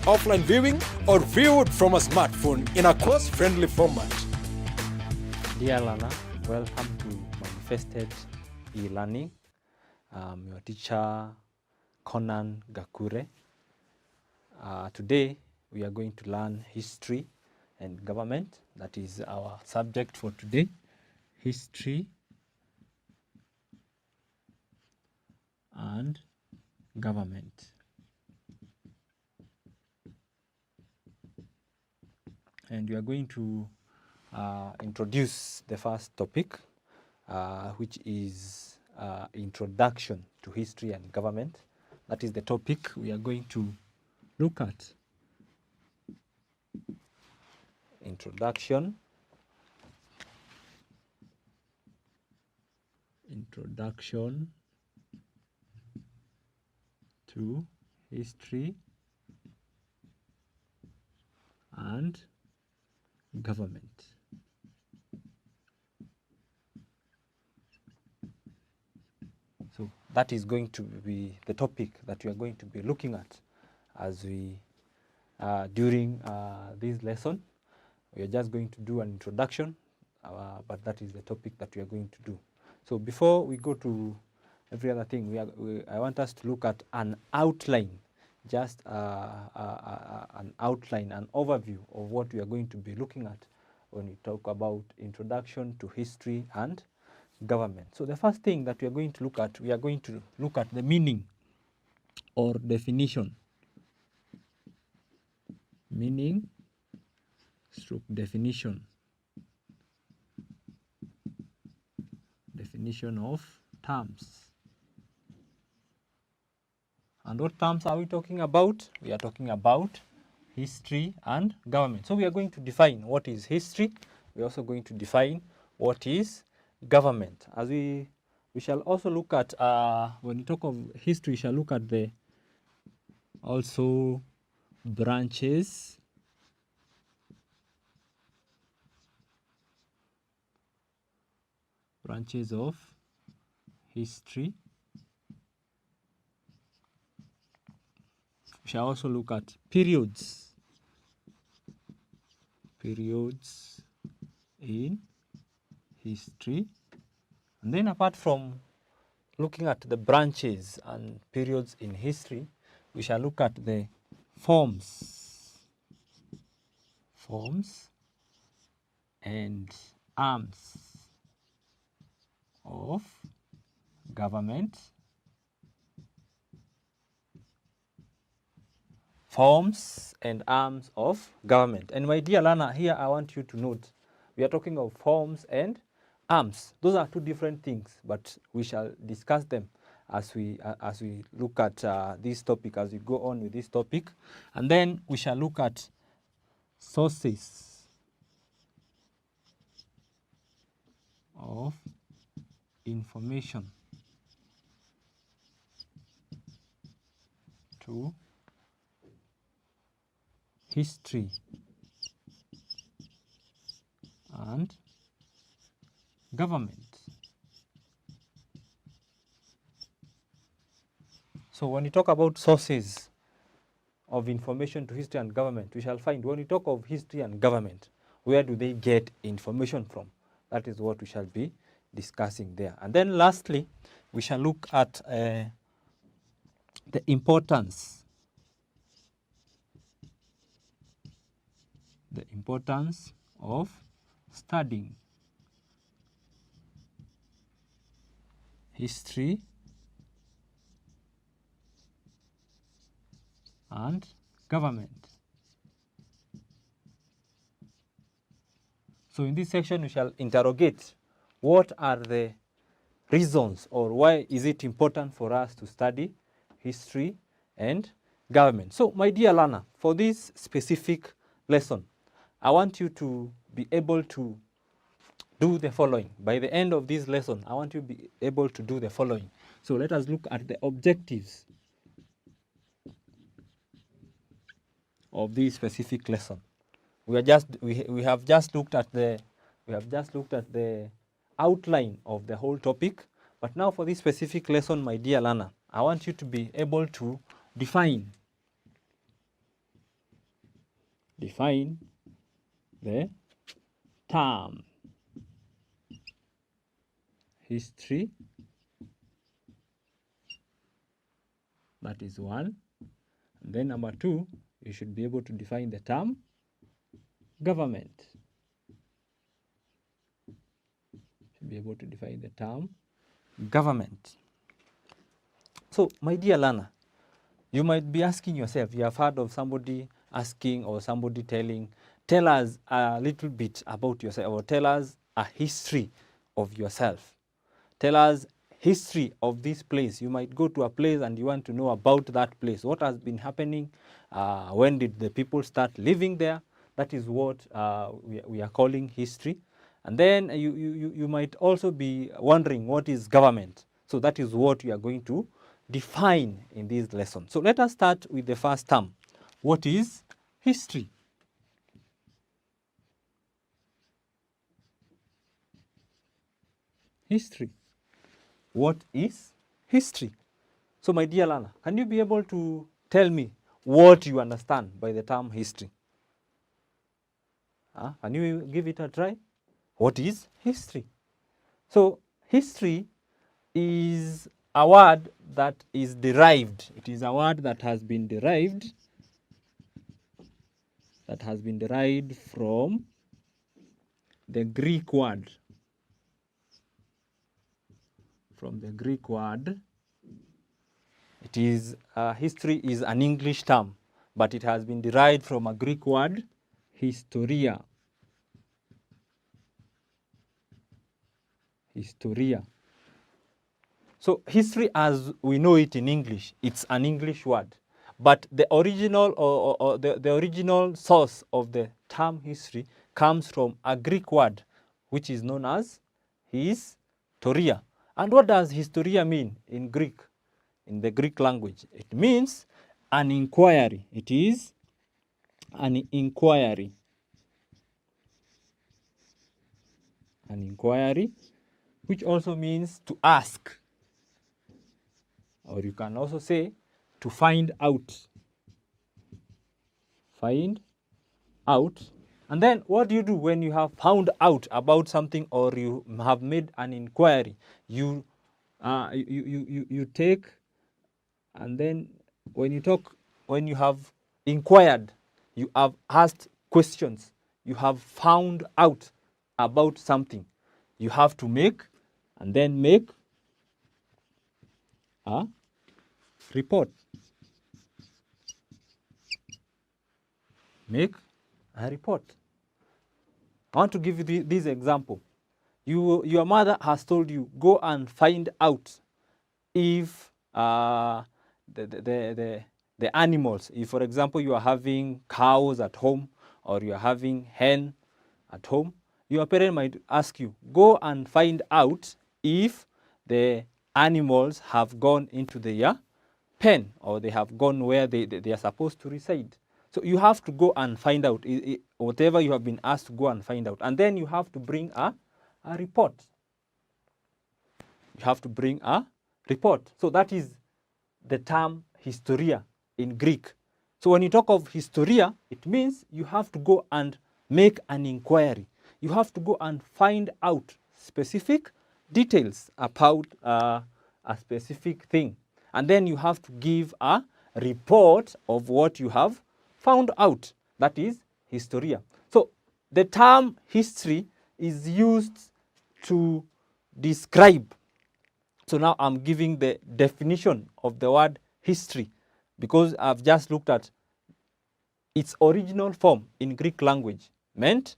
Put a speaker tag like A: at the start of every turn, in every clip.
A: offline viewing, or viewed from a smartphone in a course-friendly format.
B: Dear learner, welcome to Manifested e-learning. I'm your teacher, Conan Gakure. Today, we are going to learn history and government. That is our subject for today, history and government. And we are going to introduce the first topic, which is introduction to history and government. That is the topic we are going to look at. Introduction to history and government. So that is going to be the topic that we are going to be looking at as we during this lesson. We are just going to do an introduction, but that is the topic that we are going to do. So before we go to every other thing, I want us to look at an outline, just an outline, an overview of what we are going to be looking at when we talk about introduction to history and government. So the first thing that we are going to look at, we are going to look at the meaning or definition. Meaning stroke definition. Definition of terms. And what terms are we talking about? We are talking about history and government. So we are going to define what is history. We are also going to define what is government. As we shall also look at, when we talk of history, we shall look at the also branches of history. We shall also look at periods in history. And then apart from looking at the branches and periods in history, we shall look at the forms and arms of government. Forms and arms of government. And my dear learner, here I want you to note, we are talking of forms and arms. Those are two different things, but we shall discuss them as we look at this topic, as we go on with this topic. And then we shall look at sources of information to history and government. So when you talk about sources of information to history and government, we shall find when we talk of history and government, where do they get information from? That is what we shall be discussing there. And then lastly, we shall look at the importance of studying history and government. So in this section, we shall interrogate what are the reasons or why is it important for us to study history and government. So my dear learner, for this specific lesson, I want you to be able to do the following. By the end of this lesson, I want you to be able to do the following. So let us look at the objectives of this specific lesson. We have just looked at the outline of the whole topic, but now for this specific lesson, my dear learner, I want you to be able to define Define the term history. That is one. And then number two, you should be able to define the term government. Should be able to define the term government. So, my dear learner, you might be asking yourself, you have heard of somebody asking or somebody telling, tell us a little bit about yourself, or tell us a history of yourself. Tell us history of this place. You might go to a place and you want to know about that place. What has been happening? When did the people start living there? That is what we are calling history. And then you might also be wondering, what is government? So that is what we are going to define in this lesson. So let us start with the first term. What is history? History. What is history? So my dear learner, can you be able to tell me what you understand by the term history? Can you give it a try? What is history? So history is a word that is derived. It is a word that has been derived. That has been derived from the Greek word. From the Greek word. It is history is an English term, but it has been derived from a Greek word, historia. Historia. So history as we know it in English, it's an English word. But the original or the original source of the term history comes from a Greek word, which is known as historia. And what does historia mean in Greek? In the Greek language, it means an inquiry. It is an inquiry. An inquiry, which also means to ask. Or you can also say to find out. Find out. And then what do you do when you have found out about something or you have made an inquiry? You take, and then when you have inquired, you have asked questions, you have found out about something, you have to make a report. Make a report. I want to give you this example. Your mother has told you, go and find out if the animals, if for example you are having cows at home or you are having hen at home, your parent might ask you, go and find out if the animals have gone into their pen or they have gone where they are supposed to reside. So you have to go and find out whatever you have been asked to go and find out. And then you have to bring a report. You have to bring a report. So that is the term historia in Greek. So when you talk of historia, it means you have to go and make an inquiry. You have to go and find out specific details about a specific thing. And then you have to give a report of what you have found out. That is historia. So the term history is used to describe. So now I'm giving the definition of the word history because I've just looked at its original form in Greek language, meant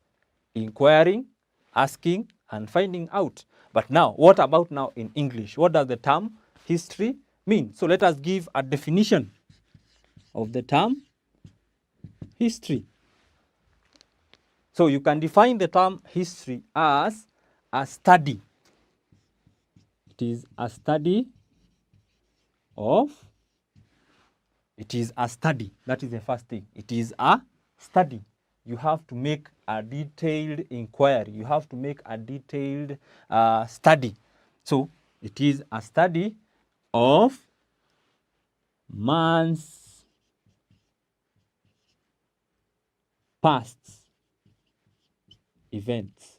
B: inquiring, asking, and finding out. But now, what about now in English? What does the term history mean? So let us give a definition of the term history. So you can define the term history as a study. It is a study of, it is a study. That is the first thing. It is a study. You have to make a detailed inquiry. You have to make a detailed study. So it is a study of man's past events.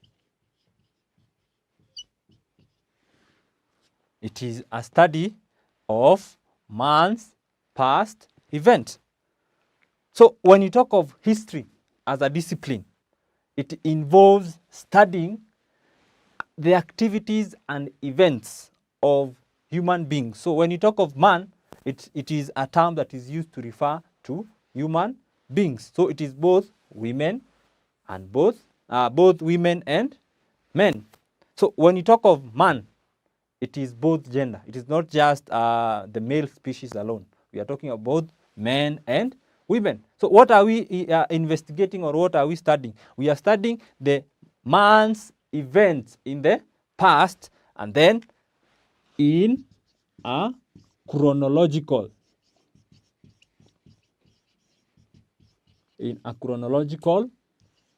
B: It is a study of man's past event. So when you talk of history as a discipline, it involves studying the activities and events of human beings. So when you talk of man, it is a term that is used to refer to human beings. So it is both women and both women and men. So when you talk of man, it is both gender. It is not just the male species alone. We are talking about men and women. So what are we investigating, or what are we studying? We are studying the man's events in the past, and then in a chronological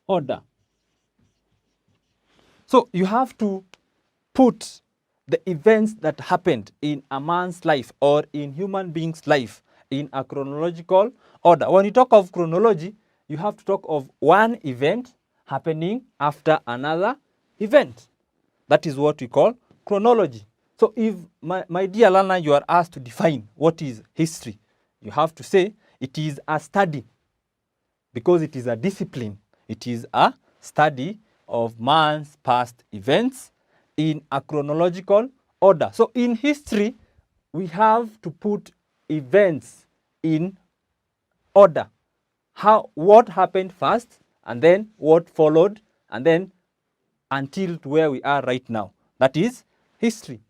B: order. So you have to put the events that happened in a man's life or in human being's life in a chronological order. When you talk of chronology, you have to talk of one event happening after another event. That is what we call chronology. So if, my dear learner, you are asked to define what is history, you have to say it is a study, because it is a discipline. It is a study of man's past events in a chronological order. So in history, we have to put events in order. What happened first, and then what followed, and then until to where we are right now. That is history.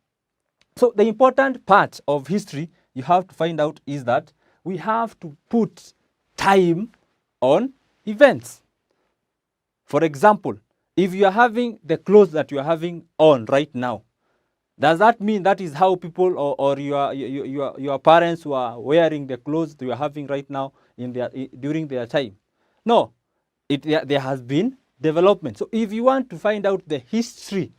B: So the important part of history you have to find out is that we have to put time on events. For example, if you are having the clothes that you are having on right now, does that mean that is how people or your parents were wearing the clothes you are having right now during their time? No, there has been development. So if you want to find out the history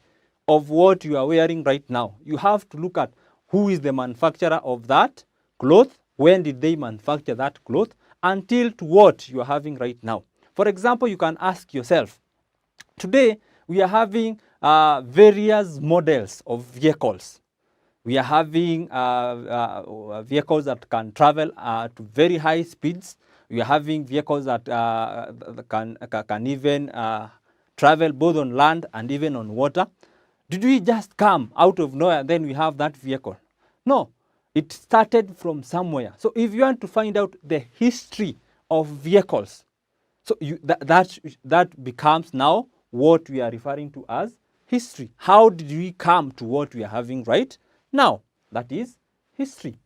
B: of what you are wearing right now, you have to look at who is the manufacturer of that cloth, when did they manufacture that cloth, until to what you are having right now. For example, you can ask yourself, today we are having various models of vehicles. We are having vehicles that can travel to very high speeds. We are having vehicles that can even travel both on land and even on water. Did we just come out of nowhere and then we have that vehicle? No, it started from somewhere. So if you want to find out the history of vehicles, so that becomes now what we are referring to as history. How did we come to what we are having right now? That is history.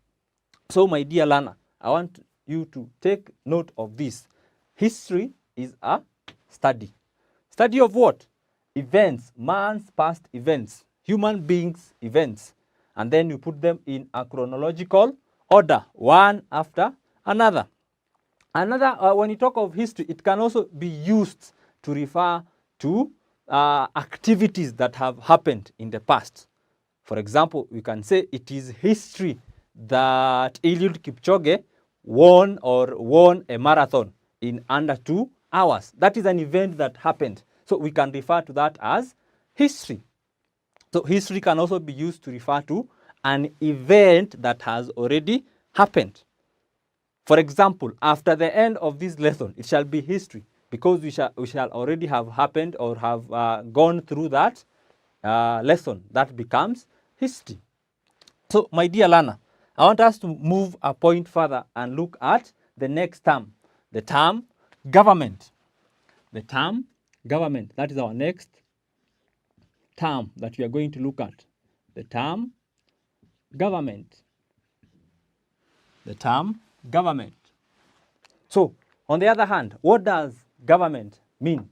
B: So my dear learner, I want you to take note of this. History is a study. Study of what? Events, man's past events, human beings' events. And then you put them in a chronological order, one after another. When you talk of history, it can also be used to refer to activities that have happened in the past. For example, we can say it is history that Eliud Kipchoge won a marathon in under 2 hours. That is an event that happened. So we can refer to that as history. So history can also be used to refer to an event that has already happened. For example, after the end of this lesson, it shall be history, because we shall already have happened or have gone through that lesson. That becomes history. So my dear learner, I want us to move a point further and look at the next term, the term government. The term government, that is our next term that we are going to look at. The term government. The term government. So, on the other hand, what does government mean?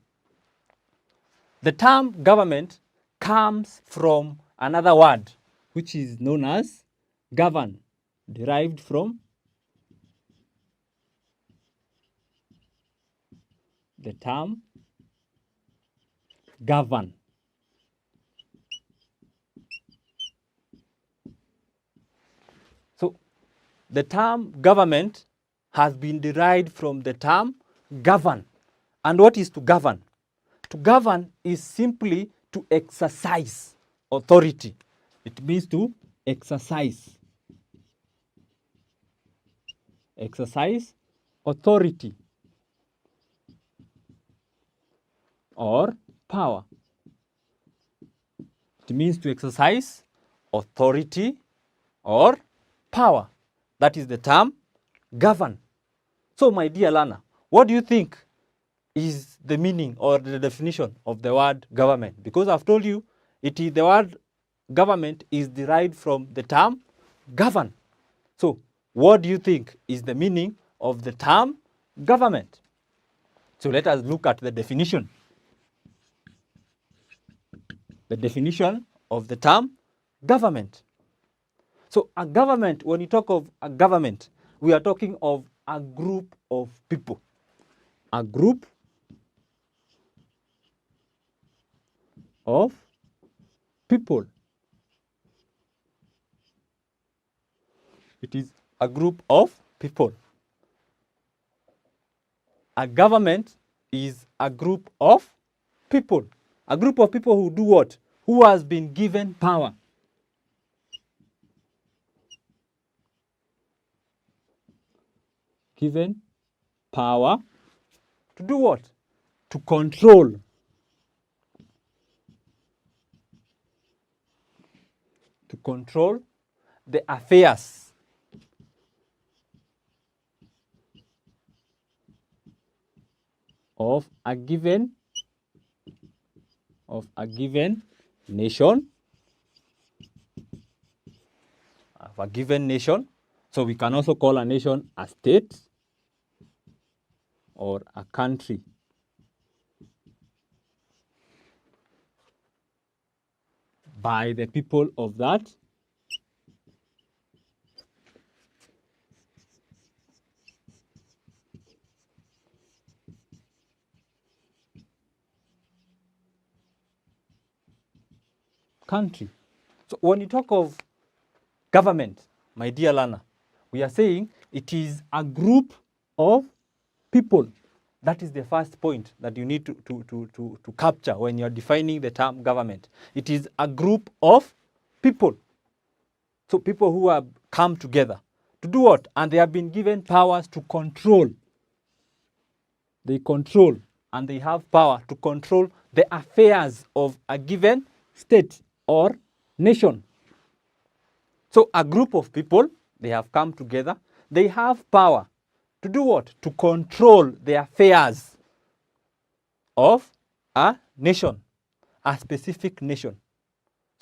B: The term government comes from another word, which is known as govern, derived from the term govern. So, the term government has been derived from the term govern. And what is to govern? To govern is simply to exercise authority. It means to exercise authority or power. It means to exercise authority or power. That is the term govern. So, my dear learner, what do you think is the meaning or the definition of the word government? Because I've told you, the word government is derived from the term govern. So, what do you think is the meaning of the term government? So, let us look at the definition. The definition of the term government. So, a government, when you talk of a government, we are talking of a group of people. A group of people. It is a group of people. A government is a group of people. A group of people who do what? Who has been given power. Given power to do what? To control. To control the affairs of a given nation. Of a given nation. So we can also call a nation a state or a country. By the people of that country. So when you talk of government, my dear learner, we are saying it is a group of people. That is the first point that you need to capture when you're defining the term government. It is a group of people. So people who have come together to do what? And they have been given powers to control. They control and they have power to control the affairs of a given state or nation. So a group of people, they have come together. They have power to do what? To control the affairs of a nation, a specific nation.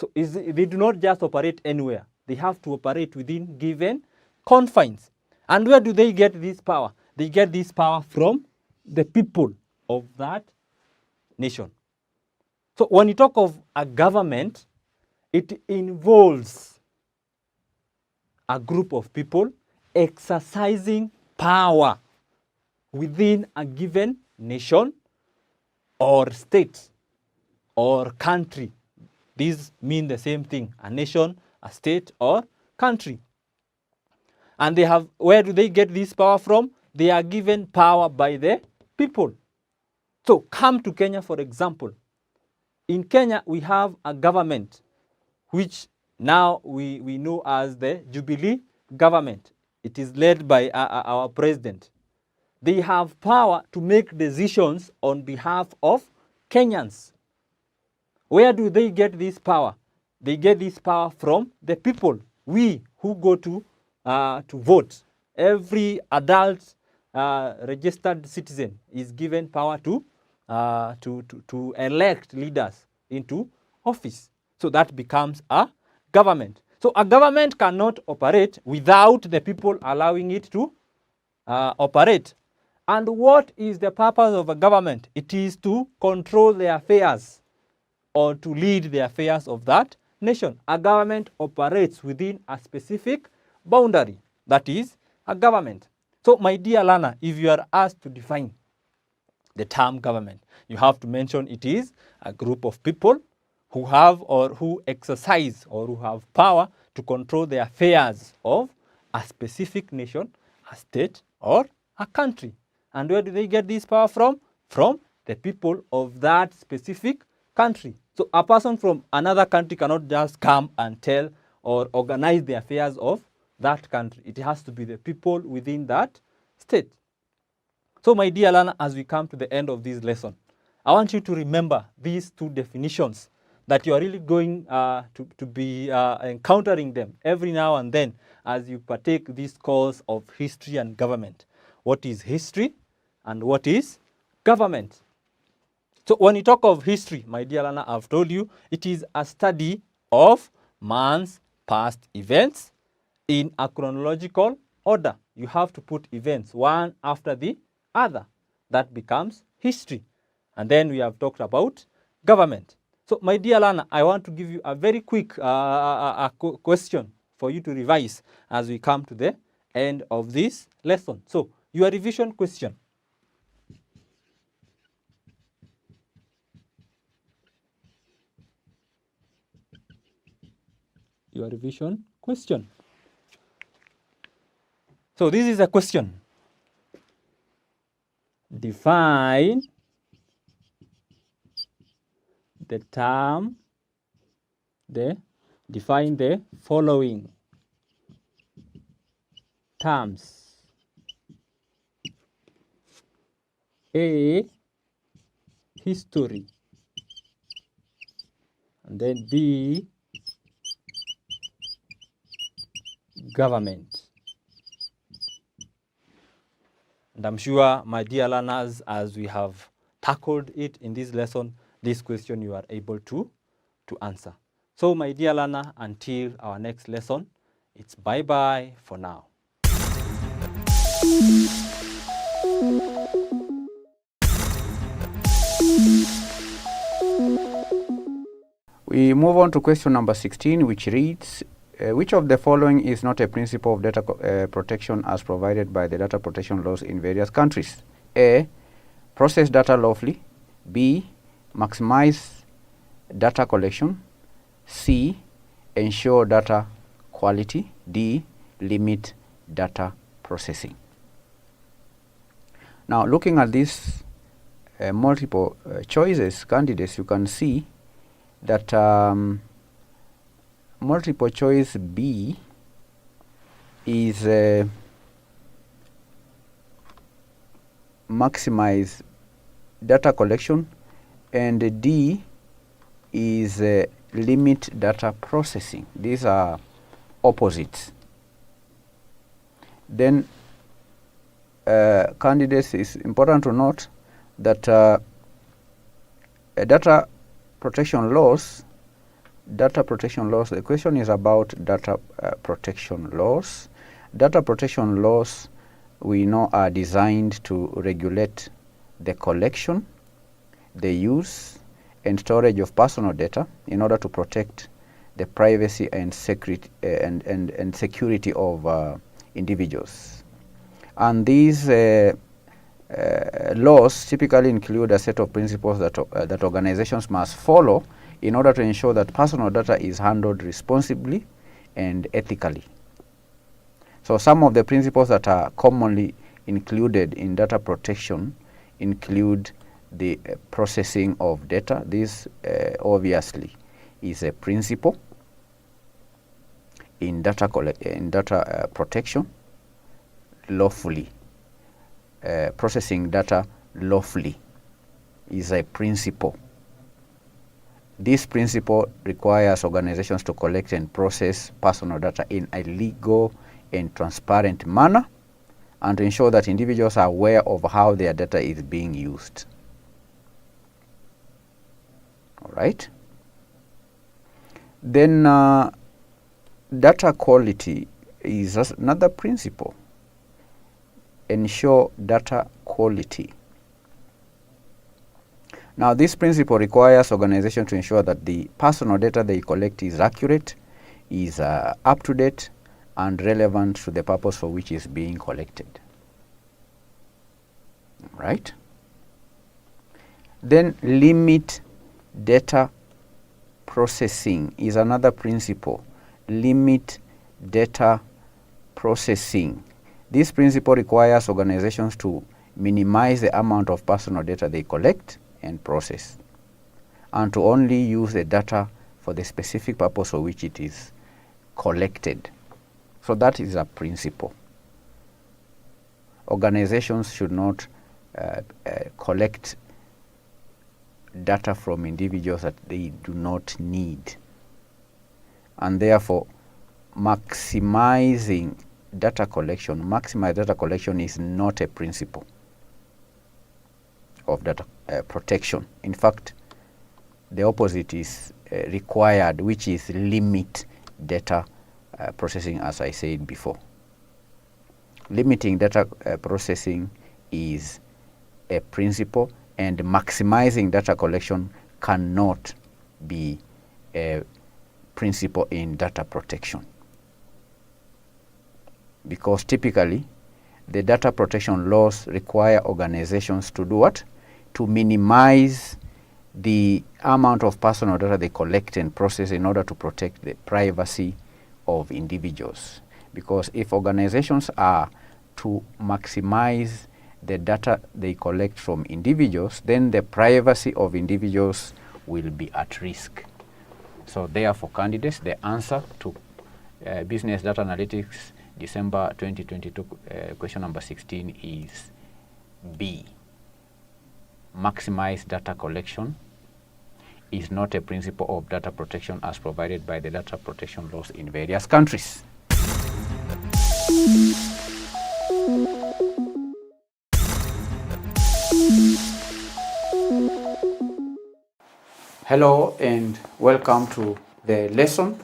B: So they do not just operate anywhere. They have to operate within given confines. And where do they get this power? They get this power from the people of that nation. So when you talk of a government, it involves a group of people exercising power within a given nation or state or country. These mean the same thing, a nation, a state, or country. And they have, where do they get this power from? They are given power by the people. So come to Kenya, for example. In Kenya, we have a government which now we know as the Jubilee government. It is led by our president. They have power to make decisions on behalf of Kenyans. Where do they get this power? They get this power from the people, we who go to vote. Every adult registered citizen is given power to elect leaders into office. So that becomes a government. So a government cannot operate without the people allowing it to operate. And what is the purpose of a government? It is to control the affairs or to lead the affairs of that nation. A government operates within a specific boundary. That is a government. So my dear learner, if you are asked to define the term government, you have to mention it is a group of people who have or who exercise or who have power to control the affairs of a specific nation, a state, or a country. And where do they get this power from? from the people of that specific country. So a person from another country cannot just come and tell or organize the affairs of that country. It has to be the people within that state. So my dear learner, as we come to the end of this lesson, I want you to remember these two definitions that you are really going to be encountering them every now and then as you partake this course of history and government. What is history and what is government? So when you talk of history, my dear learner, I've told you it is a study of man's past events in a chronological order. You have to put events one after the other. That becomes history. And then we have talked about government. So my dear learner, I want to give you a very quick question for you to revise as we come to the end of this lesson. So your revision question. Your revision question. So this is a question. Define the term, define the following terms. A, history. And then B, government. And I'm sure, my dear learners, as we have tackled it in this lesson, this question you are able to answer. So my dear learner, until our next lesson, it's bye-bye for now.
C: We move on to question number 16, which reads, which of the following is not a principle of data protection as provided by the data protection laws in various countries? A, process data lawfully. B, maximize data collection. C, ensure data quality. D, limit data processing. Now, looking at these multiple choices, candidates, you can see that multiple choice B is maximize data collection, and D is limit data processing. These are opposites. Then candidates, it's important to note that data protection laws, the question is about data protection laws. Data protection laws, we know, are designed to regulate the collection, the use, and storage of personal data in order to protect the privacy and security and security of individuals. And these laws typically include a set of principles that organizations must follow in order to ensure that personal data is handled responsibly and ethically. So some of the principles that are commonly included in data protection include the processing of data. This obviously is a principle in data protection. Lawfully, processing data lawfully is a principle. This principle requires organizations to collect and process personal data in a legal and transparent manner, and to ensure that individuals are aware of how their data is being used. All right. Then data quality is another principle. Ensure data quality. Now, this principle requires organizations to ensure that the personal data they collect is accurate, is up to date, and relevant to the purpose for which is being collected. Right? Then limit data processing is another principle. Limit data processing. This principle requires organizations to minimize the amount of personal data they collect and process, and to only use the data for the specific purpose for which it is collected. So that is a principle. Organizations should not collect data from individuals that they do not need, and therefore maximize data collection is not a principle of data protection. In fact, the opposite is required, which is limit data processing, as I said before. Limiting data processing is a principle, and maximizing data collection cannot be a principle in data protection, because typically the data protection laws require organizations to do what? To minimize the amount of personal data they collect and process in order to protect the privacy of individuals. Because if organizations are to maximize the data they collect from individuals, then the privacy of individuals will be at risk. So therefore, candidates, the answer to Business Data Analytics December 2022 question number 16 is B. Maximize data collection is not a principle of data protection as provided by the data protection laws in various countries. Hello and welcome to the lesson.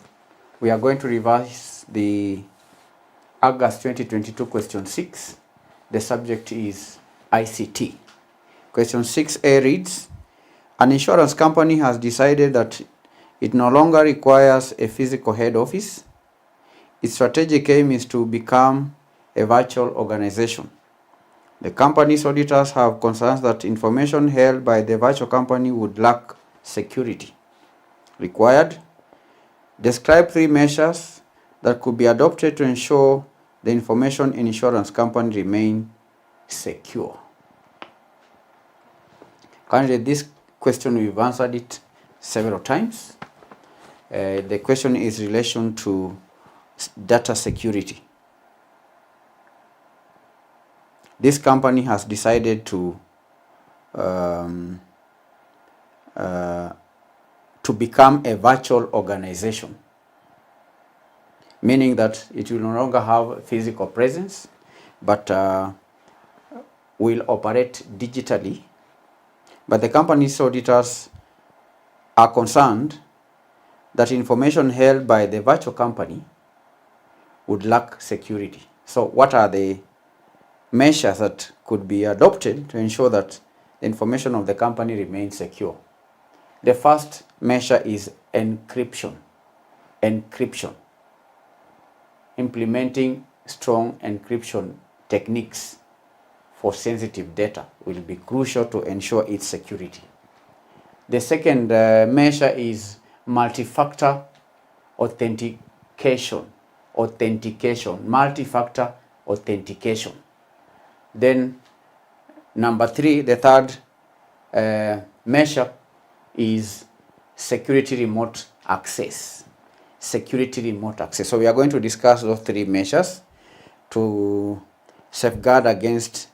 C: We are going to revise the August 2022 question 6. The subject is ICT. Question 6A reads, an insurance company has decided that it no longer requires a physical head office. Its strategic aim is to become a virtual organization. The company's auditors have concerns that information held by the virtual company would lack security. Required, describe 3 measures that could be adopted to ensure the information in insurance company remain secure. Currently, this question, we've answered it several times. The question is in relation to data security. This company has decided to become a virtual organization, meaning that it will no longer have a physical presence, but will operate digitally. But the company's auditors are concerned that information held by the virtual company would lack security. So what are the measures that could be adopted to ensure that the information of the company remains secure? The first measure is encryption. Encryption. Implementing strong encryption techniques for sensitive data will be crucial to ensure its security. The second measure is multi-factor authentication. Multi-factor authentication. Then number 3, the third measure is security remote access. Security remote access. So we are going to discuss those 3 measures to safeguard against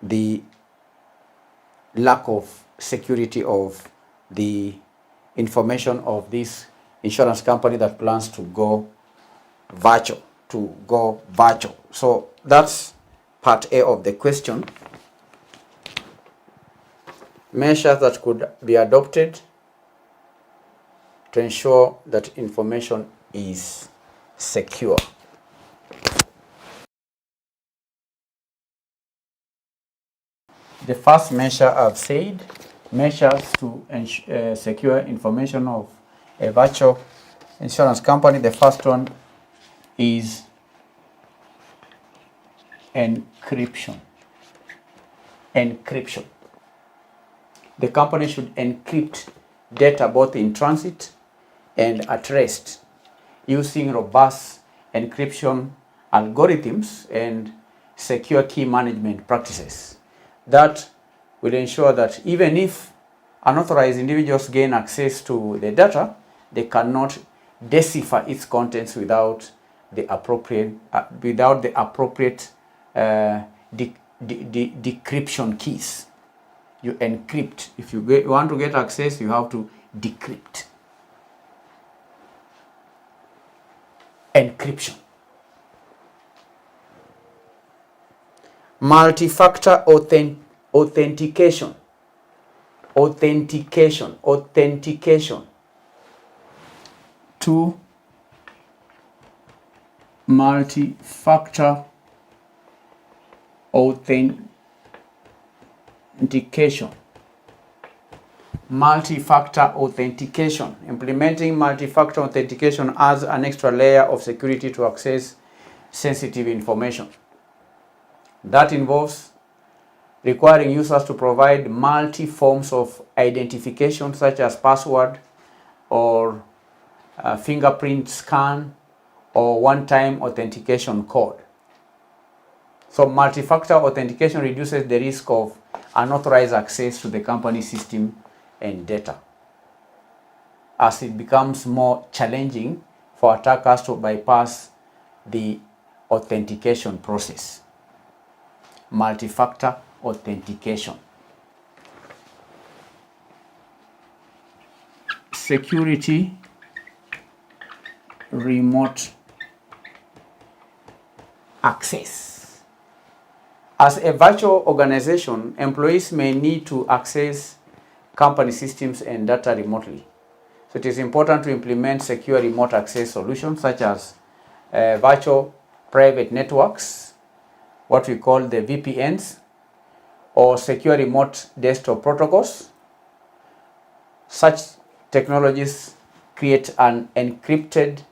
C: the lack of security of the information of this insurance company that plans to go virtual. So that's part A of the question. Measures that could be adopted to ensure that information is secure. The first measure I've said, measures to secure information of a virtual insurance company. The first one is encryption. Encryption. The company should encrypt data both in transit and at rest using robust encryption algorithms and secure key management practices that will ensure that even if unauthorized individuals gain access to the data, they cannot decipher its contents without the appropriate decryption keys. You encrypt. If you want to get access, you have to decrypt. Encryption. Multi-factor authentication. Authentication. 2. Multi-factor authentication. Multi-factor authentication. Implementing multi-factor authentication adds an extra layer of security to access sensitive information. That involves requiring users to provide multi-forms of identification such as password or fingerprint scan or one-time authentication code. So multi-factor authentication reduces the risk of unauthorized access to the company system and data, as it becomes more challenging for attackers to bypass the authentication process. Multi-factor authentication. Security remote access. As a virtual organization, employees may need to access company systems and data remotely. So it is important to implement secure remote access solutions such as virtual private networks, what we call the VPNs, or secure remote desktop protocols. Such technologies create an encrypted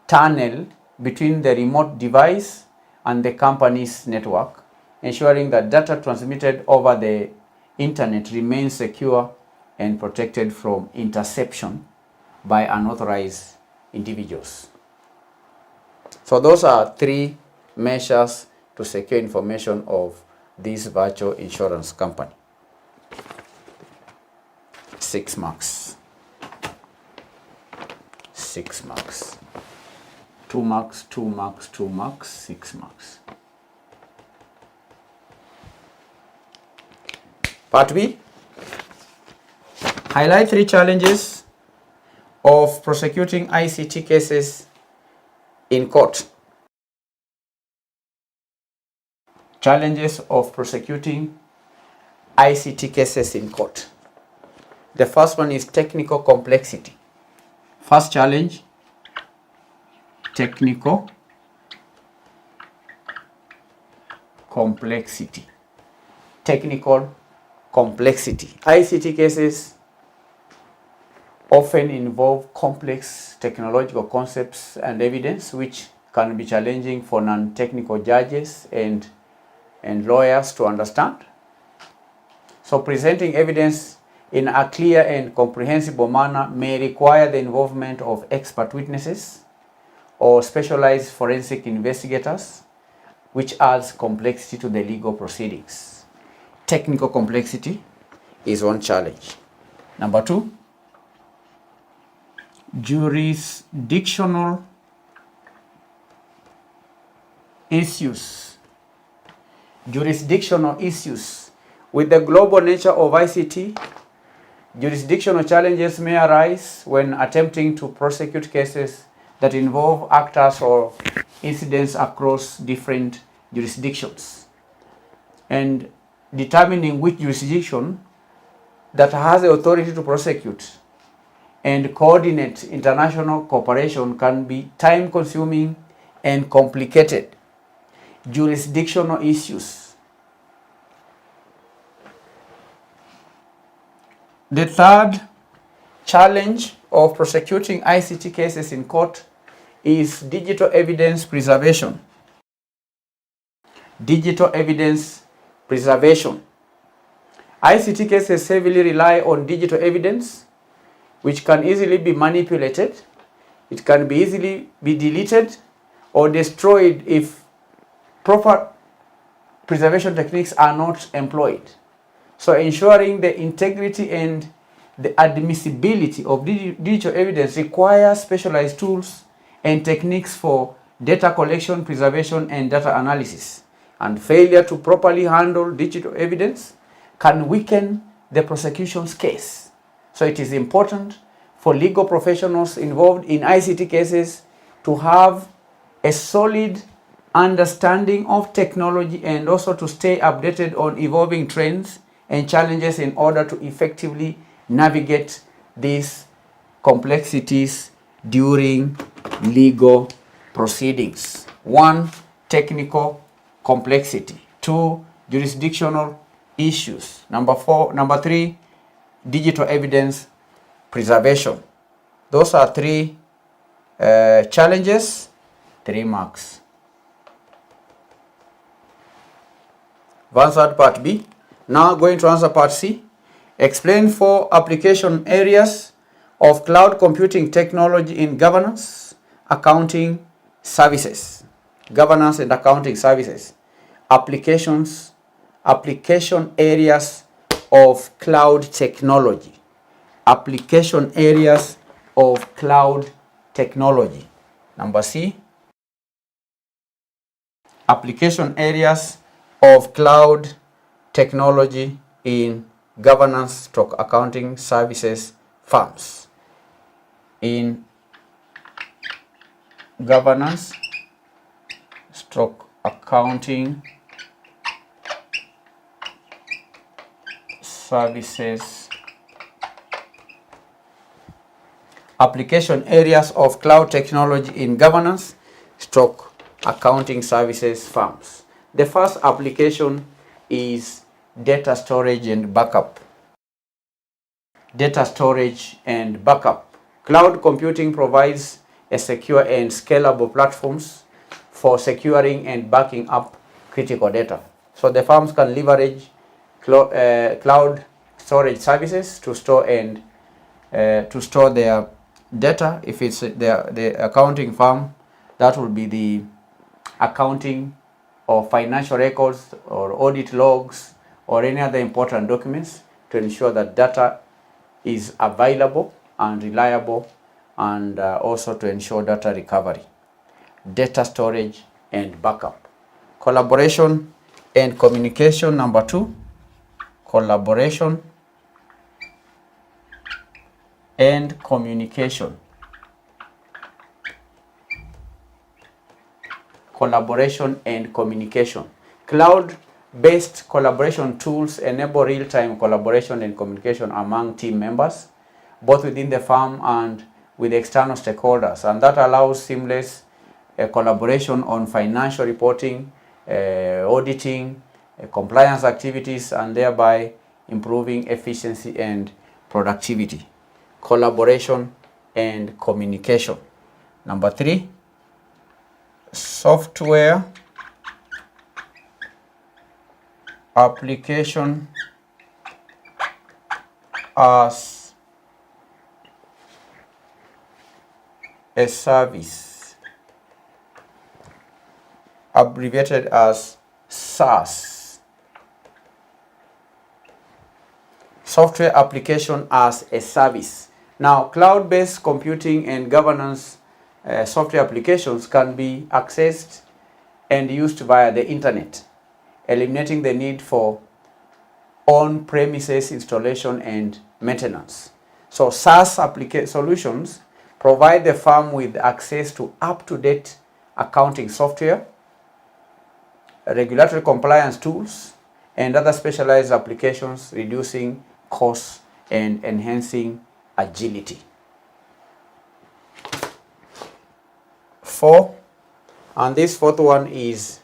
C: tunnel between the remote device and the company's network, ensuring that data transmitted over the internet remains secure and protected from interception by unauthorized individuals. So those are 3 measures to secure information of this virtual insurance company. 6 marks. 6 marks. 2 marks, 2 marks, 2 marks, 6 marks. Part B. Highlight 3 challenges of prosecuting ICT cases in court. Challenges of prosecuting ICT cases in court. The first one is technical complexity. First challenge, technical complexity. Technical complexity. ICT cases often involve complex technological concepts and evidence which can be challenging for non-technical judges and lawyers to understand. So presenting evidence in a clear and comprehensible manner may require the involvement of expert witnesses or specialized forensic investigators, which adds complexity to the legal proceedings. Technical complexity is one challenge. Number 2, jurisdictional issues. Jurisdictional issues. With the global nature of ICT, jurisdictional challenges may arise when attempting to prosecute cases that involve actors or incidents across different jurisdictions. And determining which jurisdiction that has the authority to prosecute and coordinate international cooperation can be time-consuming and complicated. Jurisdictional issues. The third challenge of prosecuting ICT cases in court is digital evidence preservation. Digital evidence preservation. ICT cases heavily rely on digital evidence, which can easily be manipulated. It can be easily be deleted or destroyed if proper preservation techniques are not employed. So ensuring the integrity and the admissibility of digital evidence requires specialized tools and techniques for data collection, preservation, and data analysis. And failure to properly handle digital evidence can weaken the prosecution's case. So it is important for legal professionals involved in ICT cases to have a solid understanding of technology and also to stay updated on evolving trends and challenges in order to effectively navigate these complexities during legal proceedings. 1. Technical complexity. 2. Jurisdictional issues. Number 3. Digital evidence preservation. Those are 3 challenges, 3 marks. We've answered part B. Now going to answer part C. Explain 4 application areas of cloud computing technology in governance, accounting services. Governance and accounting services. Application areas of cloud technology. Application areas of cloud technology. Number C. Application areas of cloud technology in governance / accounting services firms. In governance / accounting services. Application areas of cloud technology in governance / accounting services firms. The first application is data storage and backup. Data storage and backup. Cloud computing provides a secure and scalable platforms for securing and backing up critical data. So the firms can leverage cloud storage services to store their data. If it's the accounting firm, that will be the accounting or financial records or audit logs or any other important documents to ensure that data is available and reliable, and also to ensure data recovery. Data storage and backup. Collaboration and communication. Number 2. Collaboration and communication. Collaboration and communication. Cloud-based collaboration tools enable real-time collaboration and communication among team members, both within the firm and with external stakeholders, and that allows seamless collaboration on financial reporting, auditing, compliance activities, and thereby improving efficiency and productivity. Collaboration and communication. Number 3. Software application as a service, abbreviated as SaaS. Software application as a service. Now, cloud-based computing and governance software applications can be accessed and used via the internet, eliminating the need for on-premises installation and maintenance. So SaaS solutions provide the firm with access to up-to-date accounting software, regulatory compliance tools, and other specialized applications, reducing costs and enhancing agility. 4, and this 4th one is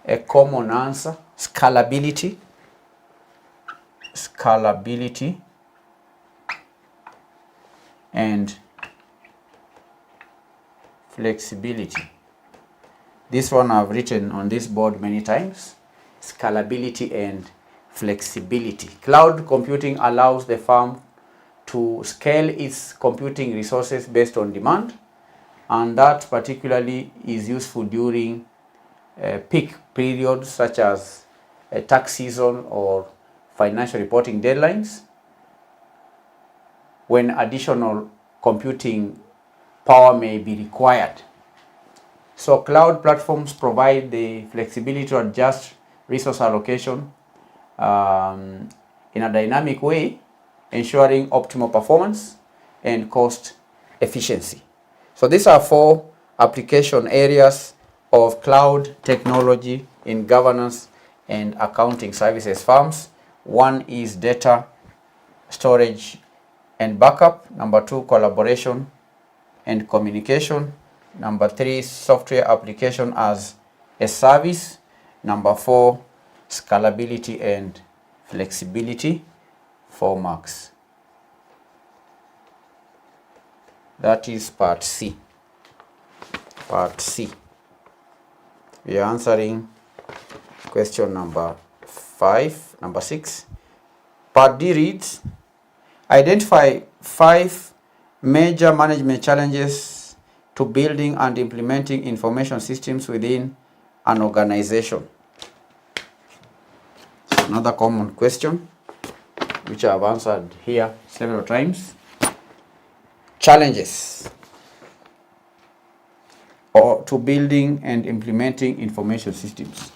C: a common answer: scalability. Scalability and flexibility. This one I've written on this board many times. Scalability and flexibility. Cloud computing allows the firm to scale its computing resources based on demand, and that particularly is useful during peak periods such as tax season or financial reporting deadlines, when additional computing power may be required. So cloud platforms provide the flexibility to adjust resource allocation in a dynamic way, ensuring optimal performance and cost efficiency. So these are 4 application areas of cloud technology in governance and accounting services firms. 1 is data storage and backup. Number 2, collaboration and communication. Number 3, software application as a service. Number 4, scalability and flexibility. 4 marks. That is part C. Part C. We are answering question number 6. Part D reads, identify 5 major management challenges to building and implementing information systems within an organization. Another common question, which I have answered here several times. Challenges to building and implementing information systems.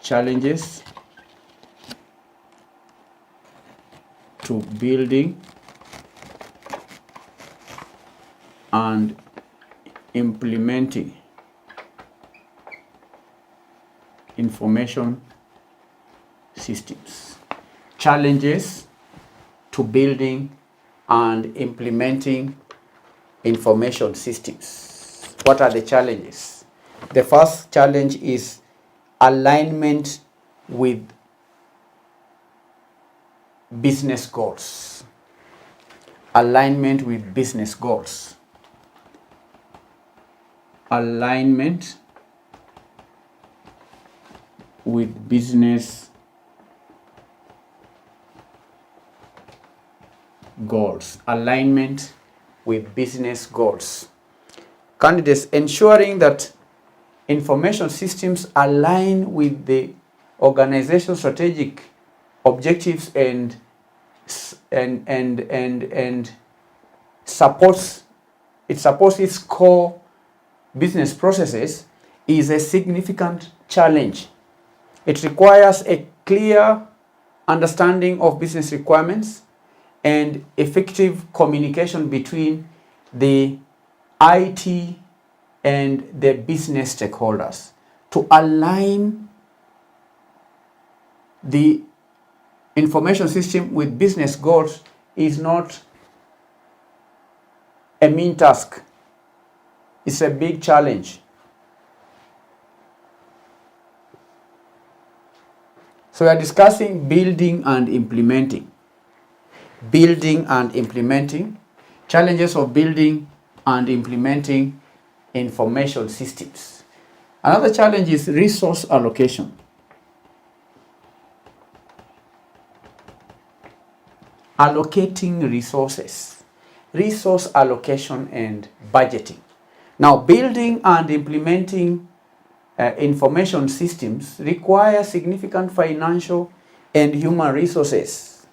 C: Challenges to building and implementing information systems. Challenges to building and implementing information systems. What are the challenges? The first challenge is alignment with business goals. Alignment with business goals. Alignment with business goals. Alignment with business goals. Candidates, ensuring that information systems align with the organization's strategic objectives and supports its core business processes is a significant challenge. It requires a clear understanding of business requirements and effective communication between the IT and the business stakeholders to align the information system with business goals is not a mean task. It's a big challenge. So we are discussing building and implementing. Building and implementing. Challenges of building and implementing information systems. Another challenge is resource allocation. Allocating resources. Resource allocation and budgeting. Now, building and implementing information systems require significant financial and human resources.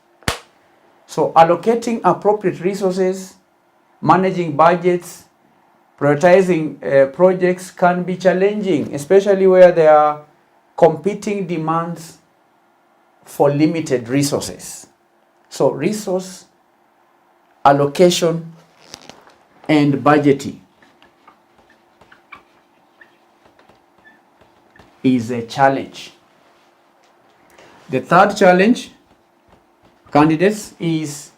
C: So, allocating appropriate resources, managing budgets, prioritizing projects can be challenging, especially where there are competing demands for limited resources. So, resource allocation and budgeting is a challenge. The third challenge, candidates, is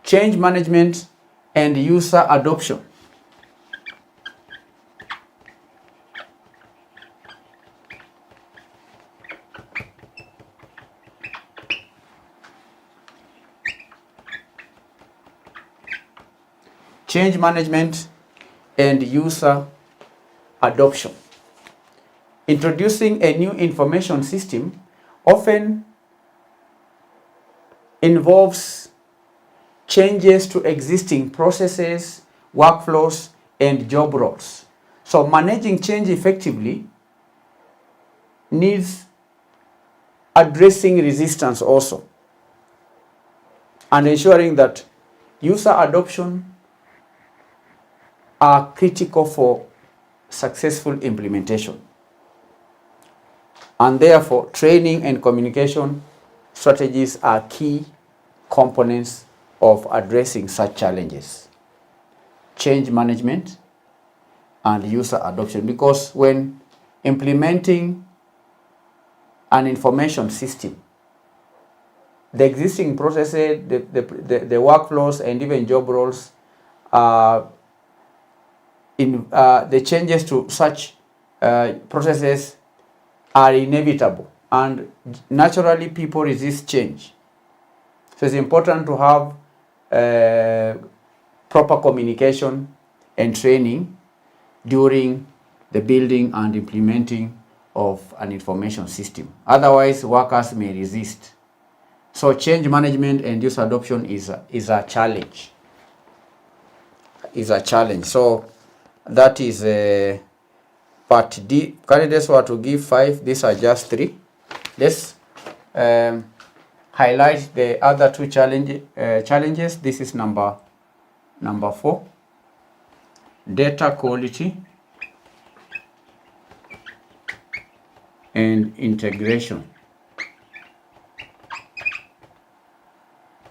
C: change management and user adoption. Change management and user adoption. Introducing a new information system often involves changes to existing processes, workflows, and job roles. So managing change effectively needs addressing resistance also, and ensuring that user adoption are critical for successful implementation. And therefore, training and communication strategies are key components of addressing such challenges. Change management and user adoption, because when implementing an information system, the existing processes, the workflows, and even job roles, the changes to such processes are inevitable, and naturally people resist change. So it's important to have proper communication and training during the building and implementing of an information system. Otherwise, workers may resist. So change management and user adoption is a challenge. So that is part D. Candidates were to give 5. These are just 3. Let's highlight the other 2 challenges. This is number 4. Data quality and integration.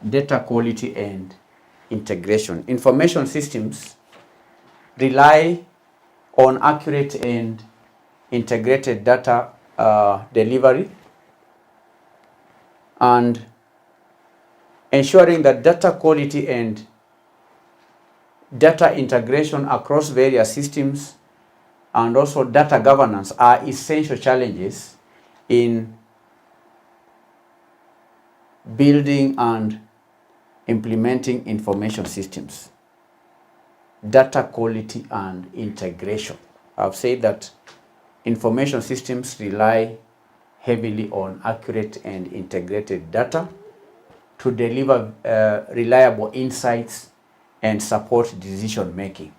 C: Data quality and integration. Information systems rely on accurate and integrated data delivery, and ensuring that data quality and data integration across various systems and also data governance are essential challenges in building and implementing information systems. Data quality and integration. I've said that information systems rely heavily on accurate and integrated data to deliver reliable insights and support decision making.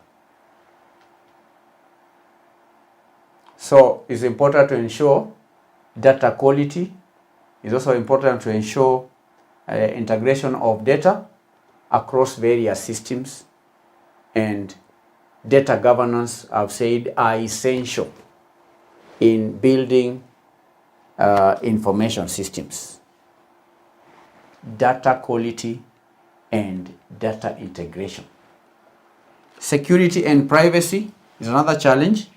C: So it's important to ensure data quality. It's also important to ensure integration of data across various systems, and data governance, I've said, are essential in building information systems. Data quality and data integration. Security and privacy is another challenge.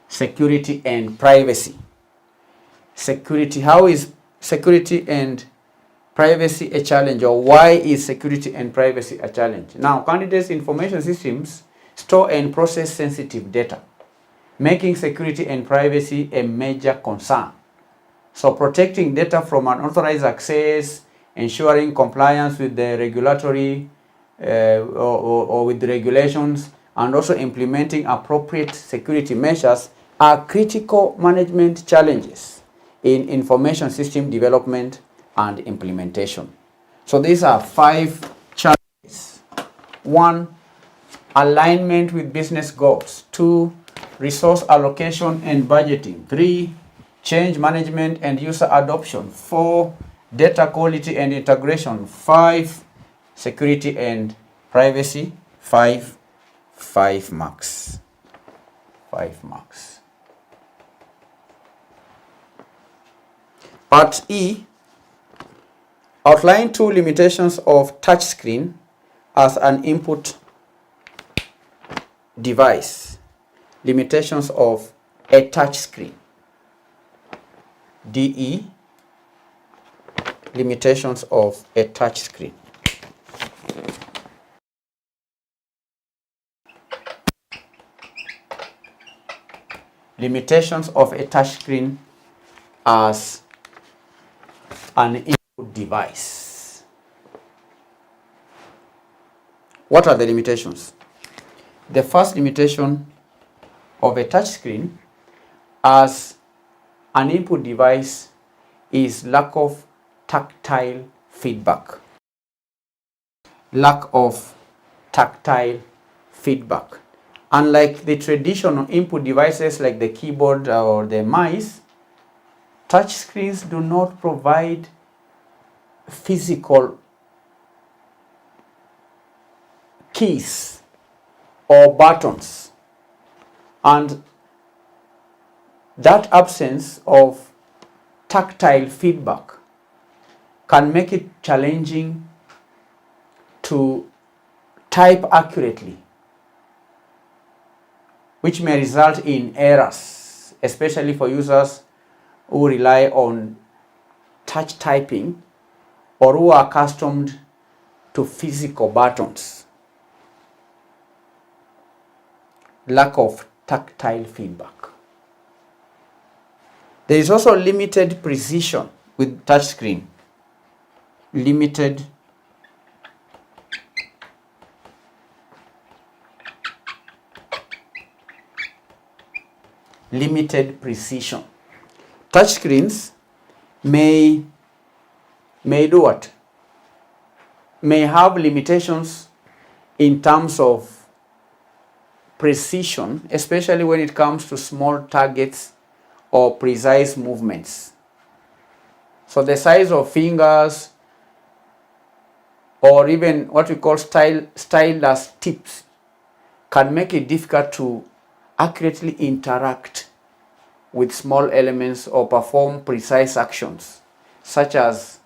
C: Security and privacy. Security, how is security and privacy a challenge, or why is security and privacy a challenge? Now, candidates' information systems store and process sensitive data, making security and privacy a major concern. So protecting data from unauthorized access, ensuring compliance with the regulatory or with the regulations, and also implementing appropriate security measures are critical management challenges in information system development and implementation. So these are 5 challenges. 1, alignment with business goals. 2, resource allocation and budgeting. 3, change management and user adoption. 4, data quality and integration. 5, security and privacy. 5 marks. 5 marks. Part E, outline 2 limitations of touchscreen as an input device. Limitations of a touchscreen. DE, limitations of a touchscreen. Limitations of a touchscreen as an input device. What are the limitations? The first limitation of a touchscreen as an input device is lack of tactile feedback. lack of tactile feedback. Unlike the traditional input devices like the keyboard or the mice, touch screens do not provide physical keys or buttons, and that absence of tactile feedback can make it challenging to type accurately, which may result in errors, especially for users who rely on touch typing or who are accustomed to physical buttons. Lack of tactile feedback. There is also limited precision with touchscreen. Limited precision. Touchscreens may do what? May have limitations in terms of precision, especially when it comes to small targets or precise movements. So the size of fingers, or even what we call stylus tips, can make it difficult to accurately interact with small elements or perform precise actions, such as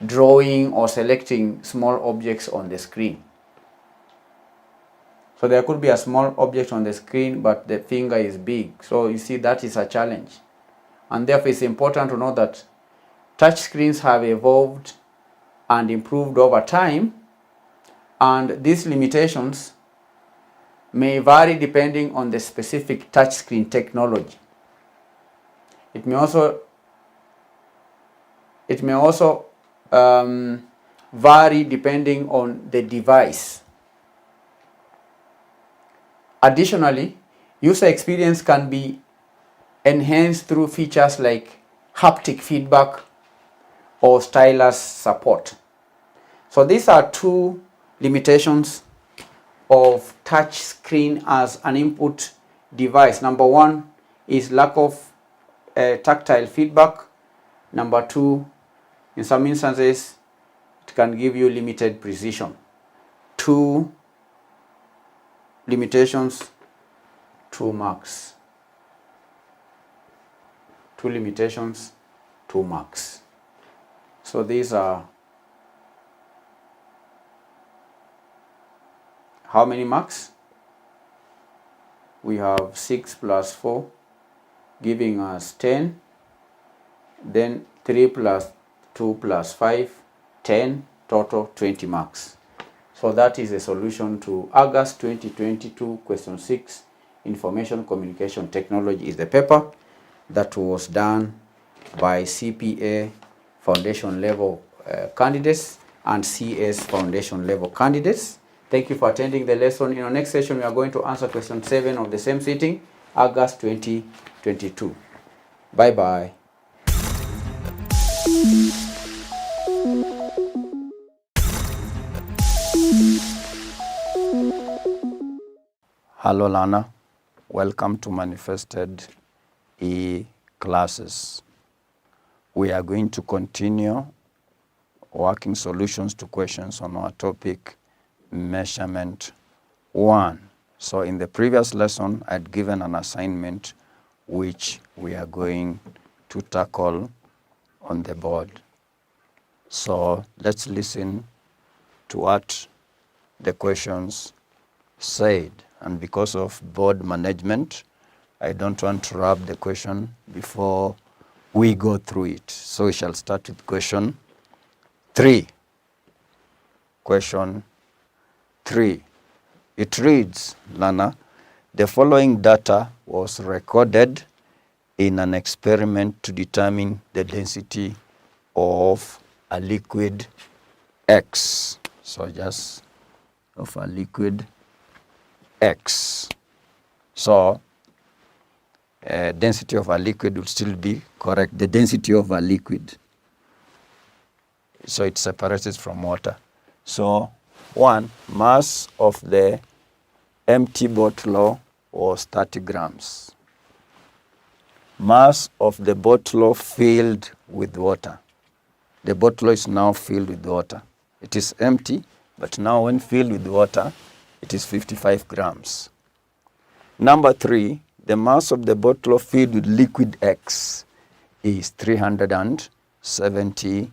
C: drawing or selecting small objects on the screen. So there could be a small object on the screen, but the finger is big. So you see, that is a challenge. And therefore it's important to know that touch screens have evolved and improved over time, and these limitations may vary depending on the specific touchscreen technology. It may also vary depending on the device. Additionally, user experience can be enhanced through features like haptic feedback or stylus support. So these are two limitations of touch screen as an input device. Number one is lack of tactile feedback. Number two, in some instances, it can give you limited precision. Two limitations, 2 marks. Two limitations, 2 marks. So these are how many marks? We have 6 plus 4 giving us 10, then 3 plus 2 plus 5, 10, total 20 marks. So that is a solution to August 2022 question 6, Information Communication Technology is the paper that was done by CPA foundation level candidates and CS foundation level candidates. Thank you for attending the lesson. In our next session, we are going to answer question 7 of the same sitting, August 2022. Bye-bye. Hello, Lana. Welcome to Manifested E-Classes. We are going to continue working solutions to questions on our topic, Measurement 1. So in the previous lesson, I'd given an assignment which we are going to tackle on the board. So let's listen to what the questions said. And because of board management, I don't want to wrap the question before we go through it. So we shall start with question 3. Question 3. It reads, Lana, the following data was recorded in an experiment to determine the density of a liquid X. So just of a liquid X. So density of a liquid will still be correct. The density of a liquid. So it separates from water. So 1, mass of the empty bottle was 30 grams. Mass of the bottle filled with water. The bottle is now filled with water. It is empty, but now when filled with water, it is 55 grams. Number 3, the mass of the bottle filled with liquid X is 370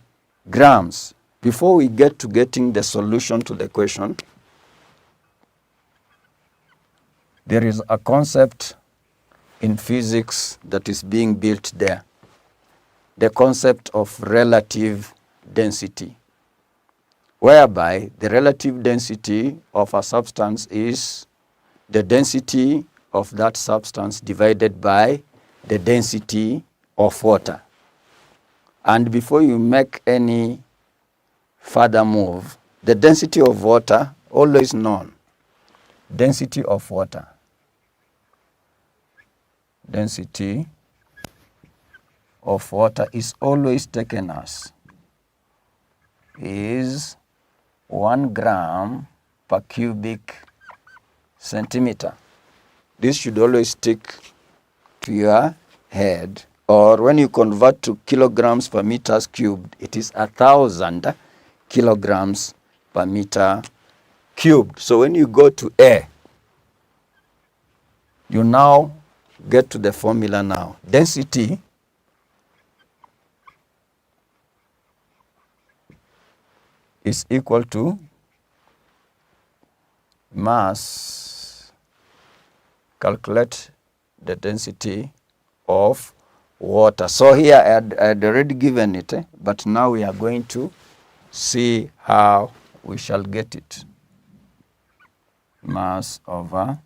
C: grams. Before we get to getting the solution to the question, there is a concept in physics that is being built there. The concept of relative density, whereby the relative density of a substance is the density of that substance divided by the density of water. And before you make any further move, the density of water, always known, density of water, density of water is always taken as is 1 gram per cubic centimeter. This should always stick to your head. Or when you convert to kilograms per meters cubed, it is 1,000 kilograms per meter cubed. So when you go to air, you now get to the formula now. Density is equal to mass. Calculate the density of water. So here I had already given it, but now we are going to see how we shall get it. Mass over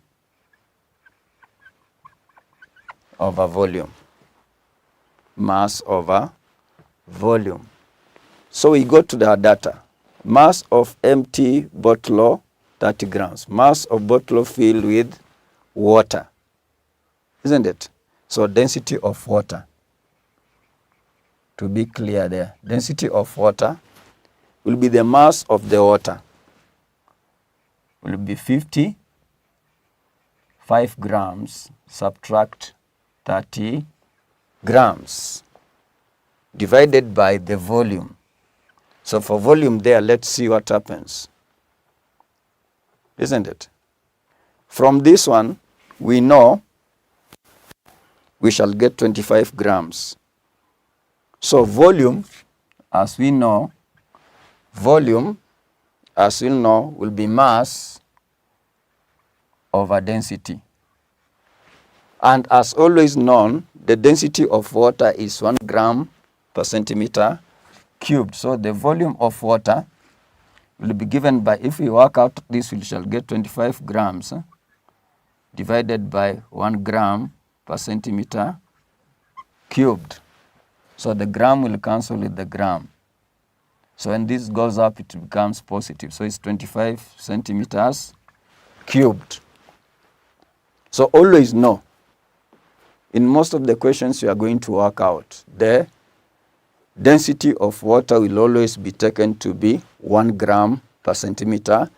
C: volume. Mass over volume. So we go to the data. Mass of empty bottle, 30 grams. Mass of bottle filled with water. Isn't it? So density of water. To be clear there, density of water will be the mass of the water. Will be 55 grams subtract 30 grams divided by the volume. So for volume there, let's see what happens. Isn't it? From this one, we know we shall get 25 grams. So volume, as we know, will be mass over density. And as always known, the density of water is 1 gram per centimeter cubed. So the volume of water will be given by, if we work out this, we shall get 25 grams divided by 1 gram per centimeter cubed. So the gram will cancel with the gram. So when this goes up, it becomes positive. So it's 25 centimeters cubed. So always know, in most of the questions you are going to work out, the density of water will always be taken to be 1 gram per centimeter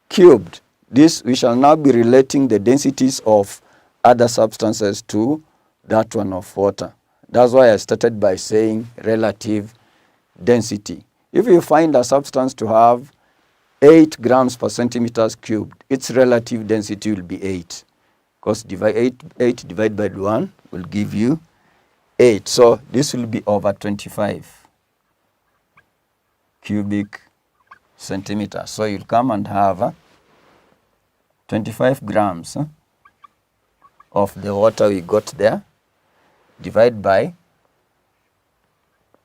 C: cubed. This, we shall now be relating the densities of other substances to that one of water. That's why I started by saying relative density. If you find a substance to have 8 grams per centimeters cubed, its relative density will be 8. Because 8 divided by 1 will give you 8. So this will be over 25 cubic centimeters. So you'll come and have 25 grams of the water we got there, divide by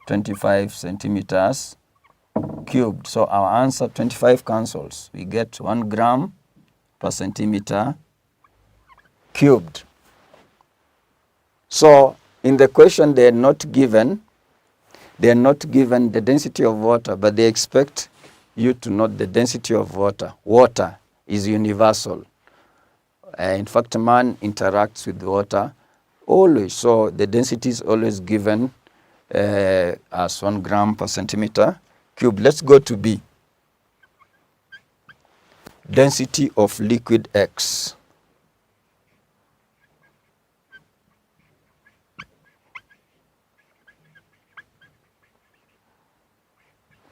C: 25 centimeters cubed. So our answer, 25 cancels. We get 1 gram per centimeter cubed. So in the question they are not given the density of water, but they expect you to note the density of water. Water is universal. In fact, man interacts with water always. So the density is always given as 1 gram per centimeter cube. Let's go to B.
D: density of liquid X.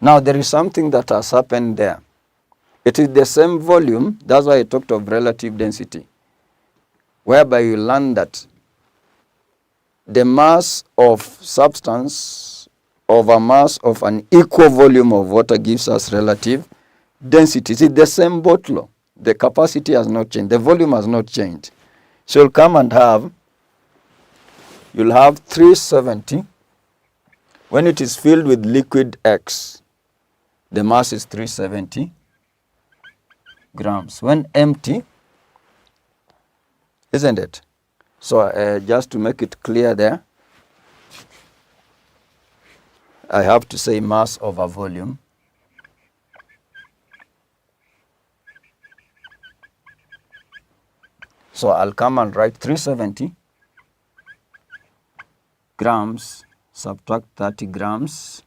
D: Now there is something that has happened there. It is the same volume, that's why I talked of relative density, whereby you learn that the mass of substance over mass of an equal volume of water gives us relative density. It is the same bottle. The capacity has not changed. The volume has not changed. So you'll come and you'll have 370. When it is filled with liquid X, the mass is 370 grams. When empty, isn't it? So just to make it clear there, I have to say mass over volume. So I'll come and write 370 grams, subtract 30 grams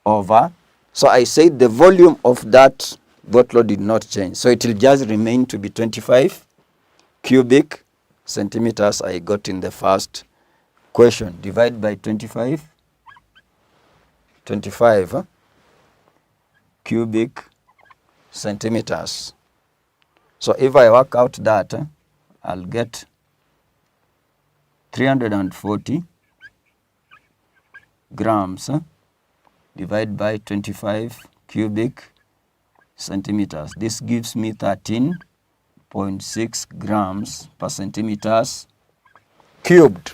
D: over. So I said the volume of that bottle did not change. So it will just remain to be 25 cubic centimeters I got in the first question. Divide by 25 cubic centimeters. So if I work out that, I'll get 340 grams divided by 25 cubic centimeters. This gives me 13.6 grams per centimeters cubed.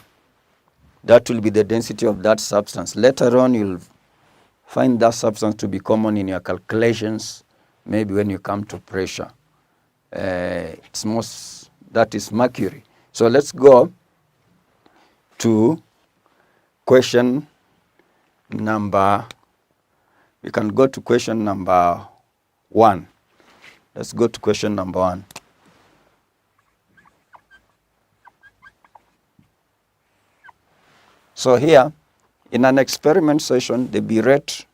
D: That will be the density of that substance. Later on, you'll find that substance to be common in your calculations, maybe when you come to pressure. That is mercury. So let's go to question number, we can go to question number 1. Let's go to question number 1. So here, in an experiment session, the B rate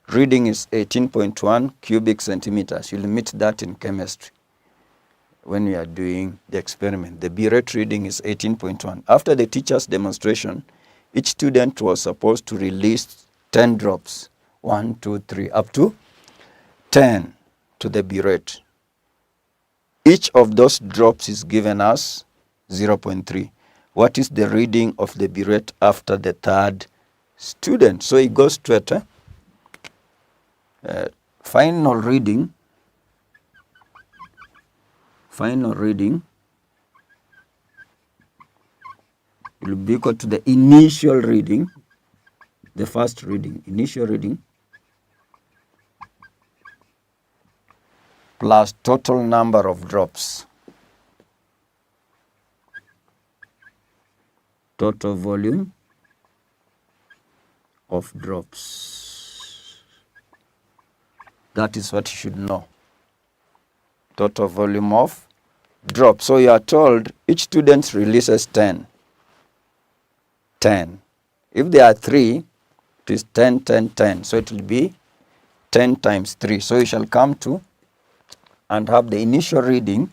D: reading is 18.1 cubic centimeters. You'll meet that in chemistry when we are doing the experiment. The B rate reading is 18.1. After the teacher's demonstration, each student was supposed to release 10 drops, 1, 2, 3, up to 10 to the B rate. Each of those drops is given as 0.3. What is the reading of the B rate after the third student? So it goes straight. Final reading will be equal to the initial reading, the first reading, initial reading, plus total number of drops, total volume of drops. That is what you should know. Total volume of drops. So you are told each student releases 10. 10. If there are 3, it is 10, 10, 10. So it will be 10 times 3. So you shall come to and have the initial reading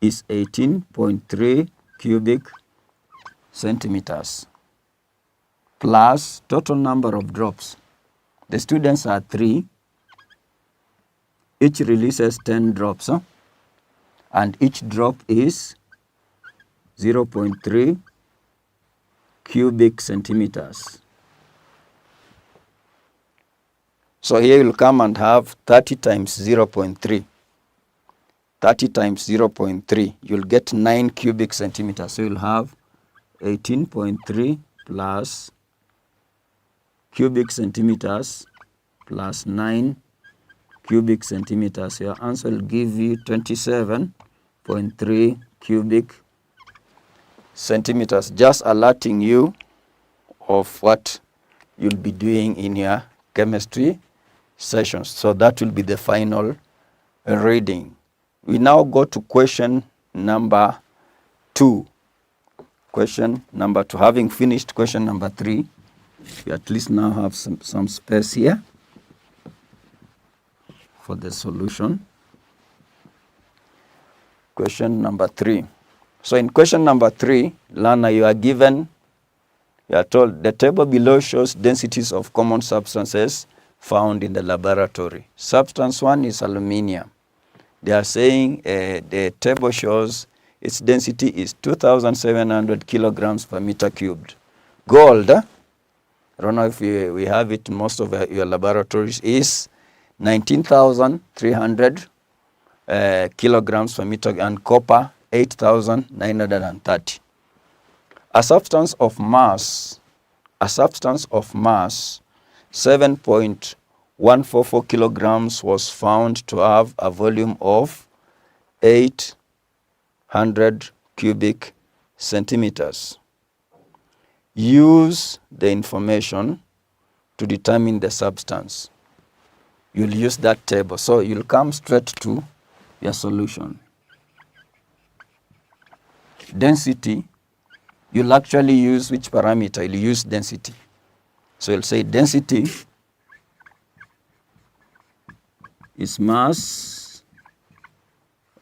D: is 18.3 cubic centimeters plus total number of drops. The students are 3. Each releases 10 drops, and each drop is 0.3 cubic centimeters. So here you'll come and have 30 times 0.3. 30 times 0.3, you'll get 9 cubic centimeters. So you'll have 18.3 plus cubic centimeters plus 9 cubic centimeters. Your answer will give you 27.3 cubic centimeters. Just alerting you of what you'll be doing in your chemistry sessions. So that will be the final reading. We now go to question number 2. Question number 2. Having finished question number 3, we at least now have some space here for the solution. Question number 3. So in question number 3, learner, you are told the table below shows densities of common substances found in the laboratory. Substance 1 is aluminium. They are saying the table shows its density is 2,700 kilograms per meter cubed. Gold, I don't know if we have it in most of your laboratories, is 19,300 kilograms per meter, and copper 8,930. A substance of mass 7.144 kilograms was found to have a volume of 800 cubic centimeters. Use the information to determine the substance. You'll use that table. So you'll come straight to your solution. Density, you'll actually use which parameter? You'll use density. So you'll say density is mass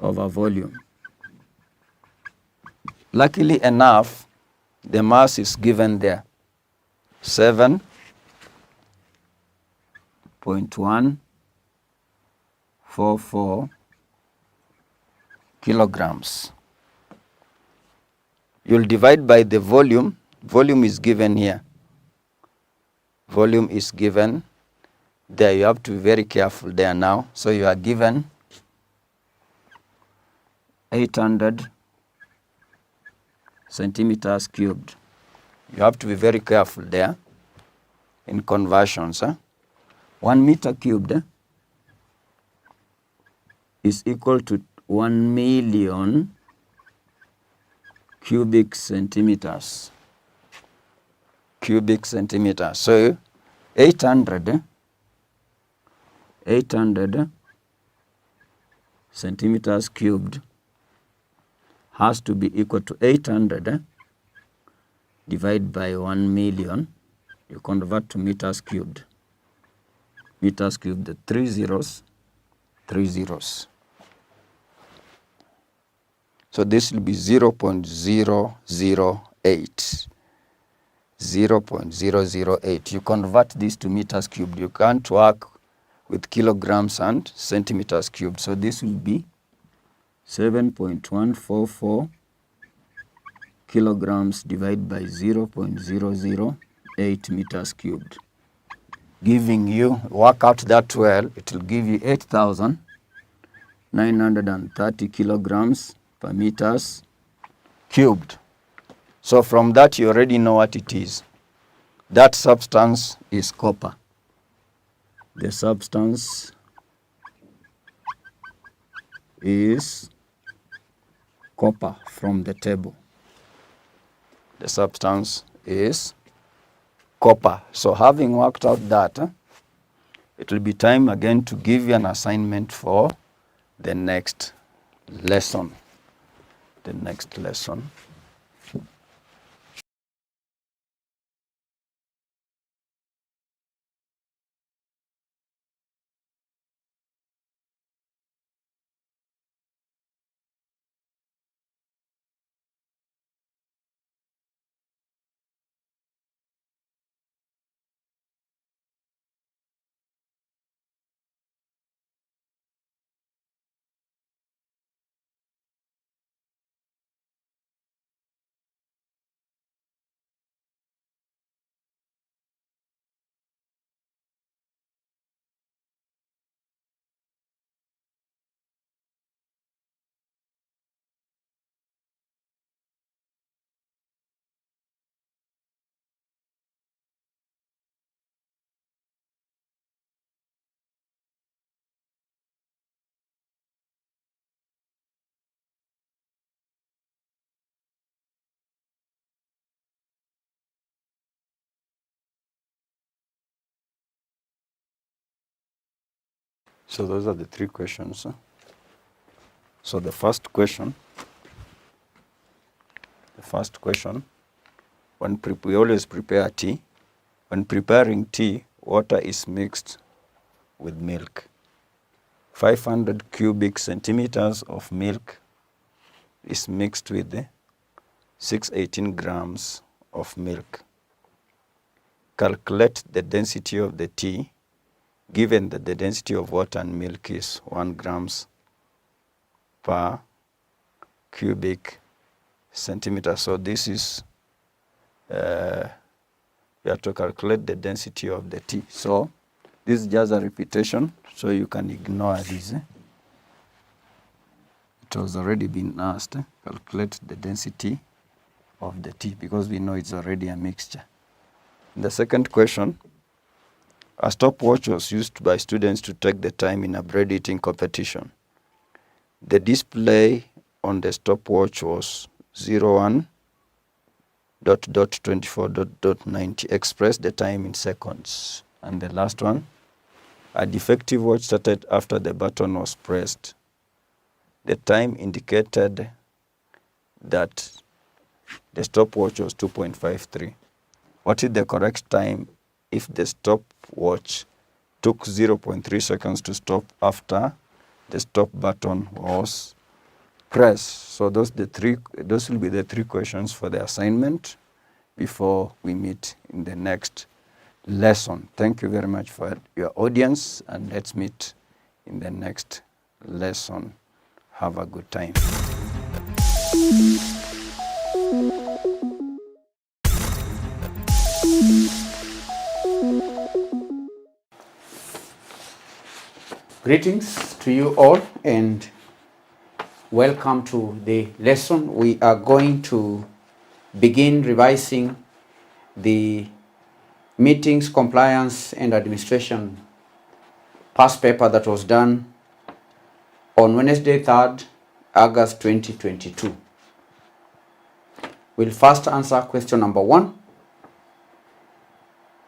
D: over volume. Luckily enough, the mass is given there, 7.144 kilograms. You'll divide by the volume. Volume is given here. Volume is given there. You have to be very careful there now. So you are given 800 centimeters cubed. You have to be very careful there in conversions. 1 meter cubed is equal to 1 million cubic centimeters. So 800 centimeters cubed has to be equal to 800 divided by 1 million. You convert to meters cubed. Meters cubed, the 3 zeros. So this will be 0.008. 0.008. You convert this to meters cubed. You can't work with kilograms and centimeters cubed. So this will be 7.144 kilograms divided by 0.008 meters cubed. Giving you, work out that well, it will give you 8,930 kilograms per meters cubed. So from that you already know what it is. That substance is copper. The substance is copper from the table. The substance is copper. So having worked out that, it will be time again to give you an assignment for the next lesson. So those are the 3 questions. So the first question, we always prepare tea. When preparing tea, water is mixed with milk. 500 cubic centimeters of milk is mixed with the 618 grams of milk. Calculate the density of the tea given that the density of water and milk is 1 grams per cubic centimeter. So this is, we have to calculate the density of the tea. So this is just a repetition, so you can ignore this. It has already been asked. Calculate the density of the tea because we know it's already a mixture. The second question, a stopwatch was used by students to track the time in a bread eating competition. The display on the stopwatch was 01:24:90. Express the time in seconds. And the last one, a defective watch started after the button was pressed. The time indicated that the stopwatch was 2.53. What is the correct time if the stopwatch took 0.3 seconds to stop after the stop button was pressed? So those will be the 3 questions for the assignment before we meet in the next lesson. Thank you very much for your audience, and let's meet in the next lesson. Have a good time.
C: Greetings to you all and welcome to the lesson. We are going to begin revising the Meetings, Compliance and Administration past paper that was done on Wednesday, 3rd August 2022. We'll first answer question number 1.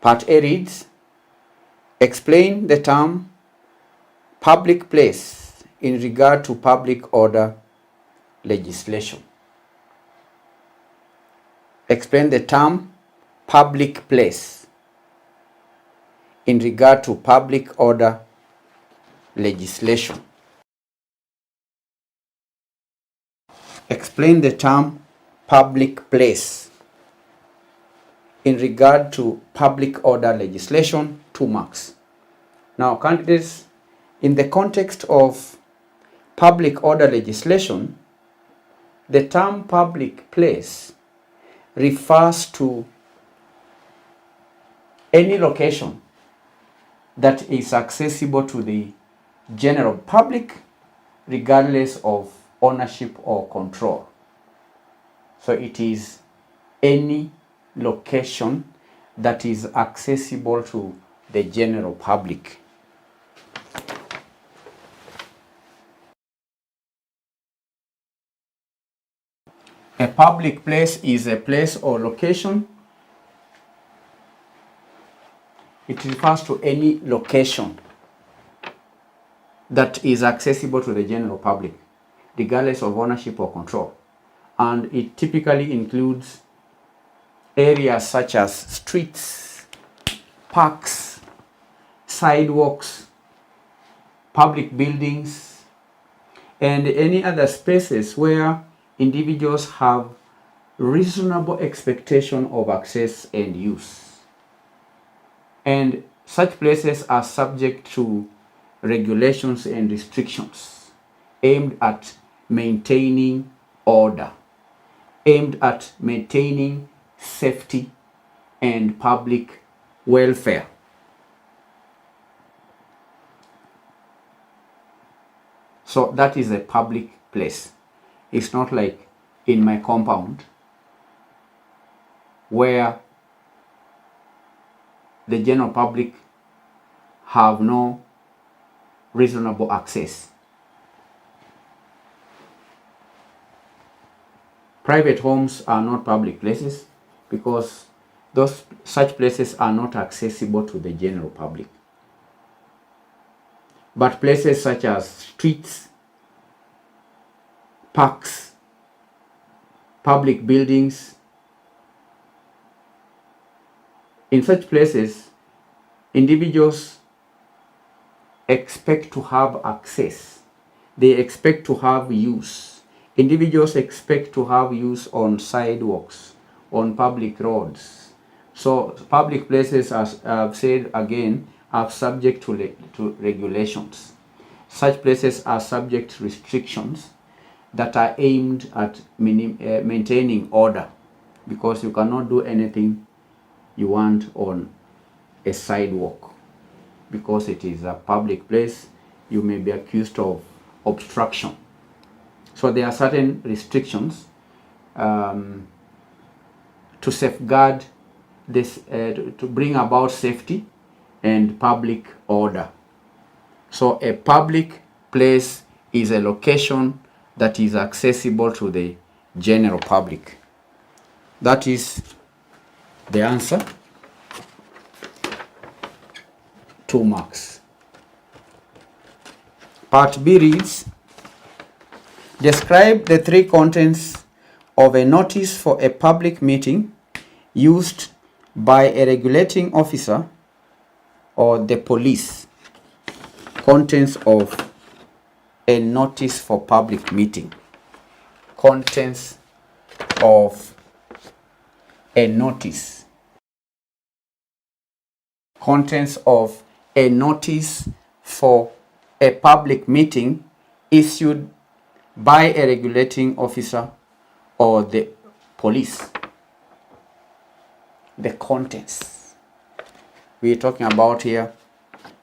C: Part A reads, explain the term public place in regard to public order legislation. Explain the term public place in regard to public order legislation. Explain the term public place in regard to public order legislation, 2 marks. Now, candidates, in the context of public order legislation, the term public place refers to any location that is accessible to the general public regardless of ownership or control. So it is any location that is accessible to the general public. A public place is a place or location. It refers to any location that is accessible to the general public, regardless of ownership or control. And it typically includes areas such as streets, parks, sidewalks, public buildings, and any other spaces where individuals have reasonable expectation of access and use. And such places are subject to regulations and restrictions aimed at maintaining order, aimed at maintaining safety and public welfare. So that is a public place. It's not like in my compound where the general public have no reasonable access. Private homes are not public places because such places are not accessible to the general public. But places such as streets, parks, public buildings, in such places, individuals expect to have access. They expect to have use Individuals expect to have use on sidewalks, on public roads. So public places, as I've said again, are subject to regulations. Such places are subject to restrictions that are aimed at maintaining order, because you cannot do anything you want on a sidewalk because it is a public place. You may be accused of obstruction. So there are certain restrictions to safeguard this, to bring about safety and public order. So a public place is a location that is accessible to the general public. That is the answer. 2 marks. Part B reads, describe the 3 contents of a notice for a public meeting used by a regulating officer or the police. Contents of a notice for public meeting. Contents of a notice. Contents of a notice for a public meeting issued by a regulating officer or the police. The contents we're talking about here,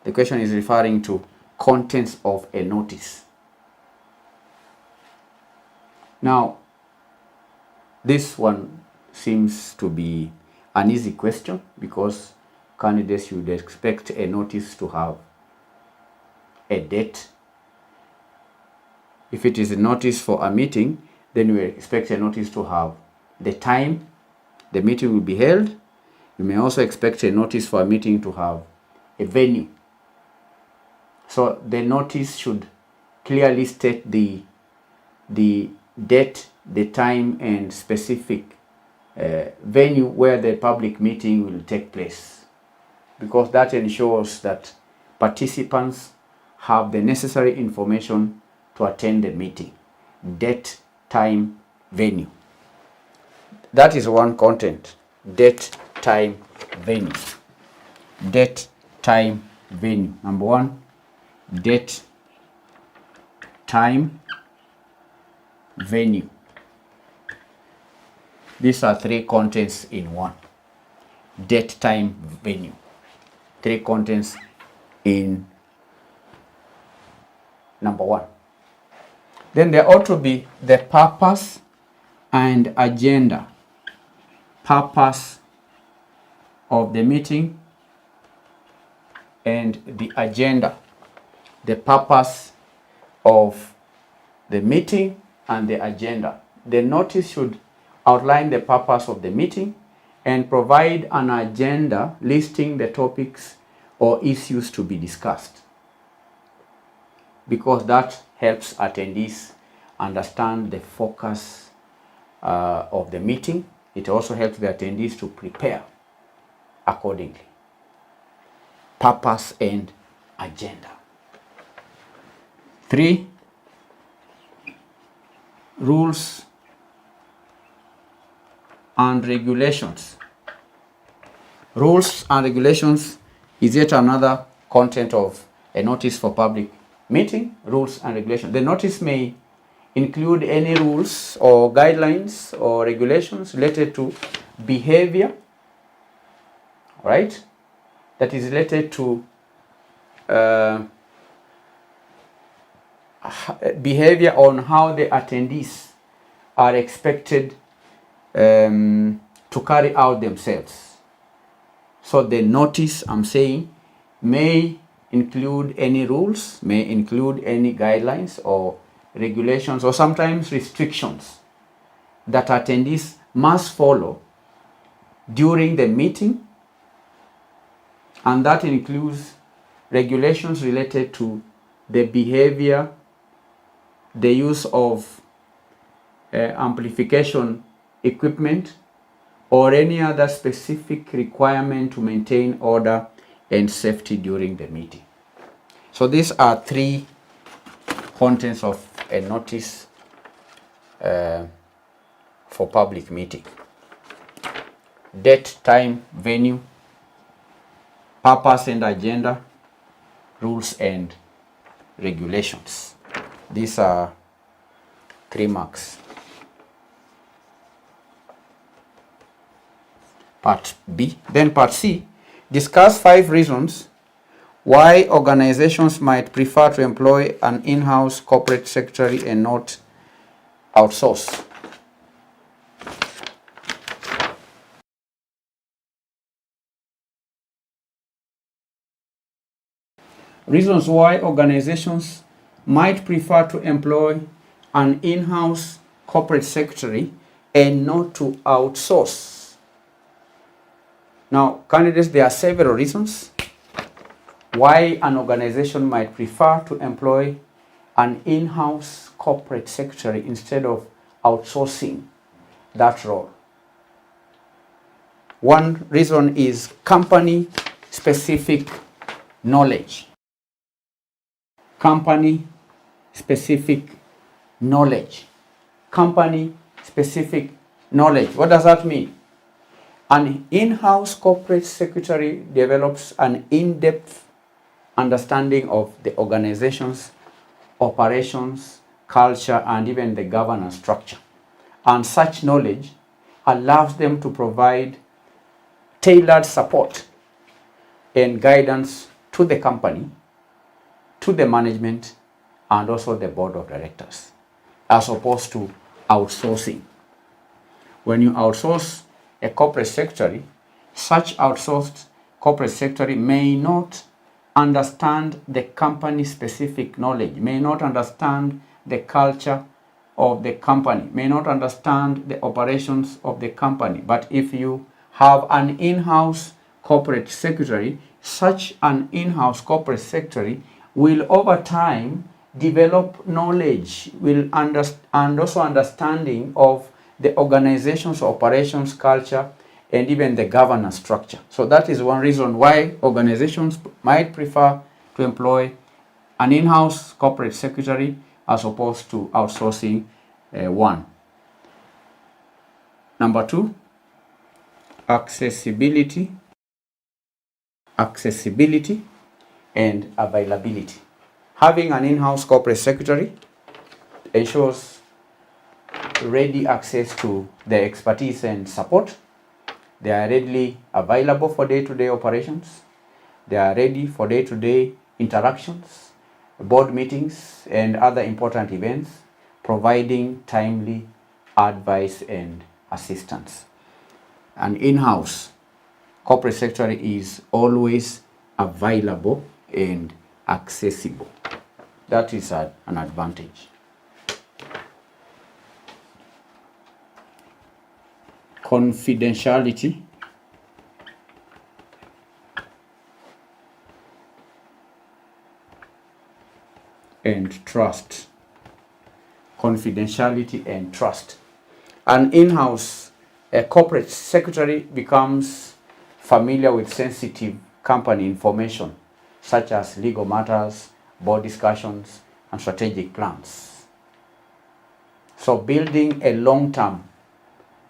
C: the question is referring to contents of a notice. Now, this one seems to be an easy question because candidates should expect a notice to have a date. If it is a notice for a meeting, then we expect a notice to have the time the meeting will be held. You may also expect a notice for a meeting to have a venue. So the notice should clearly state the date, the time, and specific venue where the public meeting will take place, because that ensures that participants have the necessary information to attend the meeting. Date, time, venue. That is one content. Date, time, venue. Date, time, venue. Number 1, date, time, venue. These are 3 contents in one. Date, time, venue. 3 contents in number 1. Then there ought to be the purpose and agenda. Purpose of the meeting and the agenda. The purpose of the meeting and the agenda. The notice should outline the purpose of the meeting and provide an agenda listing the topics or issues to be discussed, because that helps attendees understand the focus of the meeting. It also helps the attendees to prepare accordingly. Purpose and agenda. 3, rules and regulations. Rules and regulations is yet another content of a notice for public meeting. Rules and regulations. The notice may include any rules or guidelines or regulations related to behavior, right? That is related to behavior on how the attendees are expected to carry out themselves. So the notice, I'm saying, may include any rules, may include any guidelines or regulations, or sometimes restrictions that attendees must follow during the meeting, and that includes regulations related to the behavior, the use of amplification equipment, or any other specific requirement to maintain order and safety during the meeting. So these are 3 contents of a notice for public meeting. Date, time, venue, purpose and agenda, rules and regulations. These are 3 marks. Part B. Then part C, discuss 5 reasons why organizations might prefer to employ an in-house corporate secretary and not outsource. Reasons why organizations might prefer to employ an in-house corporate secretary and not to outsource. Now, candidates, there are several reasons why an organization might prefer to employ an in-house corporate secretary instead of outsourcing that role. One reason is company-specific knowledge. Company-specific knowledge. Company-specific knowledge. What does that mean? An in-house corporate secretary develops an in-depth understanding of the organization's operations, culture, and even the governance structure. And such knowledge allows them to provide tailored support and guidance to the company, to the management, and also the board of directors, as opposed to outsourcing. When you outsource a corporate secretary, such outsourced corporate secretary may not understand the company-specific knowledge, may not understand the culture of the company, may not understand the operations of the company. But if you have an in-house corporate secretary, such an in-house corporate secretary will over time develop knowledge, and also understanding of the organization's operations, culture, and even the governance structure. So that is one reason why organizations might prefer to employ an in-house corporate secretary as opposed to outsourcing one. Number 2, accessibility and availability. Having an in-house corporate secretary ensures ready access to the expertise and support. They are readily available for day-to-day operations. They are ready for day-to-day interactions, board meetings, and other important events, providing timely advice and assistance. An in-house corporate secretary is always available and accessible. That is an advantage. Confidentiality and trust. Confidentiality and trust. An in-house corporate secretary becomes familiar with sensitive company information such as legal matters, board discussions, and strategic plans. So building a long-term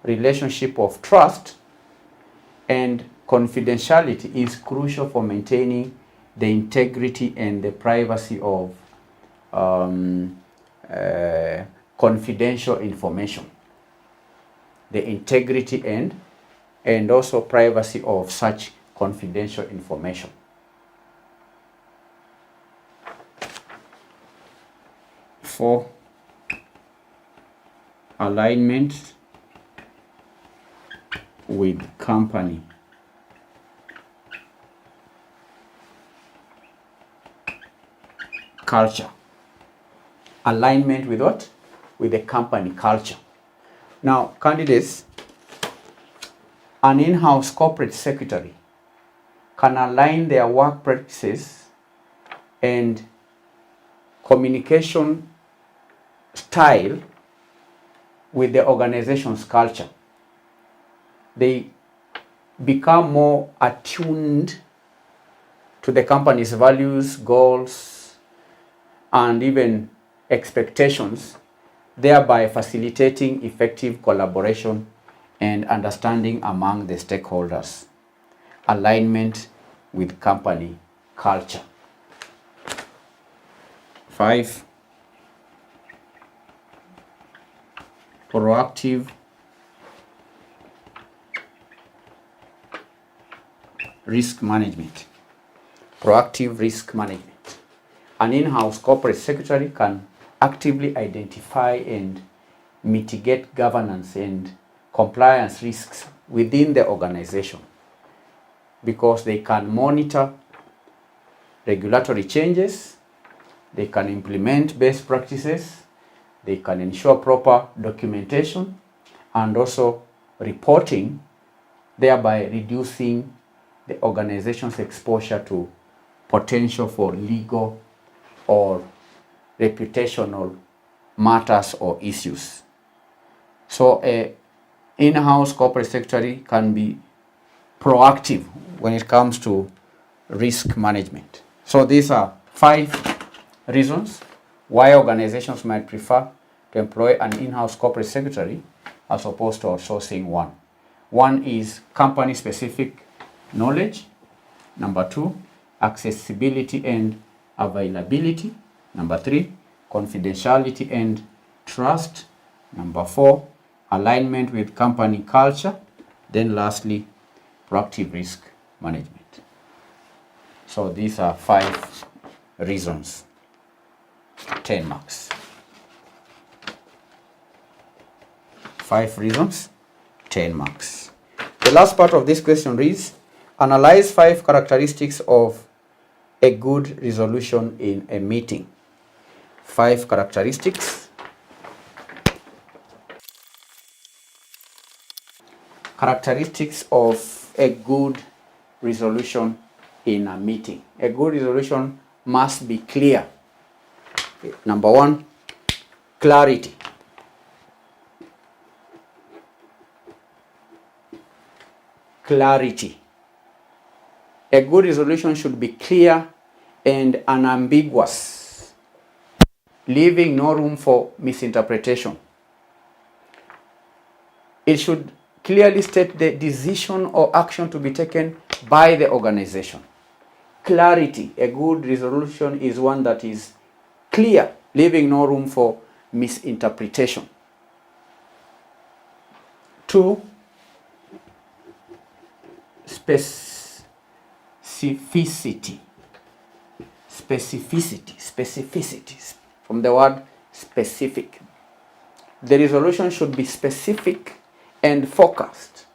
C: relationship of trust and confidentiality is crucial for maintaining the integrity and the privacy of confidential information. The integrity and also privacy of such confidential information. For alignment with company culture. Alignment with what? With the company culture. Now, candidates, an in-house corporate secretary can align their work practices and communication style with the organization's culture. They become more attuned to the company's values, goals, and even expectations thereby facilitating effective collaboration and understanding among the stakeholders. Alignment with company culture. 5. Proactive risk management. Proactive risk management. An in-house corporate secretary can actively identify and mitigate governance and compliance risks within the organization, because they can monitor regulatory changes, they can implement best practices, they can ensure proper documentation and also reporting, thereby reducing the organization's exposure to potential for legal or reputational matters or issues. So a in-house corporate secretary can be proactive when it comes to risk management. So these are 5 reasons why organizations might prefer to employ an in-house corporate secretary as opposed to outsourcing one. One is company-specific knowledge. Number 2, accessibility and availability. Number 3, confidentiality and trust. Number 4, alignment with company culture. Then lastly, proactive risk management. So these are 5 reasons. 10 marks. 5 reasons, 10 marks. The last part of this question reads, analyze 5 characteristics of a good resolution in a meeting. 5 characteristics. Characteristics of a good resolution in a meeting. A good resolution must be clear. Number 1, clarity. Clarity. A good resolution should be clear and unambiguous, leaving no room for misinterpretation. It should clearly state the decision or action to be taken by the organization. Clarity. A good resolution is one that is clear, leaving no room for misinterpretation. 2, specificity. Specificity, from the word specific. The resolution should be specific and focused,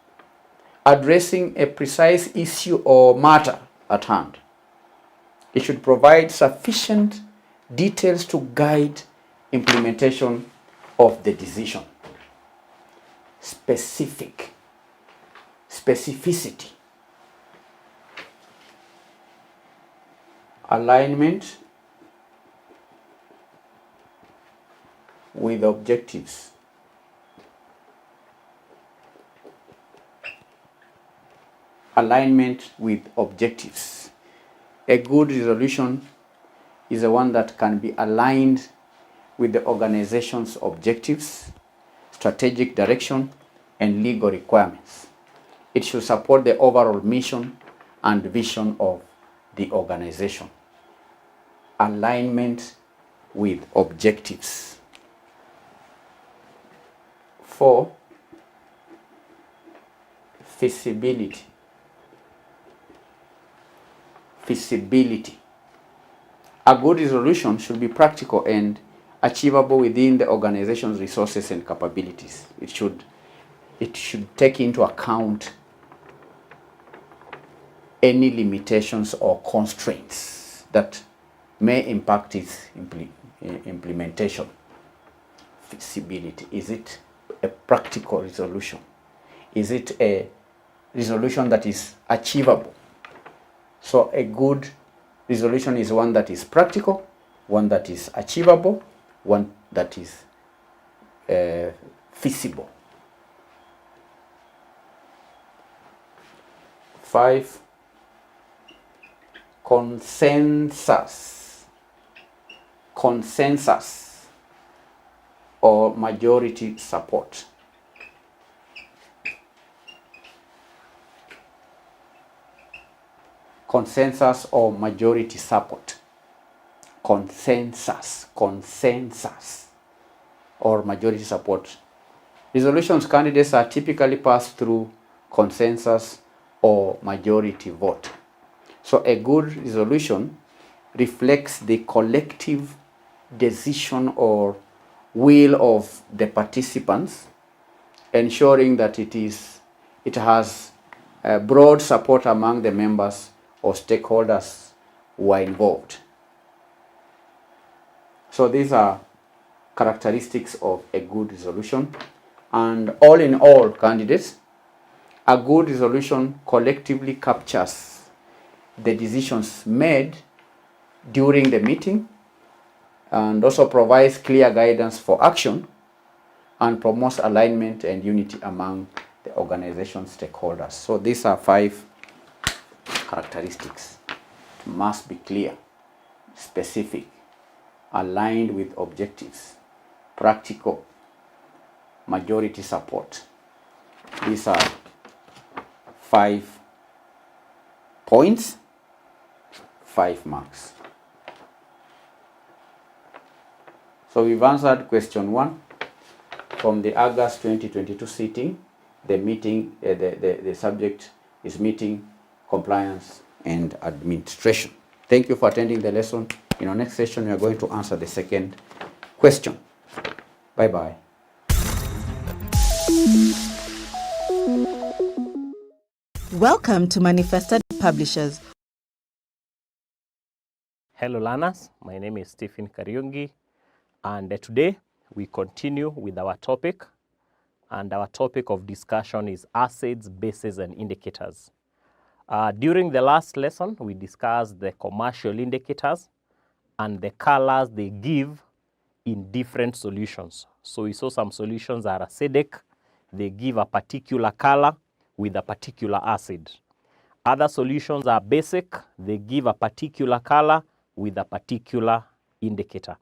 C: addressing a precise issue or matter at hand. It should provide sufficient details to guide implementation of the decision. Specificity. Alignment with objectives. Alignment with objectives. A good resolution is the one that can be aligned with the organization's objectives, strategic direction, and legal requirements. It should support the overall mission and vision of the organization. Alignment with objectives. 4, feasibility. Feasibility. A good resolution should be practical and achievable within the organization's resources and capabilities. It should take into account any limitations or constraints that may impact its implementation. Feasibility. Is it a practical resolution? Is it a resolution that is achievable? So a good resolution is one that is practical, one that is achievable, one that is feasible. 5, consensus. Consensus. or majority support. Consensus or majority support. Consensus or majority support. Resolutions candidates are typically passed through consensus or majority vote. So a good resolution reflects the collective decision or will of the participants, ensuring that it has broad support among the members or stakeholders who are involved. So these are characteristics of a good resolution. And all in all, candidates, a good resolution collectively captures the decisions made during the meeting and also provides clear guidance for action and promotes alignment and unity among the organization stakeholders. So these are 5 characteristics. It must be clear, specific, aligned with objectives, practical, majority support. These are 5 points, 5 marks. So we've answered question 1 from the August 2022 sitting. The meeting, the subject is meeting, compliance, and administration. Thank you for attending the lesson. In our next session, we are going to answer the second question. Bye-bye.
E: Welcome to Manifested Publishers.
F: Hello learners, my name is Stephen Kariungi, and today we continue with our topic, and our topic of discussion is assets, bases, and indicators. During the last lesson, we discussed the commercial indicators and the colors they give in different solutions. So we saw some solutions are acidic, they give a particular color with a particular acid. Other solutions are basic, they give a particular color with a particular indicator.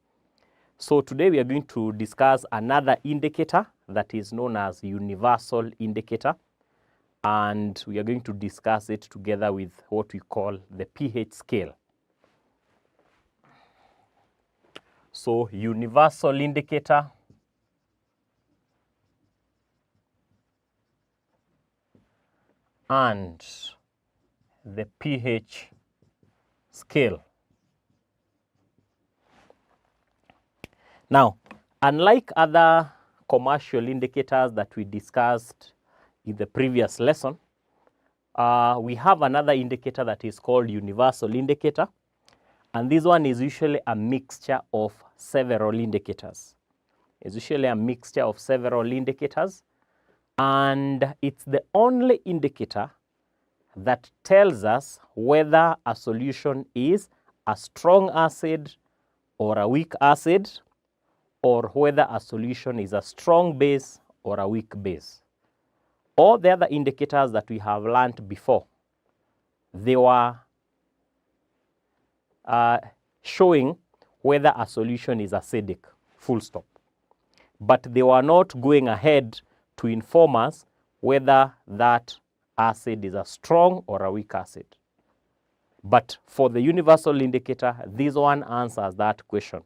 F: So today we are going to discuss another indicator that is known as universal indicator, and we are going to discuss it together with what we call the pH scale. So universal indicator and the pH scale. Now, unlike other commercial indicators that we discussed in the previous lesson, we have another indicator that is called universal indicator, and this one is usually a mixture of several indicators. It's usually a mixture of several indicators, and it's the only indicator that tells us whether a solution is a strong acid or a weak acid, or whether a solution is a strong base or a weak base. All the other indicators that we have learned before, they were showing whether a solution is acidic, full stop. But they were not going ahead to inform us whether that acid is a strong or a weak acid. But for the universal indicator, this one answers that question.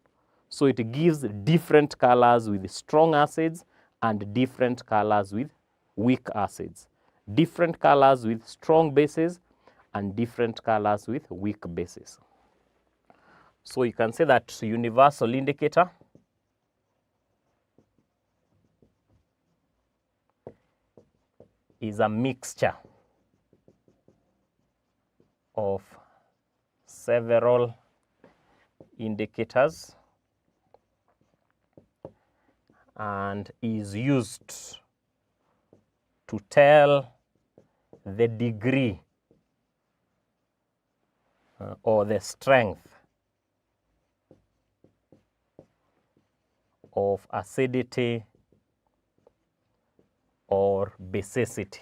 F: So it gives different colors with strong acids and different colors with weak acids, different colors with strong bases and different colors with weak bases. So you can say that universal indicator is a mixture of several indicators and is used to tell the degree or the strength of acidity or basicity.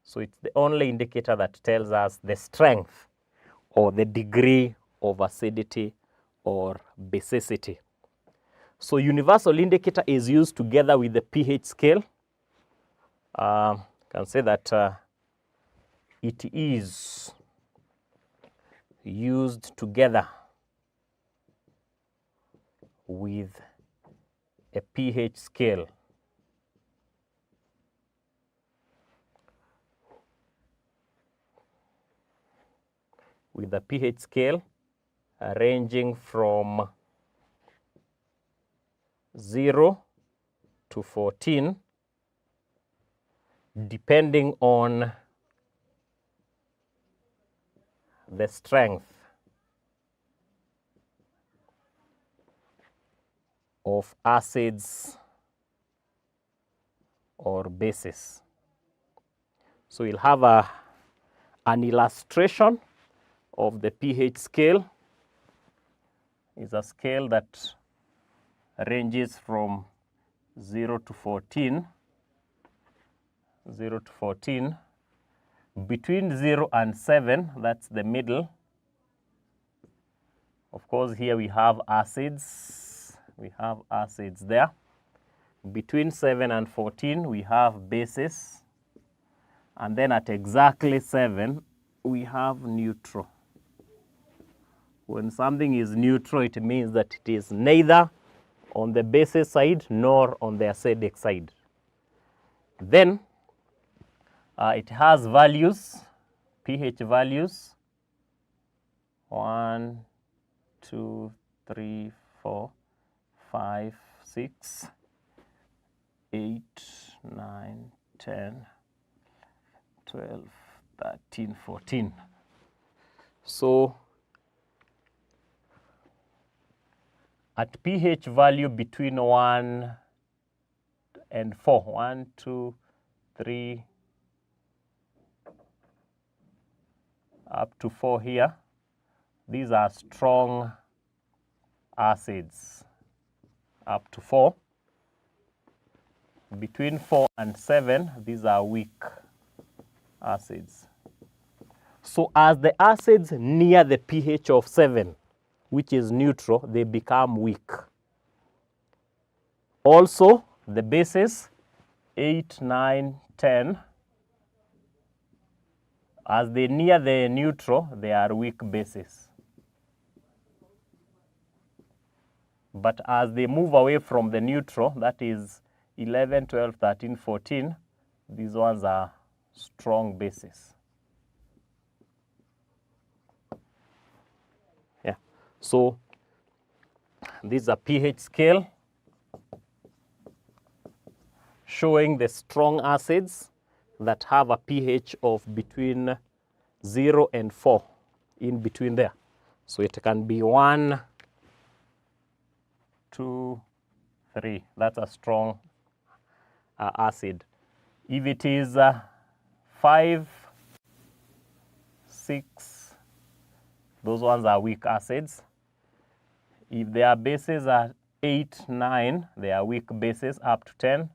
F: So it's the only indicator that tells us the strength or the degree of acidity or basicity. So universal indicator is used together with the pH scale. Can say that it is used together with a pH scale. With a pH scale ranging from 0 to 14, depending on the strength of acids or bases. So we'll have an illustration of the pH scale. It's a scale that ranges from 0 to 14. 0 to 14. Between 0 and 7, that's the middle. Of course, here we have acids. We have acids there. Between 7 and 14, we have bases. And then at exactly 7, we have neutral. When something is neutral, it means that it is neither on the basis side nor on the acidic side. Then it has values, pH values, 1, 2, 3, 4, 5, 6, 8, 9, 10, 12, 13, 14. So at pH value between 1 and 4, 1, 2, 3, up to 4 here, these are strong acids. Up to 4. Between 4 and 7, these are weak acids. So as the acids near the pH of 7, which is neutral, they become weak. Also, the bases 8, 9, 10, as they near the neutral, they are weak bases. But as they move away from the neutral, that is 11, 12, 13, 14, these ones are strong bases. Yeah. So this is a pH scale showing the strong acids that have a pH of between 0 and 4, in between there. So it can be 1, 2, 3. That's a strong acid. If it is 5, 6, those ones are weak acids. If their bases are 8, 9, they are weak bases up to 10.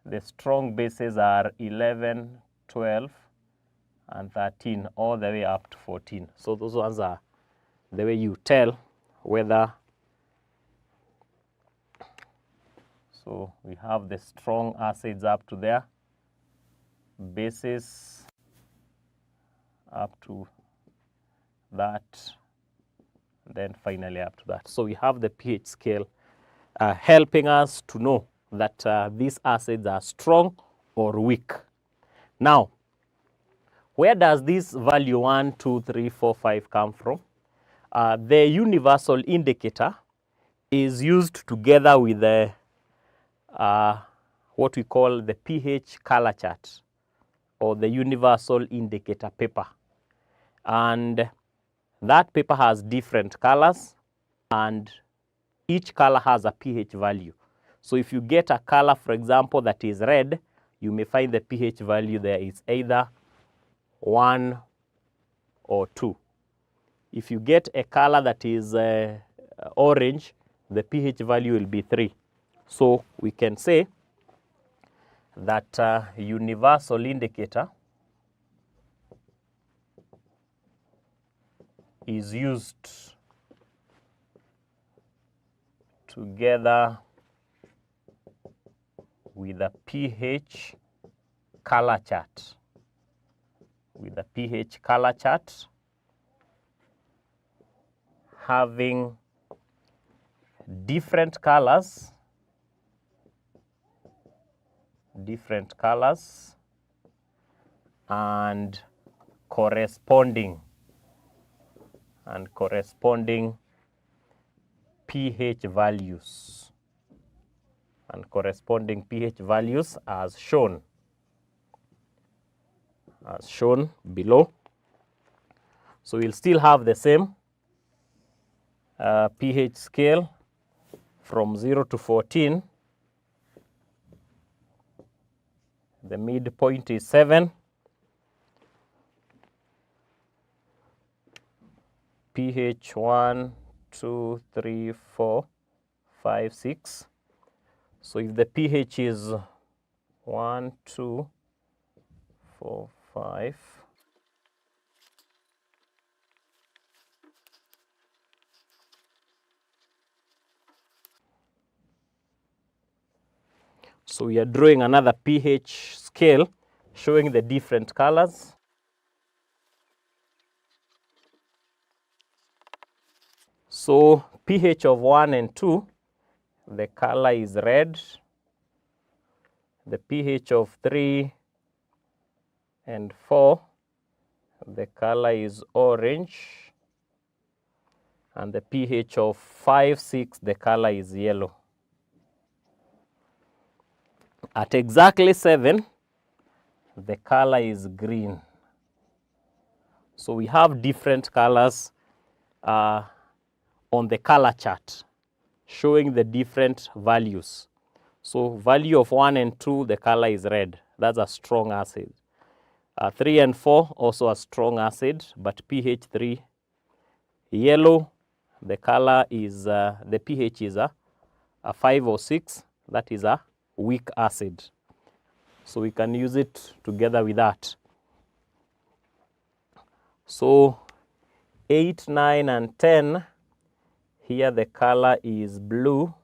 F: The strong bases are 11, 12, and 13, all the way up to 14. So those ones are the way you tell whether. So we have the strong acids up to there, bases up to that, then finally up to that. So we have the pH scale helping us to know that these acids are strong or weak. Now, where does this value 1, 2, 3, 4, 5 come from? The universal indicator is used together with the what we call the pH color chart, or the universal indicator paper. And that paper has different colors, and each color has a pH value. So if you get a color, for example, that is red, you may find the pH value there is either 1 or 2. If you get a color that is orange, the pH value will be 3. So we can say that universal indicator is used together with the pH color chart. With the pH color chart having different colors and corresponding pH values as shown below. So we'll still have the same pH scale from 0 to 14. The midpoint is 7. pH 1, 2, 3, 4, 5, 6. So if the pH is 1, 2, 4, 5, so we are drawing another pH scale showing the different colors. So pH of 1 and 2, the color is red. The pH of 3 and 4, the color is orange. And the pH of 5, 6, the color is yellow. At exactly 7, the color is green. So we have different colors on the color chart showing the different values. So value of 1 and 2, the color is red. That's a strong acid. 3 and 4, also a strong acid, but pH 3, yellow, the color is, the pH is a 5 or 6, that is a weak acid. So we can use it together with that. So 8, 9, and 10, here the color is blue.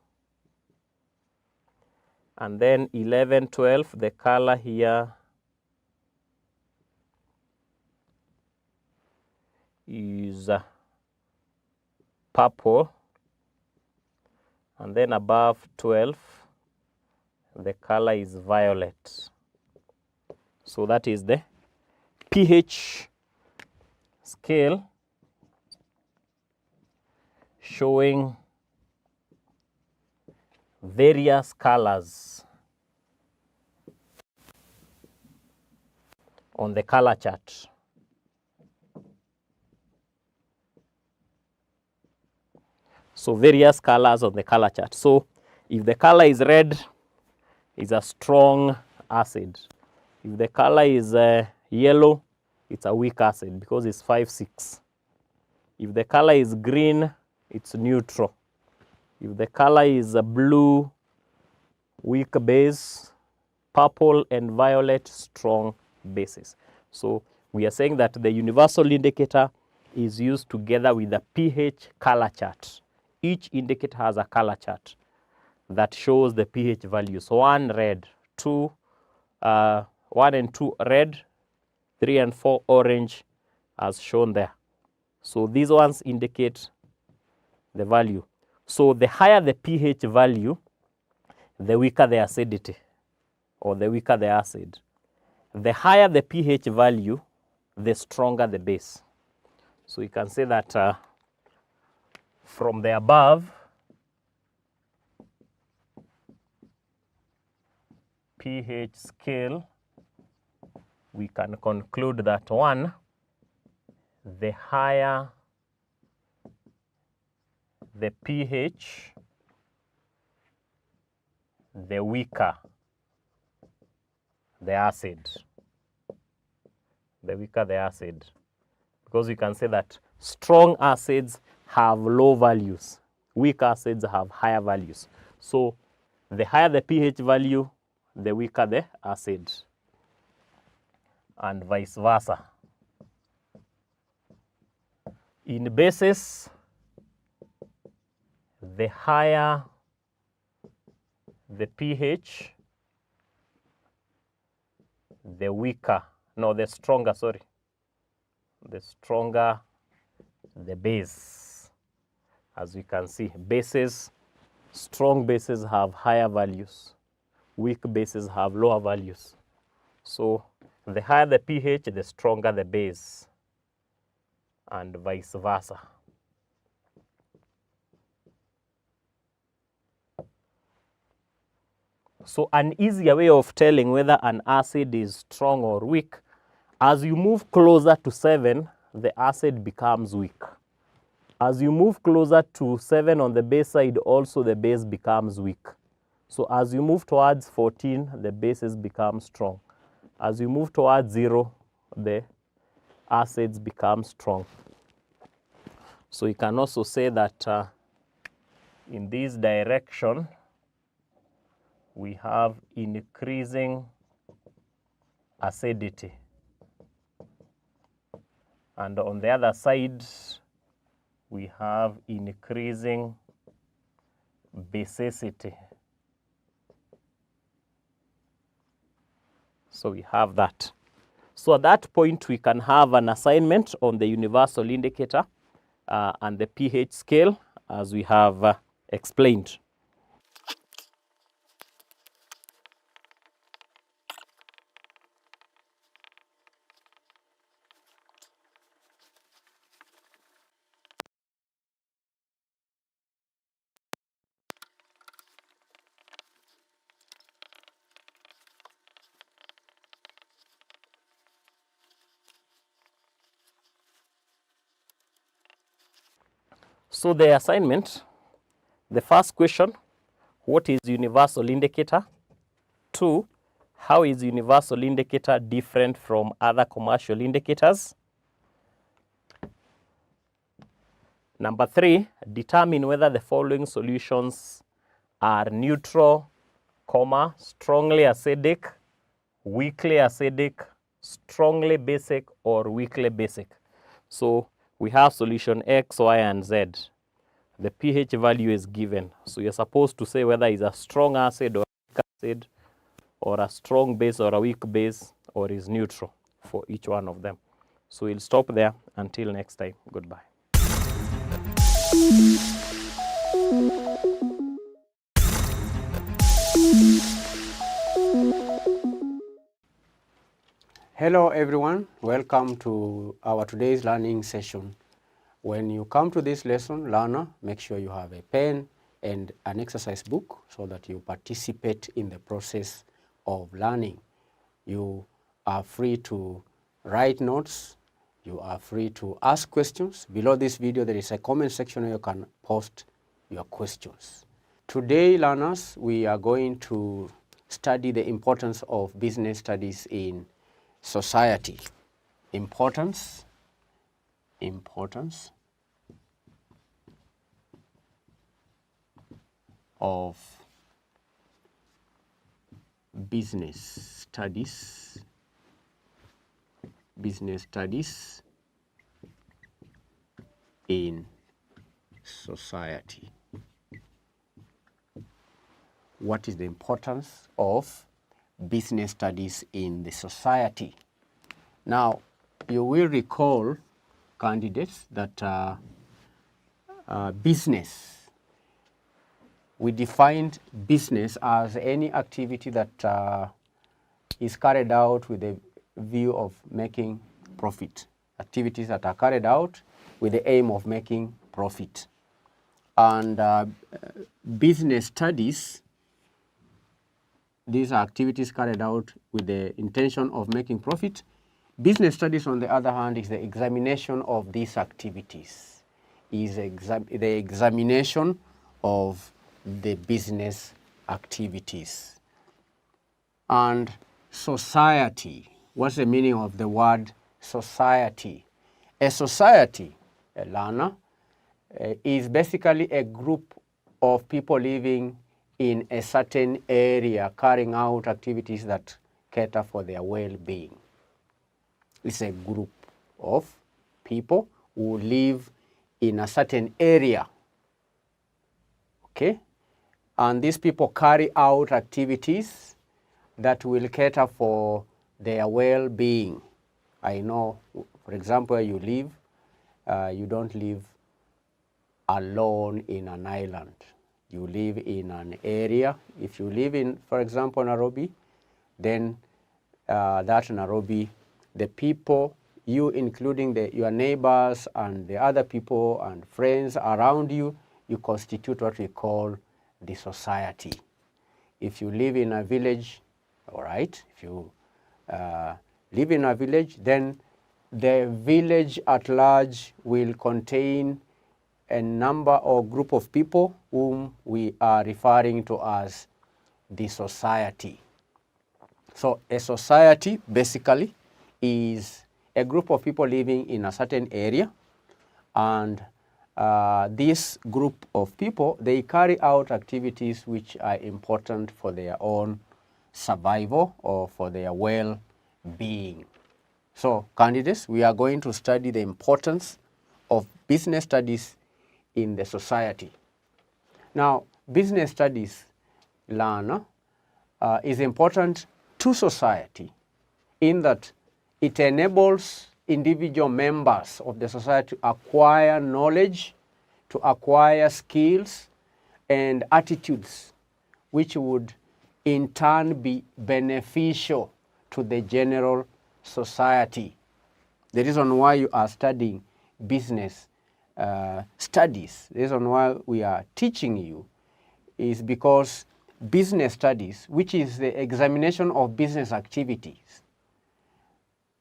F: And then 11, 12, the color here is purple. And then above 12, the color is violet. So that is the pH scale showing various colors on the color chart. So various colors on the color chart. So if the color is red, it's a strong acid. If the color is yellow, it's a weak acid because it's 5, 6. If the color is green, it's neutral. If the color is a blue, weak base, purple and violet, strong bases. So we are saying that the universal indicator is used together with the pH color chart. Each indicator has a color chart that shows the pH values. 1 red, 2, 1 and 2 red, 3 and 4 orange as shown there. So these ones indicate the value. So the higher the pH value, the weaker the acidity or the weaker the acid. The higher the pH value, the stronger the base. So you can say that from the above, pH scale, we can conclude that 1, the higher the pH, the weaker the acid. The weaker the acid. Because we can say that strong acids have low values, weak acids have higher values. So the higher the pH value, the weaker the acid, and vice versa. In bases, the higher the pH, the weaker, no, the stronger, sorry. The stronger the base. As we can see, bases, strong bases have higher values. Weak bases have lower values. So the higher the pH, the stronger the base, and vice versa. So an easier way of telling whether an acid is strong or weak, as you move closer to 7, the acid becomes weak. As you move closer to 7 on the base side, also the base becomes weak. So as you move towards 14, the bases become strong. As you move towards 0, the acids become strong. So you can also say that in this direction, we have increasing acidity. And on the other side, we have increasing basicity. So we have that. So at that point, we can have an assignment on the universal indicator and the pH scale, as we have explained. So the assignment, the first question, what is universal indicator? 2, how is universal indicator different from other commercial indicators? Number 3, determine whether the following solutions are neutral, strongly acidic, weakly acidic, strongly basic, or weakly basic. So we have solution X, Y, and Z. The pH value is given. So you're supposed to say whether it's a strong acid or a weak acid, or a strong base or a weak base, or is neutral for each one of them. So we'll stop there. Until next time, goodbye.
G: Hello everyone, welcome to our today's learning session. When you come to this lesson, learner, make sure you have a pen and an exercise book so that you participate in the process of learning. You are free to write notes, you are free to ask questions. Below this video there is a comment section where you can post your questions. Today, learners, we are going to study the importance of business studies in society. Importance of business studies in society. What is the importance of business studies in the society? Now, you will recall, candidates, that business, we defined business as any activity that is carried out with a view of making profit. Activities that are carried out with the aim of making profit. And business studies, these are activities carried out with the intention of making profit. Business studies, on the other hand, is the examination of these activities, is the examination of the business activities. And society, what's the meaning of the word society? A society, a learner, is basically a group of people living in a certain area carrying out activities that cater for their well-being. It's a group of people who live in a certain area, okay? and these people carry out activities that will cater for their well-being. I know, for example, where you live, you don't live alone in an island. You live in an area. If you live in, for example, Nairobi, then that Nairobi, the people, you including your neighbors and the other people and friends around you, you constitute what we call the society. If you live in a village, all right, if you live in a village, then the village at large will contain a number or group of people whom we are referring to as the society. So a society basically is a group of people living in a certain area, and this group of people, they carry out activities which are important for their own survival or for their well-being. So candidates, we are going to study the importance of business studies in the society. Now, business studies, learner, is important to society in that it enables individual members of the society to acquire knowledge, to acquire skills and attitudes which would in turn be beneficial to the general society. The reason why you are studying business studies, the reason why we are teaching you is because business studies, which is the examination of business activities,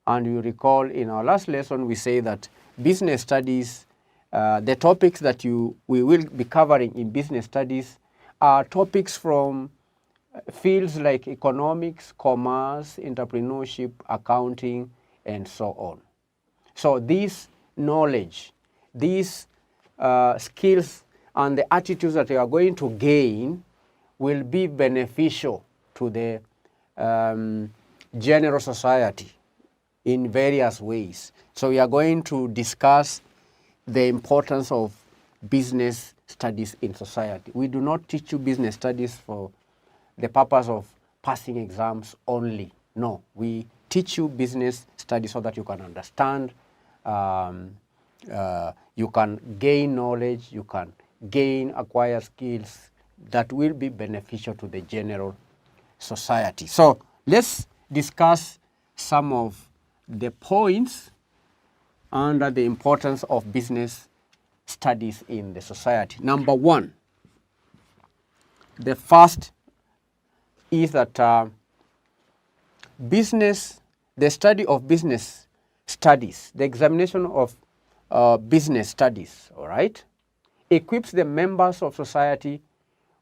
G: and you recall in our last lesson we say that business studies, the topics that we will be covering in business studies are topics from fields like economics, commerce, entrepreneurship, accounting, and so on. So this knowledge, these skills and the attitudes that you are going to gain will be beneficial to the general society in various ways. So we are going to discuss the importance of business studies in society. We do not teach you business studies for the purpose of passing exams only. No, we teach you business studies so that you can understand, you can gain knowledge, you can acquire skills that will be beneficial to the general society. So let's discuss some of the points under the importance of business studies in the society. Number one, the first is that the study of business studies, the examination of business studies, all right, equips the members of society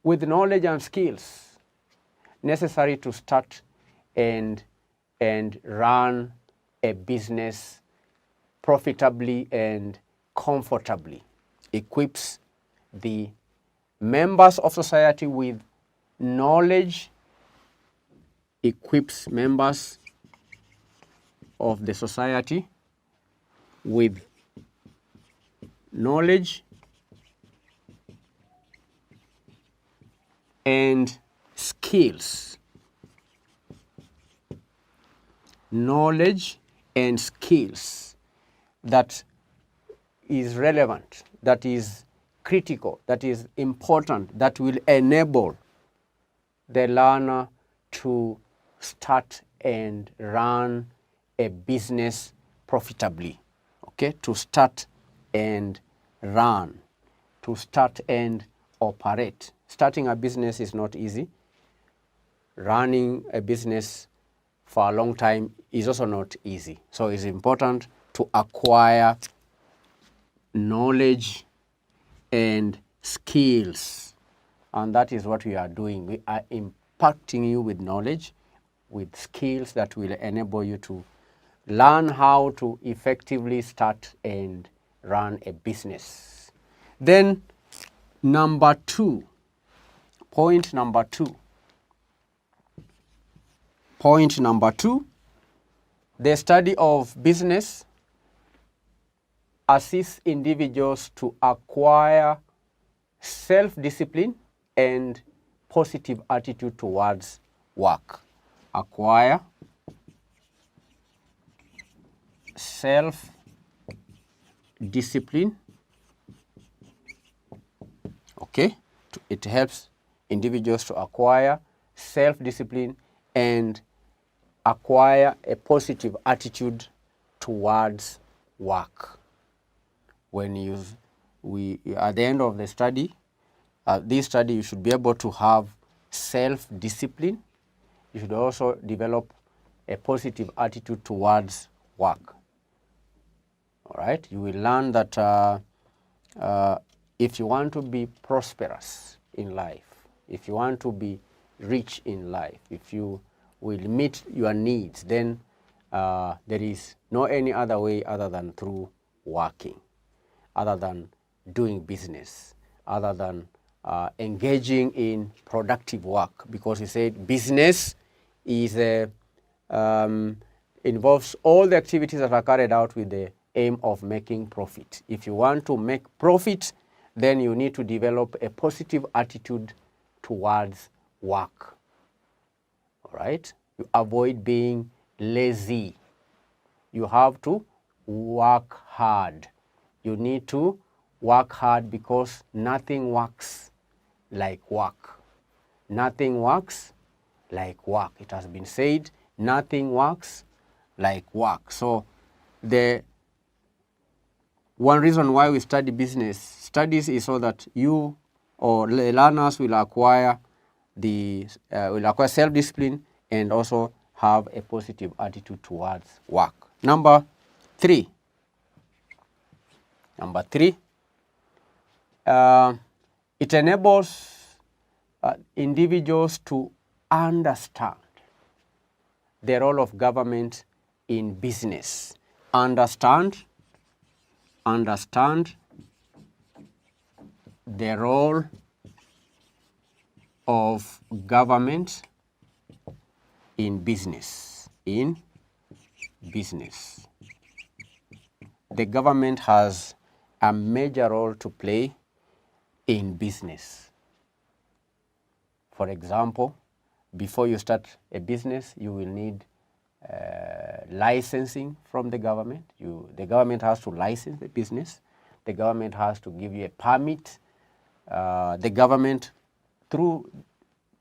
G: with knowledge and skills necessary to start and run a business profitably and comfortably. Equips the members of society with knowledge, equips members of the society with knowledge and skills. Knowledge and skills that is relevant, that is critical, that is important, that will enable the learner to start and run a business profitably. Okay, to start and run, to start and operate. Starting a business is not easy. Running a business for a long time is also not easy. So it's important to acquire knowledge and skills. And that is what we are doing. We are impacting you with knowledge, with skills that will enable you to learn how to effectively start and run a business. Then number two, point number two, the study of business assists individuals to acquire self-discipline and positive attitude towards work. Acquire self-discipline. Okay, it helps individuals to acquire self-discipline and acquire a positive attitude towards work. When at the end of the study, this study, you should be able to have self-discipline. You should also develop a positive attitude towards work. All right, you will learn that if you want to be prosperous in life, if you want to be rich in life, if you will meet your needs, then there is no any other way other than through working, other than doing business, other than engaging in productive work, because he said business is involves all the activities that are carried out with the aim of making profit. If you want to make profit, then you need to develop a positive attitude towards work. All right? You avoid being lazy. You have to work hard. You need to work hard because nothing works like work. Nothing works like work. It has been said, nothing works like work. So the one reason why we study business studies is so that you or learners will acquire self-discipline and also have a positive attitude towards work. Number three, it enables individuals to understand the role of government in business. Understand the role of government in business. The government has a major role to play in business. For example, before you start a business, you will need licensing from the government. The government has to license the business. The government has to give you a permit. The government, through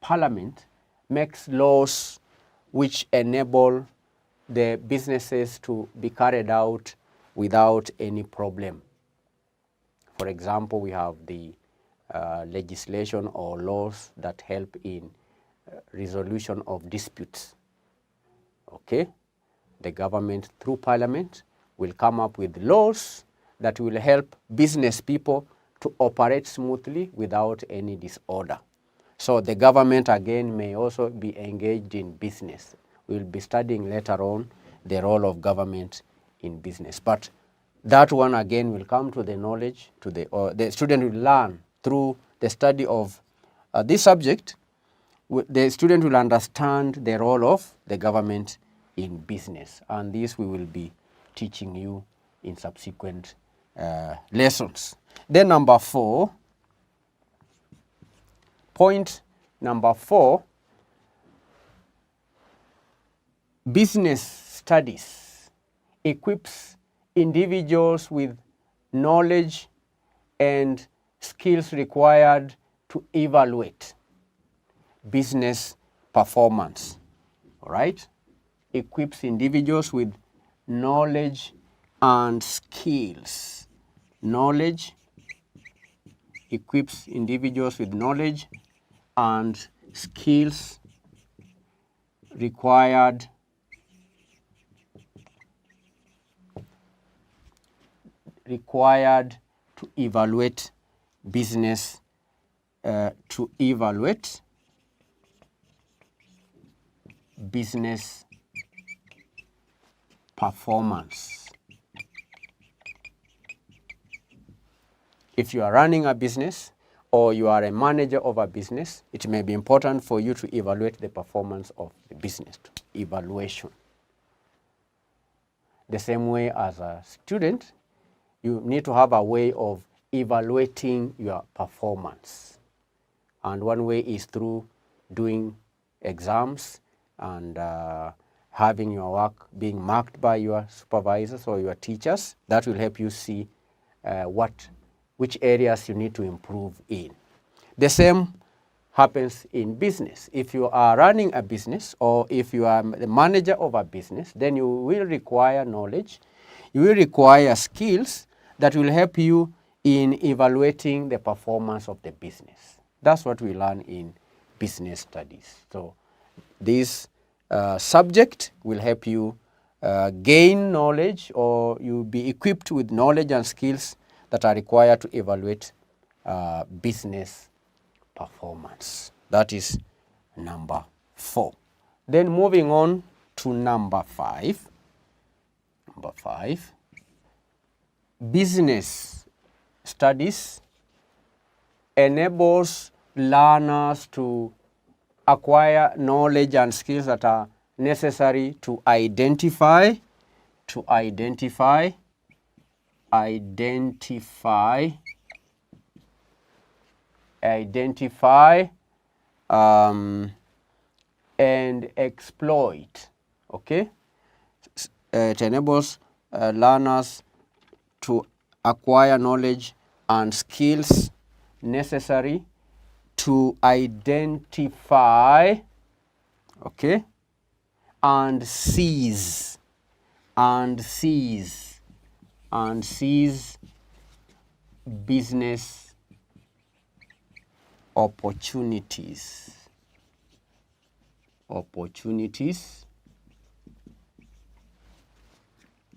G: parliament, makes laws which enable the businesses to be carried out without any problem. For example, we have the legislation or laws that help in resolution of disputes. Okay, the government through parliament will come up with laws that will help business people to operate smoothly without any disorder. So the government again may also be engaged in business. We'll be studying later on the role of government in business. But that one again will come to the knowledge, the student will learn through the study of this subject. The student will understand the role of the government in business, and this we will be teaching you in subsequent lessons. Then point number four, business studies equips individuals with knowledge and skills required to evaluate business performance. All right? Equips individuals with knowledge and skills. Knowledge equips individuals with knowledge and skills required to evaluate business performance. If you are running a business or you are a manager of a business, it may be important for you to evaluate the performance of the business. Evaluation. The same way as a student, you need to have a way of evaluating your performance. And one way is through doing exams and having your work being marked by your supervisors or your teachers. That will help you see which areas you need to improve in. The same happens in business. If you are running a business or if you are the manager of a business, then you will require knowledge, you will require skills that will help you in evaluating the performance of the business. That's what we learn in business studies. So this subject will help you gain knowledge, or you'll be equipped with knowledge and skills that are required to evaluate business performance. That is number 4. Then moving on to number 5. Number 5, business studies enables learners to acquire knowledge and skills that are necessary to identify and exploit. Okay, it enables learners to acquire knowledge and skills necessary to identify, okay, and seize business opportunities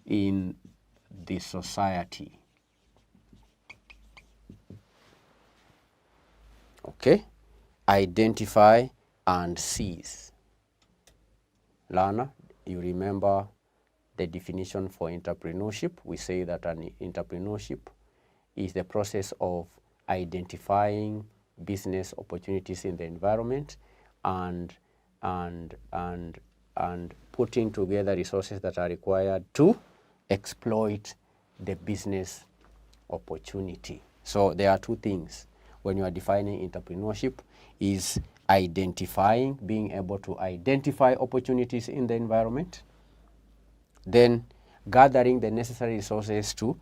G: in the society. Okay, identify and seize. Learner, you remember the definition for entrepreneurship. We say that an entrepreneurship is the process of identifying business opportunities in the environment and putting together resources that are required to exploit the business opportunity. So there are two things when you are defining entrepreneurship: is identifying, being able to identify opportunities in the environment, then gathering the necessary resources to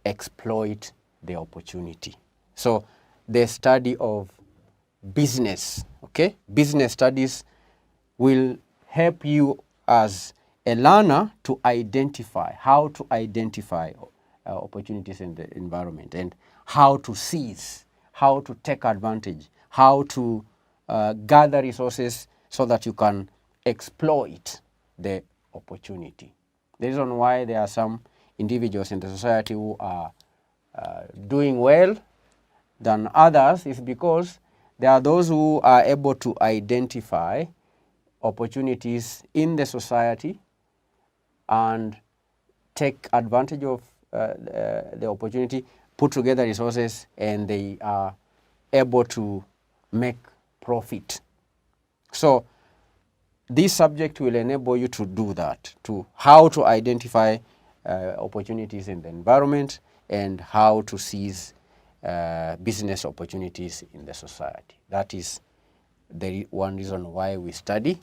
G: exploit the opportunity. So the study of business, okay, business studies will help you as a learner to identify, how to identify opportunities in the environment, and how to seize, how to take advantage, how to gather resources so that you can exploit the opportunity. The reason why there are some individuals in the society who are doing well than others is because there are those who are able to identify opportunities in the society and take advantage of the opportunity, put together resources, and they are able to make profit. So this subject will enable you to do that, to how to identify opportunities in the environment and how to seize business opportunities in the society. That is the one reason why we study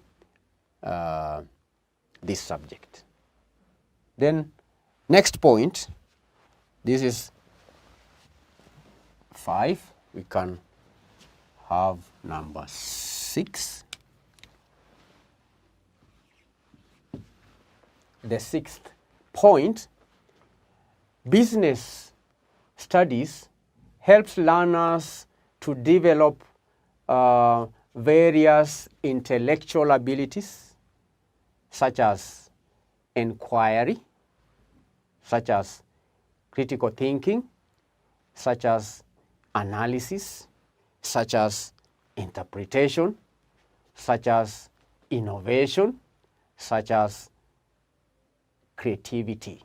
G: this subject. Then next point, this is 5. We can have number 6. The 6th point, business studies helps learners to develop various intellectual abilities such as inquiry, such as critical thinking, such as analysis, such as interpretation, such as innovation, such as creativity.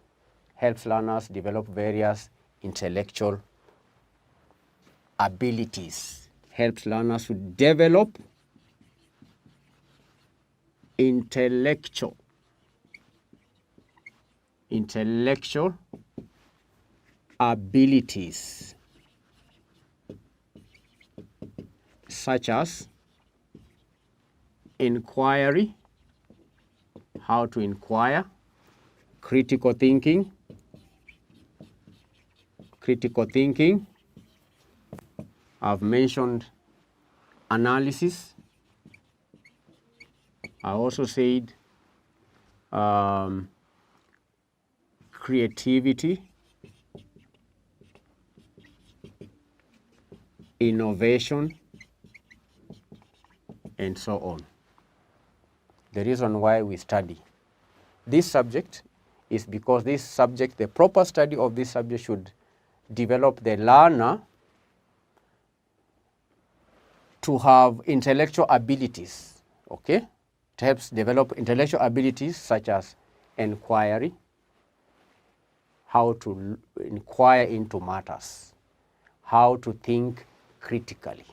G: Helps learners develop various intellectual abilities. Helps learners to develop intellectual abilities such as inquiry, how to inquire, critical thinking, I've mentioned analysis, I also said creativity, innovation, and so on. The reason why we study this subject is because this subject, the proper study of this subject should develop the learner to have intellectual abilities, okay? It helps develop intellectual abilities such as inquiry, how to inquire into matters, how to think critically,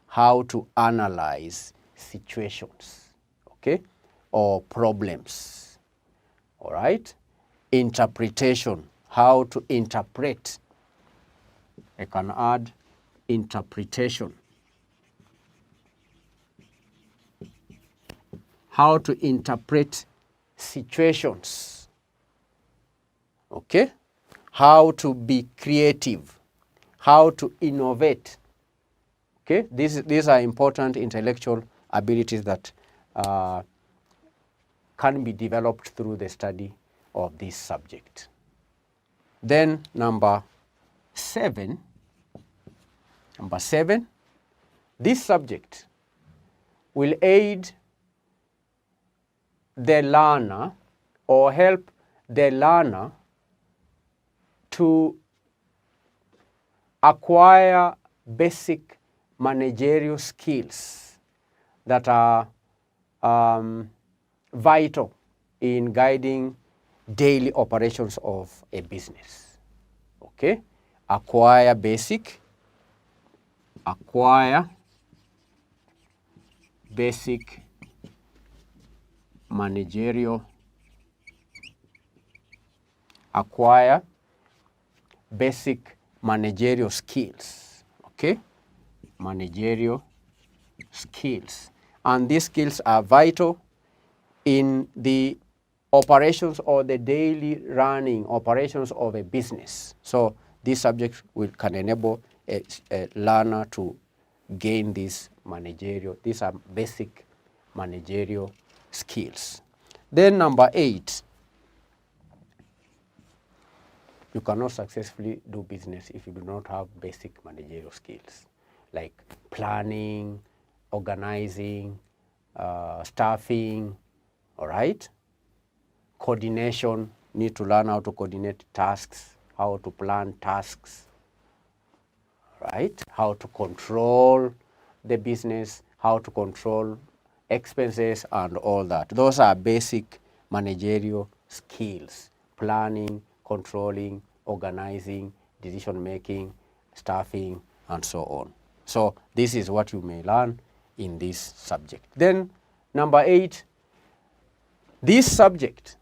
G: how to analyze situations, okay, or problems, all right? Interpretation, how to interpret. I can add interpretation. How to interpret situations, okay? How to be creative, how to innovate, okay? These are important intellectual abilities that can be developed through the study of this subject. Then number seven, this subject will aid the learner or help the learner to acquire basic managerial skills that are vital in guiding daily operations of a business, okay? Acquire basic managerial, acquire basic managerial skills, okay? Managerial skills. And these skills are vital in the operations or the daily running operations of a business. So this subject can enable a learner to gain these are basic managerial skills. Then number 8, you cannot successfully do business if you do not have basic managerial skills like planning, organizing, staffing, all right? Coordination, need to learn how to coordinate tasks, how to plan tasks, right? How to control the business, how to control expenses and all that. Those are basic managerial skills: planning, controlling, organizing, decision making, staffing, and so on. So this is what you may learn in this subject. Then number 8, this subject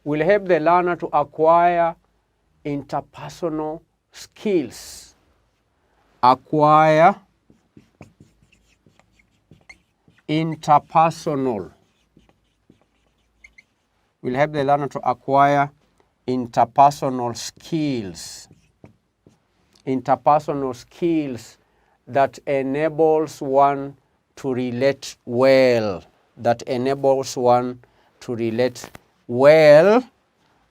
G: will help the learner to acquire interpersonal skills. Acquire interpersonal. Will help the learner to acquire interpersonal skills. Interpersonal skills that enables one to relate well. That enables one to relate well.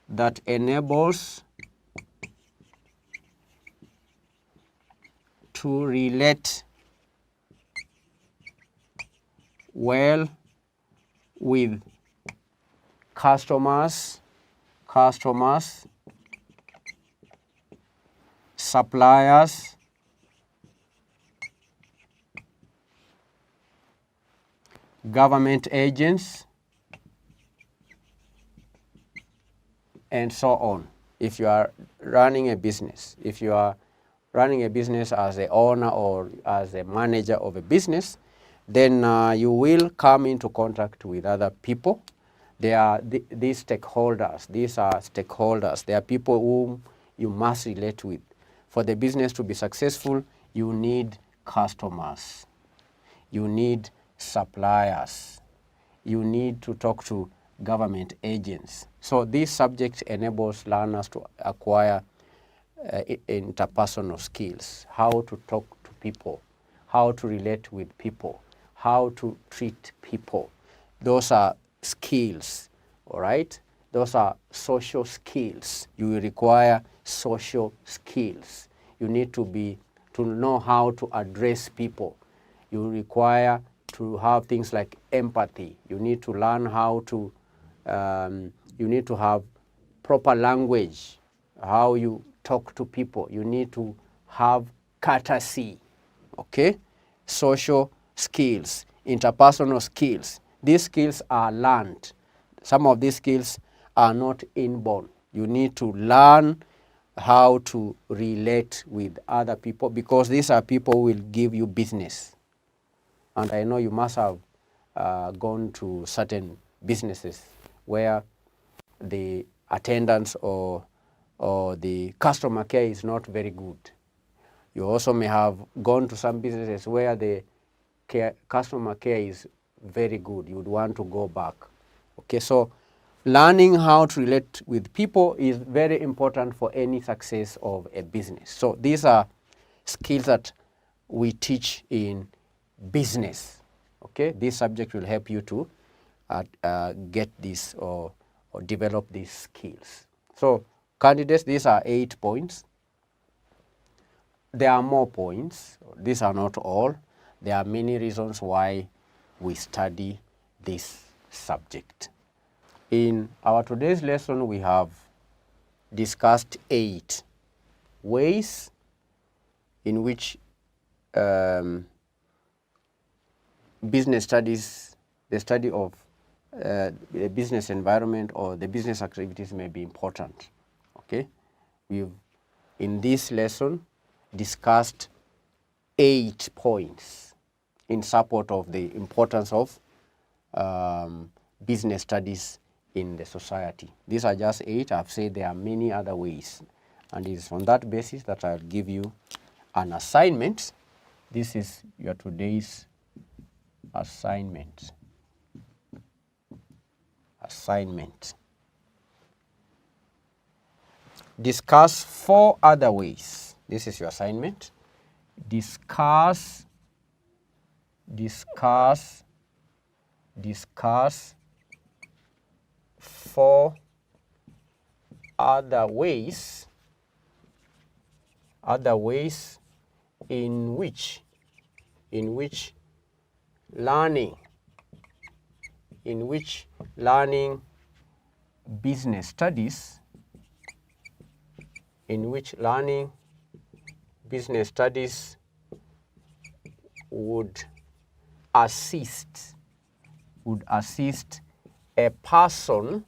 G: That enables to relate well with customers, suppliers, government agents, and so on. If you are running a business, if you are running a business as the owner or as a manager of a business, then you will come into contact with other people. They are these stakeholders. These are stakeholders. They are people whom you must relate with. For the business to be successful, you need customers. you need suppliers, you need to talk to government agents. So this subject enables learners to acquire interpersonal skills, how to talk to people, how to relate with people, how to treat people. Those are skills, all right? Those are social skills. You will require social skills. You need to know how to address people. You require to have things like empathy. You need to learn how to, you need to have proper language, how you talk to people. You need to have courtesy, okay? Social skills, interpersonal skills. These skills are learned. Some of these skills are not inborn. You need to learn how to relate with other people, because these are people who will give you business. And I know you must have gone to certain businesses where the attendance or the customer care is not very good. You also may have gone to some businesses where the customer care is very good. You would want to go back. Okay, so learning how to relate with people is very important for any success of a business. So these are skills that we teach in business. Okay, this subject will help you to get this or develop these skills. So candidates, these are 8 points. There are more points. These are not all. There are many reasons why we study this subject. In our today's lesson, we have discussed 8 ways in which business studies, the study of the business environment or the business activities may be important. Okay, we've in this lesson discussed 8 points in support of the importance of business studies in the society. These are just 8. I've said there are many other ways, and it's on that basis that I'll give you an assignment. This is your today's assignment. Discuss 4 other ways. This is your assignment. Discuss 4 other ways in which learning business studies would assist a person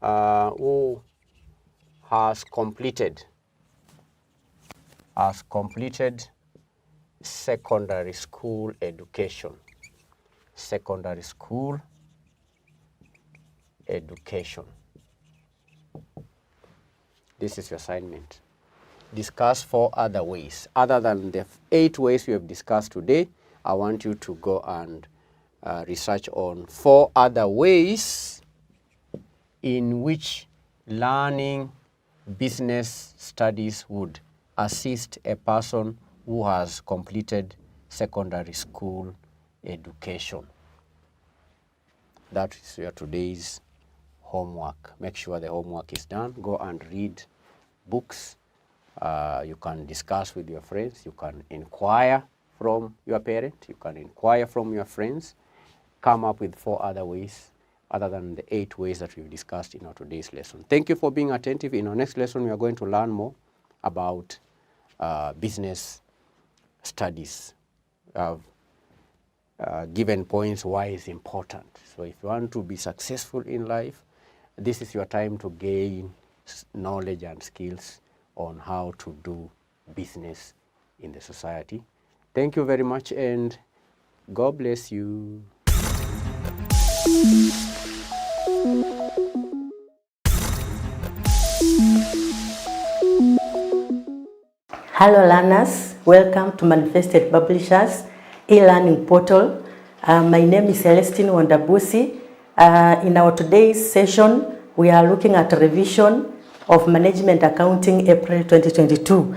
G: who has completed secondary school education. This is your assignment. Discuss 4 other ways. Other than the 8 ways we have discussed today, I want you to go and research on 4 other ways in which learning business studies would assist a person who has completed secondary school education. That is your today's homework. Make sure the homework is done. Go and read books. You can discuss with your friends. You can inquire from your parent. You can inquire from your friends. Come up with 4 other ways other than the 8 ways that we've discussed in our today's lesson. Thank you for being attentive. In our next lesson, we are going to learn more about business studies. Given points why it's important. So if you want to be successful in life, this is your time to gain knowledge and skills on how to do business in the society. Thank you very much, and God bless you.
H: Hello learners, welcome to Manifested Publishers. e-learning portal. My name is Celestine Wandabusi. In our today's session, we are looking at revision of Management Accounting April 2022.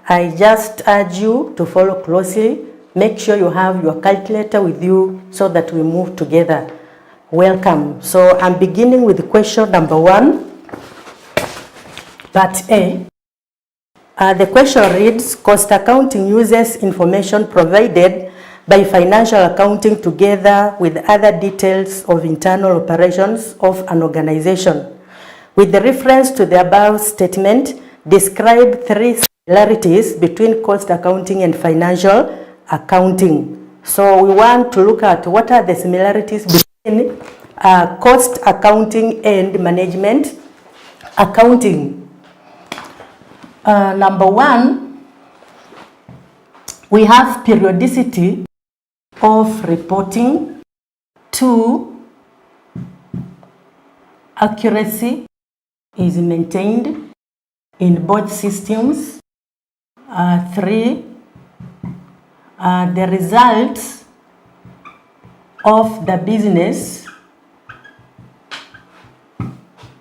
H: I just urge you to follow closely. Make sure you have your calculator with you so that we move together. Welcome. So I'm beginning with question number 1, part A. The question reads, cost accounting uses information provided by financial accounting together with other details of internal operations of an organization. With the reference to the above statement, describe 3 similarities between cost accounting and financial accounting. So we want to look at what are the similarities between cost accounting and management accounting. Number 1, we have periodicity of reporting. 2, accuracy is maintained in both systems. 3, the results of the business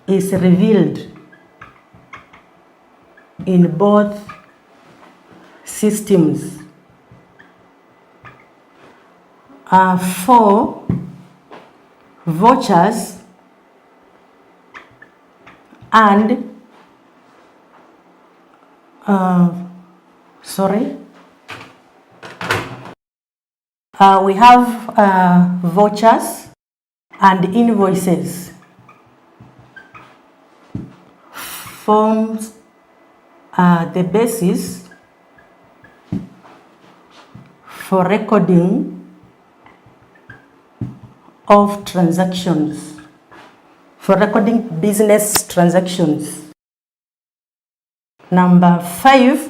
H: is revealed in both systems. 4, vouchers and we have vouchers and invoices forms the basis for recording of transactions, for recording business transactions. Number 5,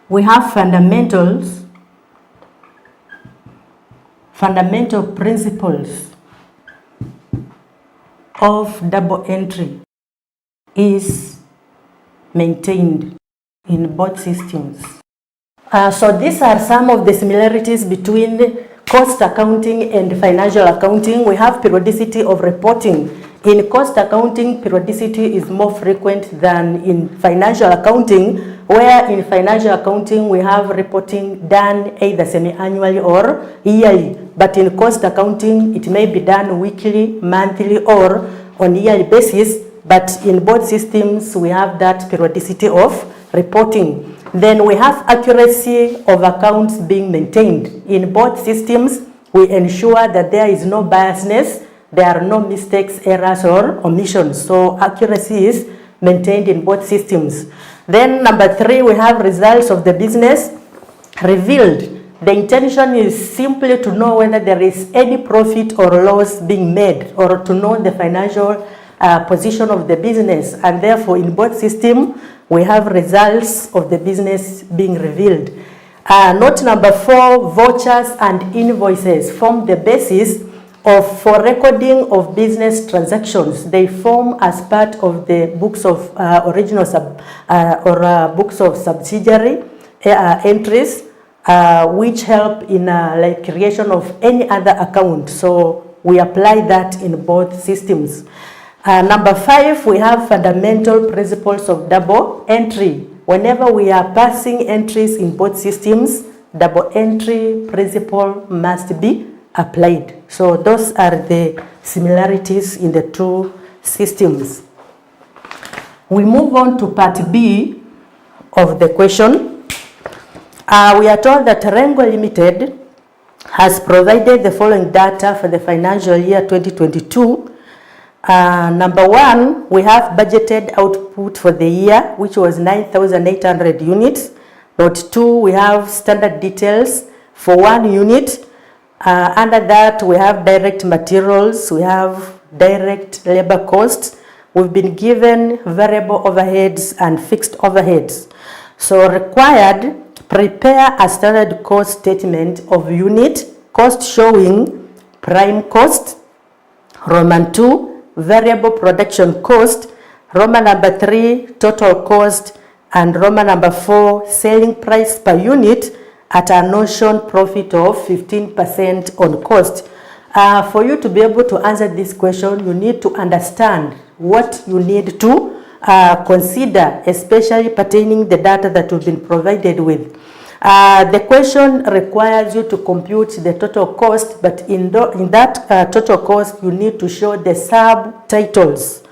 H: we have fundamental principles of double entry is maintained in both systems. So these are some of the similarities between cost accounting and financial accounting. We have periodicity of reporting. In cost accounting, periodicity is more frequent than in financial accounting, where in financial accounting we have reporting done either semi-annually or yearly. But in cost accounting, it may be done weekly, monthly, or on yearly basis. But in both systems, we have that periodicity of reporting. Then we have accuracy of accounts being maintained. In both systems, we ensure that there is no biasness, there are no mistakes, errors, or omissions. So accuracy is maintained in both systems. Then number 3, we have results of the business revealed. The intention is simply to know whether there is any profit or loss being made, or to know the financial position of the business. And therefore, in both systems, we have results of the business being revealed. Note number 4, vouchers and invoices form the basis for recording of business transactions. They form as part of the books of books of subsidiary entries, which help in like creation of any other account. So we apply that in both systems. Number 5, we have fundamental principles of double entry. Whenever we are passing entries in both systems, double entry principle must be applied. So those are the similarities in the 2 systems. We move on to part B of the question. We are told that Rengo Limited has provided the following data for the financial year 2022. Number 1, we have budgeted output for the year, which was 9,800 units. Note 2, we have standard details for 1 unit. Under that, we have direct materials, we have direct labor costs. We've been given variable overheads and fixed overheads. So required, prepare a standard cost statement of unit cost showing prime cost, Roman 2, variable production cost, Roman number 3, total cost, and Roman number 4, selling price per unit, at a notion profit of 15% on cost. For you to be able to answer this question, you need to understand what you need to consider, especially pertaining the data that you've been provided with. The question requires you to compute the total cost, but in that total cost, you need to show the subtitles.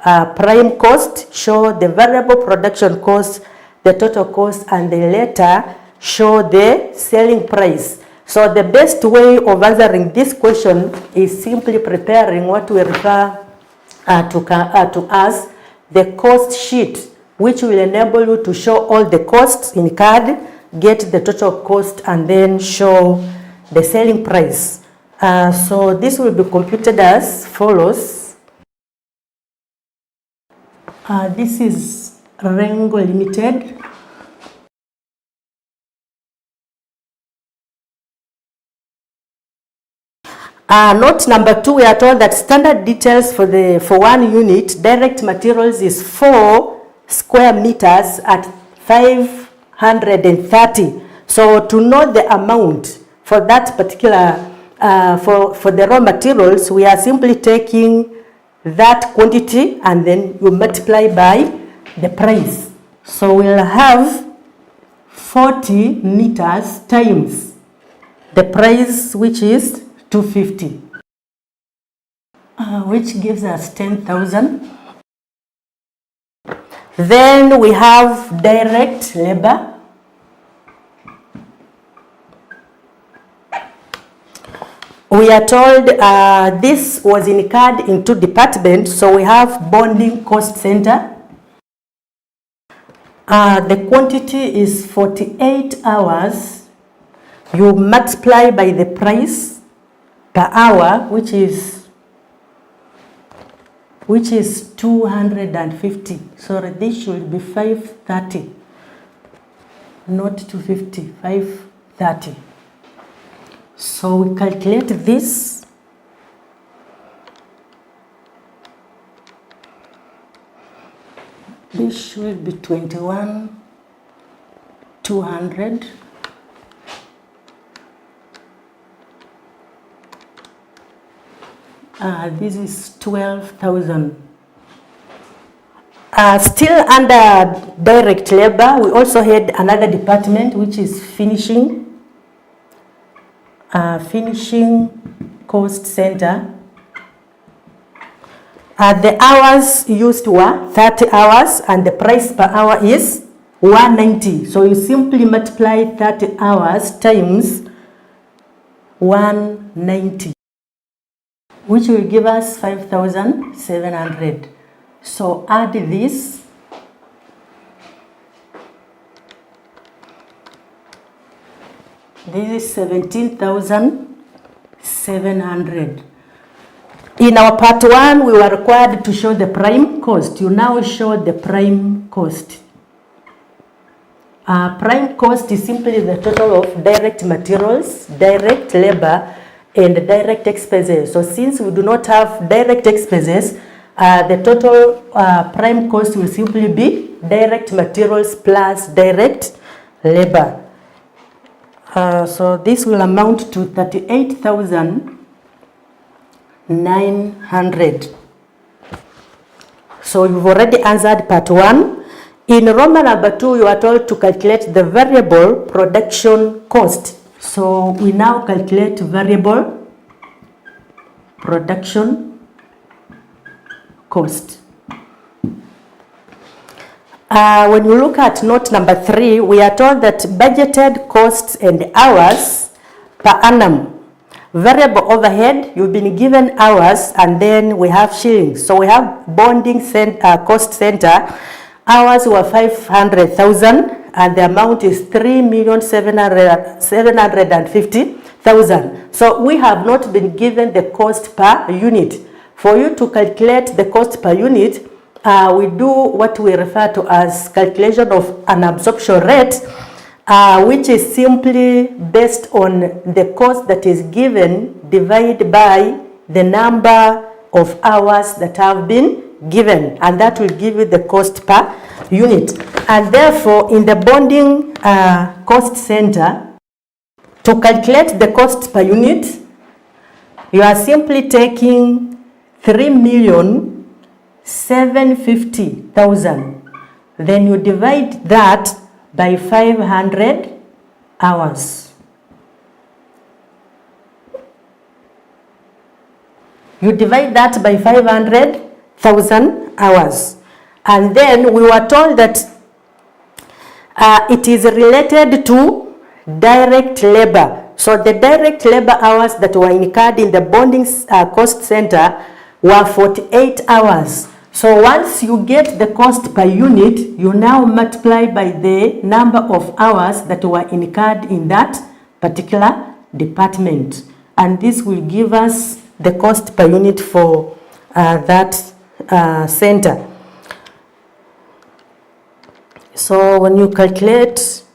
H: Prime cost, show the variable production cost, the total cost, and the latter show the selling price. So the best way of answering this question is simply preparing what we refer to as the cost sheet, which will enable you to show all the costs incurred, get the total cost, and then show the selling price. So this will be computed as follows. This is Rengo Limited. Note number 2, we are told that standard details for 1 unit direct materials is 4 square meters at 530. So to know the amount for that particular, for the raw materials, we are simply taking that quantity and then you multiply by the price. So we'll have 40 meters times the price, which is 250, which gives us 10,000. Then we have direct labor. We are told this was incurred in 2 departments, so we have bonding cost center. The quantity is 48 hours. You multiply by the price per hour, which is 250. Sorry, this should be 530, not 250, 530. So we calculate this. This should be 21,200. This is 12,000. Still under direct labor, we also had another department which is finishing. Finishing cost center. The hours used were 30 hours and the price per hour is 190. So you simply multiply 30 hours times 190. Which will give us 5,700. So add this. This is 17,700. In our part 1, we were required to show the prime cost. You now show the prime cost. Prime cost is simply the total of direct materials, direct labor, and direct expenses. So since we do not have direct expenses, the total prime cost will simply be direct materials plus direct labor. So this will amount to 38,900. So you've already answered part 1. In Roman number 2, you are told to calculate the variable production cost. So we now calculate variable production cost. When we look at note number 3, we are told that budgeted costs and hours per annum. Variable overhead, you've been given hours, and then we have shillings. So we have bonding cost center. Hours were 500,000, and the amount is 3,750,000. So we have not been given the cost per unit. For you to calculate the cost per unit, we do what we refer to as calculation of an absorption rate, which is simply based on the cost that is given divided by the number of hours that have been given, and that will give you the cost per unit. And therefore, in the bonding cost center, To calculate the cost per unit, you are simply taking 3,750,000. Then you divide that by 500 hours. You divide that by 500,000 hours. And then we were told that it is related to direct labor. So the direct labor hours that were incurred in the bonding cost center were 48 hours. So once you get the cost per unit, you now multiply by the number of hours that were incurred in that particular department. And this will give us the cost per unit for that center. So when you calculate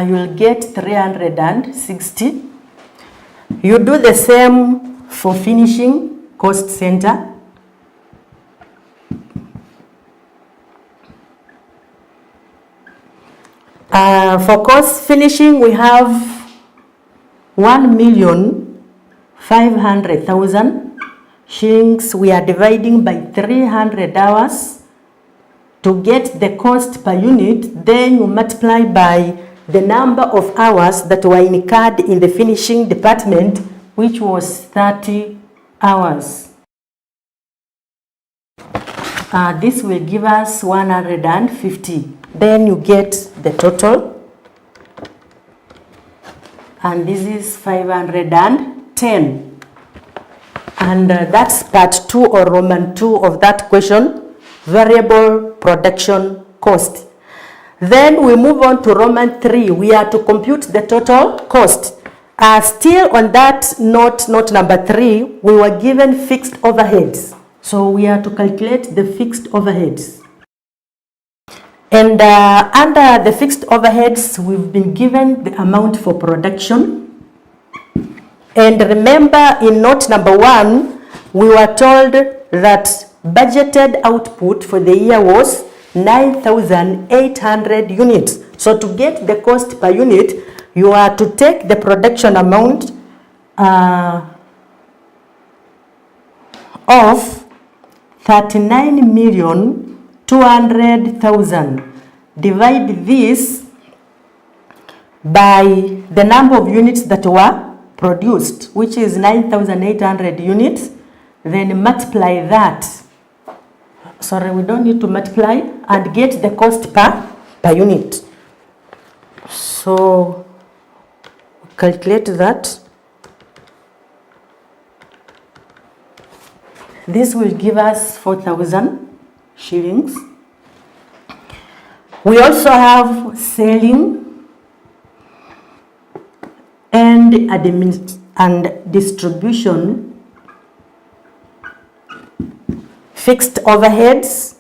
H: you'll get 360. You do the same for finishing cost center. For cost finishing, we have 1,500,000 shillings. We are dividing by 300 hours to get the cost per unit. Then you multiply by the number of hours that were incurred in the finishing department, which was 30 hours. This will give us 150. Then you get the total. And this is 510. And that's part 2 or Roman 2 of that question, variable production cost. Then we move on to Roman 3. We are to compute the total cost. Still on that note number 3, we were given fixed overheads. So we are to calculate the fixed overheads. And under the fixed overheads, we've been given the amount for production. And remember, in note number 1, we were told that budgeted output for the year was 9,800 units. So to get the cost per unit, you are to take the production amount of 39,200,000. Divide this by the number of units that were produced, which is 9,800 units. Then multiply that. Sorry, we don't need to multiply, and get the cost per unit. So calculate that. This will give us 4,000 shillings. We also have selling and distribution, fixed overheads,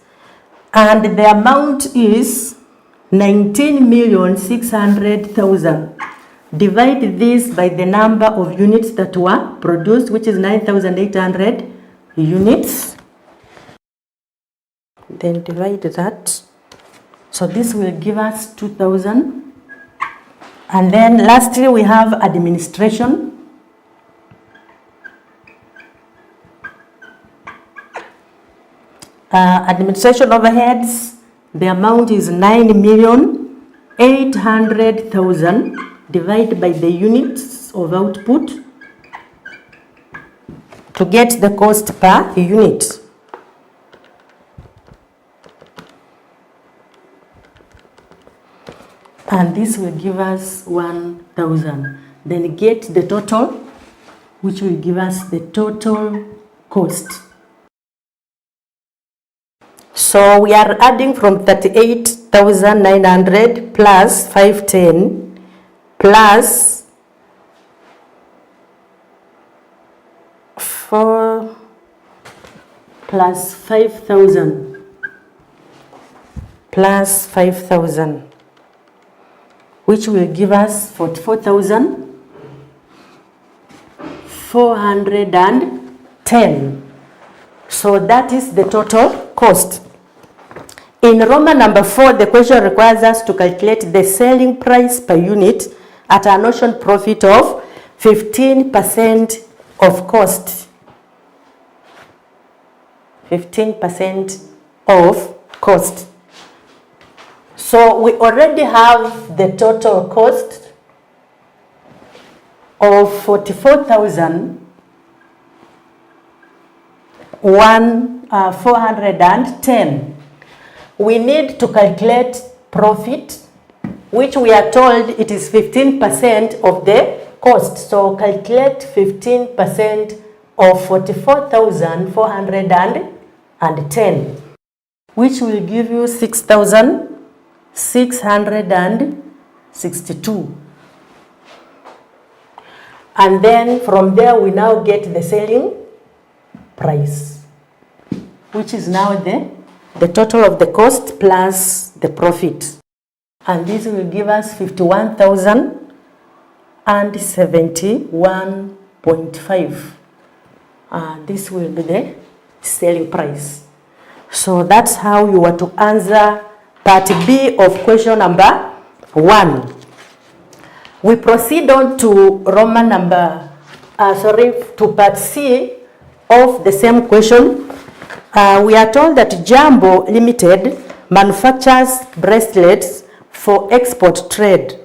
H: and the amount is 19,600,000. Divide this by the number of units that were produced, which is 9,800 units. Then divide that. So this will give us 2,000. And then lastly, we have administration. Administration overheads, the amount is 9,800,000 divided by the units of output to get the cost per unit. And this will give us 1,000. Then get the total, which will give us the total cost. So we are adding from 38,900 plus 510 plus 4 plus 5,000 plus 5,000, which will give us 44,410. So that is the total cost. In Roman number 4, the question requires us to calculate the selling price per unit at a notion profit of 15% of cost. 15% of cost. So we already have the total cost of 44,410. We need to calculate profit, which we are told it is 15% of the cost. So calculate 15% of 44,410, which will give you 6,662. And then from there we now get the selling price, which is now the total of the cost plus the profit. And this will give us 51,071.5. This will be the selling price. So that's how you are to answer part B of question number 1. We proceed on to Roman number, to part C of the same question. We are told that Jumbo Limited manufactures bracelets for export trade.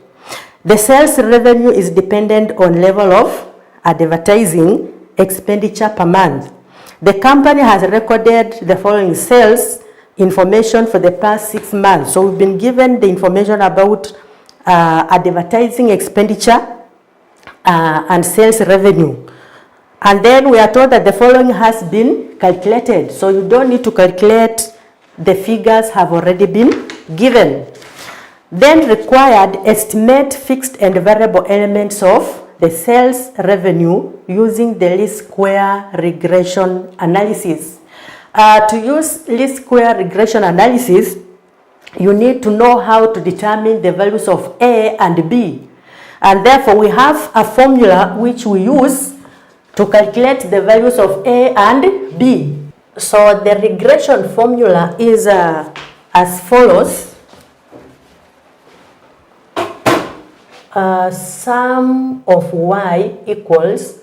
H: The sales revenue is dependent on level of advertising expenditure per month. The company has recorded the following sales information for the past 6 months. So we've been given the information about advertising expenditure and sales revenue. And then we are told that the following has been calculated. So you don't need to calculate, the figures have already been given. Then required, estimate fixed and variable elements of the sales revenue using the least square regression analysis. To use least square regression analysis, you need to know how to determine the values of A and B. And therefore we have a formula which we use to calculate the values of A and B. So the regression formula is as follows. Sum of y equals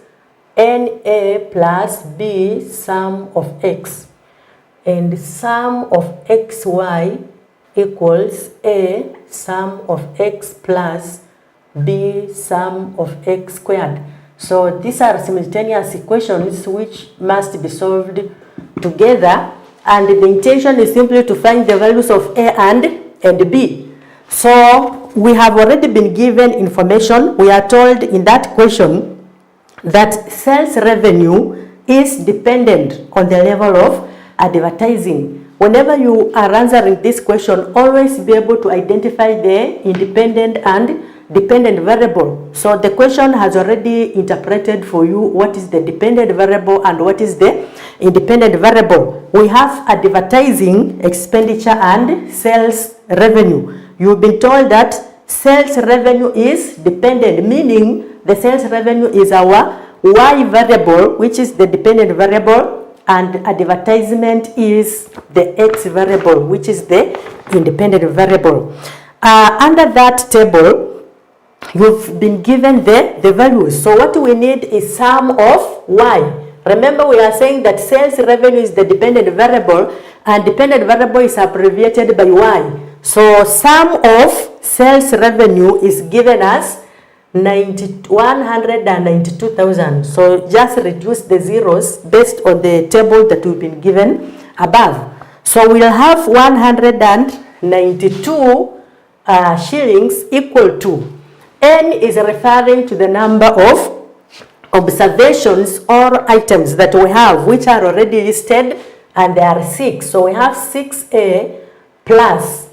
H: NA plus B sum of x, and sum of xy equals A sum of x plus B sum of x squared. So these are simultaneous equations which must be solved together, and the intention is simply to find the values of A and B. So we have already been given information. We are told in that question that sales revenue is dependent on the level of advertising. Whenever you are answering this question, always be able to identify the independent and dependent variable. So the question has already interpreted for you what is the dependent variable and what is the independent variable. We have advertising expenditure and sales revenue. You've been told that sales revenue is dependent, meaning the sales revenue is our y variable, which is the dependent variable, and advertisement is the x variable, which is the independent variable. Under that table, you've been given the values. So what we need is sum of y. Remember, we are saying that sales revenue is the dependent variable, and dependent variable is abbreviated by y. So sum of sales revenue is given as 192,000. So just reduce the zeros based on the table that we've been given above. So we'll have 192 shillings equal to, N is referring to the number of observations or items that we have, which are already listed, and there are 6. So we have 6A plus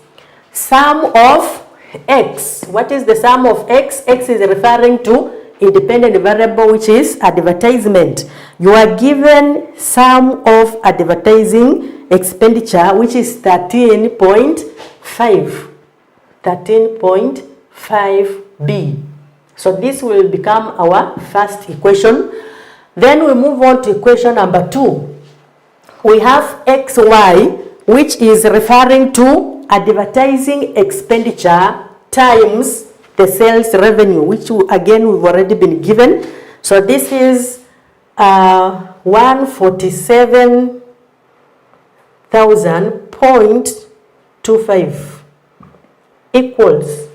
H: sum of x. What is the sum of x? X is referring to independent variable, which is advertisement. You are given sum of advertising expenditure, which is 13.5. 13.5b. So this will become our first equation. Then we move on to equation number 2. We have xy, which is referring to advertising expenditure times the sales revenue, which again we've already been given. So this is 147,000.25 equals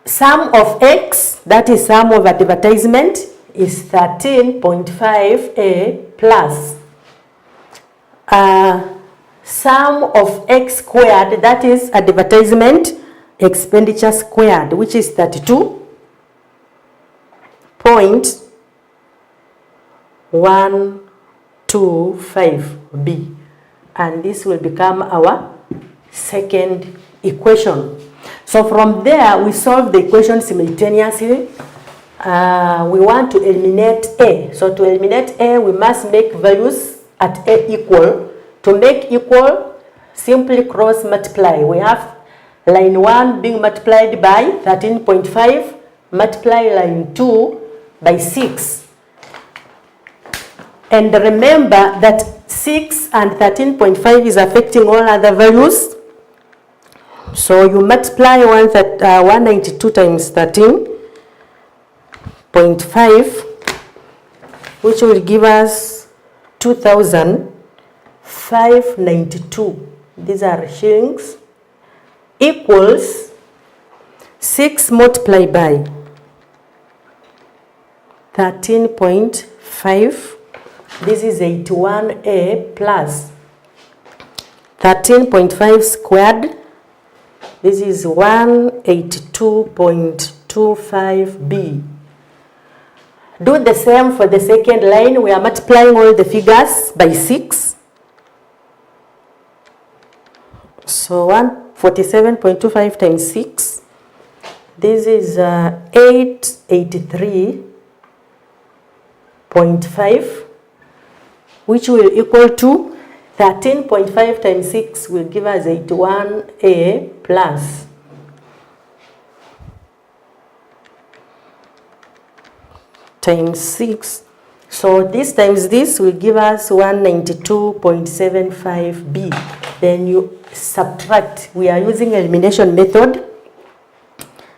H: sum of X, that is sum of advertisement, is 13.5A plus sum of X squared, that is advertisement expenditure squared, which is 32.125B, and this will become our second equation. So from there we solve the equation simultaneously. We want to eliminate A. So to eliminate A, we must make values at A equal. To make equal, simply cross multiply. We have line 1 being multiplied by 13.5, multiply line 2 by 6. And remember that 6 and 13.5 is affecting all other values. So you multiply 192 times 13.5, which will give us 2,592. These are shillings, equals 6 multiplied by 13.5. This is 81A plus 13.5 squared. This is 182.25B. Do the same for the second line. We are multiplying all the figures by 6. So 147.25 times 6. This is 883.5, which will equal to 13.5 times 6 will give us 81A plus times 6. So this times this will give us 192.75B. Then you subtract. We are using elimination method.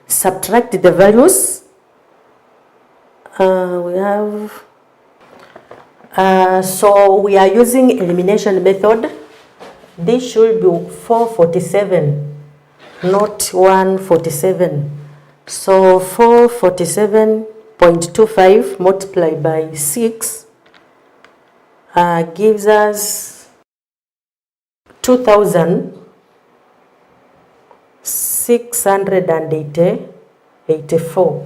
H: Subtract the values. So we are using elimination method. This should be 447, not 147. So 447.25 multiplied by 6 gives us 2,684.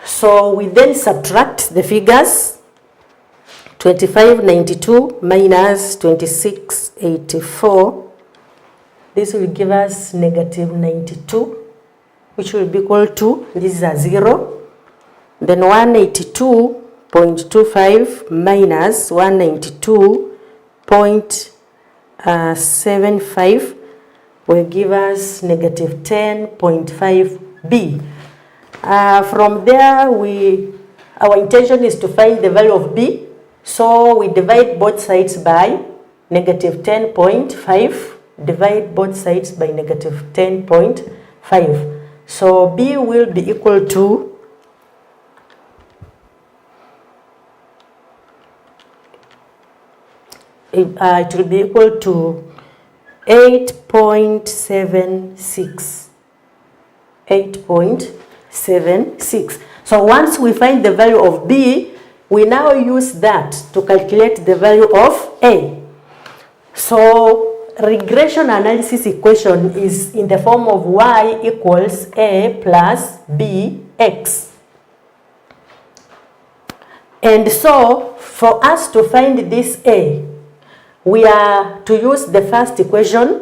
H: So we then subtract the figures. 2592 minus 2684. This will give us negative 92, which will be equal to, this is a 0. Then 182.25 minus 192.75 will give us negative 10.5B. From there, our intention is to find the value of B. So we divide both sides by negative 10.5. Divide both sides by negative 10.5. So B will be equal to it will be equal to 8.76. 8.76. So once we find the value of B, we now use that to calculate the value of A. So regression analysis equation is in the form of y equals A plus BX. And so for us to find this A, we are to use the first equation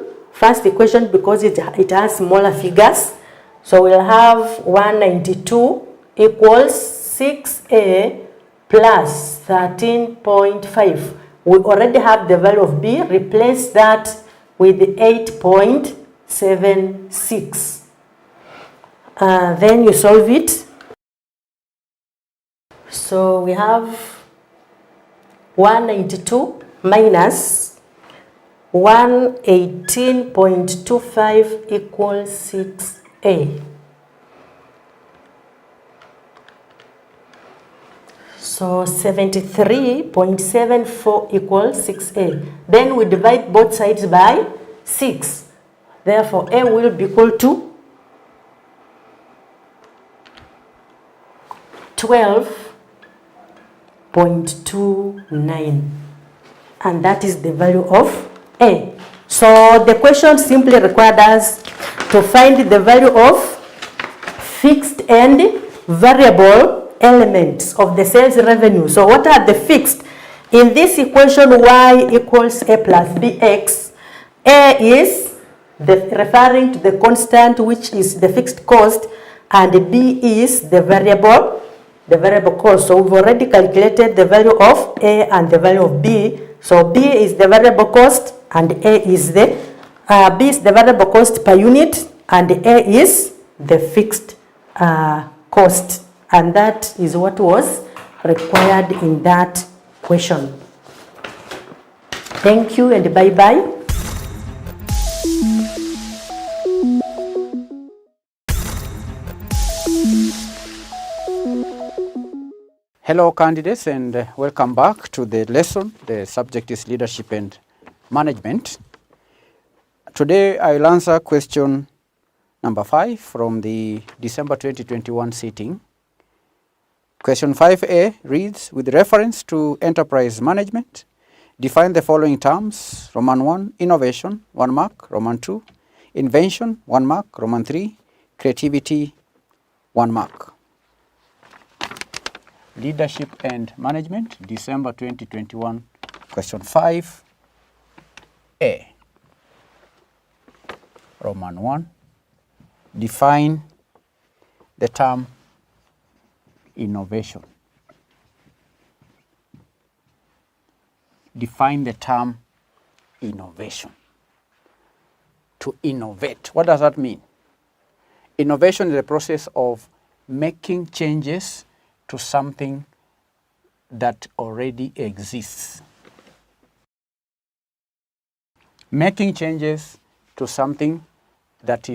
H: because it has smaller figures. So we'll have 192 equals 6A plus 13.5. We already have the value of B. Replace that with 8.76. Then you solve it. So we have 192 minus 118.25 equals 6A. So 73.74 equals 6A. Then we divide both sides by 6. Therefore, A will be equal to 12.29. And that is the value of A. So the question simply required us to find the value of fixed and variable elements of the sales revenue. So what are the fixed? In this equation, y equals a plus bx. A is referring to the constant, which is the fixed cost, and b is the variable cost. So we've already calculated the value of A and the value of B. So B is the variable cost and A is the B is the variable cost per unit and A is the fixed cost. And that is what was required in that question. Thank you and bye-bye.
C: Hello candidates and welcome back to the lesson. The subject is leadership and management. Today I will answer question number 5 from the December 2021 sitting. Question 5A reads, with reference to enterprise management, define the following terms. Roman 1, innovation, 1 mark. Roman 2, invention, 1 mark. Roman 3, creativity, 1 mark. Leadership and management, December 2021, question 5A. Roman 1, define the term innovation. Define the term innovation. To innovate, what does that mean? Innovation is the process of making changes to something that already exists. Making changes to something that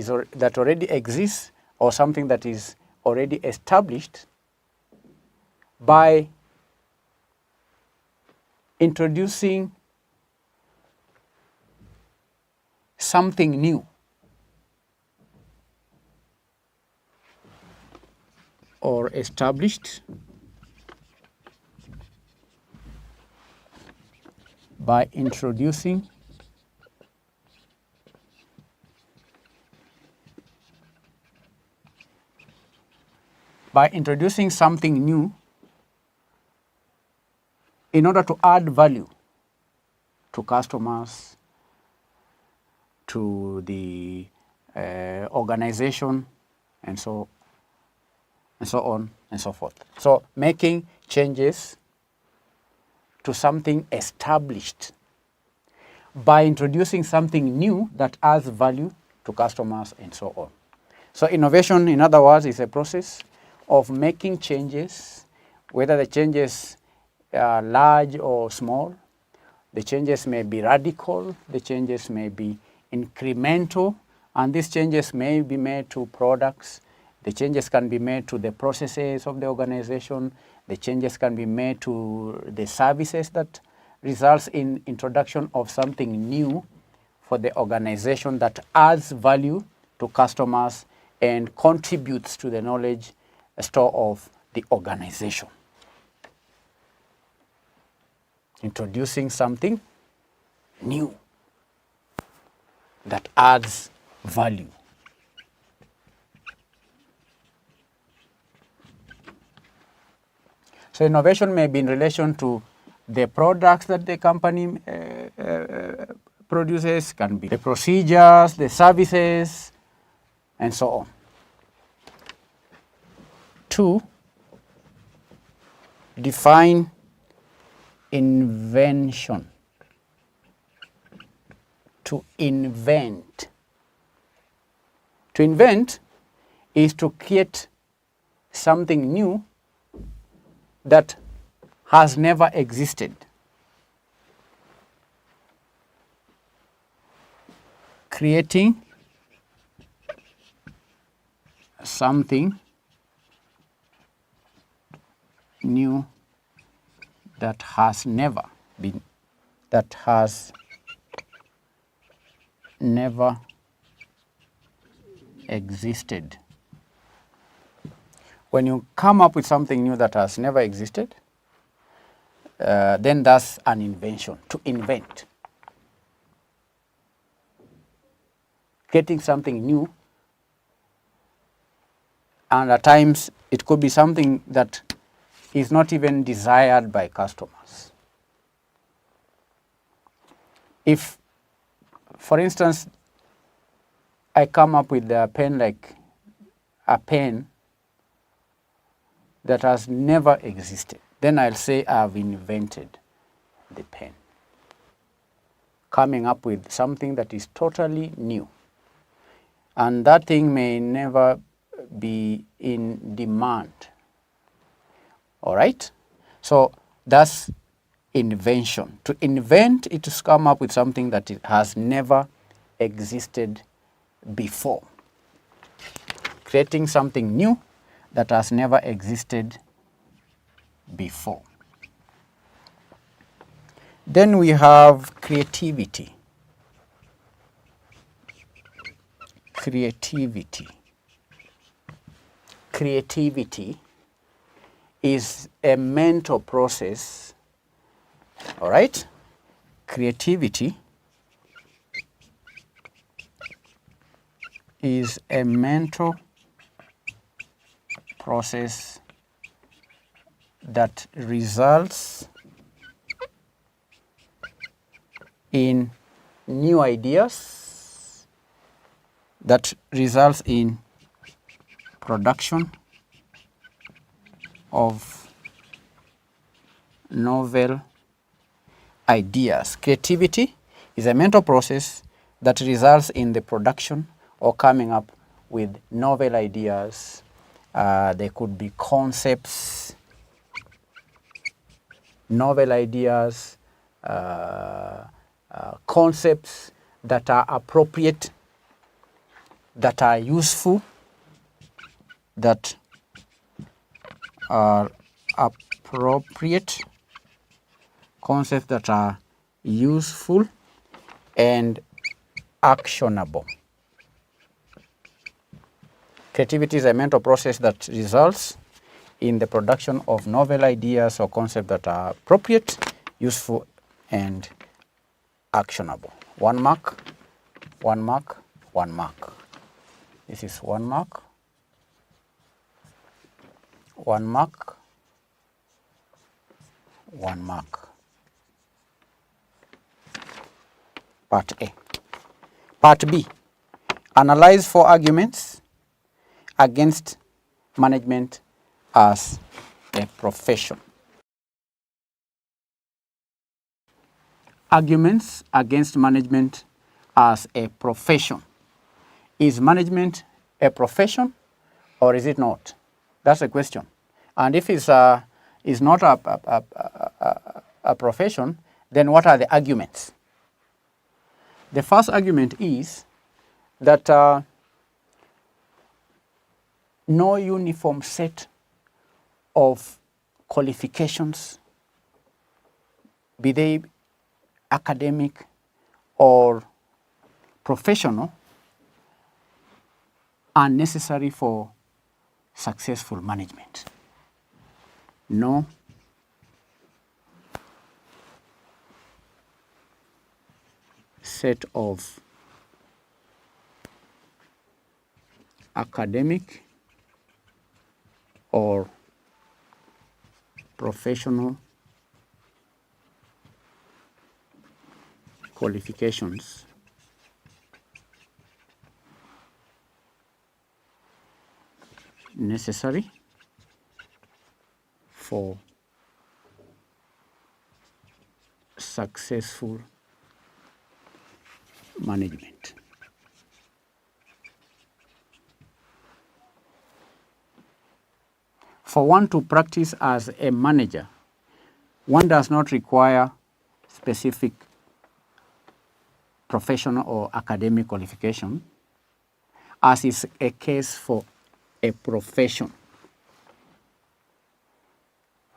C: already exists or something that is already established by introducing something new or established by introducing something new in order to add value to customers, to the organization, and so on and so forth. So making changes to something established by introducing something new that adds value to customers and so on. So innovation, in other words, is a process of making changes, whether the changes are large or small. The changes may be radical, the changes may be incremental, and these changes may be made to products. The changes can be made to the processes of the organization. The changes can be made to the services that results in introduction of something new for the organization that adds value to customers and contributes to the knowledge store of the organization. Introducing something new that adds value. So innovation may be in relation to the products that the company produces, can be the procedures, the services, and so on. 2, define invention. To invent. To invent is to create something new that has never existed.
G: creating something new that has never existed. When you come up with something new that has never existed, then that's an invention, to invent. Getting something new, and at times it could be something that is not even desired by customers. If, for instance, I come up with a pen like a pen that has never existed, then I'll say I've invented the pen. Coming up with something that is totally new. And that thing may never be in demand. All right? So that's invention. To invent is to come up with something that it has never existed before. Creating something new that has never existed before. Then we have creativity. Creativity is a mental process, all right? Creativity is a mental process that results in new ideas, that results in production of novel ideas. Creativity is a mental process that results in the production or coming up with novel ideas. They could be concepts, novel ideas, concepts that are appropriate, that are useful, that are appropriate, concepts that are useful and actionable. Creativity is a mental process that results in the production of novel ideas or concepts that are appropriate, useful, and actionable. 1 mark, 1 mark, 1 mark. This is 1 mark, 1 mark, 1 mark. Part A. Part B. Analyze 4 arguments against management as a profession. Arguments against management as a profession. Is management a profession or is it not? That's the question. And if it's not a profession, then what are the arguments? The first argument is that no uniform set of qualifications, be they academic or professional, are necessary for successful management. No set of academic or professional qualifications necessary for successful management. For one to practice as a manager, one does not require specific professional or academic qualification, as is a case for a profession.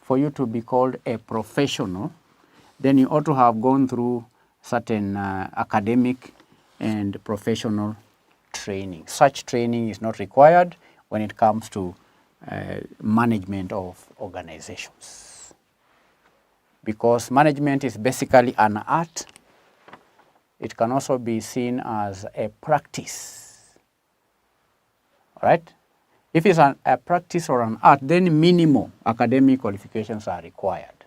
G: For you to be called a professional, then you ought to have gone through certain academic and professional training. Such training is not required when it comes to management of organizations, because management is basically an art. It can also be seen as a practice, all right? If it's a practice or an art, then minimal academic qualifications are required.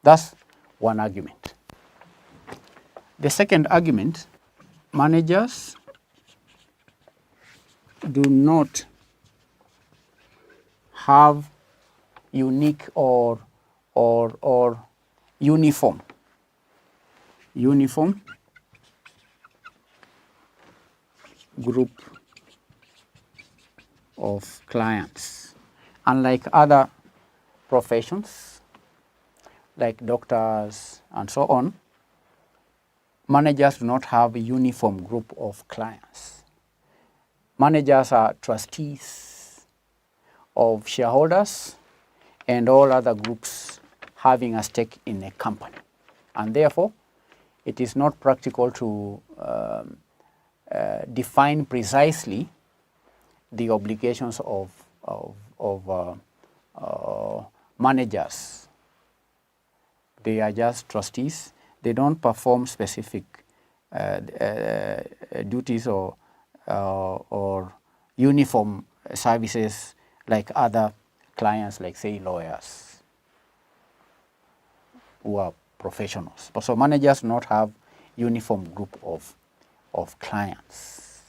G: That's one argument. The second argument, managers do not have unique or uniform group of clients. Unlike other professions, like doctors and so on, managers do not have a uniform group of clients. Managers are trustees of shareholders and all other groups having a stake in a company. And therefore, it is not practical to define precisely the obligations of managers. They are just trustees. They don't perform specific duties or uniform services like other clients, like say lawyers, who are professionals. So managers do not have uniform group of clients.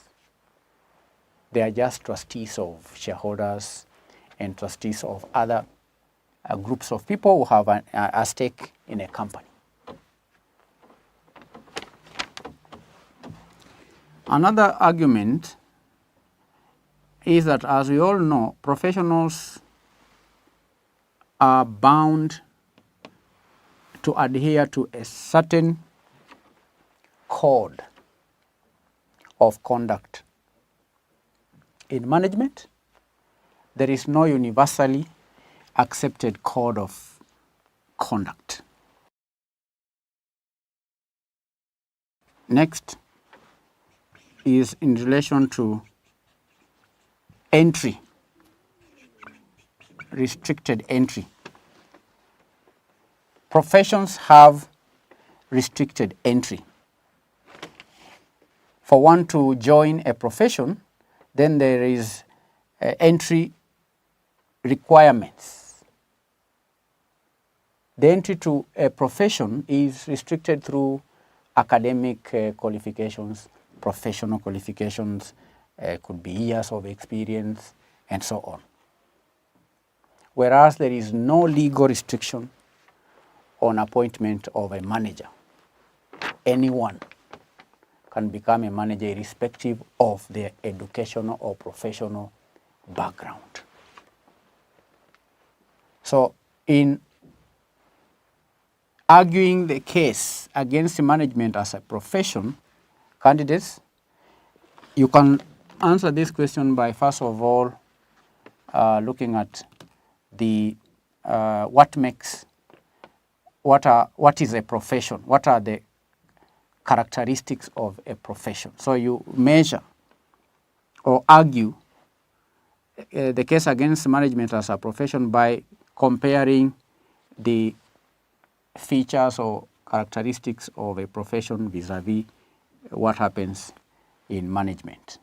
G: They are just trustees of shareholders and trustees of other groups of people who have a stake in a company. Another argument is that, as we all know, professionals are bound to adhere to a certain code of conduct. In management, there is no universally accepted code of conduct. Next is in relation to entry, restricted entry. Professions have restricted entry. For one to join a profession, then there is entry requirements. The entry to a profession is restricted through academic qualifications, professional qualifications, could be years of experience, and so on. Whereas there is no legal restriction on appointment of a manager. Anyone can become a manager irrespective of their educational or professional background. So in arguing the case against management as a profession, candidates, you can answer this question by first of all looking at the what is a profession, what are the characteristics of a profession. So you measure or argue the case against management as a profession by comparing the features or characteristics of a profession vis-a-vis what happens in management.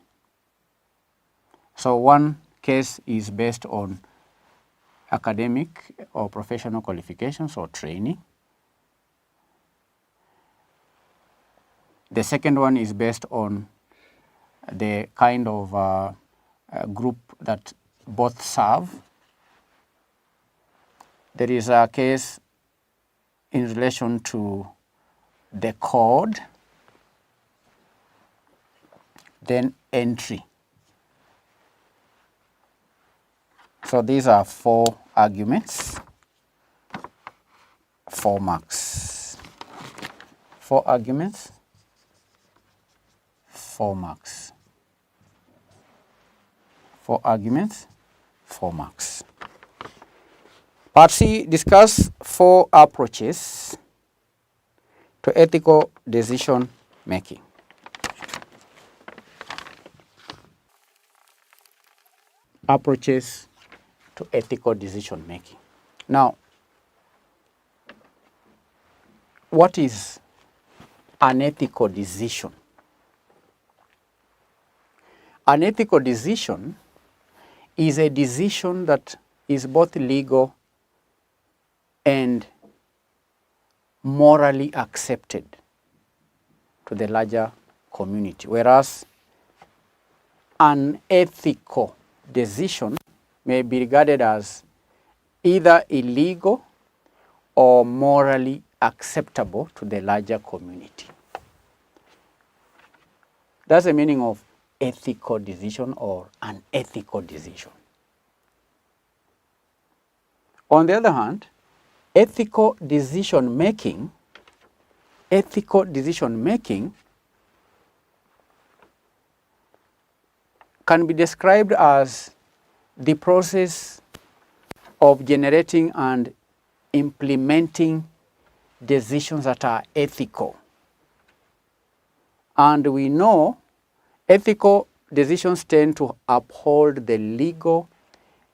G: So one case is based on academic or professional qualifications or training. The second one is based on the kind of group that both serve. There is a case in relation to the code, then entry. So these are 4 arguments, 4 marks. 4 arguments, 4 marks. 4 arguments, 4 marks. Part C, discuss 4 approaches to ethical decision making. Approaches to ethical decision making. Now, what is an ethical decision? An ethical decision is a decision that is both legal and morally accepted to the larger community, whereas an ethical decision may be regarded as either illegal or morally acceptable to the larger community. That's the meaning of ethical decision or an ethical decision. On the other hand, ethical decision making can be described as the process of generating and implementing decisions that are ethical. And we know ethical decisions tend to uphold the legal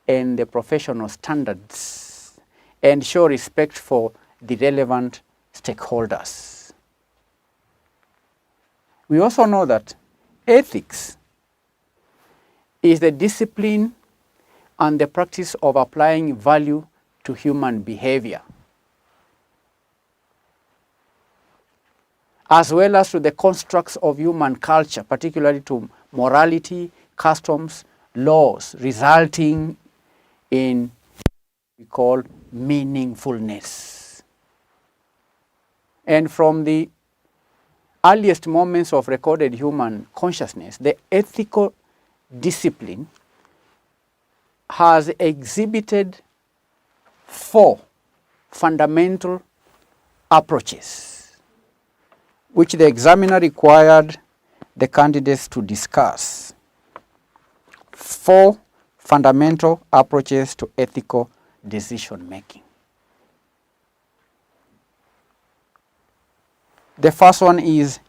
G: and the professional standards and show respect for the relevant stakeholders. We also know that ethics is the discipline and the practice of applying value to human behavior, as well as to the constructs of human culture, particularly to morality, customs, laws, resulting in what we call meaningfulness. And from the earliest moments of recorded human consciousness, the ethical discipline has exhibited 4 fundamental approaches, which the examiner required the candidates to discuss. 4 fundamental approaches to ethical decision making. The first one is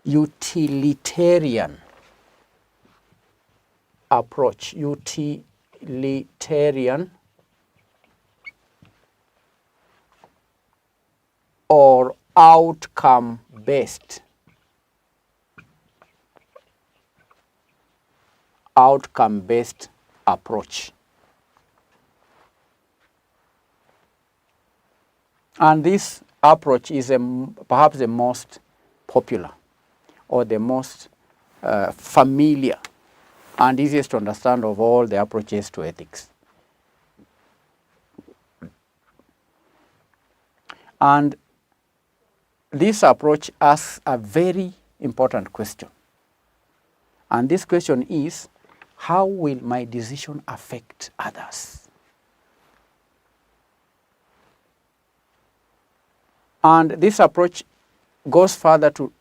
G: utilitarian approach. Utilitarian or outcome-based. Outcome-based approach. And this approach is perhaps the most popular or the most familiar and easiest to understand of all the approaches to ethics. And this approach asks a very important question. And this question is, how will my decision affect others? And this approach goes further to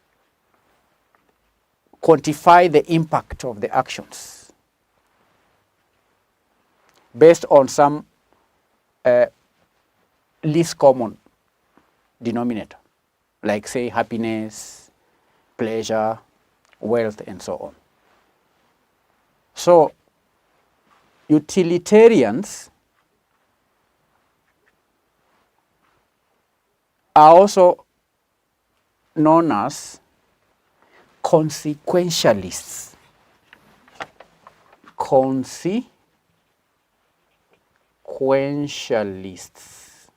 G: quantify the impact of the actions based on some least common denominator, like say happiness, pleasure, wealth, and so on. So utilitarians are also known as consequentialists. Consequentialists,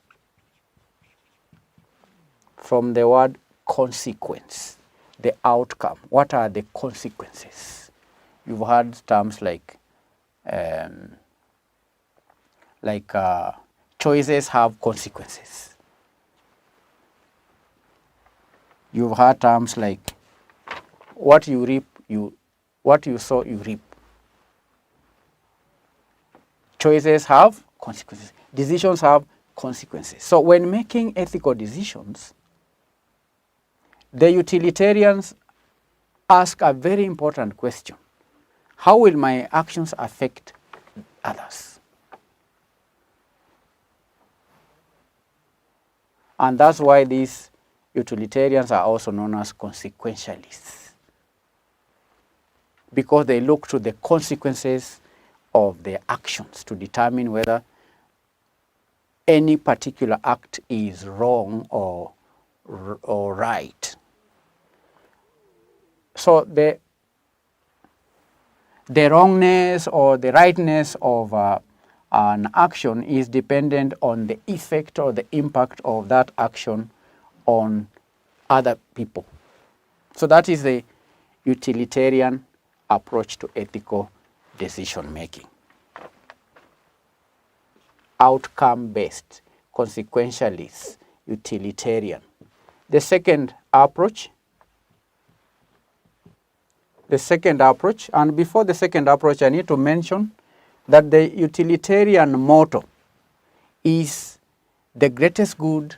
G: from the word consequence, the outcome. What are the consequences? You've heard terms like choices have consequences. You've heard terms like what you reap, what you sow, you reap. Choices have consequences. Decisions have consequences. So when making ethical decisions, The utilitarians ask a very important question. How will my actions affect others? And that's why these utilitarians are also known as consequentialists, because they look to the consequences of their actions to determine whether any particular act is wrong or right. So the wrongness or the rightness of an action is dependent on the effect or the impact of that action on other people. So that is the utilitarian approach to ethical decision making. Outcome-based, consequentialist, utilitarian. The second approach, and before the second approach, I need to mention that the utilitarian motto is the greatest good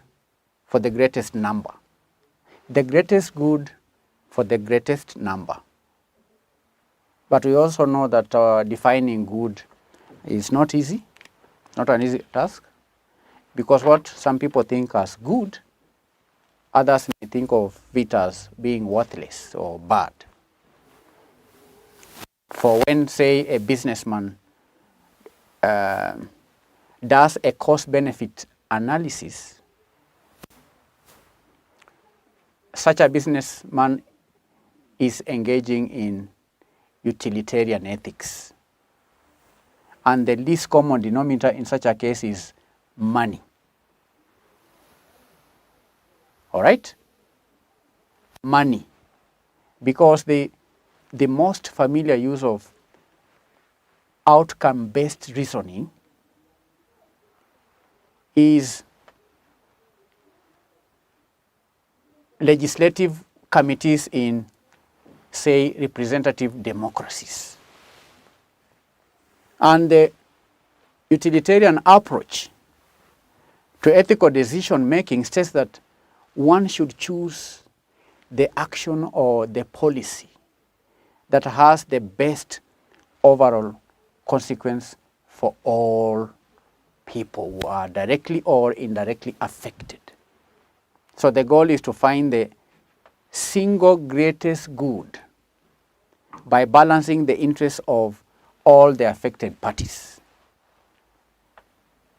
G: for the greatest number. The greatest good for the greatest number. But we also know that defining good is not easy, not an easy task, because what some people think as good, others may think of it as being worthless or bad. For when, say, a businessman does a cost-benefit analysis, such a businessman is engaging in utilitarian ethics. And the least common denominator in such a case is money. All right? Money. Because the most familiar use of outcome-based reasoning is legislative committees in, say, representative democracies. And the utilitarian approach to ethical decision making states that one should choose the action or the policy that has the best overall consequence for all people who are directly or indirectly affected. So the goal is to find the single greatest good by balancing the interests of all the affected parties.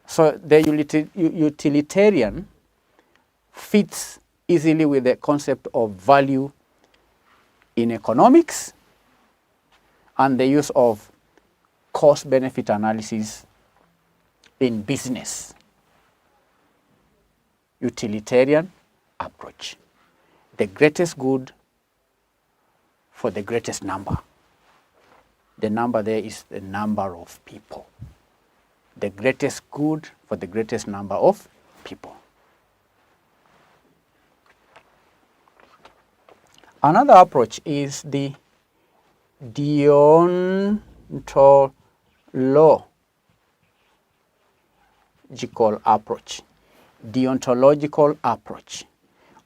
G: So the utilitarian fits easily with the concept of value in economics and the use of cost-benefit analysis in business. Utilitarian approach. The greatest good for the greatest number. The number there is the number of people. The greatest good for the greatest number of people. Another approach is the deontological approach. Deontological approach,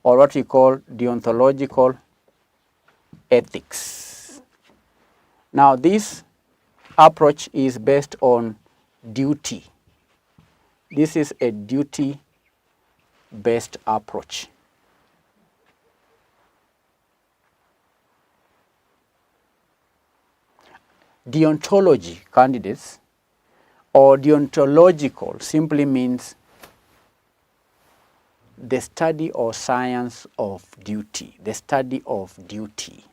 G: or what we call deontological ethics. Now, this approach is based on duty. This is a duty-based approach. Deontology candidates, or deontological, simply means the study or science of duty, the study of duty.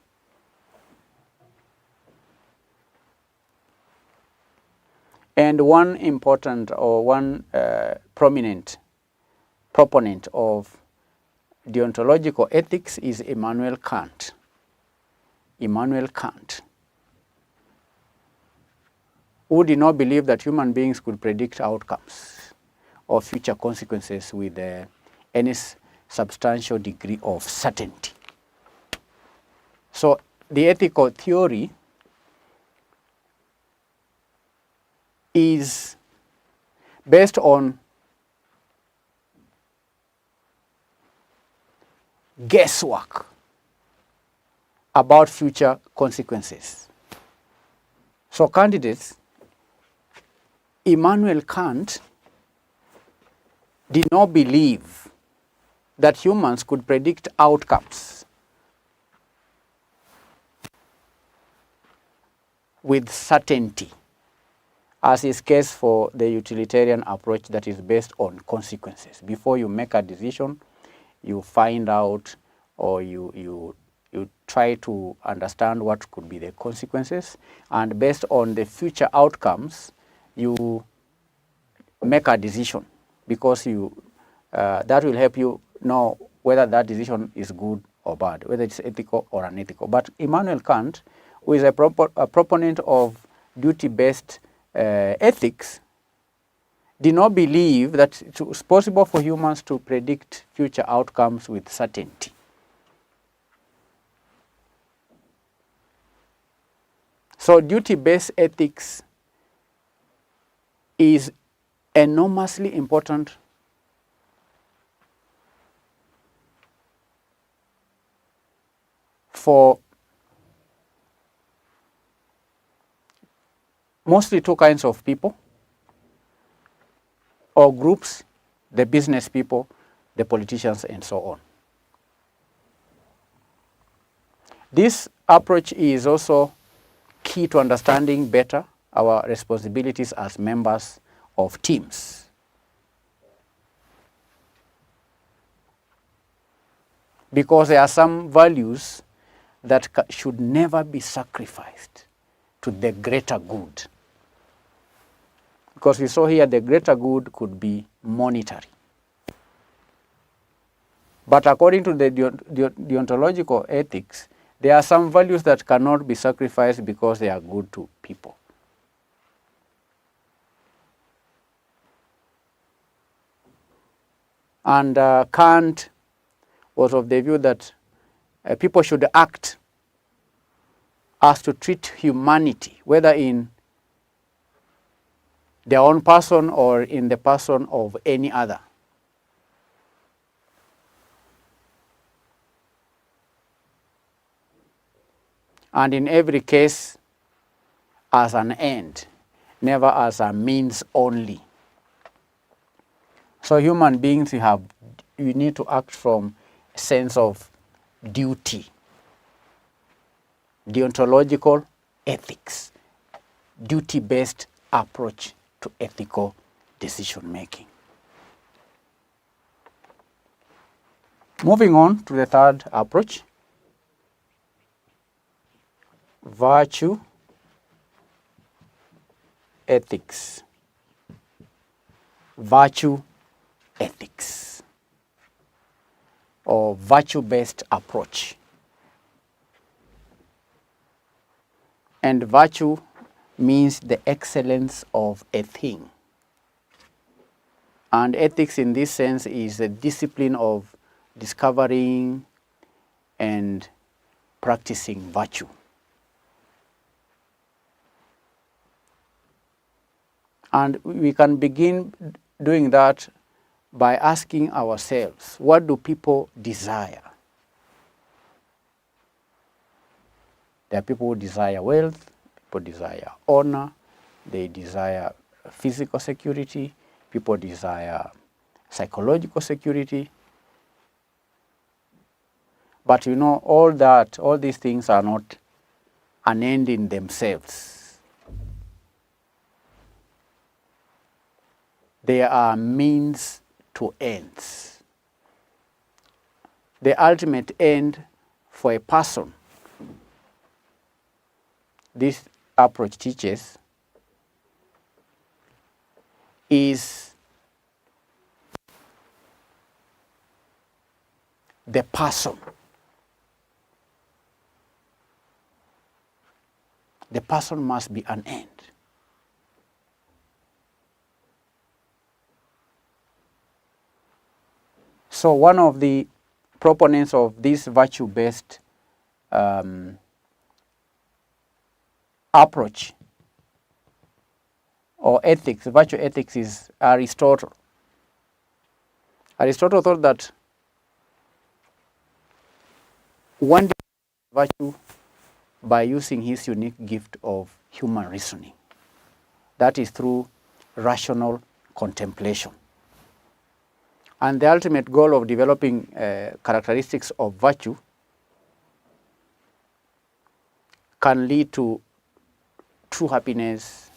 G: And one important or one prominent proponent of deontological ethics is Immanuel Kant. Immanuel Kant, who did not believe that human beings could predict outcomes or future consequences with any substantial degree of certainty. So the ethical theory is based on guesswork about future consequences. So candidates, Immanuel Kant did not believe that humans could predict outcomes with certainty, as is case for the utilitarian approach that is based on consequences. Before you make a decision, you find out, or you try to understand what could be the consequences, and based on the future outcomes, you make a decision, because that will help you know whether that decision is good or bad, whether it's ethical or unethical. But Immanuel Kant, who is a proponent of duty-based ethics, did not believe that it was possible for humans to predict future outcomes with certainty. So duty-based ethics is enormously important for mostly two kinds of people or groups: the business people, the politicians, and so on. This approach is also key to understanding better our responsibilities as members of teams. Because there are some values that should never be sacrificed to the greater good. Because we saw here the greater good could be monetary. But according to the deontological ethics, there are some values that cannot be sacrificed because they are good to people. And Kant was of the view that people should act as to treat humanity, whether in their own person or in the person of any other. And in every case, as an end, never as a means only. So human beings, you need to act from a sense of duty, deontological ethics, duty-based approach to ethical decision making. Moving on to the third approach, virtue ethics. Virtue ethics, or virtue-based approach. And virtue means the excellence of a thing. And ethics in this sense is the discipline of discovering and practicing virtue. And we can begin doing that by asking ourselves, what do people desire? There are people who desire wealth, people desire honor, they desire physical security, people desire psychological security. But you know, all these things are not an end in themselves. They are means to ends. The ultimate end for a person, this approach teaches, is the person. The person must be an end. So one of the proponents of this virtue-based approach or ethics, virtue ethics, is Aristotle. Aristotle thought that one virtue by using his unique gift of human reasoning. That is through rational contemplation. And the ultimate goal of developing characteristics of virtue can lead to true happiness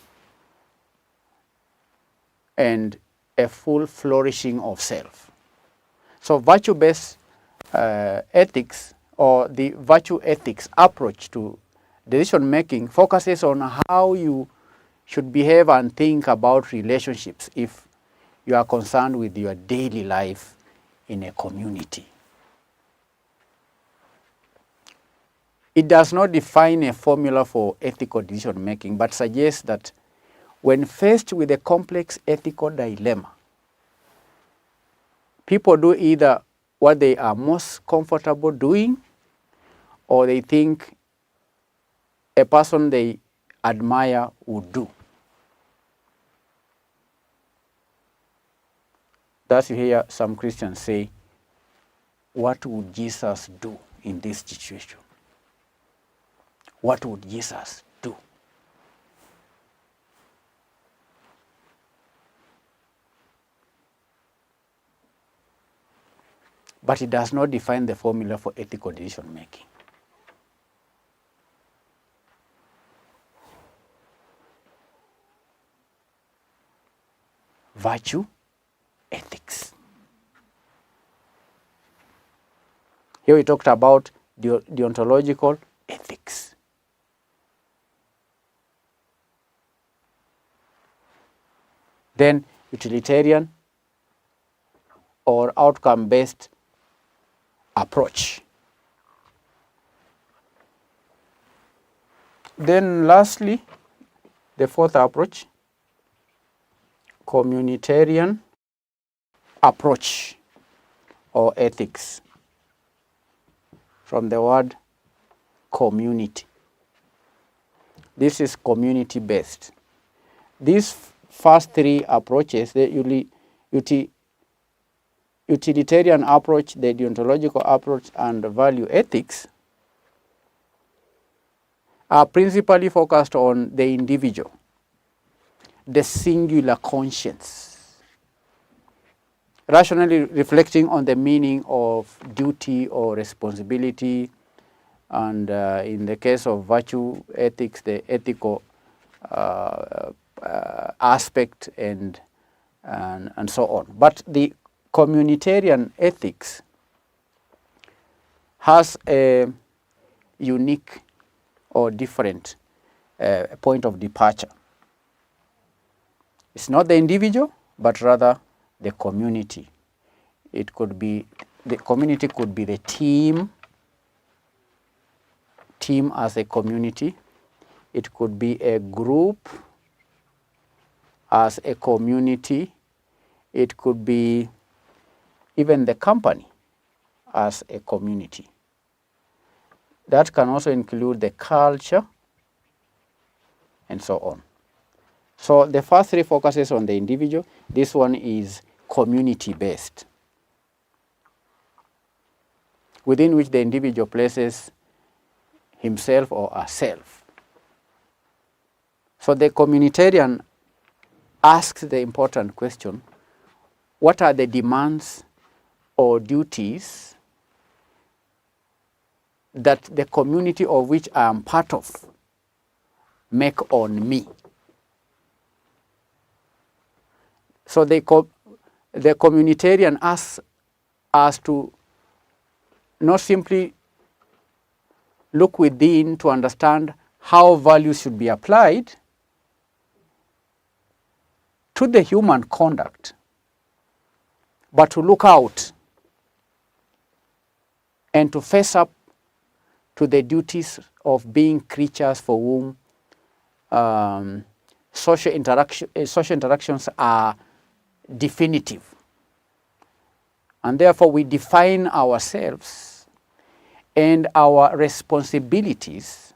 G: and a full flourishing of self. So virtue-based ethics, or the virtue ethics approach to decision making, focuses on how you should behave and think about relationships if you are concerned with your daily life in a community. It does not define a formula for ethical decision making, but suggests that when faced with a complex ethical dilemma, people do either what they are most comfortable doing, or they think a person they admire would do. Thus you hear some Christians say, what would Jesus do in this situation? What would Jesus do? But it does not define the formula for ethical decision making. Virtue, ethics. Here we talked about deontological ethics. Then utilitarian or outcome-based approach. Then lastly, the fourth approach, communitarian approach or ethics, from the word community. This is community-based. These first three approaches, the utilitarian approach, the deontological approach, and the value ethics, are principally focused on the individual, the singular conscience, rationally reflecting on the meaning of duty or responsibility, and in the case of virtue ethics, the ethical aspect and so on. But the communitarian ethics has a unique or different point of departure. It's not the individual, but rather the community. It could be, the community could be the team as a community. It could be a group as a community. It could be even the company as a community. That can also include the culture and so on. So the first three focuses on the individual. This one is community-based, within which the individual places himself or herself. So the communitarian asks the important question, what are the demands or duties that the community of which I am part of make on me? So the communitarian asks us to not simply look within to understand how values should be applied to the human conduct, but to look out and to face up to the duties of being creatures for whom social interactions are definitive. And therefore we define ourselves and our responsibilities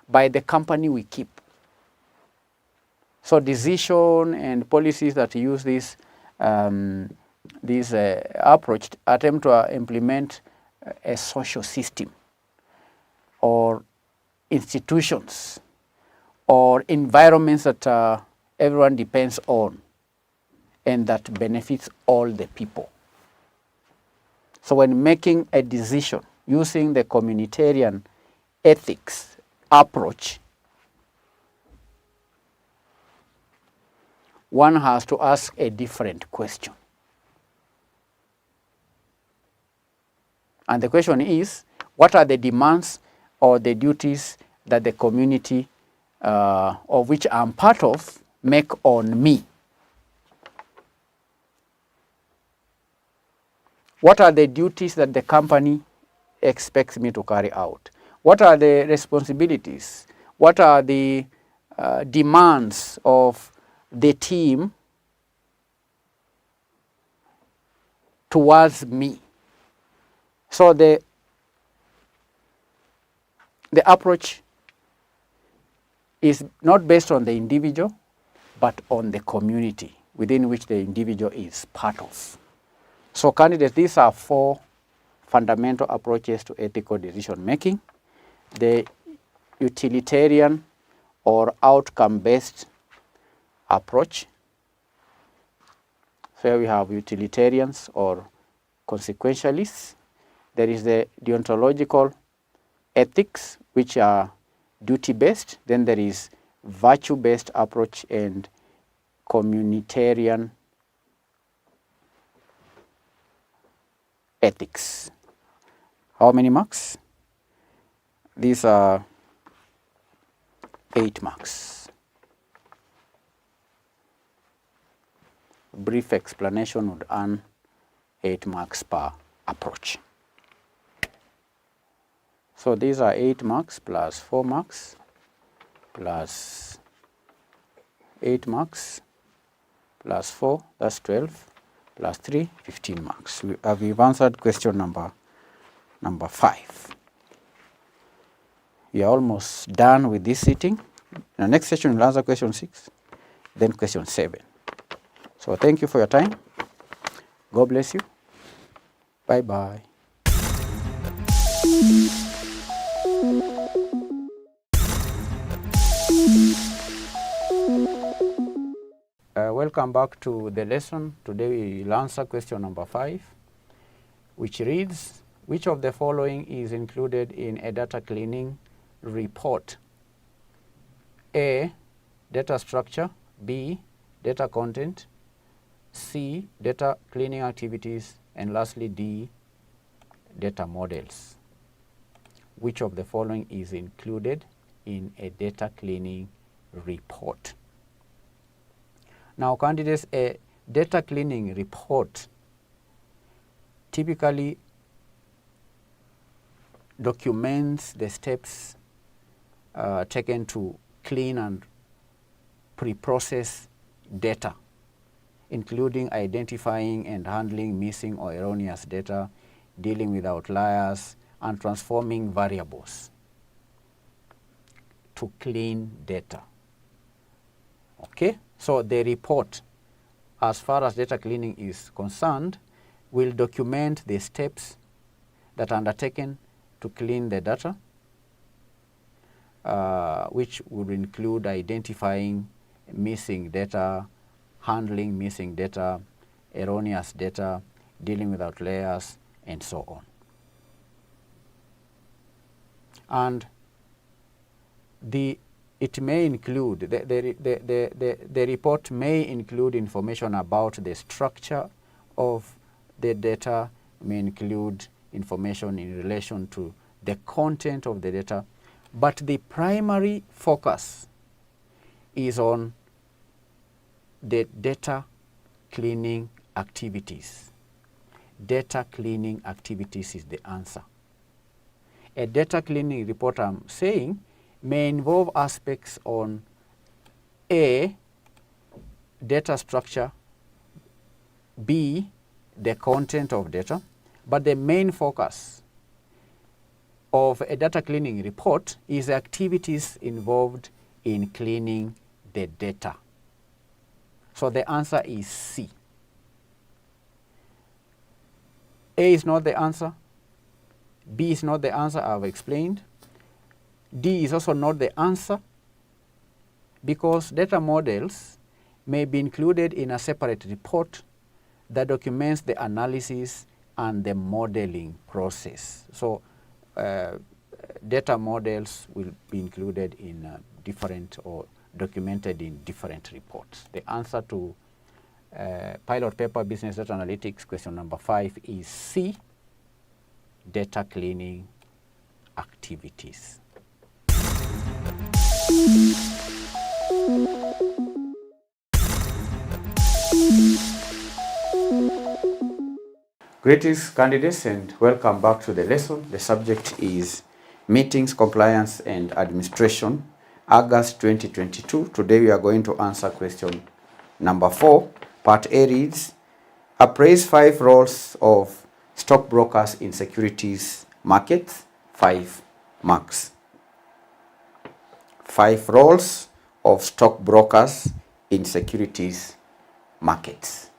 G: by the company we keep. So decision and policies that use this approach attempt to implement a social system or institutions or environments that everyone depends on and that benefits all the people. So when making a decision using the communitarian ethics approach, one has to ask a different question. And the question is, what are the demands or the duties that the community of which I'm part of make on me? What are the duties that the company expects me to carry out? What are the responsibilities? What are the demands of the team towards me? So the approach is not based on the individual, but on the community within which the individual is part of. So candidates, these are 4 fundamental approaches to ethical decision making. The utilitarian or outcome-based approach. So here we have utilitarians or consequentialists. There is the deontological ethics, which are duty-based. Then there is virtue-based approach and communitarian ethics. How many marks? These are 8 marks. Brief explanation would earn 8 marks per approach. So these are 8 marks plus 4 marks plus 8 marks plus 4, that's 12, plus 3, 15 marks. We've answered question number 5. We are almost done with this sitting. In the next session, we'll answer question 6, then question 7. So thank you for your time. God bless you. Bye-bye. Welcome back to the lesson. Today we will answer question number 5, which reads, which of the following is included in a data cleaning report? A, data structure. B, data content. C, data cleaning activities. And lastly, D, data models. Which of the following is included in a data cleaning report? Now, candidates, a data cleaning report typically documents the steps taken to clean and pre-process data, including identifying and handling missing or erroneous data, dealing with outliers, and transforming variables to clean data. Okay, so the report, as far as data cleaning is concerned, will document the steps that are undertaken to clean the data, which would include identifying missing data, handling missing data, erroneous data, dealing with outliers, and so on. And it may include, the report may include information about the structure of the data, may include information in relation to the content of the data, but the primary focus is on the data cleaning activities. Data cleaning activities is the answer. A data cleaning report, I'm saying, may involve aspects on A, data structure, B, the content of data, but the main focus of a data cleaning report is activities involved in cleaning the data. So the answer is C. A is not the answer. B is not the answer, I've explained. D is also not the answer, because data models may be included in a separate report that documents the analysis and the modeling process. So data models will be included in different or documented in different reports. The answer to pilot paper business data analytics question number 5 is C, data cleaning activities.
C: Greetings, candidates, and welcome back to the lesson. The subject is Meetings, Compliance, and Administration, August 2022. Today we are going to answer question number 4. Part A reads, appraise 5 roles of stockbrokers in securities markets, 5 marks. 5 roles of stockbrokers in securities markets.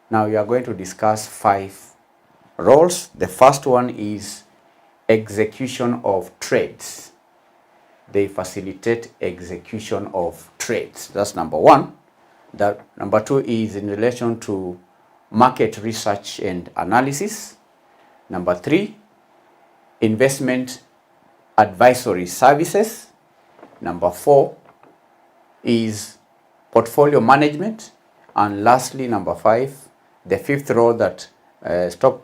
C: Now we are going to discuss 5 roles. The first one is execution of trades. They facilitate execution of trades. That's number 1. Number 2 is in relation to market research and analysis. Number 3, investment advisory services. Number 4 is portfolio management. And lastly, number 5, the 5th role that stock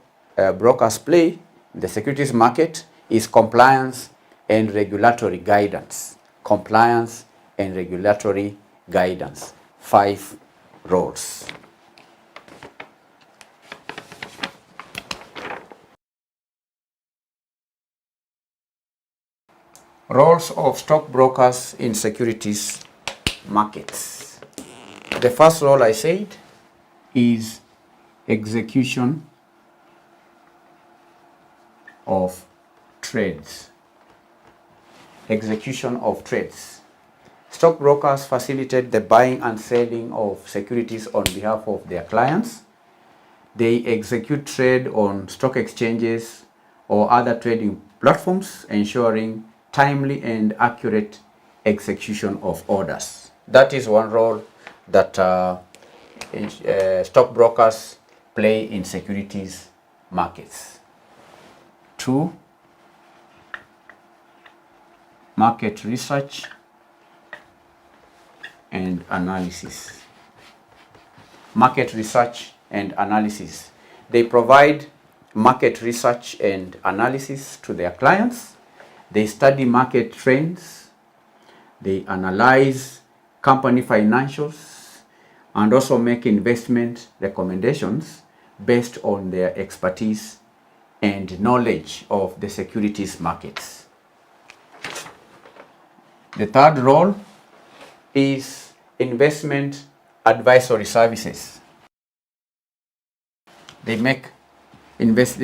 C: brokers play in the securities market is compliance and regulatory guidance. Compliance and regulatory guidance. 5 roles. Roles of stockbrokers in securities markets. The first role I said is execution of trades. Execution of trades. Stockbrokers facilitate the buying and selling of securities on behalf of their clients. They execute trade on stock exchanges or other trading platforms, ensuring timely and accurate execution of orders. That is one role that stockbrokers play in securities markets. 2, market research and analysis. Market research and analysis. They provide market research and analysis to their clients. They study market trends. They analyze company financials and also make investment recommendations based on their expertise and knowledge of the securities markets. The third role is investment advisory services. They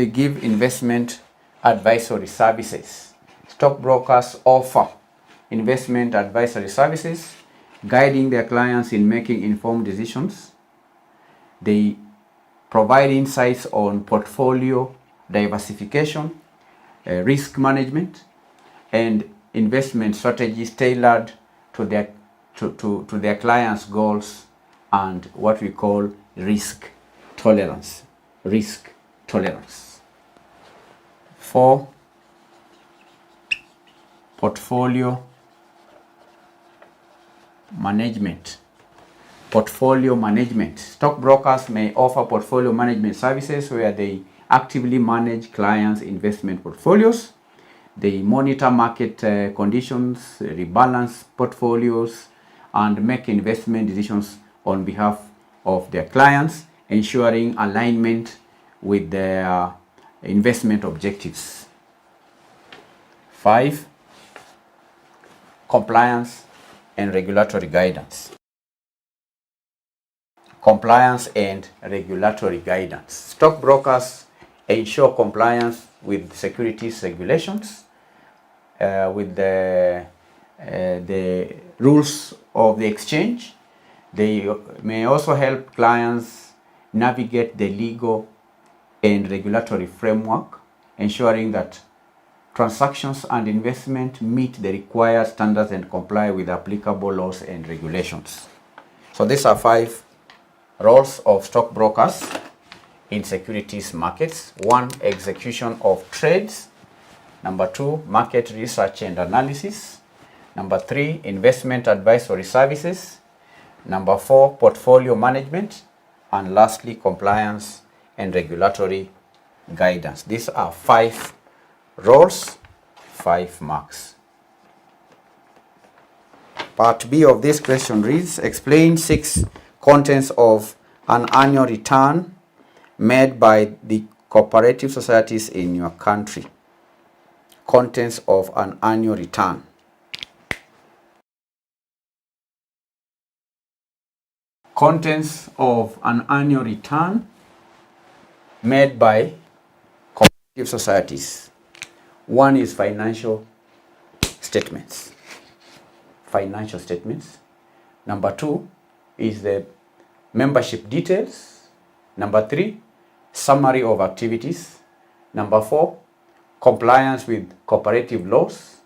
C: give investment advisory services. Stockbrokers offer investment advisory services, guiding their clients in making informed decisions. They provide insights on portfolio diversification, risk management, and investment strategies tailored to their clients' goals and what we call risk tolerance. Risk tolerance. 4, portfolio management. Portfolio management. Stockbrokers may offer portfolio management services where they actively manage clients' investment portfolios. They monitor market conditions, rebalance portfolios, and make investment decisions on behalf of their clients, ensuring alignment with their investment objectives. 5, compliance and regulatory guidance. Compliance and regulatory guidance. Stockbrokers ensure compliance with securities regulations, with the rules of the exchange. They may also help clients navigate the legal and regulatory framework, ensuring that transactions and investment meet the required standards and comply with applicable laws and regulations. So these are 5 roles of stockbrokers in securities markets. 1, execution of trades. Number 2, market research and analysis. Number 3, investment advisory services. Number 4, portfolio management. And lastly, compliance and regulatory guidance. These are 5 roles, 5 marks. Part B of this question reads, explain 6 contents of an annual return made by the cooperative societies in your country. Contents of an annual return. Contents of an annual return made by cooperative societies. 1 is financial statements. Financial statements. Number 2 is the membership details. Number 3, summary of activities. Number 4, compliance with cooperative laws.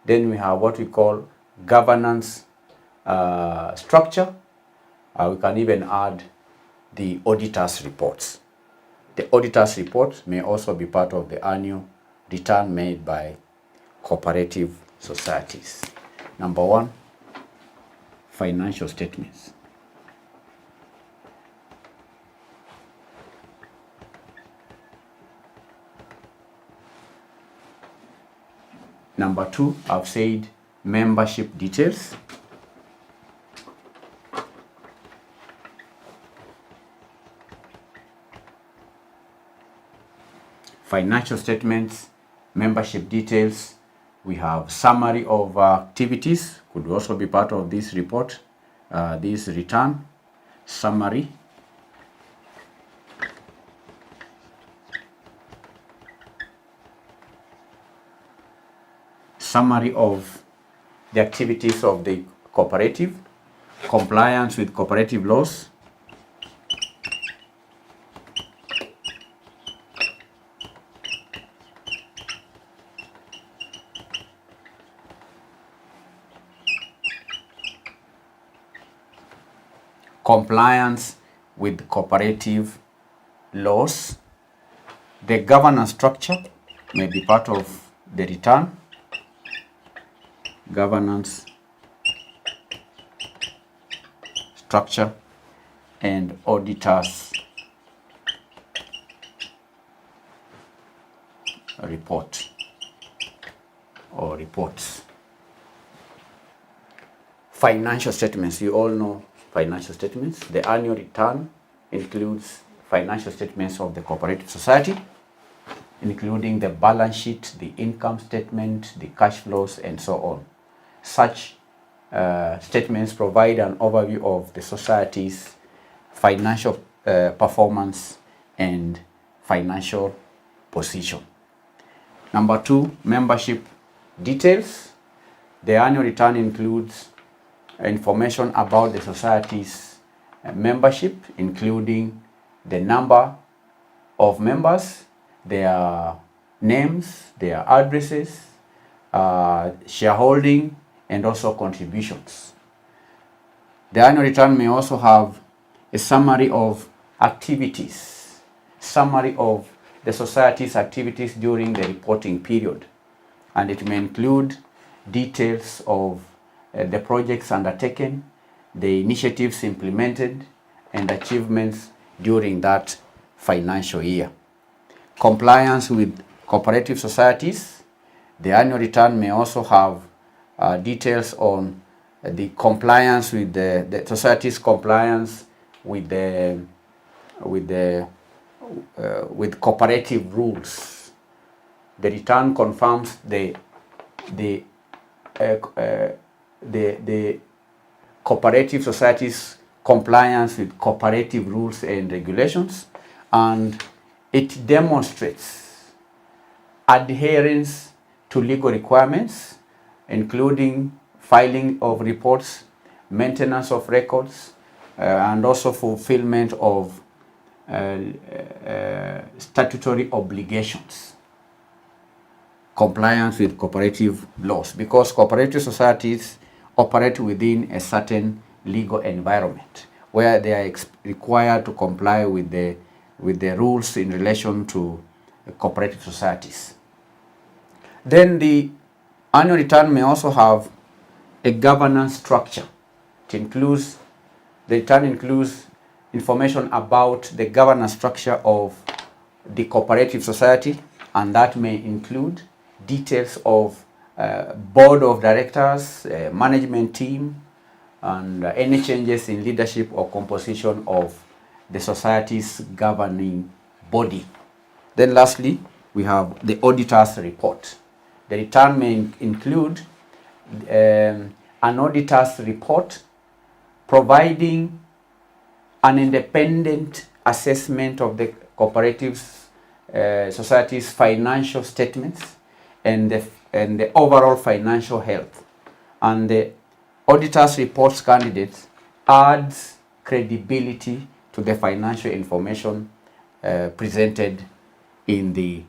C: Then we have what we call governance structure. We can even add the auditor's reports. The auditor's report may also be part of the annual return made by cooperative societies. Number 1, financial statements. Number 2, I've said membership details. Financial statements, membership details. We have summary of activities, could also be part of this report, this return, summary. Summary of the activities of the cooperative, compliance with cooperative laws, compliance with cooperative laws. The governance structure may be part of the return. Governance structure and auditors report or reports. Financial statements, you all know financial statements. The annual return includes financial statements of the cooperative society, including the balance sheet, the income statement, the cash flows, and so on. Such statements provide an overview of the society's financial performance and financial position. Number 2, membership details. The annual return includes information about the society's membership, including the number of members, their names, their addresses, shareholding, and also contributions. The annual return may also have a summary of activities, summary of the society's activities during the reporting period, and it may include details of the projects undertaken, the initiatives implemented, and achievements during that financial year. Compliance with cooperative societies. The annual return may also have details on the compliance with the society's compliance with cooperative rules. The return confirms the cooperative society's compliance with cooperative rules and regulations, and it demonstrates adherence to legal requirements, including filing of reports, maintenance of records, and also fulfillment of statutory obligations.
G: compliance with cooperative laws, because cooperative societies operate within a certain legal environment where they are required to comply with the rules in relation to cooperative societies. Then the annual return may also have a governance structure. The return includes information about the governance structure of the cooperative society, and that may include details of board of directors, management team, and any changes in leadership or composition of the society's governing body. Then lastly, we have the auditor's report. The return may include an auditor's report providing an independent assessment of the cooperative society's financial statements and the overall financial health. And the auditor's reports candidates adds credibility to the financial information presented in the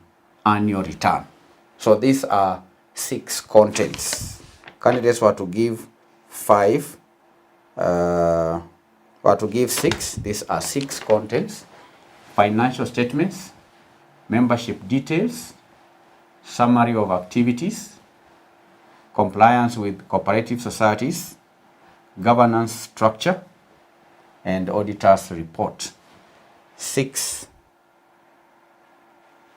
G: annual return. So these are 6 contents. Candidates were to give 5, were to give 6. These are 6 contents: financial statements, membership details, summary of activities, compliance with cooperative societies, governance structure, and auditor's report. 6.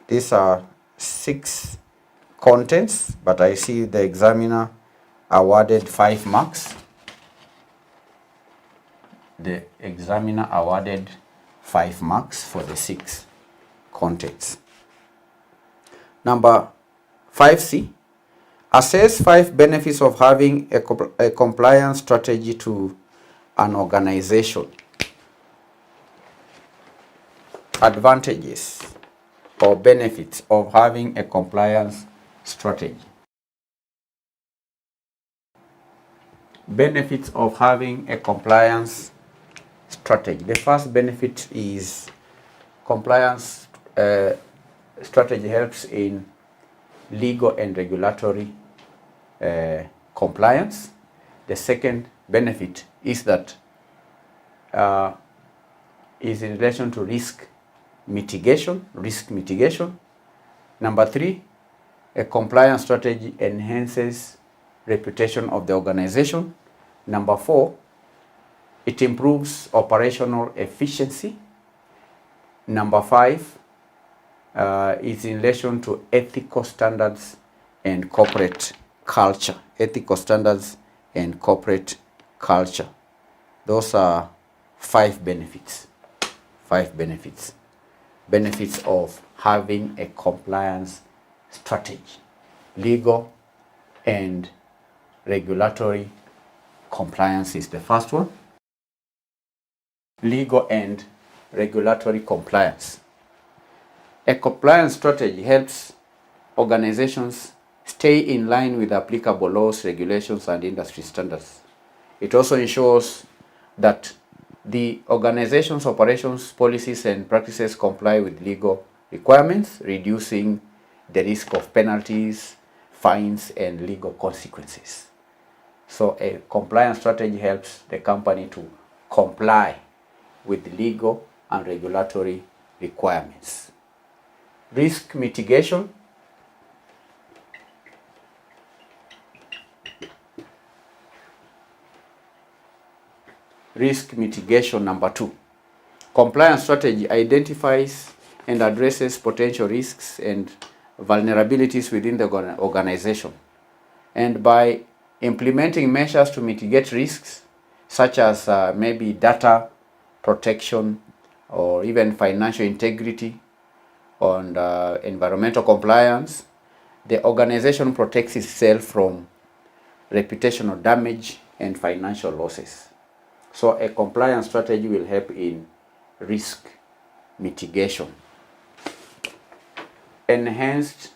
G: These are 6 contents, but I see the examiner awarded 5 marks. The examiner awarded 5 marks for the 6 contents. Number 5C, assess 5 benefits of having a compliance strategy to an organization. Advantages or benefits of having a compliance strategy. Benefits of having a compliance strategy. The first benefit is compliance strategy helps in legal and regulatory compliance. The second benefit is that is in relation to risk mitigation. Number 3, a compliance strategy enhances reputation of the organization. Number 4, it improves operational efficiency. Number 5 is in relation to ethical standards and corporate culture. Ethical standards and corporate culture. Those are 5 benefits. 5 benefits. Benefits of having a compliance strategy. Legal and regulatory compliance is the first one. Legal and regulatory compliance. A compliance strategy helps organizations stay in line with applicable laws, regulations, and industry standards. It also ensures that the organization's operations, policies, and practices comply with legal requirements, reducing the risk of penalties, fines, and legal consequences. So a compliance strategy helps the company to comply with legal and regulatory requirements. Risk mitigation. Risk mitigation, number 2. Compliance strategy identifies and addresses potential risks and vulnerabilities within the organization. And by implementing measures to mitigate risks, such as maybe data protection or even financial integrity and environmental compliance, the organization protects itself from reputational damage and financial losses. So a compliance strategy will help in risk mitigation. Enhanced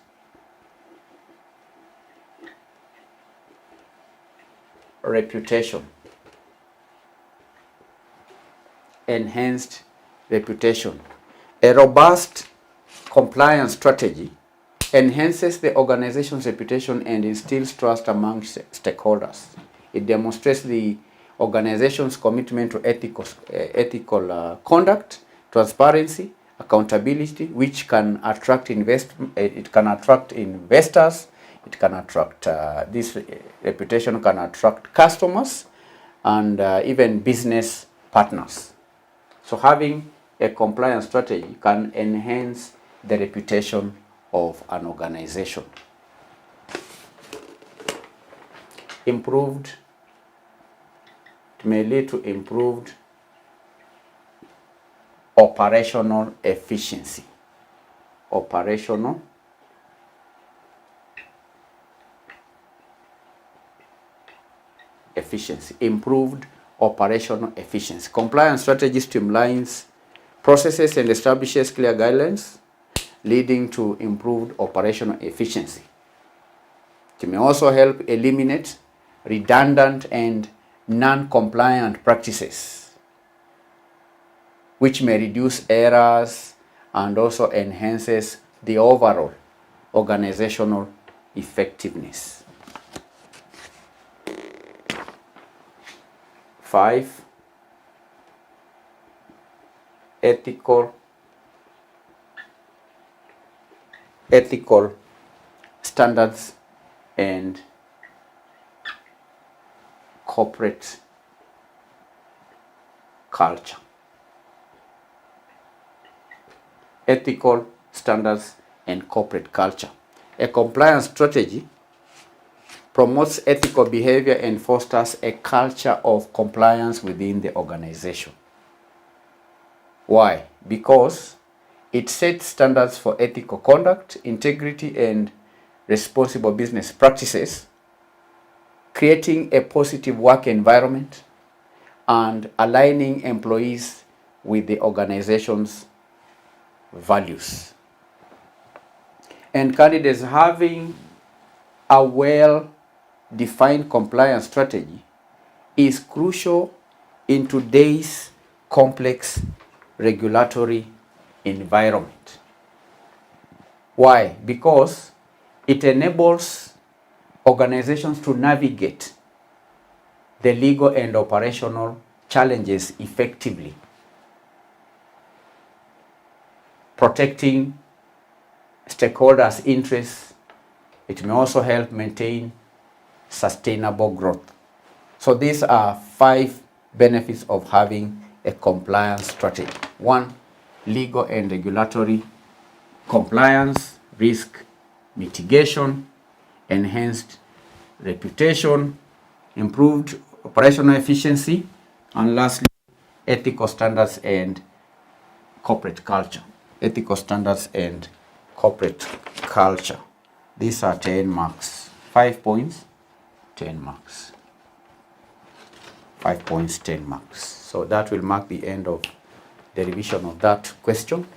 G: reputation. Enhanced reputation. A robust compliance strategy
C: enhances the organization's reputation and instills trust among stakeholders. It demonstrates the organization's commitment to ethical conduct, transparency, accountability, which can attract investors. It can attract this reputation can attract customers and even business partners. So having a compliance strategy can enhance the reputation of an organization. It may lead to improved operational efficiency. Improved operational efficiency. Compliance strategy streamlines processes and establishes clear guidelines, leading to improved operational efficiency. It may also help eliminate redundant and non-compliant practices, which may reduce errors and also enhances the overall organizational effectiveness. 5, ethical standards and corporate culture. Ethical standards and corporate culture. A compliance strategy promotes ethical behavior and fosters a culture of compliance within the organization. Why? Because it sets standards for ethical conduct, integrity, and responsible business practices, creating a positive work environment and aligning employees with the organization's values. And candidates, having a well-defined compliance strategy is crucial in today's complex regulatory environment. Why? Because it enables organizations to navigate the legal and operational challenges effectively, protecting stakeholders' interests. It may also help maintain sustainable growth. So these are 5 benefits of having a compliance strategy. 1, legal and regulatory compliance, risk mitigation, enhanced reputation, improved operational efficiency, and lastly, ethical standards and corporate culture. Ethical standards and corporate culture. These are 10 marks. 5 points, 10 marks. 5 points, 10 marks. So that will mark the end of the revision of that question.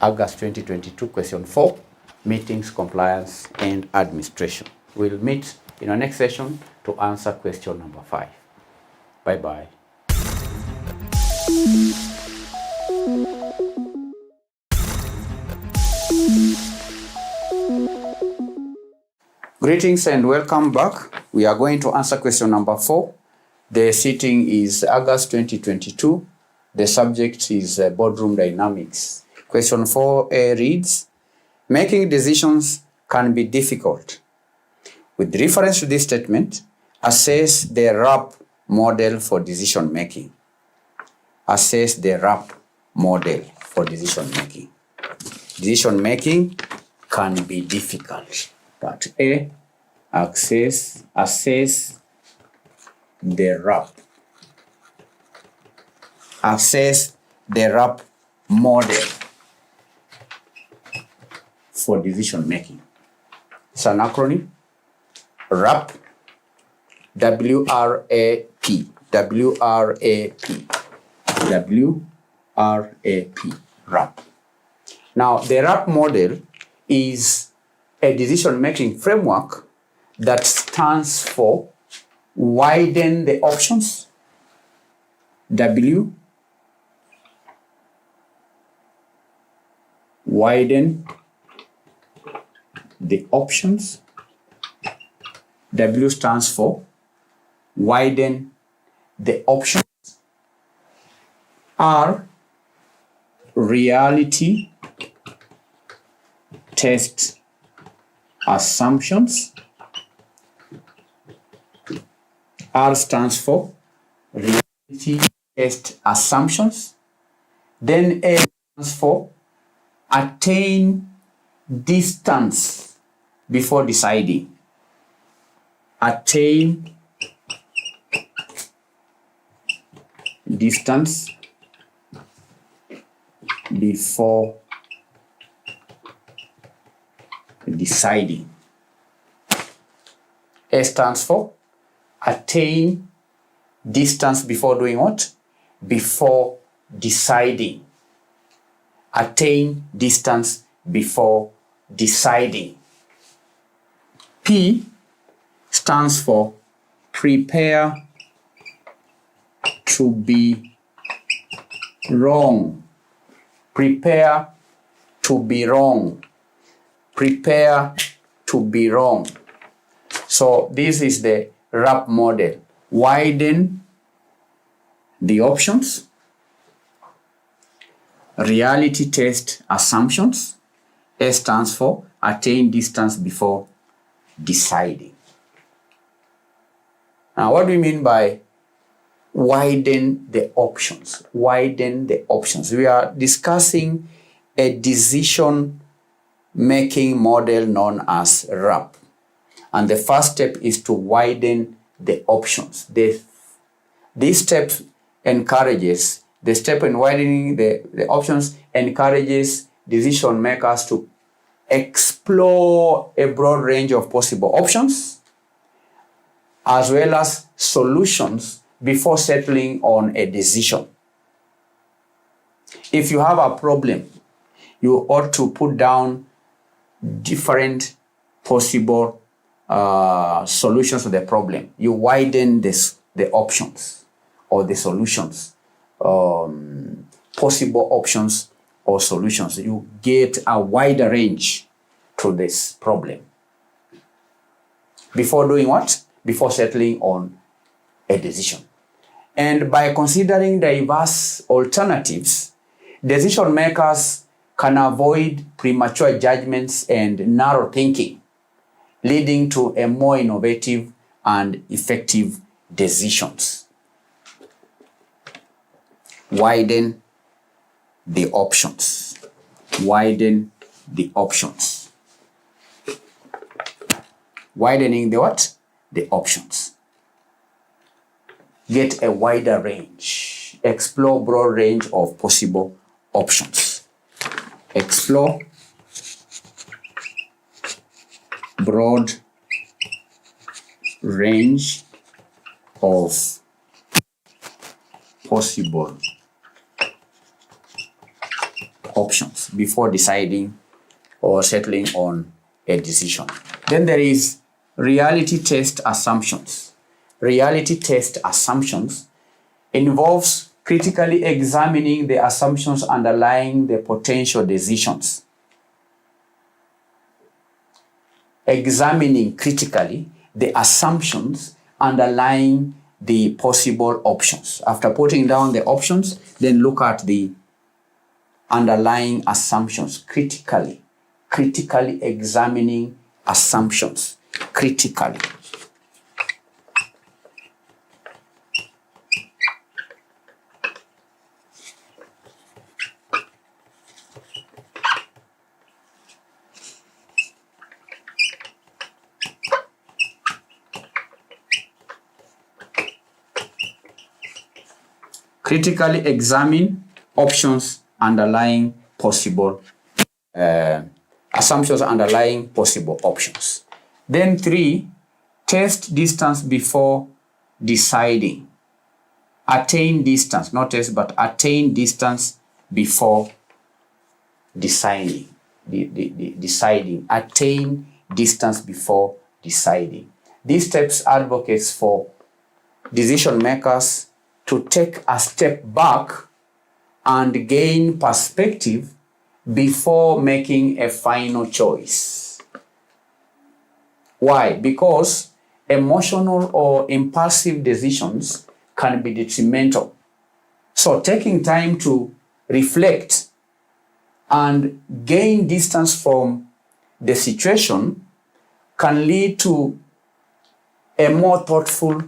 C: August 2022, question 4, meetings, compliance, and administration. We'll meet in our next session to answer question number 5. Bye-bye. Greetings and welcome back. We are going to answer question number 4. The sitting is August 2022. The subject is boardroom dynamics. Question 4A reads, making decisions can be difficult. With reference to this statement, assess the RAP model for decision making. Assess the RAP model for decision making. Decision making can be difficult. Part A, assess the RAP. Assess the RAP model for decision making. It's an acronym. RAP, W-R-A-P, W-R-A-P, W-R-A-P, RAP. Now, the RAP model is a decision-making framework that stands for widen the options, W, widen the options. W stands for widen the options. R, reality test assumptions. R stands for reality test assumptions. Then A stands for attain distance before deciding. Attain distance before deciding. A stands for attain distance before doing what? Before deciding. Attain distance before deciding. P stands for prepare to be wrong. Prepare to be wrong. Prepare to be wrong. So this is the RAP model. Widen the options. Reality test assumptions. S stands for attain distance before deciding. Now, what do we mean by widen the options? Widen the options. We are discussing a decision-making model known as RAP. And the first step is to widen the options. This step encourages, the step in widening the options encourages decision makers to explore a broad range of possible options as well as solutions before settling on a decision. If you have a problem, you ought to put down different possible solutions to the problem. You widen the options or the solutions, possible options or solutions. You get a wider range to this problem. Before doing what? Before settling on a decision. And by considering diverse alternatives, decision makers can avoid premature judgments and narrow thinking, leading to a more innovative and effective decisions. Widen the options. Widen the options. Widening the what? The options. Get a wider range. Explore broad range of possible options. Explore broad range of possible options before deciding or settling on a decision. Then there is reality test assumptions. Reality test assumptions involves critically examining the assumptions underlying the potential decisions. Examining critically the assumptions underlying the possible options. After putting down the options, then look at the underlying assumptions critically. Critically examining assumptions critically. Critically examine options underlying possible assumptions underlying possible options. Then 3, test distance before deciding. Attain distance, not test, but attain distance before deciding. Deciding. Attain distance before deciding. These steps advocates for decision makers to take a step back and gain perspective before making a final choice. Why? Because emotional or impulsive decisions can be detrimental. So taking time to reflect and gain distance from the situation can lead to a more thoughtful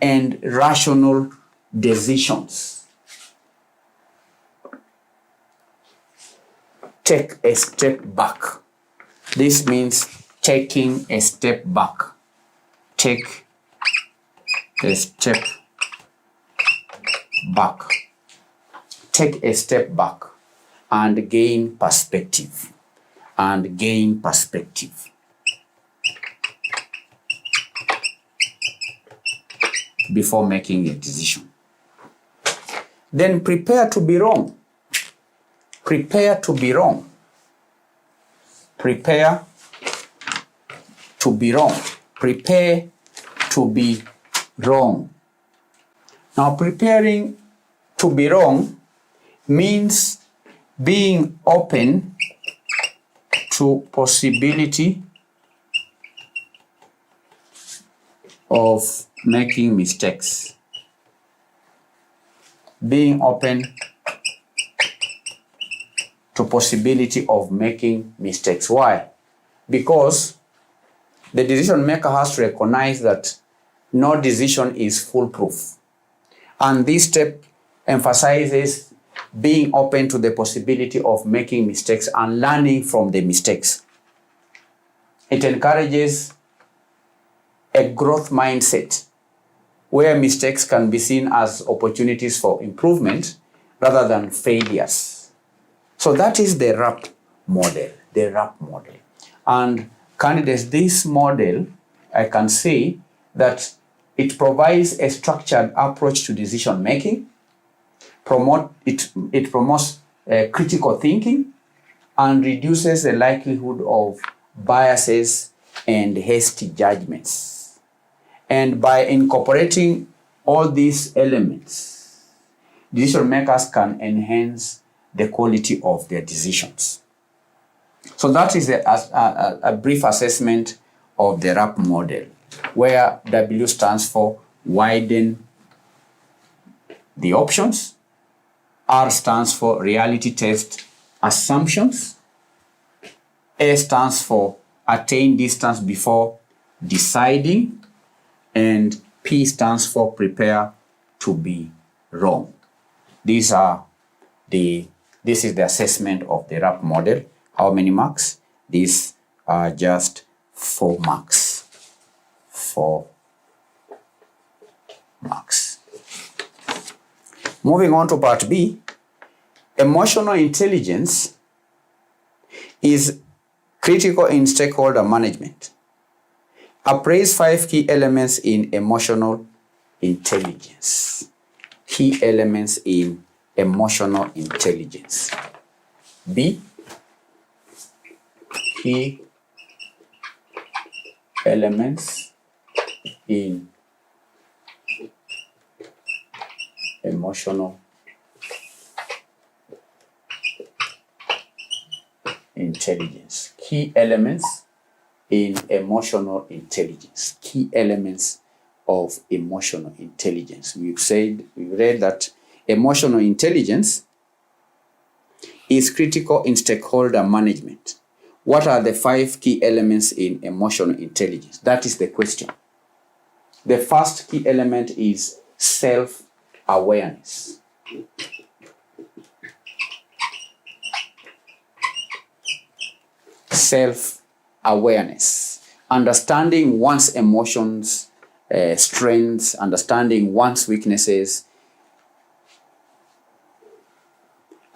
C: and rational decisions. Take a step back. This means taking a step back. Take a step back. Take a step back and gain perspective. And gain perspective. Before making a decision. Then prepare to be wrong. Prepare to be wrong. Prepare to be wrong. Prepare to be wrong. Now, preparing to be wrong means being open to possibility of making mistakes. Being open to possibility of making mistakes. Why? Because the decision maker has to recognize that no decision is foolproof. And this step emphasizes being open to the possibility of making mistakes and learning from the mistakes. It encourages a growth mindset where mistakes can be seen as opportunities for improvement rather than failures. So that is the RAP model, the RAP model. And candidates, this model, I can say that it provides a structured approach to decision making. It promotes critical thinking and reduces the likelihood of biases and hasty judgments. And by incorporating all these elements, decision makers can enhance the quality of their decisions. So that is a brief assessment of the RAP model, where W stands for widen the options, R stands for reality test assumptions, A stands for attain distance before deciding, and P stands for prepare to be wrong. This is the assessment of the RAP model. How many marks? These are just 4 marks. 4 marks. Moving on to part B, emotional intelligence is critical in stakeholder management. Appraise 5 key elements in emotional intelligence. Key elements in emotional intelligence. B, key elements in emotional intelligence. Key elements in emotional intelligence. Key elements of emotional intelligence. We read that emotional intelligence is critical in stakeholder management. What are the 5 key elements in emotional intelligence? That is the question. The first key element is self-awareness. Self-awareness. Understanding one's emotions, strengths, understanding one's weaknesses,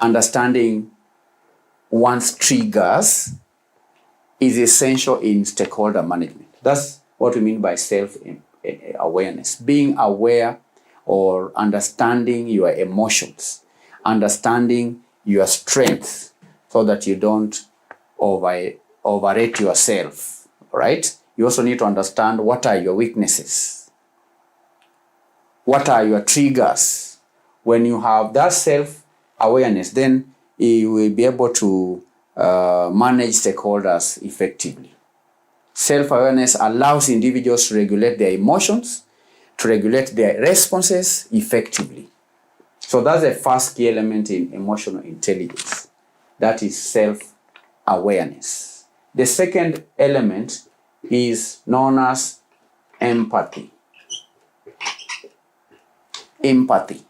C: understanding one's triggers is essential in stakeholder management. That's what we mean by self-awareness. Being aware or understanding your emotions, understanding your strengths so that you don't overrate yourself, right? You also need to understand what are your weaknesses. What are your triggers? When you have that self-awareness, then you will be able to manage stakeholders effectively. Self-awareness allows individuals to regulate their emotions, to regulate their responses effectively. So that's the first key element in emotional intelligence. That is self-awareness. The second element is known as empathy. Empathy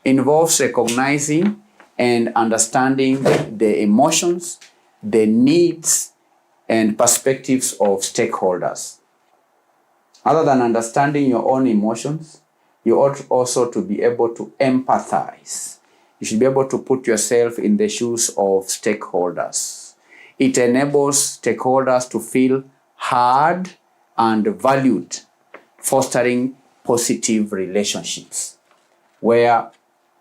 C: involves recognizing and understanding the emotions, the needs, and perspectives of stakeholders. Other than understanding your own emotions, you ought also to be able to empathize. You should be able to put yourself in the shoes of stakeholders. It enables stakeholders to feel heard and valued, fostering positive relationships. Where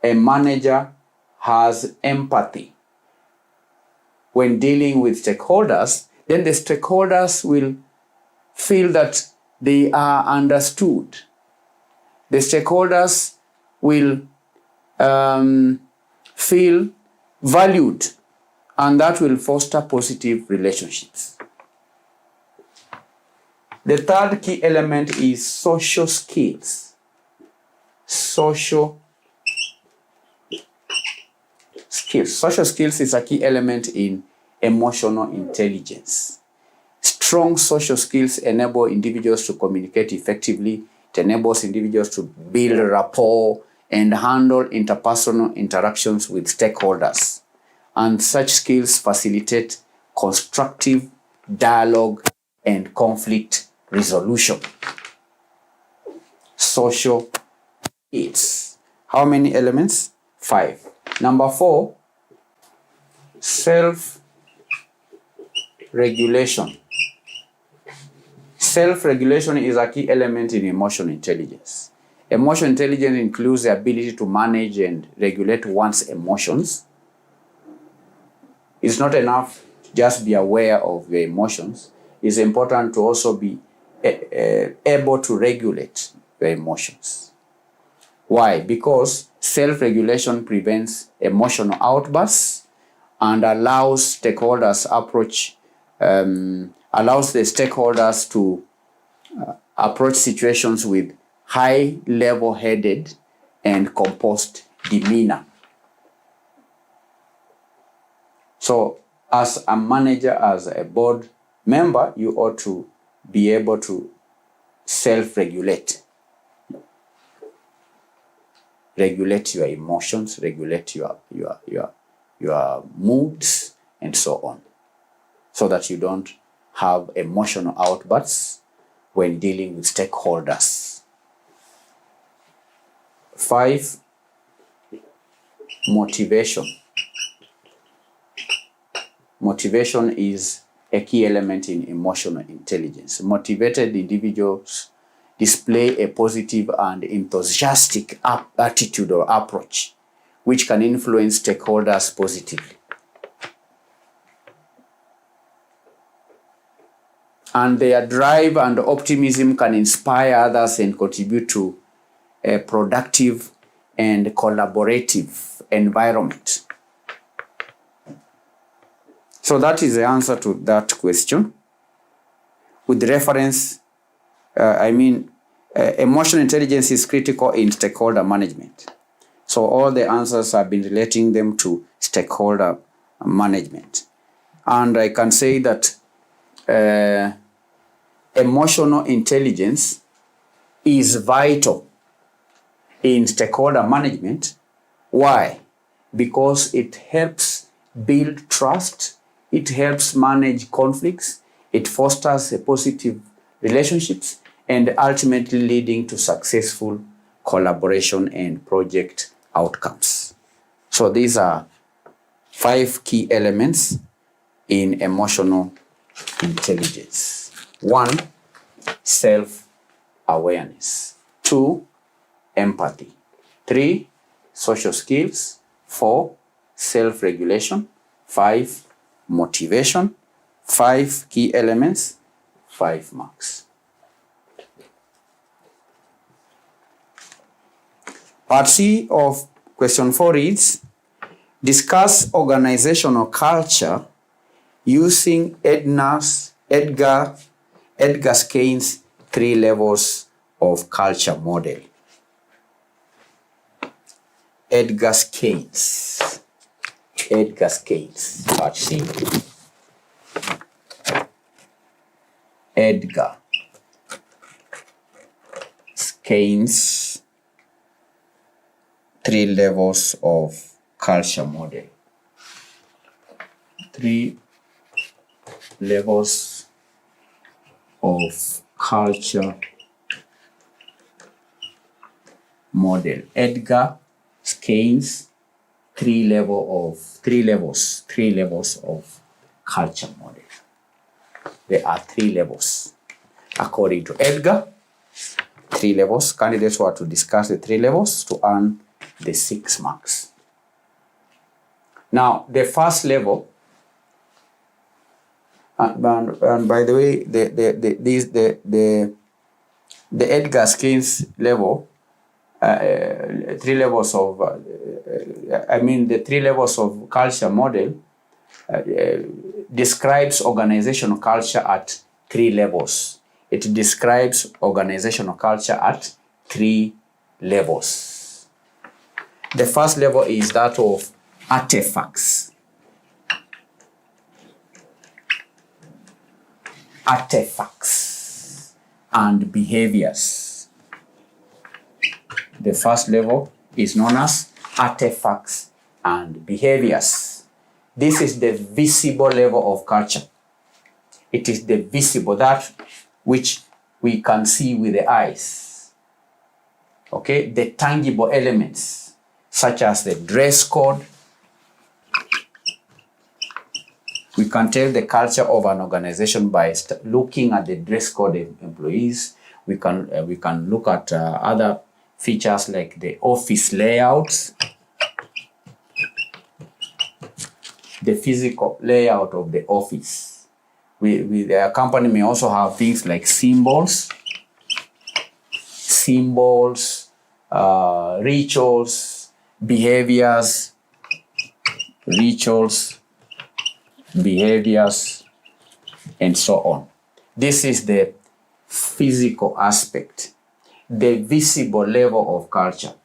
C: a manager has empathy when dealing with stakeholders, then the stakeholders will feel that they are understood. The stakeholders will feel valued, and that will foster positive relationships. The third key element is social skills. Social skills is a key element in emotional intelligence. Strong social skills enable individuals to communicate effectively. It enables individuals to build rapport and handle interpersonal interactions with stakeholders. And such skills facilitate constructive dialogue and conflict resolution. Social skills. How many elements? 5. Number 4, self-regulation. Self-regulation is a key element in emotional intelligence. Emotional intelligence includes the ability to manage and regulate one's emotions. It's not enough to just be aware of your emotions. It's important to also be able to regulate your emotions. Why? Because self-regulation prevents emotional outbursts and allows the stakeholders to approach situations with high level-headed and composed demeanor. So as a manager, as a board member, you ought to be able to self-regulate. Regulate your emotions, regulate your moods, and so on, so that you don't have emotional outbursts when dealing with stakeholders. 5, motivation. Motivation is a key element in emotional intelligence. Motivated individuals display a positive and enthusiastic attitude or approach, which can influence stakeholders positively. And their drive and optimism can inspire others and contribute to a productive and collaborative environment. So that is the answer to that question. With reference, emotional intelligence is critical in stakeholder management. So all the answers have been relating them to stakeholder management. And I can say that emotional intelligence is vital in stakeholder management. Why? Because it helps build trust, it helps manage conflicts, it fosters a positive relationships, and ultimately leading to successful collaboration and project outcomes. So these are 5 key elements in emotional intelligence. 1, self-awareness. 2, empathy. 3, social skills. 4, self-regulation. 5, motivation. 5 key elements, 5 marks. Part C of question 4 reads, discuss organizational culture using Edna's Edgar Skein's 3 levels of culture model. Edgar Skein's. Part C. Edgar Skein's 3 levels of culture model. 3 levels of culture model. Edgar Skein's 3 levels of culture model. There are 3 levels. According to Edgar, 3 levels. Candidates were to discuss the 3 levels to earn the 6 marks. Now, the first level, and by the way, the Edgar Skein's level, 3 levels of, the 3 levels of culture model describes organizational culture at 3 levels. It describes organizational culture at 3 levels. The first level is that of artifacts. Artifacts and behaviors. The first level is known as artifacts and behaviors. This is the visible level of culture. It is the visible, that which we can see with the eyes. Okay, the tangible elements, such as the dress code. We can tell the culture of an organization by looking at the dress code of employees. We can look at other features like the office layouts, the physical layout of the office. The company may also have things like symbols, rituals, behaviors, and so on. This is the physical aspect, the visible level of culture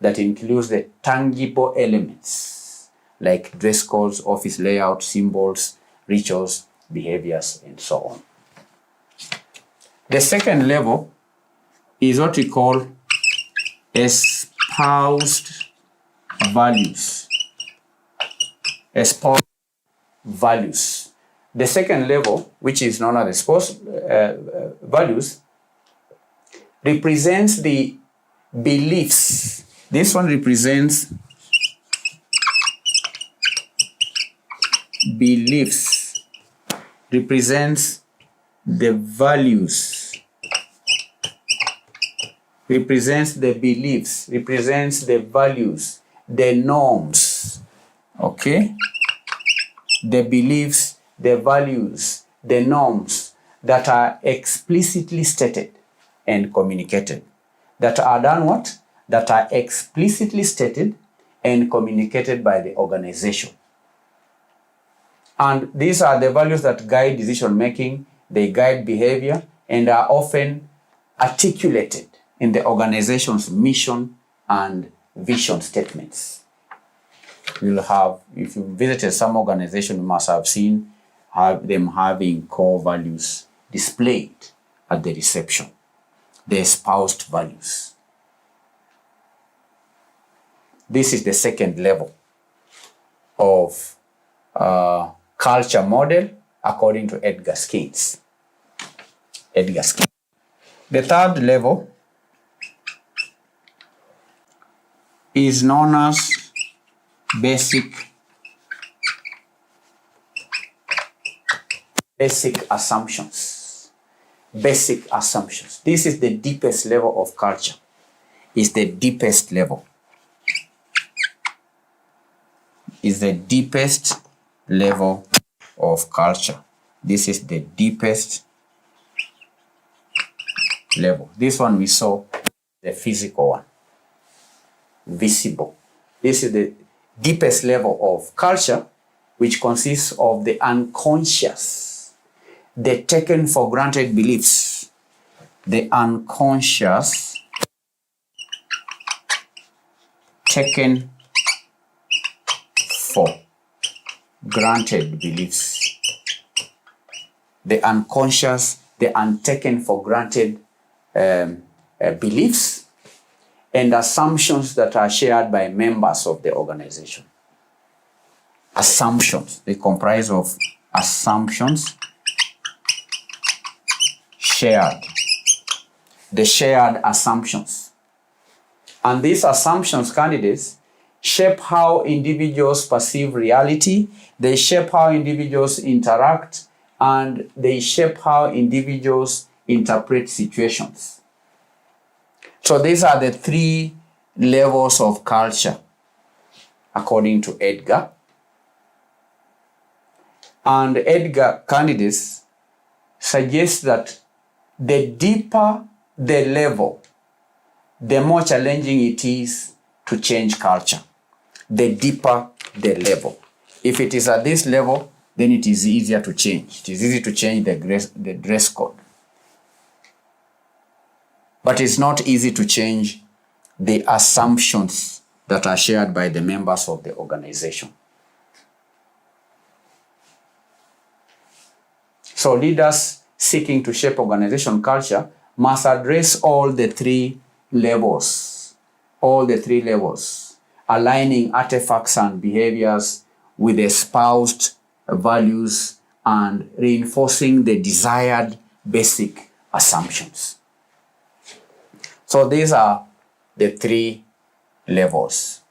C: that includes the tangible elements like dress codes, office layout, symbols, rituals, behaviors, and so on. The second level is what we call espoused values. Espoused values. The second level, which is known as espoused values, represents the beliefs. This one represents beliefs, represents the values, represents the beliefs, represents the values, the norms, okay? The beliefs, the values, the norms that are explicitly stated and communicated. That are done what? That are explicitly stated and communicated by the organization. And these are the values that guide decision making, they guide behavior, and are often articulated in the organization's mission and vision statements. You'll have, if you visited some organization, you must have seen them having core values displayed at the reception, the espoused values. This is the second level of culture model according to Edgar Skein's. The third level is known as basic assumptions. Basic assumptions. This is the deepest level of culture. It's the deepest level. Is the deepest level of culture. This is the deepest level. This one we saw, the physical one, visible. This is the deepest level of culture, which consists of the unconscious, the taken for granted beliefs, the unconscious taken for granted beliefs, the unconscious, the untaken for granted beliefs and assumptions that are shared by members of the organization. Assumptions, they comprise of assumptions shared, the shared assumptions. And these assumptions, candidates, shape how individuals perceive reality, they shape how individuals interact, and they shape how individuals interpret situations. So these are the 3 levels of culture, according to Edgar. And Edgar, candidates, suggests that the deeper the level, the more challenging it is to change culture. The deeper the level. If it is at this level, then it is easier to change. It is easy to change the dress code. But it's not easy to change the assumptions that are shared by the members of the organization. So leaders seeking to shape organization culture must address all the 3 levels, aligning artifacts and behaviors with espoused values and reinforcing the desired basic assumptions. So these are the 3 levels: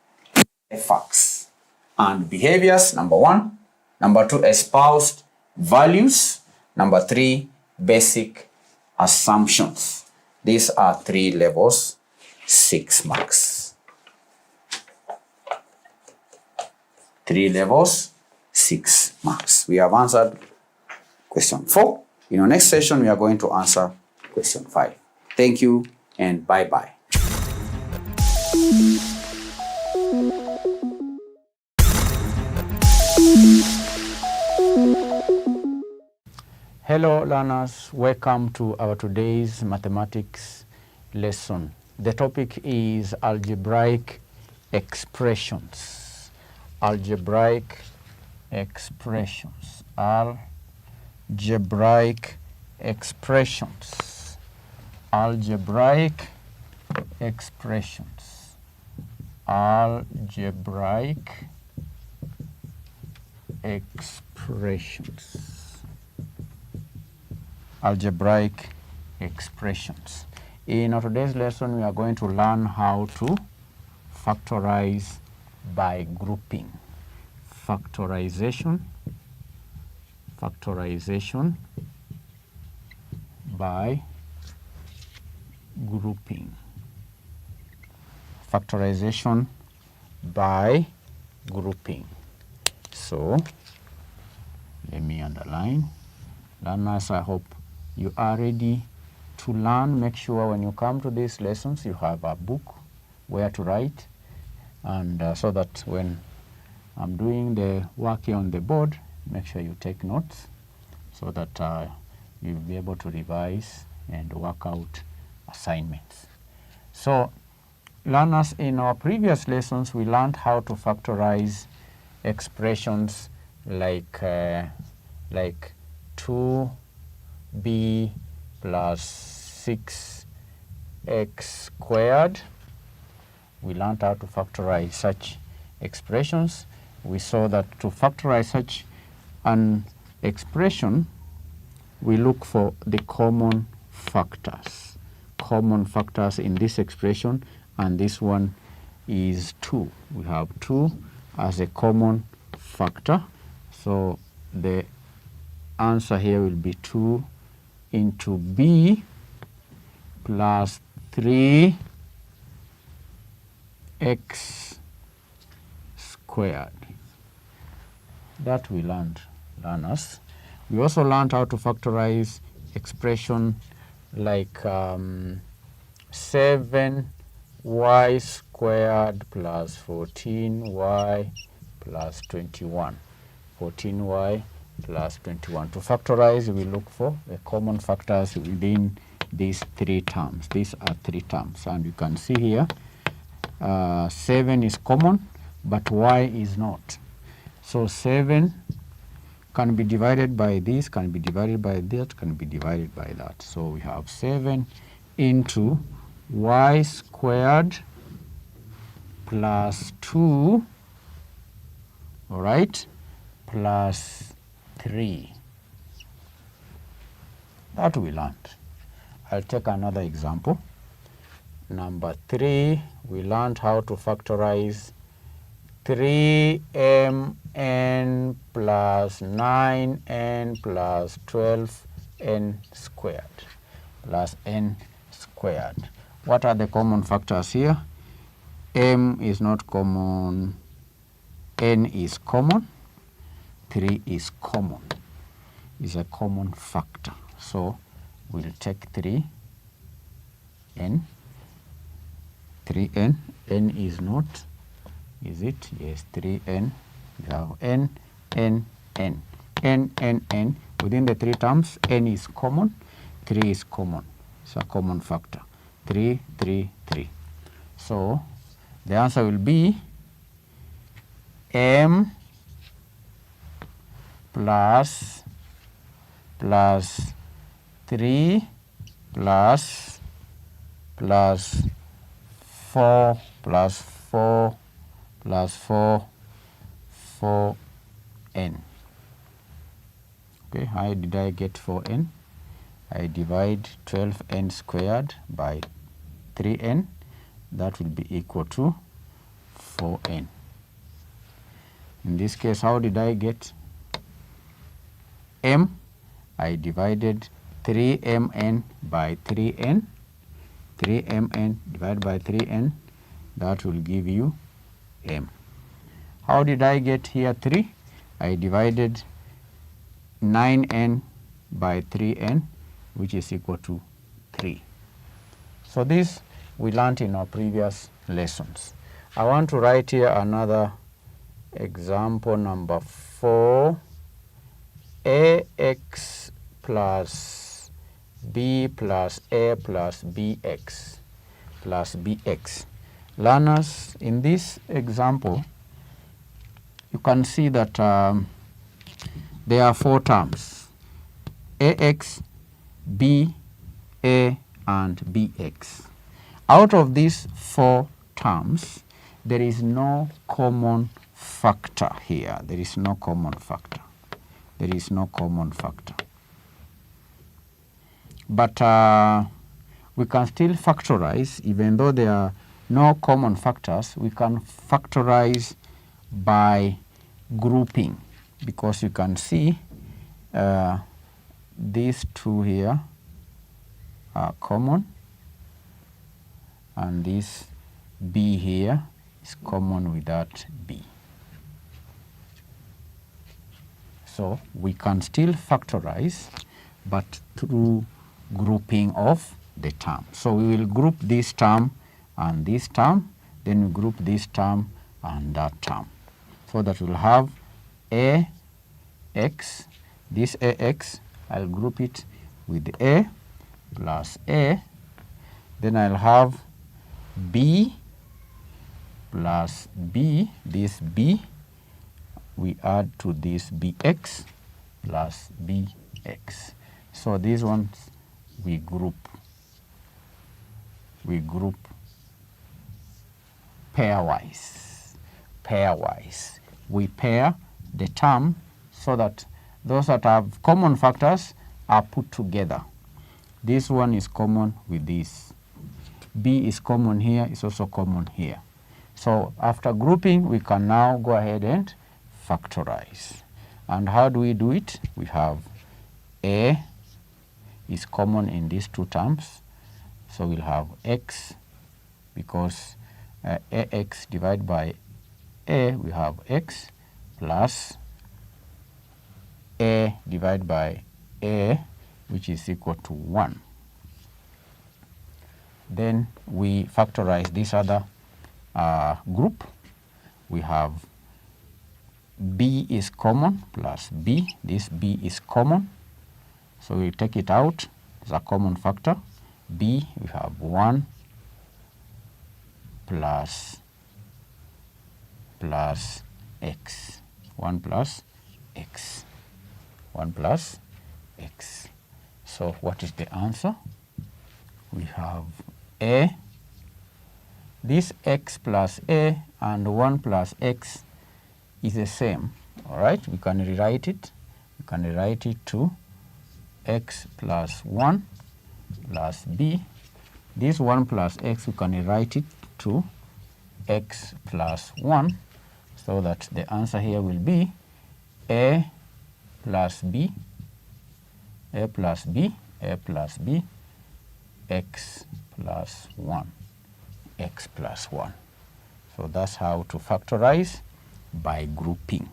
C: artifacts and behaviors, number 1. Number 2, espoused values. Number 3, basic assumptions. These are 3 levels, 6 marks. 3 levels, 6 marks. We have answered question 4. In our next session, we are going to answer question 5. Thank you and bye-bye.
G: Hello learners, welcome to our today's mathematics lesson. The topic is algebraic expressions. Algebraic expressions. Algebraic expressions. Algebraic expressions. Algebraic expressions. Algebraic expressions. In our today's lesson, we are going to learn how to factorize by grouping. Factorization by grouping. Factorization by grouping. So, let me underline. Learners, I hope you are ready to learn. Make sure when you come to these lessons, you have a book where to write, and so that when I'm doing the work here on the board, make sure you take notes so that you'll be able to revise and work out assignments. So, learners, in our previous lessons, we learned how to factorize expressions like 2b plus 6x squared. We learned how to factorize such expressions. We saw that to factorize such an expression, we look for the common factors. Common factors in this expression, and this one is 2. We have 2 as a common factor. So the answer here will be 2 into b plus 3x squared. That we learned, learners. We also learned how to factorize expression like 7y squared plus 14y plus 21. 14y
C: plus 21. To factorize, we look for the common factors within these three terms. These are three terms, and you can see here 7 is common, but y is not. So 7 can be divided by this, can be divided by that, can be divided by that. So we have 7 into y squared plus 2, all right, plus 3. That we learned. I'll take another example. Number 3, we learned how to factorize 3mn plus 9n plus 12n squared plus n squared. What are the common factors here? M is not common, n is common, 3 is common, is a common factor. So we'll take 3n, n is not, is it? Yes, 3n. We have n. Within the three terms, n is common, 3 is common. It's a common factor. 3, 3, 3. So the answer will be m plus 3 plus 4 plus 4 plus 4, 4n. Okay, how did I get 4n? I divide 12n squared by 3n. That will be equal to 4n. In this case, how did I get m? I divided 3mn by 3n. 3mn divided by 3n. That will give you m. How did I get here 3? I divided 9n by 3n, which is equal to 3. So this we learned in our previous lessons. I want to write here another example, number 4. ax plus b plus a plus bx plus bx. Learners, in this example, you can see that there are 4 terms: ax, b, a, and bx. Out of these 4 terms, there is no common factor here. There is no common factor. There is no common factor. But we can still factorize, even though there are no common factors. We can factorize by grouping, because you can see these 2 here are common, and this b here is common with that b. So we can still factorize, but through grouping of the term. So we will group this term and this term, then we group this term and that term, so that we'll have ax. This ax, I'll group it with a plus a. Then I'll have b plus b. This b we add to this bx plus bx. So these ones we group pairwise. We pair the term so that those that have common factors are put together. This one is common with this. B is common here, is also common here. So after grouping, we can now go ahead and factorize. And how do we do it? We have a is common in these 2 terms. So we'll have x, because ax divided by a, we have x, plus a divided by a, which is equal to 1. Then we factorize this other group. We have b is common plus b. This b is common, so we take it out. It's a common factor. b, we have 1 plus x. 1 plus x. 1 plus x. So what is the answer? We have a. This x plus a and 1 plus x is the same. All right, we can rewrite it. We can rewrite it to x plus 1 plus b. This 1 plus x, we can rewrite it to x plus 1, so that the answer here will be a plus b, a plus b, a plus b, x plus 1, x plus 1. So that's how to factorize by grouping.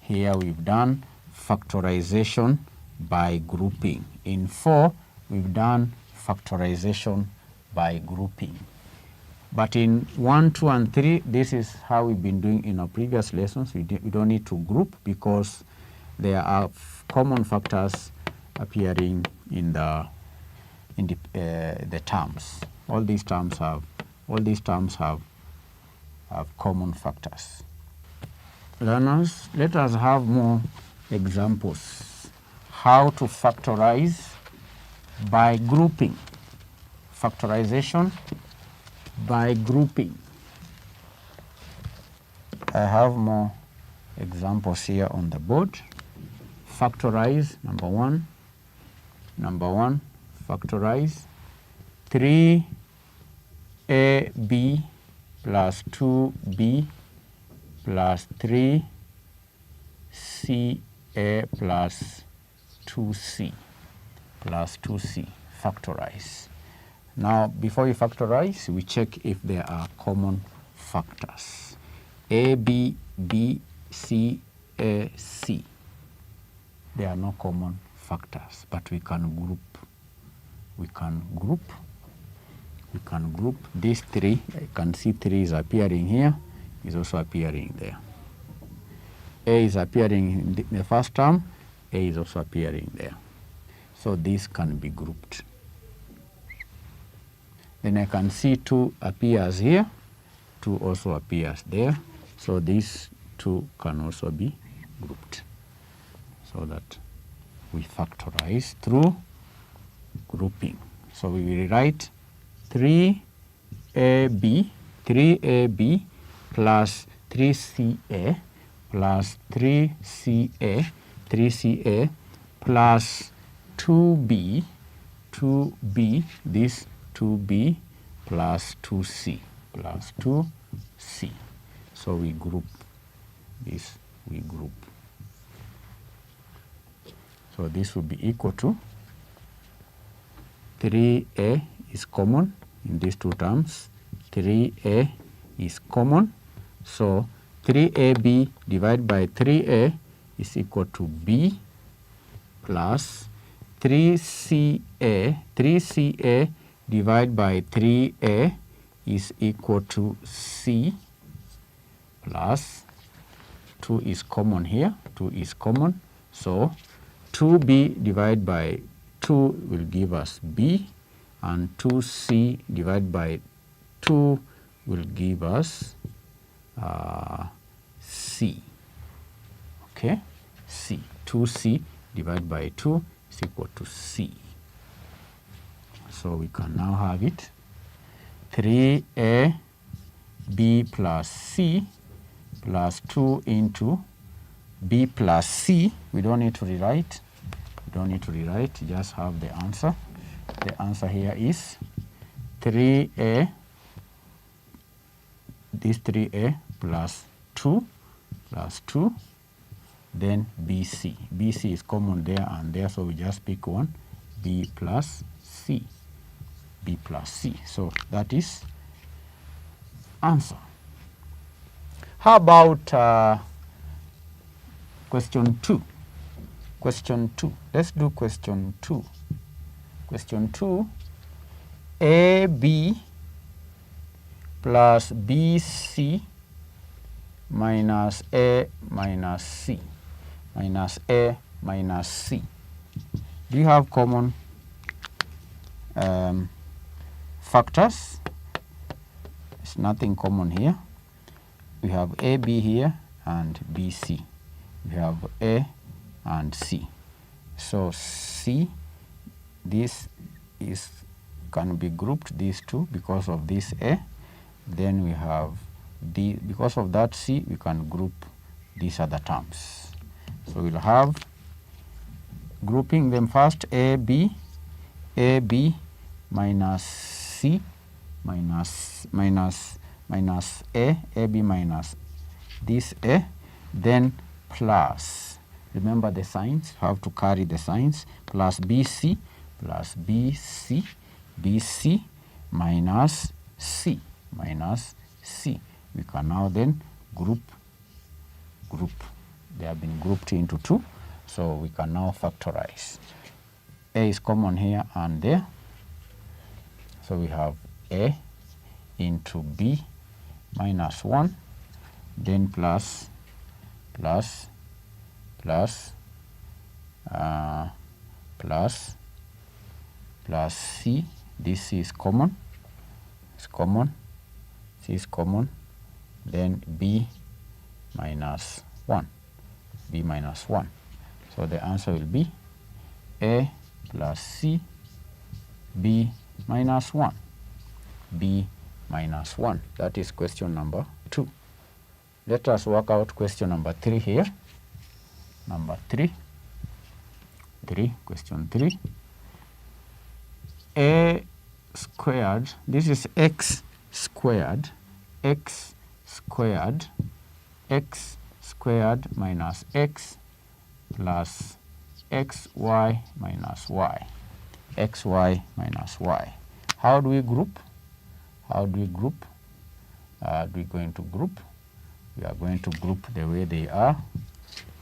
C: Here we've done factorization by grouping. In 4, we've done factorization by grouping. But in 1, 2, and 3, this is how we've been doing in our previous lessons. We don't need to group because there are common factors appearing in the terms. All these terms have common factors. Learners, let us have more examples. How to factorize by grouping. Factorization by grouping. I have more examples here on the board. Factorize, number 1. Number 1, factorize 3ab plus 2b plus 3ca plus 2c plus 2c. Factorize. Now, before you factorize, we check if there are common factors. A, B, B, C, A, C. There are no common factors, but we can group. We can group these 3. I can see 3 is appearing here, is also appearing there. A is appearing in the first term, A is also appearing there. So these can be grouped. Then I can see 2 appears here, 2 also appears there. So these 2 can also be grouped, so that we factorize through grouping. So we will write 3ab plus 3ca plus 3ca plus 2b, this 2b plus 2c plus 2c. So we group this, we group. So this will be equal to 3a is common in these 2 terms. 3a is common. So 3ab divided by 3a is equal to b plus 3ca divided by 3a is equal to c plus 2 is common here. 2 is common. So 2b divided by 2 will give us b, and 2c divided by 2 will give us c. Okay, c. 2c divided by 2 is equal to c. So we can now have it 3a b plus c plus 2 into b plus c. We don't need to rewrite. Just have the answer. The answer here is 3a, this 3a plus 2, then bc. Bc is common there and there, so we just pick one, b plus c. B plus c. So that is answer. How about question 2? Question 2. Let's do question 2. Question 2, AB plus BC minus A minus C, minus A minus C. Do you have common factors? There's nothing common here. We have AB here and BC. We have A and C. So C, this is can be grouped, these two, because of this A. Then we have D, because of that C, we can group these other terms. So we'll have, grouping them first, AB minus C minus A, AB minus this A, then plus, remember the signs, have to carry the signs, plus BC minus C. We can now then group. They have been grouped into two, so we can now factorize. A is common here and there, so we have A into B minus 1, then plus, C. This is common. C is common. Then B minus 1. So the answer will be A plus C, B minus 1. That is question number 2. Let us work out question number 3 here. Question 3. A squared, this is x squared minus x plus xy minus y. How do we group? We are going to group the way they are.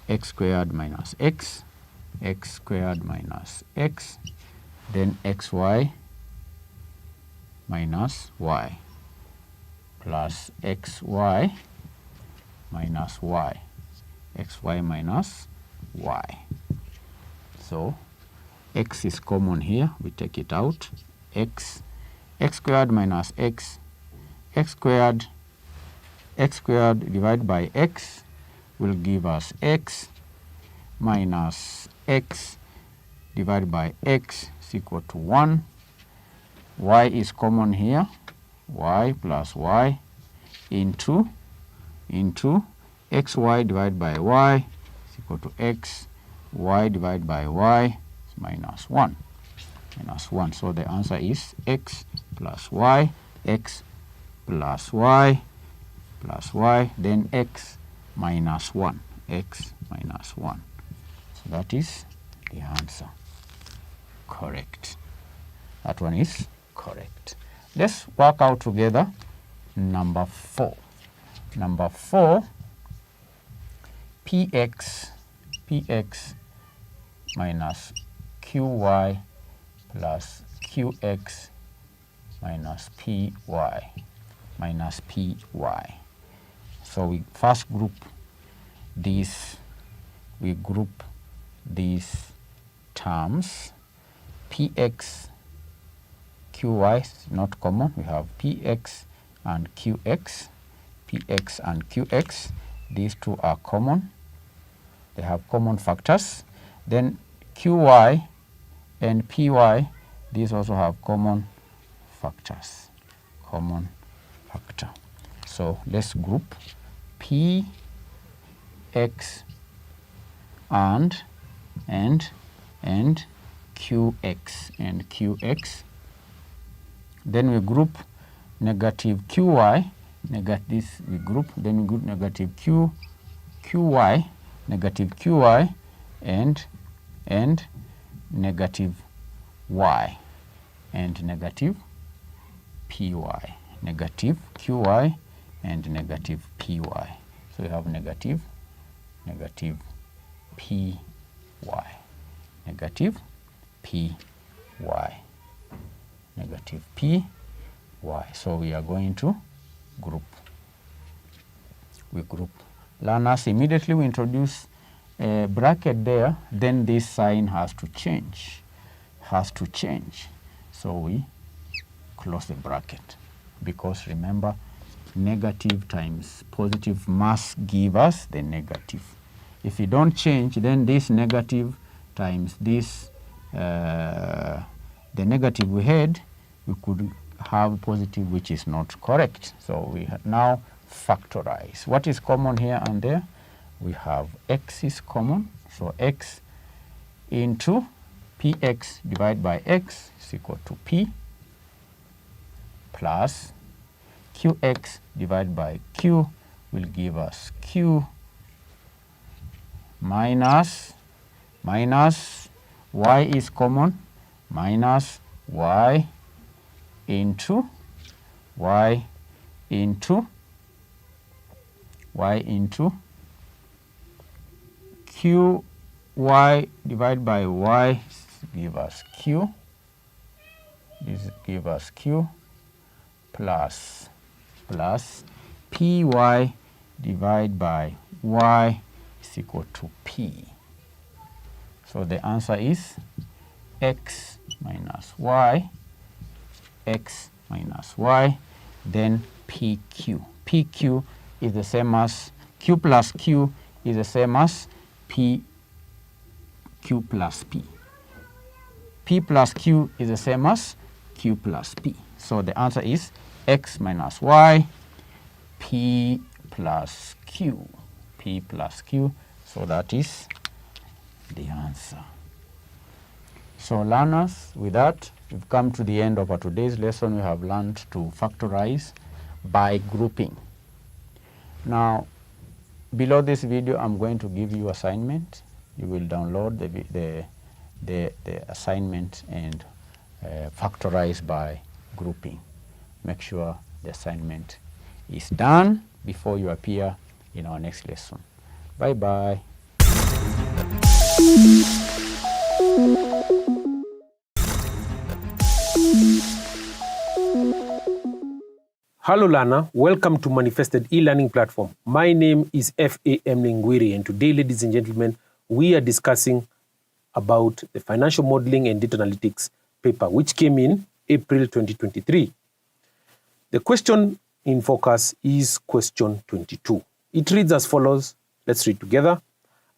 C: X squared minus x then xy minus y plus xy minus y. So x is common here, we take it out. X squared minus x squared divided by x will give us x minus x divided by x is equal to 1. Y is common here, y plus y into xy divided by y is equal to x, y divided by y is minus 1. So the answer is x plus y, then x minus 1. So that is the answer. Correct. That one is correct. Let's work out together number 4. Px minus qy plus qx minus py. So we first group these. We group these terms. Px qy is not common. We have px and qx. These two are common. They have common factors. Then qy and py, these also have common factors. So let's group px and qx. Then we group negative qy, this we group, then we group negative qy and negative y and negative py. Negative qy and negative py. So we have negative py. So we are going to group we group. Learners, immediately we introduce a bracket there, then this sign has to change. So we close the bracket, because remember, negative times positive must give us the negative. If you don't change, then this negative times this, the negative we had, we could have positive, which is not correct. So we now factorize. What is common here and there? We have x is common, so x into px divided by x is equal to p plus qx divided by q will give us q minus y is common, minus y into q y divided by y give us q. This give us q plus py divided by y is equal to p. So the answer is x minus y, then pq. Pq is the same as q plus q is the same as p q plus p. P plus q is the same as q plus p. So the answer is x minus y, p plus q. So that is the answer. So learners, with that, we've come to the end of our today's lesson. We have learned to factorize by grouping. Now, below this video, I'm going to give you assignment. You will download the assignment and factorize by grouping. Make sure the assignment is done before you appear in our next lesson. Bye-bye.
A: Hello learner, welcome to Manifested e-learning platform. My name is F.A.M. Lingwiri, and today, ladies and gentlemen, we are discussing about the financial modeling and data analytics paper, which came in April 2023. The question in focus is question 22. It reads as follows. Let's read together.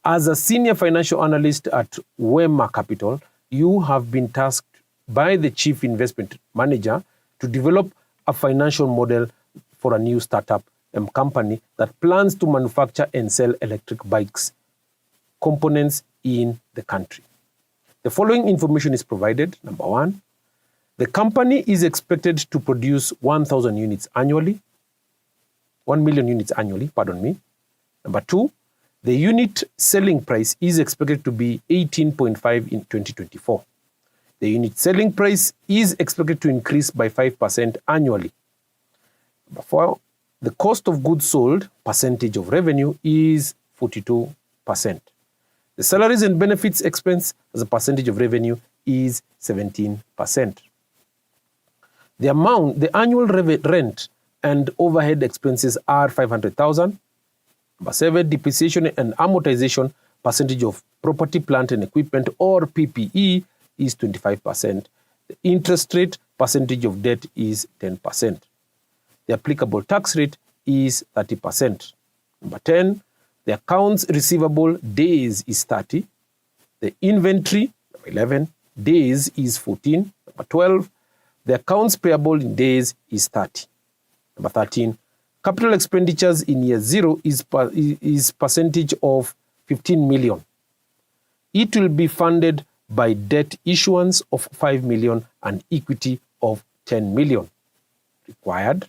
A: As a senior financial analyst at Wema Capital, you have been tasked by the chief investment manager to develop a financial model for a new startup company that plans to manufacture and sell electric bikes components in the country. The following information is provided. Number one, the company is expected to produce 1,000 units annually, 1 million units annually, pardon me. Number two, the unit selling price is expected to be 18.5 in 2024. The unit selling price is expected to increase by 5% annually. Number four, the cost of goods sold percentage of revenue is 42%. The salaries and benefits expense as a percentage of revenue is 17%. The annual rent and overhead expenses are 500,000. Number seven, depreciation and amortization percentage of property, plant and equipment or PPE is 25%. The interest rate percentage of debt is 10%. The applicable tax rate is 30%. Number 10, the accounts receivable days is 30. The inventory, number 11, days is 14. Number 12, the accounts payable in days is 30. Number 13, capital expenditures in year 0 is percentage of 15 million. It will be funded by debt issuance of 5 million and equity of 10 million. Required.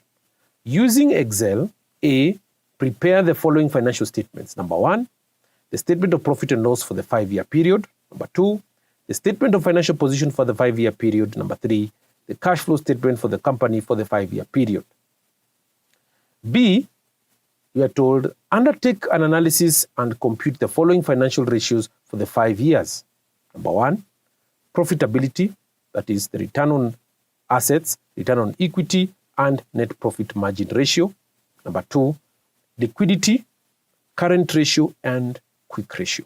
A: Using Excel, A, prepare the following financial statements. Number 1, the statement of profit and loss for the 5-year period. Number 2, the statement of financial position for the 5-year period. Number 3, the cash flow statement for the company for the 5-year period. B, we are told, undertake an analysis and compute the following financial ratios for the 5 years. Number 1, profitability, that is the return on assets, return on equity, and net profit margin ratio. Number 2, liquidity, current ratio, and quick ratio.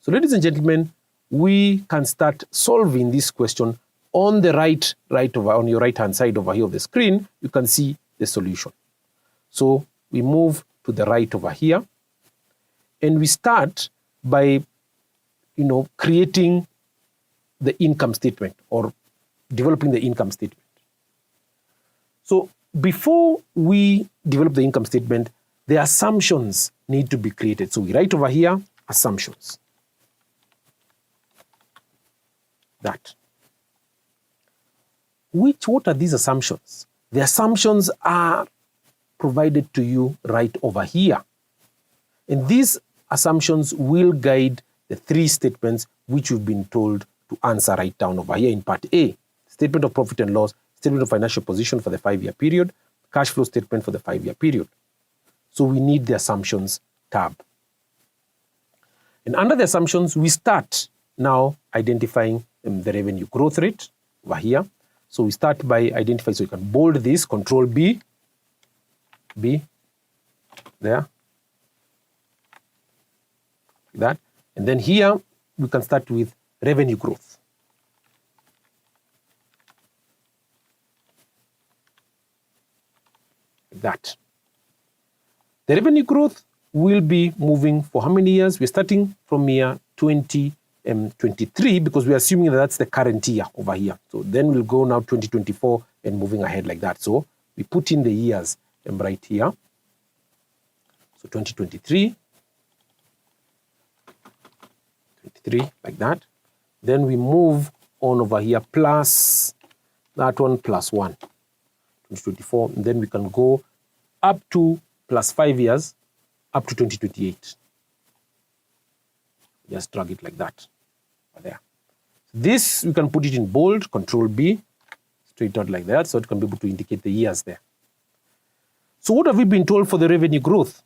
A: So ladies and gentlemen, we can start solving this question. On the on your right hand side over here of the screen, you can see the solution. So we move to the right over here, and we start by creating the income statement or developing the income statement. So before we develop the income statement, the assumptions need to be created. So we write over here assumptions. That. What are these assumptions? The assumptions are provided to you right over here. And these assumptions will guide the three statements which you've been told to answer right down over here in part A. Statement of profit and loss, statement of financial position for the 5-year period, cash flow statement for the 5-year period. So we need the assumptions tab. And under the assumptions, we start now identifying the revenue growth rate over here. So we start by identifying, so you can bold this, Control B, there, that. And then here, we can start with revenue growth. That. The revenue growth will be moving for how many years? We're starting from year 2023 because we're assuming that that's the current year over here. So then we'll go now 2024 and moving ahead like that. So we put in the years right here. So 2023, 23 like that. Then we move on over here plus that one plus 1, 2024. And then we can go up to plus 5 years up to 2028. Just drag it like that. There. This, we can put it in bold, Control B, straight out like that, so it can be able to indicate the years there. So what have we been told for the revenue growth?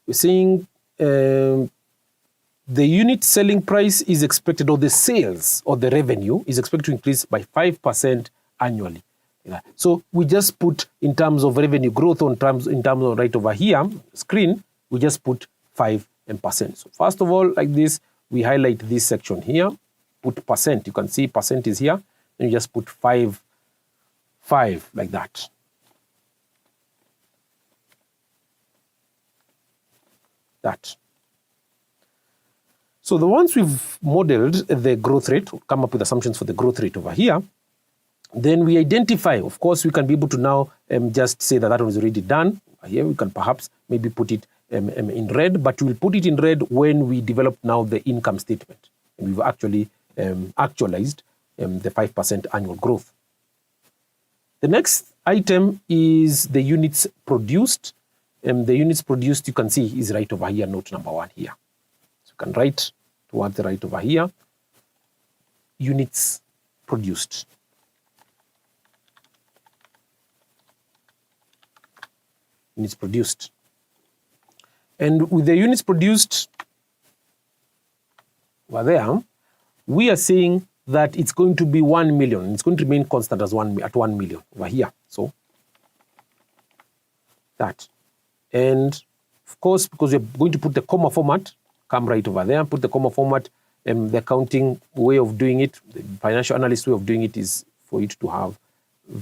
A: We're saying the unit selling price is expected, or the sales or the revenue is expected to increase by 5% annually. So we just put in terms of revenue growth in terms of right over here, screen, we just put 5%. So first of all, like this, we highlight this section here, put percent. You can see percent is here, and you just put 5 like that. That. So the ones we've modeled the growth rate, come up with assumptions for the growth rate over here, then we identify, of course, we can be able to now just say that that one is already done. Here we can perhaps maybe put it in red, but we'll put it in red when we develop now the income statement. And we've actually actualized the 5% annual growth. The next item is the units produced. The units produced, you can see, is right over here, note number 1 here. So you can write towards the right over here, units produced. Units produced. And with the units produced over there, we are saying that it's going to be 1 million. It's going to remain constant as 1 million over here. So that. And of course, because we're going to put the comma format, come right over there, put the comma format, the accounting way of doing it, the financial analyst way of doing it is for it to have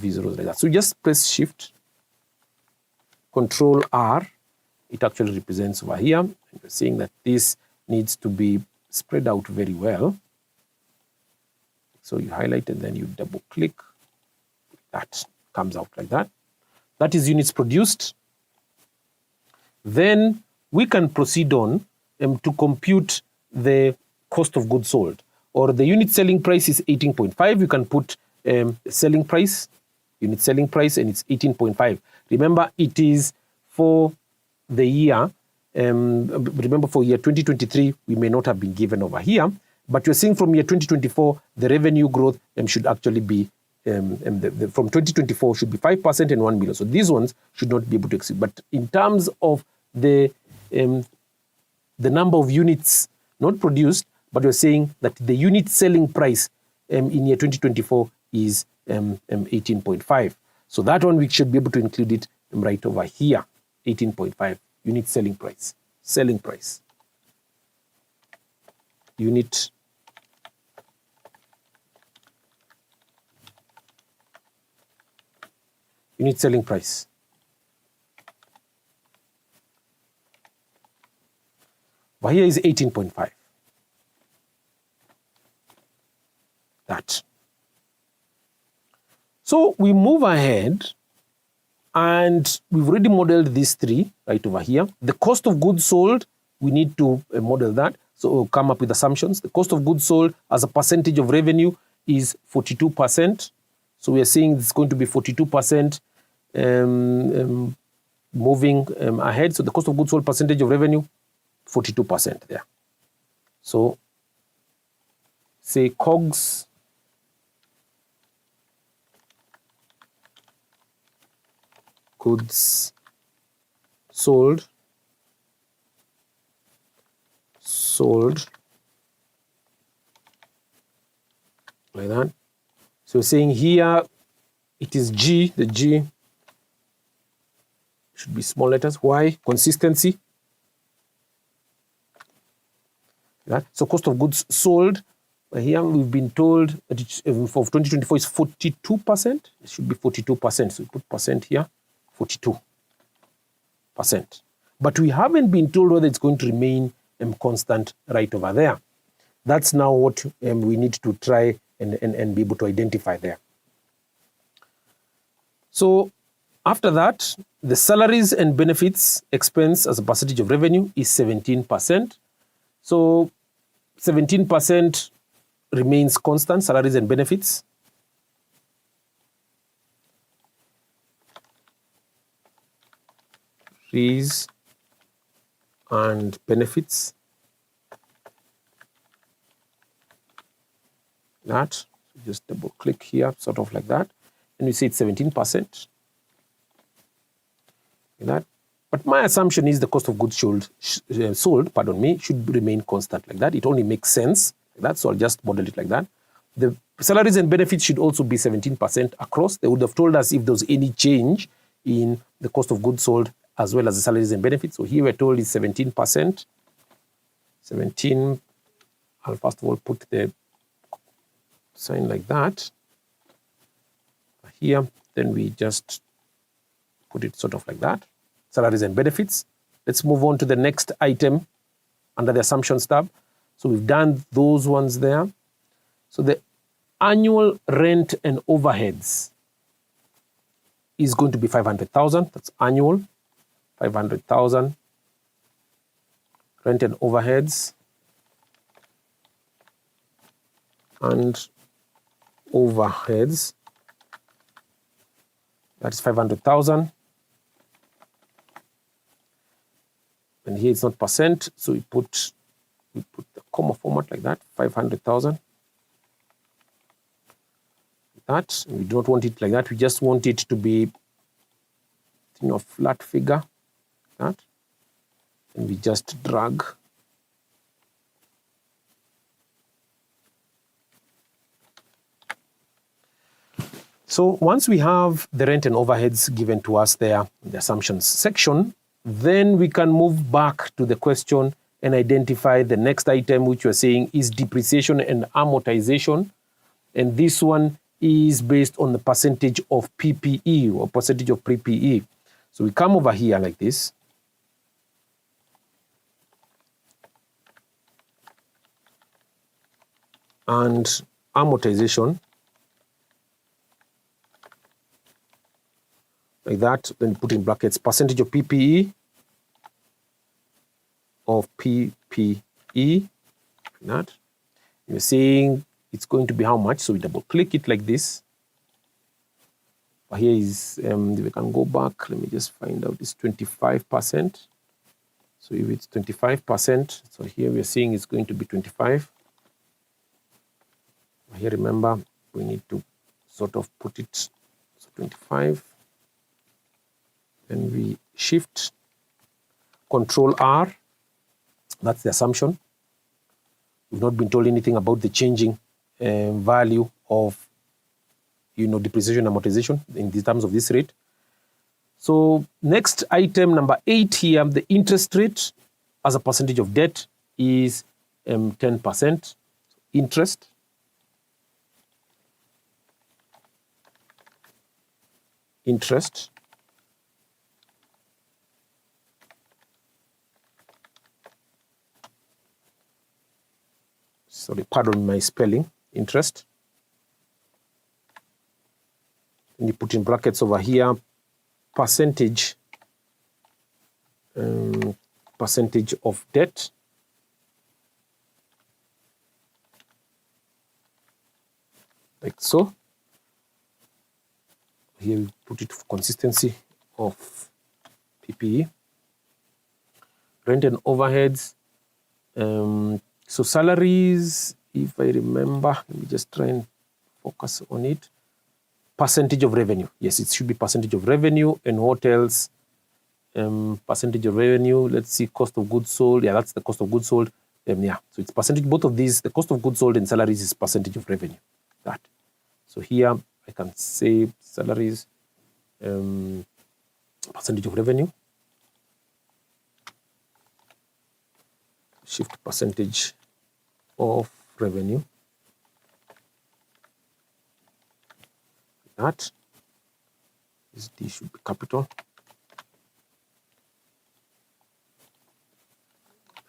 A: zeros like that. So just press Shift, Control R. It actually represents over here. And we're saying that this needs to be spread out very well. So you highlight and then you double click. That comes out like that. That is units produced. Then we can proceed on to compute the cost of goods sold. Or the unit selling price is 18.5. You can put selling price, unit selling price, and it's 18.5. Remember, it is for the year. Remember, for year 2023, we may not have been given over here. But you're seeing from year 2024, the revenue growth should actually be, from 2024 should be 5% and 1 million. So these ones should not be able to exceed. But in terms of the number of units not produced, but we're saying that the unit selling price in year 2024 is 18.5. So that one, we should be able to include it right over here, 18.5, unit selling price. Selling price. Unit selling price. But here is 18.5. That. So we move ahead and we've already modeled these three right over here. The cost of goods sold, we need to model that. So we'll come up with assumptions. The cost of goods sold as a percentage of revenue is 42%. So we are saying it's going to be 42% moving ahead. So the cost of goods sold percentage of revenue, 42% there. So say COGS goods sold like that. So we're saying here it is G, the G should be small letters. Why? Consistency. That. So cost of goods sold, here we've been told that it, for 2024 is 42%. It should be 42%. So we put percent here, 42%. But we haven't been told whether it's going to remain constant right over there. That's now what we need to try and be able to identify there. So after that, the salaries and benefits expense as a percentage of revenue is 17%. So 17% remains constant, salaries and benefits. Fees and benefits. That, just double click here, sort of like that. And we say it's 17%. Like that. But my assumption is the cost of goods sold, should remain constant like that. It only makes sense like that, so I'll just model it like that. The salaries and benefits should also be 17% across. They would have told us if there was any change in the cost of goods sold as well as the salaries and benefits. So here we're told it's 17%. 17, I'll first of all put the sign like that. Here, then we just put it sort of like that. Salaries and benefits. Let's move on to the next item under the assumptions tab. So we've done those ones there. So the annual rent and overheads is going to be 500,000. That's annual, 500,000. Rent and overheads. And overheads. That's 500,000. And here it's not percent, so we put the comma format like that, 500,000. That, and we don't want it like that. We just want it to be a flat figure. That, and we just drag. So once we have the rent and overheads given to us there in the assumptions section, then we can move back to the question and identify the next item, which we're saying is depreciation and amortization. And this one is based on the percentage of PPE or percentage of pre-PE. So we come over here like this. And amortization. Like that, then put in brackets percentage of PPE that. You're saying it's going to be how much, so we double click it like this. But here is, we can go back, let me just find out, it's 25%. So if it's 25%, so here we're saying it's going to be 25. Here remember, we need to sort of put it, so 25. Then we shift, Control R, that's the assumption. We've not been told anything about the changing value of, depreciation and amortization in the terms of this rate. So next item, number 8 here, the interest rate as a percentage of debt is 10%. Interest. Sorry, pardon my spelling. Interest. And you put in brackets over here, percentage of debt. Like so. Here we put it for consistency of PPE. Rent and overheads. So salaries, if I remember, let me just try and focus on it. Percentage of revenue. Yes, it should be percentage of revenue. And what else? Percentage of revenue. Let's see, cost of goods sold. Yeah, that's the cost of goods sold. Yeah, so it's percentage. Both of these, the cost of goods sold and salaries is percentage of revenue. That. So here I can say salaries, percentage of revenue. Shift percentage of revenue. That. This D should be capital.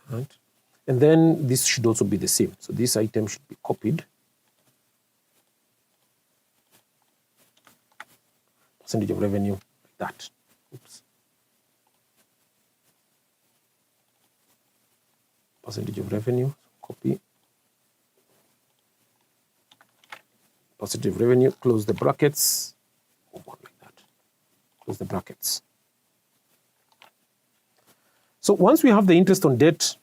A: Right. And then this should also be the same. So this item should be copied. Percentage of revenue, like that. Oops. Percentage of revenue, copy. Percentage of revenue, close the brackets. Move on like that. Close the brackets. So once we have the interest on debt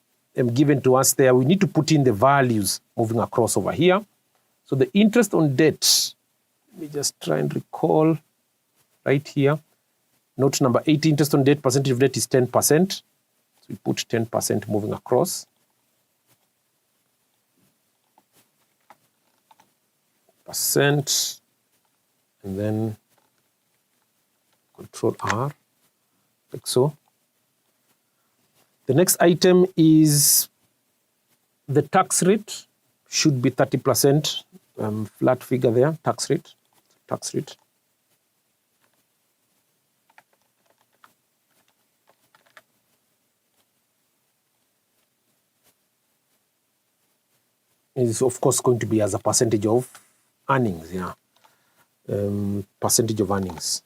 A: given to us there, we need to put in the values moving across over here. So the interest on debt, let me just try and recall right here. Note number 8, interest on debt, percentage of debt is 10%. So we put 10% moving across. Percent, and then Control R, like so. The next item is the tax rate. Should be 30%, flat figure there, tax rate. Is of course going to be as a percentage of earnings, yeah. Percentage of earnings.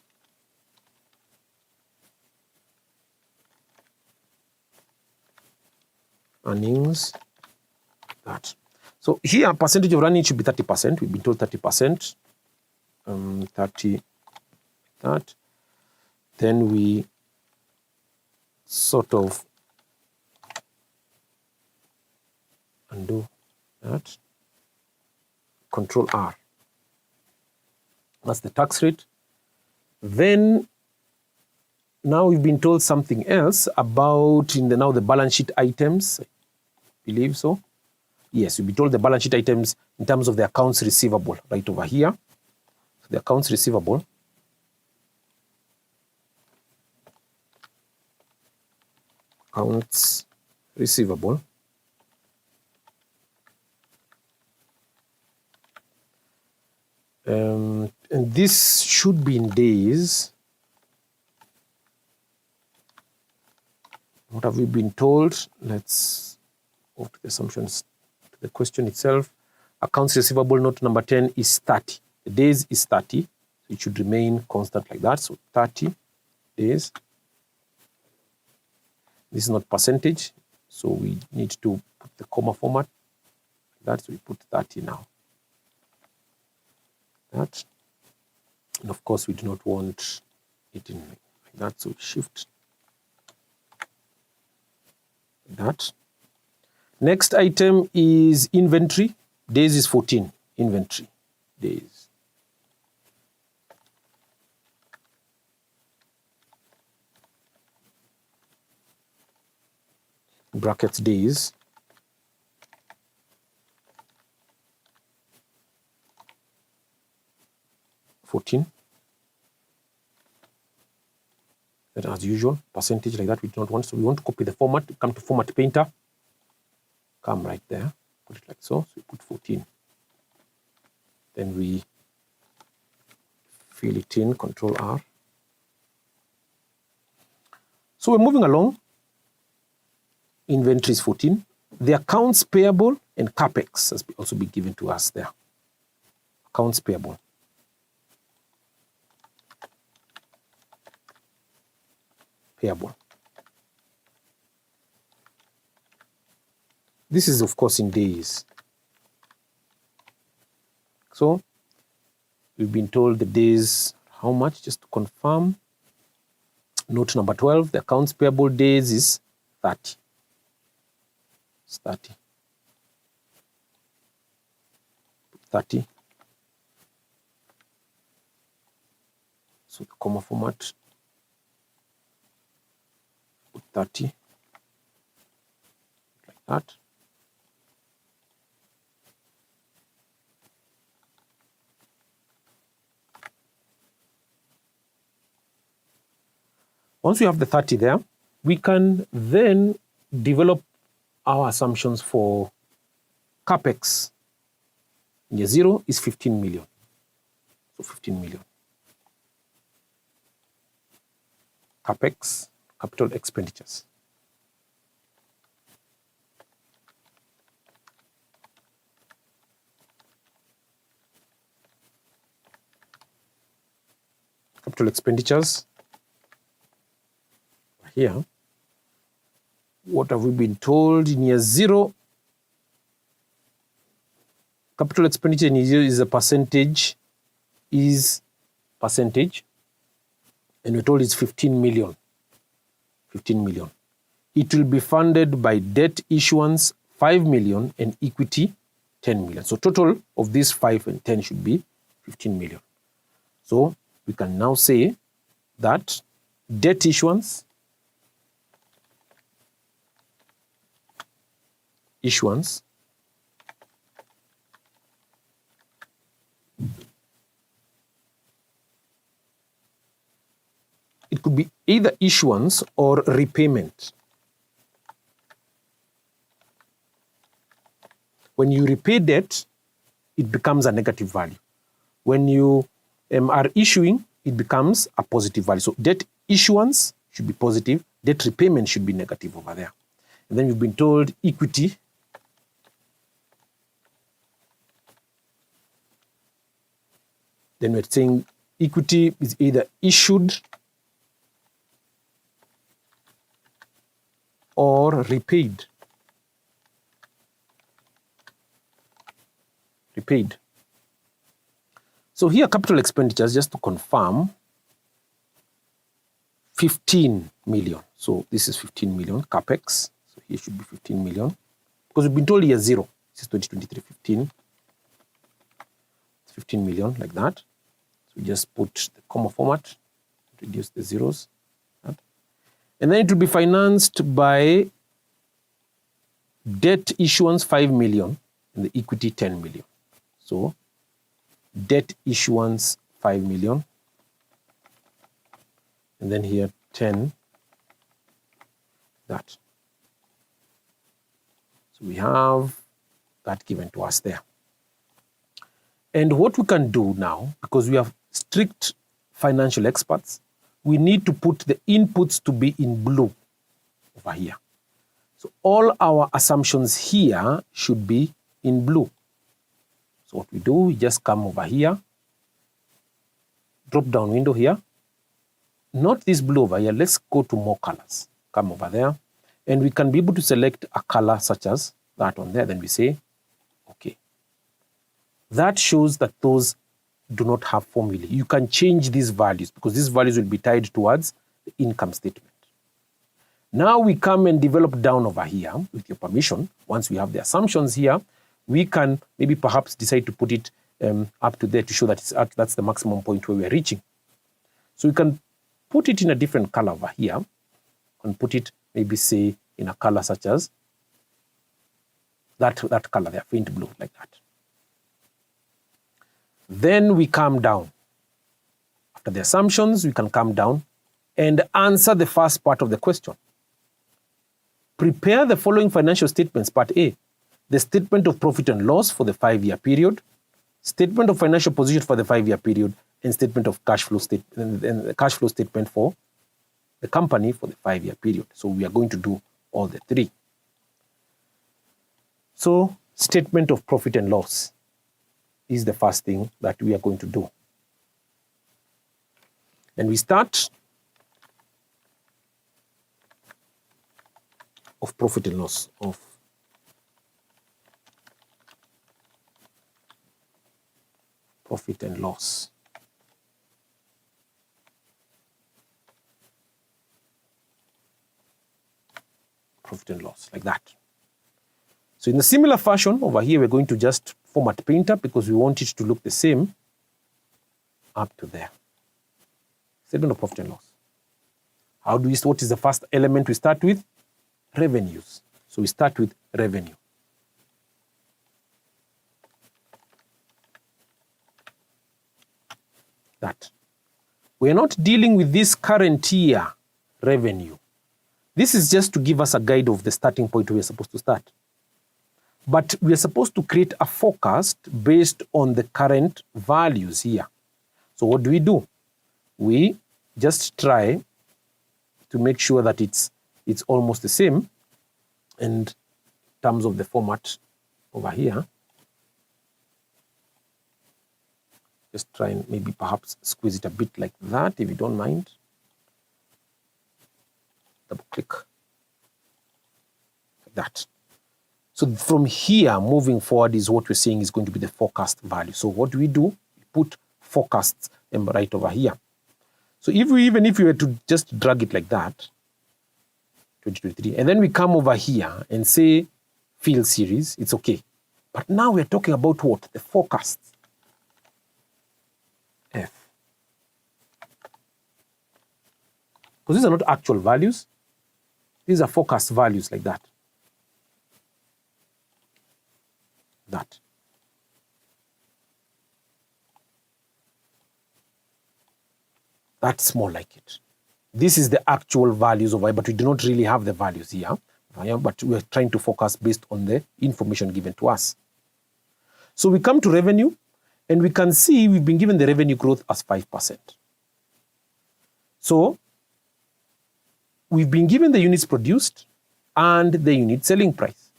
A: Earnings, that. So here, percentage of earnings should be 30%. We've been told 30%. 30, that. Then we sort of undo that. Control R. That's the tax rate. Then now we've been told something else about now the balance sheet items. I believe so. Yes, we've been told the balance sheet items in terms of the accounts receivable right over here. So the accounts receivable. Accounts receivable. And this should be in days. What have we been told? Let's go to the assumptions. To the question itself. Accounts receivable note number 10 is 30. The days is 30. So it should remain constant like that. So 30 days. This is not percentage. So we need to put the comma format. Like that. So we put 30 now. That. And of course, we do not want it in like that. So shift that. Next item is inventory. Days is 14. Inventory days. Brackets days. Then as usual, percentage like that we do not want. So we want to copy the format, come to Format Painter, come right there, put it like so. So we put 14. Then we fill it in, Control R. So we're moving along. Inventory is 14. The accounts payable and capex has also been given to us there. Accounts payable. This is, of course, in days. So we've been told the days, how much, just to confirm. Note number 12, the accounts payable days is 30. It's 30. 30. So the comma format, put 30, like that. Once we have the 30 there, we can then develop our assumptions for capex. Year 0 is 15 million. So 15 million. Capex, capital expenditures. Capital expenditures. Here, what have we been told? In year 0, capital expenditure in year 0 is a percentage, and we're told it's 15 million. 15 million. It will be funded by debt issuance 5 million and equity 10 million. So total of these 5 and 10 should be 15 million. So we can now say that debt issuance it could be either issuance or repayment. When you repay debt, it becomes a negative value. When you are issuing, it becomes a positive value. So debt issuance should be positive, debt repayment should be negative over there. And then you've been told equity then we're saying equity is either issued or repaid. So here capital expenditures, just to confirm, 15 million. So this is 15 million capex. So here should be 15 million. Because we've been told year 0. This is 2023, 15. It's 15 million, like that. So we just put the comma format, reduce the zeros. And then it will be financed by debt issuance 5 million and the equity 10 million. So debt issuance 5 million. And then here 10, that. So we have that given to us there. And what we can do now, because we have strict financial experts, we need to put the inputs to be in blue over here. So all our assumptions here should be in blue. So what we do, we just come over here, drop down window here, not this blue over here, let's go to more colors. Come over there, and we can be able to select a color such as that one there. Then we say, okay. That shows that those do not have formulae. You can change these values because these values will be tied towards the income statement. Now we come and develop down over here with your permission. Once we have the assumptions here, we can maybe perhaps decide to put it up to there to show that that's the maximum point where we are reaching. So we can put it in a different color over here and put it maybe say in a color such as that color there, faint blue, like that. Then we come down. After the assumptions, we can come down and answer the first part of the question. Prepare the following financial statements. Part A, the statement of profit and loss for the 5-year period, statement of financial position for the 5-year period, and statement of cash flow statement for the company for the 5-year period. So we are going to do all the three. So statement of profit and loss is the first thing that we are going to do. And we start of profit and loss of profit and loss. Profit and loss, like that. So in a similar fashion, over here, we're going to just format printer because we want it to look the same up to there. Statement of profit and loss. How do we, what is the first element we start with? Revenues. So we start with revenue. That. We're not dealing with this current year revenue. This is just to give us a guide of the starting point we're supposed to start. But we are supposed to create a forecast based on the current values here. So what do? We just try to make sure that it's almost the same in terms of the format over here. Just try and maybe perhaps squeeze it a bit like that, if you don't mind. Double click. Like that. So from here, moving forward is what we're saying is going to be the forecast value. So what do? We put forecasts right over here. So even if we were to just drag it like that, 2023, and then we come over here and say field series, it's okay. But now we're talking about what? The forecast. F. Because these are not actual values. These are forecast values like that. That. That's more like it. This is the actual values of Y, but we do not really have the values here. But we're trying to focus based on the information given to us. So we come to revenue, and we can see we've been given the revenue growth as 5%. So we've been given the units produced and the unit selling price.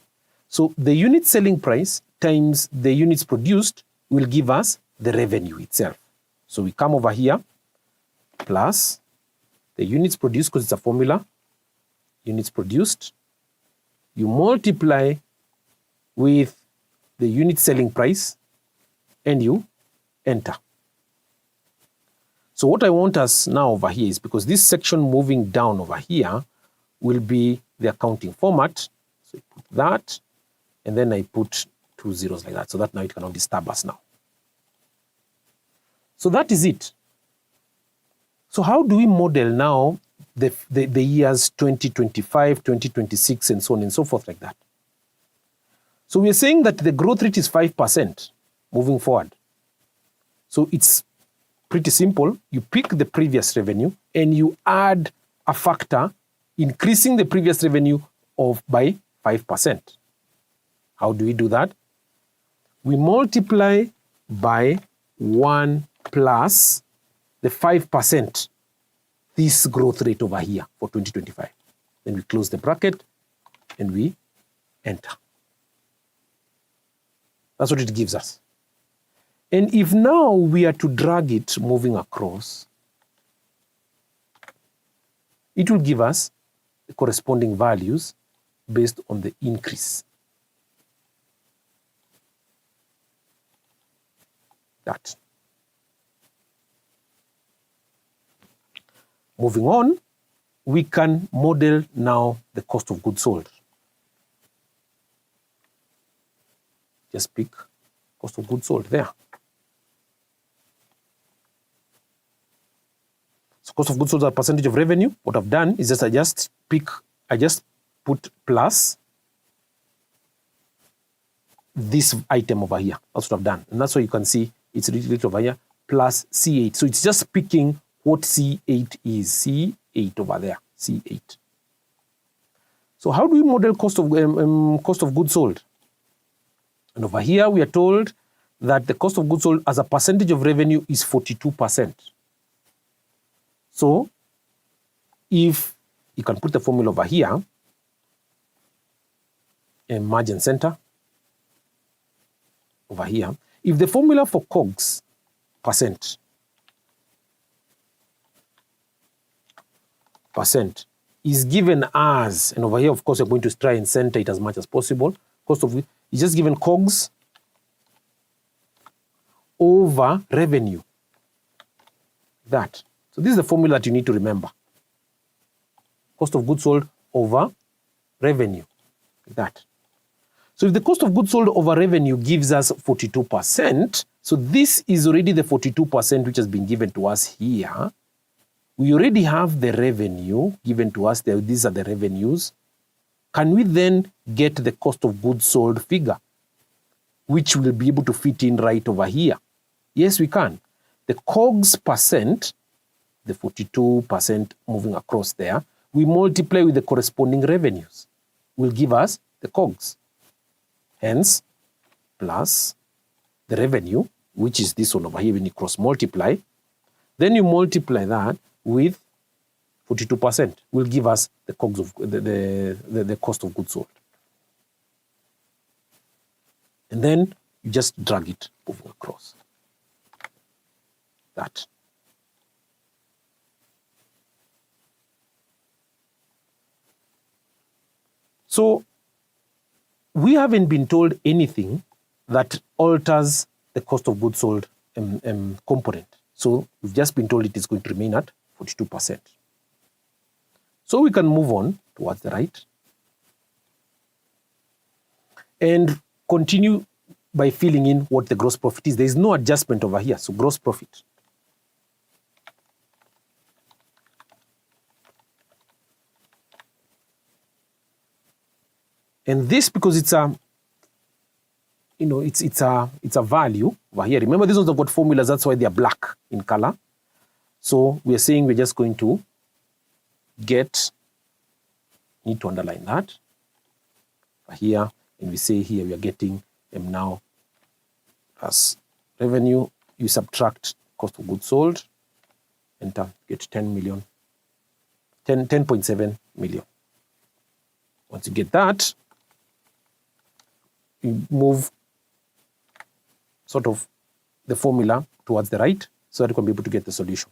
A: So the unit selling price times the units produced will give us the revenue itself. So we come over here, plus the units produced, because it's a formula, units produced, you multiply with the unit selling price, and you enter. So what I want us now over here is, because this section moving down over here will be the accounting format, so I put that, and then I put 2 zeros like that, so that now it cannot disturb us now. So that is it. So how do we model now the years 2025, 2026, and so on and so forth like that? So we are saying that the growth rate is 5% moving forward. So it's pretty simple. You pick the previous revenue and you add a factor increasing the previous revenue by 5%. How do we do that? We multiply by 1 plus the 5%, this growth rate over here for 2025. Then we close the bracket and we enter. That's what it gives us. And if now we are to drag it moving across, it will give us the corresponding values based on the increase. That. Moving on, we can model now the cost of goods sold. Just pick cost of goods sold there. So cost of goods sold is a percentage of revenue. What I've done is I just put plus this item over here. That's what I've done. And that's why you can see it's written over here, plus C8. So it's just picking what C8 is. C8 C8 over there, C8. So how do we model cost of goods sold? And over here we are told that the cost of goods sold as a percentage of revenue is 42%. So if you can put the formula over here, a margin center over here, if the formula for COGS percent is given as, and over here of course we're going to try and center it as much as possible, cost of it is just given COGS over revenue. That. So this is the formula that you need to remember. Cost of goods sold over revenue. Like that. So if the cost of goods sold over revenue gives us 42%, so this is already the 42% which has been given to us here. We already have the revenue given to us. These are the revenues. Can we then get the cost of goods sold figure, which will be able to fit in right over here? Yes, we can. The COGS percent, the 42% moving across there, we multiply with the corresponding revenues, will give us the COGS. Hence, plus the revenue, which is this one over here when you cross multiply, then you multiply that with 42%, will give us the COGS of the cost of goods sold. And then you just drag it moving across. That. So we haven't been told anything that alters the cost of goods sold component. So we've just been told it is going to remain at 42%. So we can move on towards the right and continue by filling in what the gross profit is. There is no adjustment over here, so gross profit. And this, because it's a, it's a value over here. Remember, these ones have got formulas, that's why they are black in color. So we are saying we're just going to need to underline that over here, and we say here we are getting now as revenue, you subtract cost of goods sold, enter, get 10.7 million. Once you get that, you move sort of the formula towards the right so that you can be able to get the solution.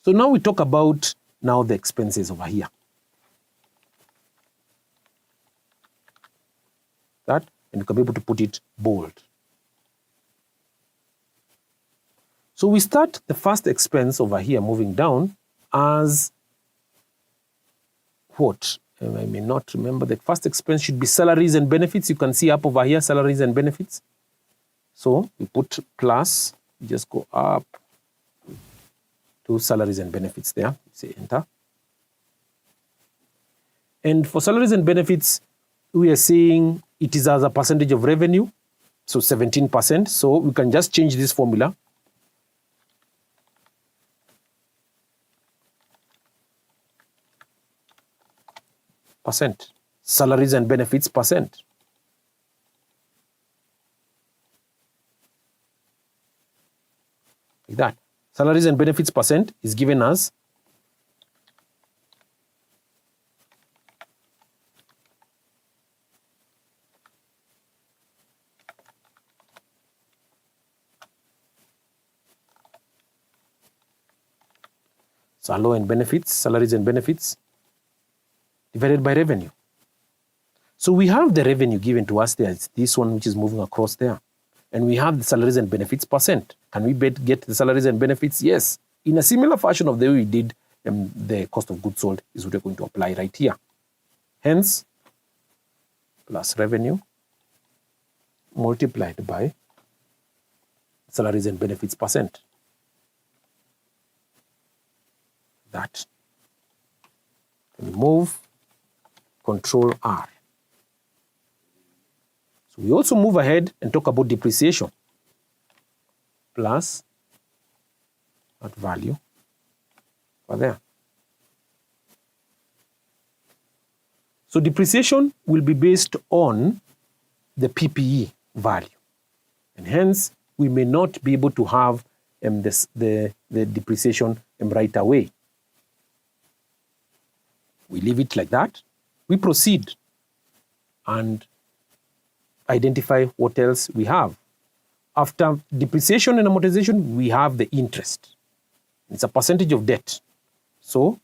A: So now we talk about now the expenses over here. That, and you can be able to put it bold. So we start the first expense over here moving down as what? I may not remember. The first expense should be salaries and benefits. You can see up over here, salaries and benefits. So we put plus, you just go up to salaries and benefits there. Say enter. And for salaries and benefits, we are saying it is as a percentage of revenue, so 17%. So we can just change this formula. Percent. Salaries and benefits percent. Like that. Salaries and benefits percent is given as salaries and benefits divided by revenue. So we have the revenue given to us there. It's this one which is moving across there. And we have the salaries and benefits percent. Can we get the salaries and benefits? Yes. In a similar fashion of the way we did the cost of goods sold is what we're going to apply right here. Hence, plus revenue multiplied by salaries and benefits percent. That. Move, Control R. So we also move ahead and talk about depreciation. Plus that value over there. So depreciation will be based on the PPE value. And hence, we may not be able to have the depreciation right away. We leave it like that. We proceed and identify what else we have. After depreciation and amortization, we have the interest. It's a percentage of debt. So,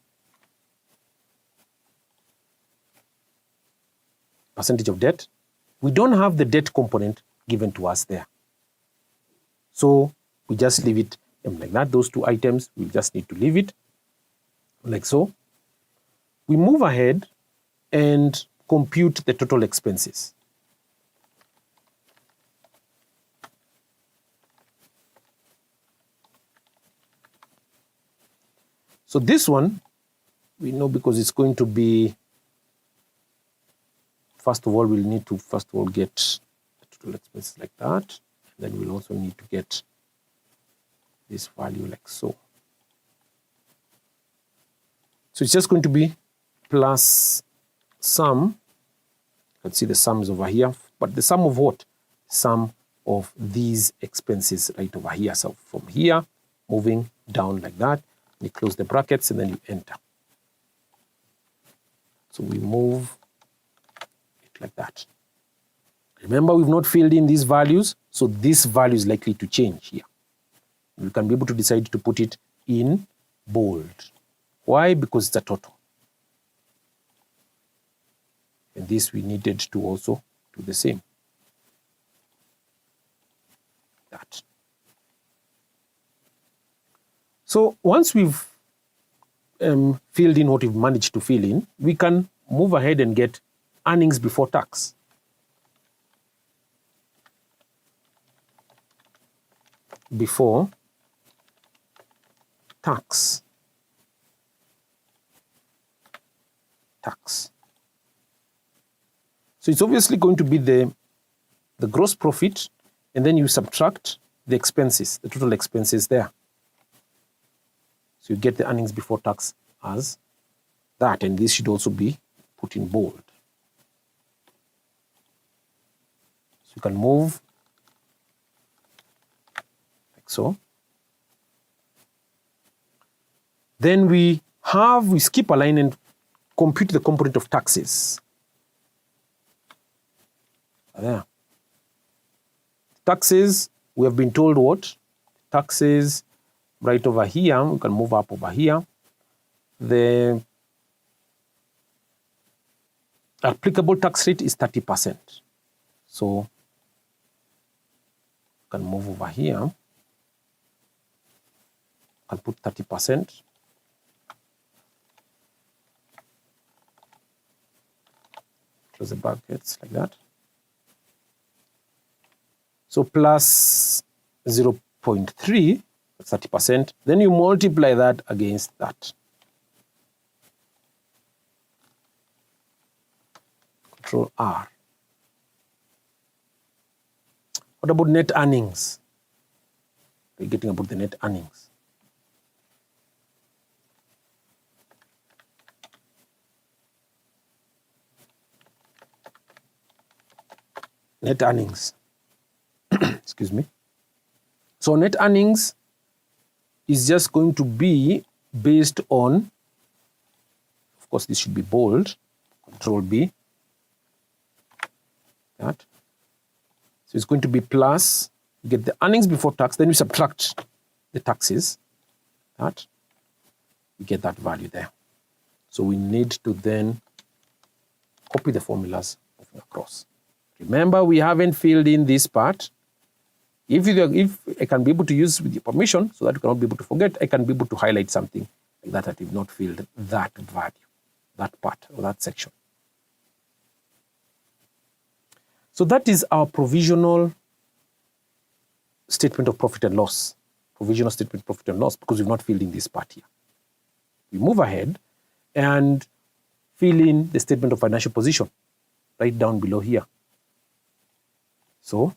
A: percentage of debt. We don't have the debt component given to us there. So, we just leave it like that. Those two items, we just need to leave it like so. We move ahead and compute the total expenses. So this one, we know because it's going to be, first of all, we'll need to get the total expenses like that. Then we'll also need to get this value like so. So it's just going to be plus sum. You can see the sum is over here, but the sum of what? Sum of these expenses right over here. So from here, moving down like that, you close the brackets and then you enter. So we move it like that. Remember, we've not filled in these values, so this value is likely to change here. You can be able to decide to put it in bold. Why? Because it's a total. And this we needed to also do the same. That. So once we've filled in what we've managed to fill in, we can move ahead and get earnings before tax. Before tax. So it's obviously going to be the gross profit, and then you subtract the expenses, the total expenses there. So you get the earnings before tax as that, and this should also be put in bold. So you can move like so. Then we skip a line and compute the component of taxes. There. Taxes, we have been told what? Taxes right over here, we can move up over here. The applicable tax rate is 30%. So, we can move over here. We can put 30%. Close the brackets like that. So plus 0.3, that's 30%. Then you multiply that against that. Control R. What about net earnings? We're getting about the net earnings. Net earnings. Excuse me. So net earnings is just going to be based on, of course, this should be bold, Control B. That. So it's going to be plus, you get the earnings before tax, then you subtract the taxes. That. You get that value there. So we need to then copy the formulas moving across. Remember, we haven't filled in this part. If I can be able to use with your permission, so that you cannot be able to forget, I can be able to highlight something like that I've not filled that value, that part or that section. So that is our provisional statement of profit and loss. Provisional statement of profit and loss, because we've not filled in this part here. We move ahead and fill in the statement of financial position right down below here. So,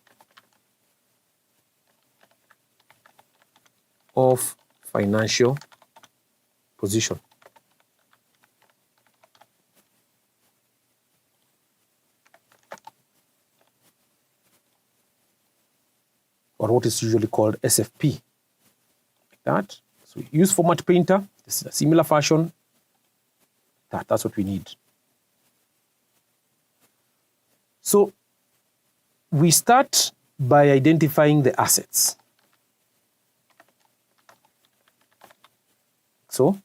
A: of financial position. Or what is usually called SFP. Like that. So we use format painter. This is a similar fashion. That's what we need. So we start by identifying the assets. So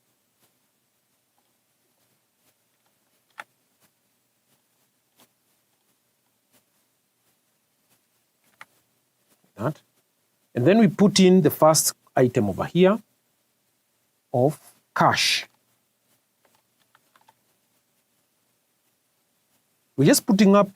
A: that. And then we put in the first item over here of cash. We're just putting up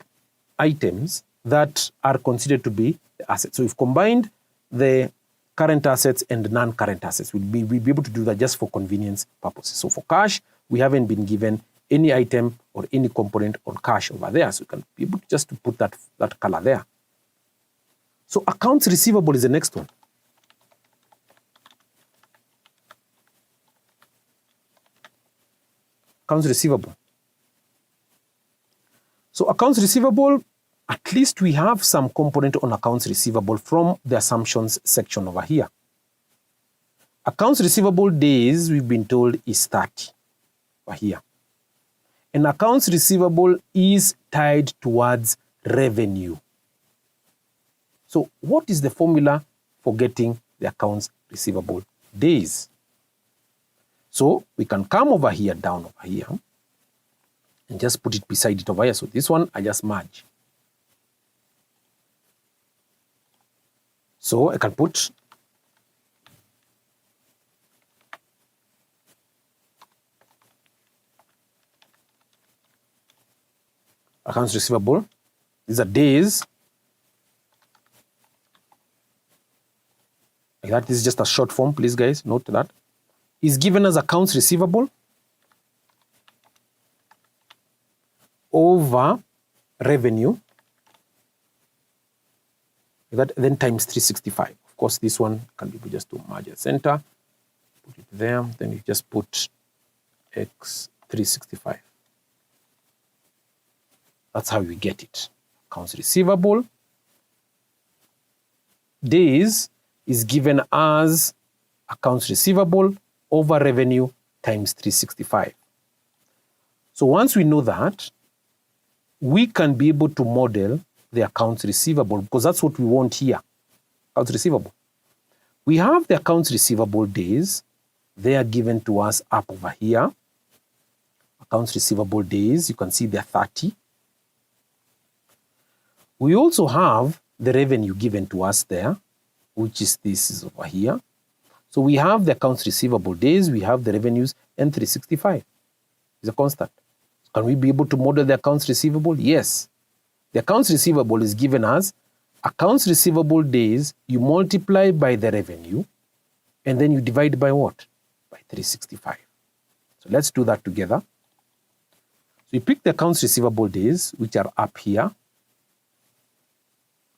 A: items that are considered to be the assets. So we've combined the current assets and non-current assets. We'll be able to do that just for convenience purposes. So for cash, we haven't been given any item or any component on cash over there. So we can be able just to put that color there. So accounts receivable is the next one. Accounts receivable. So accounts receivable, at least we have some component on accounts receivable from the assumptions section over here. Accounts receivable days, we've been told, is 30 over here. And accounts receivable is tied towards revenue. So what is the formula for getting the accounts receivable days? So we can come over here, down over here, and just put it beside it over here. So this one, I just merge. So I can put accounts receivable. These are days. Like that. This is just a short form, please guys, note that. Is given as accounts receivable over revenue, that then times 365. Of course, this one can be just to merge at center, put it there, then you just put x 365. That's how we get it. Accounts receivable days is given as accounts receivable over revenue times 365. So once we know that, we can be able to model the accounts receivable, because that's what we want here, accounts receivable. We have the accounts receivable days. They are given to us up over here. Accounts receivable days, you can see they're 30. We also have the revenue given to us there, which is this is over here. So we have the accounts receivable days, we have the revenues, and 365 is a constant. Can we be able to model the accounts receivable? Yes. The accounts receivable is given as accounts receivable days, you multiply by the revenue, and then you divide by what? By 365. So let's do that together. So you pick the accounts receivable days, which are up here.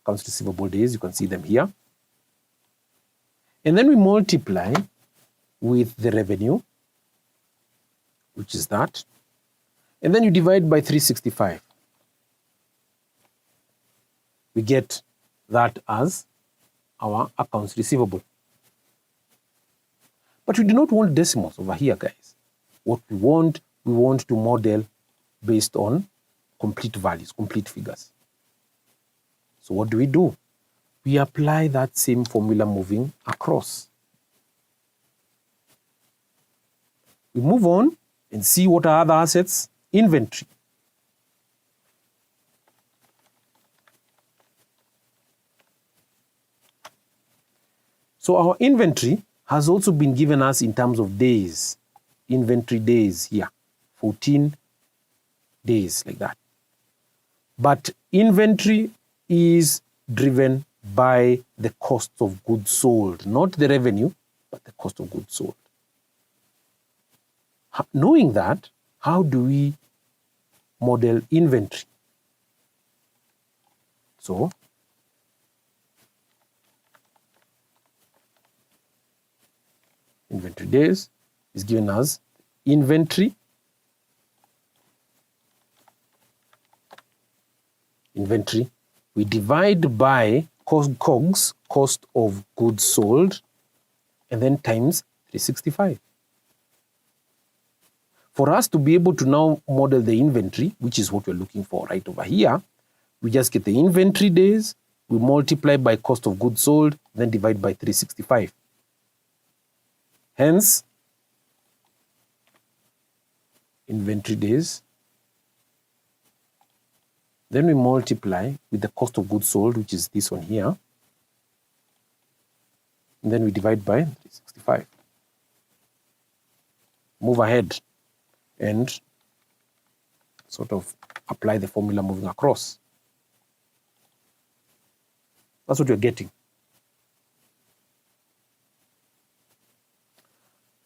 A: Accounts receivable days, you can see them here. And then we multiply with the revenue, which is that. And then you divide by 365. We get that as our accounts receivable. But we do not want decimals over here, guys. What we want to model based on complete values, complete figures. So what do? We apply that same formula moving across. We move on and see what are other assets. Inventory. So our inventory has also been given us in terms of days. Inventory days here, 14 days like that. But inventory is driven by the cost of goods sold, not the revenue, but the cost of goods sold. Knowing that, how do we model inventory? So, inventory days, is given as inventory. We divide by COGS, cost of goods sold, and then times 365. For us to be able to now model the inventory, which is what we're looking for right over here, we just get the inventory days, we multiply by cost of goods sold, then divide by 365. Hence, inventory days, then we multiply with the cost of goods sold, which is this one here, and then we divide by 365. Move ahead and sort of apply the formula moving across. That's what you're getting.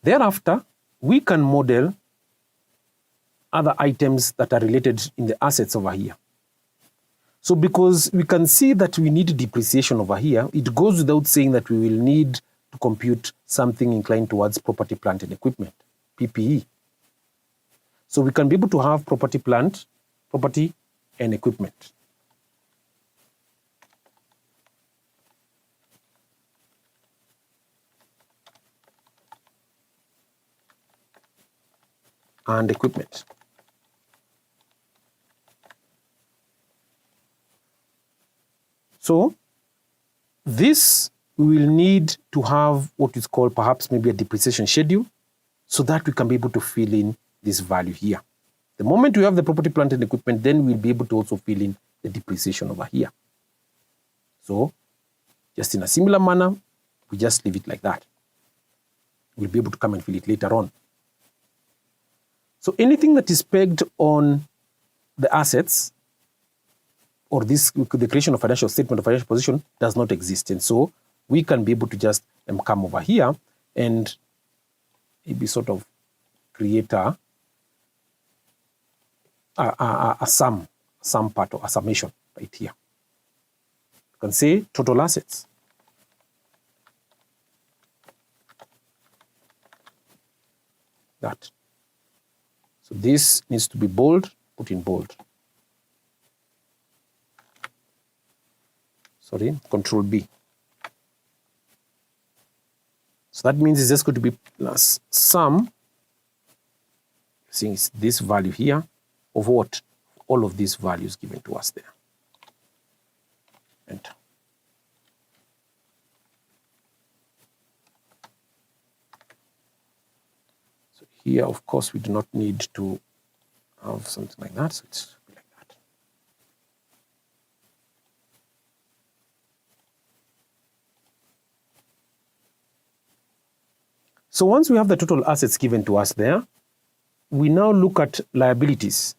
A: Thereafter, we can model other items that are related in the assets over here. So because we can see that we need depreciation over here, it goes without saying that we will need to compute something inclined towards property, plant, and equipment, PPE. So we can be able to have property, and equipment. And equipment. So this we will need to have what is called perhaps maybe a depreciation schedule so that we can be able to fill in this value here. The moment we have the property, plant, and equipment, then we'll be able to also fill in the depreciation over here. So just in a similar manner, we just leave it like that. We'll be able to come and fill it later on. So anything that is pegged on the assets or the creation of financial statement or financial position does not exist. And so we can be able to just come over here and maybe sort of create a sum part or a summation right here. You can say total assets. That. So this needs to be bold, put in bold. Sorry, Control B. So that means it's just going to be plus sum, seeing it's this value here, of what? All of these values given to us there. Enter. So here, of course, we do not need to have something like that, so it's like that. So once we have the total assets given to us there, we now look at liabilities.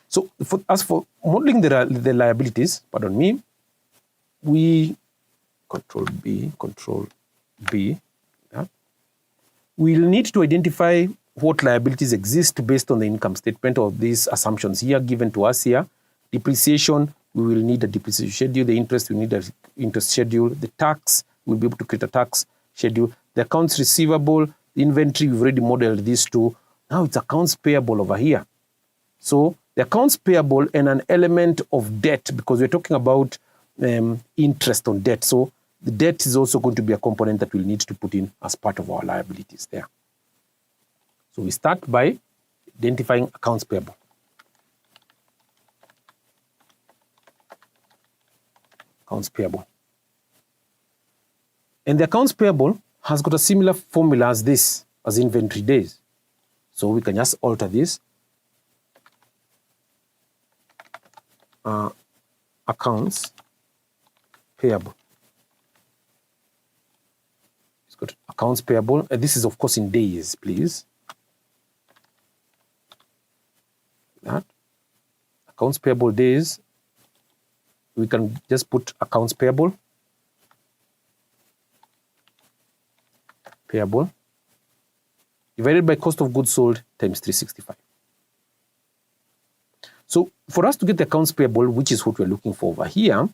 A: So as for modeling the liabilities, pardon me, we Control B, yeah. We'll need to identify what liabilities exist based on the income statement of these assumptions here given to us here. Depreciation, we will need a depreciation schedule. The interest, we need an interest schedule. The tax, we'll be able to create a tax schedule. The accounts receivable, the inventory, we've already modeled these two. Now it's accounts payable over here. So the accounts payable and an element of debt, because we're talking about interest on debt. So the debt is also going to be a component that we'll need to put in as part of our liabilities there. So we start by identifying accounts payable. Accounts payable. And the accounts payable has got a similar formula as this, as inventory days. So we can just alter this. Accounts payable. It's got accounts payable. This is, of course, in days, please. That. Accounts payable days. We can just put accounts payable. Payable. Divided by cost of goods sold times 365. So for us to get the accounts payable, which is what we're looking for over here,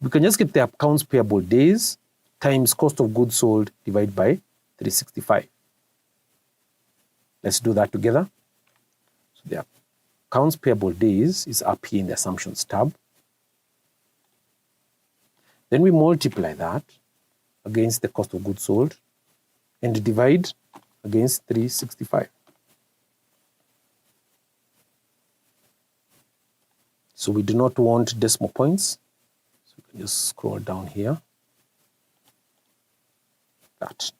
A: we can just get the accounts payable days times cost of goods sold divided by 365. Let's do that together. So the accounts payable days is up here in the assumptions tab. Then we multiply that against the cost of goods sold and divide against 365. So we do not want decimal points. So we can just scroll down here. That.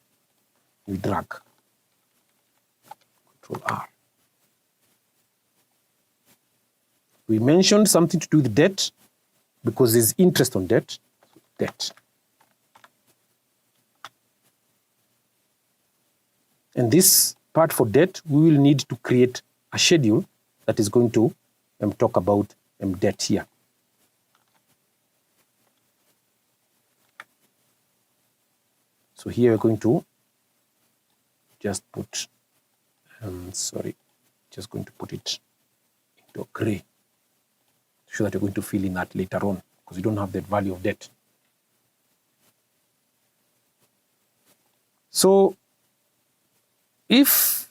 A: We drag. Control R. We mentioned something to do with debt because there's interest on debt. Debt. And this part for debt, we will need to create a schedule that is going to talk about debt here. So here we're going to just put, just going to put it into a gray, so that you're going to fill in that later on, because you don't have that value of debt. So if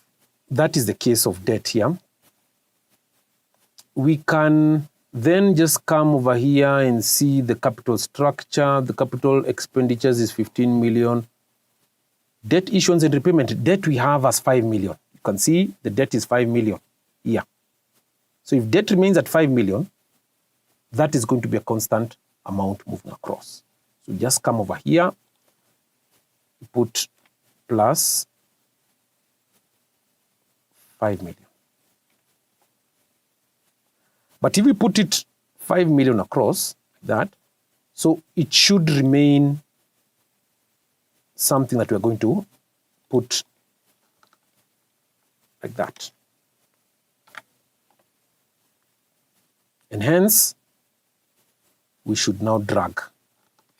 A: that is the case of debt here, we can then just come over here and see the capital structure. The capital expenditures is 15 million. Debt issuance and repayment, debt we have as 5 million. You can see the debt is 5 million here. So if debt remains at 5 million, that is going to be a constant amount moving across. So just come over here, put plus 5 million. But if we put it 5 million across that, so it should remain something that we're going to put like that. And hence, we should now drag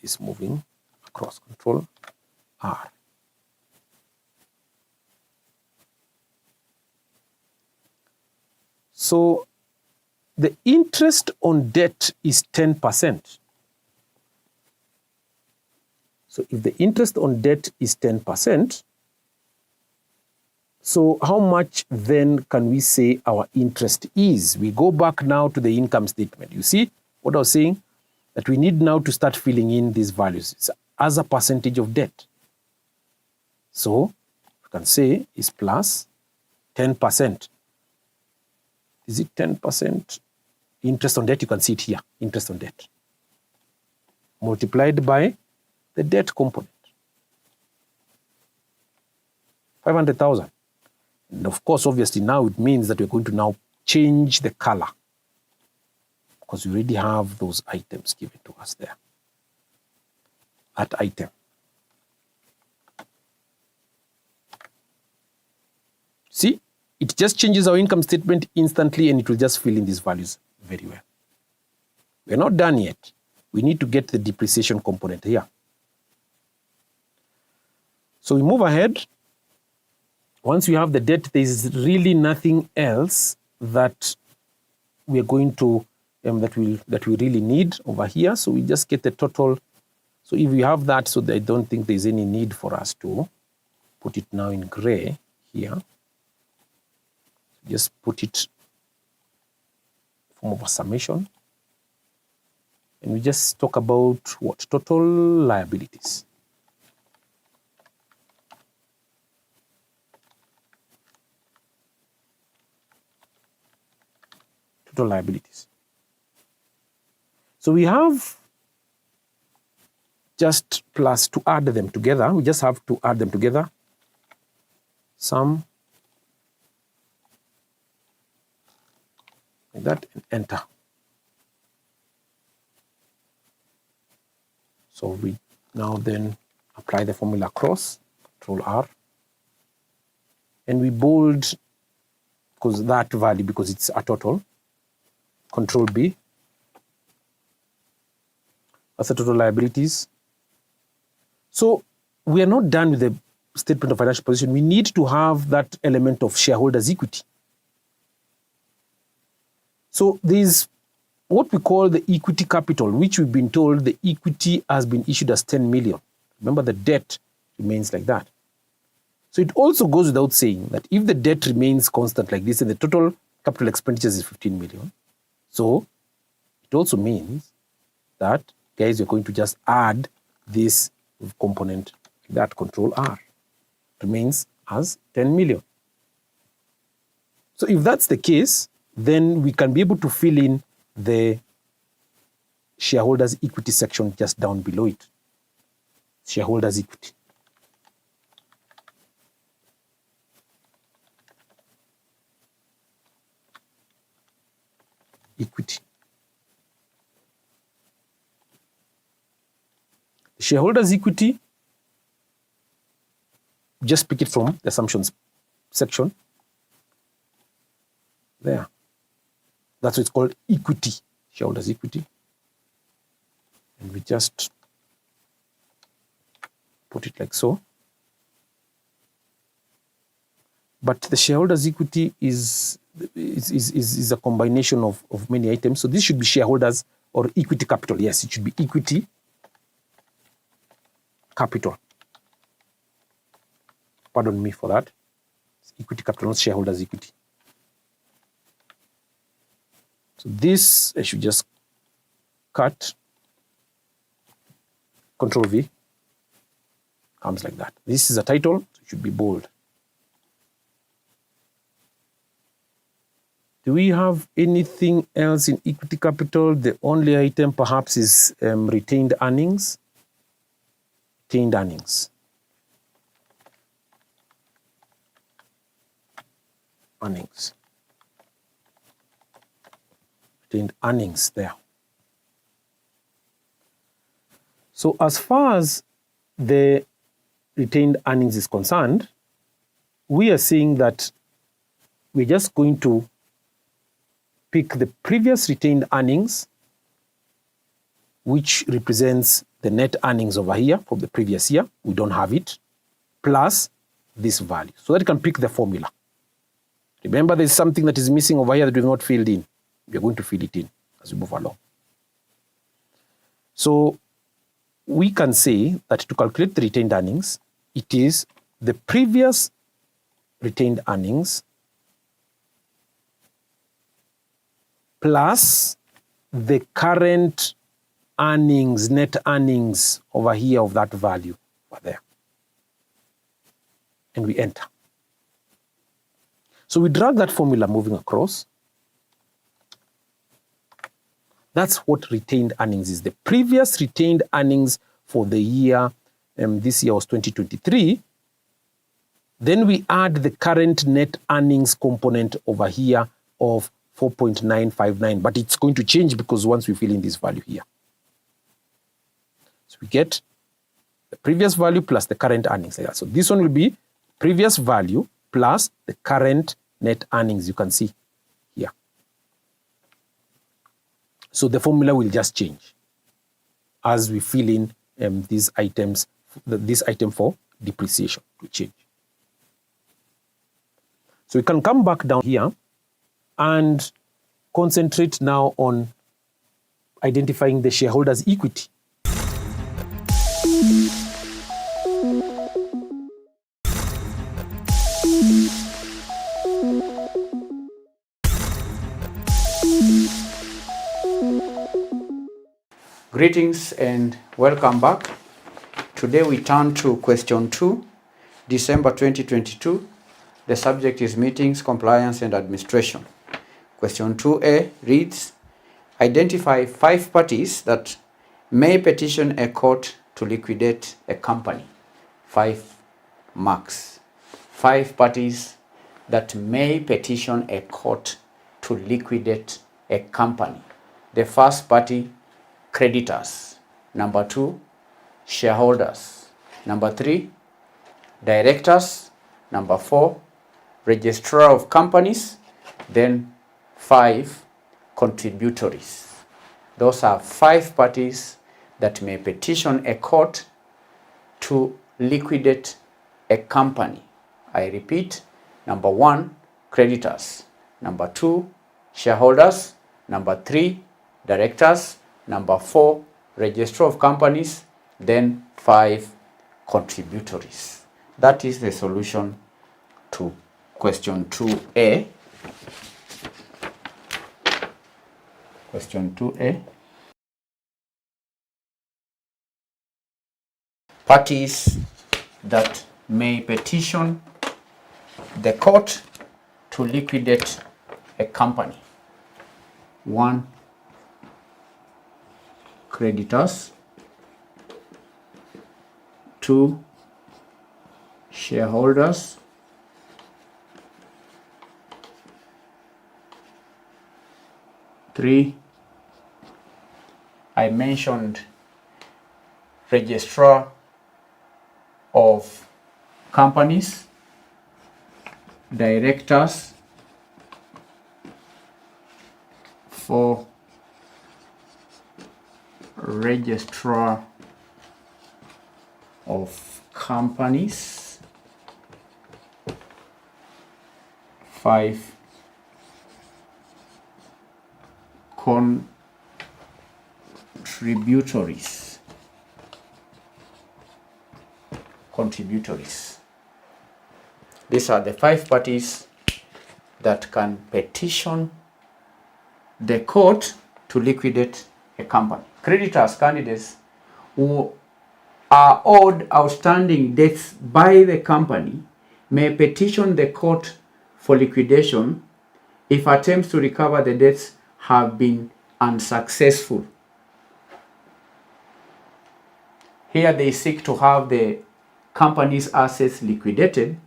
A: this moving across. Control R. So the interest on debt is 10%. So if the interest on debt is 10%, so how much then can we say our interest is? We go back now to the income statement. You see what I was saying? That we need now to start filling in these values. It's as a percentage of debt. So you can say is plus 10%. Is it 10%? Interest on debt, you can see it here, interest on debt. Multiplied by the debt component. 500,000. And of course, obviously now it means that we're going to now change the color, because we already have those items given to us there. That item. See, it just changes our income statement instantly and it will just fill in these values very well. We're not done yet. We need to get the depreciation component here. So we move ahead. Once we have the debt, there is really nothing else that we are going to that we really need over here. So we just get the total. So if we have that, so I don't think there's any need for us to put it now in gray here. Just put it form of a summation. And we just talk about what? Total liabilities. Total liabilities. So we have just plus to add them together. We just have to add them together. Sum. Like that, and enter. So we now then apply the formula across, Control R, and we bold because that value, because it's a total, Control B. That's the total liabilities. So we are not done with the statement of financial position. We need to have that element of shareholders' equity. So there's what we call the equity capital, which we've been told the equity has been issued as 10 million. Remember, the debt remains like that. So it also goes without saying that if the debt remains constant like this and the total capital expenditures is 15 million, so it also means that, guys, you're going to just add this component, that control R remains as 10 million. So if that's the case, then we can be able to fill in the shareholders' equity section just down below it. Shareholders' equity. Equity. Shareholders' equity, just pick it from the assumptions section. There. That's what it's called, equity, shareholders' equity. And we just put it like so. But the shareholders' equity is a combination of many items. So this should be shareholders or equity capital. Yes, it should be equity capital. Pardon me for that. It's equity capital, not shareholders' equity. So this I should just cut, Control V, comes like that. This is a title, so it should be bold. Do we have anything else in equity capital? The only item perhaps is retained earnings. Retained earnings. Earnings. Retained earnings there. So as far as the retained earnings is concerned, we are saying that we're just going to pick the previous retained earnings, which represents the net earnings over here from the previous year. We don't have it, plus this value. So that you can pick the formula. Remember, there's something that is missing over here that we've not filled in. We're going to fill it in as we move along. So we can say that to calculate the retained earnings, it is the previous retained earnings plus the current earnings, net earnings over here of that value over there. And we enter. So we drag that formula moving across. That's what retained earnings is. The previous retained earnings for the year, this year was 2023. Then we add the current net earnings component over here of 4.959, but it's going to change because once we fill in this value here. So we get the previous value plus the current earnings. So this one will be previous value plus the current net earnings, you can see here. So the formula will just change as we fill in these items, this item for depreciation will change. So we can come back down here and concentrate now on identifying the shareholders' equity.
C: Greetings and welcome back. Today we turn to question 2, December 2022. The subject is meetings, compliance and administration. Question 2A reads, identify 5 parties that may petition a court to liquidate a company. 5 marks. 5 parties that may petition a court to liquidate a company. The first party, creditors. Number 2, shareholders. Number 3, directors. Number 4, registrar of companies. Then 5, contributories. Those are 5 parties that may petition a court to liquidate a company. I repeat, number 1, creditors. Number 2, shareholders. Number 3, directors. Number 4, registrar of companies. Then 5, contributories. That is the solution to question 2A. Question 2A. Parties that may petition the court to liquidate a company. 1, creditors. 2, shareholders. 3, I mentioned registrar of companies, directors. 4, registrar of companies. 5, contributories. These are the 5 parties that can petition the court to liquidate a company. Creditors, candidates who are owed outstanding debts by the company may petition the court for liquidation if attempts to recover the debts have been unsuccessful. Here they seek to have the company's assets liquidated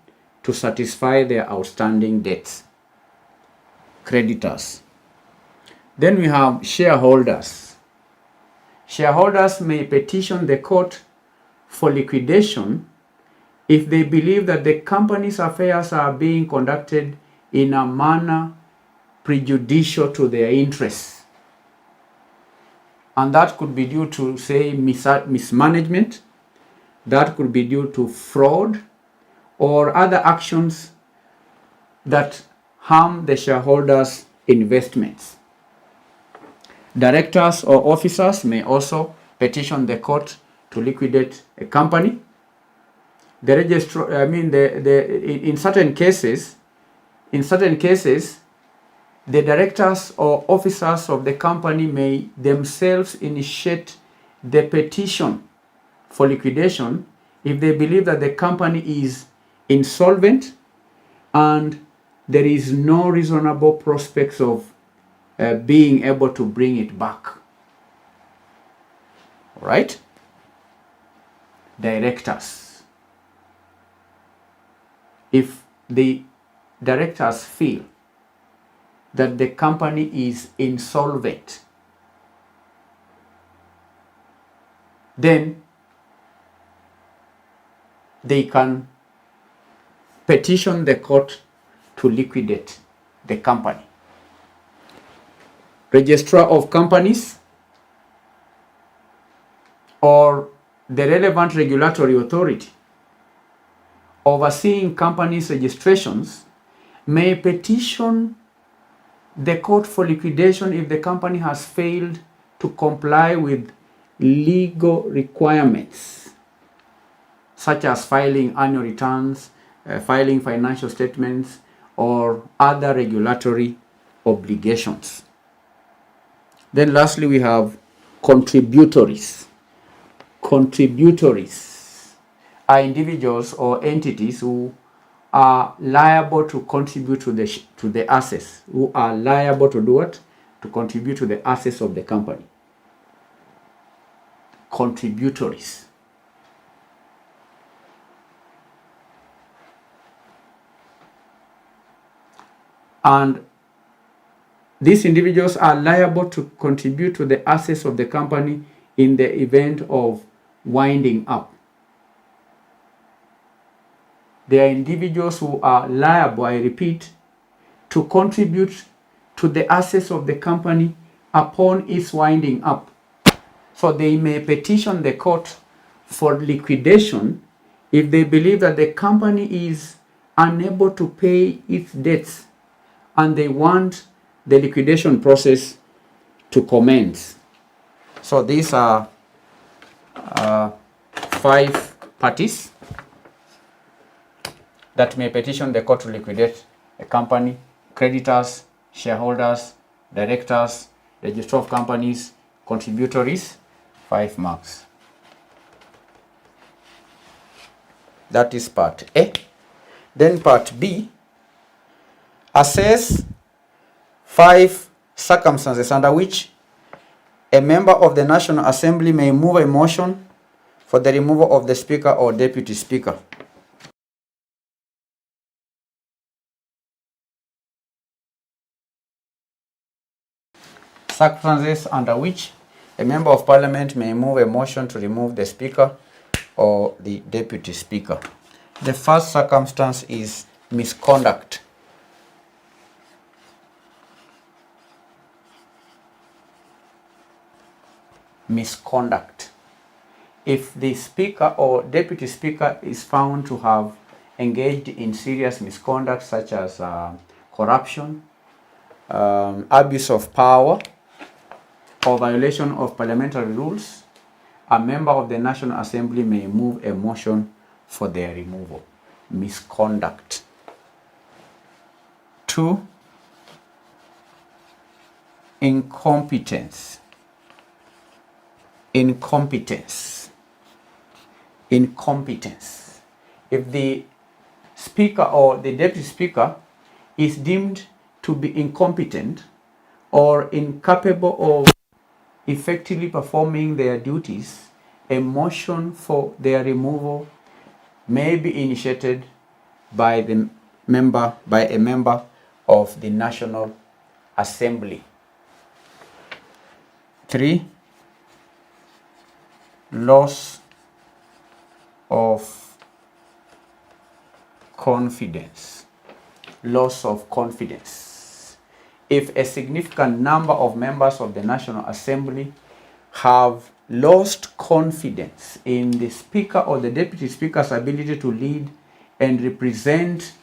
C: to satisfy their outstanding debts. Creditors. Then we have shareholders. Shareholders may petition the court for liquidation if they believe that the company's affairs are being conducted in a manner prejudicial to their interests. And that could be due to, say, mismanagement, that could be due to fraud, or other actions that harm the shareholders' investments. Directors or officers may also petition the court to liquidate a company. The registrar, in certain cases, the directors or officers of the company may themselves initiate the petition for liquidation if they believe that the company is insolvent and there is no reasonable prospects of being able to bring it back. All right? Directors. If the directors feel that the company is insolvent, then they can petition the court to liquidate the company. Registrar of companies or the relevant regulatory authority overseeing companies' registrations may petition the court for liquidation if the company has failed to comply with legal requirements, such as filing annual returns, filing financial statements, or other regulatory obligations. Then lastly, we have contributories. Contributories are individuals or entities who are liable to contribute to the assets, who are liable to do what? To contribute to the assets of the company. Contributories. And these individuals are liable to contribute to the assets of the company in the event of winding up. They are individuals who are liable, I repeat, to contribute to the assets of the company upon its winding up. So they may petition the court for liquidation if they believe that the company is unable to pay its debts and they want the liquidation process to commence. So these are 5 parties that may petition the court to liquidate a company: creditors, shareholders, directors, registrar of companies, contributories. 5 marks. That is part A. Then part B, assess 5 circumstances under which a member of the National Assembly may move a motion for the removal of the Speaker or Deputy Speaker. Circumstances under which a member of Parliament may move a motion to remove the Speaker or the Deputy Speaker. The first circumstance is misconduct. Misconduct. If the Speaker or Deputy Speaker is found to have engaged in serious misconduct such as corruption, abuse of power, or violation of parliamentary rules, a member of the National Assembly may move a motion for their removal. Misconduct. 2, incompetence. Incompetence. Incompetence. If the Speaker or the Deputy Speaker is deemed to be incompetent or incapable of effectively performing their duties, a motion for their removal may be initiated by a member of the National Assembly. 3, loss of confidence. Loss of confidence. If a significant number of members of the National Assembly have lost confidence in the Speaker or the Deputy Speaker's ability to lead and represent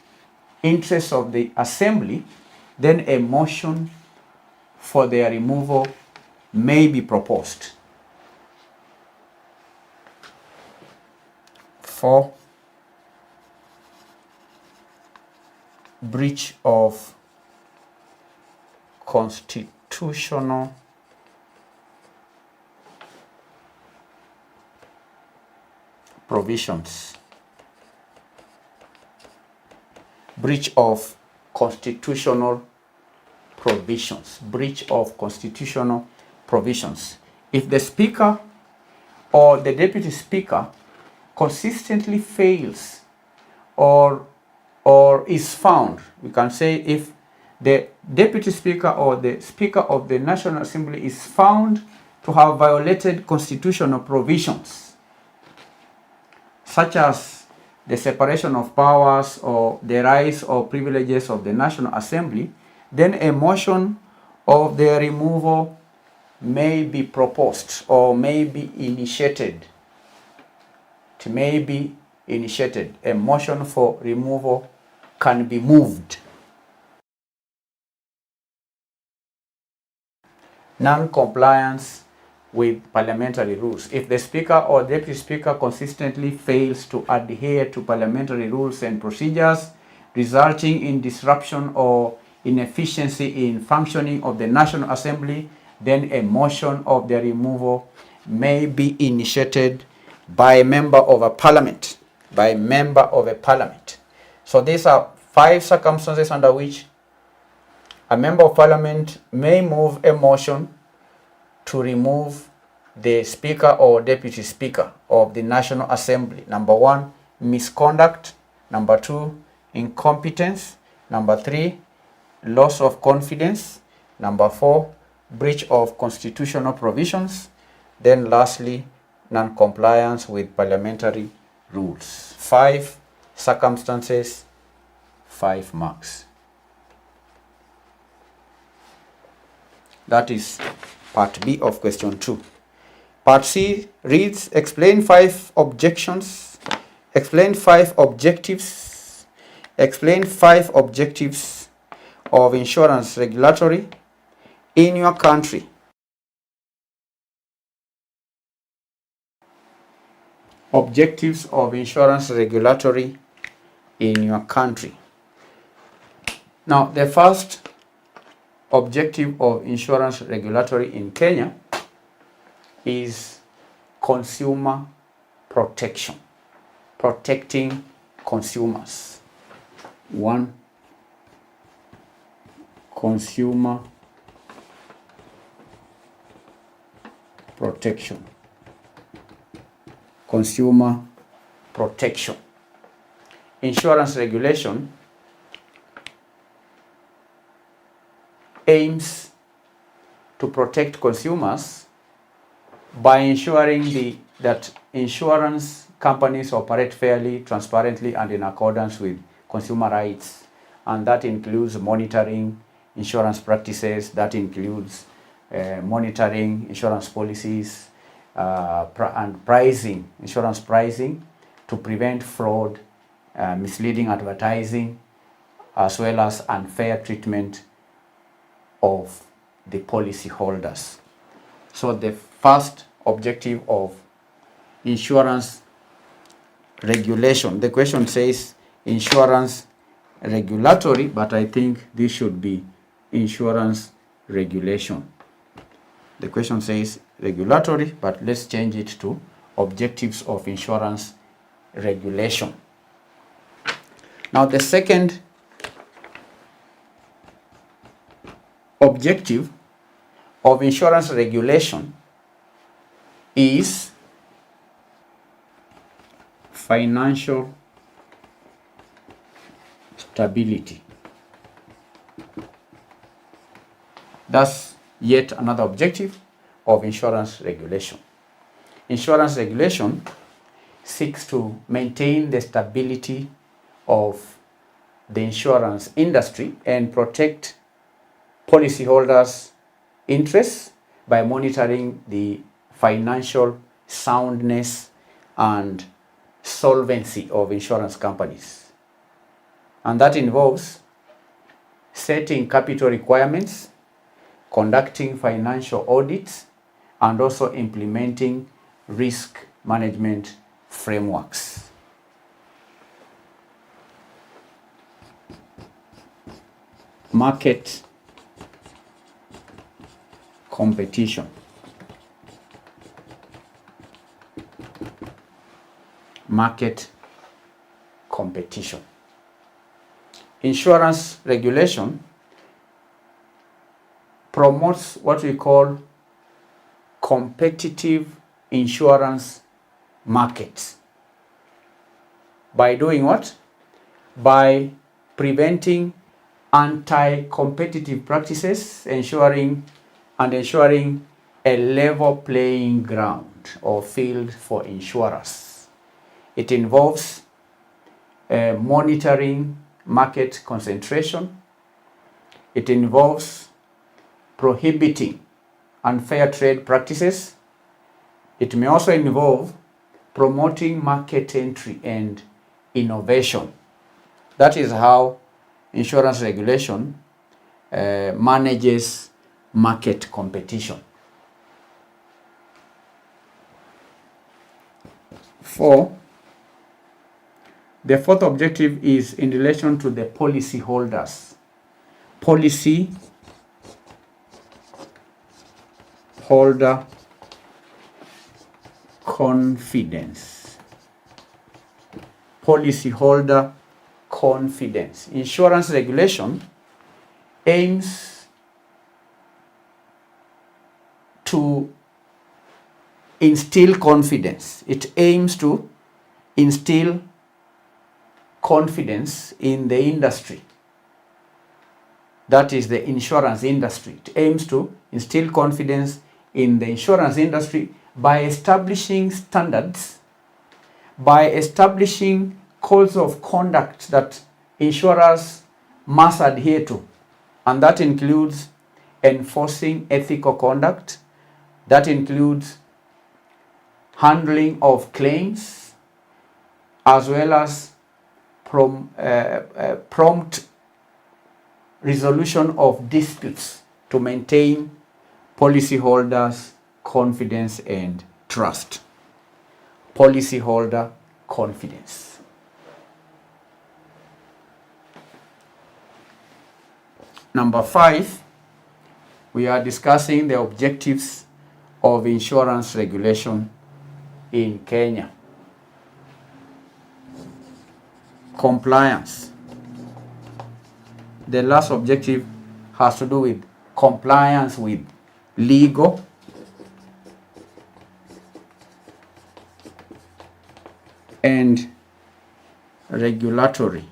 C: interests of the Assembly, then a motion for their removal may be proposed. 4, breach of constitutional provisions. Breach of constitutional provisions. Breach of constitutional provisions. If the Speaker or the Deputy Speaker consistently fails or is found, we can say if the Deputy Speaker or the Speaker of the National Assembly is found to have violated constitutional provisions, such as the separation of powers or the rights or privileges of the National Assembly, then a motion of their removal may be proposed or may be initiated. It may be initiated. A motion for removal can be moved. Non-compliance with parliamentary rules. If the Speaker or Deputy Speaker consistently fails to adhere to parliamentary rules and procedures, resulting in disruption or inefficiency in functioning of the National Assembly, then a motion of their removal may be initiated by a member of a parliament. By a member of a parliament. So these are 5 circumstances under which a member of parliament may move a motion to remove the Speaker or Deputy Speaker of the National Assembly. Number 1, misconduct. Number 2, incompetence. Number 3, loss of confidence. Number 4, breach of constitutional provisions. Then lastly, non-compliance with parliamentary rules. 5 circumstances, 5 marks. That is part B of question 2. Part C reads, explain 5 objections, explain 5 objectives, explain 5 objectives of insurance regulatory in your country objectives of insurance regulatory in your country. Now, the first objective of insurance regulatory in Kenya is consumer protection, protecting consumers. One, consumer protection. Consumer protection. Insurance regulation aims to protect consumers by ensuring that insurance companies operate fairly, transparently, and in accordance with consumer rights. And that includes monitoring insurance practices, that includes monitoring insurance policies, and pricing, insurance pricing, to prevent fraud, misleading advertising, as well as unfair treatment of the policy holders. So the first objective of insurance regulation, the question says insurance regulatory, but I think this should be insurance regulation. The question says regulatory, but let's change it to objectives of insurance regulation. Now, the second objective of insurance regulation is financial stability. That's yet another objective of insurance regulation. Insurance regulation seeks to maintain the stability of the insurance industry and protect policyholders' interests by monitoring the financial soundness and solvency of insurance companies. And that involves setting capital requirements, conducting financial audits, and also implementing risk management frameworks. Market competition. Market competition. Insurance regulation promotes what we call competitive insurance markets. By doing what? By preventing anti-competitive practices, ensuring a level playing ground or field for insurers. It involves monitoring market concentration. It involves prohibiting unfair trade practices. It may also involve promoting market entry and innovation. That is how insurance regulation manages market competition. The fourth objective is in relation to the policy holders. Policy holder confidence. Policy holder confidence. Insurance regulation aims to instill confidence. It aims to instill confidence in the industry. That is the insurance industry. It aims to instill confidence in the insurance industry by establishing standards, by establishing codes of conduct that insurers must adhere to. And that includes enforcing ethical conduct. That includes handling of claims, as well as prompt resolution of disputes to maintain policyholders' confidence and trust. policyholder confidence. Number 5, we are discussing the objectives of insurance regulation in Kenya. Compliance. The last objective has to do with compliance with legal, and regulatory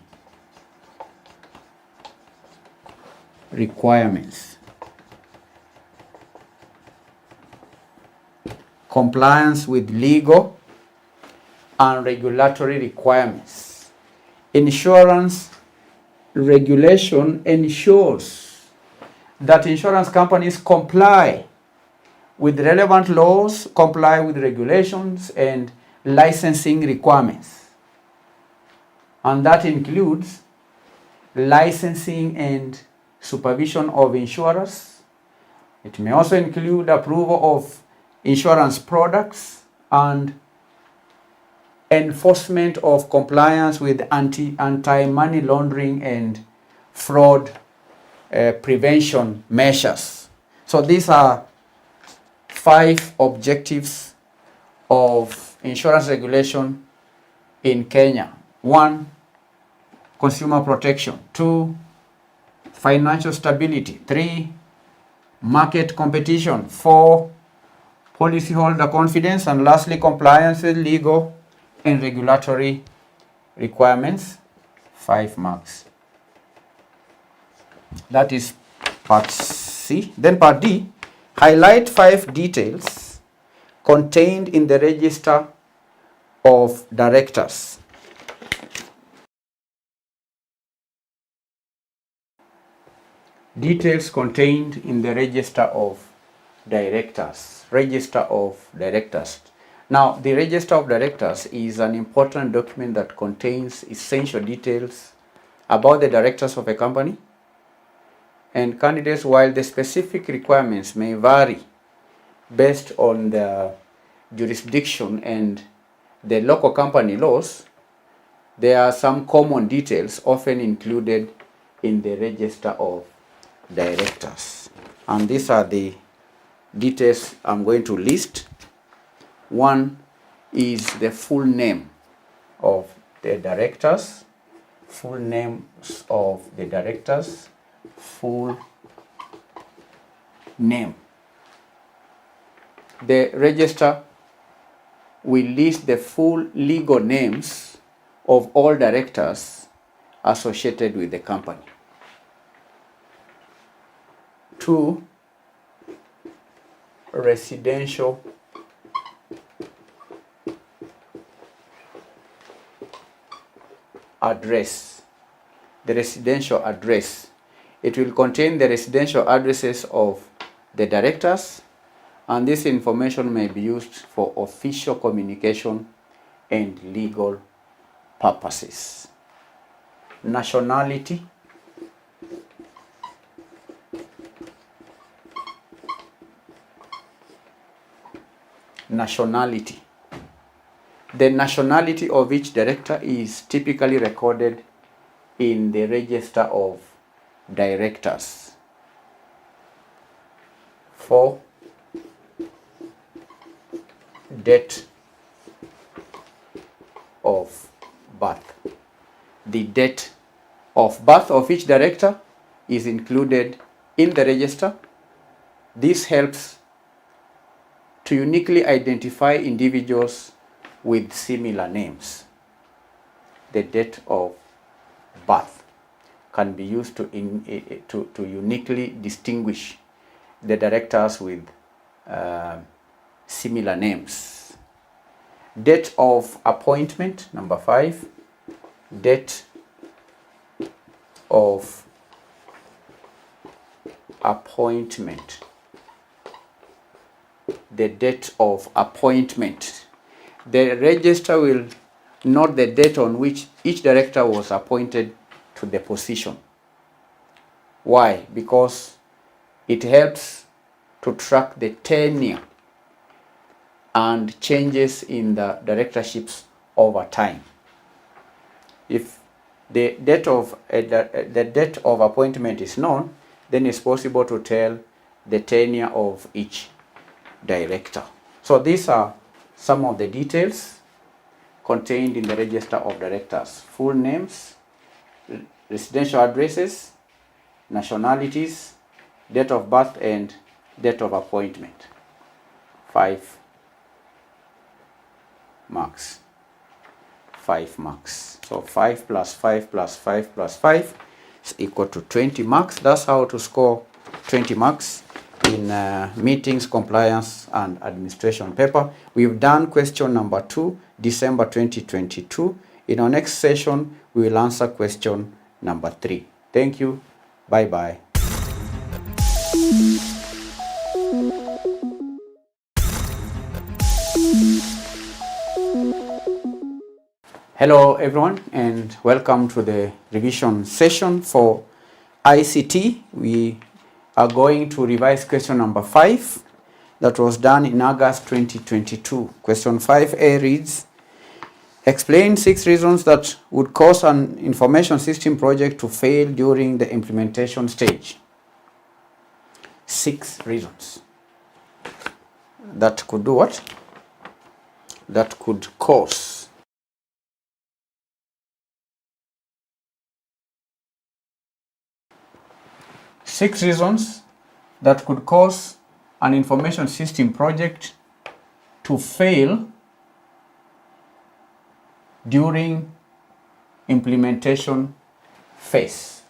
C: requirements. Compliance with legal and regulatory requirements. Insurance regulation ensures that insurance companies comply with relevant laws, comply with regulations and licensing requirements. And that includes licensing and supervision of insurers. It may also include approval of insurance products and enforcement of compliance with anti-money laundering and fraud prevention measures. So these are 5 objectives of insurance regulation in Kenya. 1, consumer protection. 2, financial stability. 3, market competition. 4, policyholder confidence. And lastly, compliance with legal and regulatory requirements. 5 marks. That is part C. Then part D, highlight 5 details contained in the register of directors. Details contained in the register of directors. Register of directors. Now, the register of directors is an important document that contains essential details about the directors of a company and candidates. While the specific requirements may vary based on the jurisdiction and the local company laws, there are some common details often included in the register of directors. And these are the details I'm going to list. 1 is the full name of the directors, full names of the directors, full name. The register will list the full legal names of all directors associated with the company. 2, residential address. The residential address. It will contain the residential addresses of the directors, and this information may be used for official communication and legal purposes. Nationality. Nationality. The nationality of each director is typically recorded in the register of directors. 4, date of birth. The date of birth of each director is included in the register. This helps to uniquely identify individuals with similar names. The date of birth can be used to uniquely distinguish the directors with similar names. Date of appointment, number 5. Date of appointment. The date of appointment. The register will note the date on which each director was appointed to the position. Why? Because it helps to track the tenure and changes in the directorships over time. If the date of appointment is known, then it's possible to tell the tenure of each director. So these are some of the details contained in the register of directors: full names, residential addresses, nationalities, date of birth, and date of appointment. 5 marks. 5 marks. So 5 plus 5 plus 5 plus 5 is equal to 20 marks. That's how to score 20 marks in meetings, compliance, and administration paper. We've done question number 2, December 2022. In our next session, we will answer question number 3. Thank you. Bye-bye. Hello everyone, and welcome to the revision session for ICT. We are going to revise question number 5 that was done in August 2022. Question 5A reads, explain 6 reasons that would cause an information system project to fail during the implementation stage. 6 reasons that could do what? That could cause six reasons that could cause an information system project to fail during implementation phase.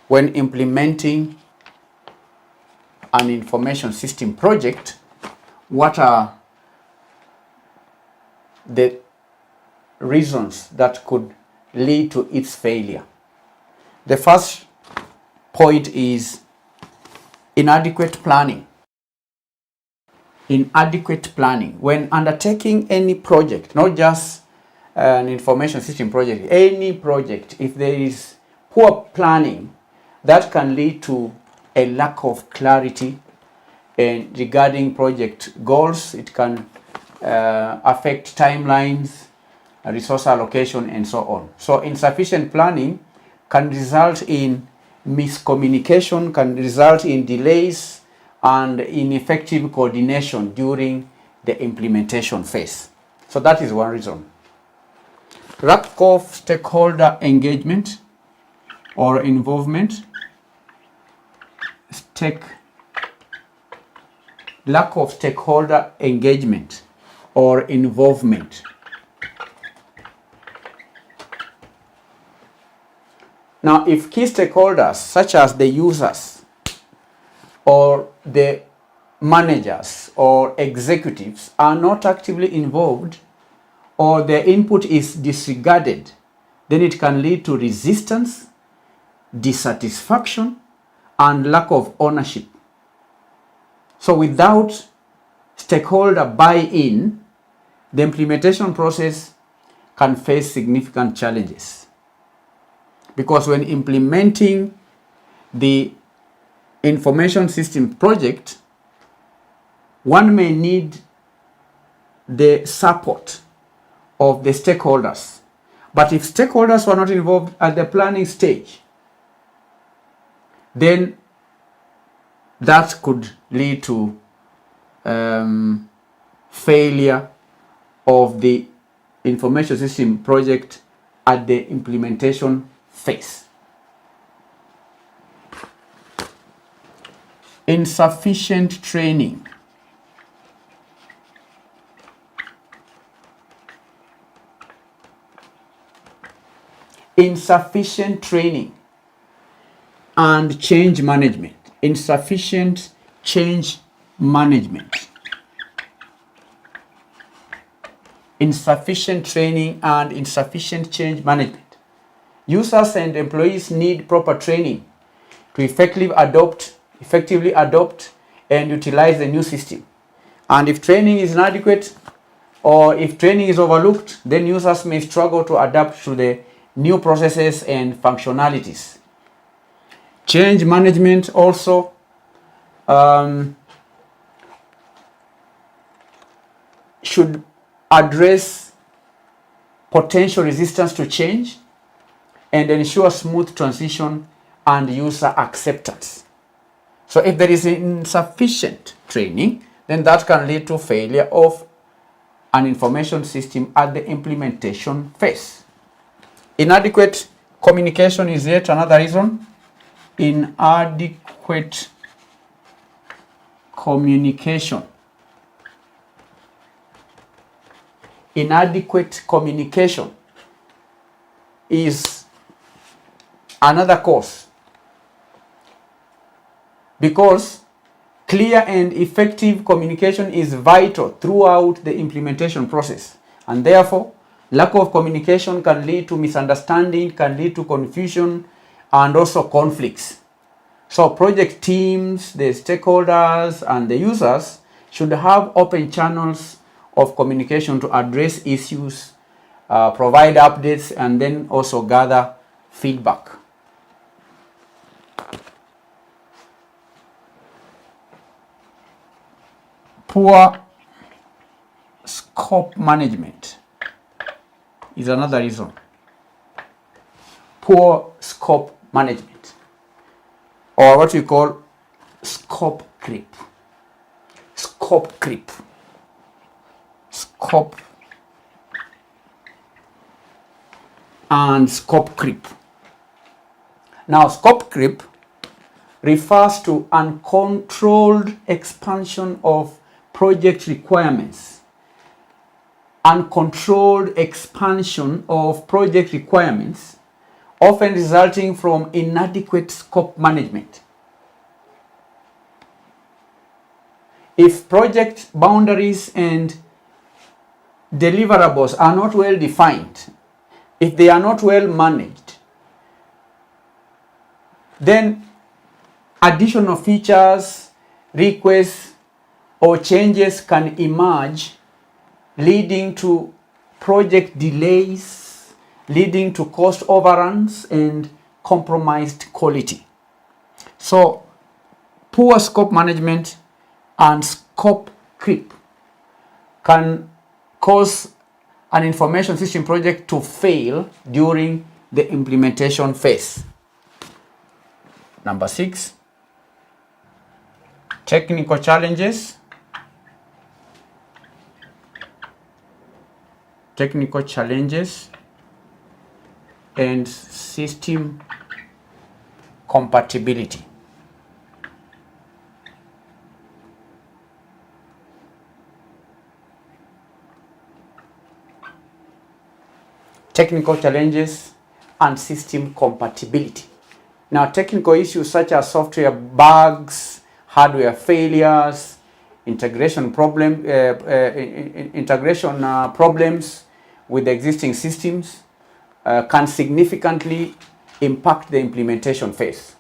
C: When implementing an information system project, what are the reasons that could lead to its failure? The first point is inadequate planning. Inadequate planning. When undertaking any project, not just an information system project, any project, if there is poor planning, that can lead to a lack of clarity and regarding project goals. It can affect timelines, resource allocation, and so on. So insufficient planning can result in miscommunication, can result in delays and ineffective coordination during the implementation phase. So that is one reason. Lack of stakeholder engagement or involvement. Lack of stakeholder engagement or involvement. Now, if key stakeholders, such as the users or the managers or executives, are not actively involved or their input is disregarded, then it can lead to resistance, dissatisfaction, and lack of ownership. So without stakeholder buy-in, the implementation process can face significant challenges. Because when implementing the information system project, one may need the support of the stakeholders. But if stakeholders were not involved at the planning stage, then that could lead to failure of the information system project at the implementation phase. Insufficient training. Insufficient training and change management. Insufficient change management. Insufficient training and insufficient change management. Users and employees need proper training to effectively adopt and utilize the new system. And if training is inadequate or if training is overlooked, then users may struggle to adapt to the new processes and functionalities. Change management also should address potential resistance to change and ensure smooth transition and user acceptance. So if there is insufficient training, then that can lead to failure of an information system at the implementation phase. Inadequate communication is yet another reason. Inadequate communication. Inadequate communication is another cause, because clear and effective communication is vital throughout the implementation process, and therefore lack of communication can lead to misunderstanding, can lead to confusion, and also conflicts. So project teams, the stakeholders, and the users should have open channels of communication to address issues, provide updates, and then also gather feedback. Poor scope management is another reason. Poor scope management, or what we call scope creep. Scope creep. Scope and scope creep. Now, scope creep refers to uncontrolled expansion of project requirements. Uncontrolled expansion of project requirements, often resulting from inadequate scope management. If project boundaries and deliverables are not well defined, if they are not well managed, then additional features, requests, or changes can emerge, leading to project delays, leading to cost overruns and compromised quality. So, poor scope management and scope creep can cause an information system project to fail during the implementation phase. Number 6, technical challenges. Technical challenges and system compatibility. Technical challenges and system compatibility. Now, technical issues such as software bugs, hardware failures, integration problems with existing systems can significantly impact the implementation phase.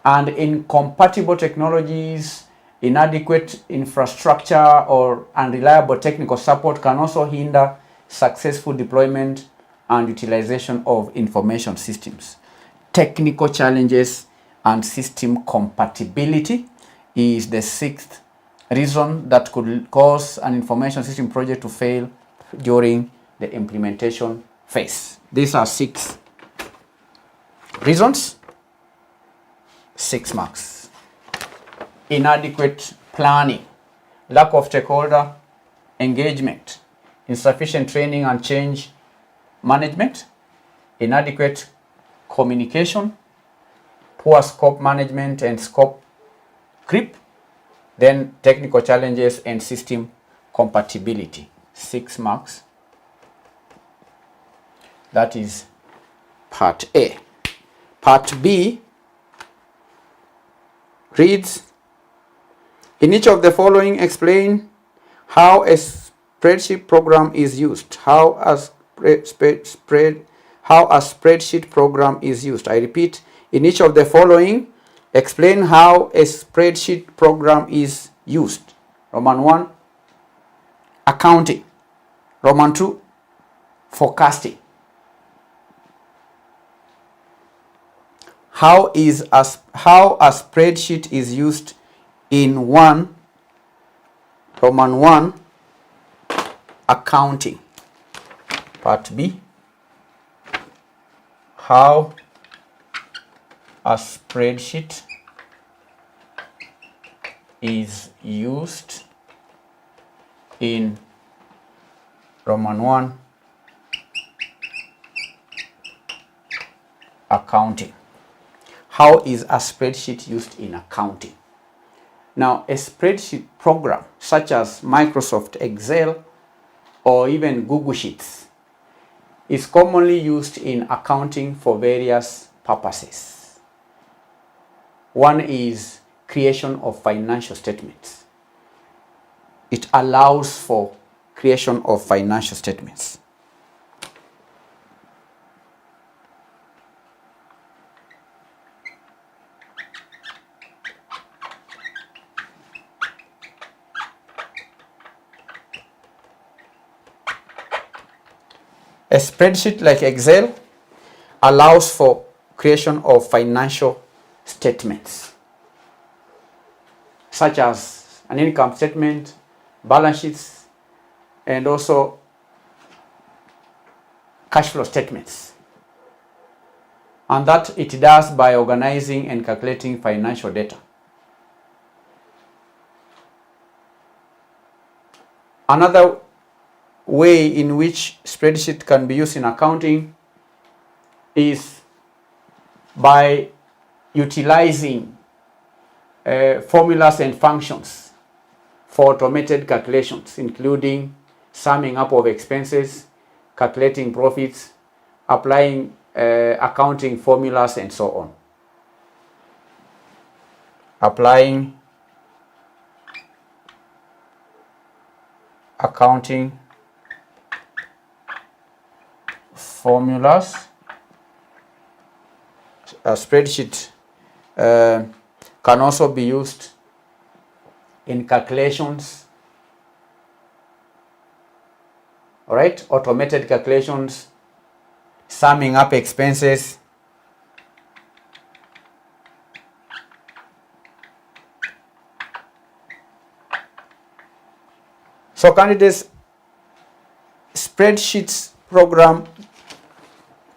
C: And incompatible technologies, inadequate infrastructure, or unreliable technical support can also hinder successful deployment and utilization of information systems. Technical challenges and system compatibility is the 6th reason that could cause an information system project to fail during the implementation phase. These are 6 reasons, 6 marks. Inadequate planning, lack of stakeholder engagement, insufficient training and change management, inadequate communication, poor scope management and scope creep, then technical challenges and system compatibility. 6 marks. That is part A. Part B reads, in each of the following explain how a spreadsheet program is used. How a spreadsheet program is used. I repeat, in each of the following, explain how a spreadsheet program is used. Roman 1, accounting. Roman 2, forecasting. How a spreadsheet is used in 1, Roman 1, accounting. Part B, how a spreadsheet is used in Roman 1 accounting. How is a spreadsheet used in accounting? Now, a spreadsheet program such as Microsoft Excel or even Google Sheets is commonly used in accounting for various purposes. One is creation of financial statements. It allows for creation of financial statements. A spreadsheet like Excel allows for creation of financial statements, such as an income statement, balance sheets, and also cash flow statements. And that it does by organizing and calculating financial data. Another way in which spreadsheet can be used in accounting is by utilizing formulas and functions for automated calculations, including summing up of expenses, calculating profits, applying accounting formulas, and so on. Applying accounting formulas. A spreadsheet can also be used in calculations, all right, automated calculations, summing up expenses, so candidates, spreadsheets program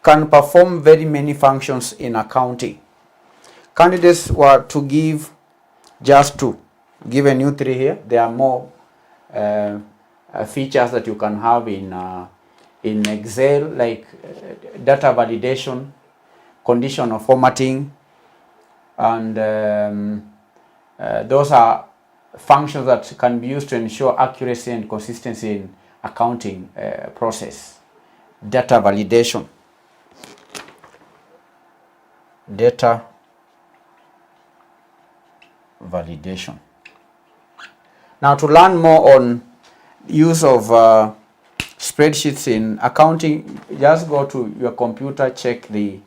C: can perform very many functions in accounting. Candidates were to give just two. Given you three here, there are more features that you can have in Excel, like data validation, conditional formatting, and those are functions that can be used to ensure accuracy and consistency in accounting process. Data validation. Data validation. Now, to learn more on use of spreadsheets in accounting, just go to your computer, check the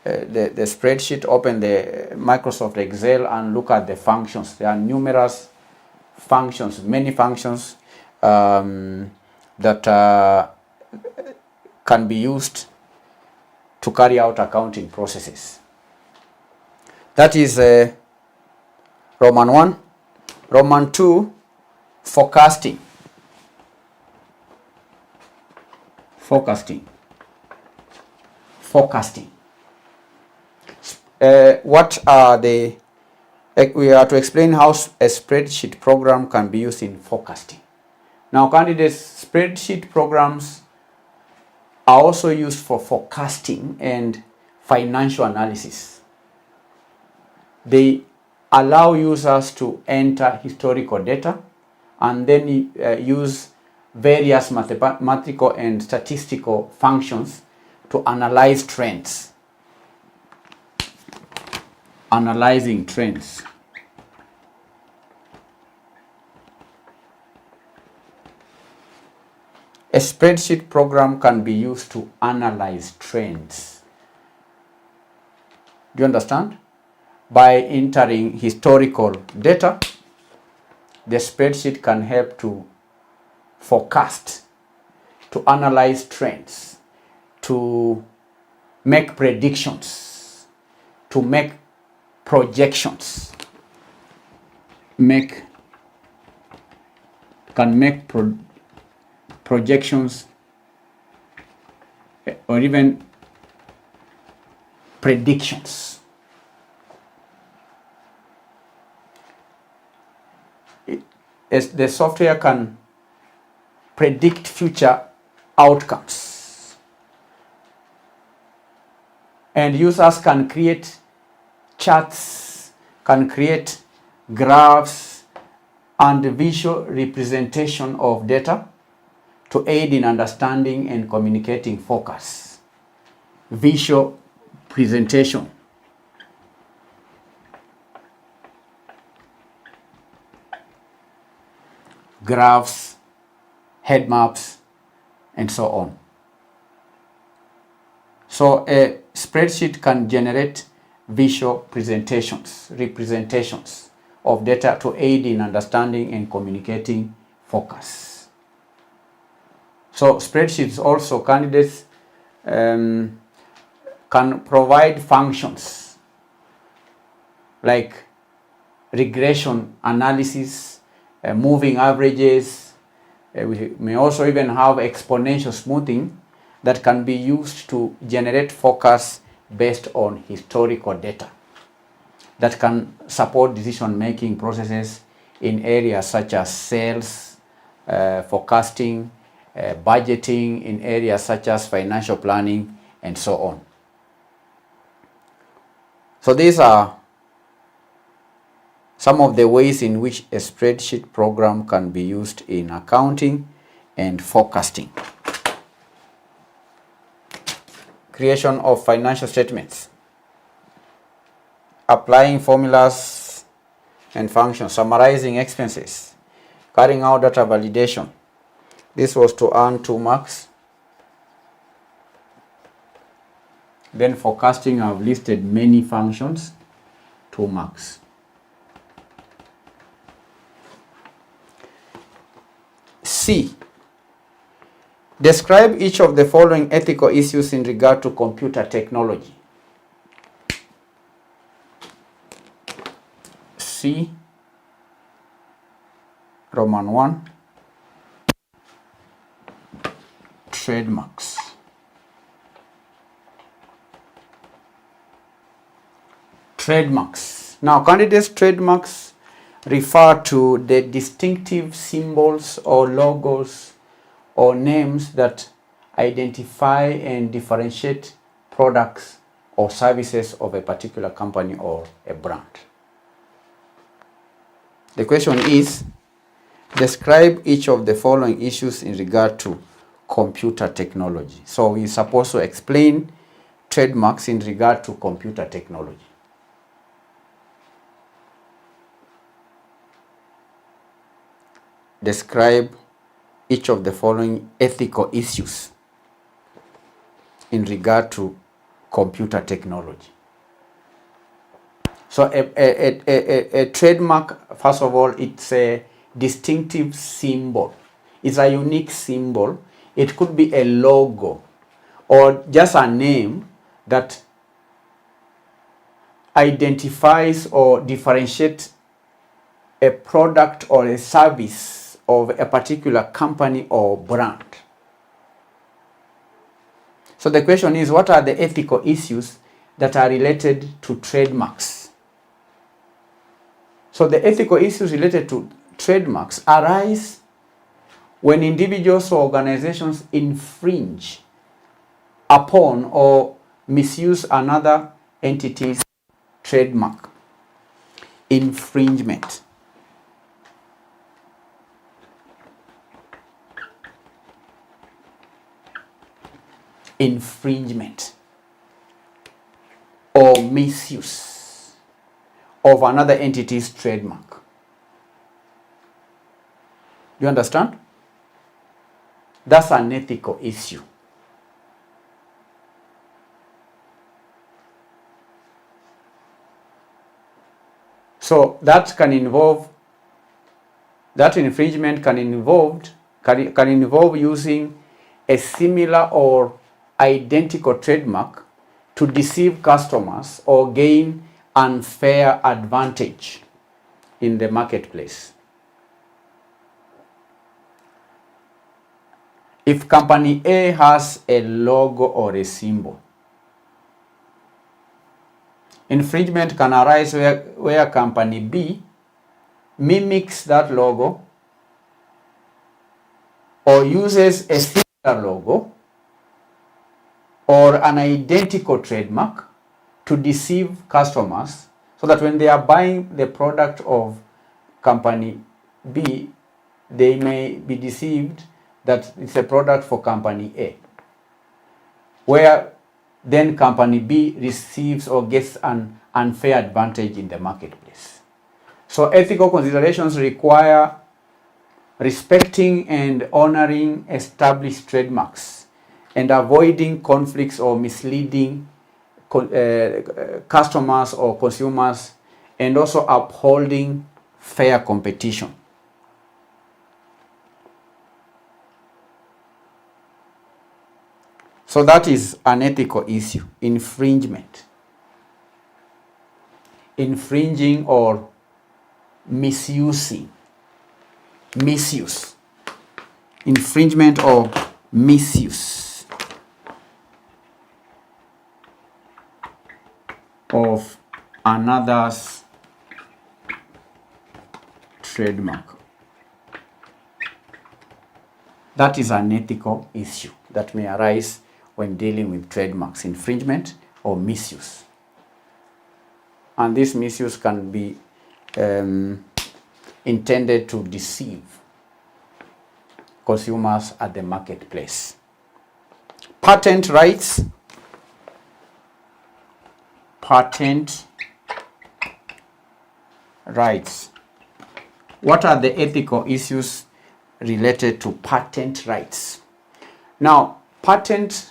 C: spreadsheet, open the Microsoft Excel and look at the functions. There are numerous functions, many functions that can be used to carry out accounting processes. That is Roman 1. Roman 2, forecasting. Forecasting. What are the, we are to explain how a spreadsheet program can be used in forecasting. Now, candidates, spreadsheet programs are also used for forecasting and financial analysis. They allow users to enter historical data and then use various mathematical and statistical functions to analyze trends. Analyzing trends. A spreadsheet program can be used to analyze trends. Do you understand? By entering historical data, the spreadsheet can help to forecast, to analyze trends, to make predictions, to make projections, can make projections, or even predictions. As the software can predict future outcomes, and users can create charts, can create graphs and visual representation of data to aid in understanding and communicating forecasts. Visual presentation. Graphs, head maps, and so on. So a spreadsheet can generate visual presentations, representations of data to aid in understanding and communicating forecasts. So spreadsheets also, candidates can provide functions like regression analysis, moving averages. We may also even have exponential smoothing that can be used to generate forecasts based on historical data that can support decision-making processes in areas such as sales, forecasting, budgeting, in areas such as financial planning, and so on. So these are some of the ways in which a spreadsheet program can be used in accounting and forecasting. Creation of financial statements. Applying formulas and functions, summarizing expenses, carrying out data validation. This was to earn 2 marks. Then forecasting, I've listed many functions, 2 marks. C. Describe each of the following ethical issues in regard to computer technology. C. Roman 1. Trademarks. Trademarks. Now, candidates' trademarks refer to the distinctive symbols or logos or names that identify and differentiate products or services of a particular company or a brand. The question is, describe each of the following issues in regard to computer technology. So we're supposed to explain trademarks in regard to computer technology. Describe each of the following ethical issues in regard to computer technology. So a trademark, first of all, it's a distinctive symbol. It's a unique symbol. It could be a logo or just a name that identifies or differentiates a product or a service of a particular company or brand. So the question is, what are the ethical issues that are related to trademarks? So the ethical issues related to trademarks arise when individuals or organizations infringe upon or misuse another entity's trademark. Infringement. Infringement or misuse of another entity's trademark. Do you understand? That's an ethical issue. So that can involve, that infringement can involve using a similar or identical trademark to deceive customers or gain unfair advantage in the marketplace. if company A has a logo or a symbol, infringement can arise where company B mimics that logo or uses a similar logo or an identical trademark to deceive customers, so that when they are buying the product of company B, they may be deceived that it's a product for company A, where then company B receives or gets an unfair advantage in the marketplace. So ethical considerations require respecting and honoring established trademarks and avoiding conflicts or misleading customers or consumers, and also upholding fair competition. So that is an ethical issue, infringement. Infringing or misusing. Misuse. Infringement or misuse of another's trademark. That is an ethical issue that may arise when dealing with trademarks, infringement or misuse. And this misuse can be intended to deceive consumers at the marketplace. Patent rights. Patent rights. What are the ethical issues related to patent rights? Now, patent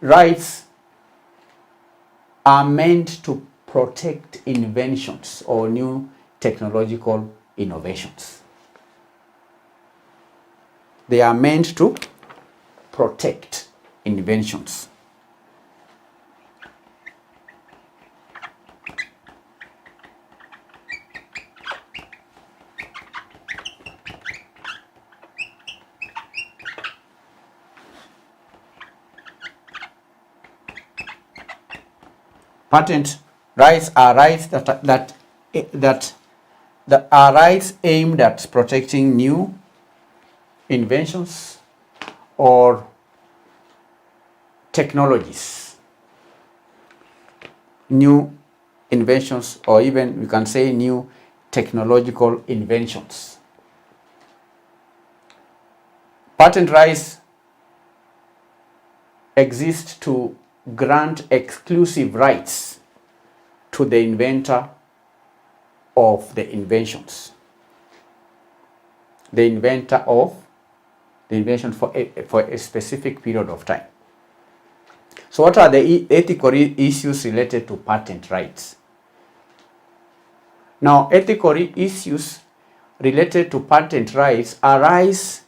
C: rights are meant to protect inventions or new technological innovations. They are meant to protect inventions. Patent rights are rights that are rights aimed at protecting new inventions or technologies. New inventions, or even we can say new technological inventions. Patent rights exist to grant exclusive rights to the inventor of the inventions. The inventor of the invention for a specific period of time. So what are the ethical issues related to patent rights? Now, ethical issues related to patent rights arise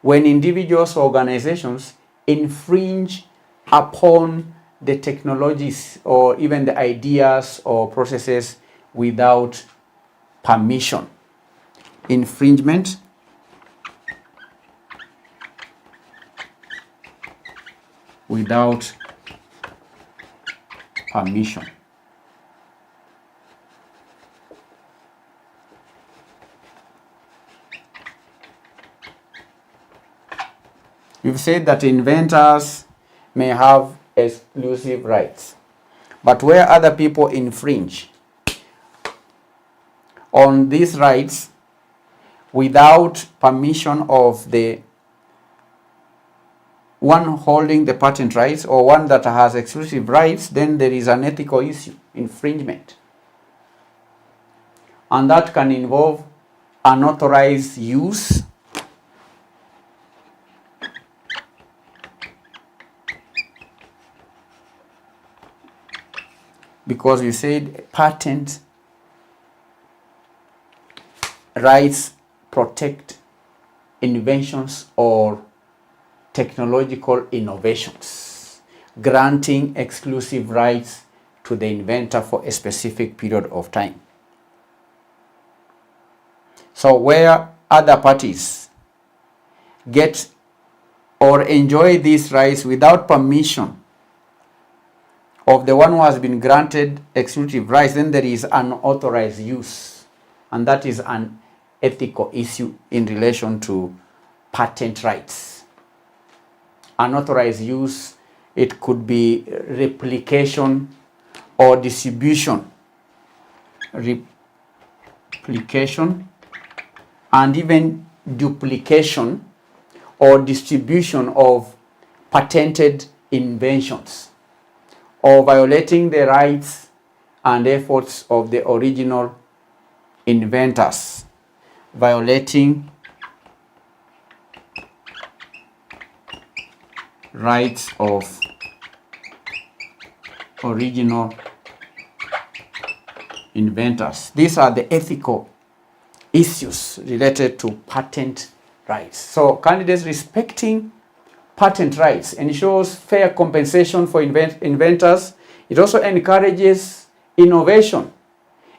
C: when individuals or organizations infringe upon the technologies or even the ideas or processes without permission. Infringement without permission. You've said that inventors may have exclusive rights, but where other people infringe on these rights without permission of the one holding the patent rights or one that has exclusive rights, then there is an ethical issue, infringement. And that can involve unauthorized use, because we said patent rights protect inventions or technological innovations, granting exclusive rights to the inventor for a specific period of time. So where other parties get or enjoy these rights without permission of the one who has been granted exclusive rights, then there is unauthorized use. And that is an ethical issue in relation to patent rights. Unauthorized use, it could be replication or distribution. Replication and even duplication or distribution of patented inventions, or violating the rights and efforts of the original inventors, violating rights of original inventors. These are the ethical issues related to patent rights. So candidates respecting patent rights ensures fair compensation for inventors. It also encourages innovation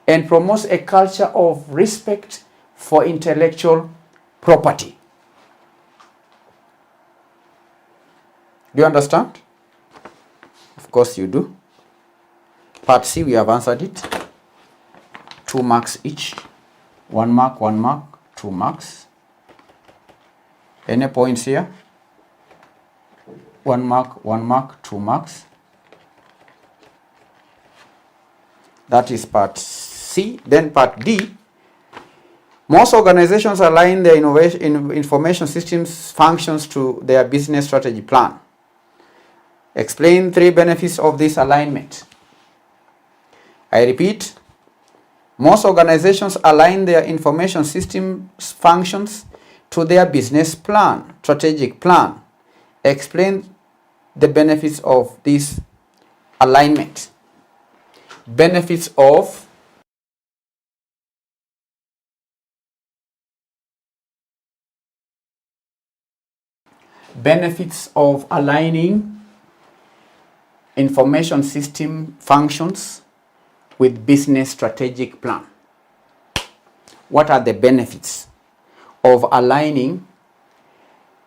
C: and promotes a culture of respect for intellectual property. Do you understand? Of course you do. Part C, we have answered it. 2 marks each. 1 mark, 1 mark, 2 marks. Any points here? 1 mark, 1 mark, 2 marks. That is part C. Then part D. Most organizations align their information systems functions to their business strategy plan. Explain 3 benefits of this alignment. I repeat, most organizations align their information system functions to their business plan, strategic plan. Explain the benefits of this alignment. Benefits of aligning information system functions with business strategic plan. What are the benefits of aligning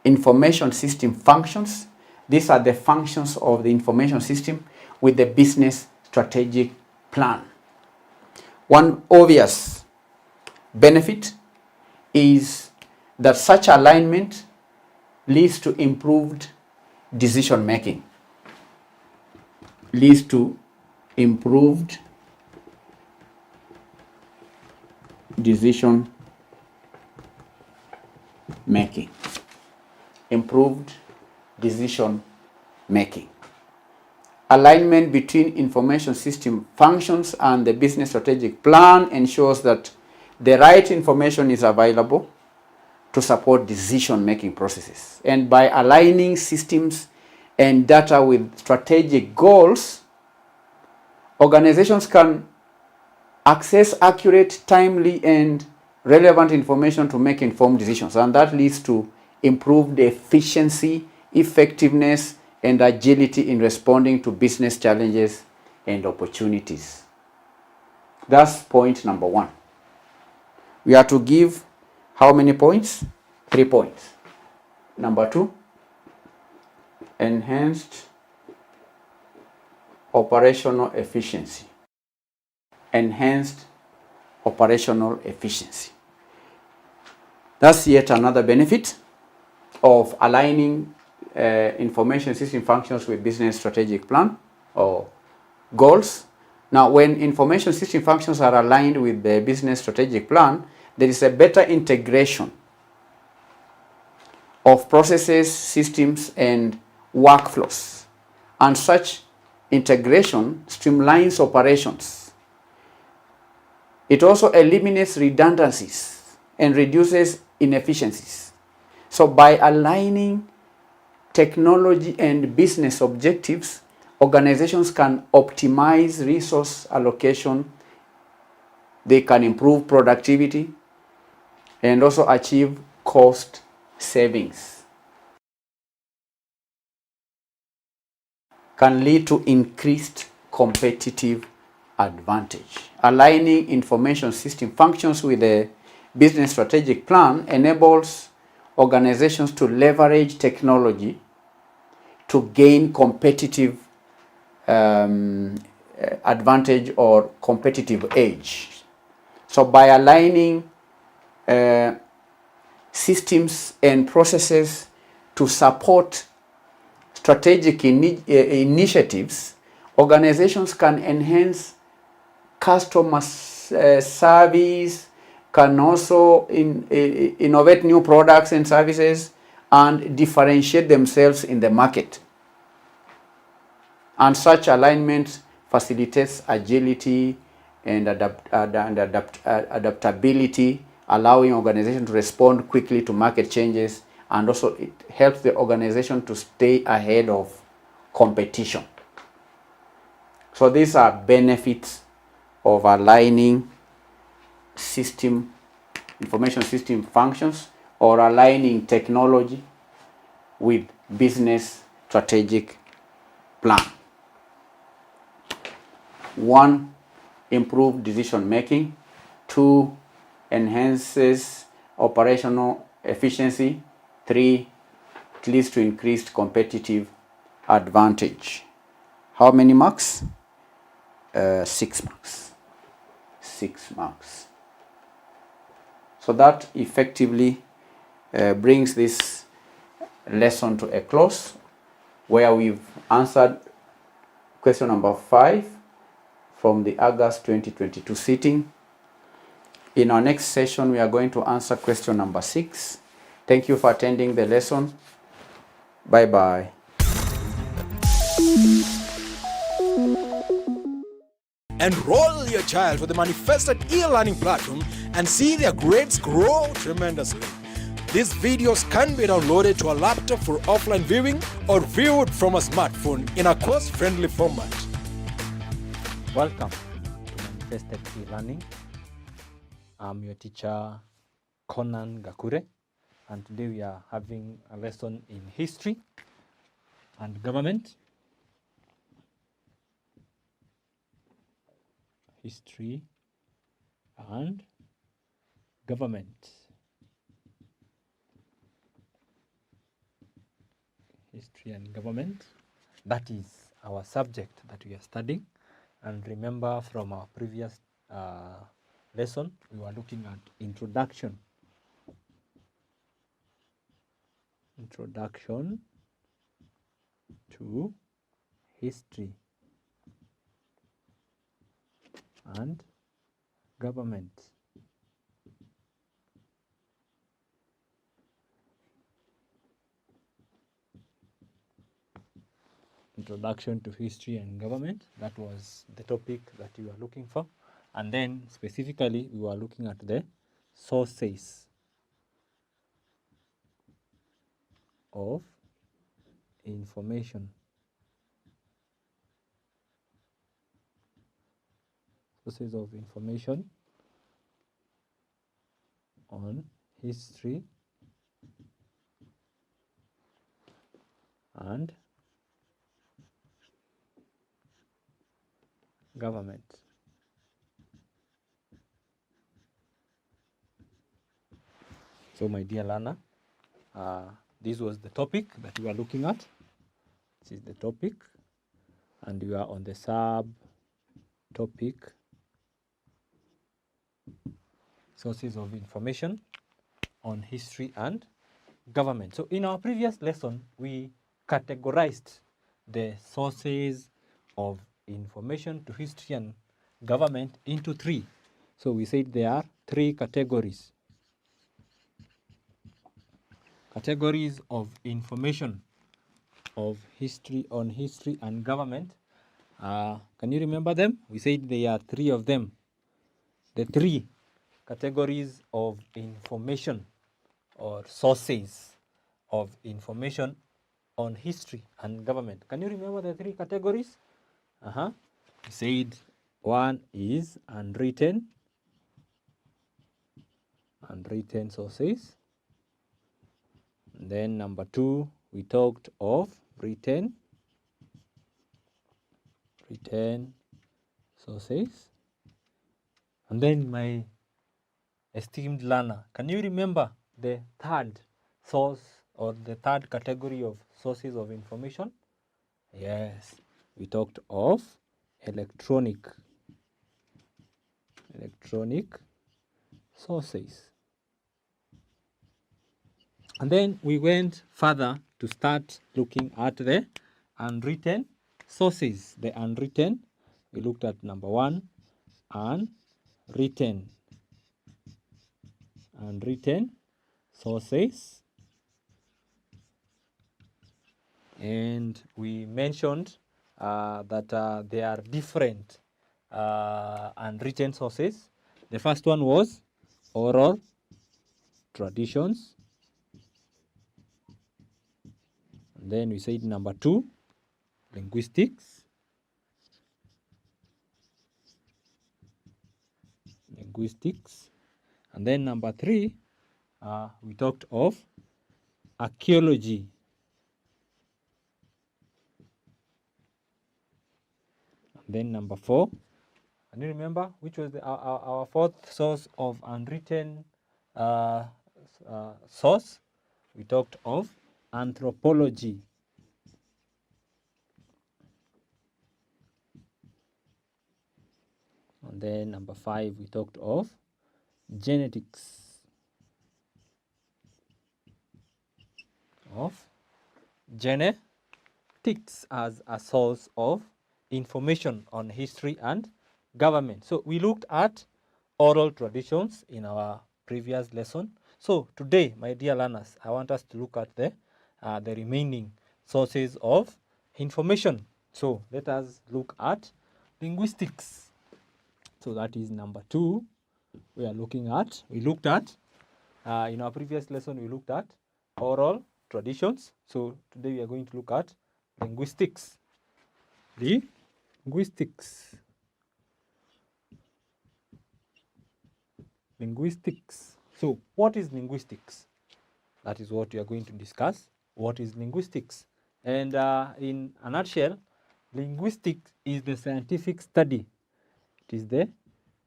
C: information system functions? These are the functions of the information system with the business strategic plan. One obvious benefit is that such alignment leads to improved decision making. Leads to improved decision making. Improved decision making. Alignment between information system functions and the business strategic plan ensures that the right information is available to support decision making processes. And by aligning systems and data with strategic goals, organizations can access accurate, timely, and relevant information to make informed decisions. And that leads to improved efficiency, effectiveness, and agility in responding to business challenges and opportunities. That's point number 1. We are to give how many points? 3 points. Number 2, enhanced operational efficiency. Enhanced operational efficiency. That's yet another benefit of aligning information system functions with business strategic plan or goals. Now, when information system functions are aligned with the business strategic plan, there is a better integration of processes, systems, and workflows. And such integration streamlines operations. It also eliminates redundancies and reduces inefficiencies. So by aligning technology and business objectives, organizations can optimize resource allocation, they can improve productivity, and also achieve cost savings. Can lead to increased competitive advantage. Aligning information system functions with the business strategic plan enables organizations to leverage technology to gain competitive advantage or competitive edge. So by aligning systems and processes to support strategic initiatives, organizations can enhance customer service, can also innovate new products and services, and differentiate themselves in the market. And such alignment facilitates agility and adaptability, allowing organizations to respond quickly to market changes, and also it helps the organization to stay ahead of competition. So these are benefits of aligning information system functions, or aligning technology with business strategic plan. 1, improve decision making. 2, enhances operational efficiency. 3, it leads to increased competitive advantage. How many marks? 6 marks. 6 marks. So that effectively brings this lesson to a close, where we've answered question number 5 from the August 2022 sitting. In our next session, we are going to answer question number 6. Thank you for attending the lesson. Bye-bye.
I: Enroll your child for the manifested e-learning platform and see their grades grow tremendously. These videos can be downloaded to a laptop for offline viewing or viewed from a smartphone in a course-friendly format.
B: Welcome to Manifested E-Learning. I'm your teacher, Conan Gakure, and today we are having a lesson in history and government. History and government. History and government. That is our subject that we are studying. And remember from our previous lesson, we were looking at introduction. Introduction to history and government. Introduction to history and government. That was the topic that you were looking for. And then specifically, we were looking at the sources of information. Sources of information on history and government. So my dear learner, this was the topic that we are looking at. This is the topic, and we are on the sub-topic, sources of information on history and government. So in our previous lesson, we categorized the sources of information to history and government into 3. So we said there are 3 categories. Categories of information of history on history and government. Can you remember them? We said there are 3 of them. The 3 categories of information or sources of information on history and government. Can you remember the 3 categories? We said 1 is unwritten sources. And then number 2, we talked of written sources. And then my esteemed learner, can you remember the 3rd source or the third category of sources of information? Yes, we talked of electronic sources. And then we went further to start looking at the unwritten sources. The unwritten, we looked at number one, unwritten sources. And we mentioned that there are different unwritten sources. The first one was oral traditions. And then we said number two, linguistics. And then number three, we talked of archaeology. And then number four, can you remember which was our fourth source of unwritten source? We talked of anthropology. And then number five, we talked of genetics. As a source of information on history and government. So we looked at oral traditions in our previous lesson. So today, my dear learners, I want us to look at the remaining sources of information. So let us look at linguistics. So that is number two we are looking at. We looked at, in our previous lesson, we looked at oral traditions. So today we are going to look at linguistics. Linguistics. So what is linguistics? That is what we are going to discuss. What is linguistics? And in a nutshell, linguistics is the scientific study. It is the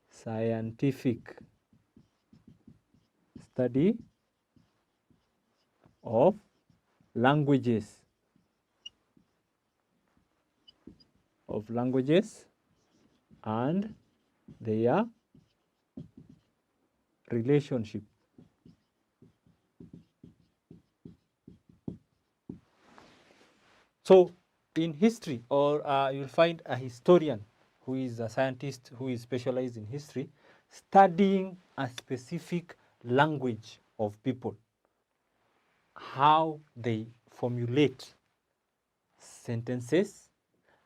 B: scientific study of languages. And their relationship. So in history, or you'll find a historian who is a scientist who is specialized in history, studying a specific language of people, how they formulate sentences,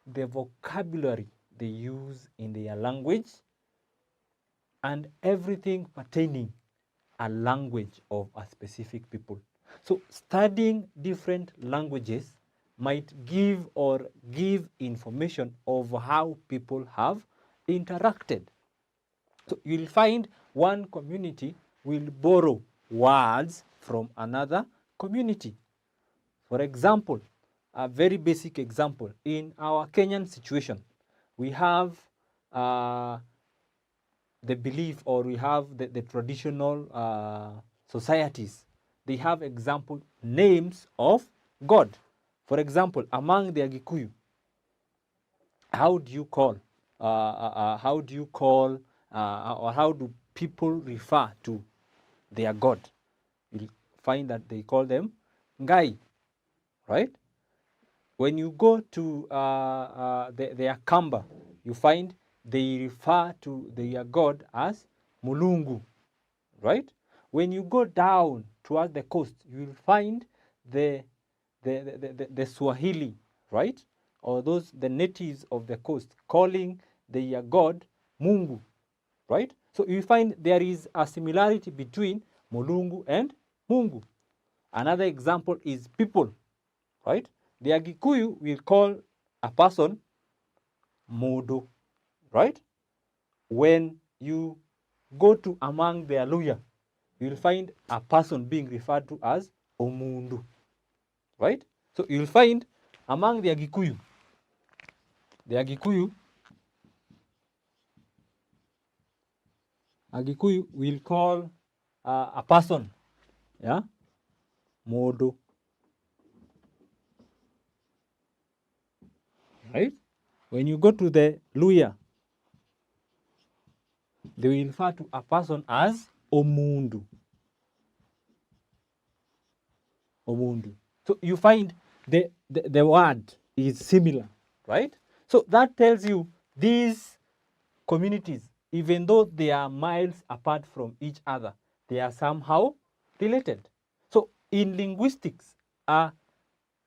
B: the vocabulary they use in their language, and everything pertaining a language of a specific people. So studying different languages might give information of how people have interacted. So you'll find one community will borrow words from another community. For example, a very basic example, in our Kenyan situation, we have the belief, or we have the traditional societies. They have example names of God. For example, among the Agikuyu, how do you call, or how do people refer to their God? You'll find that they call them Ngai, right? When you go to their Kamba, you find they refer to their God as Mulungu, right? When you go down towards the coast, you will find the Swahili, right? Or the natives of the coast calling their God Mungu, right? So you find there is a similarity between Mulungu and Mungu. Another example is people, right? The Agikuyu will call a person Modo, right? When you go to among the Aluya, you'll find a person being referred to as Omundu, right? So you'll find among the Agikuyu will call a person, yeah, Modo. Right? When you go to the Luya, they will refer to a person as Omundu. Omundu. So you find the word is similar, right? So that tells you these communities, even though they are miles apart from each other, they are somehow related. So in linguistics, a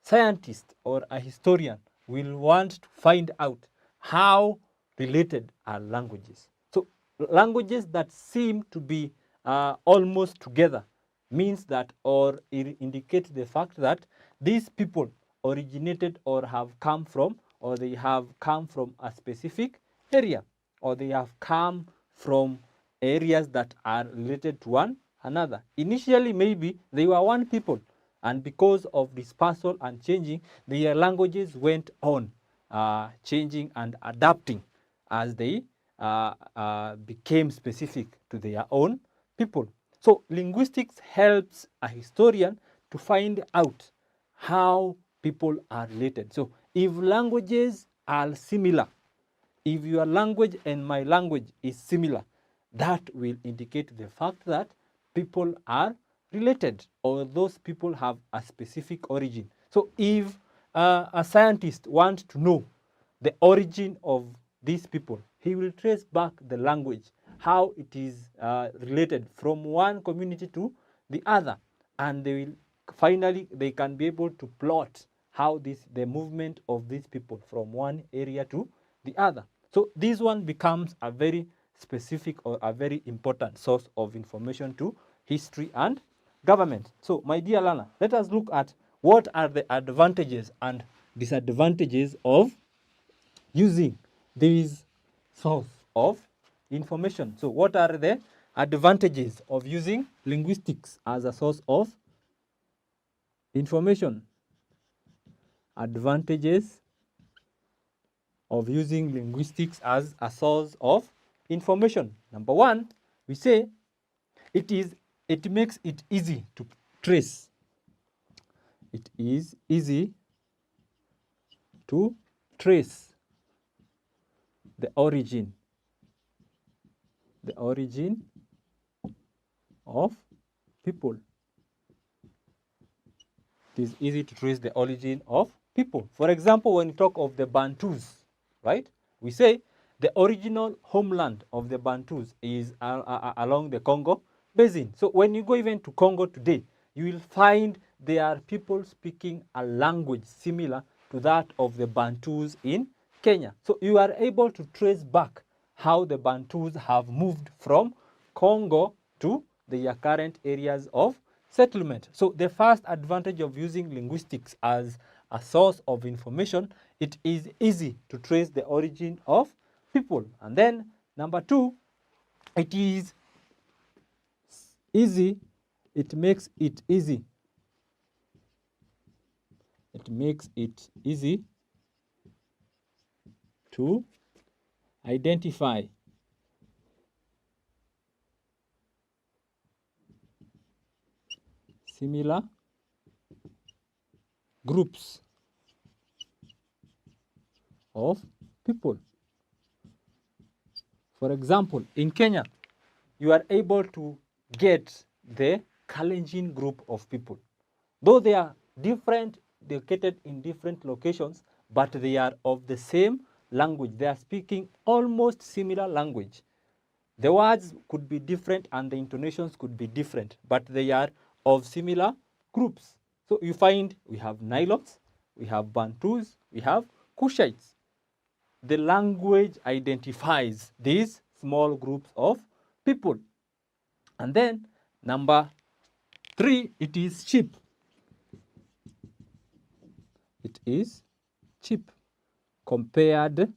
B: scientist or a historian will want to find out how related are languages. So languages that seem to be almost together means that, or it indicates the fact that these people originated or have come from, or they have come from a specific area, or they have come from areas that are related to one another. Initially, maybe they were one people, and because of dispersal and changing, their languages went on changing and adapting as they became specific to their own people. So linguistics helps a historian to find out how people are related. So if languages are similar, if your language and my language is similar, that will indicate the fact that people are related, or those people have a specific origin. So if a scientist wants to know the origin of these people, he will trace back the language, how it is related from one community to the other, and they will finally they can be able to plot how the movement of these people from one area to the other. So this one becomes a very specific or a very important source of information to history and government. So my dear learner, let us look at what are the advantages and disadvantages of using this source of information. So what are the advantages of using linguistics as a source of information? Advantages of using linguistics as a source of information. Number one, we say it makes it easy to trace. It is easy to trace the origin of people. It is easy to trace the origin of people. For example, when you talk of the Bantus, right? We say the original homeland of the Bantus is along the Congo Basin. So when you go even to Congo today, you will find there are people speaking a language similar to that of the Bantus in Kenya. So you are able to trace back how the Bantus have moved from Congo to their current areas of settlement. So the first advantage of using linguistics as a source of information, it is easy to trace the origin of people. And then number two, it is easy, it makes it easy. It makes it easy to identify similar groups of people. For example, in Kenya, you are able to get the Kalenjin group of people. Though they are different, located in different locations, but they are of the same language. They are speaking almost similar language. The words could be different and the intonations could be different, but they are of similar groups. So you find we have Nilots, we have Bantus, we have Kushites. The language identifies these small groups of people. And then number three, it is cheap. It is cheap compared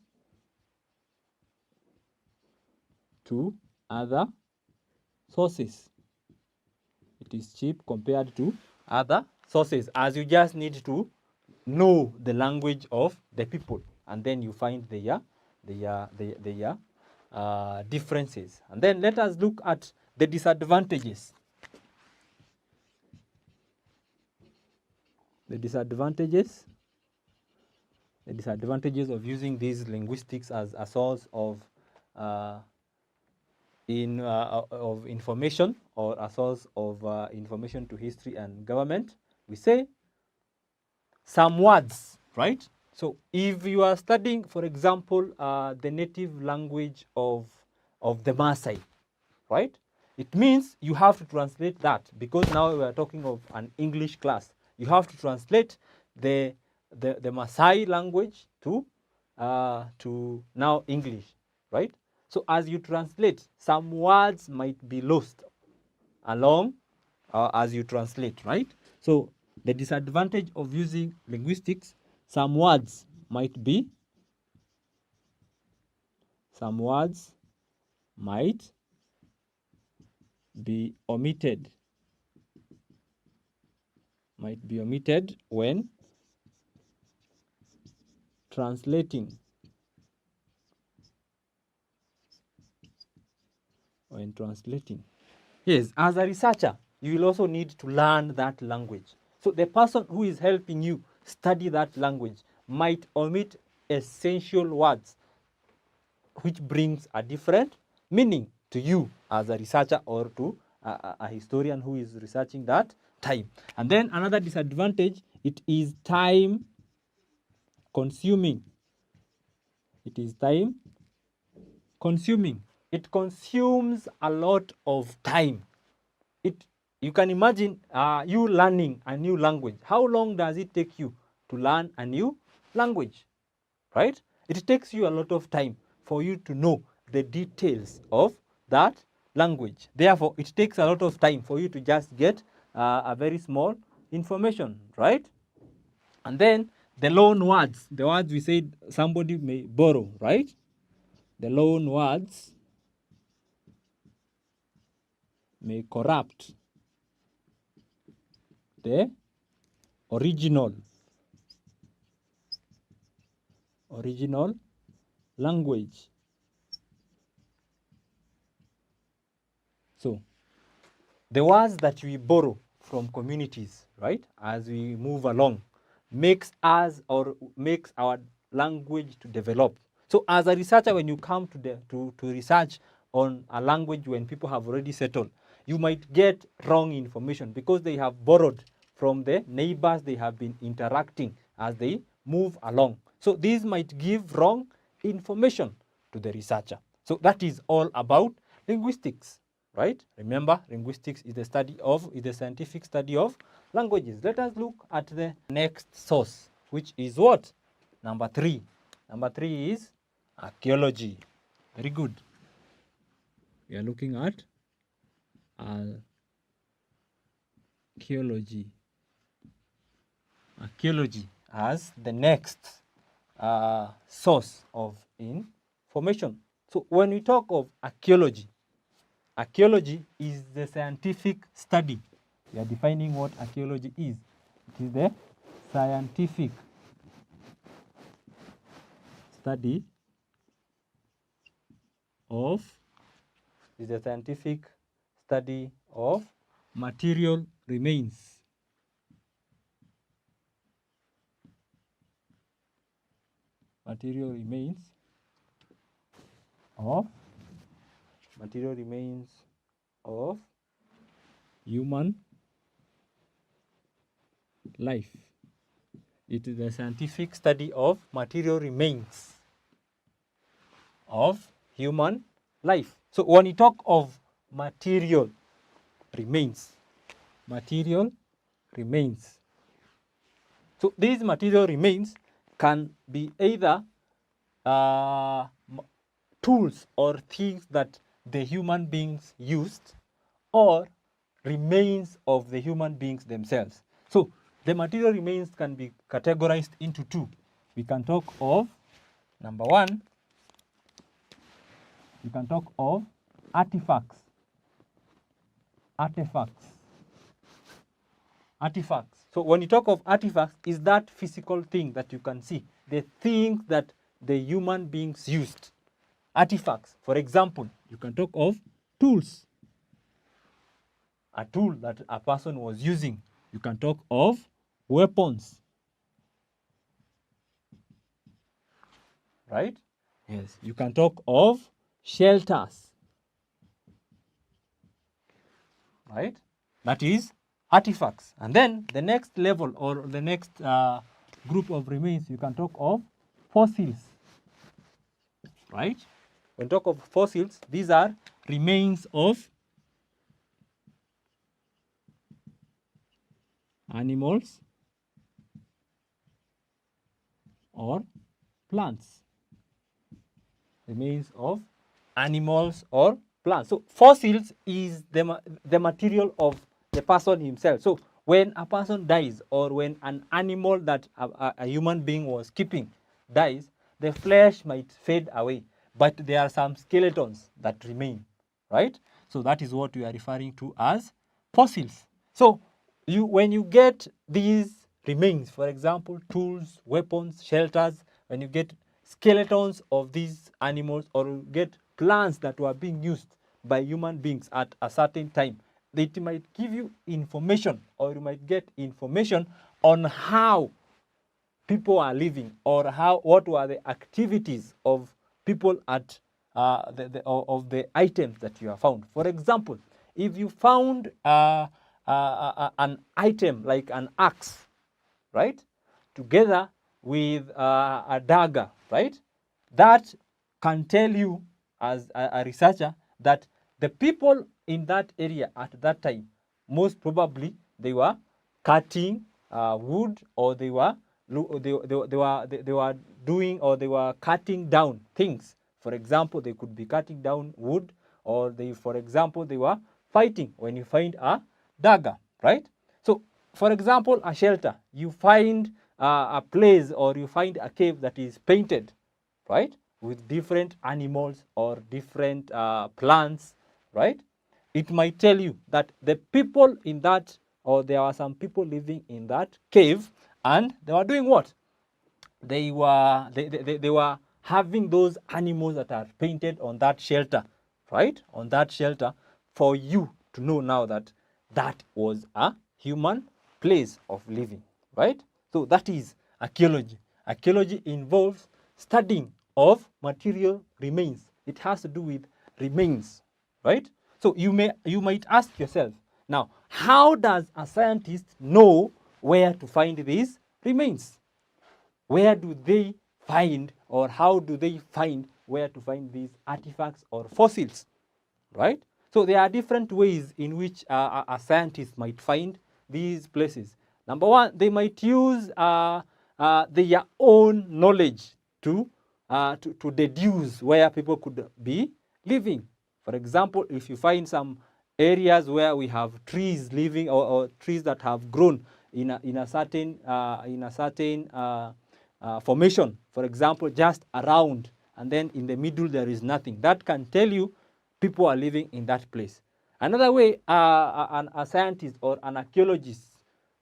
B: to other sources. It is cheap compared to other sources, as you just need to know the language of the people, and then you find their differences. And then let us look at the disadvantages. The disadvantages of using these linguistics as a source of information, or a source of information to history and government. We say some words, right? So if you are studying, for example, the native language of the Maasai, right? It means you have to translate that, because now we are talking of an English class. You have to translate the Maasai language to now English, right? So as you translate, some words might be lost along as you translate, right? So the disadvantage of using linguistics, some words might be omitted, when translating. Yes, as a researcher, you will also need to learn that language. So the person who is helping you study that language might omit essential words, which brings a different meaning to you as a researcher, or to a historian who is researching that time. And then another disadvantage, it is time consuming. It consumes a lot of time. You can imagine you learning a new language. How long does it take you to learn a new language, right? It takes you a lot of time for you to know the details of that language. Therefore, it takes a lot of time for you to just get a very small information, right? And then the loan words, the words we said somebody may borrow, right? The loan words may corrupt the original language. So the words that we borrow from communities, right, as we move along, makes our language to develop. So as a researcher, when you come to research on a language when people have already settled, you might get wrong information, because they have borrowed from the neighbors they have been interacting as they move along. So this might give wrong information to the researcher. So that is all about linguistics, right? Remember, linguistics is the scientific study of languages. Let us look at the next source, which is what? Number 3. Number 3 is archaeology. Very good. We are looking at archaeology. Archaeology as the next source of information. So when we talk of archaeology, archaeology is the scientific study. We are defining what archaeology is. It is the scientific study of material remains. Material remains of human life. It is the scientific study of material remains of human life. So when you talk of material remains. So these material remains can be either tools or things that the human beings used, or remains of the human beings themselves. So the material remains can be categorized into two. We can talk of, number 1, we can talk of artifacts. So when you talk of artifacts, is that physical thing that you can see, the things that the human beings used. Artifacts. For example, you can talk of tools. A tool that a person was using. You can talk of weapons. Right? Yes, you can talk of shelters. Right? That is artifacts. And then the next level or the next group of remains, you can talk of fossils. Right? When talk of fossils, these are remains of animals or plants. Remains of animals or plants. So fossils is the material of the person himself. So when a person dies or when an animal that a human being was keeping dies, the flesh might fade away, but there are some skeletons that remain, right? So that is what we are referring to as fossils. So when you get these remains, for example, tools, weapons, shelters, when you get skeletons of these animals or you get plants that were being used by human beings at a certain time, it might give you information or you might get information on how people are living or what were the activities of people at of the items that you have found. For example, if you found an item like an axe, right, together with a dagger, right, that can tell you as a researcher that the people in that area at that time, most probably they were cutting wood or they were doing or they were cutting down things. For example, they could be cutting down wood or for example, they were fighting when you find a dagger, right? So, for example, a shelter, you find a place or you find a cave that is painted, right, with different animals or different plants, right? It might tell you that the people in that, or there are some people living in that cave, and they were doing what? They were having those animals that are painted on that shelter, right? On that shelter, for you to know now that that was a human place of living, right? So that is archaeology. Archaeology involves studying of material remains. It has to do with remains, right? So you might ask yourself, now, how does a scientist know where to find these remains? Where do they find or how do they find where to find these artifacts or fossils, right? So there are different ways in which a scientist might find these places. Number one, they might use their own knowledge to deduce where people could be living. For example, if you find some areas where we have trees living or trees that have grown in a certain formation, for example, just around, and then in the middle there is nothing, that can tell you people are living in that place. Another way, a scientist or an archaeologist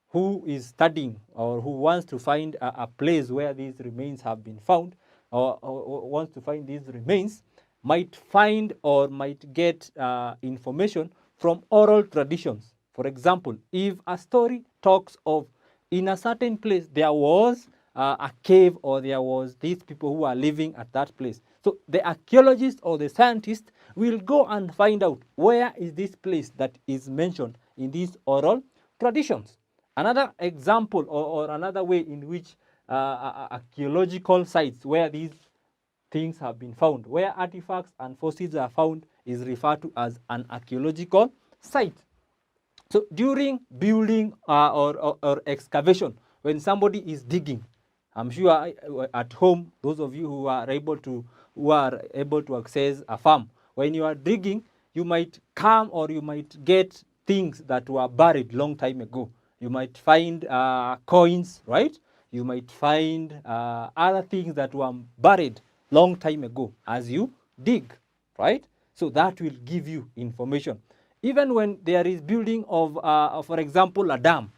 B: who is studying or who wants to find a place where these remains have been found or wants to find these remains might find or might get information from oral traditions. For example, if a story talks of in a certain place there was a cave or there was these people who are living at that place. So the archaeologist or the scientist will go and find out where is this place that is mentioned in these oral traditions. Another example or another way in which archaeological sites where these things have been found, where artifacts and fossils are found, is referred to as an archaeological site. So during building or excavation, when somebody is digging, I'm sure at home, those of you who are able to access a farm, when you are digging, you might come or you might get things that were buried long time ago. You might find coins, right? You might find other things that were buried long time ago as you dig, right? So that will give you information. Even when there is building of, for example, a dam,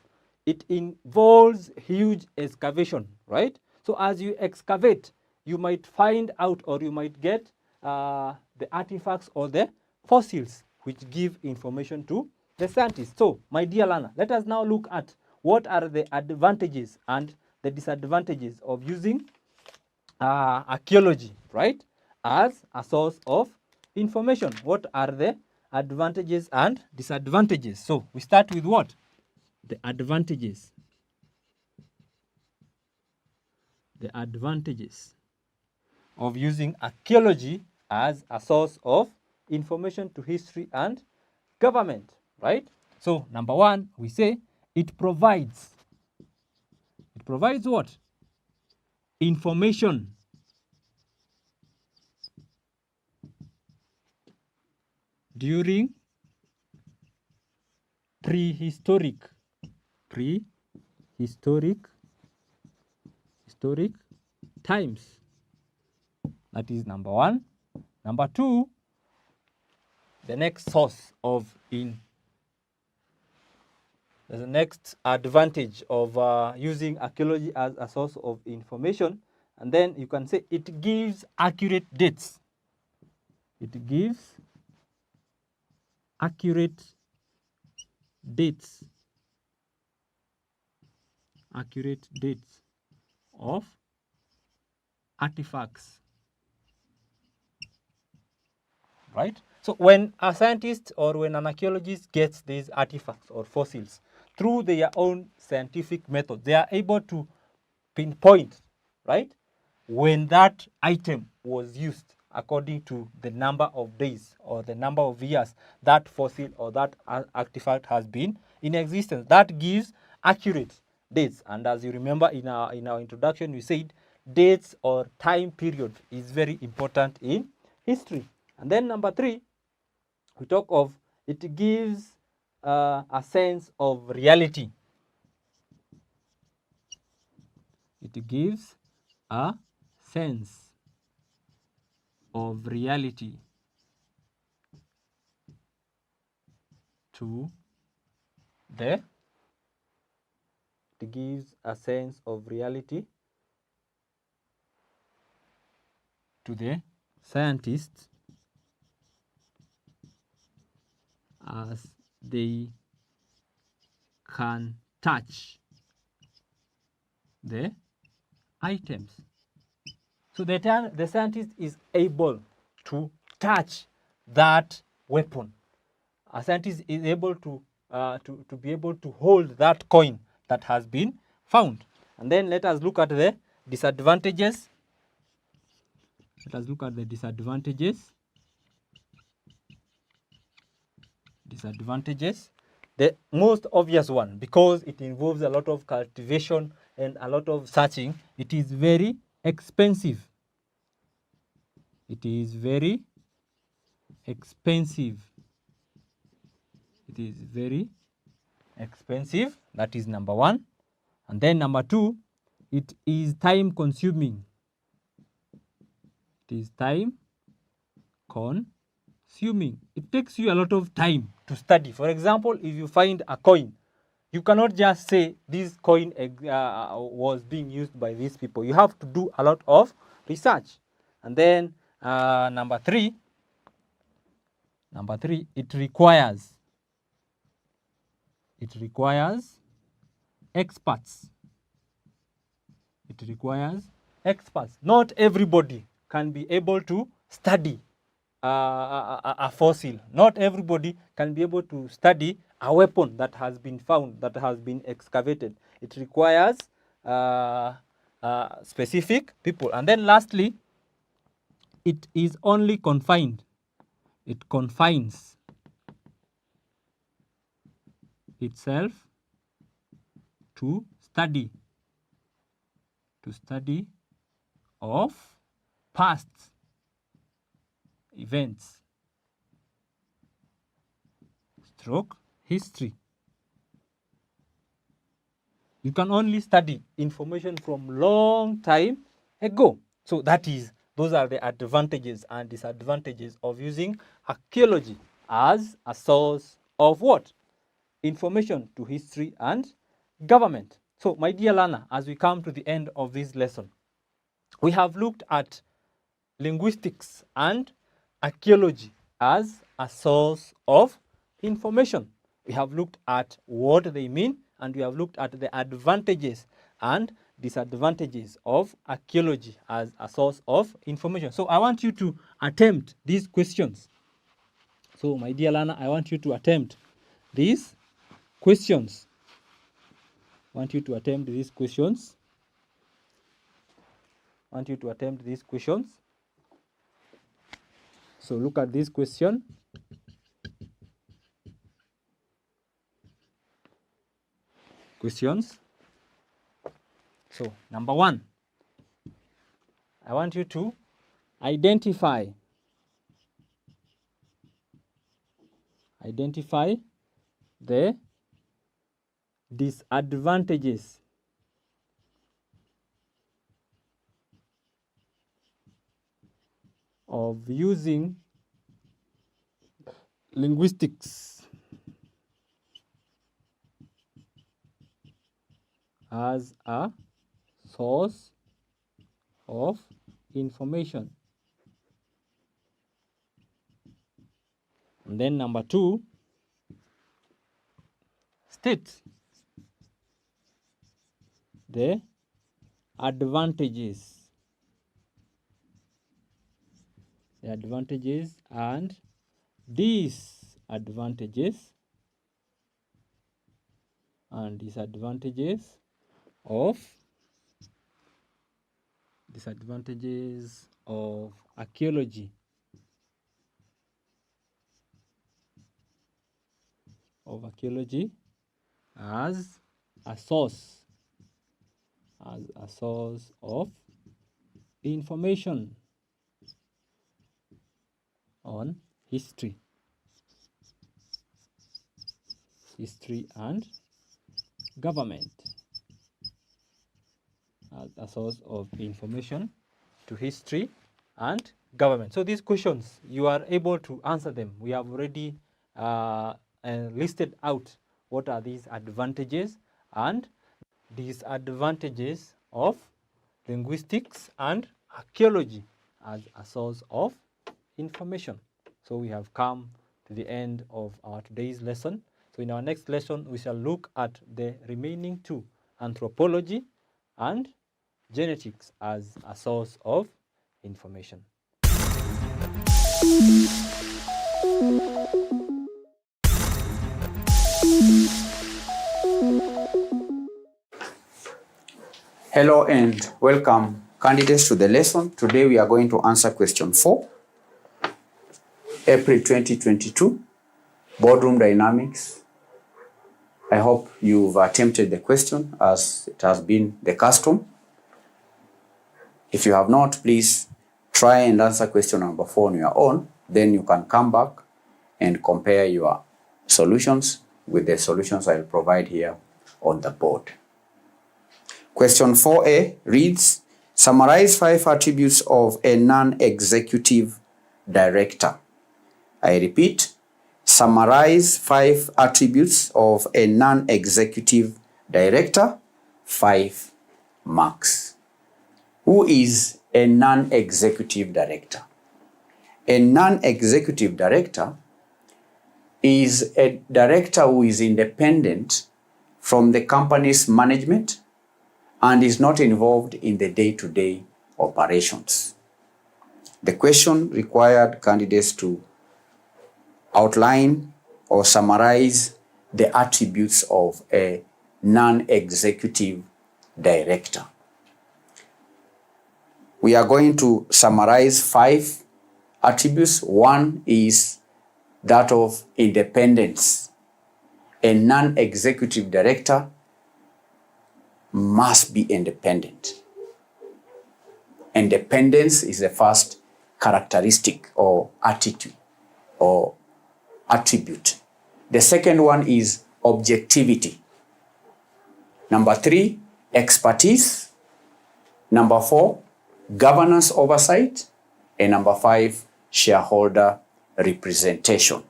B: it involves huge excavation, right? So as you excavate, you might find out or you might get the artifacts or the fossils which give information to the scientists. So, my dear learner, let us now look at what are the advantages and the disadvantages of using archaeology, right, as a source of information? What are the advantages and disadvantages? So we start with what? The advantages. The advantages of using archaeology as a source of information to history and government, right? So number one, we say it provides what? Information during prehistoric times. That is number one. Number two, the next source of the next advantage of using archaeology as a source of information, and then you can say it gives accurate dates. It gives accurate dates. Accurate dates of artifacts. Right? So when a scientist or when an archaeologist gets these artifacts or fossils through their own scientific method, they are able to pinpoint, right, when that item was used according to the number of days or the number of years that fossil or that artifact has been in existence. That gives accurate dates. And as you remember in our introduction, we said dates or time period is very important in history. And then number three, we talk of it gives a sense of reality. It gives a sense of reality to the, it gives a sense of reality to the scientists as they can touch the items. So the scientist is able to touch that weapon. A scientist is able to be able to hold that coin that has been found. And then let us look at the disadvantages. Let us look at the disadvantages. The most obvious one, because it involves a lot of cultivation and a lot of searching, it is very expensive. It is very expensive. It is very expensive. That is number one. And then number two, it is time consuming. It is time consuming. It takes you a lot of time to study. For example, if you find a coin, you cannot just say this coin was being used by these people. You have to do a lot of research. And then number three, it requires experts. It requires experts. Not everybody can be able to study a fossil. Not everybody can be able to study a weapon that has been found, that has been excavated. It requires specific people. And then lastly, it is only confined. It confines itself to study of past events stroke history. You can only study information from long time ago. So those are the advantages and disadvantages of using archaeology as a source of what? Information to history and government. So my dear learner, as we come to the end of this lesson, we have looked at linguistics and archaeology as a source of information. We have looked at what they mean. and we have looked at the advantages and disadvantages of archaeology as a source of information. So I want you to attempt these questions. So my dear learner, I want you to attempt these questions. I want you to attempt these questions. I want you to attempt these questions. So look at this question. Questions. So number 1, I want you to identify the disadvantages of using linguistics as a source of information. And then number 2, state the advantages and disadvantages of archaeology as a source of information on history and government, as a source of information to history and government. So these questions, you are able to answer them. We have already listed out what are these advantages and disadvantages of linguistics and archaeology as a source of information. So we have come to the end of our today's lesson. So in our next lesson, we shall look at the remaining 2, anthropology and genetics as a source of information.
C: Hello and welcome, candidates, to the lesson. Today we are going to answer question 4, April 2022, boardroom dynamics. I hope you've attempted the question as it has been the custom. If you have not, please try and answer question number 4 on your own. Then you can come back and compare your solutions with the solutions I'll provide here on the board. Question 4A reads, summarize 5 attributes of a non-executive director. I repeat, summarize 5 attributes of a non-executive director, 5 marks. Who is a non-executive director? A non-executive director is a director who is independent from the company's management and is not involved in the day-to-day operations. The question required candidates to outline or summarize the attributes of a non-executive director. We are going to summarize 5 attributes. 1 is that of independence. A non-executive director must be independent. Independence is the first characteristic or attitude or attribute. The second one is objectivity. Number 3, expertise. Number 4, governance oversight. And number 5, shareholder representation.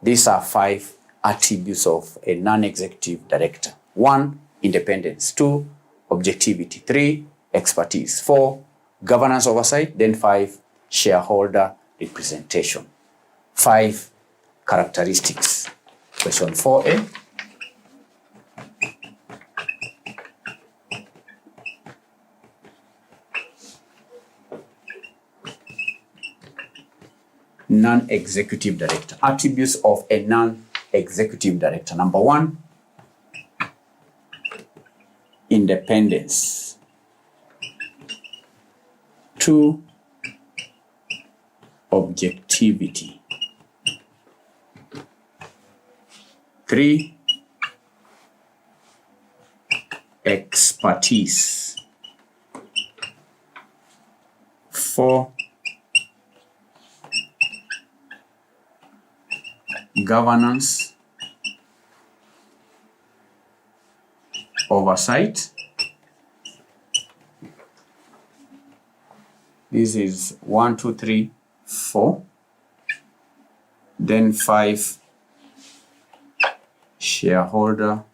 C: These are 5 attributes of a non-executive director. 1, independence. 2, objectivity. 3, expertise. 4, governance oversight. Then 5, shareholder representation. 5 characteristics. Question 4A. non-executive director. Attributes of a non-executive director. Number 1, independence. 2, objectivity. 3, expertise. 4, governance, oversight. This is 1, 2, 3, 4. Then 5, shareholder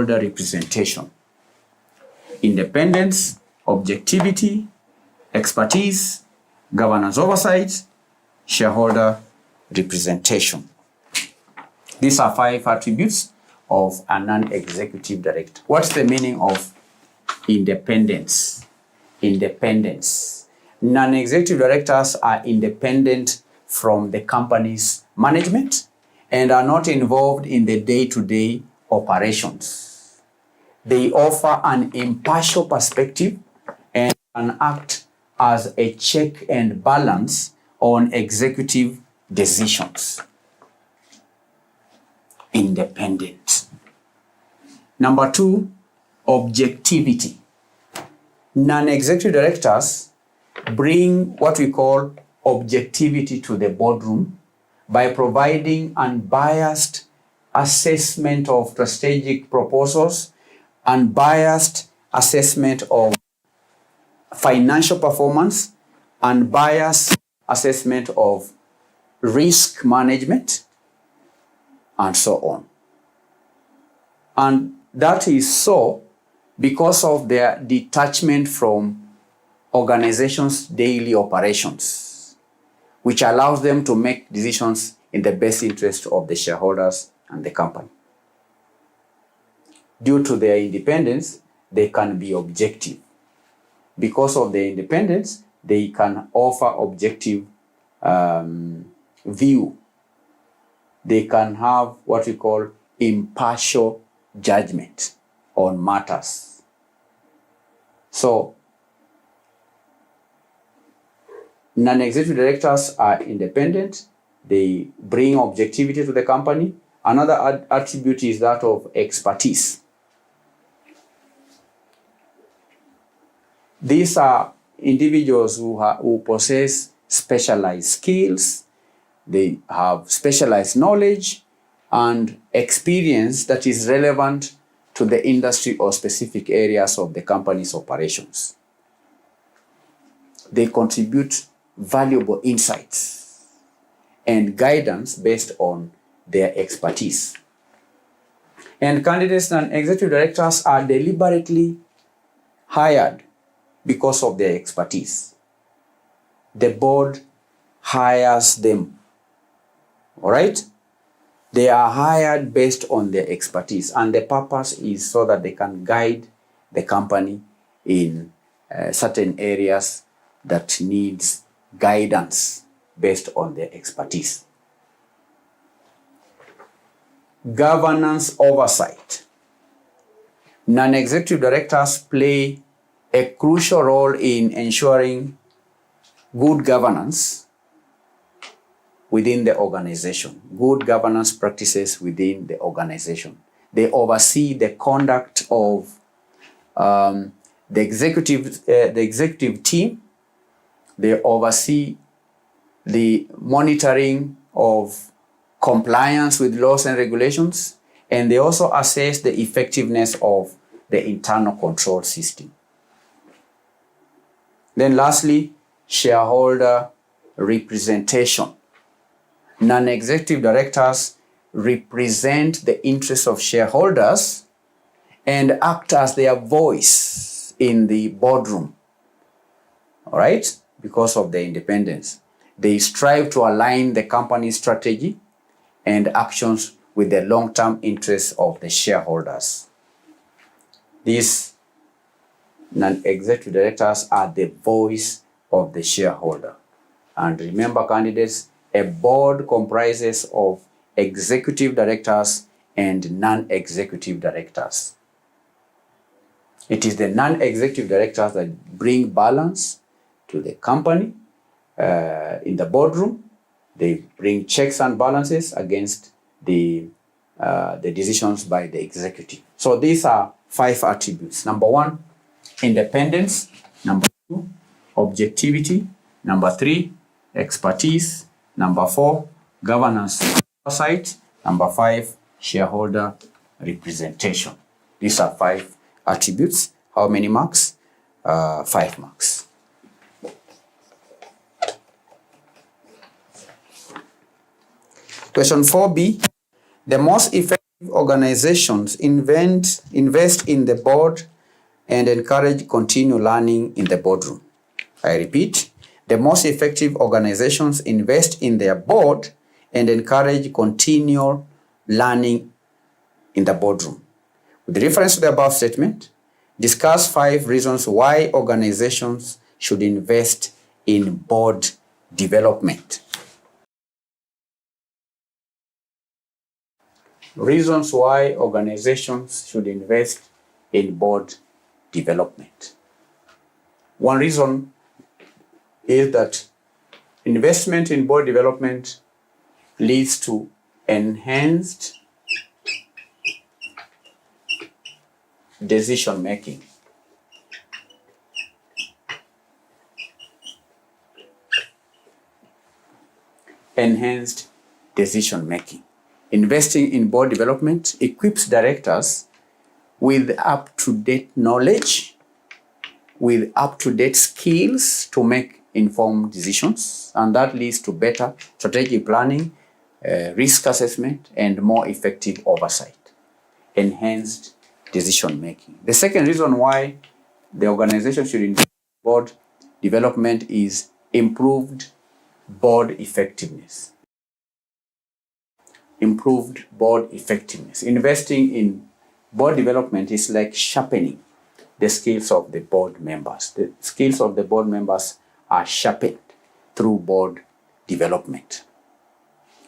C: representation. Independence, objectivity, expertise, governance oversight, shareholder representation. These are 5 attributes of a non-executive director. What's the meaning of independence? Independence. Non-executive directors are independent from the company's management and are not involved in the day-to-day operations. They offer an impartial perspective and can act as a check and balance on executive decisions. Independent. Number 2, objectivity. Non-executive directors bring what we call objectivity to the boardroom by providing unbiased assessment of strategic proposals, unbiased assessment of financial performance, unbiased assessment of risk management, and so on. And that is so because of their detachment from organizations' daily operations, which allows them to make decisions in the best interest of the shareholders and the company. Due to their independence, they can be objective. Because of their independence, they can offer objective view. They can have what we call impartial judgment on matters. So, non-executive directors are independent. They bring objectivity to the company. Another attribute is that of expertise. These are individuals who possess specialized skills. They have specialized knowledge and experience that is relevant to the industry or specific areas of the company's operations. They contribute valuable insights and guidance based on their expertise. And candidates and executive directors are deliberately hired because of their expertise. The board hires them. All right? They are hired based on their expertise, and the purpose is so that they can guide the company in certain areas that needs guidance based on their expertise. Governance oversight. Non-executive directors play a crucial role in ensuring good governance within the organization, good governance practices within the organization. They oversee the conduct of the executive team. They oversee the monitoring of compliance with laws and regulations, and they also assess the effectiveness of the internal control system. Then lastly, shareholder representation. Non-executive directors represent the interests of shareholders and act as their voice in the boardroom. All right? Because of their independence. They strive to align the company's strategy and actions with the long-term interests of the shareholders. These non-executive directors are the voice of the shareholder. And remember, candidates, a board comprises of executive directors and non-executive directors. It is the non-executive directors that bring balance to the company in the boardroom. They bring checks and balances against the decisions by the executive. So these are 5 attributes. Number 1, independence. Number 2, objectivity. Number 3, expertise. Number 4, governance oversight. Number 5, shareholder representation. These are 5 attributes. How many marks? 5 marks. Question 4B. The most effective organizations invest in the board and encourage continual learning in the boardroom. I repeat, the most effective organizations invest in their board and encourage continual learning in the boardroom. With reference to the above statement, discuss 5 reasons why organizations should invest in board development. Reasons why organizations should invest in board development. One reason is that investment in board development leads to enhanced decision making. Enhanced decision making. Investing in board development equips directors with up-to-date knowledge, with up-to-date skills to make informed decisions, and that leads to better strategic planning, risk assessment, and more effective oversight. Enhanced decision making. The second reason why the organization should invest in board development is improved board effectiveness. Improved board effectiveness. Investing in board development is like sharpening the skills of the board members. The skills of the board members are sharpened through board development.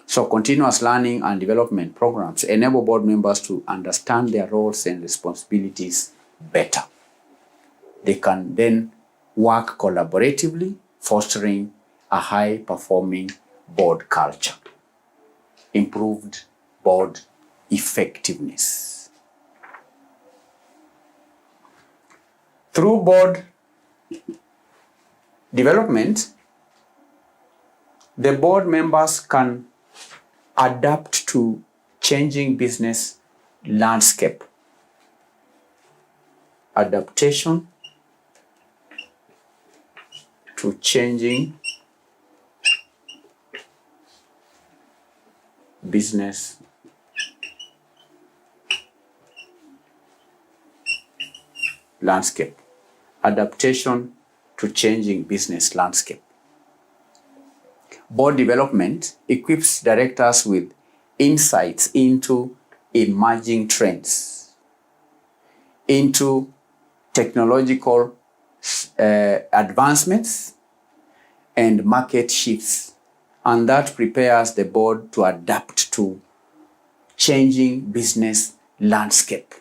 C: So continuous learning and development programs enable board members to understand their roles and responsibilities better. They can then work collaboratively, fostering a high-performing board culture. Improved board effectiveness. Through board development, the board members can adapt to changing business landscape. Adaptation to changing business landscape. Adaptation to changing business landscape. Board development equips directors with insights into emerging trends, into technological advancements and market shifts, and that prepares the board to adapt to changing business landscape,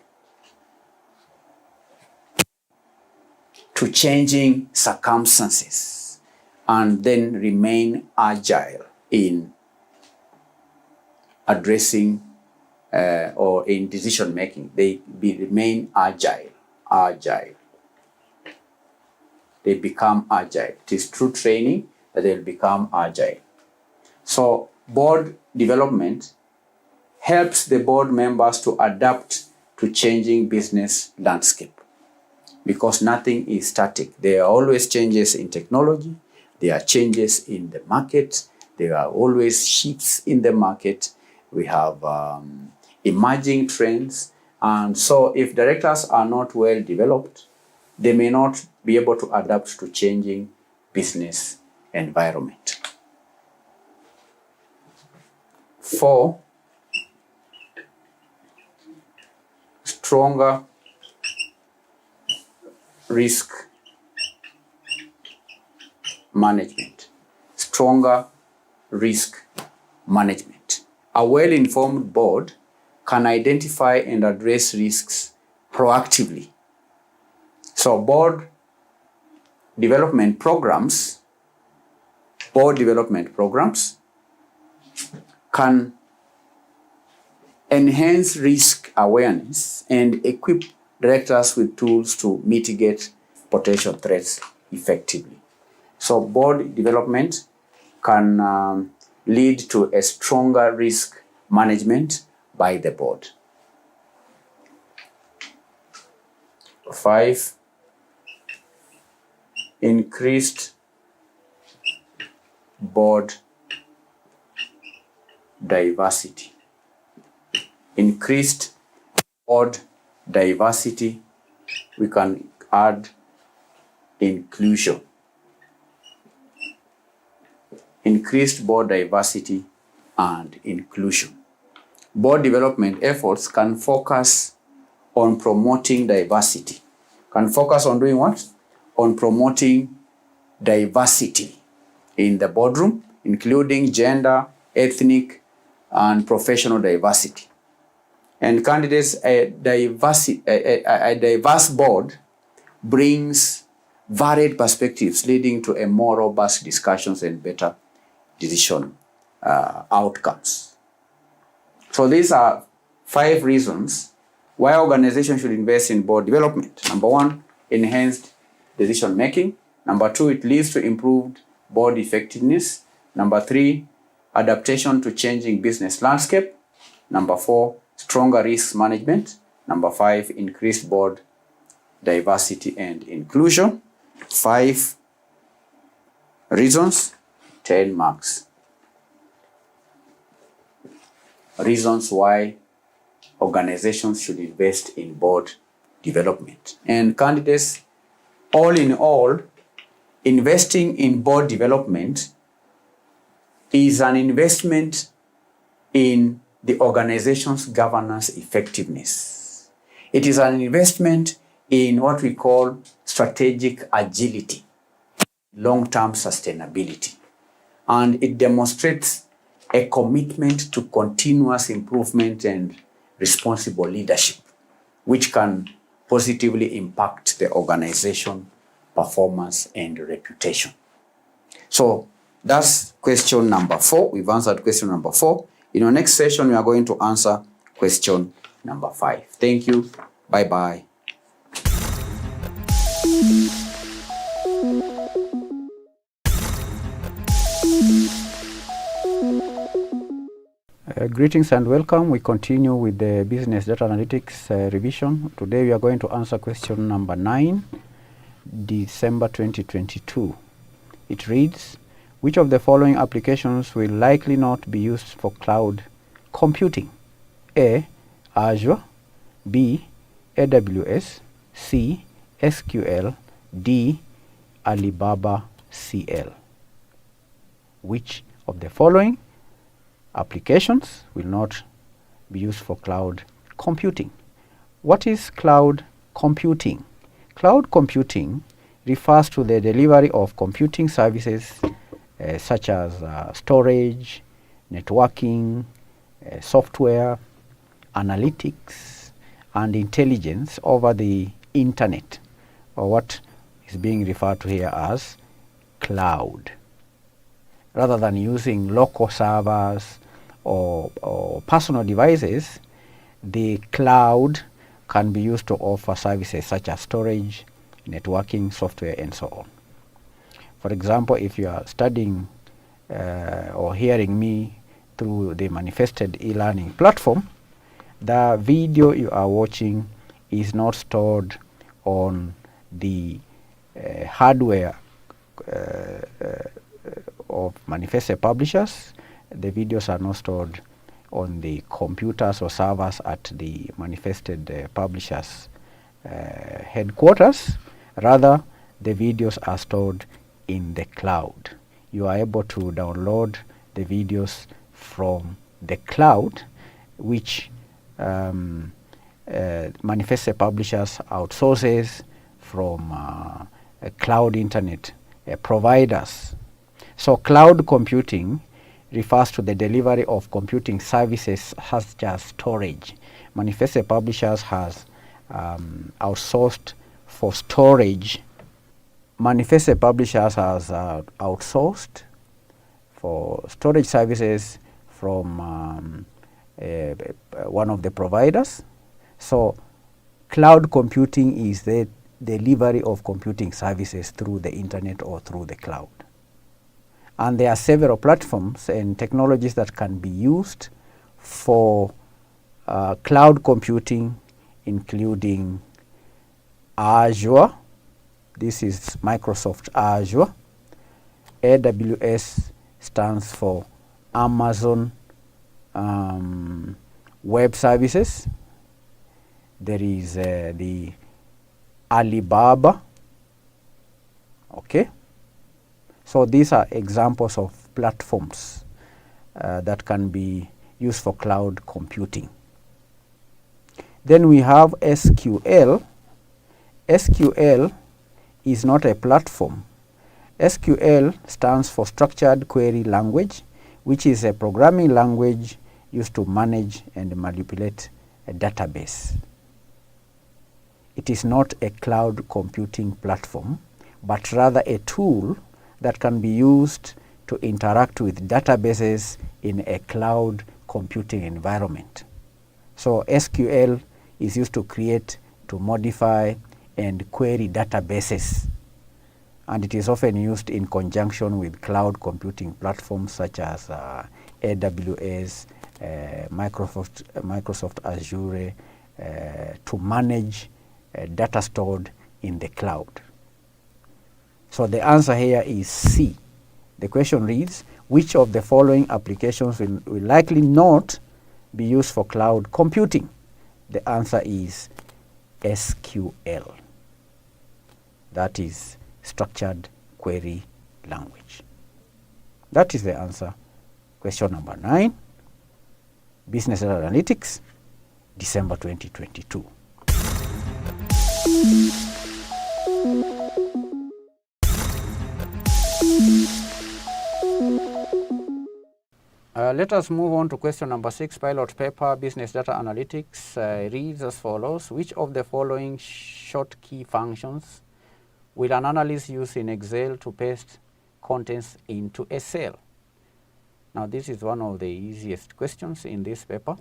C: to changing circumstances, and then remain agile in addressing or in decision making. They remain agile. They become agile. It is through training that they'll become agile. So board development helps the board members to adapt to changing business landscape, because nothing is static. There are always changes in technology. There are changes in the market. There are always shifts in the market. We have emerging trends. And so if directors are not well developed, they may not be able to adapt to changing business environment. 4, stronger risk management. Stronger risk management. A well-informed board can identify and address risks proactively. So board development programs can enhance risk awareness and equip directors with tools to mitigate potential threats effectively. So board development can lead to a stronger risk management by the board. 5, increased board diversity. Increased board diversity, we can add inclusion. Increased board diversity and inclusion. Board development efforts can focus on promoting diversity. Can focus on doing what? On promoting diversity in the boardroom, including gender, ethnic, and professional diversity. And candidates, a diverse board brings varied perspectives, leading to a more robust discussions and better decision outcomes. So these are 5 reasons why organizations should invest in board development. Number 1, enhanced decision making. Number 2, it leads to improved board effectiveness. Number 3, adaptation to changing business landscape. Number 4, stronger risk management. Number 5, increased board diversity and inclusion. 5 reasons, 10 marks. Reasons why organizations should invest in board development. And candidates, all in all, investing in board development is an investment in the organization's governance effectiveness. It is an investment in what we call strategic agility, long-term sustainability, and it demonstrates a commitment to continuous improvement and responsible leadership, which can positively impact the organization performance and reputation. So that's question number 4. We've answered question number 4. In our next session, we are going to answer question number 5. Thank you. Bye-bye.
G: Greetings and welcome. We continue with the business data analytics revision. Today we are going to answer question number 9, December 2022. It reads, which of the following applications will likely not be used for cloud computing? A, Azure, B, AWS, C, SQL, D, Alibaba CL. Which of the following applications will not be used for cloud computing? What is cloud computing? Cloud computing refers to the delivery of computing services such as storage, networking, software, analytics, and intelligence over the internet, or what is being referred to here as cloud. Rather than using local servers or personal devices, the cloud can be used to offer services such as storage, networking, software, and so on. For example, if you are studying or hearing me through the manifested e-learning platform, the video you are watching is not stored on the hardware of manifested publishers. The videos are not stored on the computers or servers at the manifested publishers headquarters. Rather, the videos are stored in the cloud. You are able to download the videos from the cloud, which manifested publishers outsources
C: from cloud internet providers. So cloud computing refers to the delivery of computing services such as storage. Manifesto Publishers has outsourced for storage. Manifesto Publishers has outsourced for storage services from one of the providers. So cloud computing is the delivery of computing services through the internet or through the cloud. And there are several platforms and technologies that can be used for cloud computing, including Azure. This is Microsoft Azure. AWS stands for Amazon Web Services. There is the Alibaba. Okay. So these are examples of platforms that can be used for cloud computing. Then we have SQL. SQL is not a platform. SQL stands for Structured Query Language, which is a programming language used to manage and manipulate a database. It is not a cloud computing platform, but rather a tool that can be used to interact with databases in a cloud computing environment. So SQL is used to create, to modify, and query databases. And it is often used in conjunction with cloud computing platforms such as AWS, Microsoft Azure, to manage data stored in the cloud. So the answer here is C. The question reads, which of the following applications will likely not be used for cloud computing? The answer is SQL. That is Structured Query Language. That is the answer. Question number 9, Business Data Analytics, December 2022.
G: Let us move on to question number 6, pilot paper, business data analytics. Reads as follows. Which of the following short key functions will an analyst use in Excel to paste contents into a cell? Now this is one of the easiest questions in this paper.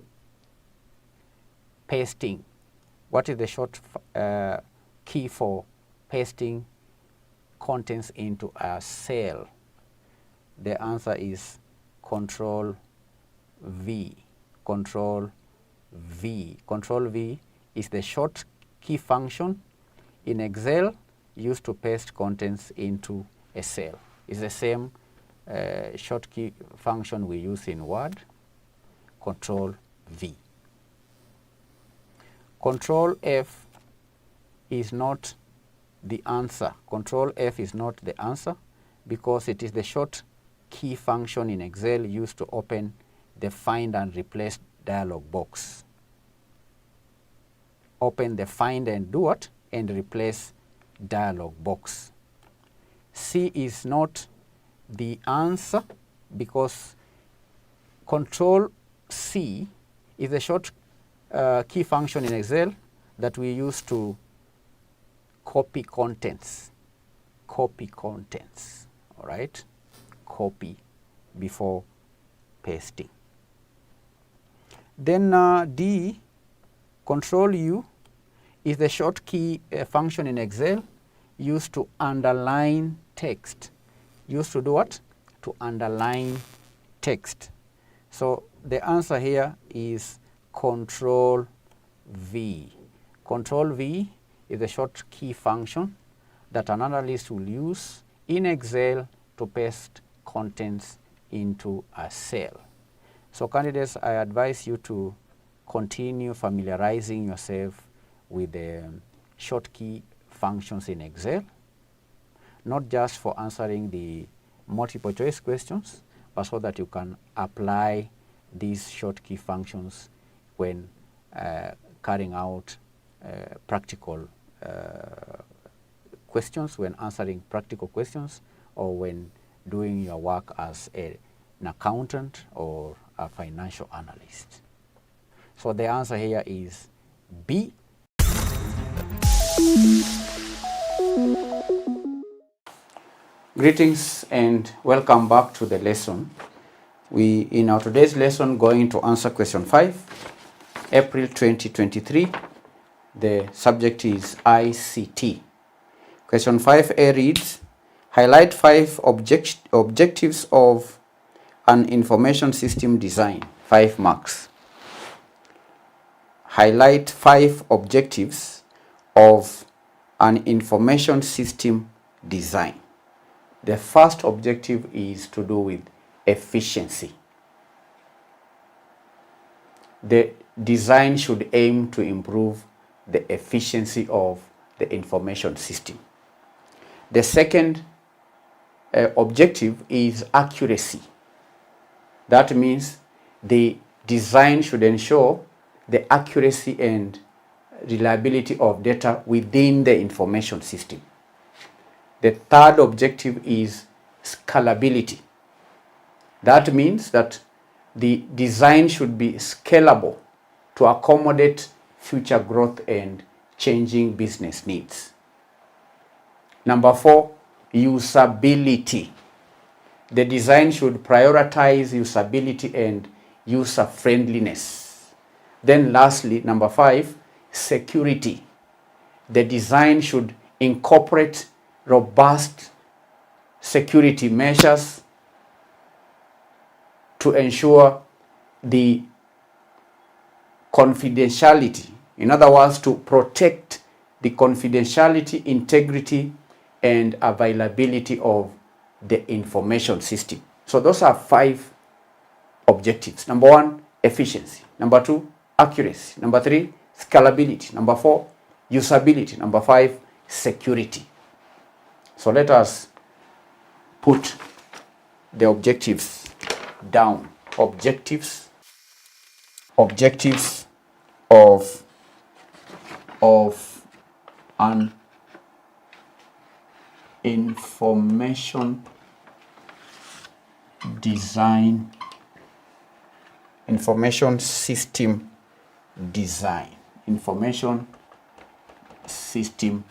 G: Pasting. What is the short key for pasting contents into a cell? The answer is Control V. Control V. Control V is the short key function in Excel used to paste contents into a cell. It's the same short key function we use in Word. Control V. Control F is not the answer. Control F is not the answer because it is the short key function in Excel used to open the find and replace dialog box. Open the find and do what? And replace dialog box. C is not the answer because Control C is a short key function in Excel that we use to copy contents. Copy contents, all right? Copy before pasting. Then D, Control U, is the short key function in Excel used to underline text. Used to do what? To underline text. So the answer here is Control V. Control V is the short key function that an analyst will use in Excel to paste contents into a cell. So candidates, I advise you to continue familiarizing yourself with the short key functions in Excel, not just for answering the multiple choice questions, but so that you can apply these short key functions when carrying out practical questions when answering practical questions or when doing your work as an accountant or a financial analyst. So the answer here is B. Greetings and welcome back to the lesson. We, in our today's lesson, going to answer question 5, April 2023. The subject is ICT. Question 5A reads, highlight 5 objectives of an information system design, 5 marks. Highlight 5 objectives of an information system design. The first objective is to do with efficiency. The design should aim to improve the efficiency of the information system. The second objective is accuracy. That means the design should ensure the accuracy and reliability of data within the information system. The third objective is scalability. That means that the design should be scalable to accommodate future growth and changing business needs. Number 4, usability. The design should prioritize usability and user friendliness. Then lastly, number 5, security. The design should incorporate robust security measures to ensure the confidentiality. In other words, to protect the confidentiality, integrity, and availability of the information system. So those are 5 objectives. Number 1, efficiency. Number 2, accuracy. Number 3, scalability. Number 4, usability. Number 5, security. So let us put the objectives down. Objectives of an information design, information system design, information system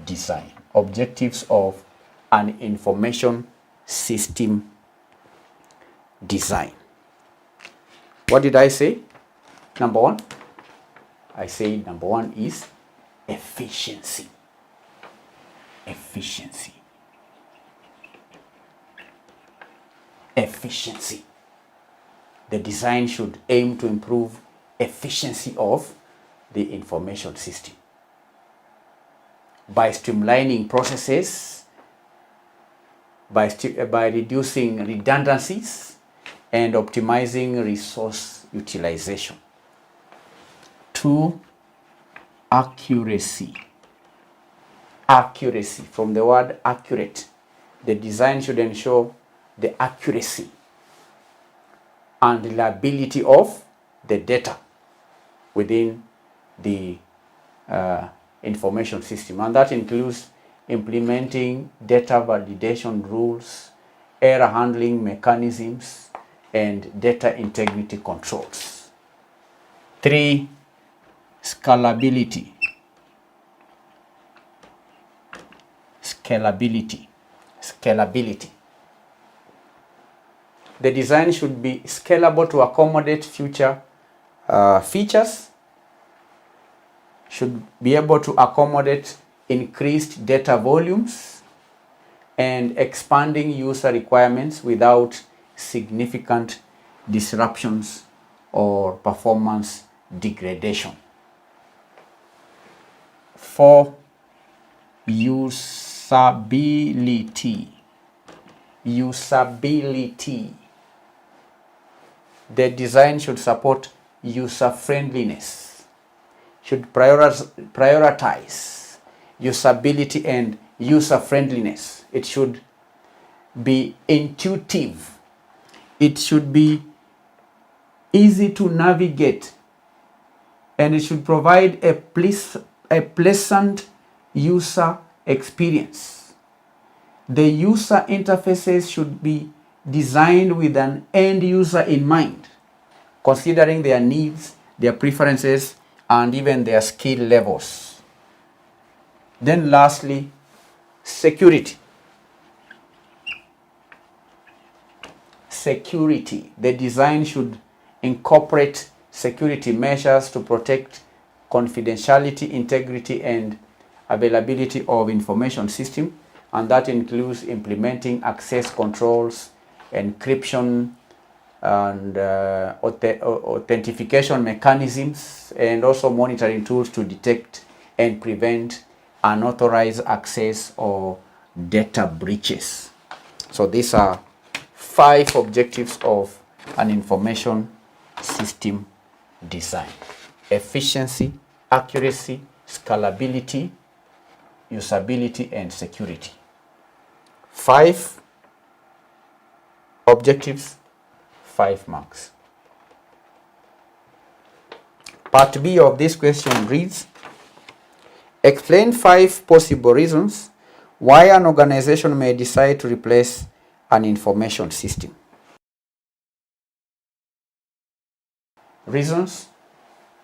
G: design. Objectives of an information system design. What did I say? Number 1, I say number 1 is efficiency. Efficiency. Efficiency. The design should aim to improve efficiency of the information system by streamlining processes, by reducing redundancies, and optimizing resource utilization. 2, accuracy. Accuracy, from the word accurate. The design should ensure the accuracy and reliability of the data within the information system, and that includes implementing data validation rules, error handling mechanisms, and data integrity controls. 3, scalability. Scalability. The design should be scalable to accommodate future features, should be able to accommodate increased data volumes and expanding user requirements without significant disruptions or performance degradation. 4, usability. Usability. The design should support user friendliness, should prioritize usability and user friendliness. It should be intuitive. It should be easy to navigate, and it should provide a pleasant user
C: experience. The user interfaces should be designed with an end user in mind, considering their needs, their preferences, and even their skill levels. Then lastly, security. Security. The design should incorporate security measures to protect confidentiality, integrity, and availability of information system, and that includes implementing access controls, encryption, and authentication mechanisms, and also monitoring tools to detect and prevent unauthorized access or data breaches. So these are 5 objectives of an information system design: efficiency, accuracy, scalability, usability, and security. 5 objectives, 5 marks. Part B of this question reads, explain 5 possible reasons why an organization may decide to replace an information system. Reasons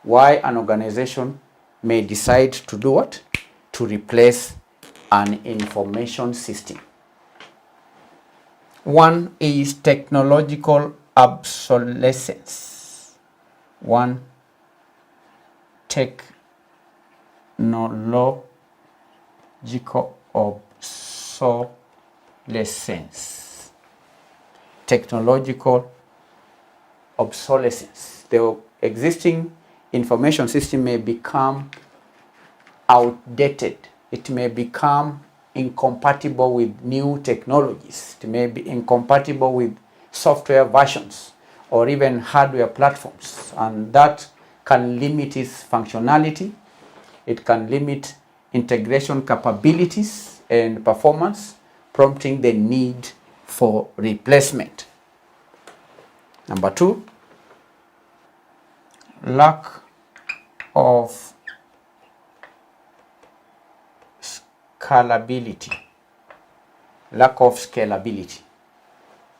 C: why an organization may decide to do what? To replace an information system. 1 is technological obsolescence. 1, technological obsolescence. Technological obsolescence. The existing information system may become outdated. It may become incompatible with new technologies. It may be incompatible with software versions or even hardware platforms, and that can limit its functionality. It can limit integration capabilities and performance, prompting the need for replacement. Number 2, lack of scalability. Lack of scalability.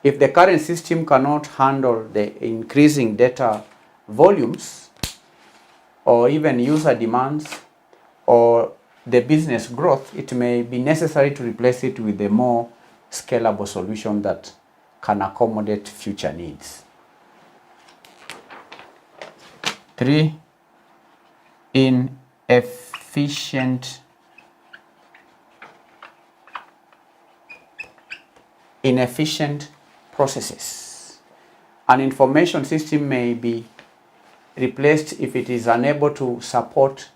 C: If the current system cannot handle the increasing data volumes or even user demands or the business growth, it may be necessary to replace it with a more scalable solution that can accommodate future needs. 3, inefficient processes. An information system may be replaced if it is unable to support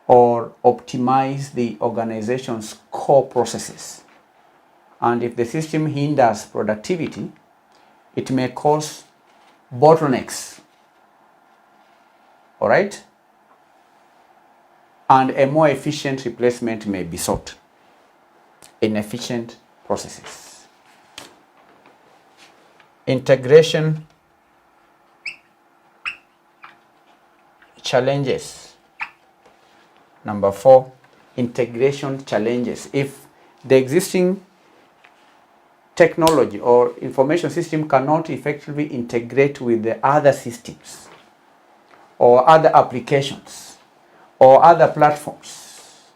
C: or optimize the organization's core processes. And if the system hinders productivity, it may cause bottlenecks. All right? And a more efficient replacement may be sought. Inefficient processes. Integration challenges. Number 4, integration challenges. If the existing technology or information system cannot effectively integrate with the other systems or other applications or other platforms,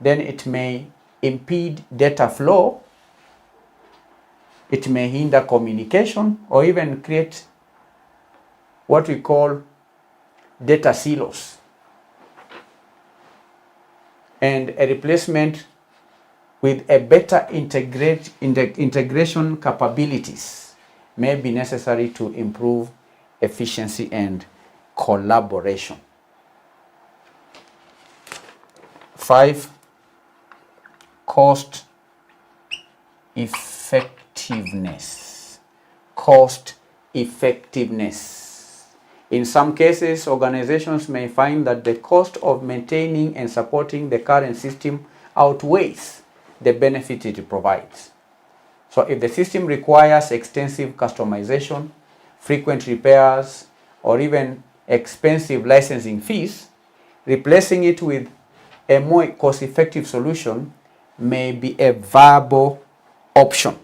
C: then it may impede data flow, it may hinder communication, or even create what we call data silos. And a replacement with a better integration capabilities may be necessary to improve efficiency and collaboration. 5, cost effectiveness. Cost effectiveness. In some cases, organizations may find that the cost of maintaining and supporting the current system outweighs the benefit it provides. So if the system requires extensive customization, frequent repairs, or even expensive licensing fees, replacing it with a more cost-effective solution may be a viable option.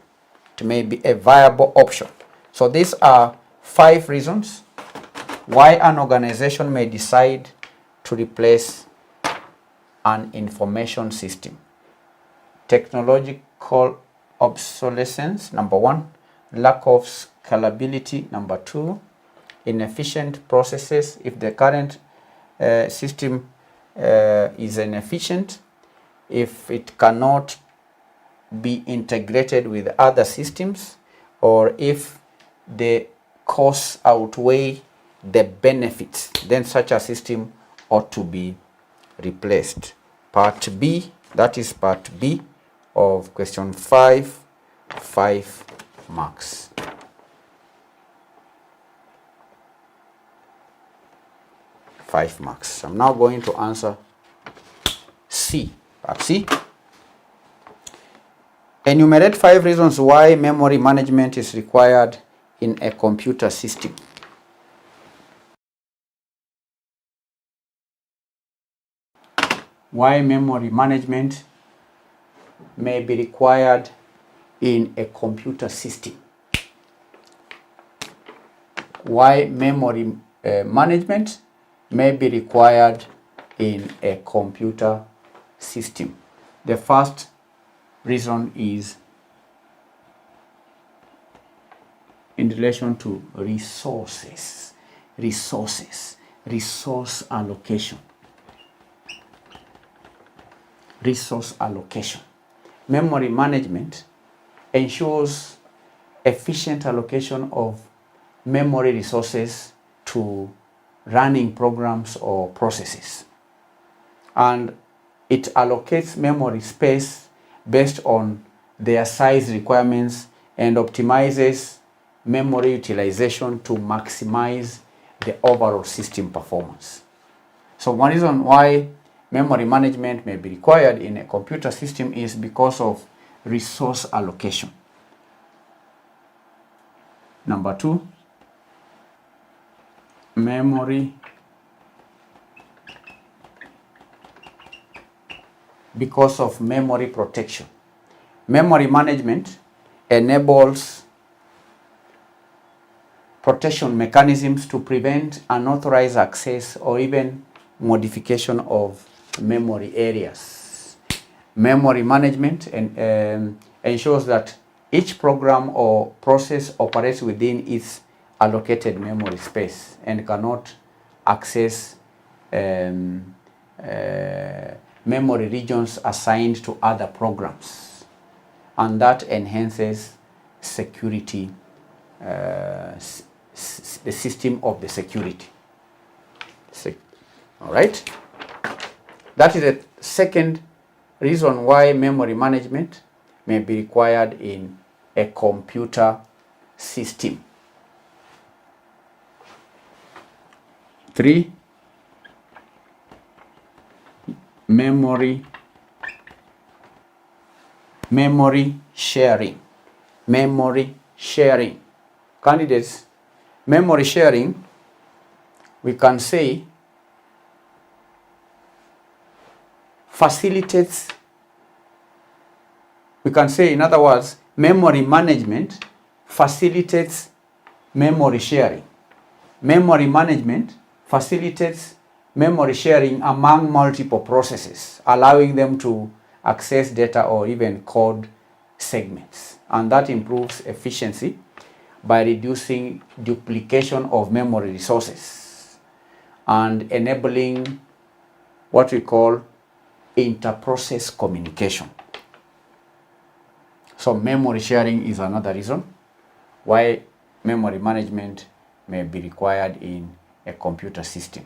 C: It may be a viable option. So these are 5 reasons why an organization may decide to replace an information system. Technological obsolescence, number 1. Lack of scalability, number 2. Inefficient processes. If the current system is inefficient, if it cannot be integrated with other systems, or if the costs outweigh the benefits, then such a system ought to be replaced. Part B, that is part B of question 5, 5 marks. I'm now going to answer C. Part C. Enumerate 5 reasons why memory management is required in a computer system. Why memory management may be required in a computer system. Why memory management may be required in a computer system. The first reason is in relation to resource allocation. Resource allocation. Memory management ensures efficient allocation of memory resources to running programs or processes. And it allocates memory space based on their size requirements and optimizes memory utilization to maximize the overall system performance. So one reason why memory management may be required in a computer system is because of resource allocation. Number 2, memory because of memory protection. Memory management enables protection mechanisms to prevent unauthorized access or even modification of memory areas. Memory management ensures that each program or process operates within its allocated memory space and cannot access memory regions assigned to other programs, and that enhances security, the system of the security. All right. That is the second reason why memory management may be required in a computer system. 3, memory sharing. Memory sharing. Candidates, memory sharing, we can say, facilitates, we can say, in other words, memory management facilitates memory sharing. Memory management facilitates memory sharing among multiple processes, allowing them to access data or even code segments. And that improves efficiency by reducing duplication of memory resources and enabling what we call inter-process communication. So memory sharing is another reason why memory management may be required in a computer system.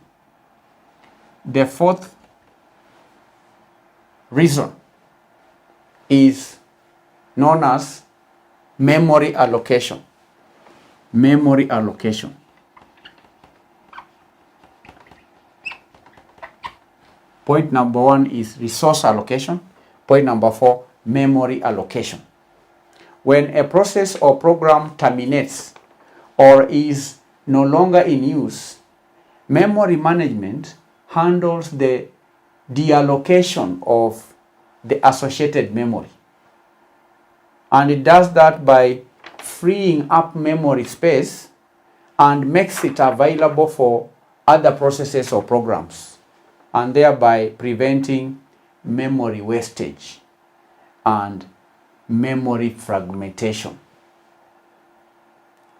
C: The fourth reason is known as memory allocation. Memory allocation. Point number 1 is resource allocation. Point number 4, memory allocation. When a process or program terminates or is no longer in use, memory management handles the deallocation of the associated memory. And it does that by freeing up memory space and makes it available for other processes or programs, and thereby preventing memory wastage and memory fragmentation.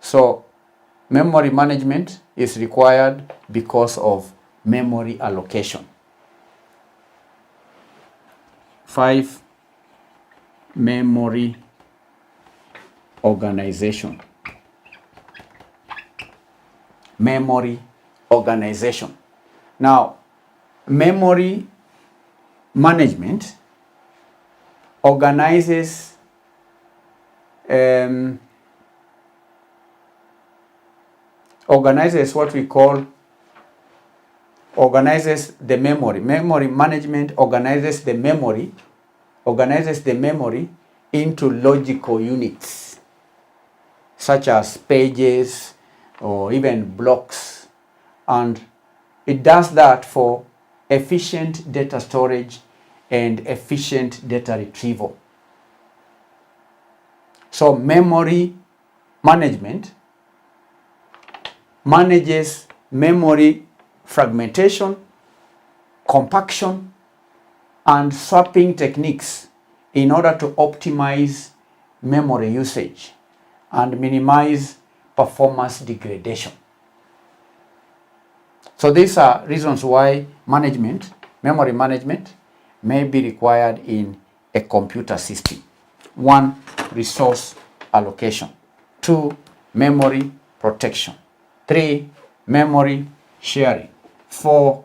C: So memory management is required because of memory allocation. 5, memory organization. Memory organization. Now, memory management organizes what we call the memory. Memory management organizes the memory into logical units, such as pages or even blocks, and it does that for efficient data storage and efficient data retrieval. So memory management manages memory fragmentation, compaction, and swapping techniques in order to optimize memory usage and minimize performance degradation. So these are reasons why memory management may be required in a computer system. 1, resource allocation. 2, memory protection. 3, memory sharing. 4,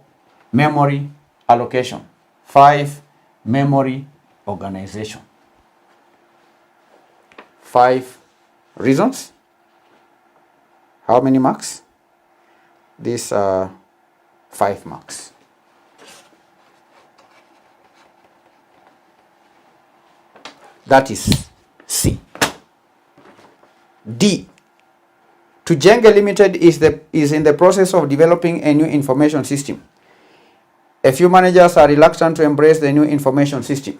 C: memory allocation. 5, memory organization. 5 reasons. How many marks? These are 5 marks. That is C. D. Tujenga Limited is in the process of developing a new information system. A few managers are reluctant to embrace the new information system.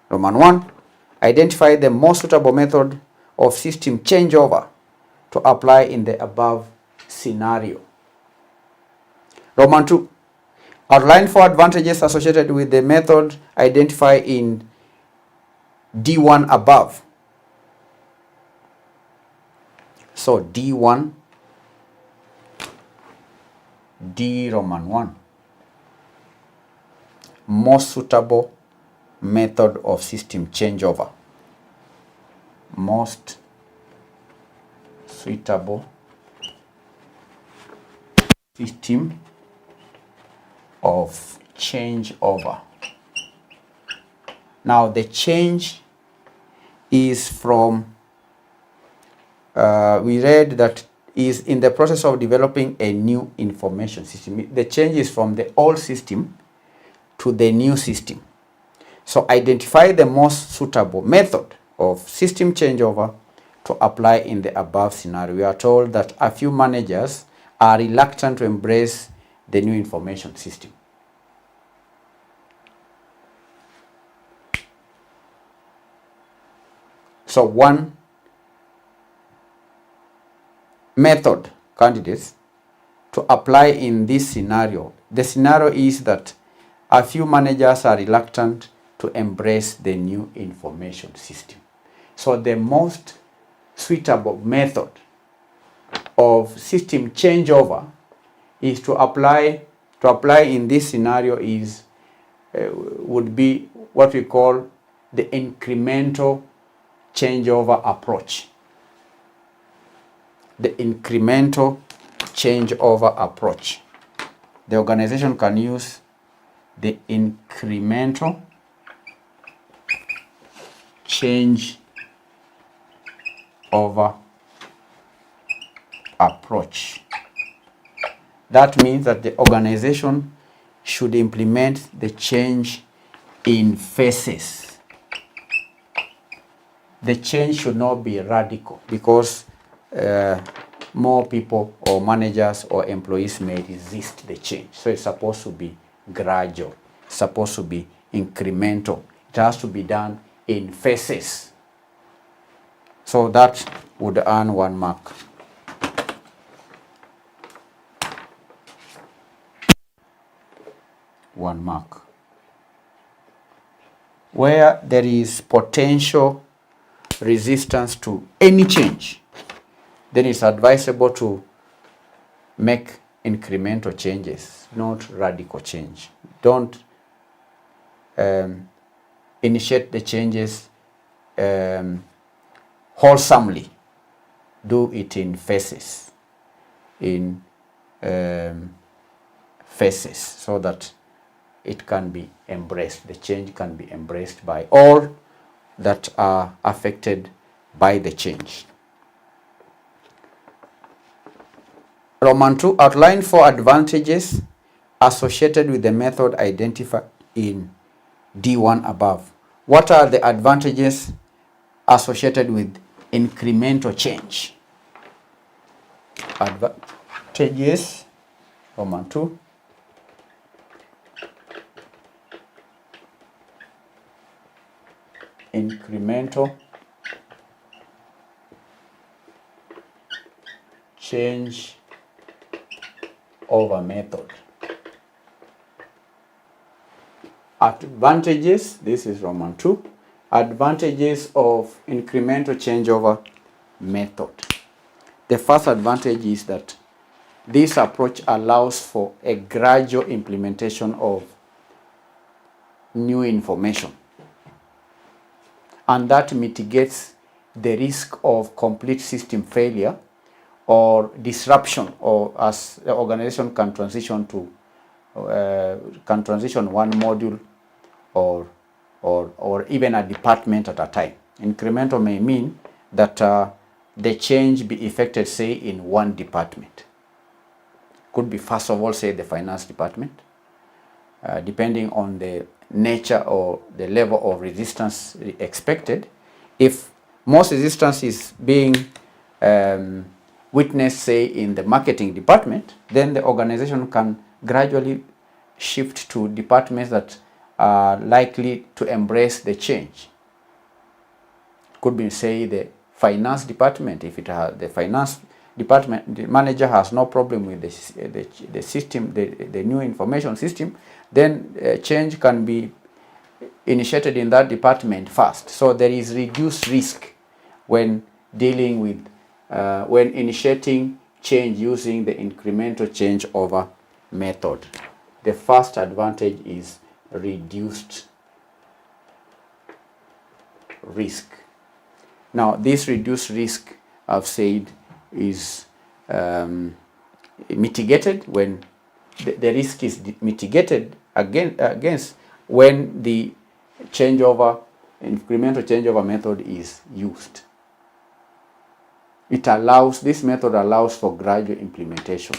C: Roman 1. Identify the most suitable method of system changeover to apply in the above scenario. Roman 2. Outline 4 advantages associated with the method identified in D1 above. So D1, D Roman 1. Most suitable method of system changeover. Most suitable system of changeover. Now the change is from, we read that is in the process of developing a new information system. The change is from the old system to the new system. So identify the most suitable method of system changeover to apply in the above scenario. We are told that a few managers are reluctant to embrace the new information system. So 1 method candidates to apply in this scenario. The scenario is that a few managers are reluctant to embrace the new information system. So the most suitable method of system changeover is to apply in this scenario is would be what we call the incremental changeover approach. The incremental changeover approach. The organization can use the incremental changeover approach. That means that the organization should implement the change in phases. The change should not be radical because more people or managers or employees may resist the change. So it's supposed to be gradual, supposed to be incremental It has to be done in phases. So that would earn 1 mark. One mark. Where there is potential resistance to any change, then it's advisable to make incremental changes, not radical change. Don't initiate the changes wholesomely. Do it in phases, phases, so that it can be embraced. The change can be embraced by all that are affected by the change. Roman 2, outline 4 advantages associated with the method identified in D1 above. What are the advantages associated with incremental change? Advantages, Roman 2. Incremental change over method. Advantages, this is Roman 2. Advantages of incremental change over method. The first advantage is that this approach allows for a gradual implementation of new information, and that mitigates the risk of complete system failure or disruption, or as the organization can transition to one module or even a department at a time. Incremental may mean that the change be effected, say, in one department. Could be, first of all, say, the finance department, depending on the nature or the level of resistance expected. If most resistance is being witnessed, say, in the marketing department, then the organization can gradually shift to departments that are likely to embrace the change. Could be, say, the finance department. If it has the finance department, the manager has no problem with the system, the new information system, then change can be initiated in that department first. So there is reduced risk when dealing with, when initiating change using the incremental change over method. The first advantage is reduced risk. Now, this reduced risk, I've said, is mitigated when the risk is mitigated against when the incremental changeover method is used. This method allows for gradual implementation,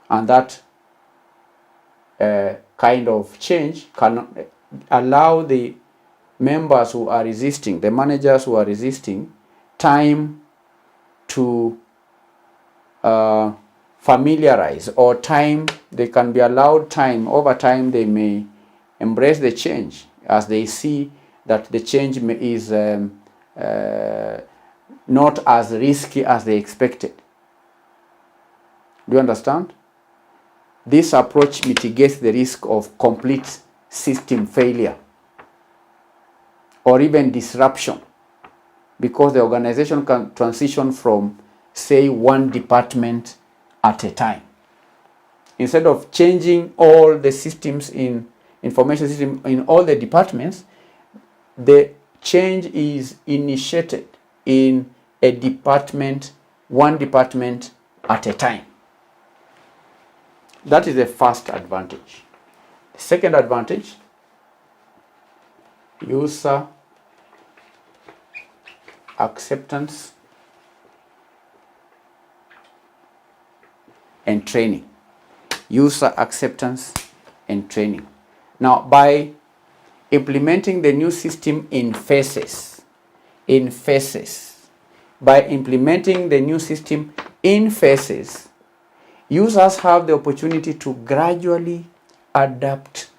C: and that kind of change can allow the members who are resisting, the managers who are resisting, time to familiarize, or time, they can be allowed time. Over time, they may embrace the change as they see that the change is not as risky as they expected. Do you understand? This approach mitigates the risk of complete system failure or even disruption, because the organization can transition from, say, one department at a time. Instead of changing all the systems in information system in all the departments, the change is initiated in a department, one department at a time. That is the first advantage. The second advantage, user acceptance and training. User acceptance and training. Now, by implementing the new system in phases, by implementing the new system in phases, users have the opportunity to gradually adapt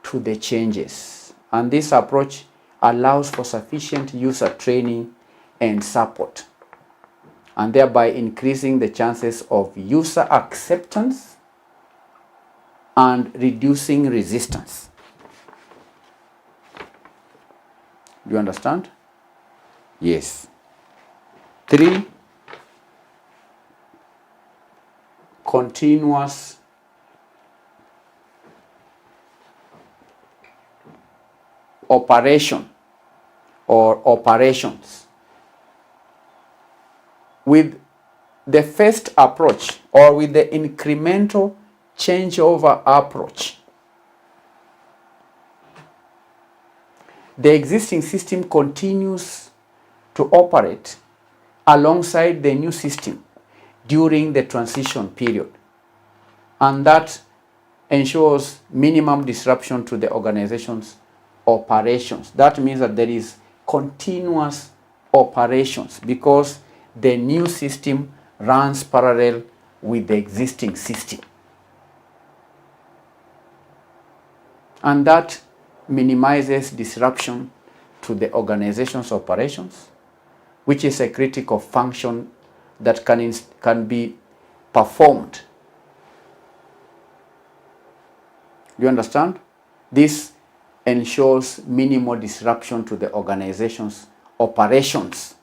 C: to the changes. And this approach allows for sufficient user training and support, and thereby increasing the chances of user acceptance and reducing resistance. Do you understand? Yes. 3, continuous operation or operations. With the first approach, or with the incremental changeover approach, the existing system continues to operate alongside the new system during the transition period, and that ensures minimum disruption to the organization's operations. That means that there is continuous operations because the new system runs parallel with the existing system, and that minimizes disruption to the organization's operations, which is a critical function that can be performed. Do you understand? This ensures minimal disruption to the organization's operations.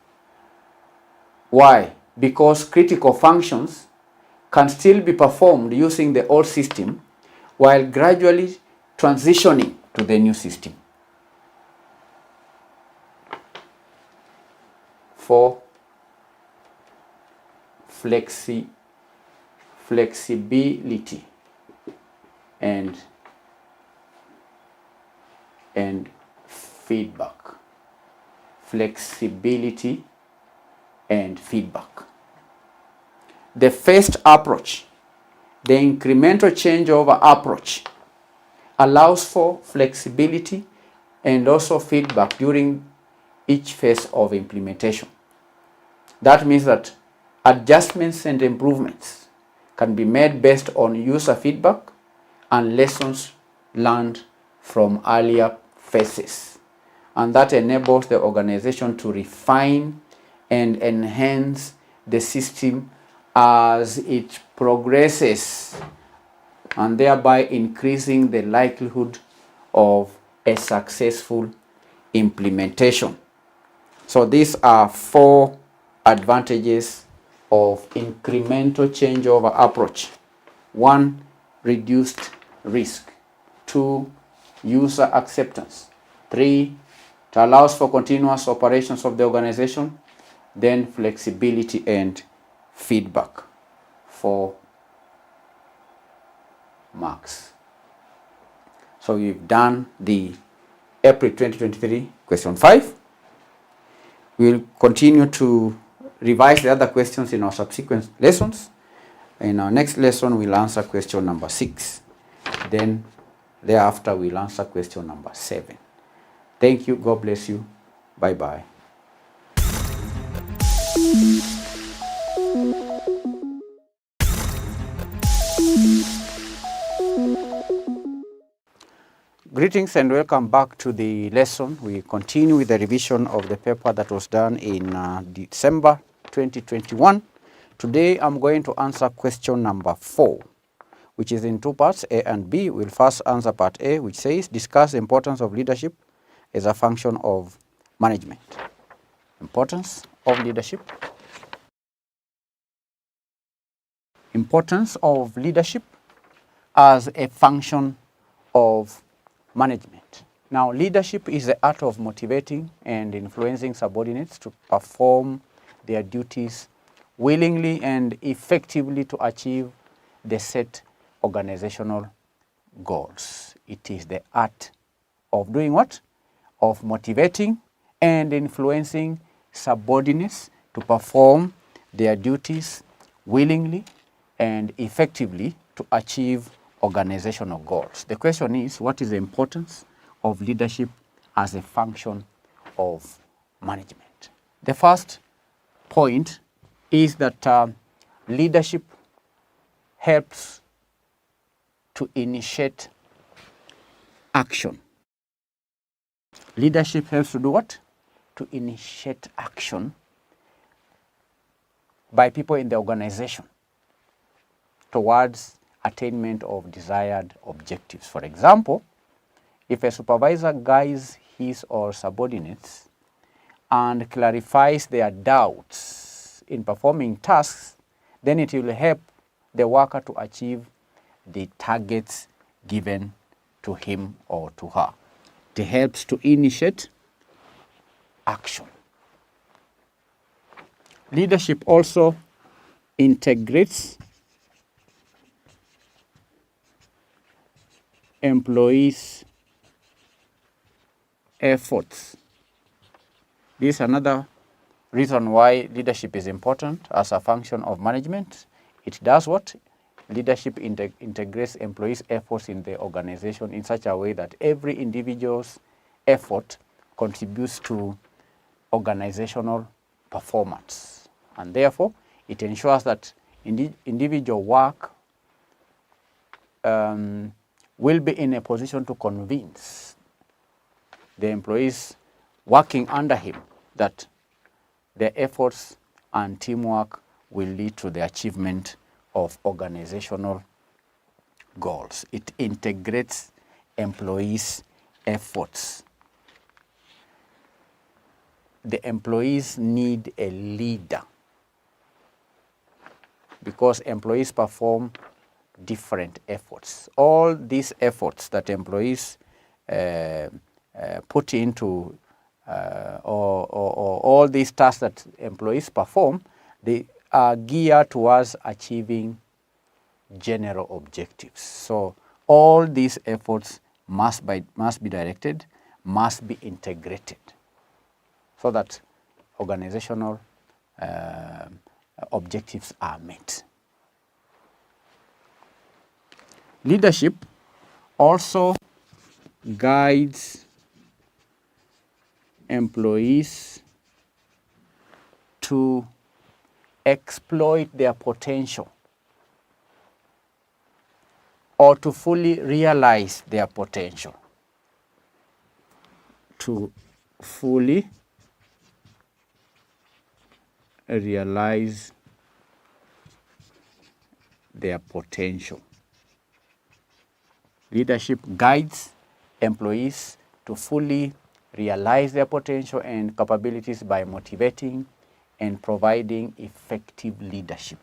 C: Why? Because critical functions can still be performed using the old system while gradually transitioning to the new system. 4, flexibility and feedback. Flexibility and feedback. The first approach, the incremental changeover approach, allows for flexibility and also feedback during each phase of implementation. That means that adjustments and improvements can be made based on user feedback and lessons learned from earlier phases. And that enables the organization to refine and enhance the system as it progresses, and thereby increasing the likelihood of a successful implementation. So these are 4 advantages of incremental changeover approach. 1, reduced risk. 2, user acceptance. 3, it allows for continuous operations of the organization. Then flexibility and feedback. 4 marks. So we've done the April 2023 question 5. We'll continue to revise the other questions in our subsequent lessons. In our next lesson, we'll answer question number 6. Then thereafter, we'll answer question number 7. Thank you. God bless you. Bye-bye. Greetings and welcome back to the lesson. We continue with the revision of the paper that was done in December 2021. Today I'm going to answer question number 4, which is in 2 parts, A and B. We'll first answer part A, which says, discuss the importance of leadership as a function of management. Importance of leadership. Importance of leadership as a function of management. Now, leadership is the art of motivating and influencing subordinates to perform their duties willingly and effectively to achieve the set organizational goals. It is the art of doing what? Of motivating and influencing subordinates to perform their duties willingly and effectively to achieve organizational goals. The question is, what is the importance of leadership as a function of management? The first point is that leadership helps to initiate
G: action. Leadership helps to do what? To initiate action by people in the organization towards attainment of desired objectives. For example, if a supervisor guides his or subordinates and clarifies their doubts in performing tasks, then it will help the worker to achieve the targets given to him or to her. It helps to initiate action. Leadership also integrates employees' efforts. This is another reason why leadership is important as a function of management. It does what? Leadership integrates employees' efforts in the organization in such a way that every individual's effort contributes to organizational performance. And therefore, it ensures that individual work will be in a position to convince the employees working under him that their efforts and teamwork will lead to the achievement of organizational goals. It integrates employees' efforts. The employees need a leader because employees perform different efforts. All these efforts that employees put into or all these tasks that employees perform, they are geared towards achieving general objectives. So all these efforts must be directed, must be integrated so that organizational objectives are met. Leadership also guides employees to exploit their potential or to fully realize their potential. To fully realize their potential. Leadership guides employees to fully realize their potential and capabilities by motivating and providing effective leadership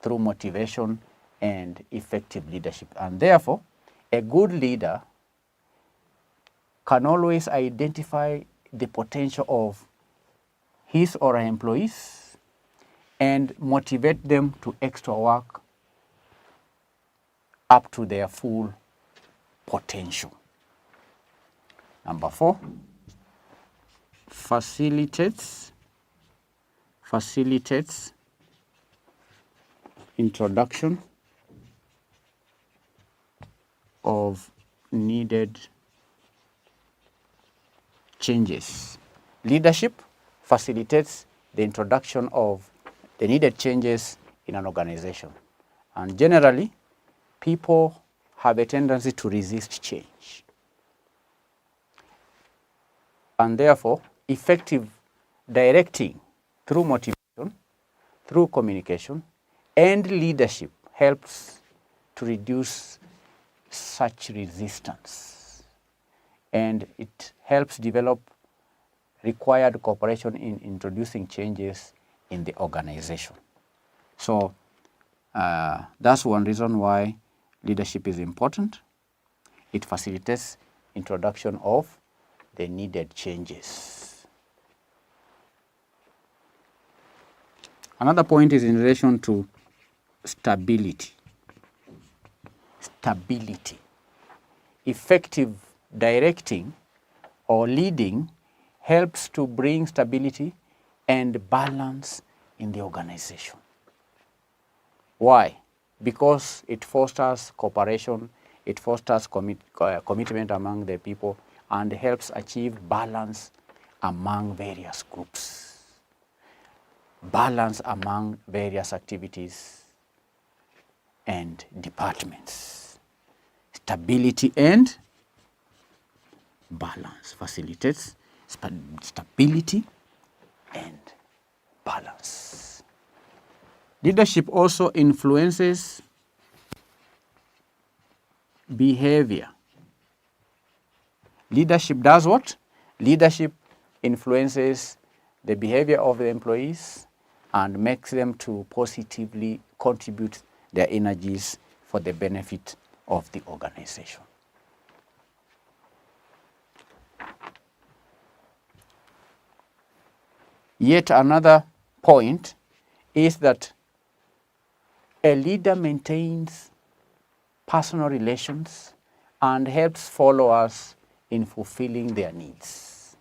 G: through motivation and effective leadership. And therefore, a good leader can always identify the potential of his or her employees and motivate them to extra work up to their full potential. Number 4, facilitates introduction of needed changes. Leadership facilitates the introduction of the needed changes in an organization. And generally, people have a tendency to resist change. And therefore, effective directing through motivation, through communication, and leadership helps to reduce such resistance. And it helps develop required cooperation in introducing changes in the organization. So that's one reason why leadership is important. It facilitates introduction of the needed changes. Another point is in relation to stability. Stability. Effective directing or leading helps to bring stability and balance in the organization. Why? Because it fosters cooperation, it fosters commitment among the people, and helps achieve balance among various groups, balance among various activities and departments. Stability and balance, facilitates stability and balance. Leadership also influences behavior. Leadership does what? Leadership influences the behavior of the employees and makes them to positively contribute their energies for the benefit of the organization. Yet another point is that a leader maintains personal relations and helps followers in fulfilling their needs.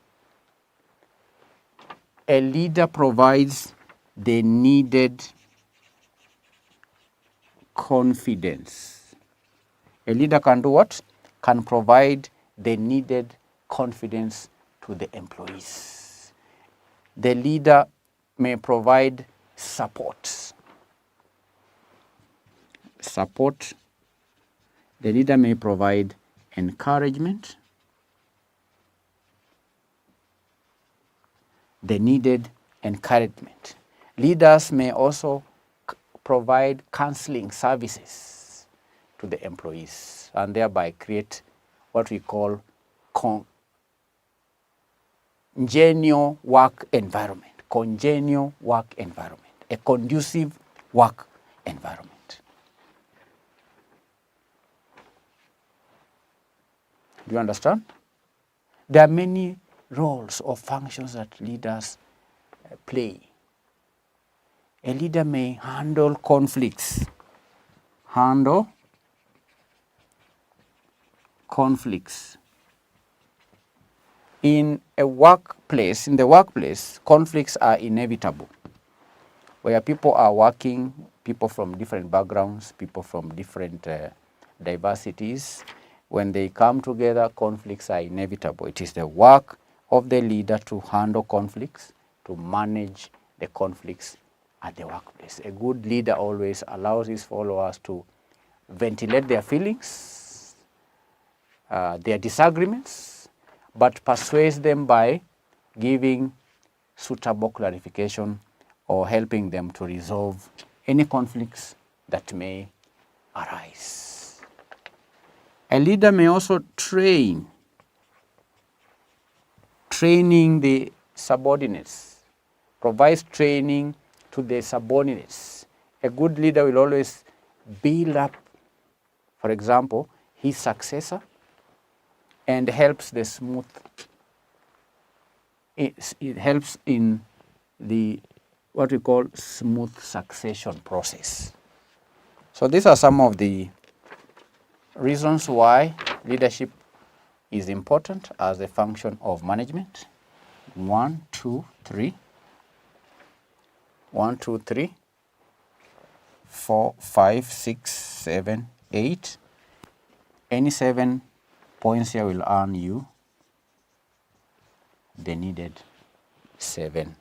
G: A leader provides the needed confidence. A leader can do what? Can provide the needed confidence to the employees. The leader may provide support. The leader may provide encouragement, the needed encouragement. Leaders may also provide counseling services to the employees and thereby create what we call congenial work environment, a conducive work environment. Do you understand? There are many roles or functions that leaders play. A leader may handle conflicts. In the workplace, conflicts are inevitable. Where people are working, people from different backgrounds, people from different diversities, when they come together, conflicts are inevitable. It is the work of the leader to handle conflicts, to manage the conflicts at the workplace. A good leader always allows his followers to ventilate their feelings, their disagreements, but persuades them by giving suitable clarification or helping them to resolve any conflicts that may arise. A leader may also training the subordinates, provides training to the subordinates. A good leader will always build up, for example, his successor and helps the smooth, it helps in the what we call smooth succession process. So these are some of the reasons why leadership is important as a function of management. 1, 2, 3. 1, 2, 3, 4, 5, 6, 7, 8. Any 7 points here will earn you the needed 7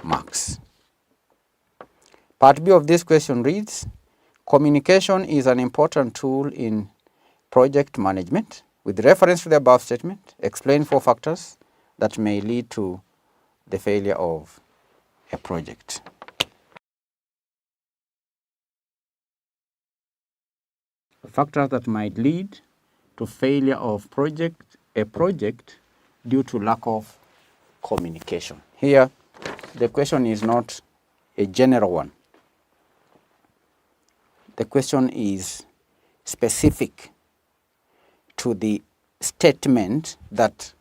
G: marks. Part B of this question reads, communication is an important tool in project management. With reference to the above statement, explain 4 factors that may lead to the failure of a project. Factors that might lead to failure of a project due to lack of communication. Here, the question is not a general one. The question is specific to the statement that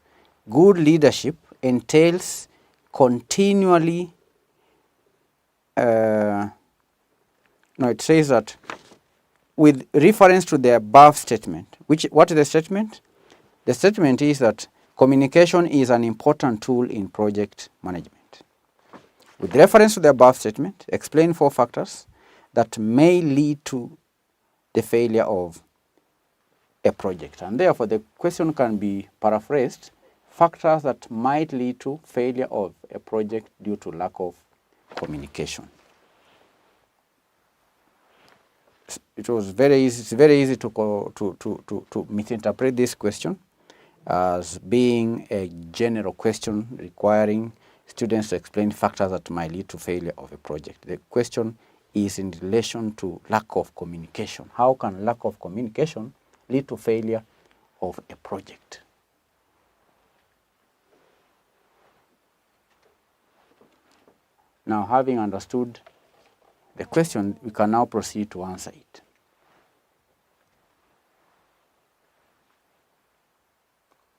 G: good leadership entails continually, it says that with reference to the above statement, what is the statement? The statement is that communication is an important tool in project management. With reference to the above statement, explain 4 factors that may lead to the failure of a project. And therefore, the question can be paraphrased, factors that might lead to failure of a project due to lack of communication. It's very easy to misinterpret this question.
C: as being a general question requiring students to explain factors that might lead to failure of a project. The question is in relation to lack of communication. How can lack of communication lead to failure of a project? Now, having understood the question, we can now proceed to answer it.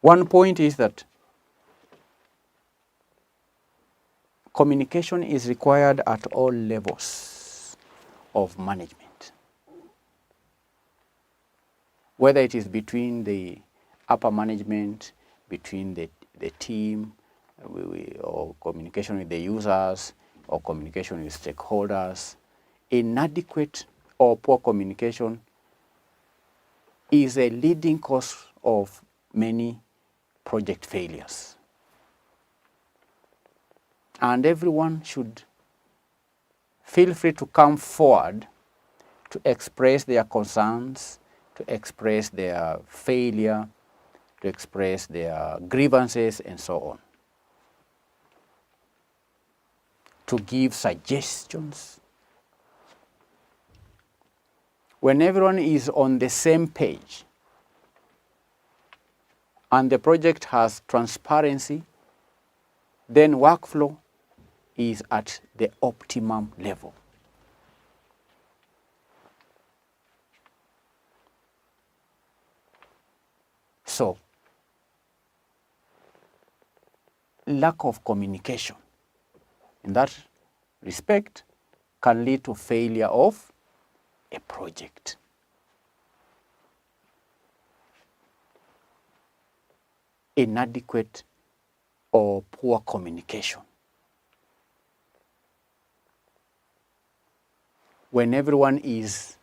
C: One point is that communication is required at all levels of management, whether it is between the upper management, between the team, or communication with the users, or communication with stakeholders. Inadequate or poor communication is a leading cause of many project failures. And everyone should feel free to come forward to express their concerns, to express their failure, to express their grievances, and so on. To give suggestions. When everyone is on the same page and the project has transparency, then workflow is at the optimum level. So, lack of communication in that respect can lead to failure of a project. Inadequate or poor communication. When everyone is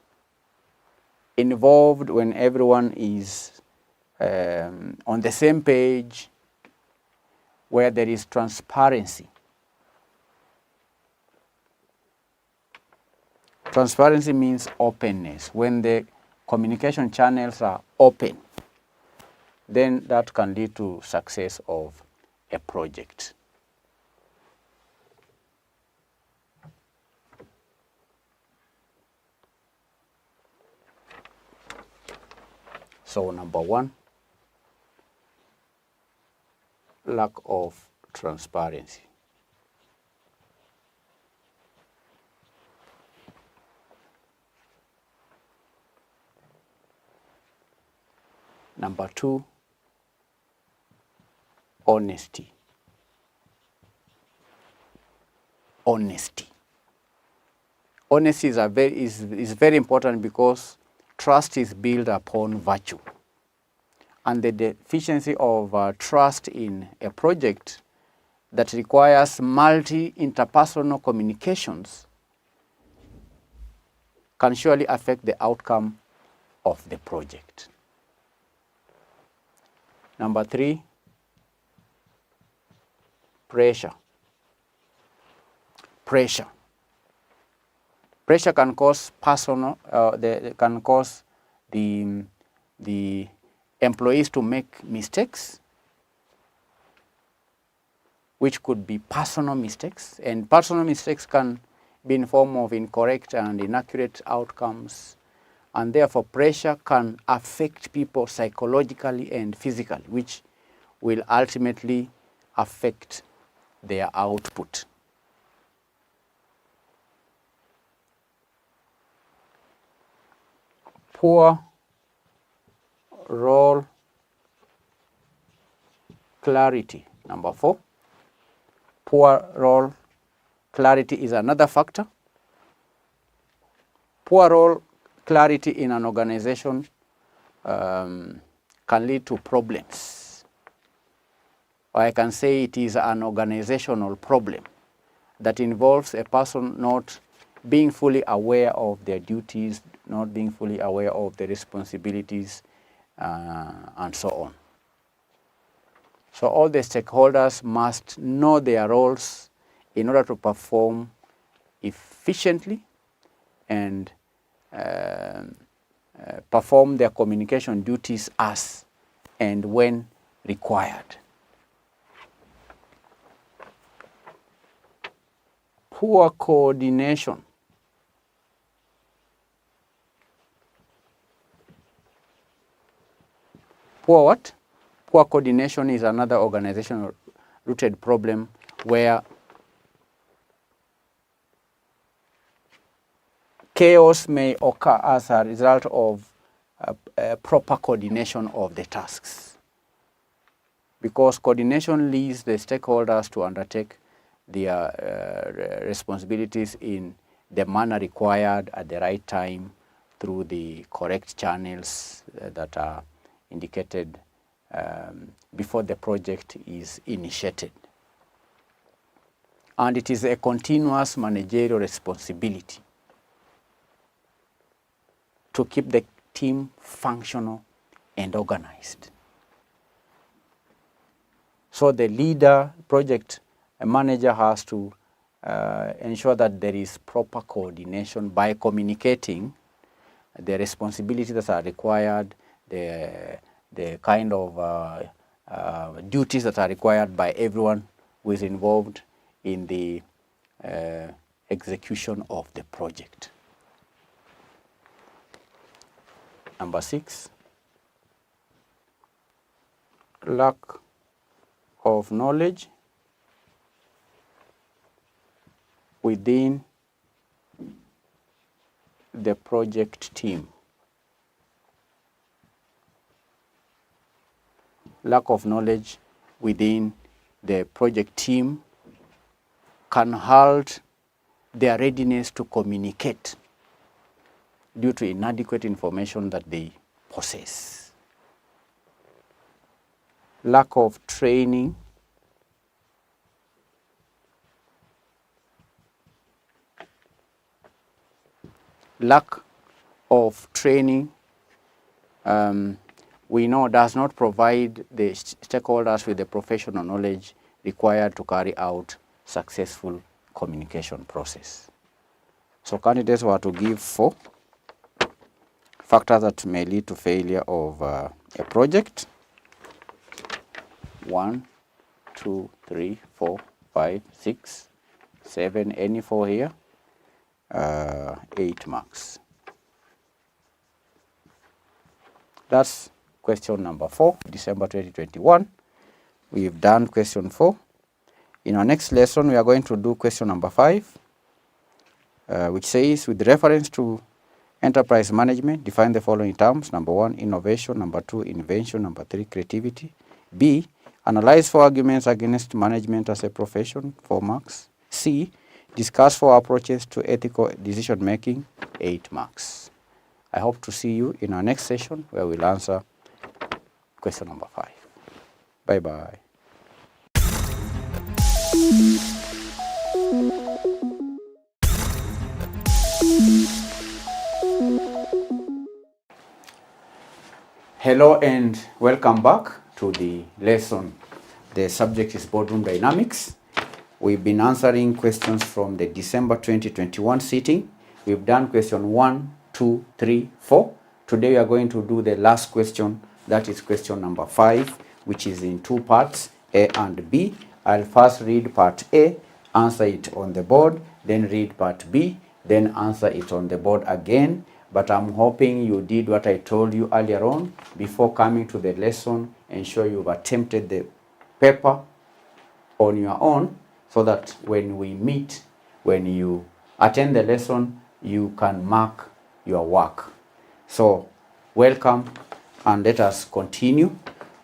C: involved, when everyone is on the same page, where there is transparency. Transparency means openness. When the communication channels are open, then that can lead to success of a project. So number one, lack of transparency. Number two, honesty. Honesty. Honesty is very important because trust is built upon virtue. And the deficiency of trust in a project that requires multi-interpersonal communications can surely affect the outcome of the project. Number three, pressure. Pressure. Pressure can cause can cause the employees to make mistakes, which could be personal mistakes, and personal mistakes can be in form of incorrect and inaccurate outcomes, and therefore pressure can affect people psychologically and physically, which will ultimately affect their output. Poor role clarity. Number four, poor role clarity is another factor. Poor role clarity in an organization can lead to problems. Or I can say it is an organizational problem that involves a person not being fully aware of their duties, not being fully aware of the responsibilities, and so on. So all the stakeholders must know their roles in order to perform efficiently and perform their communication duties as and when required. Poor coordination. Poor what? Poor coordination is another organizational rooted problem where chaos may occur as a result of proper coordination of the tasks. Because coordination leads the stakeholders to undertake their responsibilities in the manner required at the right time through the correct channels that are indicated before the project is initiated. And it is a continuous managerial responsibility to keep the team functional and organized. So the leader, project manager has to ensure that there is proper coordination by communicating the responsibilities that are required, the kind of duties that are required by everyone who is involved in the execution of the project. Number 6, lack of knowledge within the project team. Lack of knowledge within the project team can halt their readiness to communicate due to inadequate information that they possess. Lack of training. Lack of training, we know, does not provide the stakeholders with the professional knowledge required to carry out successful communication process. So candidates were to give 4 factors that may lead to failure of a project. 1, 2, 3, 4, 5, 6, 7, any 4 here, 8 marks. That's question number 4, December 2021. We've done question 4. In our next lesson, we are going to do question number 5, which says, with reference to enterprise management, define the following terms. Number 1, innovation. Number 2, invention. Number 3, creativity. B, analyze 4 arguments against management as a profession, 4 marks. C, discuss 4 approaches to ethical decision making, 8 marks. I hope to see you in our next session where we'll answer question number 5. Bye-bye. Hello and welcome back to the lesson. The subject is boardroom dynamics. We've been answering questions from the December 2021 sitting. We've done question 1, 2, 3, 4. Today we are going to do the last question, that is question number 5, which is in 2 parts, A and B. I'll first read part A, answer it on the board, then read part B, then answer it on the board again. But I'm hoping you did what I told you earlier on. Before coming to the lesson, ensure you've attempted the paper on your own, so that when we meet, when you attend the lesson, you can mark your work. So welcome, and let us continue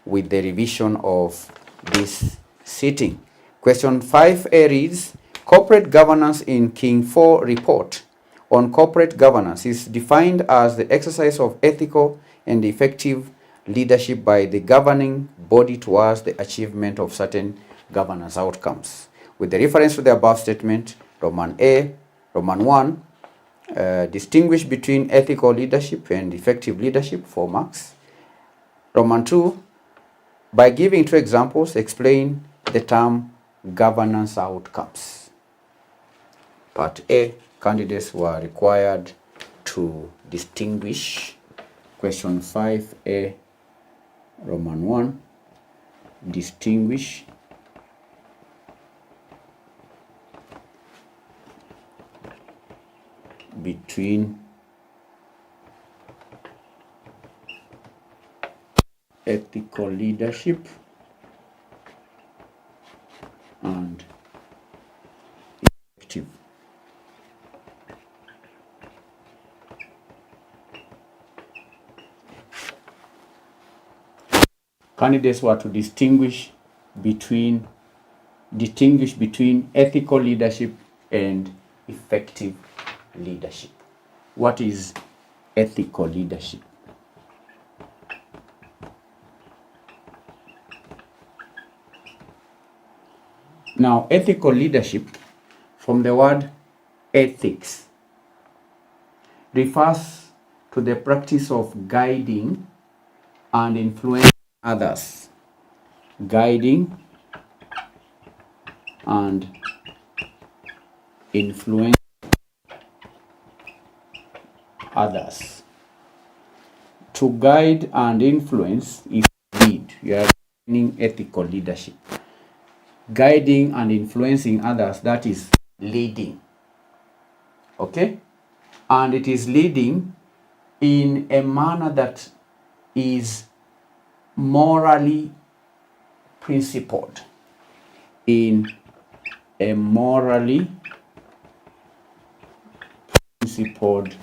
C: with the revision of this sitting. Question 5A reads, corporate governance in King 4 report on corporate governance is defined as the exercise of ethical and effective leadership by the governing body towards the achievement of certain governance outcomes. With the reference to the above statement, Roman 1, distinguish between ethical leadership and effective leadership, 4 marks. Roman 2, by giving 2 examples, explain the term governance outcomes. Part A, candidates were required to distinguish question 5A, Roman 1, distinguish between ethical leadership and effective candidates were to distinguish between ethical leadership and effective leadership. What is ethical leadership? Now, ethical leadership, from the word ethics, refers to the practice of guiding and influencing others. Guiding and influence others. To guide and influence is lead. You are learning ethical leadership. Guiding and influencing others, that is leading. Okay? And it is leading in a manner that is morally principled. In a morally principled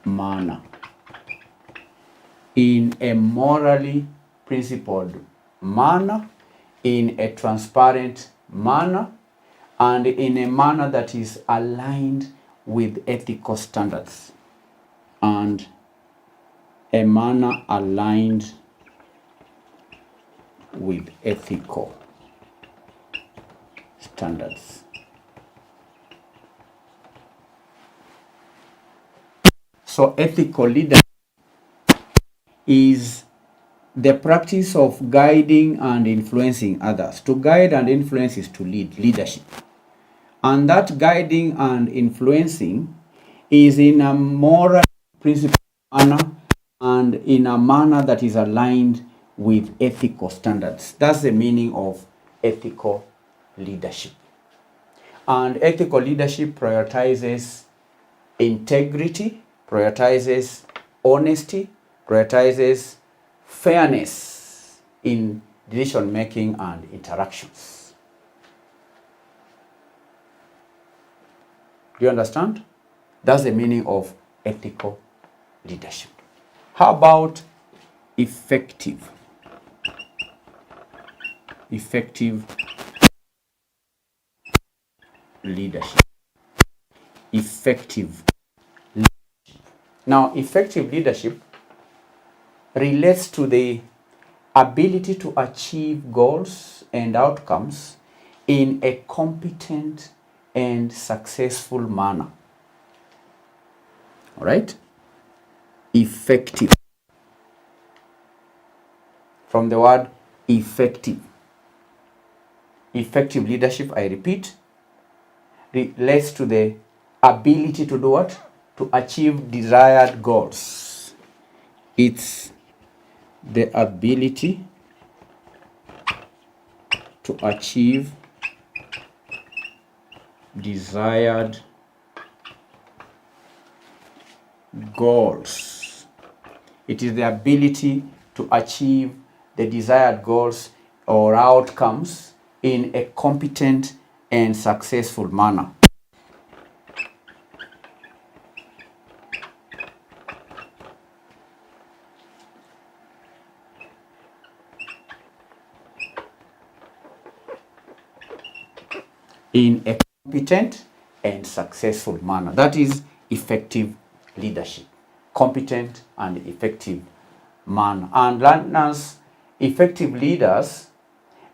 C: manner. In a morally principled manner, in a transparent manner, and in a manner that is aligned with ethical standards. And a manner aligned with ethical standards. So ethical leadership is the practice of guiding and influencing others. To guide and influence is to lead, leadership. And that guiding and influencing is in a moral principle manner and in a manner that is aligned with ethical standards. That's the meaning of ethical leadership. And ethical leadership prioritizes integrity, prioritizes honesty, prioritizes fairness in decision making and interactions. Do you understand? That's the meaning of ethical leadership. How about effective? Effective leadership. Effective leadership. Now, effective leadership relates to the ability to achieve goals and outcomes in a competent and successful manner. All right? Effective. From the word effective. Effective leadership, I repeat, relates to the ability to do what? To achieve desired goals. It's the ability to achieve desired goals. It is the ability to achieve the desired goals or outcomes in a competent and successful manner. In a competent and successful manner. That is effective leadership. Competent and effective manner. And learners, effective leaders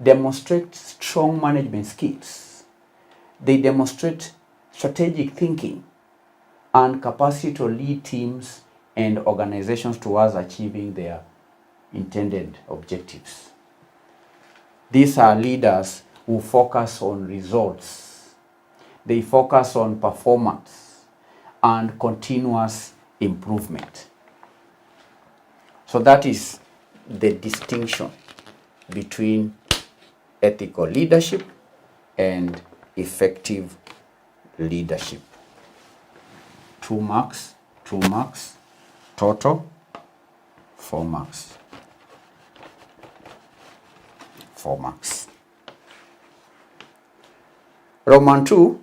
C: demonstrate strong management skills. They demonstrate strategic thinking and capacity to lead teams and organizations towards achieving their intended objectives. These are leaders who focus on results. They focus on performance and continuous improvement. So that is the distinction between ethical leadership and effective leadership. 2 marks, 2 marks, total 4 marks. 4 marks. Roman 2,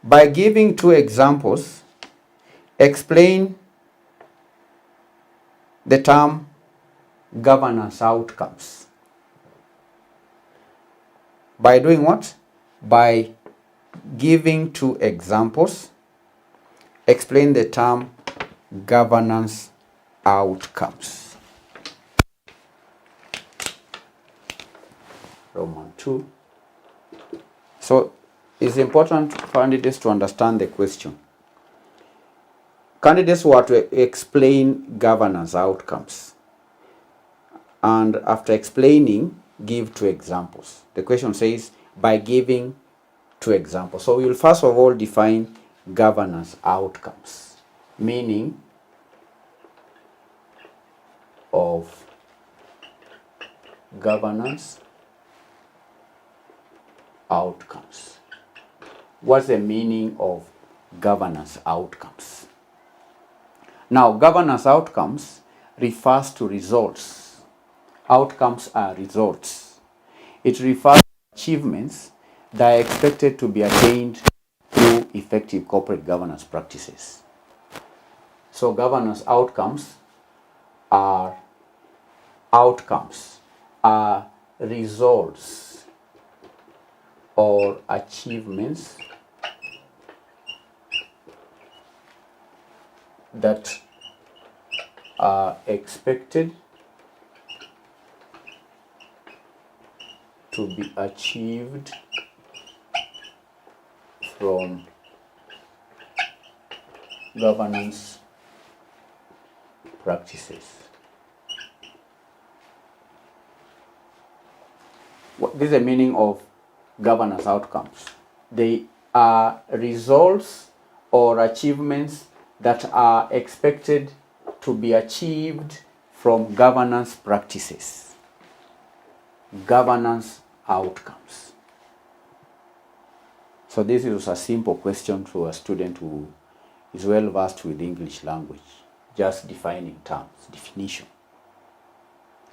C: by giving 2 examples, explain the term governance outcomes. By doing what? By giving 2 examples, explain the term governance outcomes. Roman 2. So it's important for candidates to understand the question. Candidates were to explain governance outcomes, and after explaining, give 2 examples. The question says, by giving 2 examples. So we will first of all define governance outcomes, meaning of governance outcomes. What's the meaning of governance outcomes? Now, governance outcomes refers to results. Outcomes are results. It refers to achievements that are expected to be attained through effective corporate governance practices. So governance outcomes are results or achievements that are expected to be achieved from governance practices. This is the meaning of governance outcomes. They are results or achievements that are expected to be achieved from governance practices. Governance outcomes. So this is a simple question to a student who is well versed with English language. Just defining terms, definition.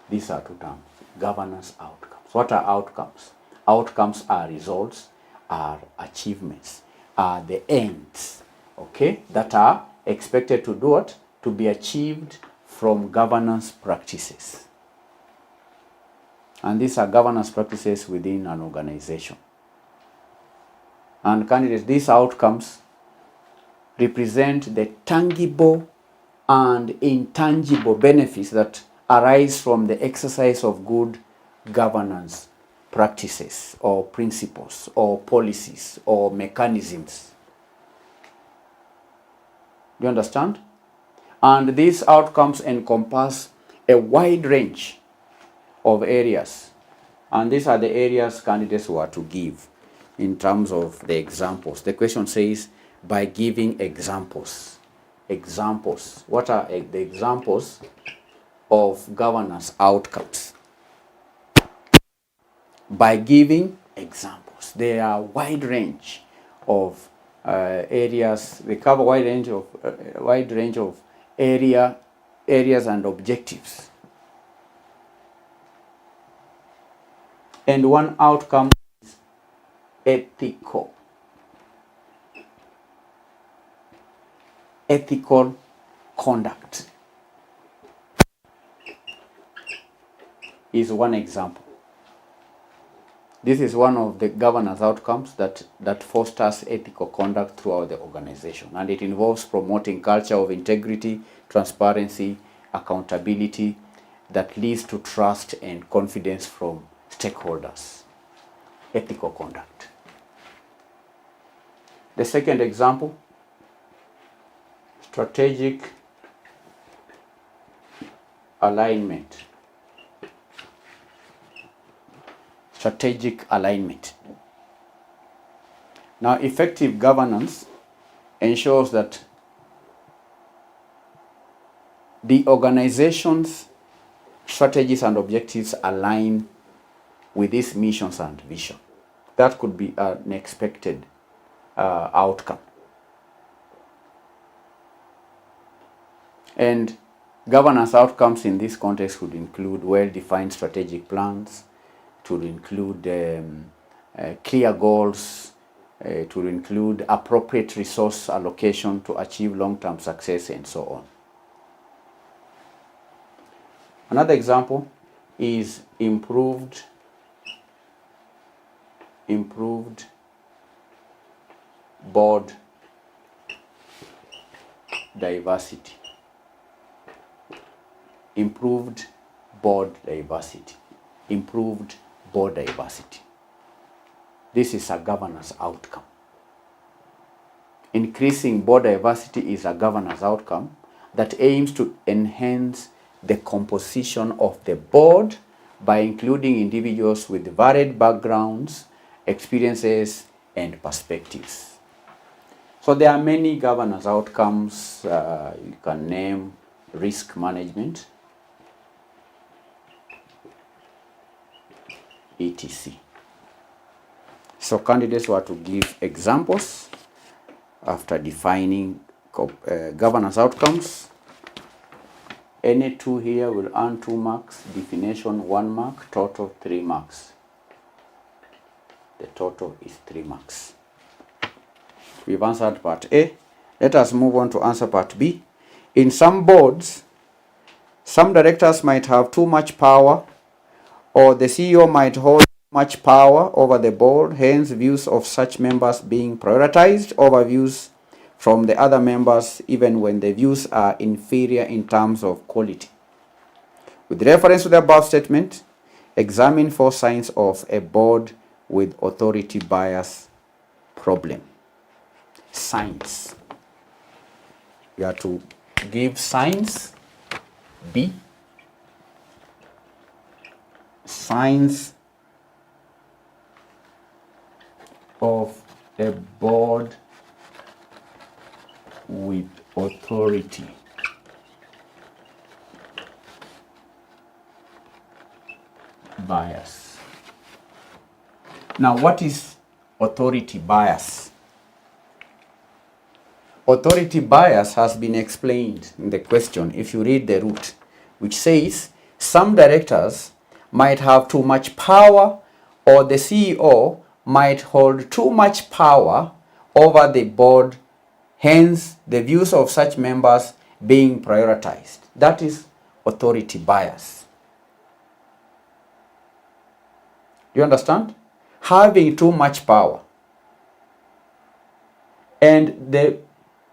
C: These are 2 terms, governance outcomes. What are outcomes? Outcomes are results, are achievements, are the ends, okay, that are expected to do what? To be achieved from governance practices. And these are governance practices within an organization. And candidates, these outcomes represent the tangible and intangible benefits that arise from the exercise of good governance practices or principles or policies or mechanisms. Do you understand? And these outcomes encompass a wide range of areas. And these are the areas candidates were to give in terms of the examples. The question says, by giving examples. Examples. What are the examples of governance outcomes? By giving examples. There are a wide range of areas. They cover a wide range of areas and objectives. And one outcome is ethical. Ethical conduct is one example. This is one of the governance outcomes that fosters ethical conduct throughout the organization, and it involves promoting culture of integrity, transparency, accountability that leads to trust and confidence from stakeholders. Ethical conduct. The second example, strategic alignment. Strategic alignment. Now, effective governance ensures that the organization's strategies and objectives align with these missions and vision. That could be an expected outcome. And governance outcomes in this context would include well-defined strategic plans, to include clear goals, to include appropriate resource allocation to achieve long-term success, and so on. Another example is improved board diversity. Improved board diversity. Improved board diversity. This is a governance outcome. Increasing board diversity is a governance outcome that aims to enhance the composition of the board by including individuals with varied backgrounds, experiences, and perspectives. So there are many governance outcomes. You can name risk management, etc. So candidates were to give examples after defining governance outcomes. Any two here will earn 2 marks, definition 1 mark, total 3 marks. The total is 3 marks. We've answered part A. Let us move on to answer part B. In some boards, some directors might have too much power, or the CEO might hold much power over the board, hence views of such members being prioritized over views from the other members, even when the views are inferior in terms of quality. With reference to the above statement, examine 4 signs of a board with authority bias problem. Signs. You have to give signs. B. Signs of a board with authority bias. Now, what is authority bias? Authority bias has been explained in the question if you read the root, which says some directors might have too much power, or the CEO might hold too much power over the board, hence the views of such members being prioritized. That is authority bias. Do you understand? Having too much power and the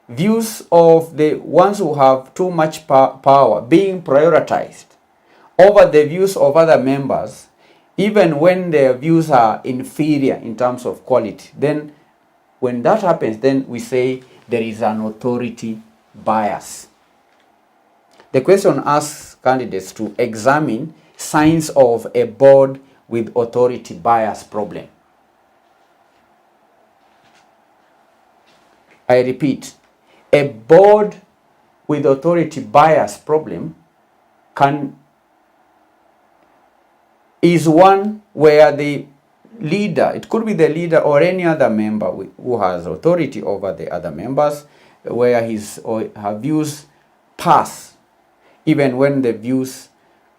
C: views of the ones who have too much power being prioritized over the views of other members, even when their views are inferior in terms of quality. Then when that happens, then we say there is an authority bias. The question asks candidates to examine signs of a board with authority bias problem. I repeat, a board with authority bias problem is one where the leader, it could be the leader or any other member who has authority over the other members, where his or her views pass even when the views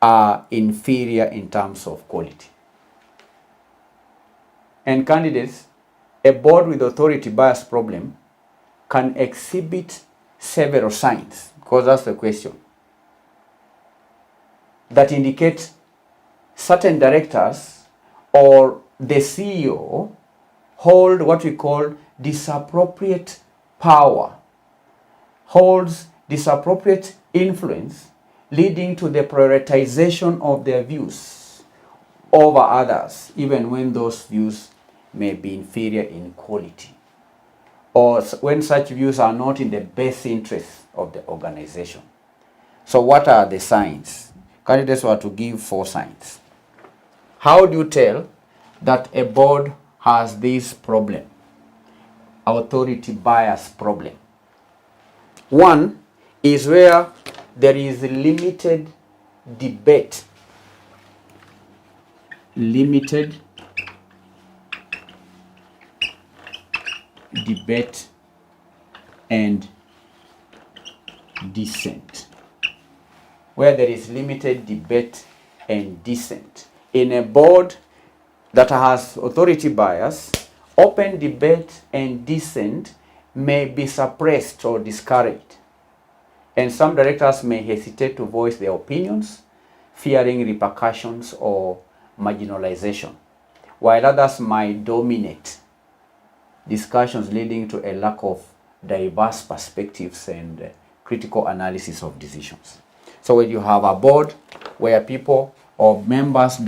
C: are inferior in terms of quality. And candidates, a board with authority bias problem can exhibit several signs, because that's the question, that indicate certain directors or the CEO hold what we call disappropriate power, holds disappropriate influence, leading to the prioritization of their views over others, even when those views may be inferior in quality, or when such views are not in the best interest of the organization. So what are the signs? Candidates were to give 4 signs. How do you tell that a board has this problem, authority bias problem? One is where there is limited debate. Limited debate and dissent. Where there is limited debate and dissent. In a board that has authority bias, open debate and dissent may be suppressed or discouraged. And some directors may hesitate to voice their opinions, fearing repercussions or marginalization, while others might dominate discussions, leading to a lack of diverse perspectives and critical analysis of decisions. So when you have a board where people or members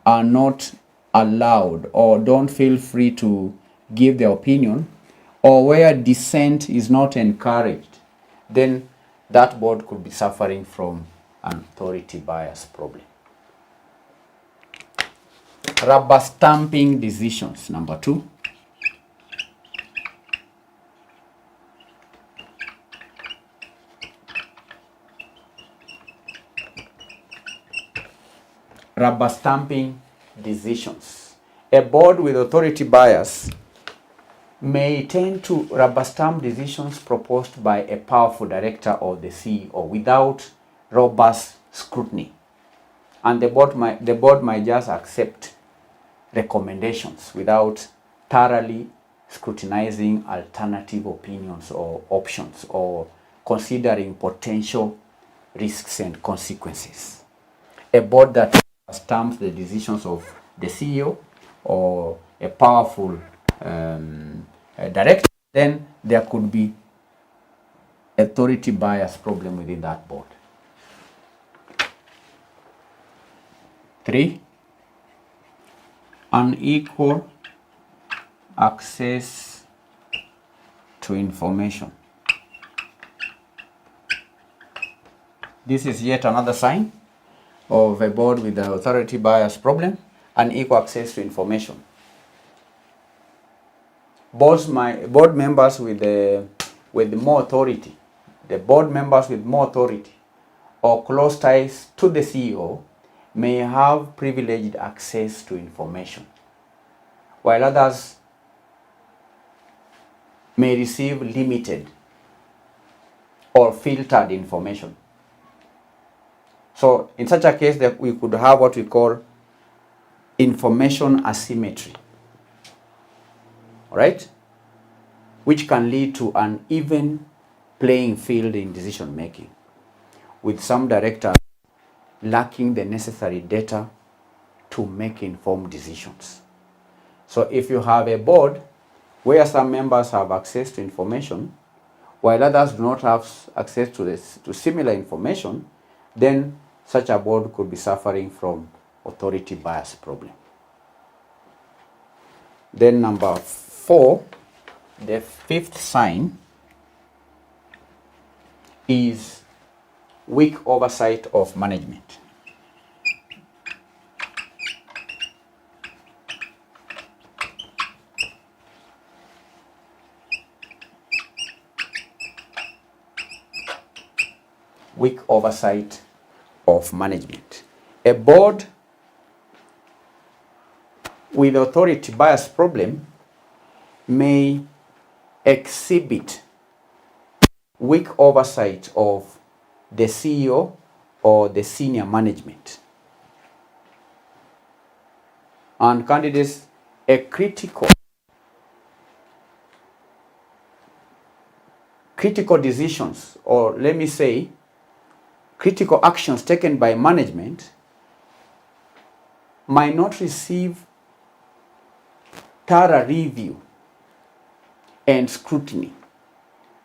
C: are not allowed or don't feel free to give their opinion, or where dissent is not encouraged, then that board could be suffering from an authority bias problem. Rubber stamping decisions, number 2. Rubber stamping decisions. A board with authority bias may tend to rubber stamp decisions proposed by a powerful director or the CEO without robust scrutiny. And the board might just accept recommendations without thoroughly scrutinizing alternative opinions or options or considering potential risks and consequences. A board that stamps the decisions of the CEO or a powerful director, then there could be authority bias problem within that board. 3, unequal access to information. This is yet another sign of a board with the authority bias problem, unequal access to information. Board members with more authority, the board members with more authority or close ties to the CEO may have privileged access to information, while others may receive limited or filtered information. So in such a case, that we could have what we call information asymmetry, all right, which can lead to an even playing field in decision making, with some directors lacking the necessary data to make informed decisions. So if you have a board where some members have access to information, while others do not have access to similar information, then such a board could be suffering from authority bias problem. Then number 4, the 5th sign is weak oversight of management. Weak oversight of management. A board with authority bias problem may exhibit weak oversight of the CEO or the senior management. And candidates, a critical decisions, or let me say, critical actions taken by management might not receive thorough review and scrutiny,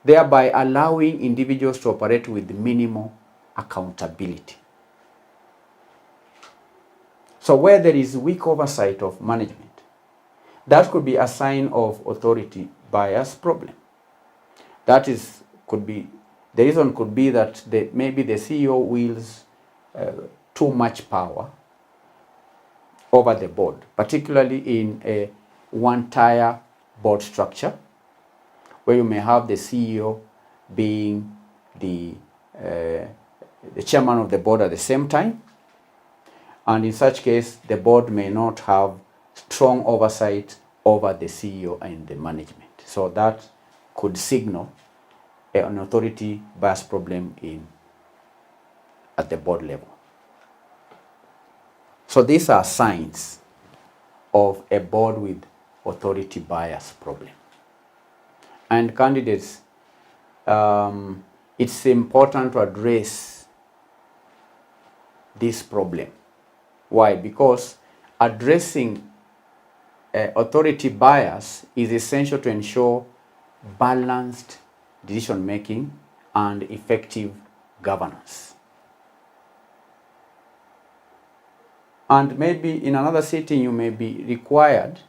C: thereby allowing individuals to operate with minimal accountability. So where there is weak oversight of management, that could be a sign of authority bias problem. That is, the reason could be that maybe the CEO wields too much power over the board, particularly in a one-tier board structure, where you may have the CEO being the the chairman of the board at the same time. And in such case, the board may not have strong oversight over the CEO and the management. So that could signal an authority bias problem at the board level. So these are signs of a board with authority bias problem. And candidates, it's important to address this problem. Why? Because addressing authority bias is essential to ensure balanced decision making and effective governance. And maybe in another setting you may be required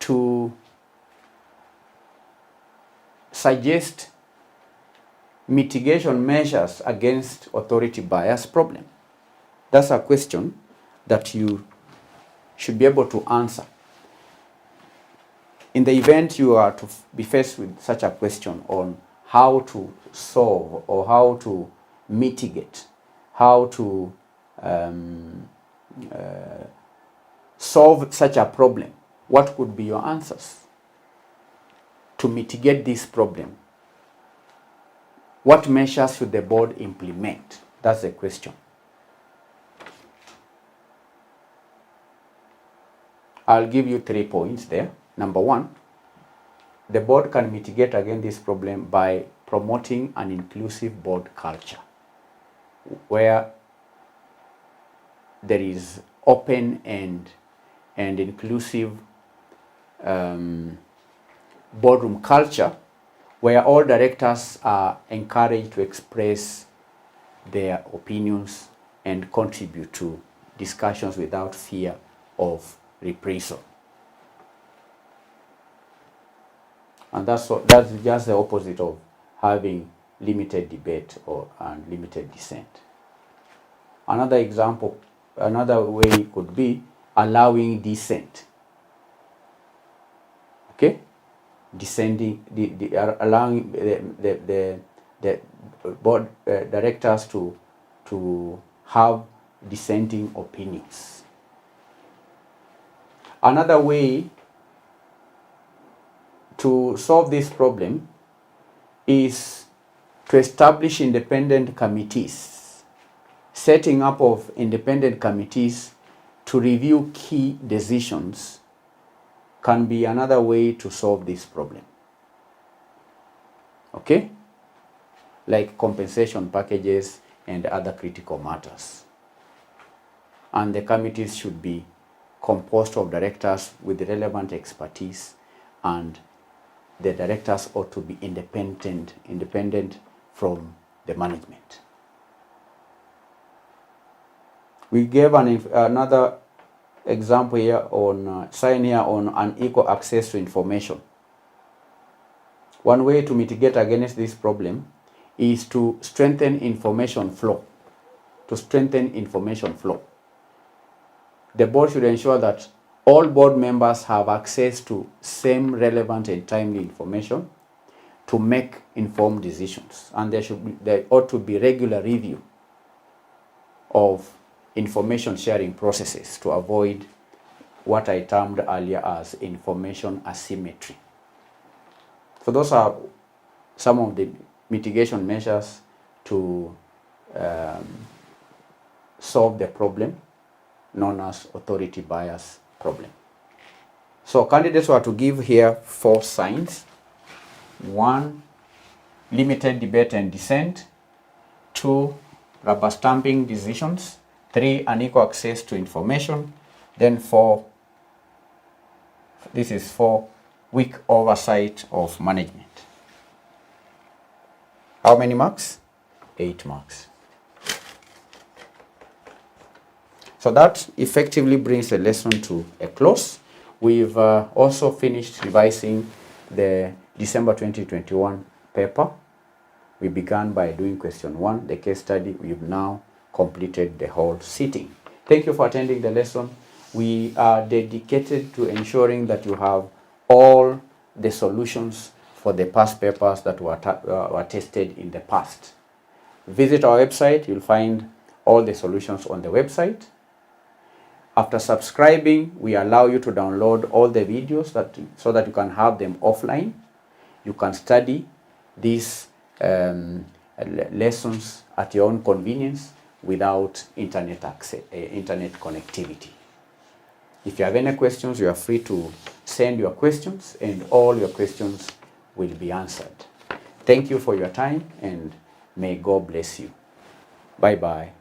C: to suggest mitigation measures against authority bias problem. That's a question that you should be able to answer. In the event you are to be faced with such a question on how to solve or how to mitigate, how to solve such a problem, what could be your answers to mitigate this problem? What measures should the board implement? That's the question. I'll give you 3 points there. Number 1, the board can mitigate against this problem by promoting an inclusive board culture where there is open and inclusive boardroom culture where all directors are encouraged to express their opinions and contribute to discussions without fear of reprisal. And that's just the opposite of having limited debate and limited dissent. Another example, another way could be allowing dissent. Okay, allowing the board directors to have dissenting opinions. Another way to solve this problem is to establish independent committees. Setting up of independent committees to review key decisions can be another way to solve this problem. Okay? Like compensation packages and other critical matters. And the committees should be composed of directors with relevant expertise, and the directors ought to be independent from the management. We gave another example here on sign here on unequal access to information. One way to mitigate against this problem is to strengthen information flow. The board should ensure that all board members have access to same relevant and timely information to make informed decisions. And there ought to be regular review of information sharing processes to avoid what I termed earlier as information asymmetry. So those are some of the mitigation measures to solve the problem known as authority bias problem. So candidates were to give here 4 signs. 1, limited debate and dissent. 2, rubber stamping decisions. 3, unequal access to information. Then 4, this is 4, weak oversight of management. How many marks? 8 marks. So that effectively brings the lesson to a close. We've also finished revising the December 2021 paper. We began by doing question 1, the case study. We've now completed the whole sitting. Thank you for attending the lesson. We are dedicated to ensuring that you have all the solutions for the past papers that were tested in the past. Visit our website, you'll find all the solutions on the website. After subscribing, we allow you to download all the videos so that you can have them offline. You can study these lessons at your own convenience without internet connectivity. If you have any questions, you are free to send your questions and all your questions will be answered. Thank you for your time and may God bless you. Bye-bye.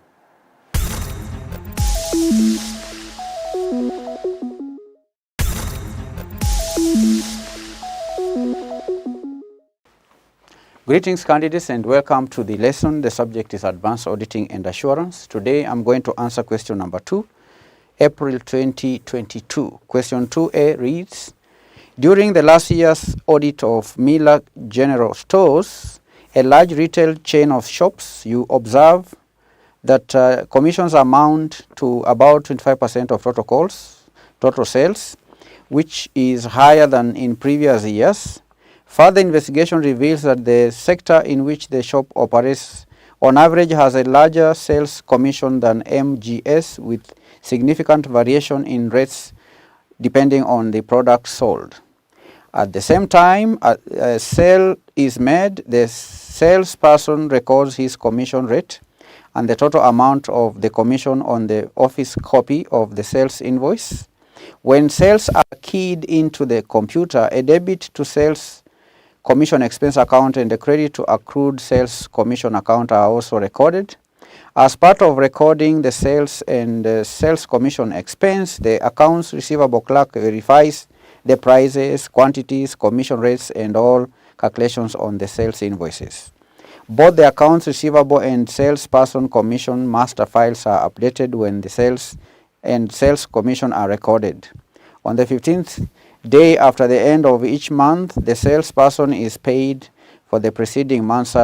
C: Greetings, candidates, and welcome to the lesson. The subject is Advanced Auditing and Assurance. Today, I'm going to answer question number 2, April 2022. Question 2A reads, during the last year's audit of Miller General Stores, a large retail chain of shops, you observe that commissions amount to about 25% of total sales, which is higher than in previous years. Further investigation reveals that the sector in which the shop operates on average has a larger sales commission than MGS, with significant variation in rates depending on the product sold. At the same time, a sale is made, the salesperson records his commission rate and the total amount of the commission on the office copy of the sales invoice. When sales are keyed into the computer, a debit to sales commission expense account and a credit to accrued sales commission account are also recorded. As part of recording the sales and sales commission expense, the accounts receivable clerk verifies the prices, quantities, commission rates, and all calculations on the sales invoices. Both the accounts receivable and salesperson commission master files are updated when the sales and sales commission are recorded. On the 15th day after the end of each month, the salesperson is paid for the preceding month's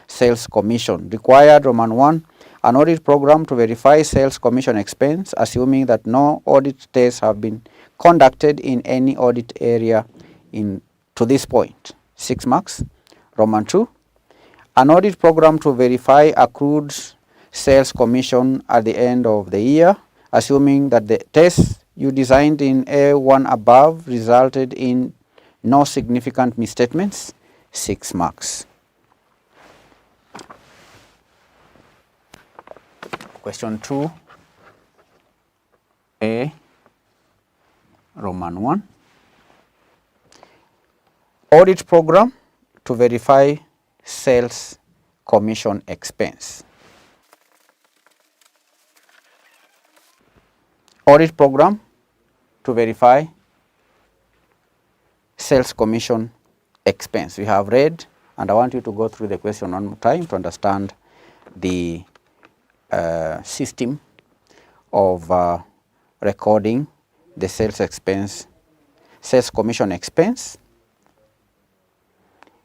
C: sales commission. Required Roman 1, an audit program to verify sales commission expense, assuming that no audit tests have been conducted in any audit area to this point. 6 marks. Roman 2, an audit program to verify accrued sales commission at the end of the year, assuming that the tests you designed in A1 above resulted in no significant misstatements. 6 marks. Question 2A, Roman 1. Audit program to verify sales commission expense. Audit program to verify sales commission expense. We have read, and I want you to go through the question one more time to understand the system of recording the sales commission expense.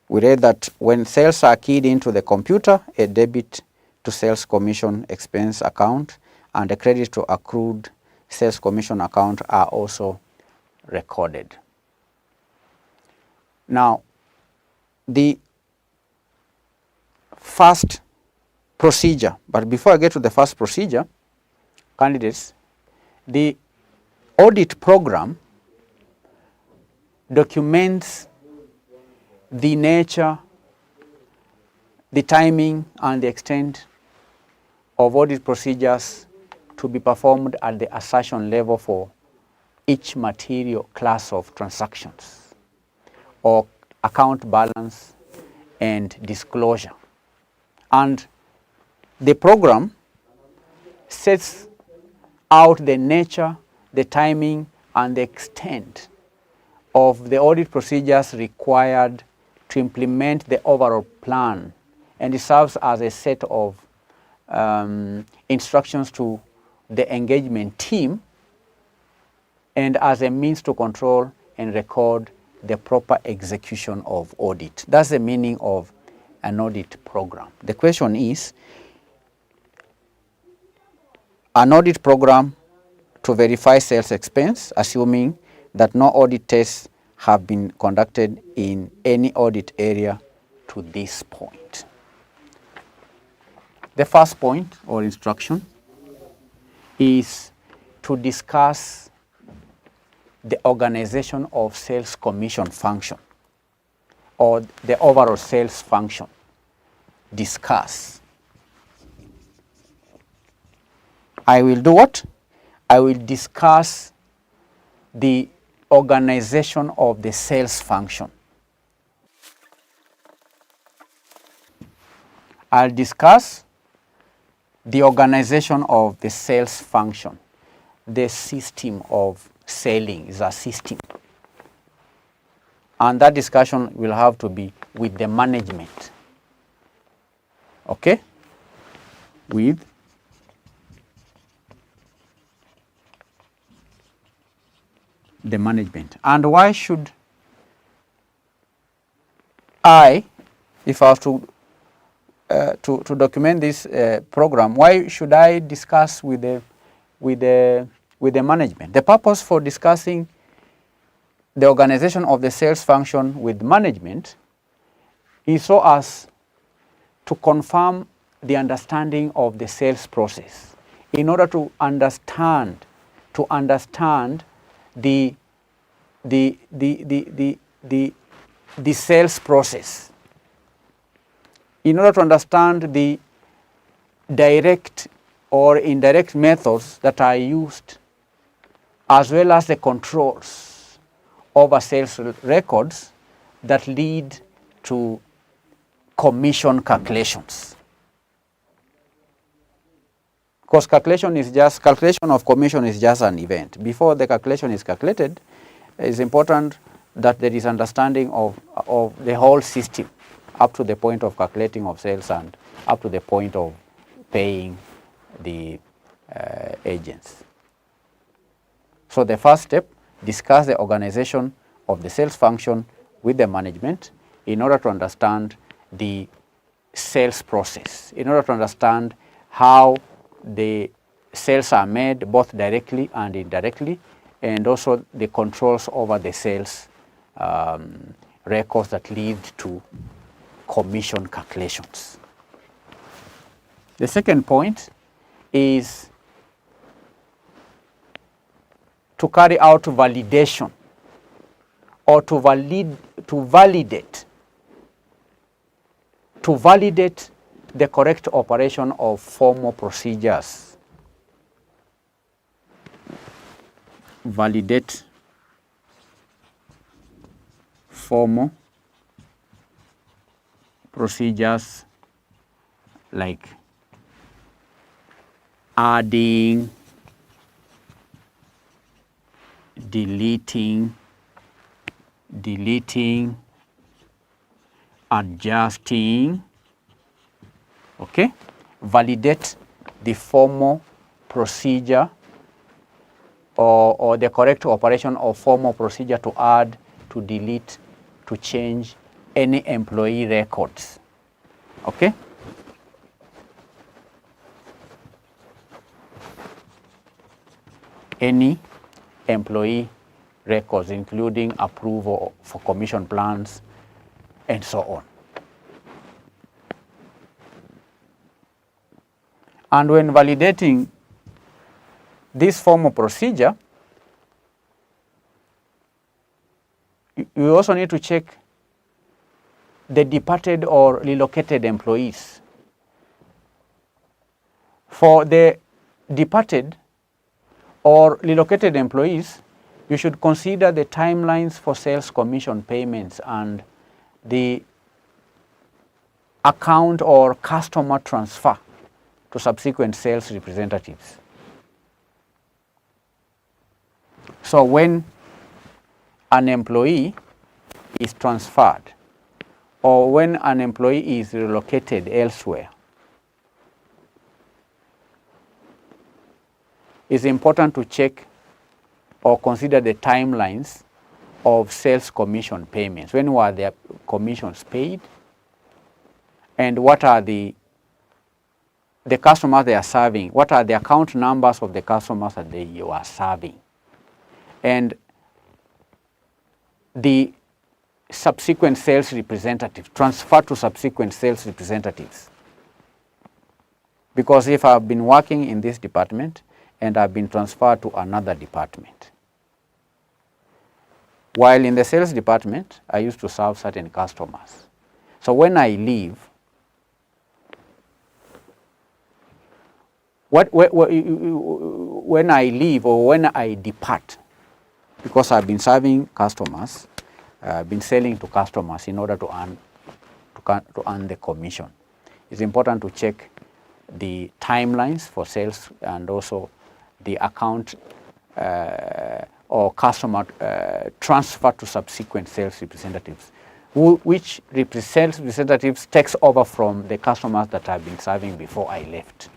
C: We read that when sales are keyed into the computer, a debit to sales commission expense account and a credit to accrued sales commission account are also recorded. Now, the first procedure, but before I get to the first procedure, candidates, the audit program documents the nature, the timing, and the extent of audit procedures to be performed at the assertion level for each material class of transactions or account balance and disclosure. And the program sets out the nature, the timing, and the extent of the audit procedures required to implement the overall plan, and it serves as a set of instructions to the engagement team and as a means to control and record the proper execution of audit. That's the meaning of an audit program. The question is, an audit program to verify sales expense, assuming that no audit tests have been conducted in any audit area to this point.
G: The first point or instruction is to discuss the organization of sales commission function or the overall sales function. Discuss. I will do what? I will discuss the organization of the sales function. I'll discuss the organization of the sales function. The system of selling is a system. And that discussion will have to be with the management. Okay? With the management. And why should I, if I have to document this program, why should I discuss with the management? The purpose for discussing the organization of the sales function with management is so as to confirm the understanding of the sales process, in order to understand the sales process, in order to understand the direct or indirect methods that are used, as well as the controls over sales records that lead to commission calculations. Because calculation of commission is just an event. Before the calculation is calculated, it's important that there is understanding of the whole system up to the point of calculating of sales and up to the point of paying the agents. So the first step, discuss the organization of the sales function with the management in order to understand the sales process, in order to understand how the sales are made both directly and indirectly, and also the controls over the sales records that lead to commission calculations. The second point is to carry out validation or to validate the correct operation of formal procedures. Validate formal procedures like adding, deleting, adjusting. Okay? Validate the formal procedure or the correct operation of formal procedure to add, to delete, to change any employee records. Okay? Any employee records, including approval for commission plans and so on. And when validating this formal procedure, you also need to check the departed or relocated employees. For the departed or relocated employees, you should consider the timelines for sales commission payments and the account or customer transfer to subsequent sales representatives. So when an employee is transferred or when an employee is relocated elsewhere, it's important to check or consider the timelines of sales commission payments. When were their commissions paid? And what are the customers they are serving? What are the account numbers of the customers that you are serving? And the subsequent sales representative, transfer to subsequent sales representatives.
C: Because if I've been working in this department and I've been transferred to another department, while in the sales department, I used to serve certain customers. So when I leave, when I leave or when I depart, because I've been serving customers, I've been selling to customers in order to earn the commission. It's important to check the timelines for sales and also the account or customer transfer to subsequent sales representatives, which sales representatives takes over from the customers that I've been serving before I left.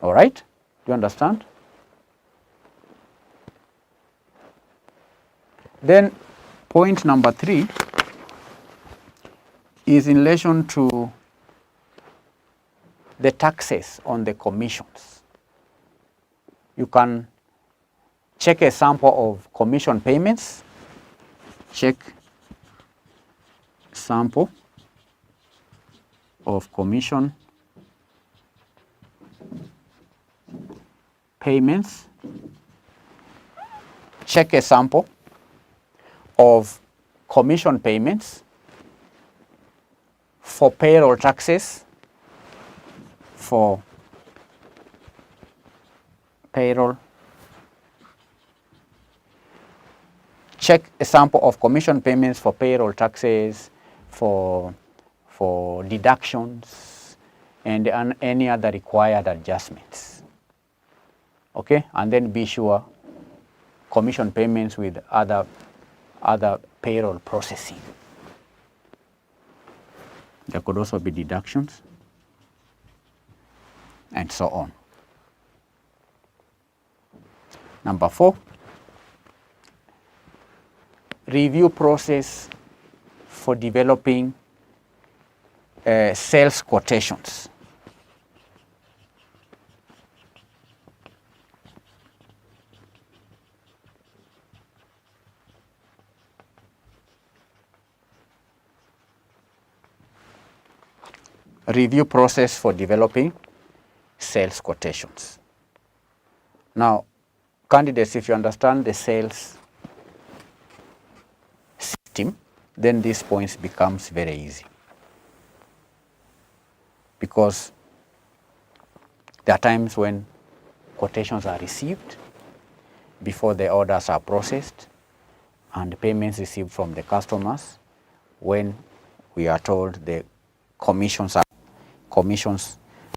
C: All right? Do you understand? Then point number 3 is in relation to the taxes on the commissions. You can check a sample of commission payments, check sample of commission payments, check a sample of commission payments for payroll taxes, for payroll. Check a sample of commission payments for payroll taxes, for deductions, and any other required adjustments. Okay, and then be sure commission payments with other payroll processing. There could also be deductions and so on. Number 4, review process for developing sales quotations. Review process for developing sales quotations. Now, candidates, if you understand the sales system, then these points becomes very easy, because there are times when quotations are received before the orders are processed and payments received from the customers when we are told the commissions.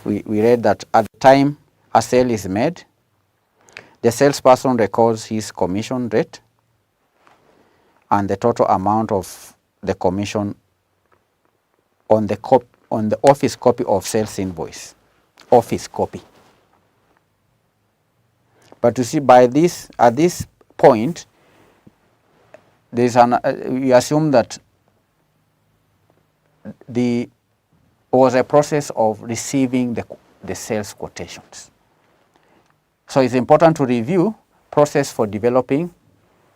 C: We read that at the time a sale is made, the salesperson records his commission rate and the total amount of the commission on the office copy of sales invoice, office copy. But you see, at this point, we assume that the was a process of receiving the sales quotations. So it's important to review process for developing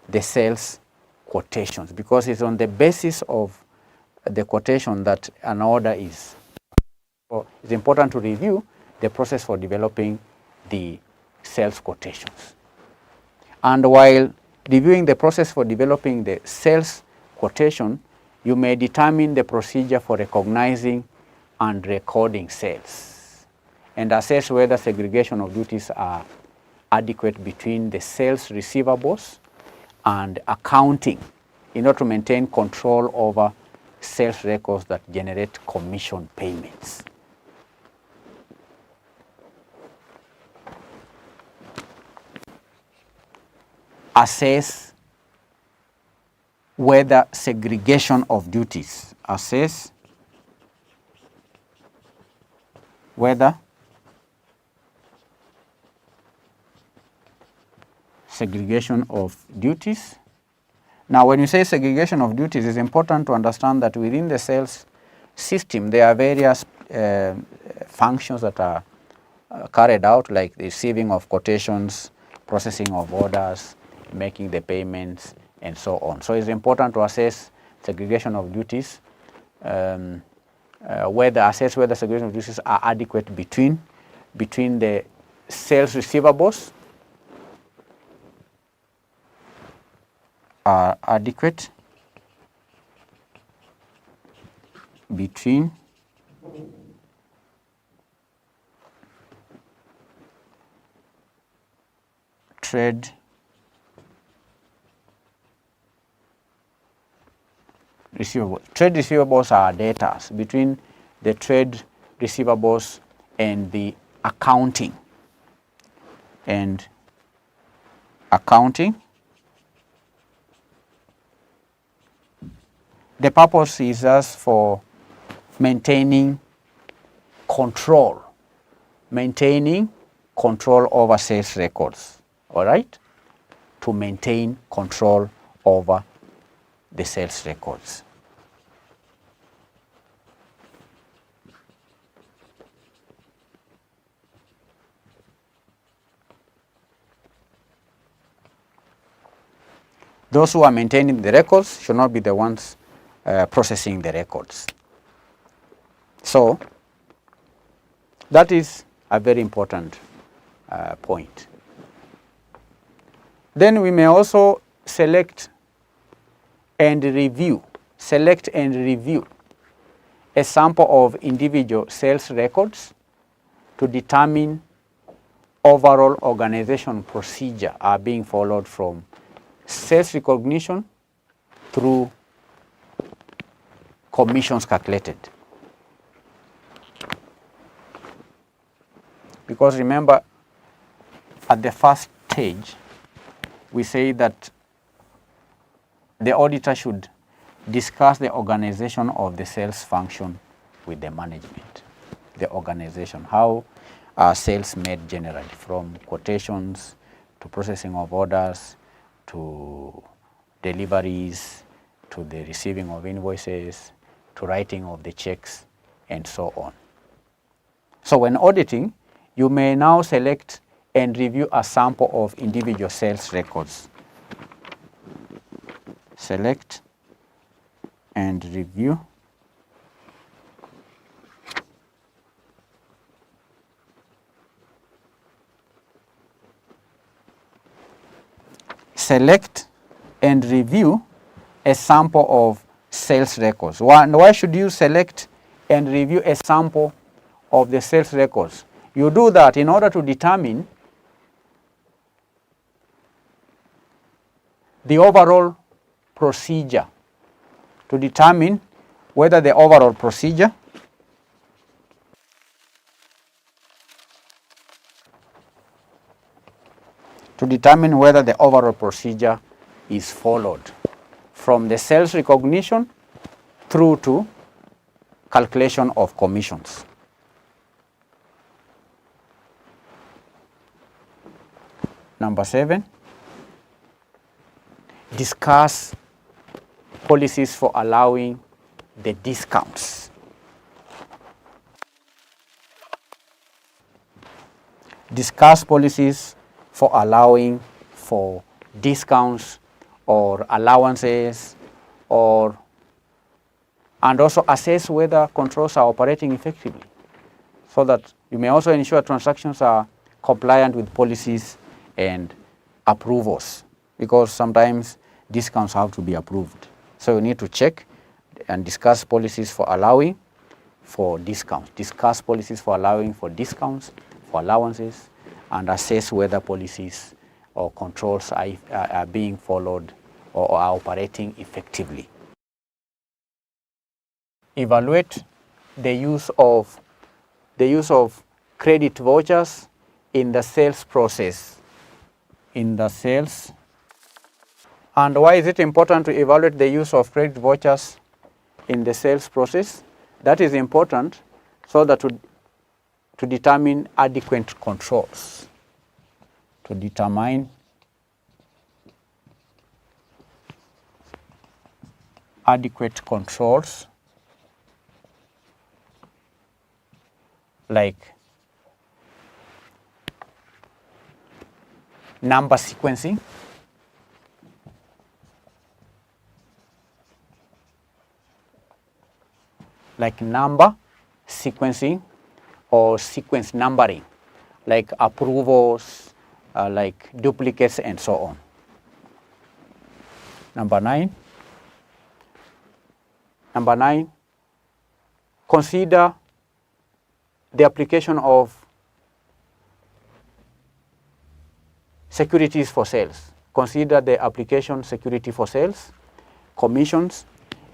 C: the sales quotations, because it's on the basis of the quotation that an order is. So it's important to review the process for developing the sales quotations. And while reviewing the process for developing the sales quotation, you may determine the procedure for recognizing and recording sales, and assess whether segregation of duties are adequate between the sales receivables and accounting in order to maintain control over sales records that generate commission payments. Assess whether segregation of duties, assess whether segregation of duties. Now, when you say segregation of duties, it's important to understand that within the sales system, there are various functions that are carried out, like the receiving of quotations, processing of orders, making the payments, and so on. So it's important to assess segregation of duties, assess whether segregation of duties are adequate between the sales receivables are adequate between trade receivables. Trade receivables are debtors between the trade receivables and the accounting. And accounting, the purpose is just for maintaining control over sales records, all right? To maintain control over the sales records. Those who are maintaining the records should not be the ones processing the records. So that is a very important point. Then we may also select and review a sample of individual sales records to determine overall organization procedure are being followed from sales recognition through commissions calculated. Because remember, at the first stage, we say that the auditor should discuss the organization of the sales function with the management. The organization, how are sales made generally, from quotations to processing of orders to deliveries to the receiving of invoices to writing of the checks and so on. So when auditing, you may now select and review a sample of individual sales records. Select and review a sample of sales records. Why should you select and review a sample of the sales records? You do that in order to determine the overall procedure, to determine whether the overall procedure is followed from the sales recognition through to calculation of commissions. Number 7, discuss policies for allowing the discounts. Discuss policies for allowing for discounts or allowances, and also assess whether controls are operating effectively, so that you may also ensure transactions are compliant with policies and approvals, because sometimes discounts have to be approved. So you need to check and discuss policies for allowing for discounts. Discuss policies for allowing for discounts, for allowances, and assess whether policies or controls are being followed or are operating effectively. Evaluate the use of credit vouchers in the sales process. And why is it important to evaluate the use of credit vouchers in the sales process? That is important so that to determine adequate controls. To determine adequate controls like number sequencing,
G: like number sequencing or sequence numbering, like approvals, like duplicates and so on. Number 9. Number 9, consider the application of securities for sales. Consider the application security for sales, commissions,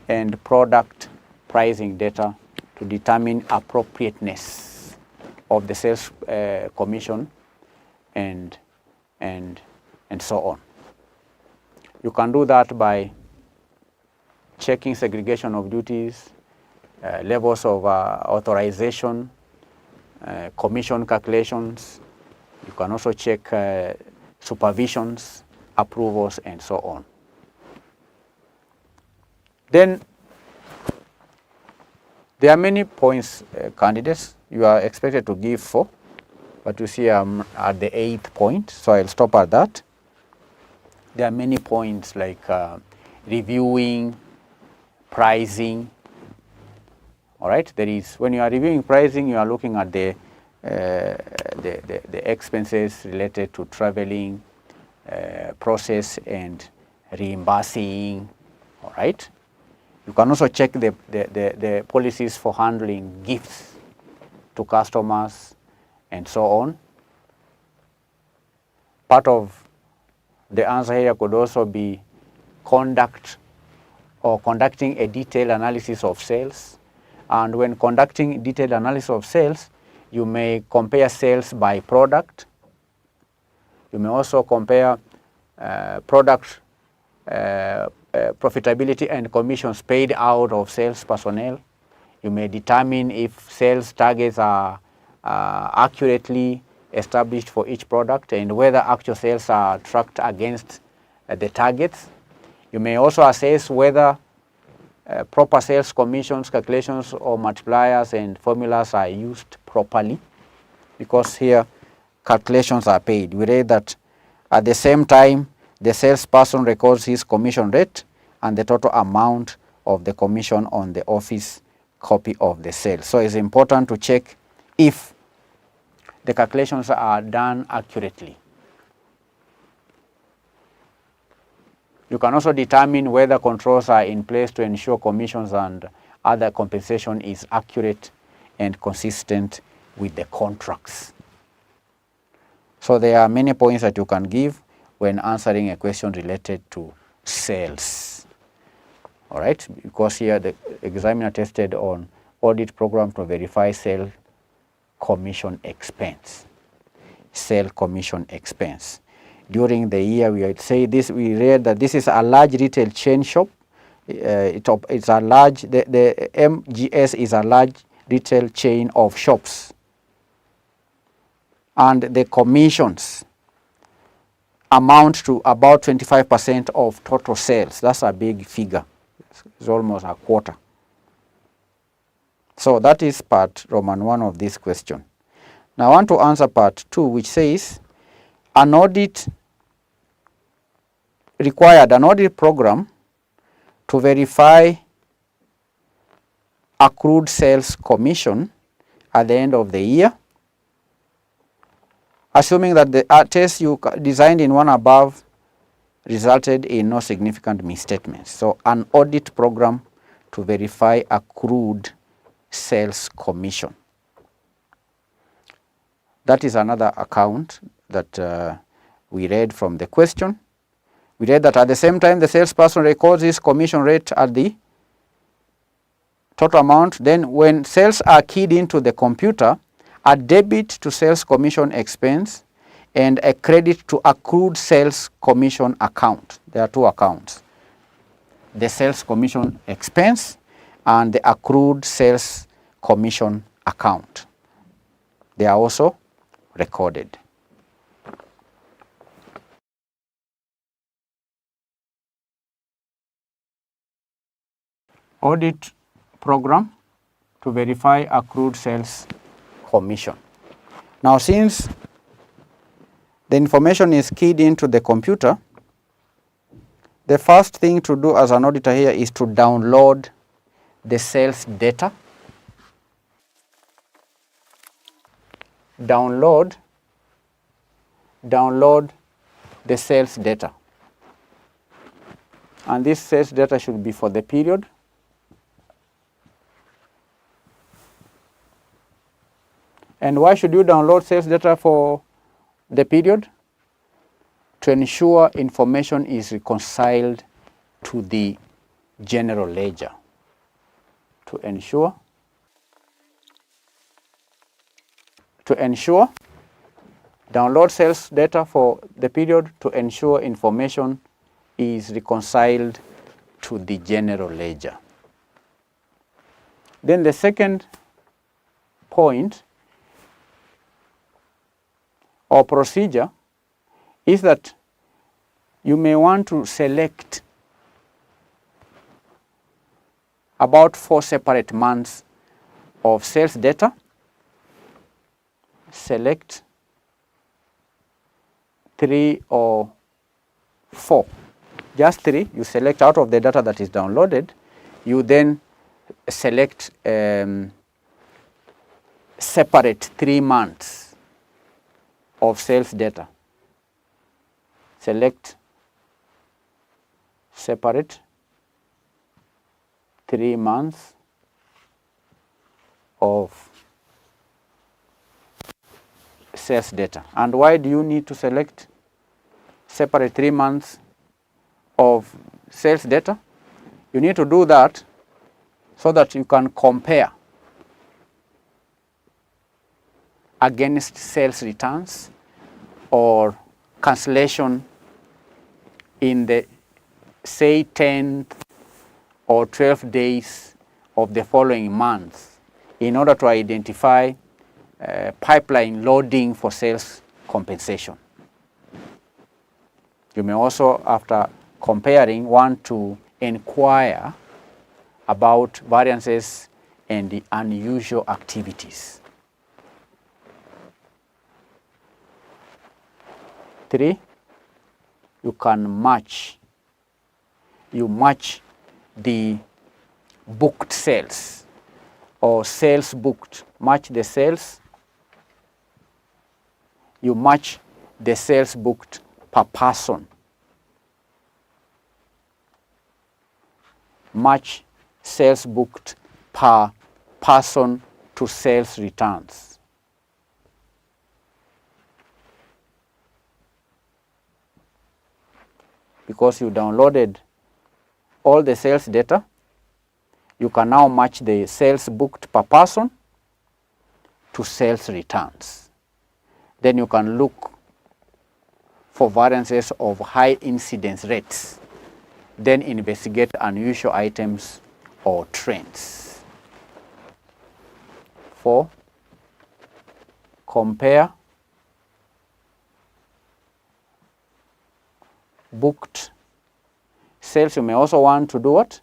G: and product pricing data to determine appropriateness of the sales commission and so on. You can do that by checking segregation of duties, levels of authorization, commission calculations. You can also check supervisions, approvals, and so on. Then there are many points, candidates. You are expected to give 4, but you see I'm at the 8th point, so I'll stop at that. There are many points like reviewing, pricing. All right, there is, when you are reviewing pricing, you are looking at the expenses related to traveling, process and reimbursing. All right. You can also check the policies for handling gifts to customers and so on. Part of the answer here could also be conducting a detailed analysis of sales. And when conducting detailed analysis of sales, you may compare sales by product. You may also compare product profitability and commissions paid out of sales personnel. You may determine if sales targets are accurately established for each product and whether actual sales are tracked against the targets. You may also assess whether proper sales commissions, calculations or multipliers and formulas are used properly, because here calculations are paid. We read that at the same time the salesperson records his commission rate and the total amount of the commission on the office copy of the sale. So it's important to check if the calculations are done accurately. You can also determine whether controls are in place to ensure commissions and other compensation is accurate and consistent with the contracts. So there are many points that you can give when answering a question related to sales. All right, because here the examiner tested on audit program to verify sale commission expense. Sale commission expense. During the year, we say this. We read that this is a large retail chain shop. It's a large. The MGS is a large retail chain of shops, and the commissions amount to about 25% of total sales. That's a big figure. It's almost a quarter. So that is part Roman 1 of this question. Now I want to answer part 2, which says an audit required an audit program to verify accrued sales commission at the end of the year, assuming that the test you designed in one above resulted in no significant misstatements. So an audit program to verify accrued sales commission. That is another account that we read from the question. We read that at the same time the salesperson records his commission rate at the total amount. Then when sales are keyed into the computer, a debit to sales commission expense and a credit to accrued sales commission account. There are two accounts, the sales commission expense and the accrued sales commission account. They are also recorded. Audit program to verify accrued sales commission. Now, since the information is keyed into the computer, the first thing to do as an auditor here is to download the sales data download the sales data. And this sales data should be for the period. And why should you download sales data for the period? To ensure information is reconciled to the general ledger. To ensure download sales data for the period to ensure information is reconciled to the general ledger. Then the second point or procedure is that you may want to select about 4 separate months of sales data. Select 3 or 4, just 3. You select out of the data that is downloaded. You then select separate 3 months of sales data. Select separate 3 months of sales data. And why do you need to select separate 3 months of sales data? You need to do that so that you can compare against sales returns or cancellation in the, say, 10th or 12 days of the following month in order to identify pipeline loading for sales compensation. You may also, after comparing, want to inquire about variances and the unusual activities. 3, you can match. You match the booked sales or sales booked. Match the sales. You match the sales booked per person. Match sales booked per person to sales returns. Because you downloaded all the sales data, you can now match the sales booked per person to sales returns. Then you can look for variances of high incidence rates. Then investigate unusual items or trends. 4, compare booked sales. You may also want to do what?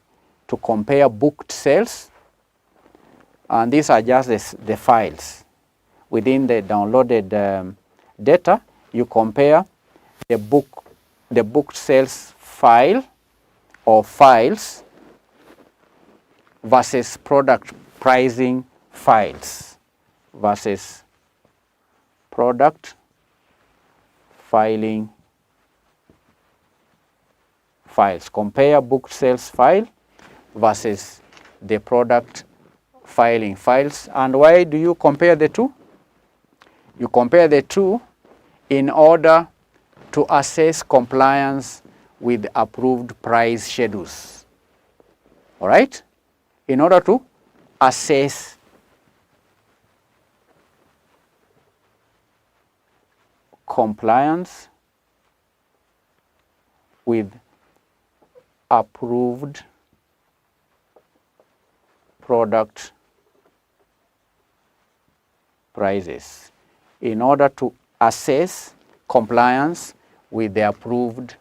G: To compare booked sales. And these are just the files. Within the downloaded data, you compare the booked sales file or files versus product pricing files versus product filing files. Compare booked sales file versus the product filing files. And why do you compare the two? You compare the two in order to assess compliance with approved price schedules. All right? In order to assess compliance with approved product prices. In order to assess compliance with the approved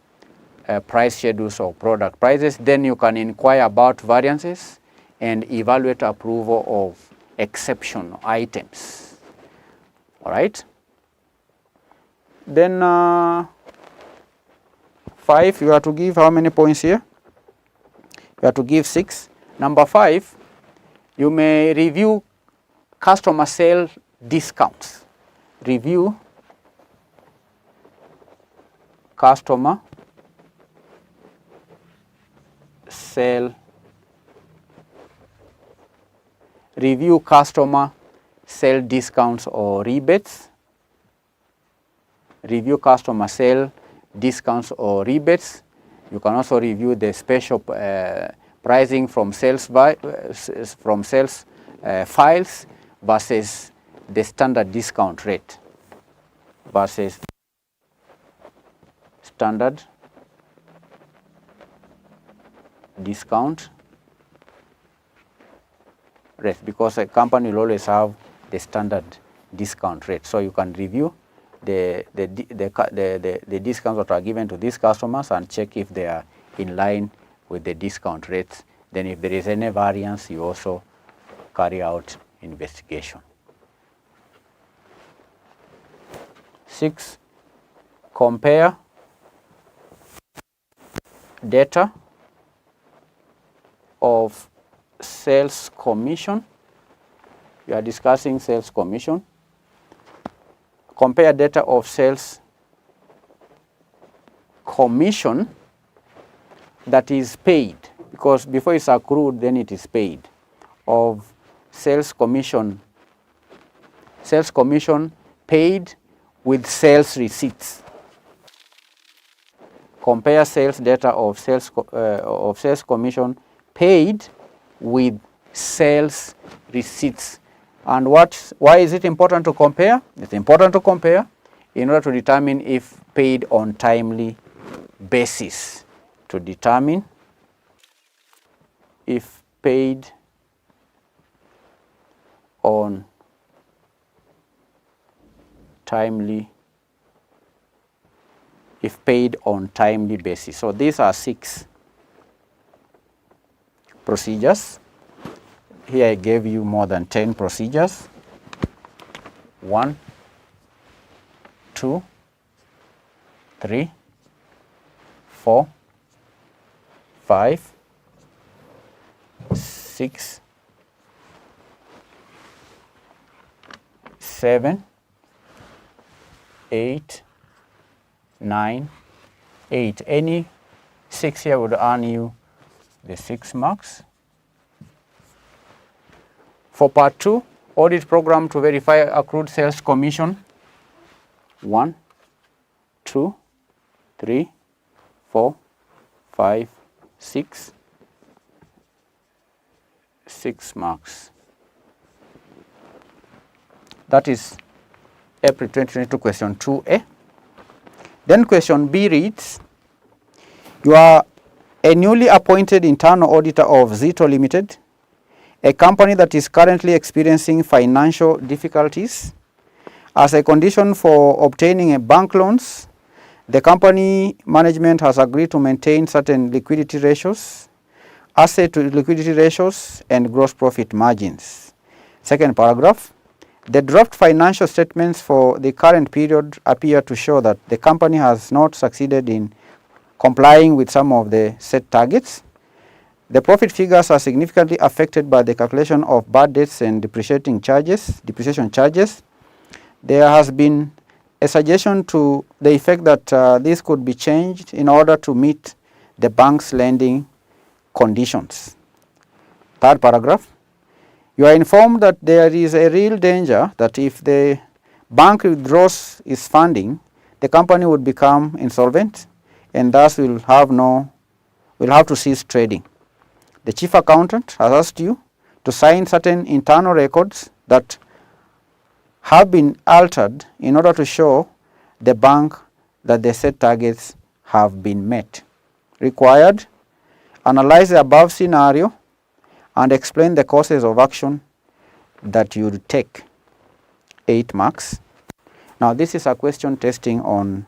G: price schedules or product prices, then you can inquire about variances and evaluate approval of exception items. All right? Then 5, you have to give how many points here? You have to give 6. Number 5, you may review customer sale discounts.
C: review customer sale discounts or rebates. Review customer sale discounts or rebates. You can also review the special pricing from sales files versus the standard discount rate versus standard discount rate, because a company will always have the standard discount rate. So you can review the discounts that are given to these customers and check if they are in line with the discount rates. Then if there is any variance, you also carry out investigation. 6, compare data of sales commission. We are discussing sales commission. Compare data of sales commission that is paid, because before it's accrued, then it is paid, of sales commission paid with sales receipts. Compare sales data of sales commission paid with sales receipts. And why is it important to compare? It's important to compare in order to determine if paid on timely basis. To determine if paid on timely basis. So these are 6 procedures. Here I gave you more than 10 procedures. 1, 2, 3, 4, 5, 6, 7, 8, 9, 8. Any 6 here would earn you the 6 marks. For part 2, audit program to verify accrued sales commission. 1, 2, 3, 4, 5, 6. 6 marks. That is April 2022 question 2A. Then question B reads, you are a newly appointed internal auditor of Zito Limited, a company that is currently experiencing financial difficulties. As a condition for obtaining a bank loans, the company management has agreed to maintain certain liquidity ratios, asset to liquidity ratios, and gross profit margins. Second paragraph, the draft financial statements for the current period appear to show that the company has not succeeded in complying with some of the set targets. The profit figures are significantly affected by the calculation of bad debts and depreciation charges. There has been a suggestion to the effect that this could be changed in order to meet the bank's lending conditions. Third paragraph, you are informed that there is a real danger that if the bank withdraws its funding, the company would become insolvent and thus will have to cease trading. The chief accountant has asked you to sign certain internal records that have been altered in order to show the bank that the set targets have been met. Required, analyze the above scenario and explain the courses of action that you would take. 8 marks. Now this is a question testing on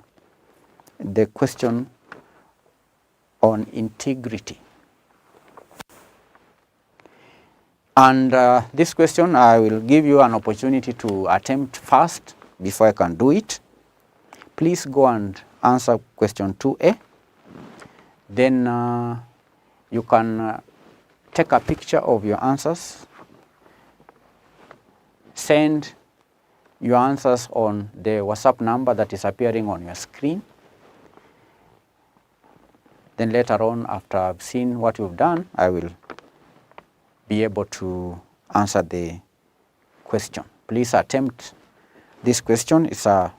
C: the question on integrity. And this question I will give you an opportunity to attempt first before I can do it. Please go and answer question 2A. Then you can take a picture of your answers, send your answers on the WhatsApp number that is appearing on your screen. Then later on, after I've seen what you've done, I will be able to answer the question. Please attempt this question. It's a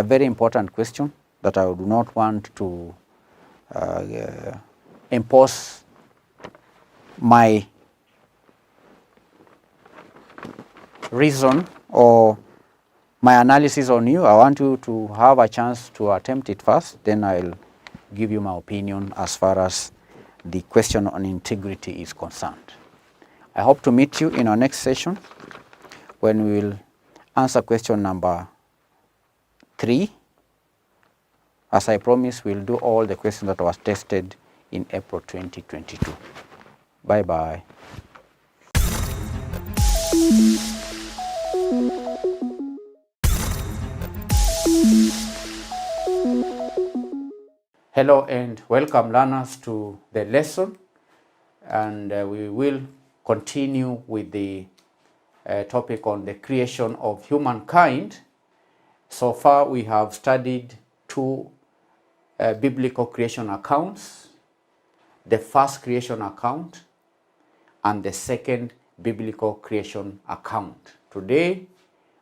C: very important question that I would not want to impose my reason or my analysis on you. I want you to have a chance to attempt it first, then I'll give you my opinion as far as the question on integrity is concerned. I hope to meet you in our next session when we will answer question number 3. As I promised, we'll do all the questions that was tested in April 2022. Bye-bye. Hello and welcome learners to the lesson, and we will continue with the topic on the creation of humankind. So far we have studied 2 biblical creation accounts, the first creation account and the second biblical creation account. Today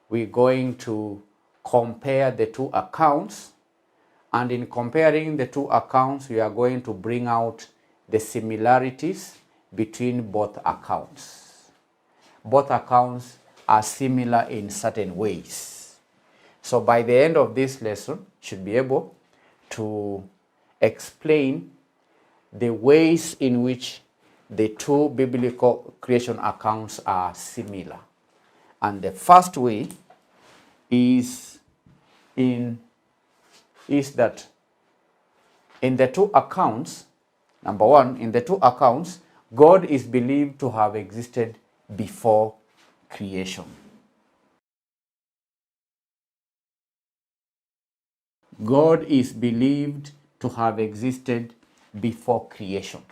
C: we're going to compare the 2 accounts, and in comparing the 2 accounts we are going to bring out the similarities between both accounts. Both accounts are similar in certain ways. So by the end of this lesson, you should be able to explain the ways in which the 2 biblical creation accounts are similar. And the first way is that in the 2 accounts, number 1, in the 2 accounts, God is believed to have existed before creation. God is believed to have existed before creation.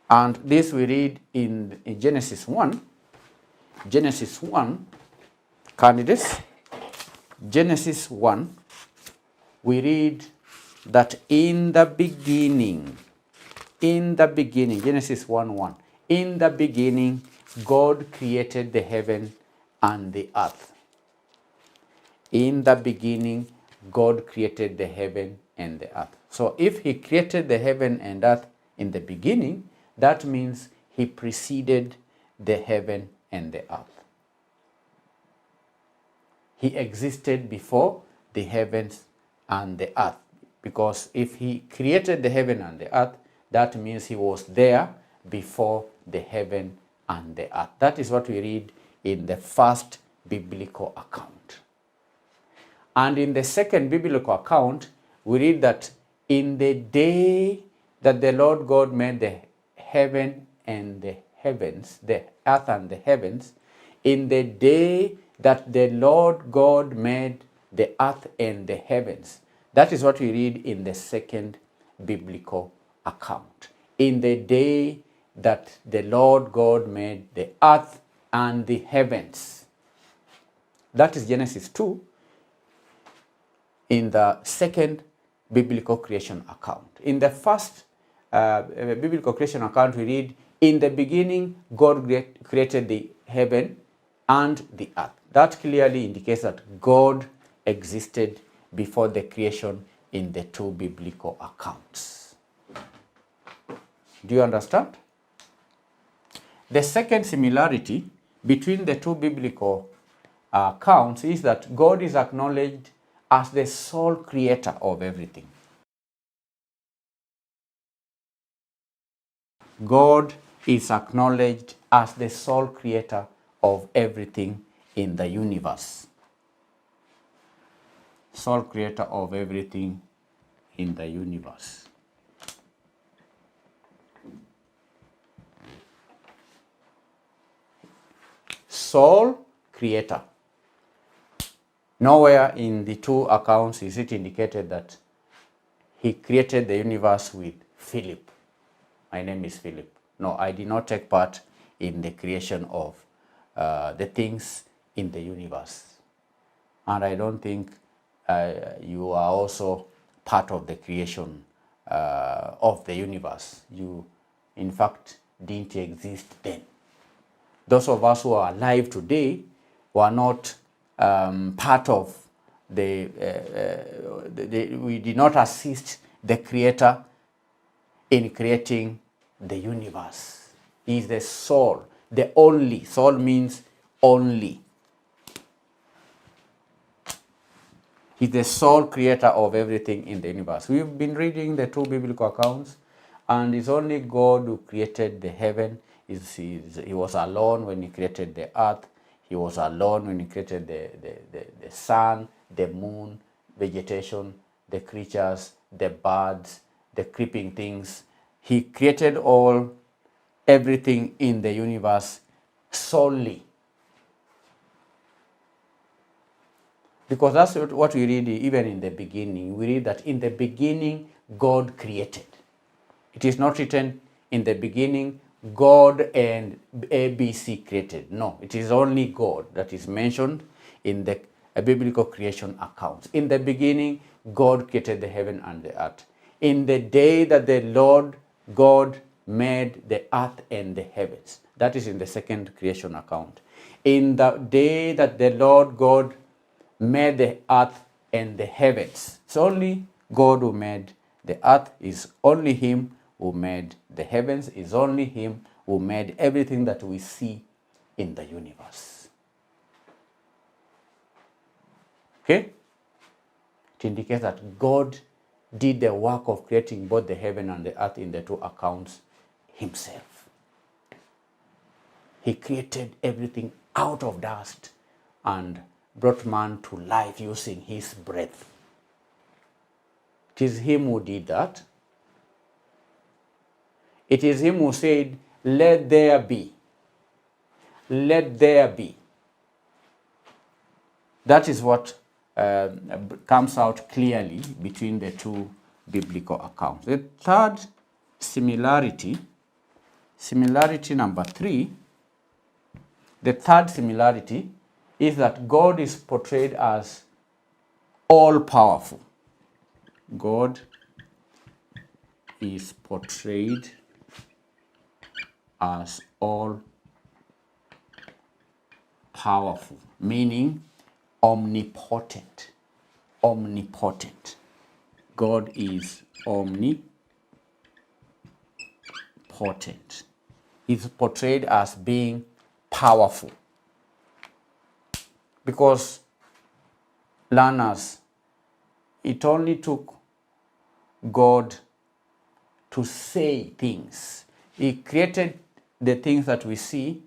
C: And this we read in Genesis 1. Genesis 1, candidates. Genesis 1, we read that in the beginning, Genesis 1:1, in the beginning, God created the heaven and the earth. In the beginning, God created the heaven and the earth. So if he created the heaven and earth in the beginning, that means he preceded the heaven and the earth. He existed before the heavens and the earth, because if he created the heaven and the earth, that means he was there before the heaven and the earth. That is what we read in the first biblical account. And in the second biblical account, we read that in the day that the Lord God made the heaven and the heavens, the earth and the heavens, in the day that the Lord God made the earth and the heavens. That is what we read in the second biblical account. In the day that the Lord God made the earth and the heavens. That is Genesis 2 in the second biblical creation account. In the first biblical creation account, we read, in the beginning, God created the heaven and the earth. That clearly indicates that God existed before the creation in the 2 biblical accounts. Do you understand? The second similarity between the 2 biblical accounts is that God is acknowledged as the sole creator of everything. God is acknowledged as the sole creator of everything in the universe. Sole creator of everything in the universe. Sole creator. Nowhere in the 2 accounts is it indicated that he created the universe with Philip. My name is Philip. No, I did not take part in the creation of the things
G: in the universe. And I don't think you are also part of the creation of the universe. You, in fact, didn't exist then. Those of us who are alive today were not part of we did not assist the Creator in creating the universe. He is the sole, the only. Sole means only. He's the sole creator of everything in the universe. We've been reading the two biblical accounts, and it's only God who created the heaven. He was alone when he created the earth. He was alone when he created the sun, the moon, vegetation, the creatures, the birds, the creeping things. He created everything in the universe solely. Because that's what we read even in the beginning. We read that in the beginning, God created. It is not written in the beginning, God and ABC created. No, it is only God that is mentioned in the biblical creation accounts. In the beginning, God created the heaven and the earth. In the day that the Lord God made the earth and the heavens. That is in the second creation account. In the day that the Lord God made the earth and the heavens. It's only God who made the earth. Is only Him who made the heavens. Is only Him who made everything that we see in the universe. Okay? It indicates that God did the work of creating both the heaven and the earth in the two accounts Himself. He created everything out of dust and brought man to life using His breath. It is Him who did that. It is Him who said, "Let there be. Let there be." That is what comes out clearly between the two biblical accounts. The third similarity number 3, the third similarity is that God is portrayed as all-powerful. God is portrayed as all-powerful, meaning omnipotent. Omnipotent. God is omnipotent. He's portrayed as being powerful. Because, learners, it only took God to say things. He created the things that we see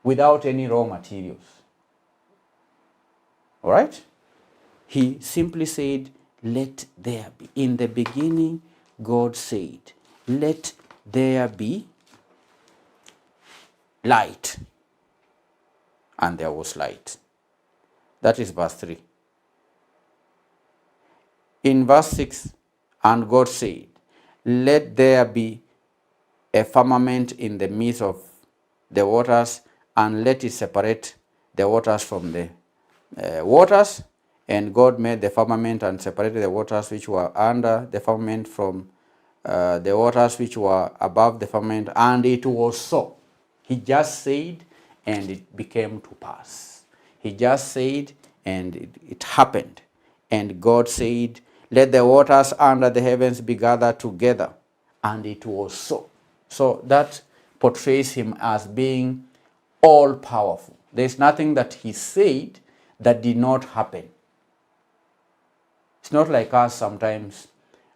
G: without any raw materials. All right? He simply said, "Let there be." In the beginning, God said, "Let there be light." And there was light. That is verse 3. In verse 6, and God said, "Let there be a firmament in the midst of the waters, and let it separate the waters from the waters." And God made the firmament and separated the waters which were under the firmament from the waters which were above the firmament, and it was so. He just said, and it became to pass. He just said, and it happened. And God said, "Let the waters under the heavens be gathered together." And it was so. So that portrays Him as being all-powerful. There's nothing that He said that did not happen. It's not like us sometimes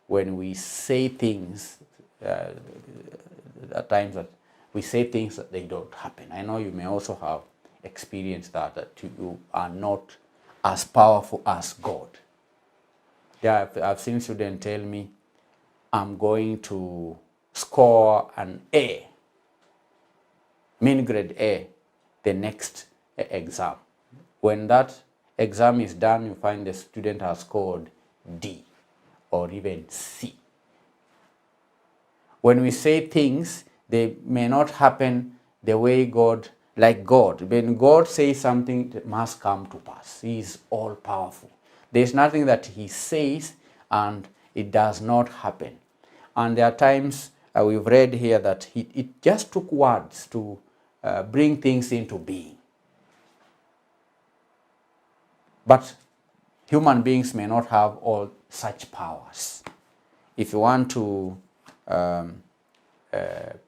G: when we say things, at times that we say things that they don't happen. I know you may also have experienced that you are not as powerful as God. Yeah, I've seen students tell me, "I'm going to score an A, mean grade A, the next exam." When that exam is done, you find the student has scored D or even C. When we say things, they may not happen the way God like God. When God says something, it must come to pass. He is all powerful. There is nothing that he says and it does not happen. And there are times we've read here that it just took words to bring things into being. But human beings may not have all such powers. If you want to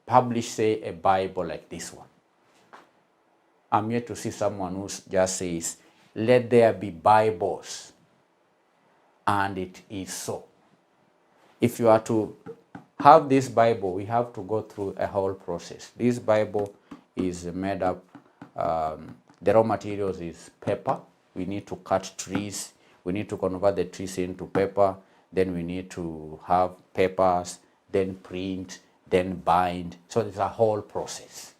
G: publish, say, a Bible like this one, I'm yet to see someone who just says, let there be Bibles, and it is so. If you are to have this Bible, we have to go through a whole process. This Bible is made up, the raw materials is paper. We need to cut trees. We need to convert the trees into paper. Then we need to have papers, then print, then bind. So it's a whole process.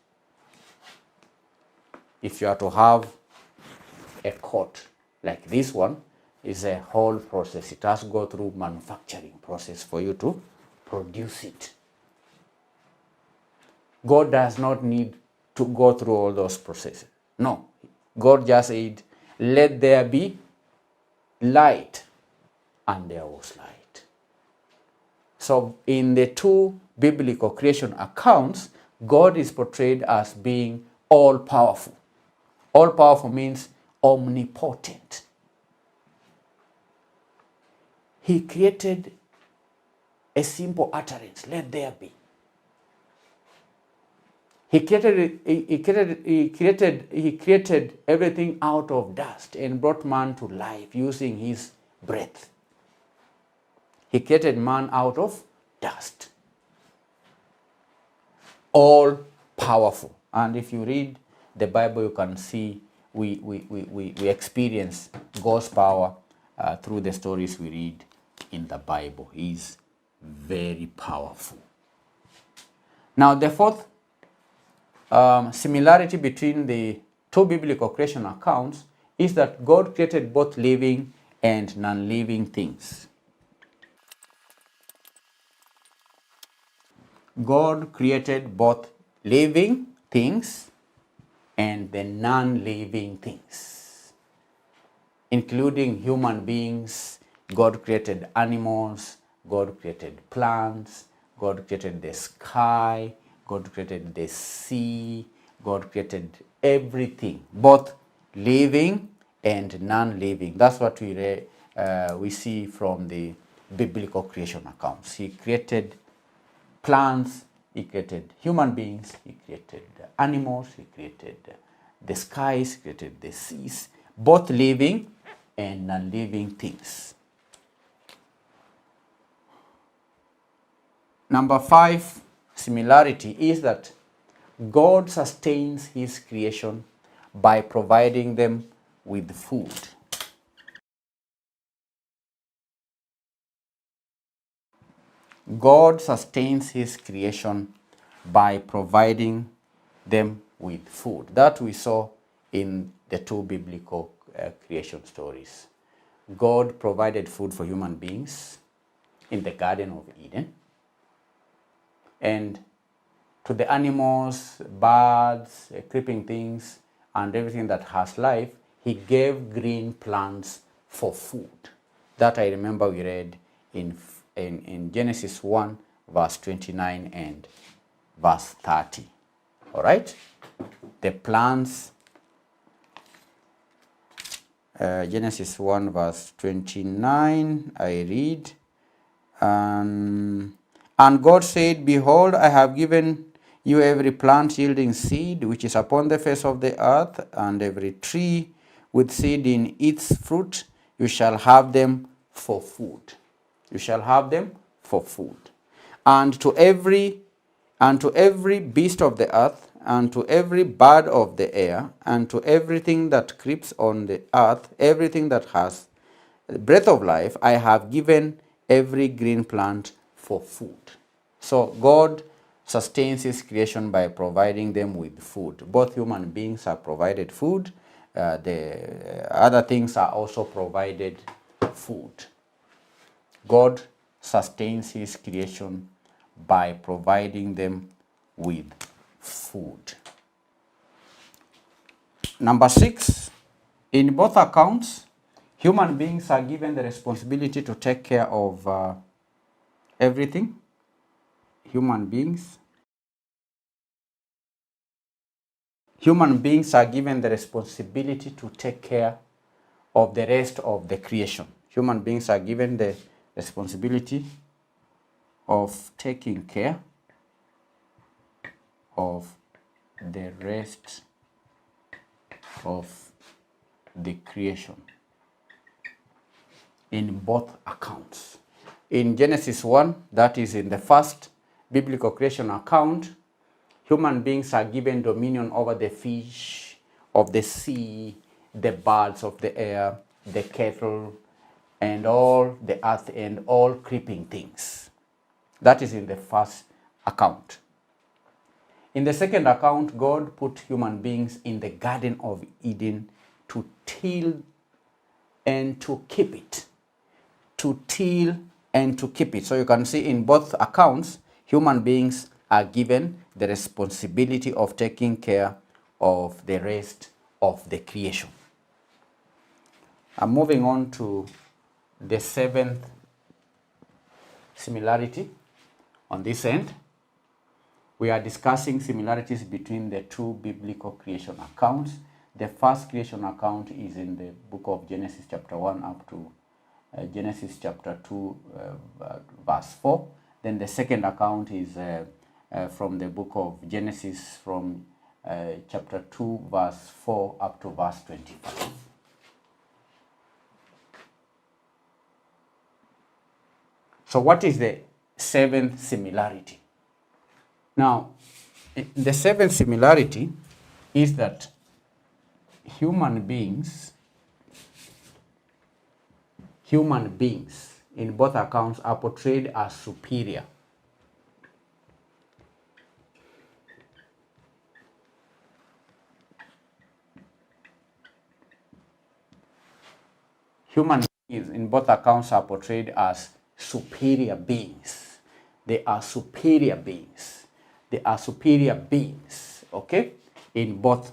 G: If you are to have a coat like this one, it's a whole process. It has to go through manufacturing process for you to produce it. God does not need to go through all those processes. No. God just said, let there be light, and there was light. So in the two biblical creation accounts, God is portrayed as being all-powerful. All-powerful means omnipotent. He created a simple utterance, let there be. He created everything out of dust and brought man to life using his breath. He created man out of dust. All powerful. And if you read the Bible, you can see we experience God's power through the stories we read in the Bible. He is very powerful. Now, the fourth similarity between the two biblical creation accounts is that God created both living and non-living things. God created both living things and the non-living things, including human beings. God created animals, God created plants, God created the sky, God created the sea, God created everything, both living and non-living. That's what we see from the biblical creation accounts. He created plants, he created human beings, he created animals, he created the skies, he created the seas, both living and non-living things. Number 5 similarity is that God sustains his creation by providing them with food. God sustains his creation by providing them with food. That we saw in the two biblical creation stories. God provided food for human beings in the Garden of Eden. And to the animals, birds, creeping things, and everything that has life, he gave green plants for food. That I remember we read in Genesis 1, verse 29 and verse 30. All right? The plants, Genesis 1, verse 29, I read, and God said, behold, I have given you every plant yielding seed which is upon the face of the earth, and every tree with seed in its fruit. You shall have them for food. You shall have them for food. And to every beast of the earth, and to every bird of the air, and to everything that creeps on the earth, everything that has the breath of life, I have given every green plant for food. So God sustains his creation by providing them with food. Both human beings are provided food. The other things are also provided food. God sustains his creation by providing them with food.
C: Number 6, in both accounts, human beings are given the responsibility to take care of everything. Human beings are given the responsibility to take care of the rest of the creation. Human beings are given the responsibility of taking care of the rest of the creation in both accounts. In Genesis 1, that is in the first biblical creation account, human beings are given dominion over the fish of the sea, the birds of the air, the cattle, and all the earth and all creeping things. That is in the first account. In the second account, God put human beings in the Garden of Eden to till and to keep it. To till and to keep it. So you can see in both accounts, human beings are given the responsibility of taking care of the rest of the creation. I'm moving on to the 7th similarity on this end. We are discussing similarities between the two biblical creation accounts. The first creation account is in the book of Genesis chapter 1 up to Genesis chapter 2 verse 4. Then the second account is from the book of Genesis from chapter 2 verse 4 up to verse 25. So what is the 7th similarity? Now, the 7th similarity is that human beings in both accounts are portrayed as superior. Human beings in both accounts are portrayed as superior beings. They are superior beings. They are superior beings, okay, in both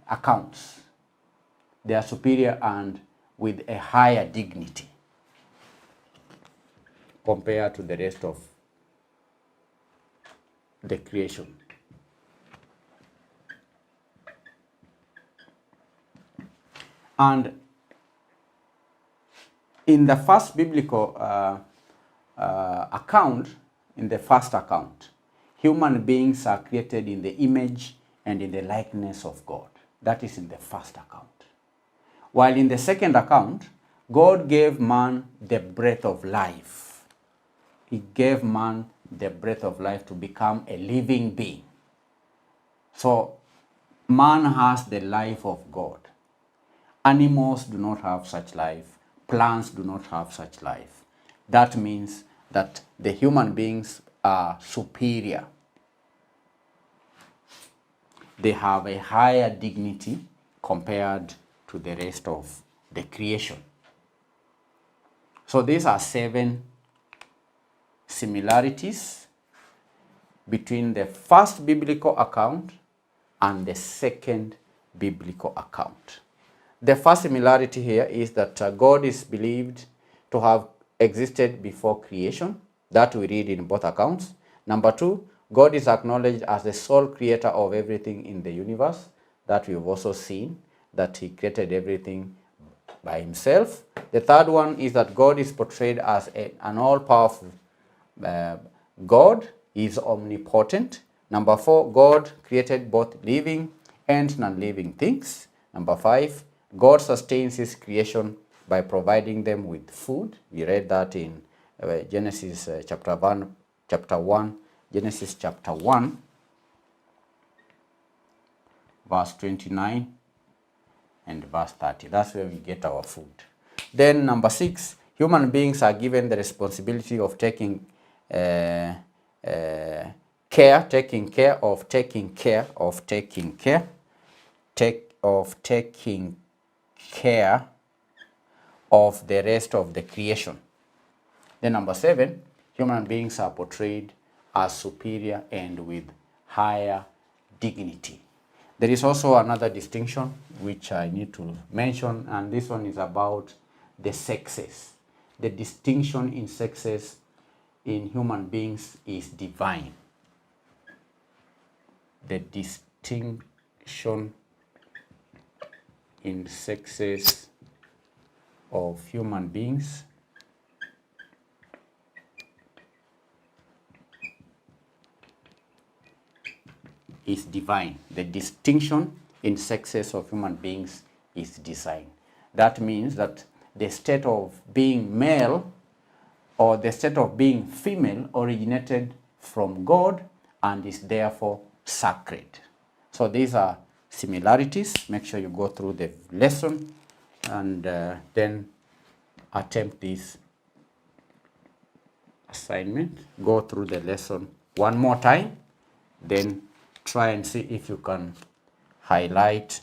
C: accounts. They are superior and with a higher dignity compared to the rest of the creation. And in the first biblical account, in the first account, human beings are created in the image and in the likeness of God. That is in the first account. While in the second account, God gave man the breath of life. He gave man the breath of life to become a living being. So, man has the life of God. Animals do not have such life. Plants do not have such life. That means that the human beings are superior. They have a higher dignity compared to the rest of the creation. So these are 7 similarities between the first biblical account and the second biblical account. The first similarity here is that God is believed to have existed before creation. That we read in both accounts. Number 2, God is acknowledged as the sole creator of everything in the universe. That we've also seen, that he created everything by himself. The third one is that God is portrayed as an all-powerful God. He is omnipotent. Number 4, God created both living and non-living things. Number 5, God sustains his creation by providing them with food. We read that in Genesis chapter 1, Genesis chapter 1, verse 29 and verse 30. That's where we get our food. Then number 6, human beings are given the responsibility of taking care of the rest of the creation. Then number 7, human beings are portrayed as superior and with higher
G: dignity. There is also another distinction which I need to mention, and this one is about the sexes. The distinction in sexes in human beings is divine. The distinction in sexes of human beings is divine. The distinction in sexes of human beings is design. That means that the state of being male or the state of being female originated from God and is therefore sacred. So these are similarities. Make sure you go through the lesson and then attempt this assignment. Go through the lesson one more time, then try and see if you can highlight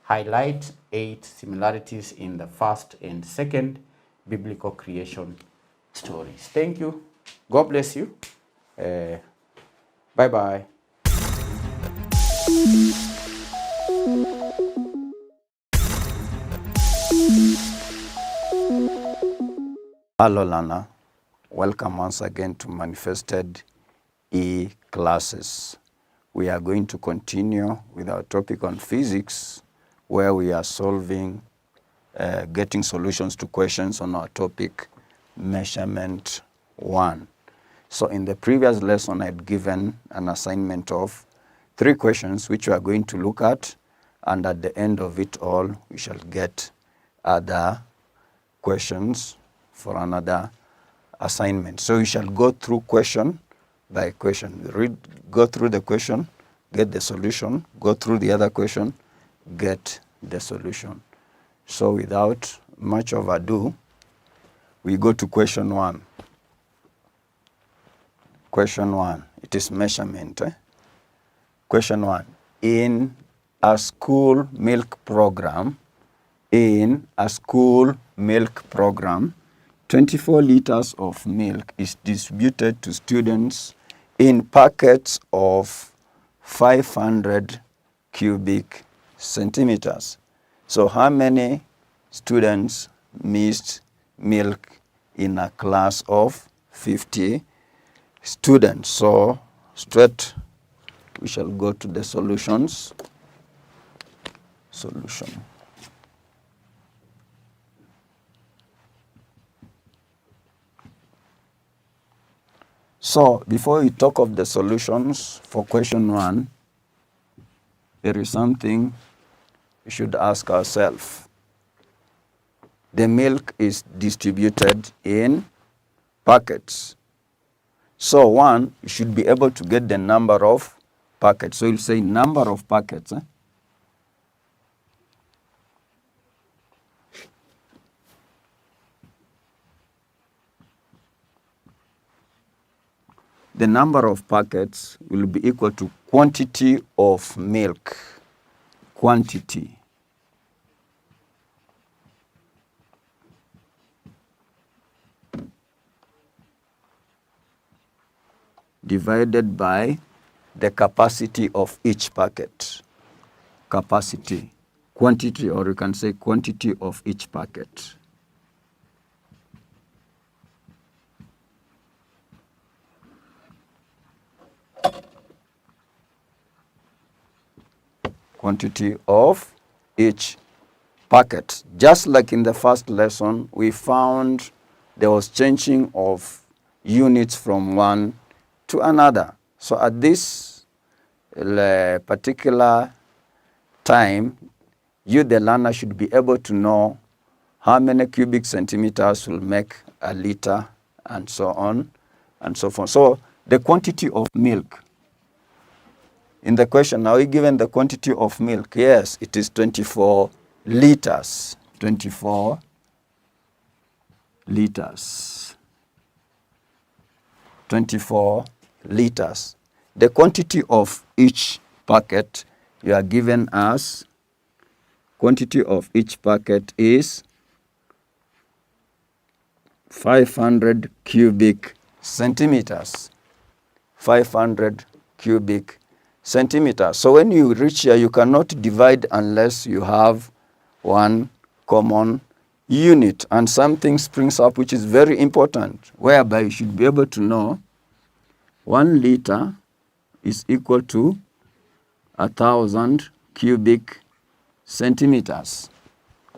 G: highlight 8 similarities in the first and second biblical creation stories. Thank you. God bless you. Bye-bye.
D: Hello, Lana. Welcome once again to Manifested E-Classes. We are going to continue with our topic on physics, where we are solving, getting solutions to questions on our topic, Measurement 1. So in the previous lesson, I'd given an assignment of 3 questions, which we are going to look at, and at the end of it all, we shall get other questions for another assignment. So we shall go through question by question. Go through the question, get the solution, go through the other question, get the solution. So without much of ado, we go to question 1. Question 1, it is measurement. Question 1, in a school milk program, 24 liters of milk is distributed to students in packets of 500 cubic centimeters. So how many students missed milk in a class of 50 students? So straight we shall go to the solutions. Solution. So before we talk of the solutions for question 1, there is something we should ask ourselves. The milk is distributed in packets. So 1, you should be able to get the number of packets. So you'll say number of packets. The number of packets will be equal to quantity of milk. Quantity. Divided by the capacity of each packet. Capacity. Quantity, or you can say quantity of each packet. Quantity of each packet. Just like in the first lesson, we found there was changing of units from one to another. So at this particular time, you, the learner, should be able to know how many cubic centimeters will make a liter, and so on and so forth. So the quantity of milk. In the question, are we given the quantity of milk? Yes, it is 24 liters. 24 liters. 24 liters. The quantity of each packet you are given as quantity of each packet is 500 cubic centimeters. 500 cubic centimeters. So when you reach here, you cannot divide unless you have one common unit. And something springs up which is very important, whereby you should be able to know 1 liter is equal to 1,000 cubic centimeters.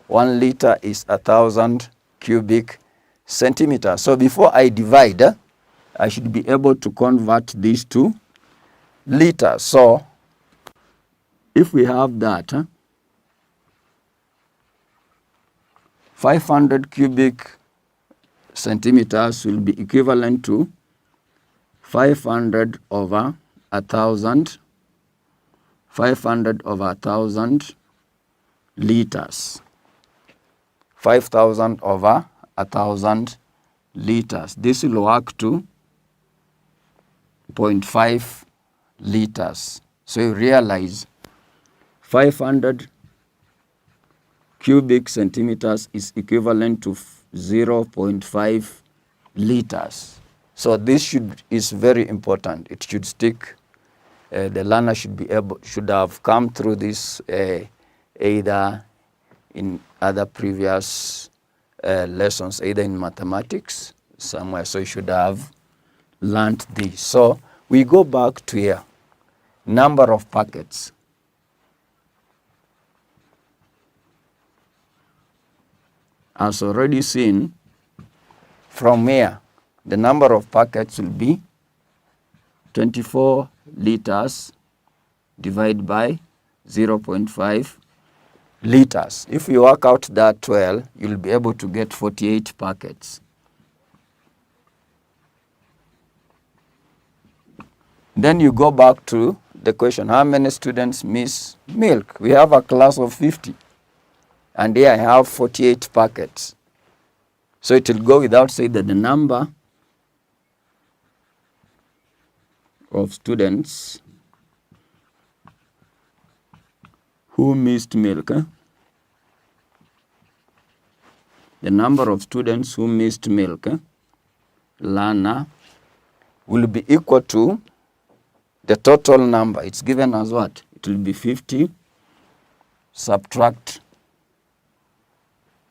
D: 1 liter is 1,000 cubic centimeters. So before I divide, I should be able to convert these to liters. So if we have that, 500 cubic centimeters will be equivalent to 500 over 1,000, 500 over 1,000 liters. 5,000 over 1,000 liters. This will work to 0.5 liters. So you realize 500 cubic centimeters is equivalent to 0.5 liters. So this is very important. It should stick. The learner should have come through this either in other previous lessons, either in mathematics somewhere. So you should have learned this. So we go back to here. Number of packets. As already seen, from here, the number of packets will be 24 liters divided by 0.5 liters. If you work out that well, you'll be able to get 48 packets. Then you go back to the question, how many students miss milk? We have a class of 50. And here I have 48 packets. So it will go without saying that the number of students who missed milk, the number of students who missed milk, learner, will be equal to the total number. It's given as what? It will be 50 subtract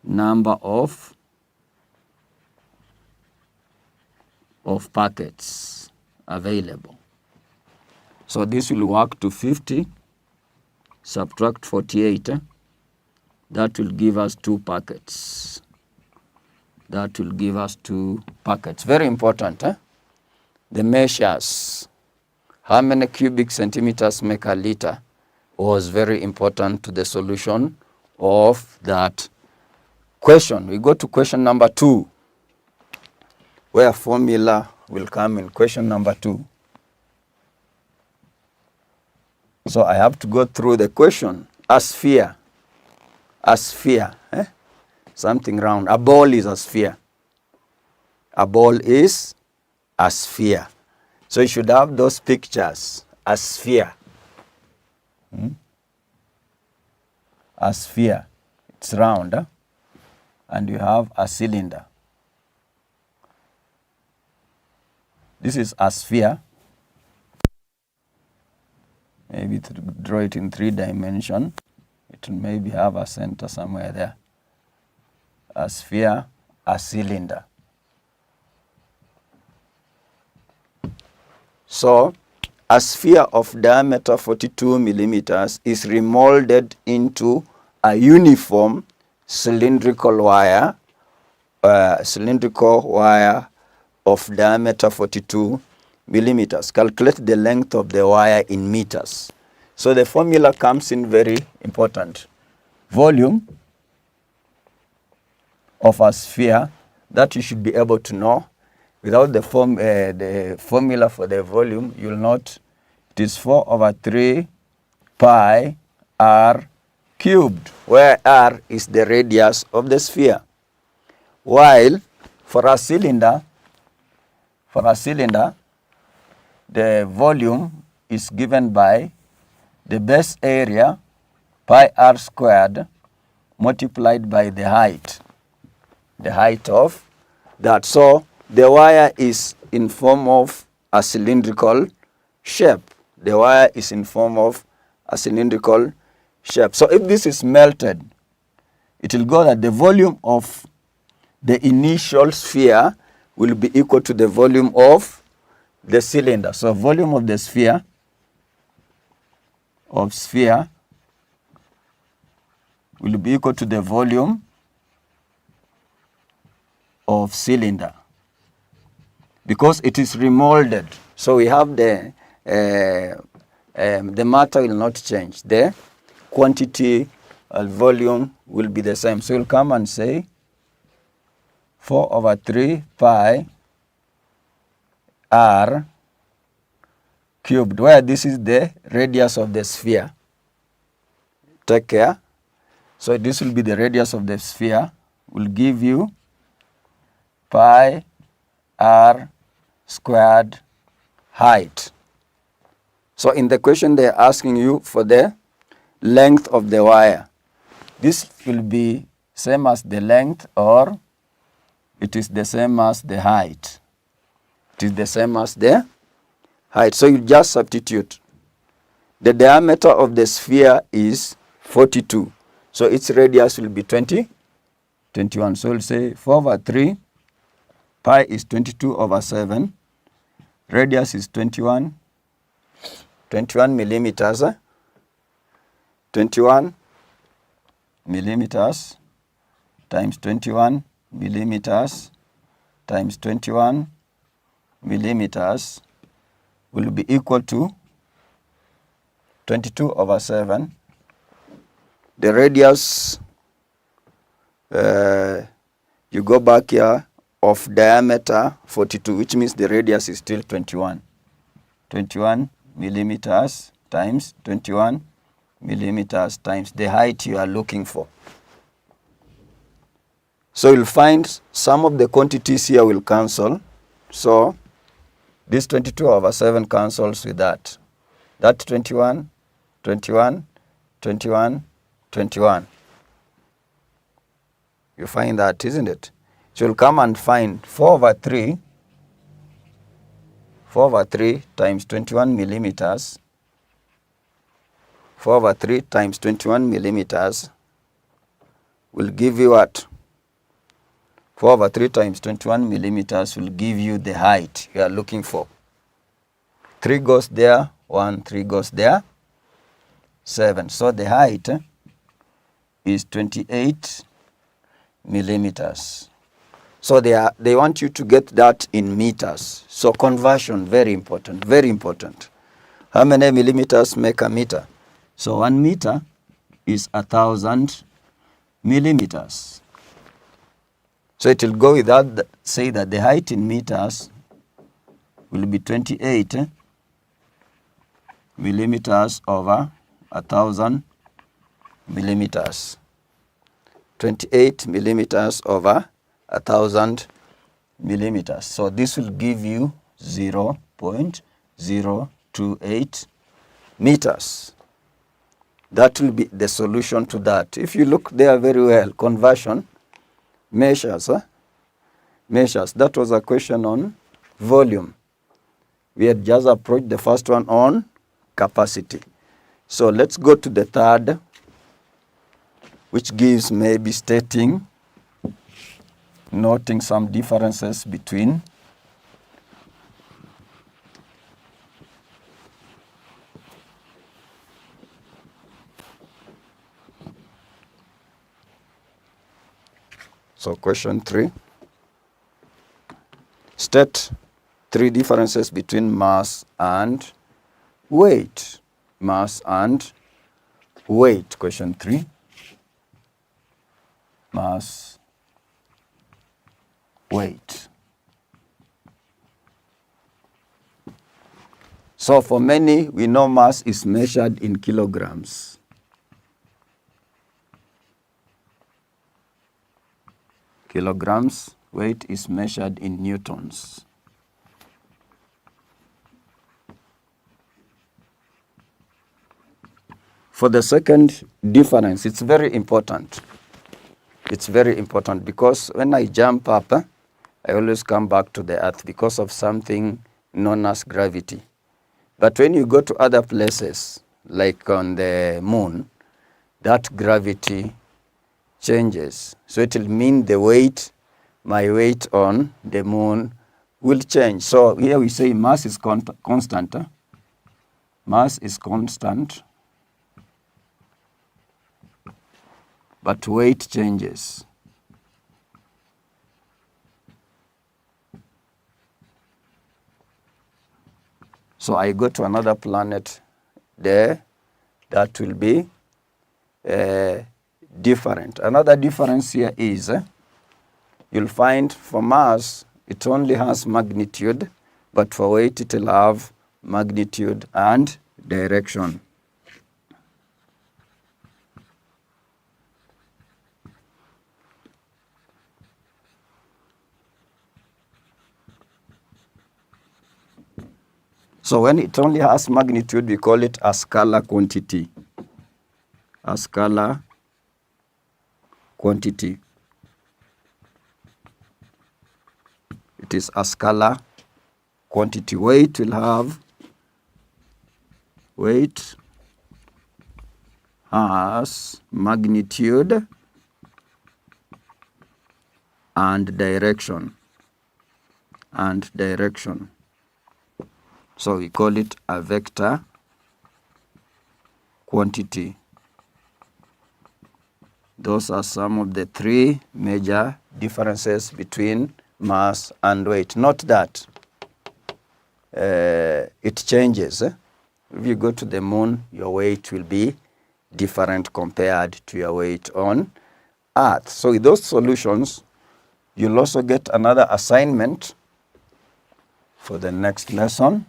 D: number of packets available. So this will work to 50 subtract 48. That will give us 2 packets. That will give us 2 packets. Very important. The measures. How many cubic centimeters make a liter was very important to the solution of that question. We go to question number 2, where formula will come in question number 2. So I have to go through the question. A sphere. A sphere. Something round. A ball is a sphere. A ball is a sphere. So you should have those pictures. A sphere. A sphere. It's round. And you have a cylinder. This is a sphere. Maybe to draw it in 3 dimensions. It will maybe have a center somewhere there. A sphere, a cylinder. So a sphere of diameter 42 millimeters is remolded into a uniform cylindrical wire of diameter 42 millimeters. Calculate the length of the wire in meters. So the formula comes in very important. Volume of a sphere, that you should be able to know. Without the formula for the volume, you'll not. It is 4 over 3 pi r cubed, where r is the radius of the sphere. While for a cylinder, the volume is given by the base area pi r squared multiplied by the height that. So the wire is in form of a cylindrical shape. The wire is in form of a cylindrical shape. So if this is melted, it will go that the volume of the initial sphere will be equal to the volume of the cylinder. So volume of the sphere will be equal to the volume of cylinder, because it is remolded. So we have the matter will not change. The quantity volume will be the same. So we'll come and say 4 over 3 pi r cubed, where this is the radius of the sphere. Take care. So this will be the radius of the sphere, will give you pi r squared height. So in the question they're asking you for the length of the wire. This will be same as the length, or it is the same as the height. It is the same as the height. So you just substitute. The diameter of the sphere is 42. So its radius will be 21. So we'll say 4 over 3, pi is 22 over 7. Radius is 21 millimeters. 21 millimeters times 21 millimeters times 21 millimeters will be equal to 22 over 7. The radius, you go back here, of diameter 42, which means the radius is still 21. 21 millimeters times 21 millimeters times the height you are looking for. So you'll find some of the quantities here will cancel. So this 22 over 7 cancels with that. That 21, 21, 21, 21. You find that, isn't it? So you'll come and find 4 over 3 times 21 millimeters. 4 over 3 times 21 millimeters will give you what? 4 over 3 times 21 millimeters will give you the height you are looking for. 3 goes there, 1, 3 goes there, 7. So the height is 28 millimeters. So they want you to get that in meters. So conversion, very important, very important. How many millimeters make a meter? So 1 meter is 1,000 millimeters. So it will go without say that the height in meters will be 28 millimeters over 1,000 millimeters. 28 millimeters over 1,000 millimeters. So this will give you 0.028 meters. That will be the solution to that. If you look there very well, conversion, measures. That was a question on volume. We had just approached the first one on capacity. So let's go to the third, which gives maybe stating, noting some differences between so question 3. State 3 differences between mass and weight. Mass and weight. Question 3. Mass, weight. So for many, we know mass is measured in kilograms. Kilograms, weight is measured in newtons. For the second difference, it's very important. It's very important because when I jump up, I always come back to the earth because of something known as gravity. But when you go to other places, like on the moon, that gravity changes. So it will mean the weight, my weight on the moon will change. So here we say mass is constant. Mass is constant, but weight changes. So I go to another planet there, that will be different. Another difference here is you'll find for mass, it only has magnitude, but for weight, it will have magnitude and direction. So when it only has magnitude, we call it a scalar quantity. A scalar quantity. It is a scalar quantity. Weight will have, weight has magnitude and direction. So we call it a vector quantity. Those are some of the three major differences between mass and weight. Note that it changes. If you go to the moon, your weight will be different compared to your weight on Earth. So with those solutions, you'll also get another assignment for the next lesson.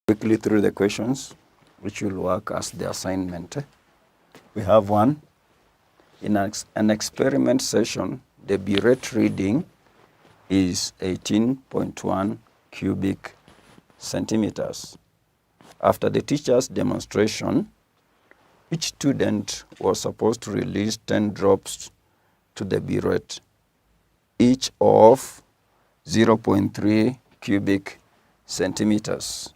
D: Quickly through the questions, which will work as the assignment. We have one. In an experiment session, the burette reading is 18.1 cubic centimeters. After the teacher's demonstration, each student was supposed to release 10 drops to the burette, each of 0.3 cubic centimeters.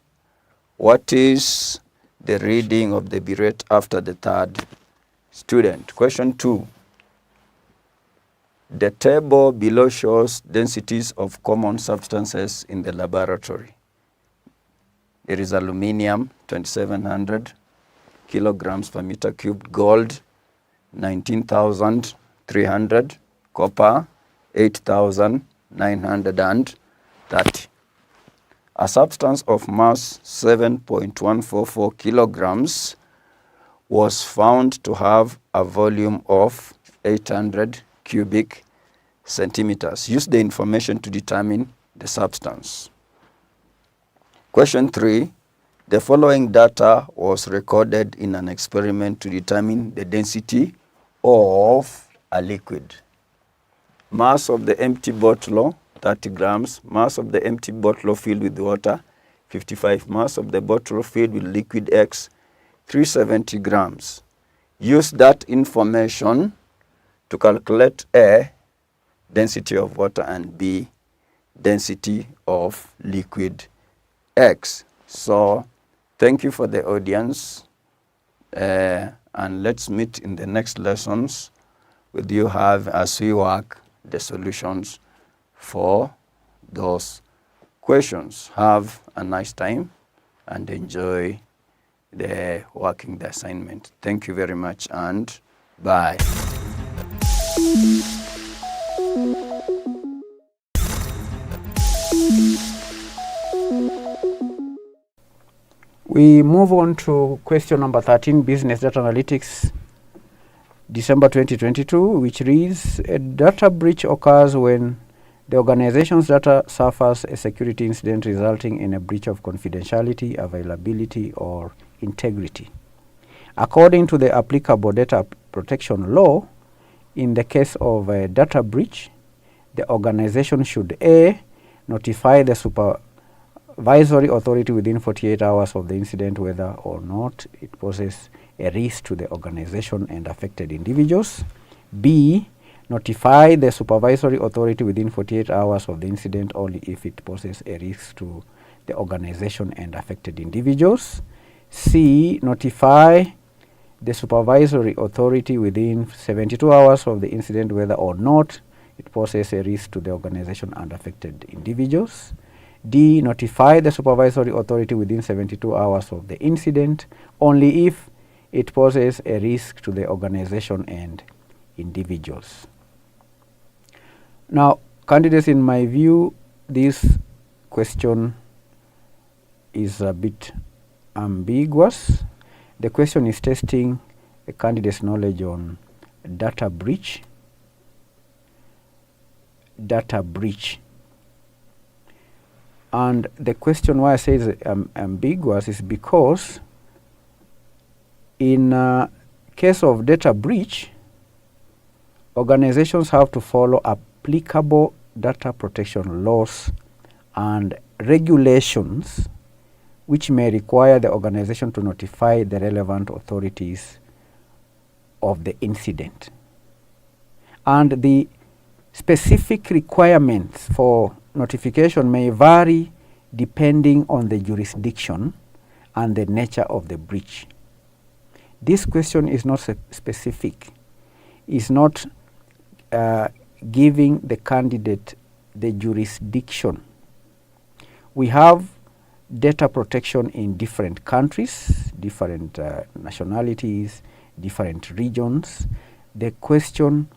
D: What is the reading of the burette after the third student? Question 2. The table below shows densities of common substances in the laboratory. There is aluminium, 2,700 kilograms per meter cubed, gold, 19,300, copper, 8,930. A substance of mass 7.144 kilograms was found to have a volume of 800 cubic centimeters. Use the information to determine the substance. Question 3. The following data was recorded in an experiment to determine the density of a liquid. Mass of the empty bottle, 30 grams. Mass of the empty bottle filled with water, 55. Mass of the bottle filled with liquid X, 370 grams. Use that information to calculate A, density of water, and B, density of liquid X. So thank you for the audience, and let's meet in the next lessons with you have as we work the solutions for those questions. Have a nice time and enjoy the working the assignment. Thank you very much and bye.
C: We move on to question number 13, Business Data Analytics, December 2022, which reads, a data breach occurs when the organization's data suffers a security incident resulting in a breach of confidentiality, availability, or integrity. According to the applicable data protection law, in the case of a data breach, the organization should A, notify the supervisory authority within 48 hours of the incident whether or not it poses a risk to the organization and affected individuals. B, notify the supervisory authority within 48 hours of the incident only if it poses a risk to the organization and affected individuals. C, notify the supervisory authority within 72 hours of the incident whether or not it poses a risk to the organization and affected individuals. D, notify the supervisory authority within 72 hours of the incident only if it poses a risk to the organization and individuals. Now, candidates, in my view, this question is a bit ambiguous. The question is testing a candidate's knowledge on data breach. And the question why I say it's ambiguous is because in case of data breach, organizations have to follow applicable data protection laws and regulations which may require the organization to notify the relevant authorities of the incident. And the specific requirements for notification may vary depending on the jurisdiction and the nature of the breach. This question is not specific, is not giving the candidate the jurisdiction. We have data protection in different countries, different nationalities, different regions. The question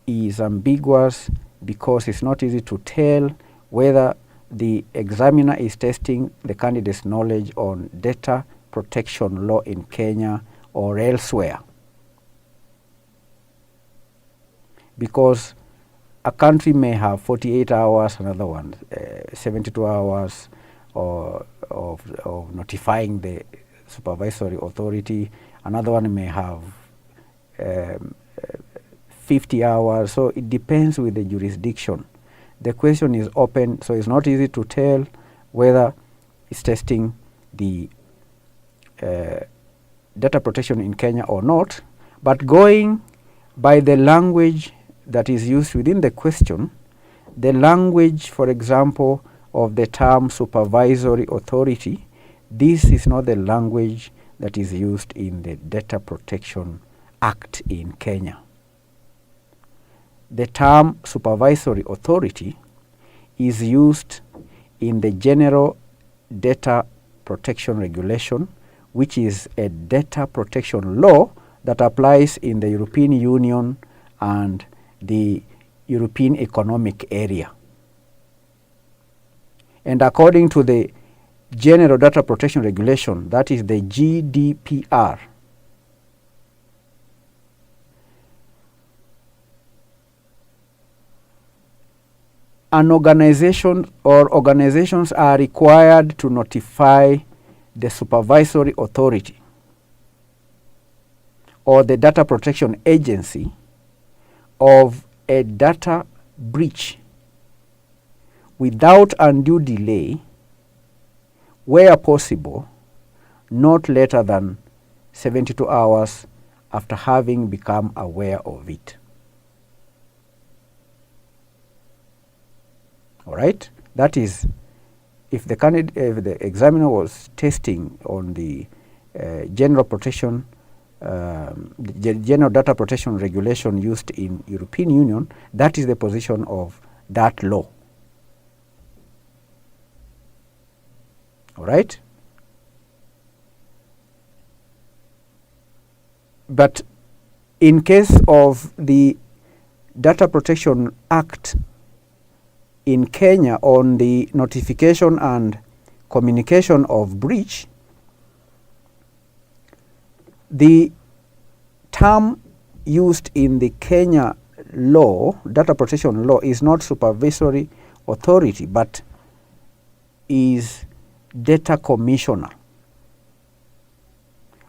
C: is ambiguous because it's not easy to tell whether the examiner is testing the candidate's knowledge on data protection law in Kenya or elsewhere. Because a country may have 48 hours, another one 72 hours of notifying the supervisory authority, another one may have 50 hours, so it depends with the jurisdiction. The question is open, so it's not easy to tell whether it's testing the data protection in Kenya or not, but going by the language that is used within the question, the language, for example, of the term supervisory authority, this is not the language that is used in the Data Protection Act in Kenya. The term supervisory authority is used in the General Data Protection Regulation, which is a data protection law that applies in the European Union and the European Economic Area. And according to the General Data Protection Regulation, that is the GDPR, an organization or organizations are required to notify the supervisory authority or the data protection agency of a data breach without undue delay, where possible, not later than 72 hours after having become aware of it. All right, that is, if the examiner was testing on the general protection, the general data protection regulation used in European Union, that is the position of that law. All right. But in case of the Data Protection Act in Kenya on the notification and communication of breach, the term used in the Kenya law, data protection law, is not supervisory authority, but is data commissioner.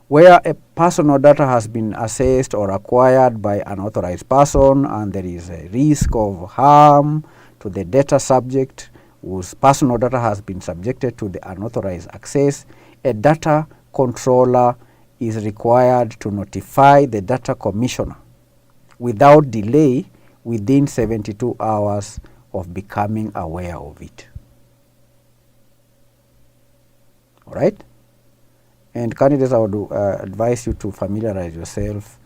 C: Where a personal data has been assessed or acquired by an authorized person and there is a risk of harm to the data subject whose personal data has been subjected to the unauthorized access, a data controller is required to notify the data commissioner without delay within 72 hours of becoming aware of it. All right? And candidates, I would advise you to familiarize yourself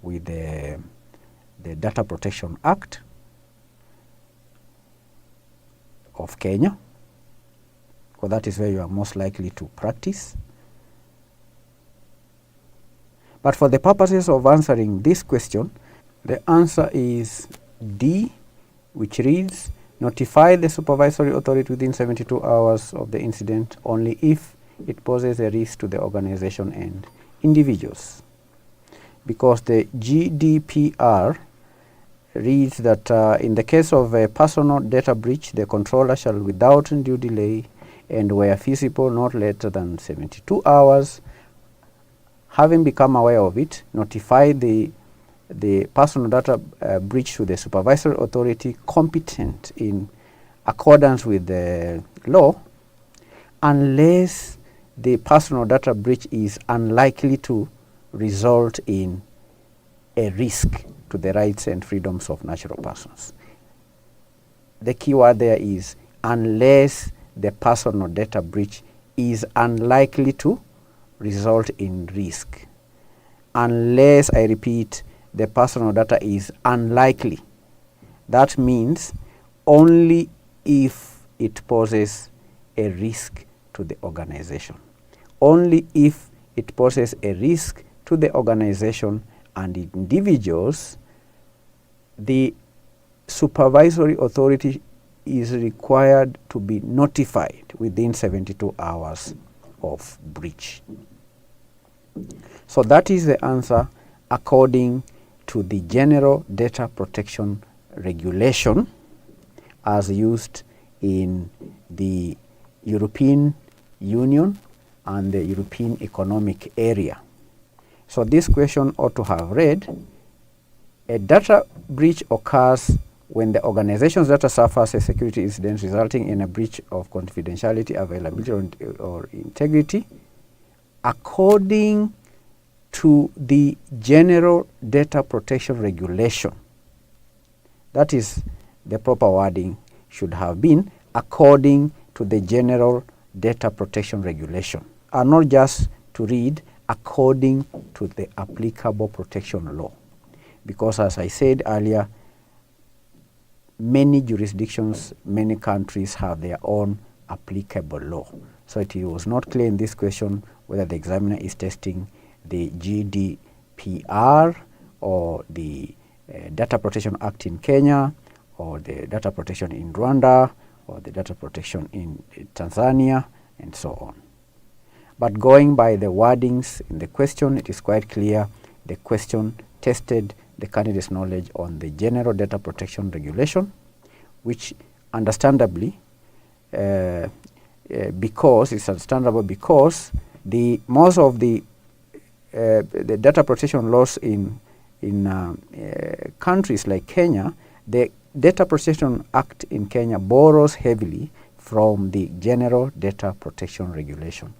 C: with the Data Protection Act of Kenya, because that is where you are most likely to practice. But for the purposes of answering this question, the answer is D, which reads, notify the supervisory authority within 72 hours of the incident only if it poses a risk to the organization and individuals. Because the GDPR reads that in the case of a personal data breach, the controller shall, without undue delay and where feasible, not later than 72 hours, having become aware of it, notify the personal data breach to the supervisory authority competent in accordance with the law, unless the personal data breach is unlikely to result in a risk to the rights and freedoms of natural persons. The key word there is unless the personal data breach is unlikely to result in risk. Unless, I repeat, the personal data is unlikely. That means only if it poses a risk to the organization. Only if it poses a risk to the organization and individuals, the supervisory authority is required to be notified within 72 hours of breach. So that is the answer according to the General Data Protection Regulation as used in the European Union and the European Economic Area. So this question ought to have read, a data breach occurs when the organization's data suffers a security incident resulting in a breach of confidentiality, availability, or integrity, according to the General Data Protection Regulation. That is, the proper wording should have been according to the General Data Protection Regulation, and not just to read according to the applicable protection law. Because as I said earlier, many jurisdictions, many countries have their own applicable law. So it was not clear in this question whether the examiner is testing the GDPR or the Data Protection Act in Kenya, or the data protection in Rwanda, or the data protection in Tanzania, and so on. But going by the wordings in the question, it is quite clear the question tested the candidate's knowledge on the General Data Protection Regulation, which understandably, because it's understandable because the most of the data protection laws in countries like Kenya, the Data Protection Act in Kenya borrows heavily from the General Data Protection Regulation,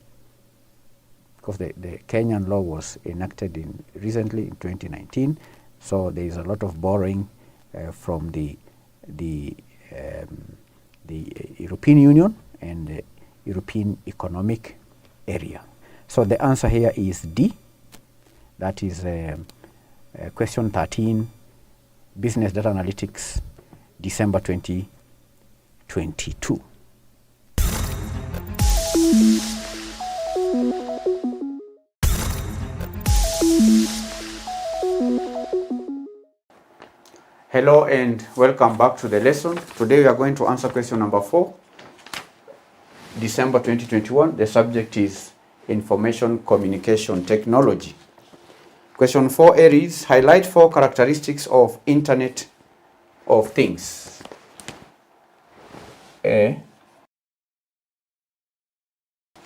C: because the Kenyan law was enacted recently in 2019, so there is a lot of borrowing from the the European Union and the European Economic Area. So the answer here is D. That is question 13, Business Data Analytics, December 2022. Hello and welcome back to the lesson. Today we are going to answer question number 4, December 2021. The subject is Information Communication Technology. Question 4A reads, highlight 4 characteristics of Internet of Things. A.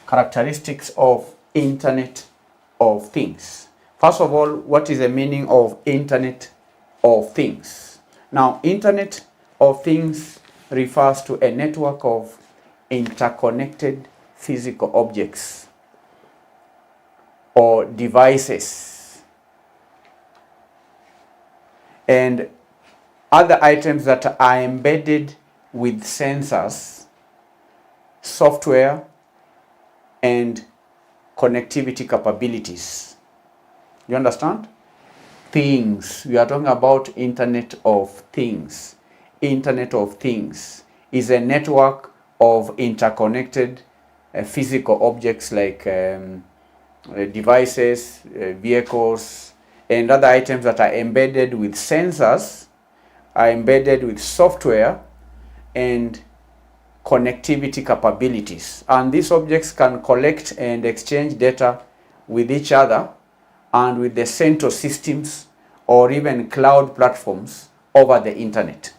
C: Characteristics of Internet of Things. First of all, what is the meaning of Internet of Things? Now, Internet of Things refers to a network of interconnected physical objects or devices and other items that are embedded with sensors, software, and connectivity capabilities. You understand? Things. We are talking about Internet of Things. Internet of Things is a network of interconnected physical objects like devices, vehicles, and other items that are embedded with sensors, are embedded with software and connectivity capabilities. And these objects can collect and exchange data with each other and with the central systems or even cloud platforms over the internet.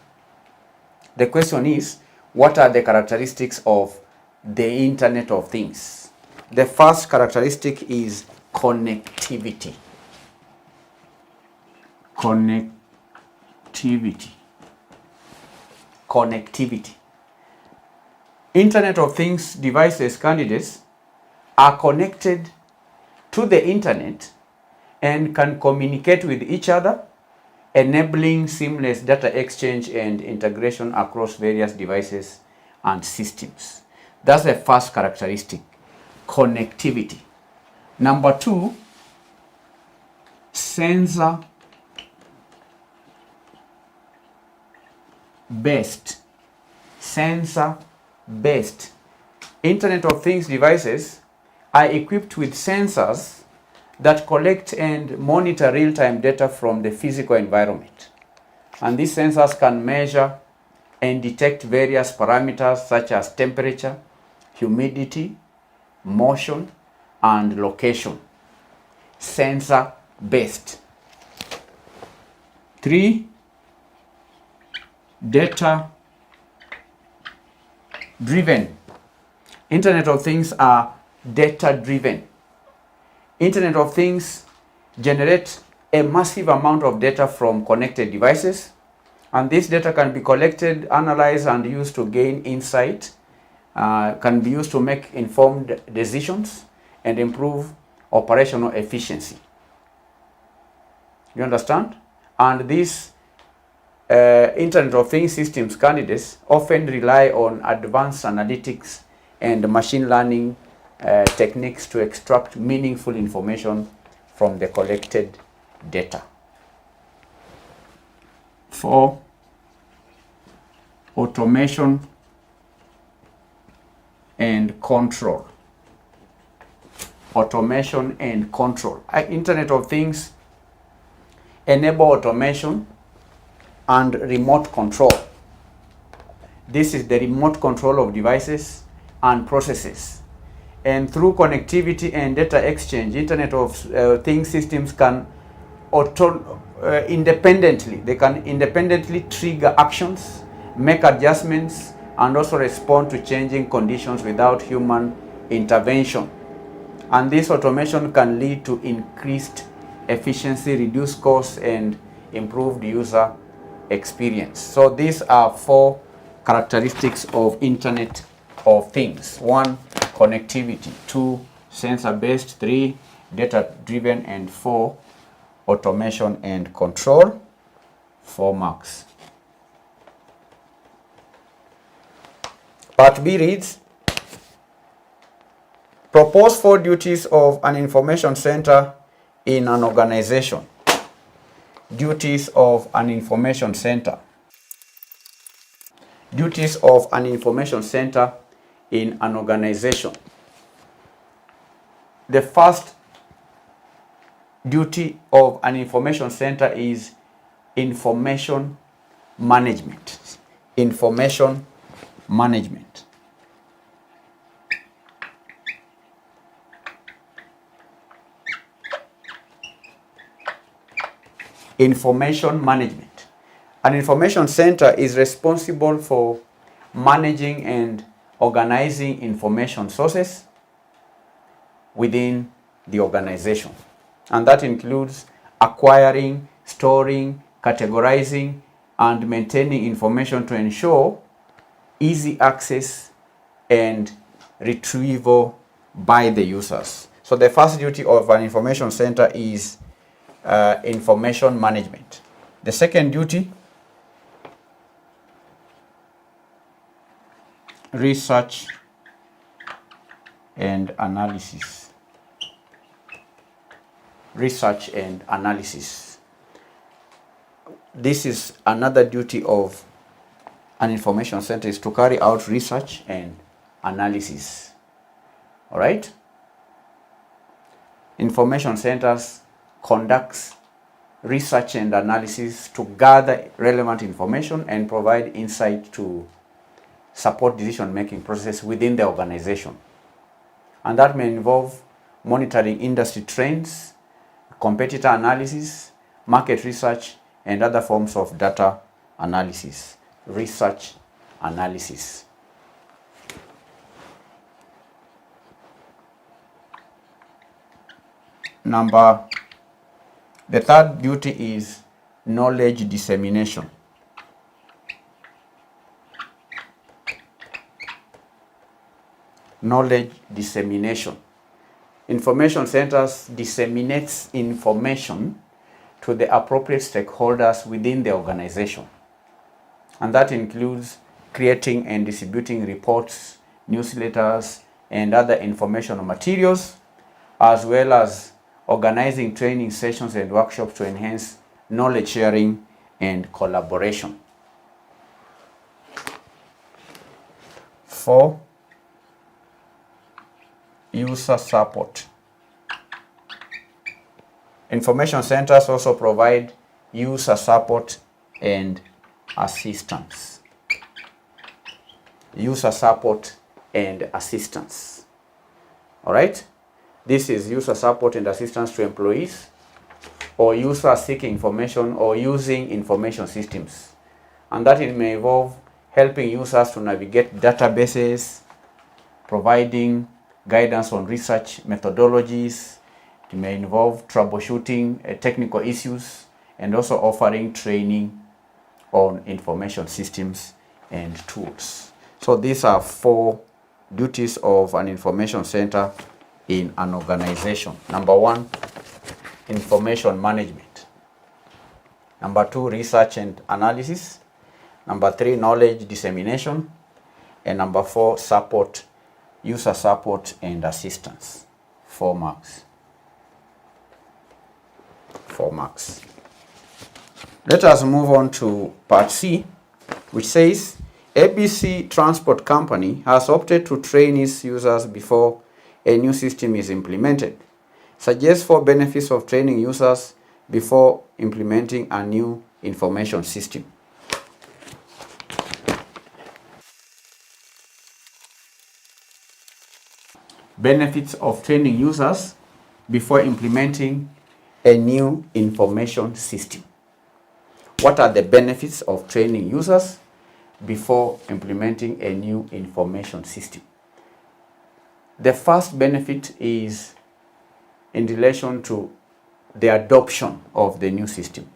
C: The question is, what are the characteristics of the Internet of Things? The first characteristic is connectivity. Connectivity. Internet of Things devices, candidates, are connected to the internet and can communicate with each other, enabling seamless data exchange and integration across various devices and systems. That's the first characteristic, connectivity. Number 2, sensor-based. Sensor-based. Internet of Things devices are equipped with sensors that collect and monitor real-time data from the physical environment. And these sensors can measure and detect various parameters such as temperature, humidity, motion, and location. Sensor-based. 3, data-driven. Internet of Things are data-driven. Internet of Things generate a massive amount of data from connected devices, and this data can be collected, analyzed, and used to gain insight, can be used to make informed decisions and improve operational efficiency. You understand? And these Internet of Things systems candidates often rely on advanced analytics and machine learning techniques to extract meaningful information from the collected data. 4, automation and control. Automation and control. Internet of Things enable automation and remote control. This is the remote control of devices and processes. And through connectivity and data exchange, Internet of Things systems can independently trigger actions, make adjustments, and also respond to changing conditions without human intervention. And this automation can lead to increased efficiency, reduced costs, and improved user experience. So these are 4 characteristics of Internet of Things. 1, connectivity. 2, sensor-based. 3, data-driven. And 4, automation and control. 4 marks. Part B reads, propose 4 duties of an information center in an organization. Duties of an information center. Duties of an information center in an organization. The first duty of an information center is information management. Information management. Information management. An information center is responsible for managing and organizing information sources within the organization. And that includes acquiring, storing, categorizing, and maintaining information to ensure easy access and retrieval by the users. So the first duty of an information center is information management. The second duty, research and analysis. Research and analysis. This is another duty of an information center, is to carry out research and analysis. All right? Information centers conducts research and analysis to gather relevant information and provide insight to support decision-making process within the organization. And that may involve monitoring industry trends, competitor analysis, market research, and other forms of data analysis. Research analysis. The third duty is knowledge dissemination. Knowledge dissemination. Information centers disseminates information to the appropriate stakeholders within the organization. And that includes creating and distributing reports, newsletters, and other informational materials, as well as organizing training sessions and workshops to enhance knowledge sharing and collaboration. 4, user support. Information centers also provide user support and assistance. User support and assistance. All right? This is user support and assistance to employees or users seeking information or using information systems. And that it may involve helping users to navigate databases, providing guidance on research methodologies. It may involve troubleshooting technical issues and also offering training on information systems and tools. So these are 4 duties of an information center in an organization. Number 1, information management. Number 2, research and analysis. Number 3, knowledge dissemination. And number 4, support, user support and assistance. 4 marks. 4 marks. Let us move on to part C, which says ABC Transport Company has opted to train its users before a new system is implemented. Suggest 4 benefits of training users before implementing a new information system. Benefits of training users before implementing a new information system. What are the benefits of training users before implementing a new information system? The first benefit is in relation to the adoption of the new system.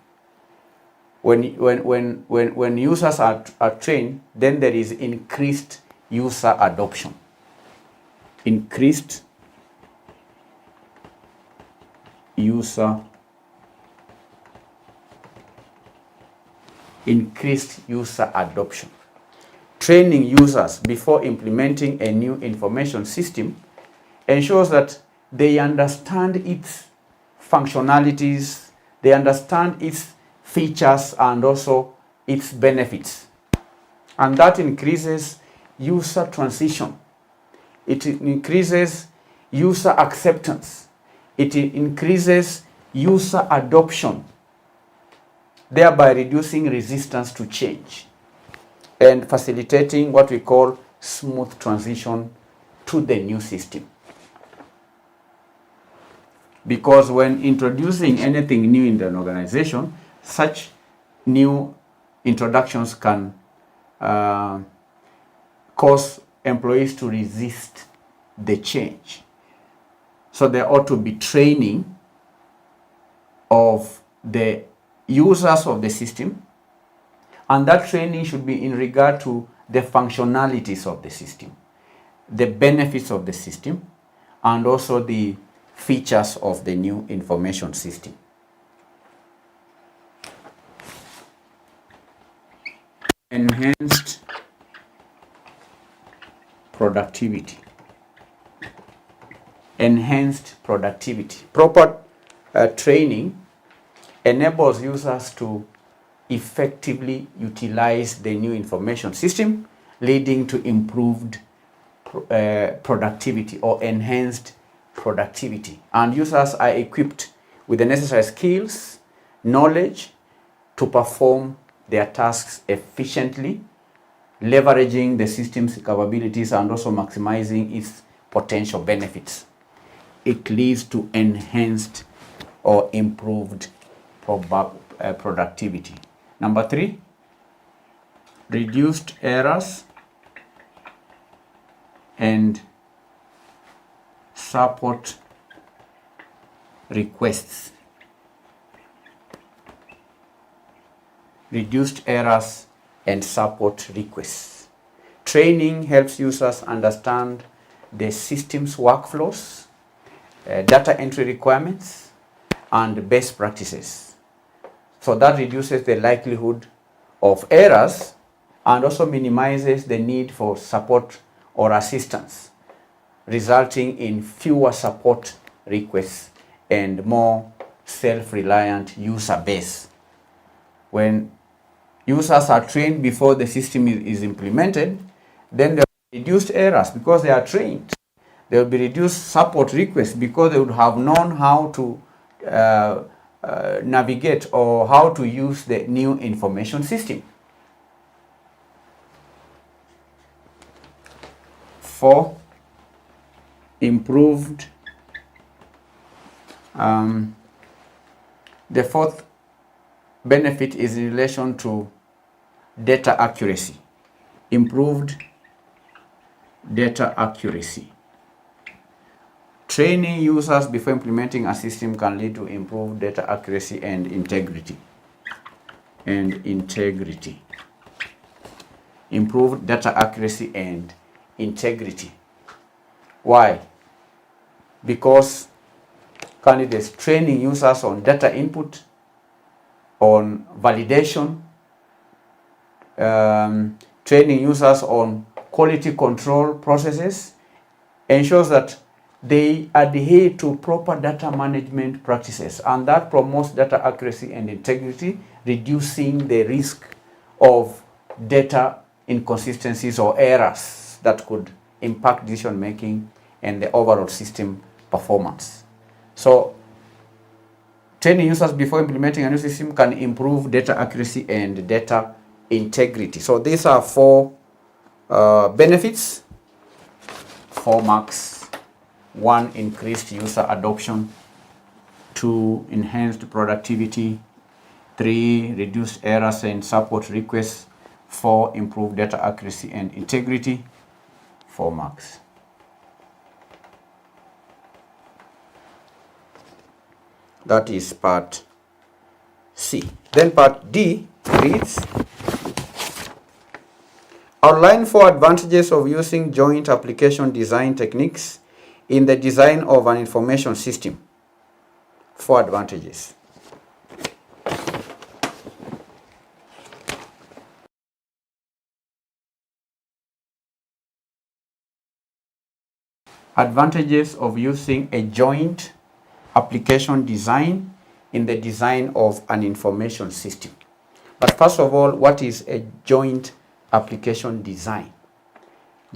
C: When users are trained, then there is increased user adoption. Increased user adoption. training users before implementing a new information system ensures that they understand its functionalities, they understand its features and also its benefits. And that increases user transition. It increases user acceptance. It increases user adoption, thereby reducing resistance to change and facilitating what we call smooth transition to the new system. Because when introducing anything new in an organization, such new introductions can cause employees to resist the change. So there ought to be training of the users of the system, and that training should be in regard to the functionalities of the system, the benefits of the system, and also the features of the new information system. Enhanced productivity. Enhanced productivity. Proper training enables users to effectively utilize the new information system, leading to improved productivity or enhanced productivity. And users are equipped with the necessary skills, knowledge to perform their tasks efficiently, leveraging the system's capabilities and also maximizing its potential benefits. It leads to enhanced or improved productivity. Number 3, reduced errors and support requests. Reduced errors and support requests. Training helps users understand the system's workflows, data entry requirements, and best practices. So that reduces the likelihood of errors and also minimizes the need for support or assistance, resulting in fewer support requests and more self-reliant user base. When users are trained before the system is implemented, then there will be reduced errors because they are trained. There will be reduced support requests because they would have known how to navigate or how to use the new information system. 4, improved. The fourth benefit is in relation to data accuracy. Improved data accuracy. Training users before implementing a system can lead to improved data accuracy and integrity. Improved data accuracy and integrity. Why? Because candidates training users on data input, on validation, training users on quality control processes ensures that they adhere to proper data management practices, and that promotes data accuracy and integrity, reducing the risk of data inconsistencies or errors that could impact decision making and the overall system performance. So training users before implementing a new system can improve data accuracy and data integrity. So these are 4 benefits. 4 marks. 1, increased user adoption. 2, enhanced productivity. 3, reduced errors and support requests. 4, improved data accuracy and integrity. 4 marks. That is part C. Then part D reads, outline 4 advantages of using joint application design techniques in the design of an information system. 4 advantages. Advantages of using a joint application design in the design of an information system. But first of all, what is a joint application design?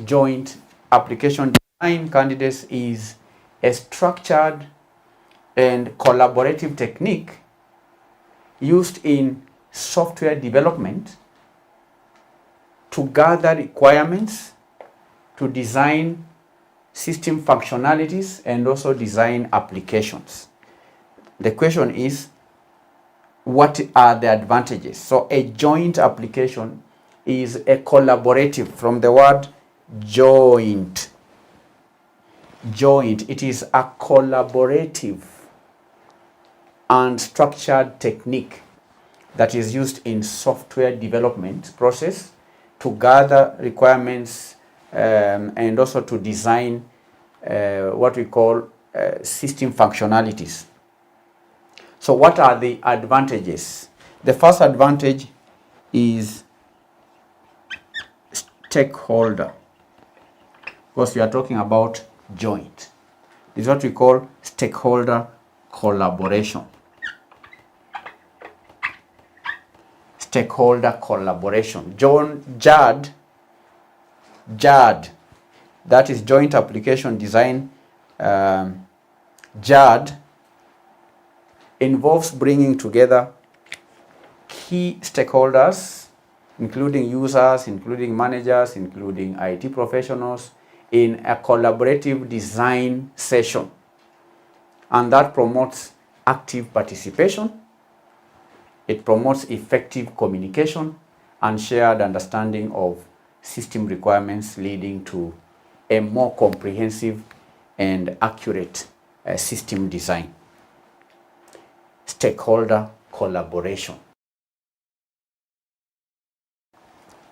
C: Joint application design, candidates, is a structured and collaborative technique used in software development to gather requirements, to design system functionalities, and also design applications. The question is, what are the advantages? So a joint application is a collaborative, from the word joint. Joint, it is a collaborative and structured technique that is used in software development process to gather requirements and also to design what we call system functionalities. So what are the advantages? The first advantage is stakeholder, because we are talking about joint. This is what we call stakeholder collaboration. Stakeholder collaboration. JAD, that is joint application design. JAD involves bringing together key stakeholders, including users, including managers, including IT professionals, in a collaborative design session. And that promotes active participation. It promotes effective communication and shared understanding of system requirements, leading to a more comprehensive and accurate system design. Stakeholder collaboration.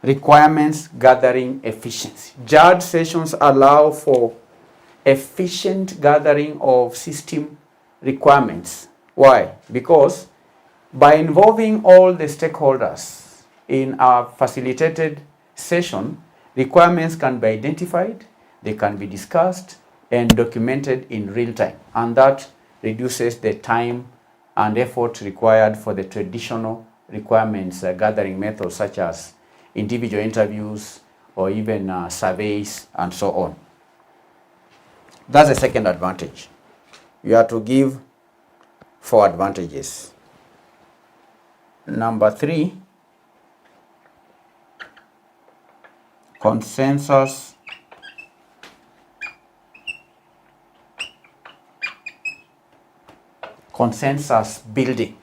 C: Requirements gathering efficiency. JAD sessions allow for efficient gathering of system requirements. Why? Because by involving all the stakeholders in a facilitated session, requirements can be identified, they can be discussed and documented in real time, and that reduces the time and effort required for the traditional requirements gathering methods such as individual interviews or even surveys and so on. That's the second advantage. You have to give 4 advantages. Number 3, consensus building.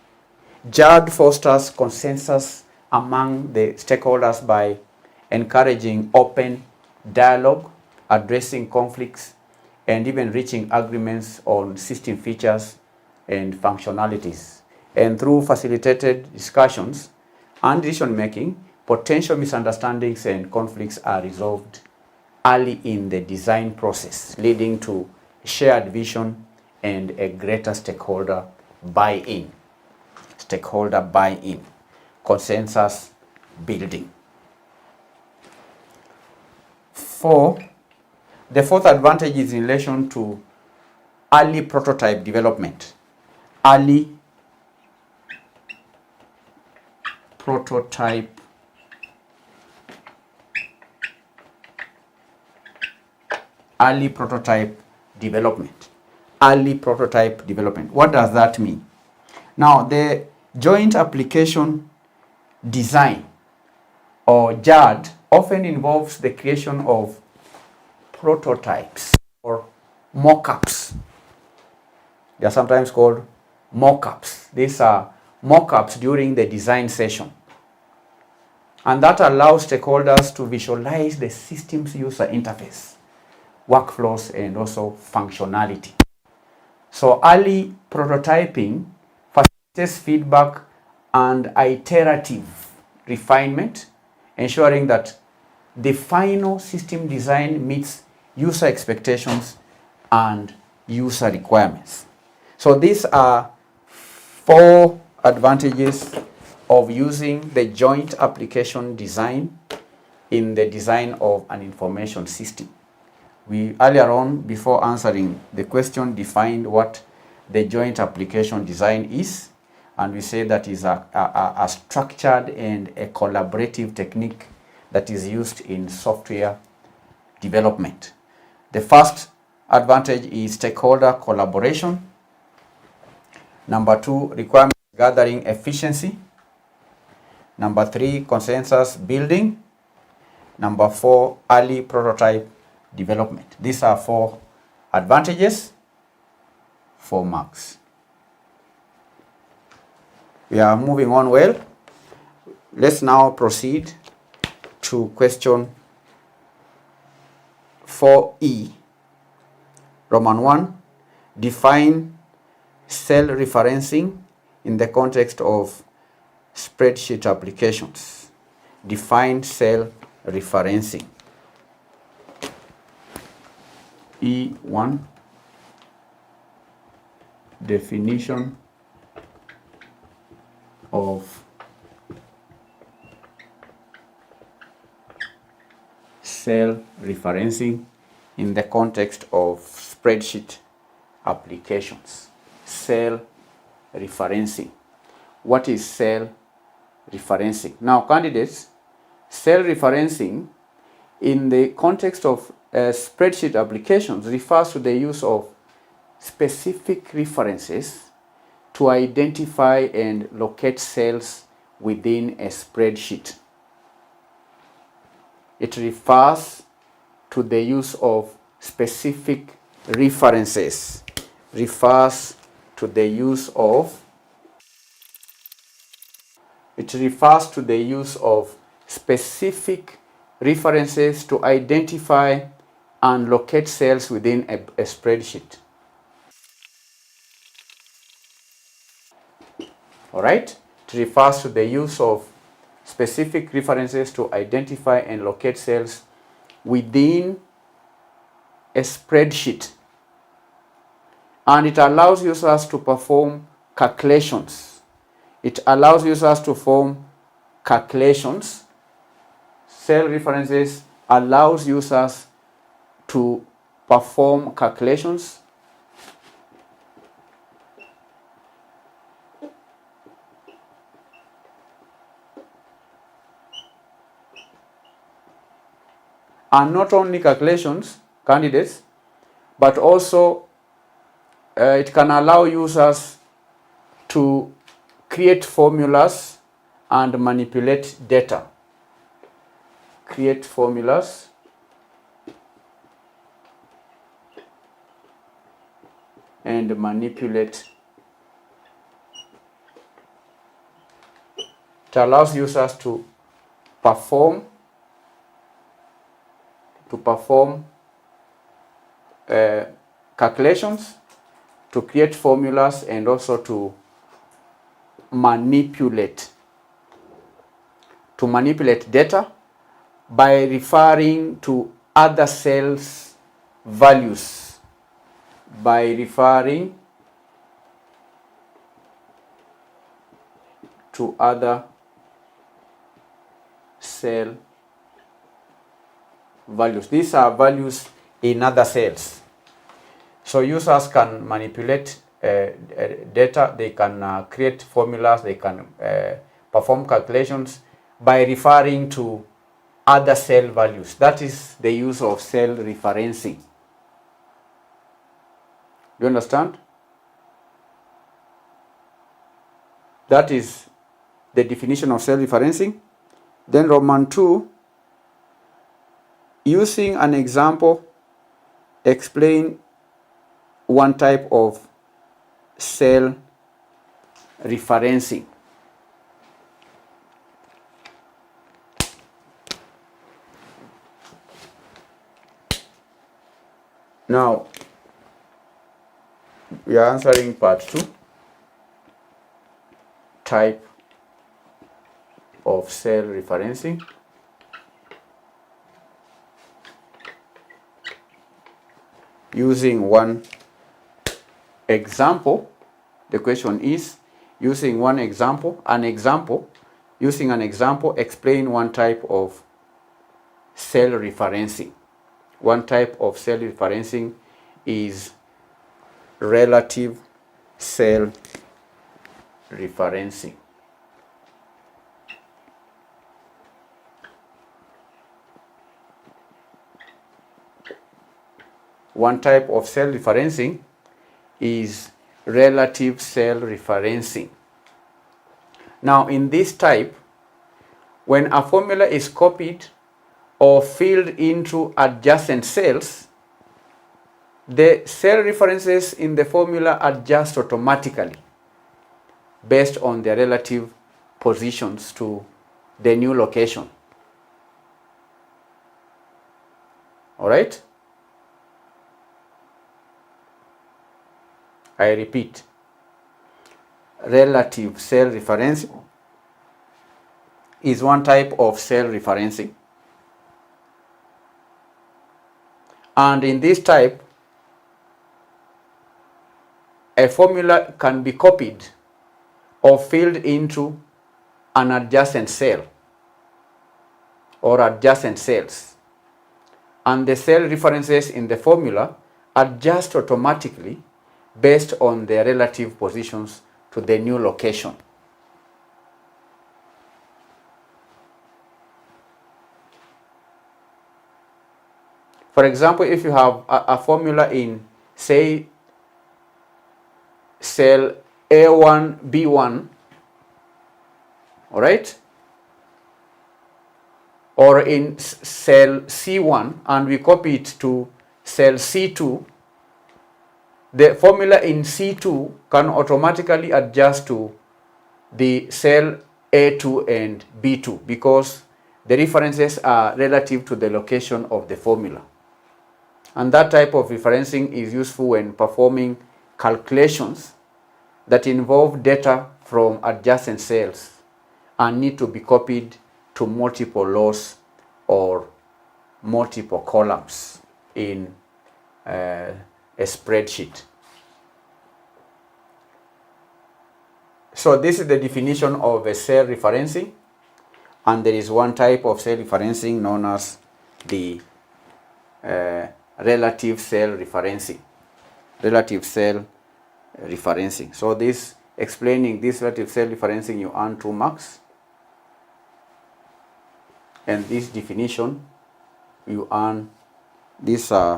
C: JAD fosters consensus among the stakeholders by encouraging open dialogue, addressing conflicts, and even reaching agreements on system features and functionalities. And through facilitated discussions and decision making, potential misunderstandings and conflicts are resolved early in the design process, leading to shared vision and a greater stakeholder buy-in. Stakeholder buy-in. Consensus building. 4, the 4th advantage is in relation to early prototype development. Early prototype development. Early prototype development. What does that mean? Now, the joint application design, or JAD, often involves the creation of prototypes or mock-ups. They are sometimes called mock-ups. These are mock-ups during the design session. And that allows stakeholders to visualize the system's user interface, workflows, and also functionality. So early prototyping facilitates feedback and iterative refinement, ensuring that the final system design meets user expectations and user requirements. So these are 4 advantages of using the joint application design in the design of an information system. We earlier on, before answering the question, defined what the joint application design is, and we say that is a structured and a collaborative technique that is used in software development. The first advantage is stakeholder collaboration. Number 2, requirement gathering efficiency. Number 3, consensus building. Number 4, early prototype development. These are 4 advantages, 4 marks. We are moving on well. Let's now proceed to question 4E. Roman 1, define cell referencing in the context of spreadsheet applications. Define cell referencing. E1, definition of cell referencing in the context of spreadsheet applications. Cell referencing. What is cell referencing? Now, candidates, cell referencing in the context of spreadsheet applications refers to the use of specific references to identify and locate cells within a spreadsheet. It refers to the use of specific references. Refers to the use of specific references to identify and locate cells within a spreadsheet. All right? It refers to the use of specific references to identify and locate cells within a spreadsheet. And it allows users to perform calculations. It allows users to perform calculations. Cell references allows users to perform calculations. And not only calculations, candidates, but also it can allow users to create formulas and manipulate data. Create formulas and manipulate. It allows users to perform calculations, to create formulas, and also to manipulate data by referring to other cells' values. By referring to other cell values. These are values in other cells. So users can manipulate data, they can create formulas, they can perform calculations by referring to other cell values. That is the use of cell referencing. Do you understand? That is the definition of cell referencing. Then Roman 2, using an example, explain one type of cell referencing. Now, we are answering part 2, type of cell referencing. Using one example, the question is, using an example, explain one type of cell referencing. One type of cell referencing is relative cell referencing. One type of cell referencing is relative cell referencing. Now, in this type, when a formula is copied or filled into adjacent cells, the cell references in the formula adjust automatically based on their relative positions to the new location. All right? I repeat, relative cell referencing is one type of cell referencing. And in this type, a formula can be copied or filled into an adjacent cell or adjacent cells. And the cell references in the formula adjust automatically based on their relative positions to the new location. For example, if you have a formula in, say, cell A1, B1, all right, or in cell C1, and we copy it to cell C2, the formula in C2 can automatically adjust to the cell A2 and B2 because the references are relative to the location of the formula. And that type of referencing is useful when performing calculations that involve data from adjacent cells and need to be copied to multiple rows or multiple columns in a spreadsheet. So this is the definition of a cell referencing, and there is one type of cell referencing known as the relative cell referencing. Relative cell referencing. So this, explaining this relative cell referencing, you earn 2 marks. And this definition, you earn these 2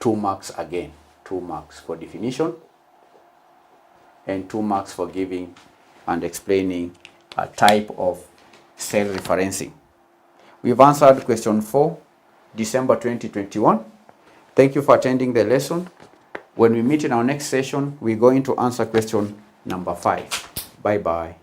C: marks again. 2 marks for definition and 2 marks for giving and explaining a type of cell referencing. We've answered question 4, December 2021. Thank you for attending the lesson. When we meet in our next session, we're going to answer question number 5. Bye-bye.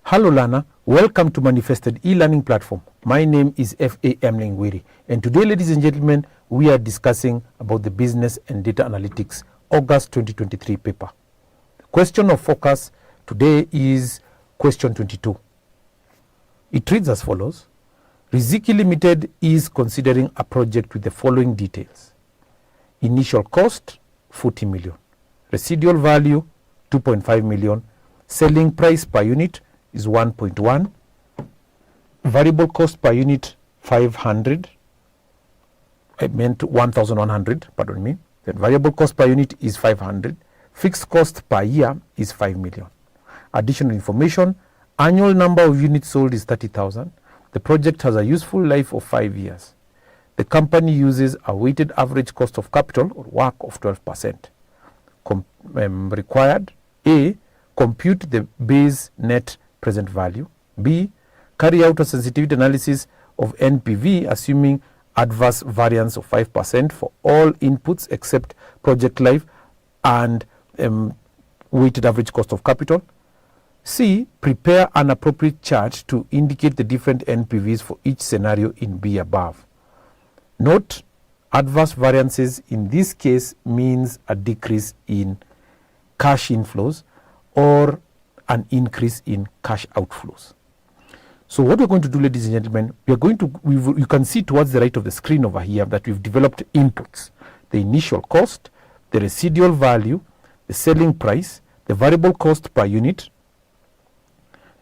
A: Hello learner, welcome to Manifested e-learning platform. My name is F.A.M. Lingwiri, and today, ladies and gentlemen, we are discussing about the Business and Data Analytics August 2023 paper. The question of focus today is question 22. It reads as follows. Riziki Limited is considering a project with the following details. Initial cost 40 million, residual value 2.5 million, selling price per unit is 1.1, variable cost per unit 500, I meant 1,100, pardon me. Then variable cost per unit is 500, fixed cost per year is 5 million. Additional information, annual number of units sold is 30,000. The project has a useful life of 5 years. The company uses a weighted average cost of capital or WACC of 12%. Required, A, compute the base net present value. B, carry out a sensitivity analysis of NPV assuming adverse variance of 5% for all inputs except project life and weighted average cost of capital. C, prepare an appropriate chart to indicate the different NPVs for each scenario in B above. Note, adverse variances in this case means a decrease in cash inflows or an increase in cash outflows. So what we're going to do, ladies and gentlemen, you can see towards the right of the screen over here that we've developed inputs, the initial cost, the residual value, the selling price, the variable cost per unit,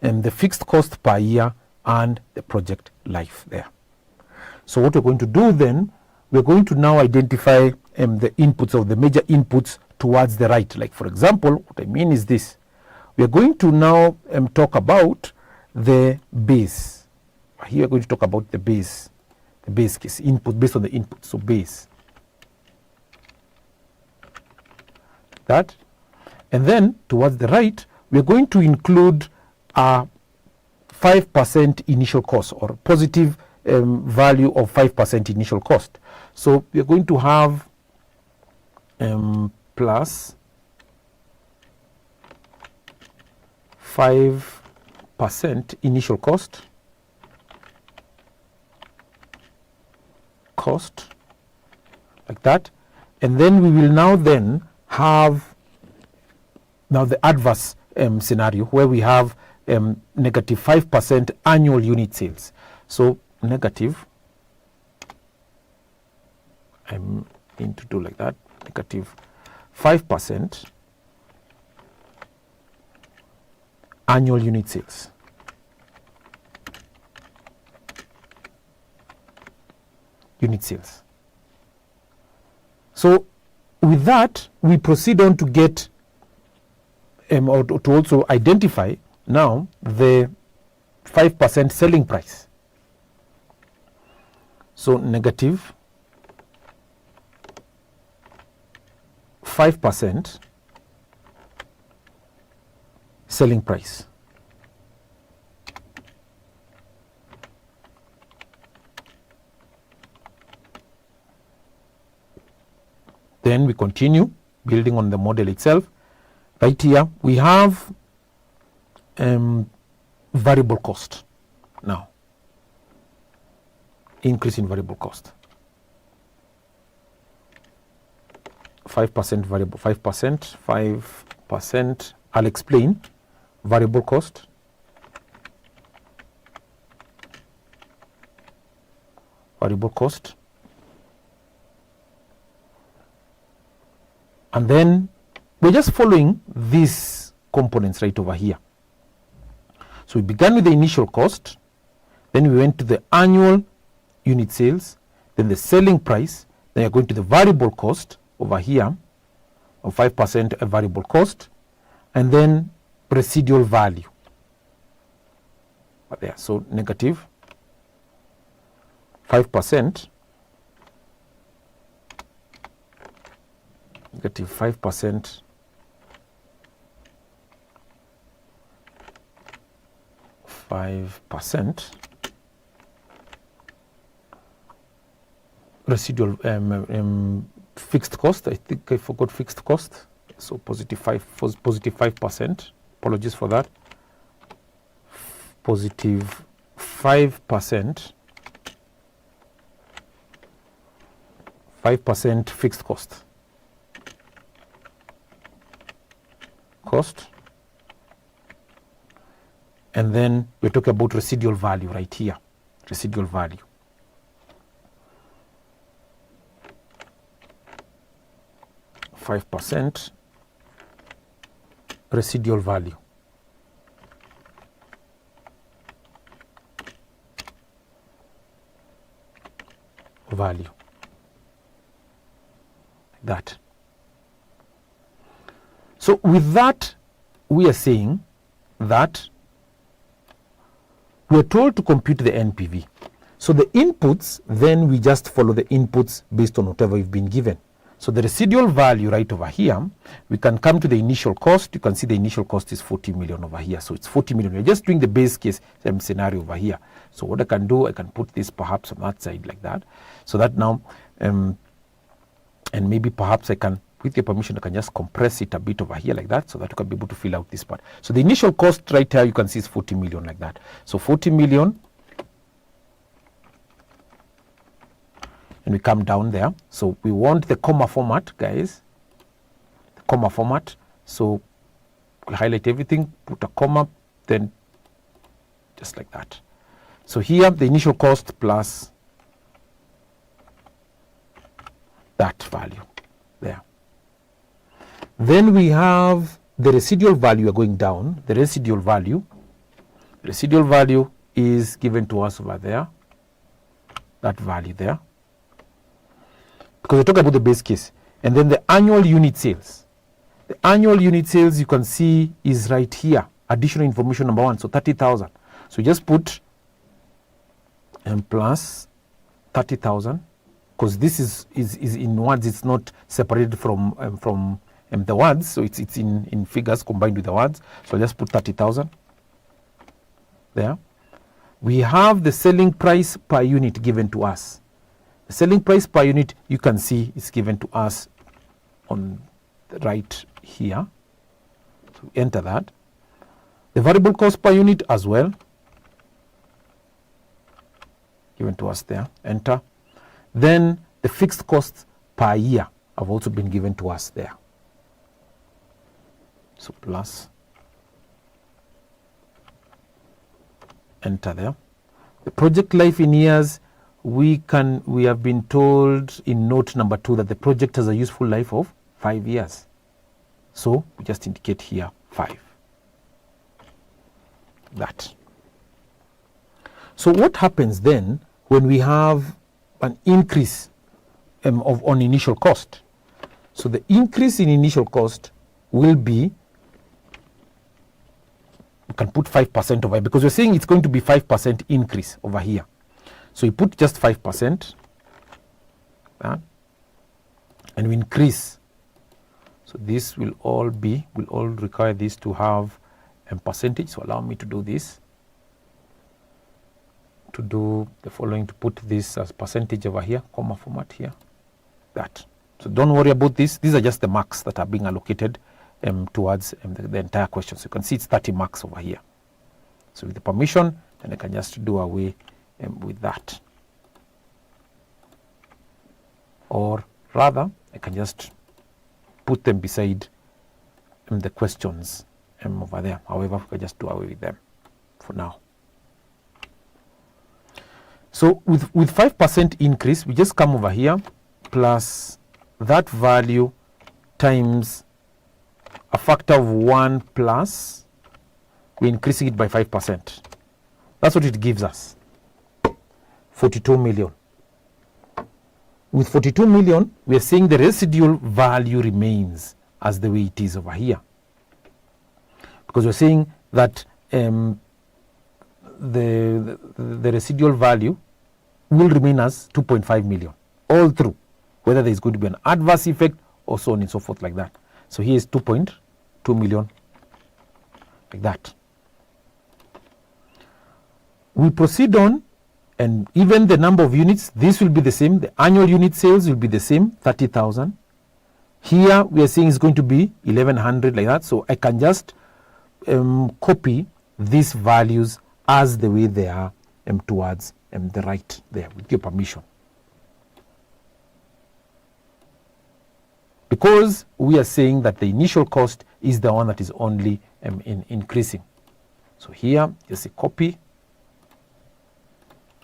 A: and the fixed cost per year, and the project life there. So what we're going to do then, we're going to now identify the inputs, or the major inputs towards the right. Like for example, what I mean is this. We are going to now talk about the base. Here we're going to talk about the base case, input based on the input, so base. That. And then towards the right, we're going to include a 5% initial cost, or positive value of 5% initial cost. So we're going to have plus 5% initial cost, like that. And then we will now then have the adverse scenario, where we have negative 5% annual unit sales. So negative, I'm going to do like that, negative 5% annual unit sales. So with that, we proceed on to get or to also identify now the 5% selling price. So negative 5% selling price. Then we continue building on the model itself. Right here we have variable cost. Now, increase in variable cost. 5% variable, 5%. I'll explain variable cost. Variable cost. And then we're just following these components right over here. So we began with the initial cost, then we went to the annual unit sales, then the selling price, then you're going to the variable cost over here of 5% a variable cost, and then residual value. There, so negative 5%, negative 5% residual fixed cost. I think I forgot fixed cost. So positive 5%. Apologies for that. Positive 5%. 5% fixed cost. And then we're talking about residual value right here. Residual value. %, residual value. Like that. So with that, we are saying that we are told to compute the NPV. So the inputs, then we just follow the inputs based on whatever we've been given. So the residual value right over here, we can come to the initial cost. You can see the initial cost is 40 million over here. So it's 40 million. We're just doing the base case scenario over here. So what I can do, I can put this perhaps on that side like that. So that now, and maybe perhaps I can, with your permission, I can just compress it a bit over here like that, so that you can be able to fill out this part. So the initial cost right here, you can see is 40 million like that. So 40 million, and we come down there. So we want the comma format, guys, the comma format. So we'll highlight everything, put a comma, then just like that. So here the initial cost plus that value there. Then we have the residual value going down. The residual value is given to us over there, that value there, because we talk about the base case. And then the annual unit sales. The annual unit sales you can see is right here, additional information number 1, so 30,000. So just put plus 30,000, because this is in words, it's not separated from the words, so it's in figures combined with the words. So just put 30,000 there. We have the selling price per unit given to us. The selling price per unit, you can see, is given to us on the right here. So enter that. The variable cost per unit as well, given to us there. Enter. Then the fixed costs per year have also been given to us there. So plus. Enter there. The project life in years, we have been told in note number 2 that the project has a useful life of 5 years. So we just indicate here 5. That. So what happens then when we have an increase on initial cost? So the increase in initial cost will be, we can put 5% over here, because we're saying it's going to be 5% increase over here. So you put just 5%, and we increase. So this will all require this to have a percentage. So allow me to do this, to do the following, to put this as percentage over here, comma format here, that. So don't worry about this. These are just the marks that are being allocated towards the entire question. So you can see it's 30 marks over here. So with the permission, then I can just do away with that. Or rather, I can just put them beside the questions over there. However, I can just do away with them for now. So with 5% increase, we just come over here, plus that value times a factor of 1 plus, we're increasing it by 5%. That's what it gives us, 42 million. With 42 million, we are saying the residual value remains as the way it is over here. Because we're saying that the residual value will remain as 2.5 million all through, whether there is going to be an adverse effect or so on and so forth like that. So here is 2.2 million like that. We proceed on, and even the number of units, this will be the same. The annual unit sales will be the same, 30,000. Here we are saying it's going to be 1100 like that. So I can just copy these values as the way they are towards the right there with your permission. Because we are saying that the initial cost is the one that is only increasing. So here, just a copy,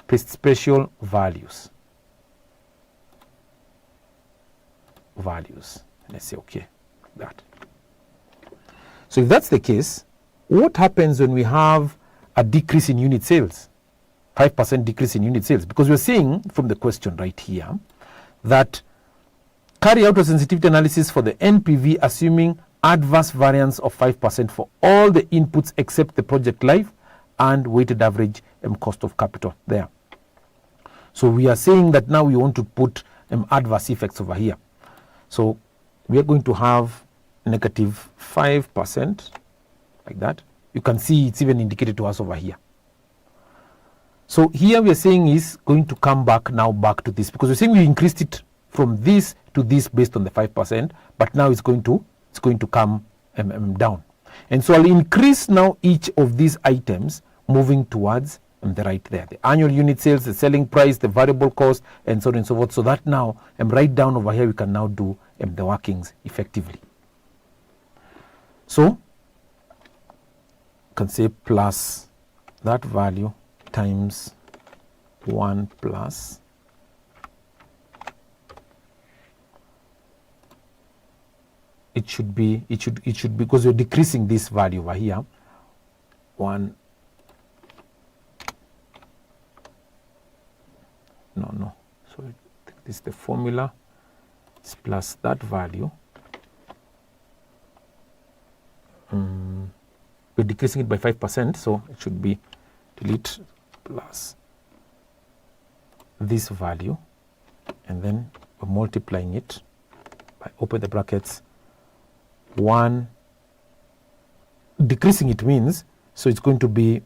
A: paste special values. And I say okay, that. So if that's the case, what happens when we have a decrease in unit sales? 5% decrease in unit sales, because we're saying from the question right here that carry out a sensitivity analysis for the NPV assuming adverse variance of 5% for all the inputs except the project life and weighted average cost of capital there. So we are saying that now we want to put adverse effects over here. So we are going to have negative 5% like that. You can see it's even indicated to us over here. So here we are saying is going to come back to this, because we're saying we increased it from this to this based on the 5%, but now it's going to come down. And so I'll increase now each of these items moving towards the right there. The annual unit sales, the selling price, the variable cost, and so on and so forth. So that now right down over here we can now do the workings effectively. So you can say plus that value times 1 plus it should be because we're decreasing this value over here. 1. No. So this is the formula. It's plus that value. We're decreasing it by 5%, so it should be delete plus this value, and then we're multiplying it by, open the brackets, 1. Decreasing it means, so it's going to be,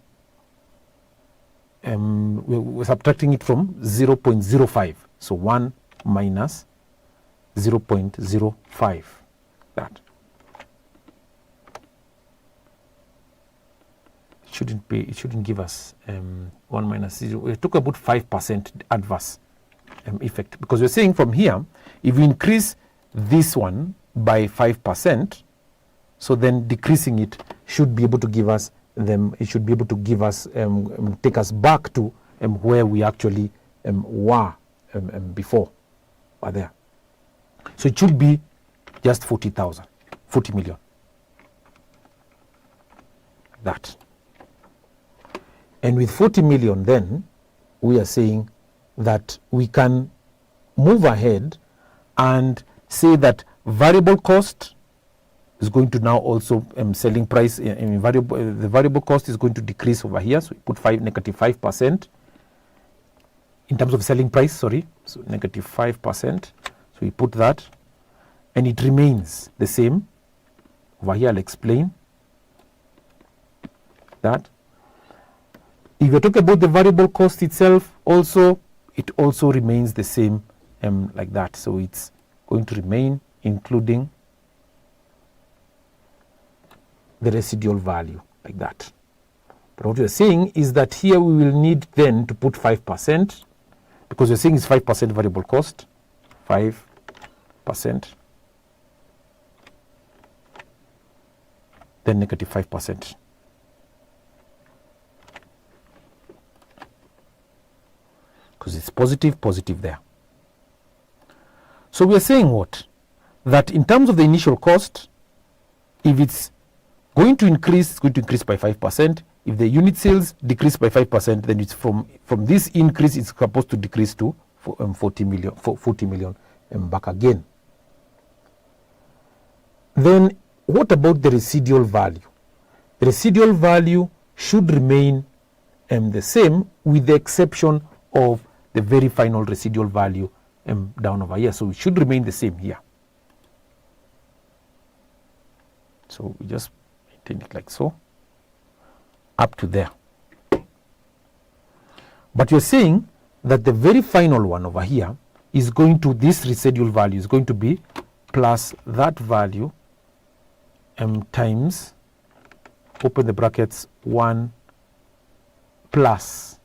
A: we're subtracting it from 0.05. So 1 minus 0.05, that. It shouldn't give us 1 minus 0. We talk about 5% adverse effect, because we're saying from here, if we increase this one by 5%, so then decreasing it should be able to give us it should be able to give us take us back to where we actually were before, were there. So it should be just 40 million. That. And with 40 million, then we are saying that we can move ahead and say that variable cost is going to now also selling price the variable cost is going to decrease over here. So we put negative 5% in terms of selling price. Sorry, so negative 5%. So we put that, and it remains the same over here. I'll explain that. If you talk about the variable cost itself, also it also remains the same like that. So it's going to remain, including the residual value, like that. But what we are saying is that here we will need then to put 5%, because we're saying it's 5% variable cost, 5%, then negative 5%. Because it's positive there. So we are saying what? That in terms of the initial cost, if it's going to increase, it's going to increase by 5%. If the unit sales decrease by 5%, then it's from this increase, it's supposed to decrease to 40 million back again. Then what about the residual value? The residual value should remain the same, with the exception of the very final residual value down over here. So it should remain the same here. So we just maintain it like so, up to there. But you're saying that the very final one over here is going to, this residual value is going to be plus that value times, open the brackets, 1 plus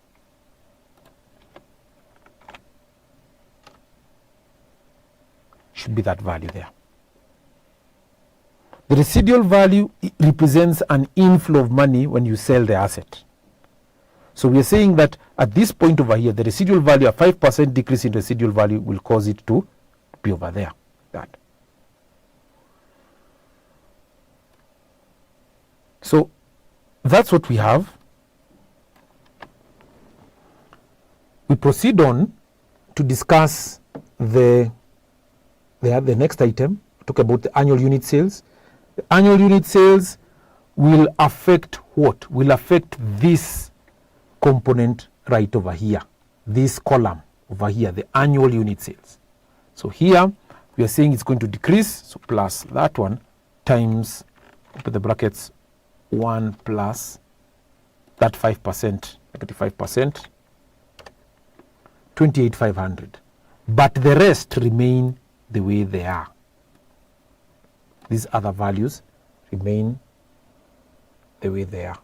A: should be that value there. The residual value represents an inflow of money when you sell the asset. So we are saying that at this point over here, the residual value, a 5% decrease in residual value will cause it to be over there. That. So that's what we have. We proceed on to discuss the next item. Talk about the annual unit sales. The annual unit sales will affect what? Will affect this component right over here, this column over here, the annual unit sales. So here we are saying it's going to decrease, so plus that one times, open the brackets, 1 plus that 5%, negative 5%, 28,500. But the rest remain the way they are. These other values remain the way they are.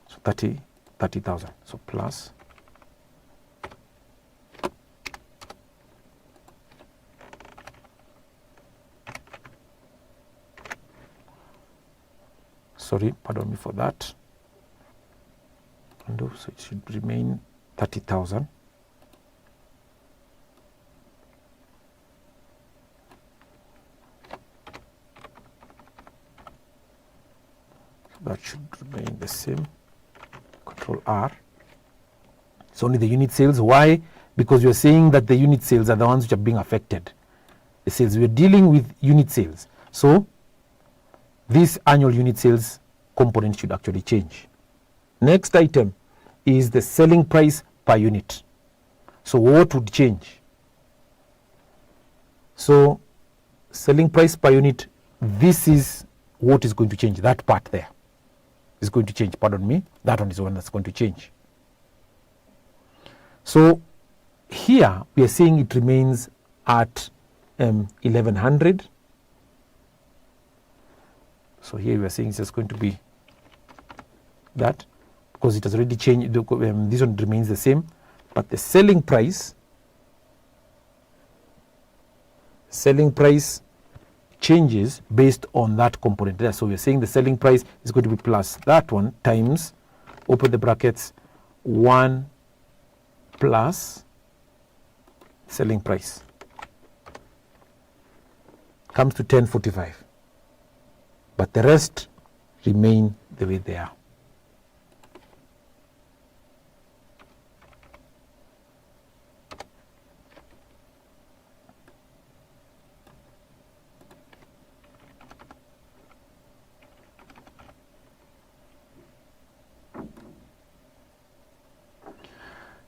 A: So 30,000. So plus sorry, pardon me for that. And so it should remain 30,000. that should remain the same. Control R. It's only the unit sales. Why? Because we are saying that the unit sales are the ones which are being affected. The sales, we are dealing with unit sales. So this annual unit sales component should actually change. Next item is the selling price per unit. So what would change? So selling price per unit, this is what is going to change. That part there is going to change. Pardon me. That one is the one that's going to change. So here we are saying it remains at 1100. So here we are saying it's just going to be that, because it has already changed. This one remains the same, but the selling price changes based on that component there. So we are saying the selling price is going to be plus that one times, open the brackets, 1 plus selling price comes to 1045, but the rest remain the way they are.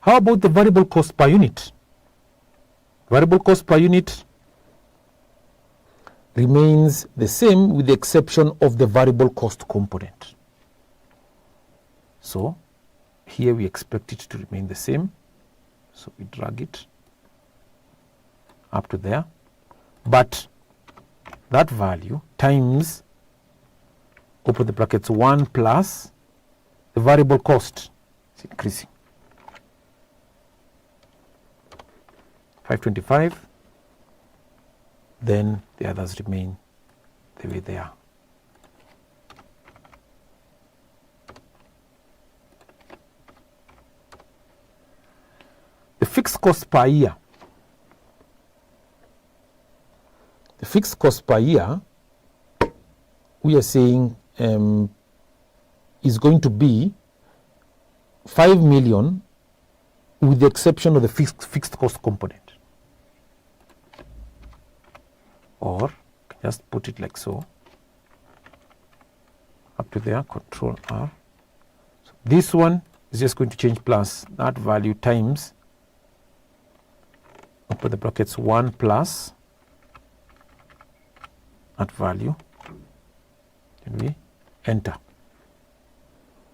A: How about the variable cost per unit? Variable cost per unit remains the same with the exception of the variable cost component. So here we expect it to remain the same. So we drag it up to there. But that value times, open the brackets, 1 plus the variable cost is increasing. 525, then the others remain the way they are. The fixed cost per year. The fixed cost per year, we are saying is going to be 5 million with the exception of the fixed cost component. Or just put it like so, up to there, Control R. So this one is just going to change plus that value times, open the brackets, 1 plus that value, and we enter.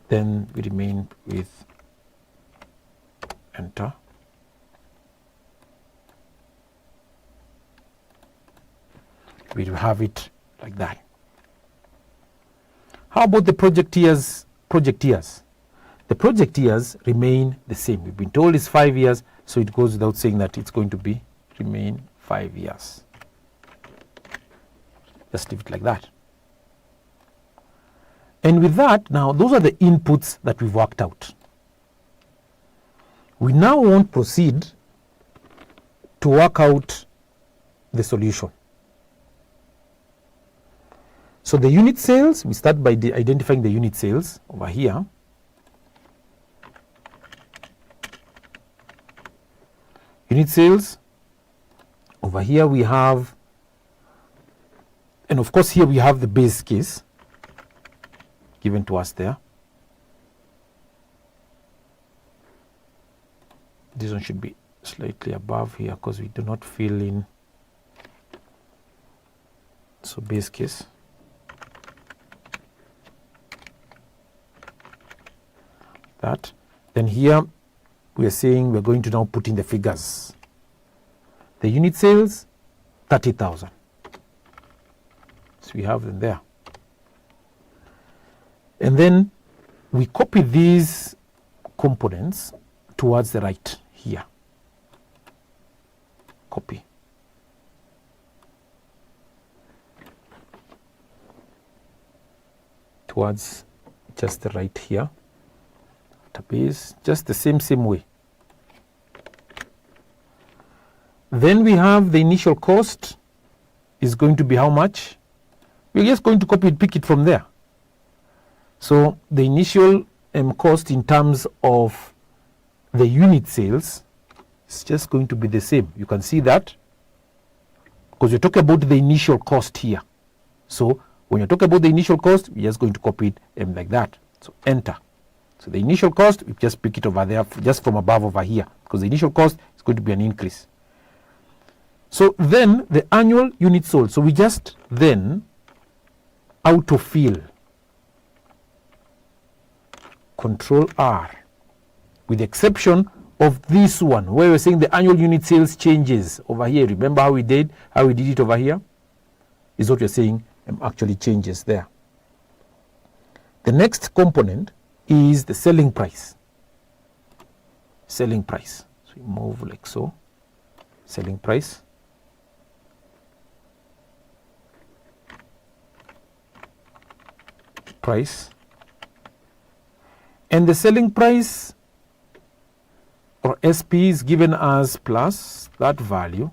A: Then we remain with enter. We will have it like that. How about the project years? The project years remain the same. We've been told it's 5 years, so it goes without saying that it's going to remain 5 years. Just leave it like that. And with that, now those are the inputs that we've worked out. We now want to proceed to work out the solution. So the unit sales, we start by identifying the unit sales over here. Unit sales, over here we have, and of course here we have the base case given to us there. This one should be slightly above here because we do not fill in. So base case. That. Then here we are saying we're going to now put in the figures. The unit sales, 30,000. So we have them there. And then we copy these components towards the right here. Copy. Towards just the right here. Base, just the same way. Then we have the initial cost is going to be how much? We're just going to copy and pick it from there. So the initial cost in terms of the unit sales is just going to be the same. You can see that because you're talking about the initial cost here. So when you're talking about the initial cost, we're just going to copy it like that. So enter. So the initial cost, we just pick it over there, just from above over here, because the initial cost is going to be an increase. So then the annual unit sold. So we just then autofill, Control R, with the exception of this one, where we're saying the annual unit sales changes over here. Remember how we did it over here? Is what we're saying actually changes there. The next component is the selling price. Selling price. So we move like so. Selling price. Price. And the selling price or SP is given as plus that value.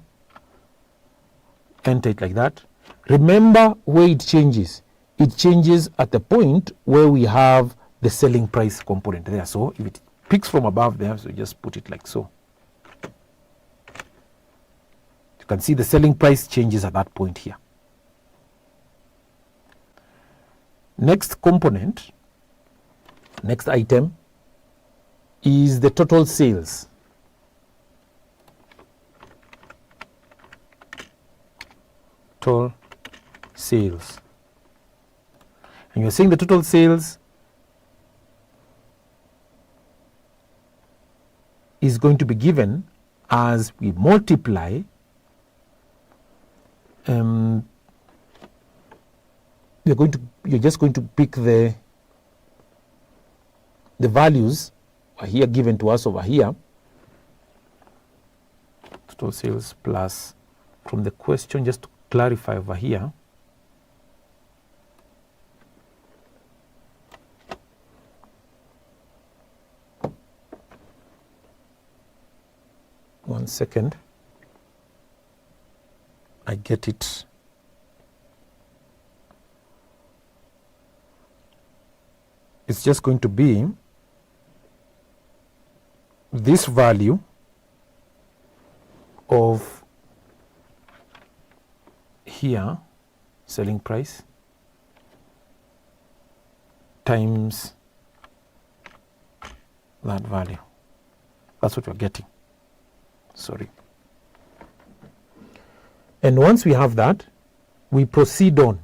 A: Enter it like that. Remember where it changes. It changes at the point where we have the selling price component there. So if it picks from above there, so just put it like so. You can see the selling price changes at that point here. Next component, next item is the total sales. Total sales. And you're saying the total sales is going to be given as we multiply you're just going to pick the values here given to us over here. Total sales plus, from the question, just to clarify over here, one second, I get it. It's just going to be this value of here, selling price, times that value. That's what we're getting. Sorry. And once we have that, we proceed on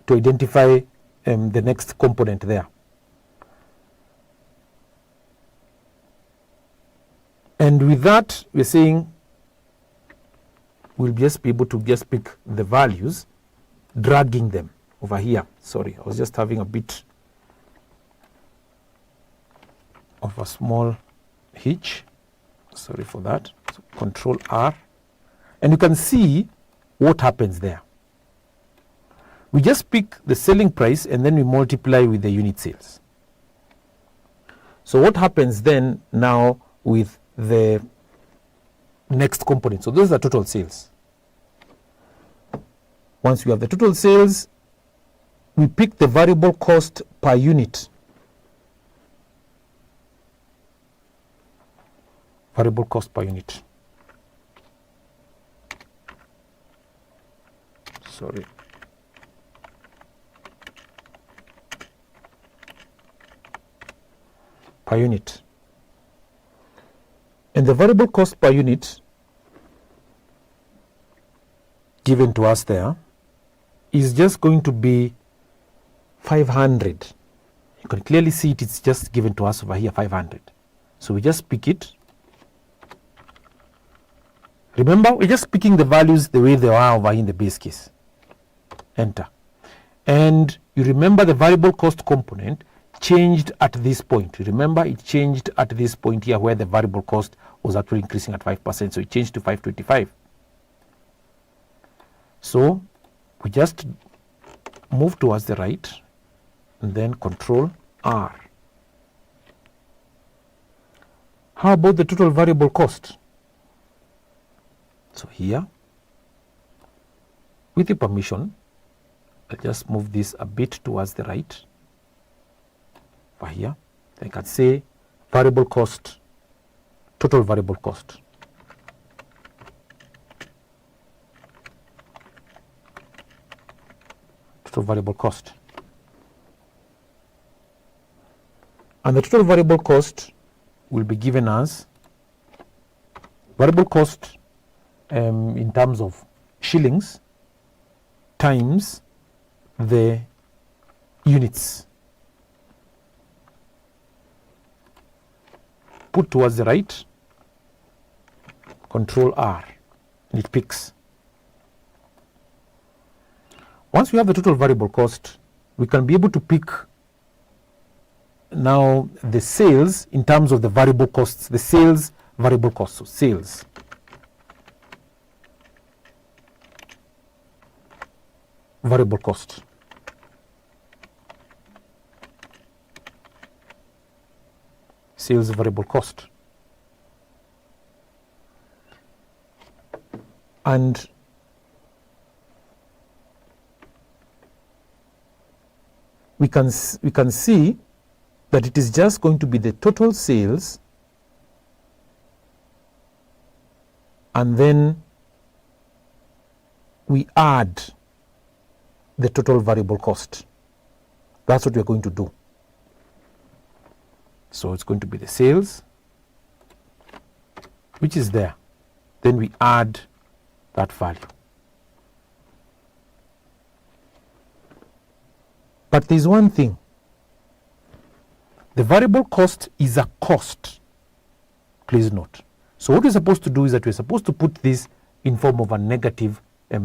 A: to identify the next component there. And with that, we're saying we'll just be able to just pick the values, dragging them over here. Sorry, I was just having a bit of a small hitch. Sorry for that. So Control R. And you can see what happens there. We just pick the selling price and then we multiply with the unit sales. So what happens then now with the next component? So those are total sales. Once we have the total sales, we pick the variable cost per unit. Variable cost per unit. Sorry. Per unit. And the variable cost per unit given to us there is just going to be 500. You can clearly see it, it's just given to us over here, 500. So we just pick it. Remember, we're just picking the values the way they are over in the base case. Enter. And you remember the variable cost component changed at this point. You remember it changed at this point here where the variable cost was actually increasing at 5%. So it changed to 525. So we just move towards the right and then Control R. How about the total variable cost? So here, with your permission, I'll just move this a bit towards the right. over here. I can say variable cost, total variable cost. Total variable cost. And the total variable cost will be given as variable cost in terms of shillings times the units. Put towards the right, Control R, and it picks. Once we have the total variable cost, we can be able to pick now the sales in terms of the variable costs, the sales variable costs, so sales. Variable cost. Sales variable cost. And we can see that it is just going to be the total sales and then we add the total variable cost. That's what we are going to do. So it's going to be the sales, which is there. Then we add that value. But there's one thing. The variable cost is a cost. Please note. So what we're supposed to do is that we're supposed to put this in form of a negative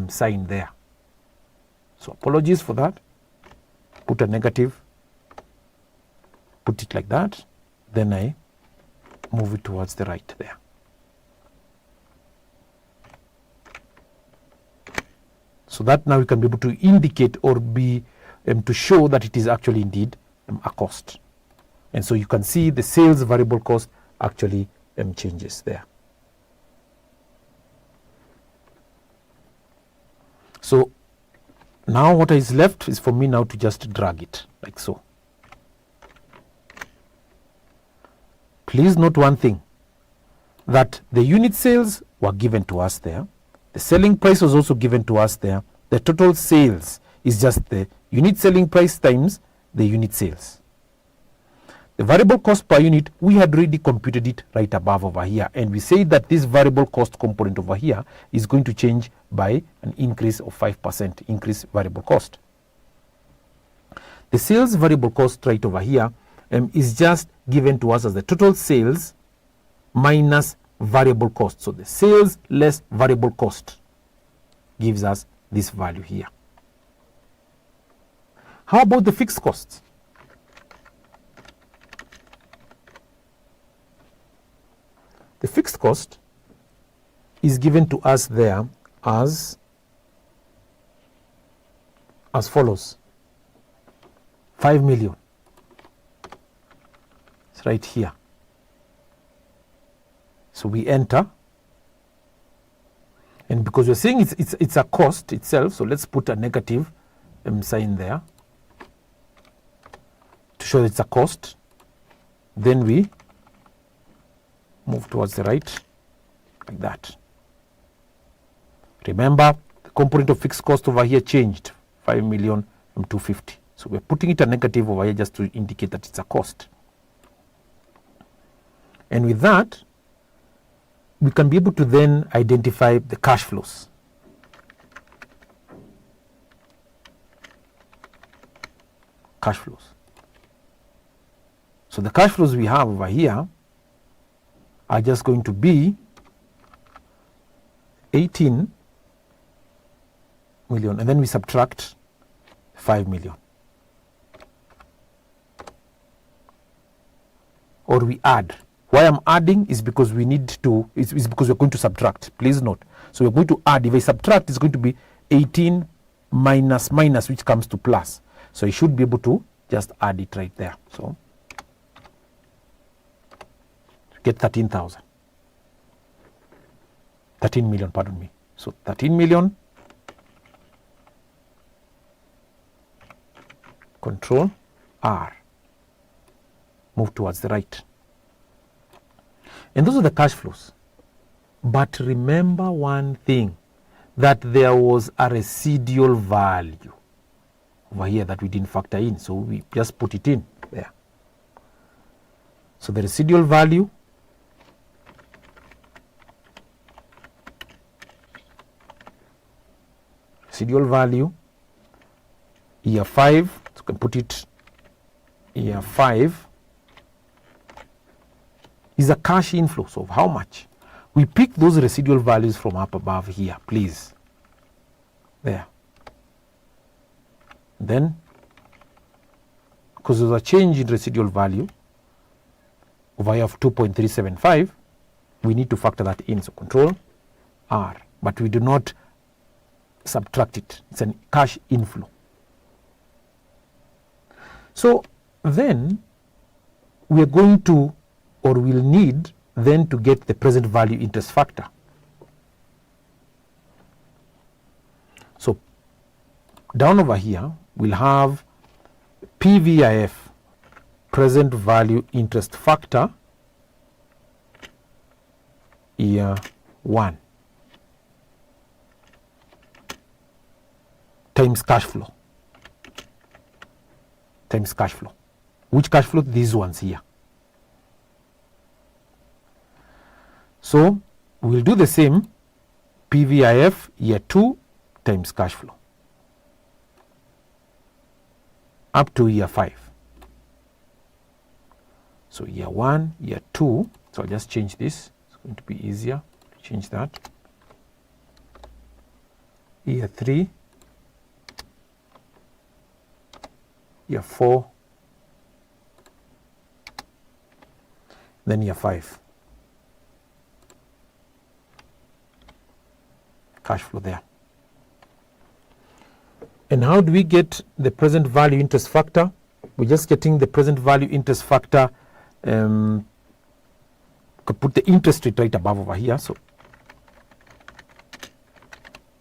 A: sign there. So apologies for that. Put a negative. Put it like that. Then I move it towards the right there. So that now we can be able to indicate or be to show that it is actually indeed a cost. And so you can see the sales variable cost actually changes there. So now what is left is for me now to just drag it like so. Please note one thing, that the unit sales were given to us there. The selling price was also given to us there. The total sales is just the unit selling price times the unit sales. The variable cost per unit, we had already computed it right above over here, and we say that this variable cost component over here is going to change by an increase of 5% increase variable cost. The sales variable cost right over here is just given to us as the total sales minus variable cost. So the sales less variable cost gives us this value here. How about the fixed costs? The fixed cost is given to us there as follows. 5 million. It's right here. So we enter, and because we're saying it's a cost itself, so let's put a negative sign there to show that it's a cost. Then we move towards the right like that. Remember, the component of fixed cost over here changed, 5,250,000. So we're putting it a negative over here just to indicate that it's a cost. And with that, we can be able to then identify the cash flows. Cash flows. So the cash flows we have over here are just going to be 18 million, and then we subtract 5 million. Or we add. Why I'm adding is because we need to, is because we're going to subtract. Please note. So we're going to add. If I subtract, it's going to be 18 minus minus, which comes to plus. So I should be able to just add it right there. So get 13,000. 13 million, pardon me. So 13 million. Control R. move towards the right. And those are the cash flows. But remember one thing, that there was a residual value over here that we didn't factor in, so we just put it in there. So the residual value year 5, so you can put it year 5 is a cash inflow. So how much? We pick those residual values from up above here, please. There. Then, because there's a change in residual value over here of 2.375, we need to factor that in. So Control R, but we do not subtract it. It's a cash inflow. So then we are going to, or we'll need then to get the present value interest factor. So down over here we'll have PVIF, present value interest factor, year 1 times cash flow. Times cash flow. Which cash flow? These ones here. So we'll do the same, PVIF year 2 times cash flow up to year 5. So year 1, year 2, so I'll just change this. It's going to be easier to change that. Year 3, year 4, then year 5. Cash flow there. And how do we get the present value interest factor? We're just getting the present value interest factor. Could put the interest rate right above over here. So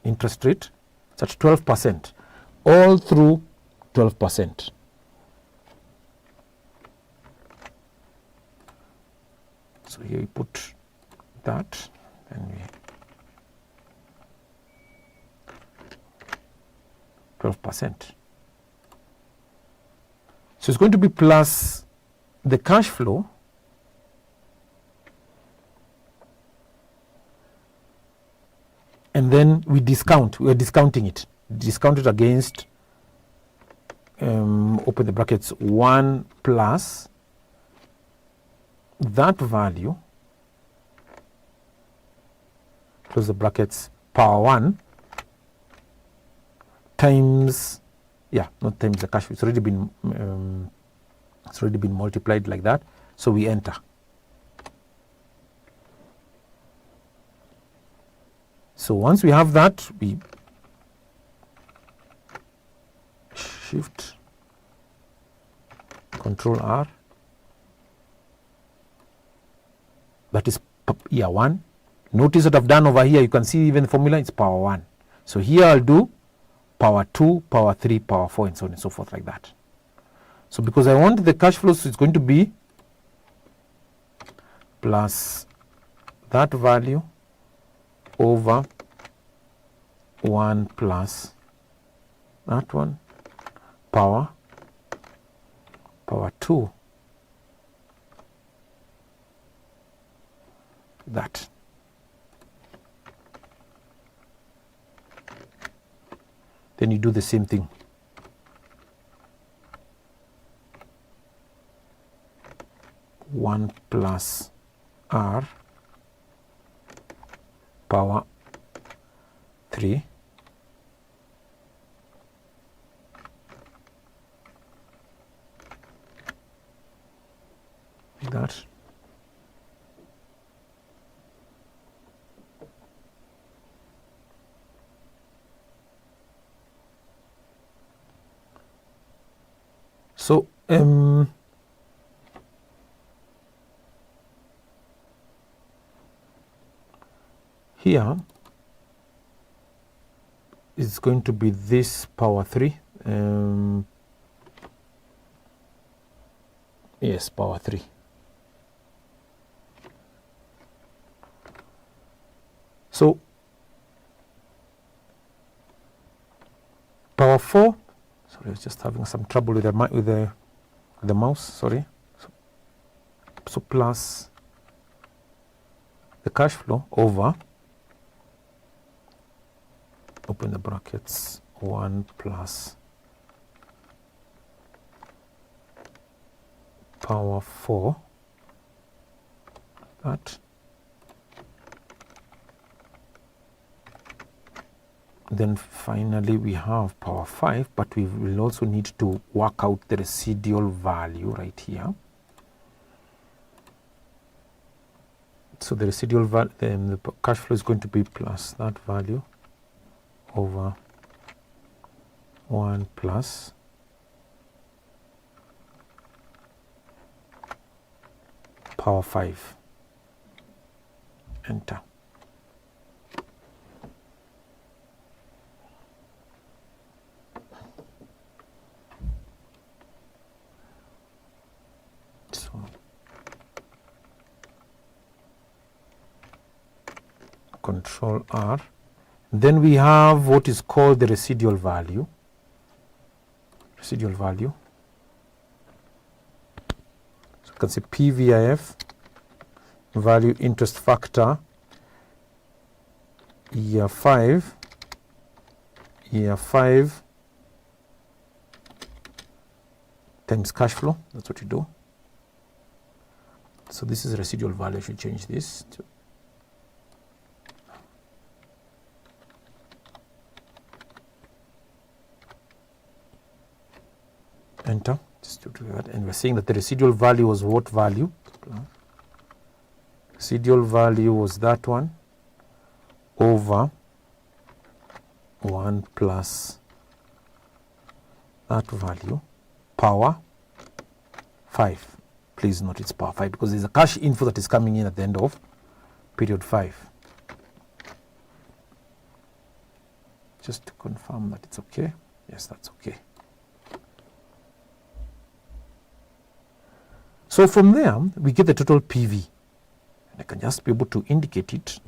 A: interest rate, it's at 12%, all through 12%. So here we put that, and we 12%. So it's going to be plus the cash flow and then we discount, we are discounting it, discount it against, open the brackets, 1 plus that value, close the brackets, power 1 times, not times the cash flow, it's already been multiplied like that. So we enter. So once we have that, we shift Control R. That is year 1. Notice what I've done over here. You can see even the formula, it's power 1. So here I'll do power 2, power 3, power 4, and so on and so forth like that. So because I want the cash flows, it's going to be plus that value over 1 plus that one, power 2, that. Then you do the same thing. One plus R power 3 like that. So here is going to be this power 3, Yes, power 3. So power 4, sorry, I was just having some trouble with the mouse, sorry. So plus the cash flow over, open the brackets, 1 plus power 4, that, then finally we have power 5, but we will also need to work out the residual value right here. So the residual value, then the cash flow is going to be plus that value over 1 plus power 5. Enter. So Control R. Then we have what is called the residual value. Residual value. So you can see PVIF, value interest factor, year 5, times cash flow. That's what you do. So this is residual value. I should change this to enter, just to do that. And we're saying that the residual value was what value? Residual value was that one over 1 plus that value, power 5. Please note it's power 5 because there's a cash inflow that is coming in at the end of period 5. Just to confirm that it's okay. Yes, that's okay. So from there, we get the total PV. And I can just be able to indicate it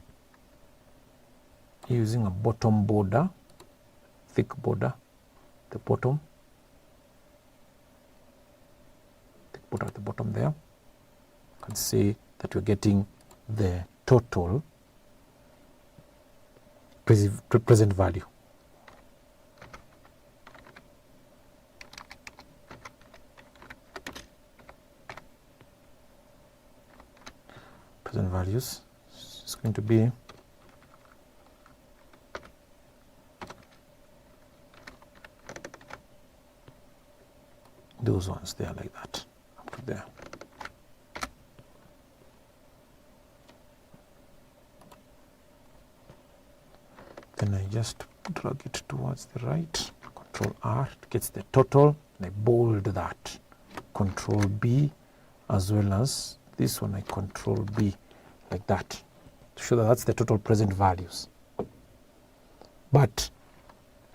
A: using a bottom border, thick border, the bottom, thick border at the bottom there. You can say that we're getting the total present value. Present values is going to be those ones there, like that, up to there. Then I just drag it towards the right, Control R, it gets the total, and I bold that, Control B, as well as this one I Control B, like that, to show that that's the total present values. But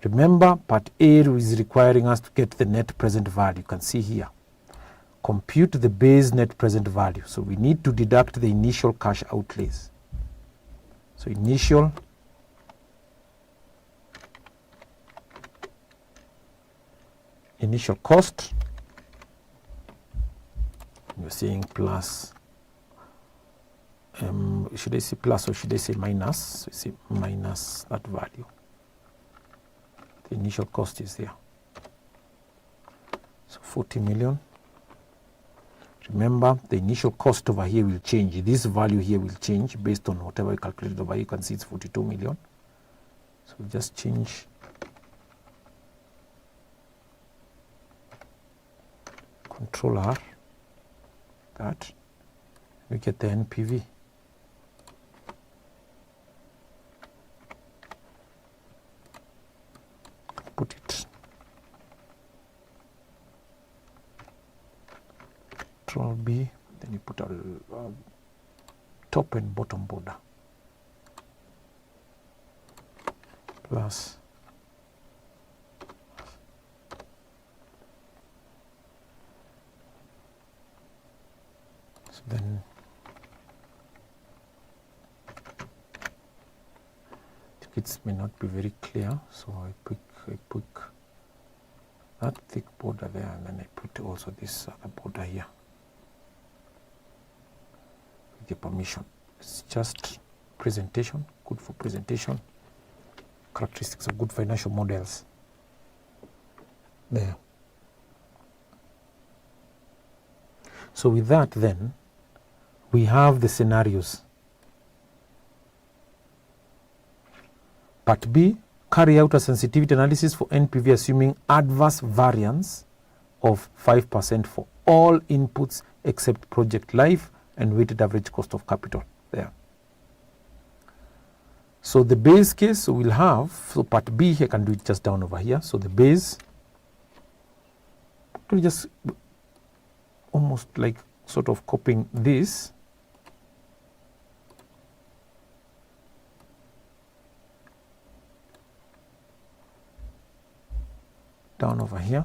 A: remember, part A is requiring us to get the net present value. You can see here, compute the base net present value. So we need to deduct the initial cash outlays. So initial cost, you're saying plus, should I say plus or should I say minus? So you say minus that value. The initial cost is there. So 40 million. Remember, the initial cost over here will change. This value here will change based on whatever you calculated over here. You can see it's 42 million. So we'll just change Control R, that, we get the NPV. Put it, Control B, then you put a top and bottom border, plus It may not be very clear, so I pick that thick border there, and then I put also this other border here with your permission. It's just presentation, good for presentation, characteristics of good financial models. There. So with that then, we have the scenarios. Part B, carry out a sensitivity analysis for NPV assuming adverse variance of 5% for all inputs except project life and weighted average cost of capital there. So the base case we'll have, so part B, I can do it just down over here. So the base, to just almost like sort of copying this. Down over here.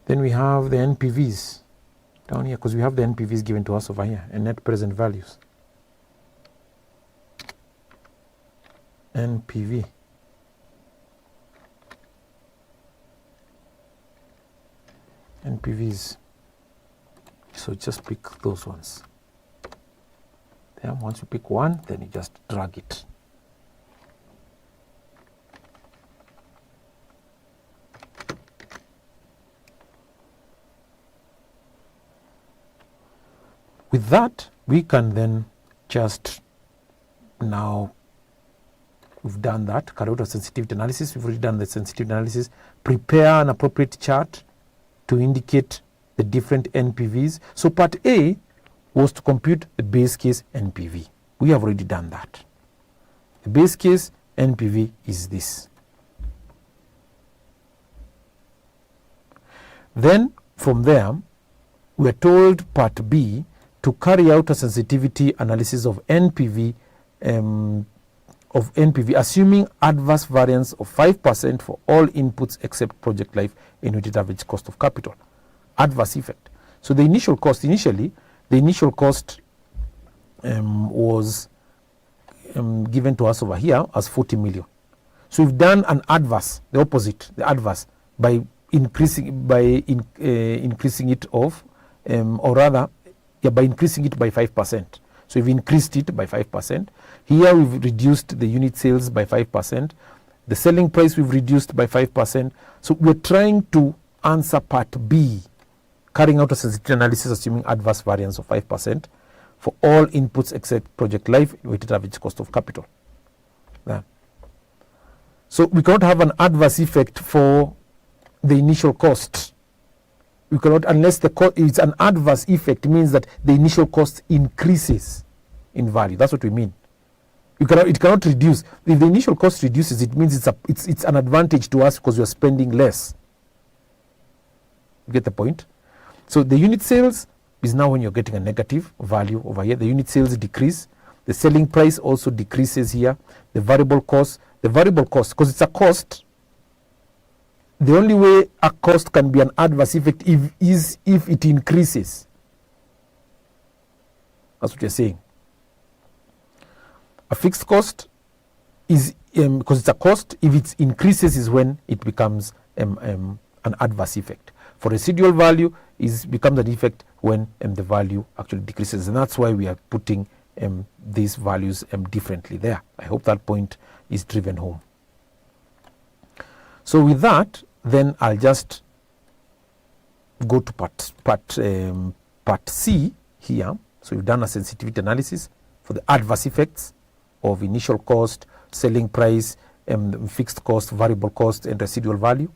A: Then we have the NPVs down here, because we have the NPVs given to us over here, and net present values. NPV. NPVs. So just pick those ones. Then once you pick one, then you just drag it. With that, we can then just now, we've done that, carry out a sensitivity analysis, we've already done the sensitivity analysis, prepare an appropriate chart to indicate the different NPVs. So part A was to compute the base case NPV. We have already done that. The base case NPV is this. Then from there, we are told part B to carry out a sensitivity analysis of NPV, assuming adverse variance of 5% for all inputs except project life and weighted average cost of capital. Adverse effect. So the initial cost, was given to us over here as 40 million. So we've done an adverse, the opposite, the adverse, by increasing it of, or rather, by increasing it by 5%. So we've increased it by 5%. Here we've reduced the unit sales by 5%. The selling price we've reduced by 5%. So we're trying to answer part B, carrying out a sensitivity analysis assuming adverse variance of 5% for all inputs except project life, weighted average cost of capital. Yeah. So we cannot have an adverse effect for the initial cost. We cannot, unless the cost is an adverse effect, means that the initial cost increases in value. That's what we mean. It cannot reduce. If the initial cost reduces, it means it's an advantage to us because we are spending less. You get the point? So the unit sales is now when you're getting a negative value over here. The unit sales decrease. The selling price also decreases here. The variable cost, because it's a cost. The only way a cost can be an adverse effect is if it increases. That's what you're saying. A fixed cost is, because it's a cost, if it increases is when it becomes an adverse effect. For residual value, it becomes an effect when the value actually decreases. And that's why we are putting these values differently there. I hope that point is driven home. So with that, then I'll just go to part C here. So we've done a sensitivity analysis for the adverse effects of initial cost, selling price, fixed cost, variable cost, and residual value.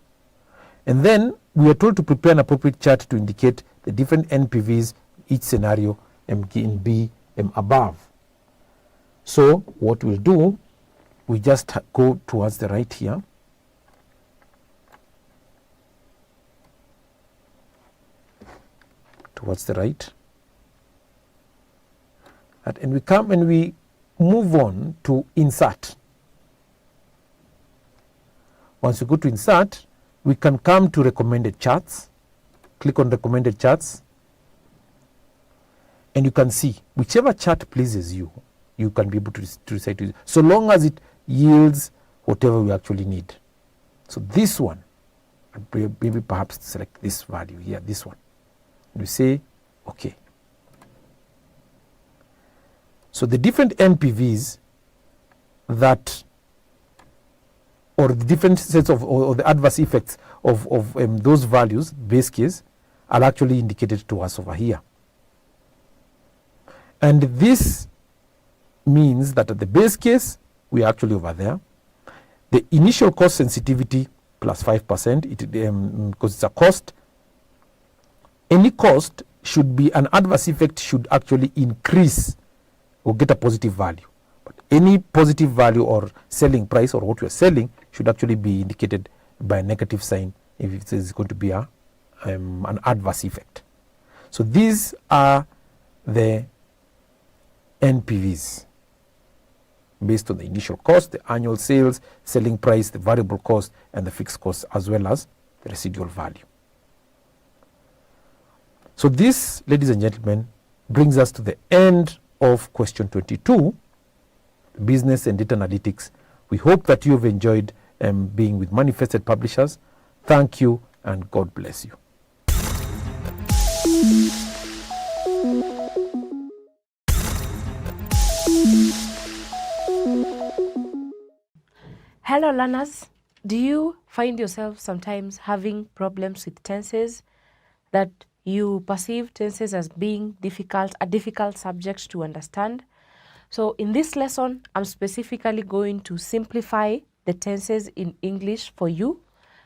A: And then we are told to prepare an appropriate chart to indicate the different NPVs, each scenario in B above. So what we'll do, we just go towards the right here. Towards the right. And we come and we move on to insert. Once we go to insert, we can come to recommended charts. Click on recommended charts. And you can see whichever chart pleases you, you can be able to decide to use, so long as it yields whatever we actually need. So this one, maybe perhaps select this value here, this one. We say, okay. So the different NPVs that, or the different sets of, or the adverse effects of those values, base case, are actually indicated to us over here. And this means that at the base case, we are actually over there. The initial cost sensitivity plus 5%, because it's a cost. Any cost should be, an adverse effect should actually increase or get a positive value. But any positive value or selling price or what we are selling should actually be indicated by a negative sign if it is going to be an adverse effect. So these are the NPVs based on the initial cost, the annual sales, selling price, the variable cost, and the fixed cost, as well as the residual value. So this, ladies and gentlemen, brings us to the end of question 22, business and data analytics. We hope that you have enjoyed being with Manifested Publishers. Thank you and God bless you.
J: Hello learners, do you find yourself sometimes having problems with tenses, that you perceive tenses as being a difficult subject to understand? So in this lesson, I'm specifically going to simplify the tenses in English for you.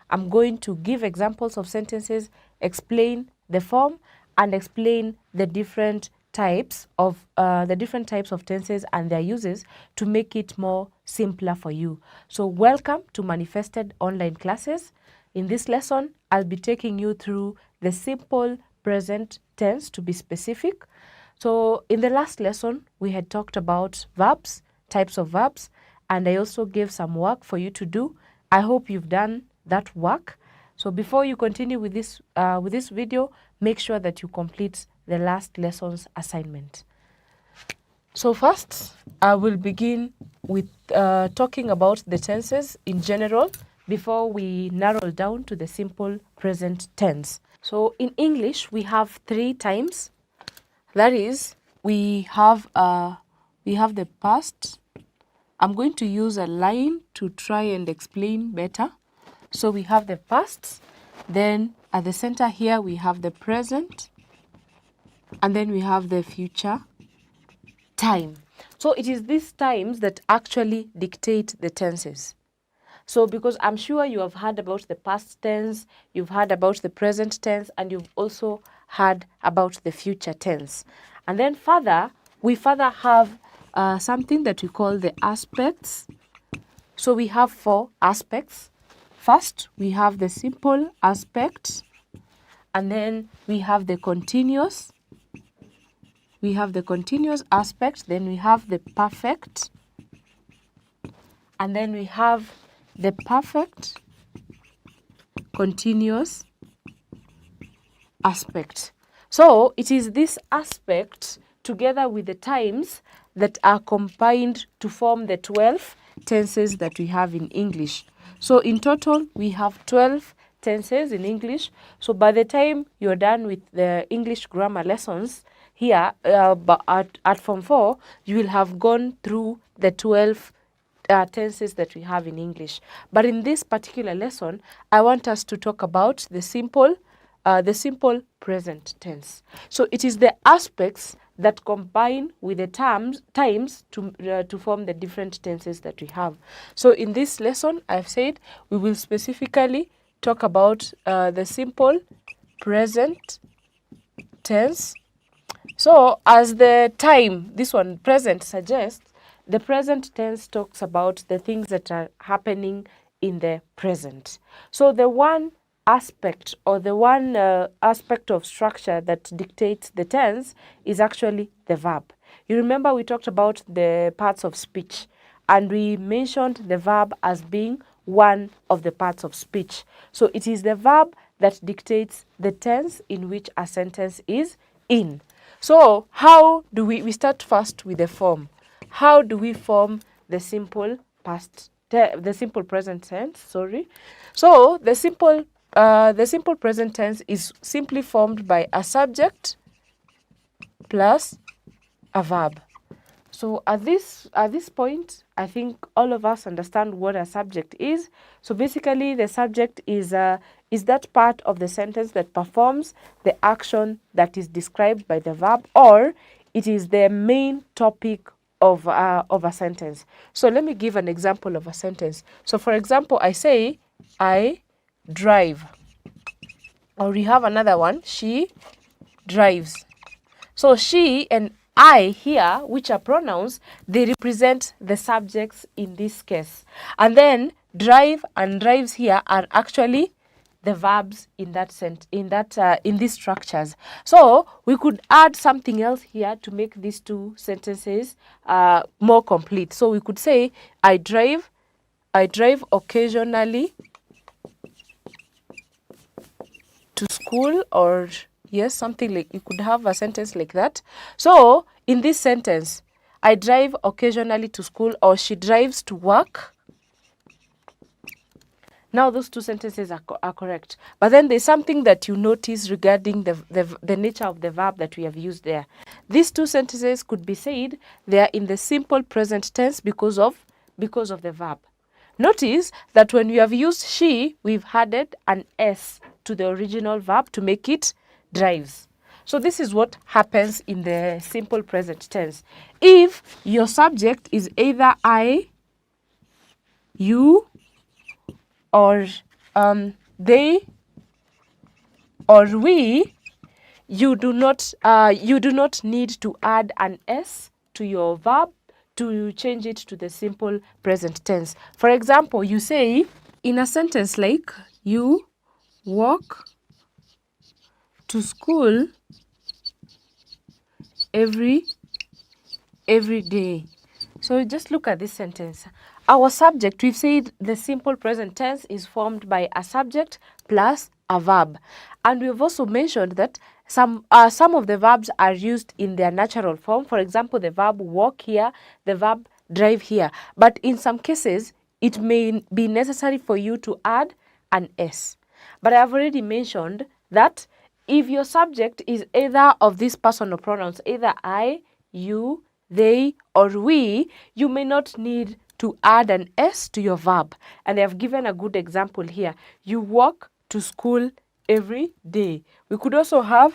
J: I'm going to give examples of sentences, explain the form, and explain the different types of tenses and their uses to make it more simpler for you. So welcome to Manifested online classes. In this lesson, I'll be taking you through the simple present tense, to be specific. So in the last lesson, we had talked about verbs, types of verbs, and I also gave some work for you to do. I hope you've done that work. So before you continue with this video, make sure that you complete the last lesson's assignment. So first, I will begin with talking about the tenses in general before we narrow down to the simple present tense. So in English, we have 3 times. That is, we have the past. I'm going to use a line to try and explain better. So we have the past, then at the center here we have the present, and then we have the future time. So it is these times that actually dictate the tenses. So because I'm sure you have heard about the past tense, you've heard about the present tense, and you've also heard about the future tense. And then we further have something that we call the aspects. So we have 4 aspects. First, we have the simple aspect, and then we have the continuous. We have the continuous aspect, then we have the perfect, and then we have the perfect continuous aspect. So it is this aspect together with the times that are combined to form the 12 tenses that we have in English. So in total, we have 12 tenses in English. So by the time you're done with the English grammar lessons here at Form 4, you will have gone through the 12 tenses that we have in English. But in this particular lesson, I want us to talk about the simple present tense. So it is the aspects that combine with the times to form the different tenses that we have. So in this lesson, I've said we will specifically talk about the simple present tense. So as the time, this one present suggests, the present tense talks about the things that are happening in the present. So the one aspect or the one aspect of structure that dictates the tense is actually the verb. You remember we talked about the parts of speech, and we mentioned the verb as being one of the parts of speech. So it is the verb that dictates the tense in which a sentence is in. So how do we start first with the form? how do we form the simple present tense? Sorry. So the simple present tense is simply formed by a subject plus a verb. So at this point, I think all of us understand what a subject is. So basically, the subject is that part of the sentence that performs the action that is described by the verb, or it is the main topic of a sentence. So let me give an example of a sentence. So for example, I say, I drive. Or we have another one, she drives. So she and I here, which are pronouns, they represent the subjects in this case. And then drive and drives here are actually the verbs in these structures. So we could add something else here to make these two sentences more complete. So we could say, I drive occasionally to school, or yes, something like, you could have a sentence like that. So in this sentence, I drive occasionally to school, or she drives to work. Now those two sentences are correct. But then there's something that you notice regarding the nature of the verb that we have used there. These two sentences could be said they are in the simple present tense because of the verb. Notice that when we have used she, we've added an S to the original verb to make it drives. So this is what happens in the simple present tense. If your subject is either I, you, or they, or we, you do not need to add an S to your verb to change it to the simple present tense. For example, you say in a sentence like, you walk to school every day. So just look at this sentence. Our subject, we've said the simple present tense is formed by a subject plus a verb. And we've also mentioned that some of the verbs are used in their natural form. For example, the verb walk here, the verb drive here. But in some cases, it may be necessary for you to add an S. But I've already mentioned that if your subject is either of these personal pronouns, either I, you, they, or we, you may not need to add an S to your verb. And I've given a good example here. You walk to school every day. We could also have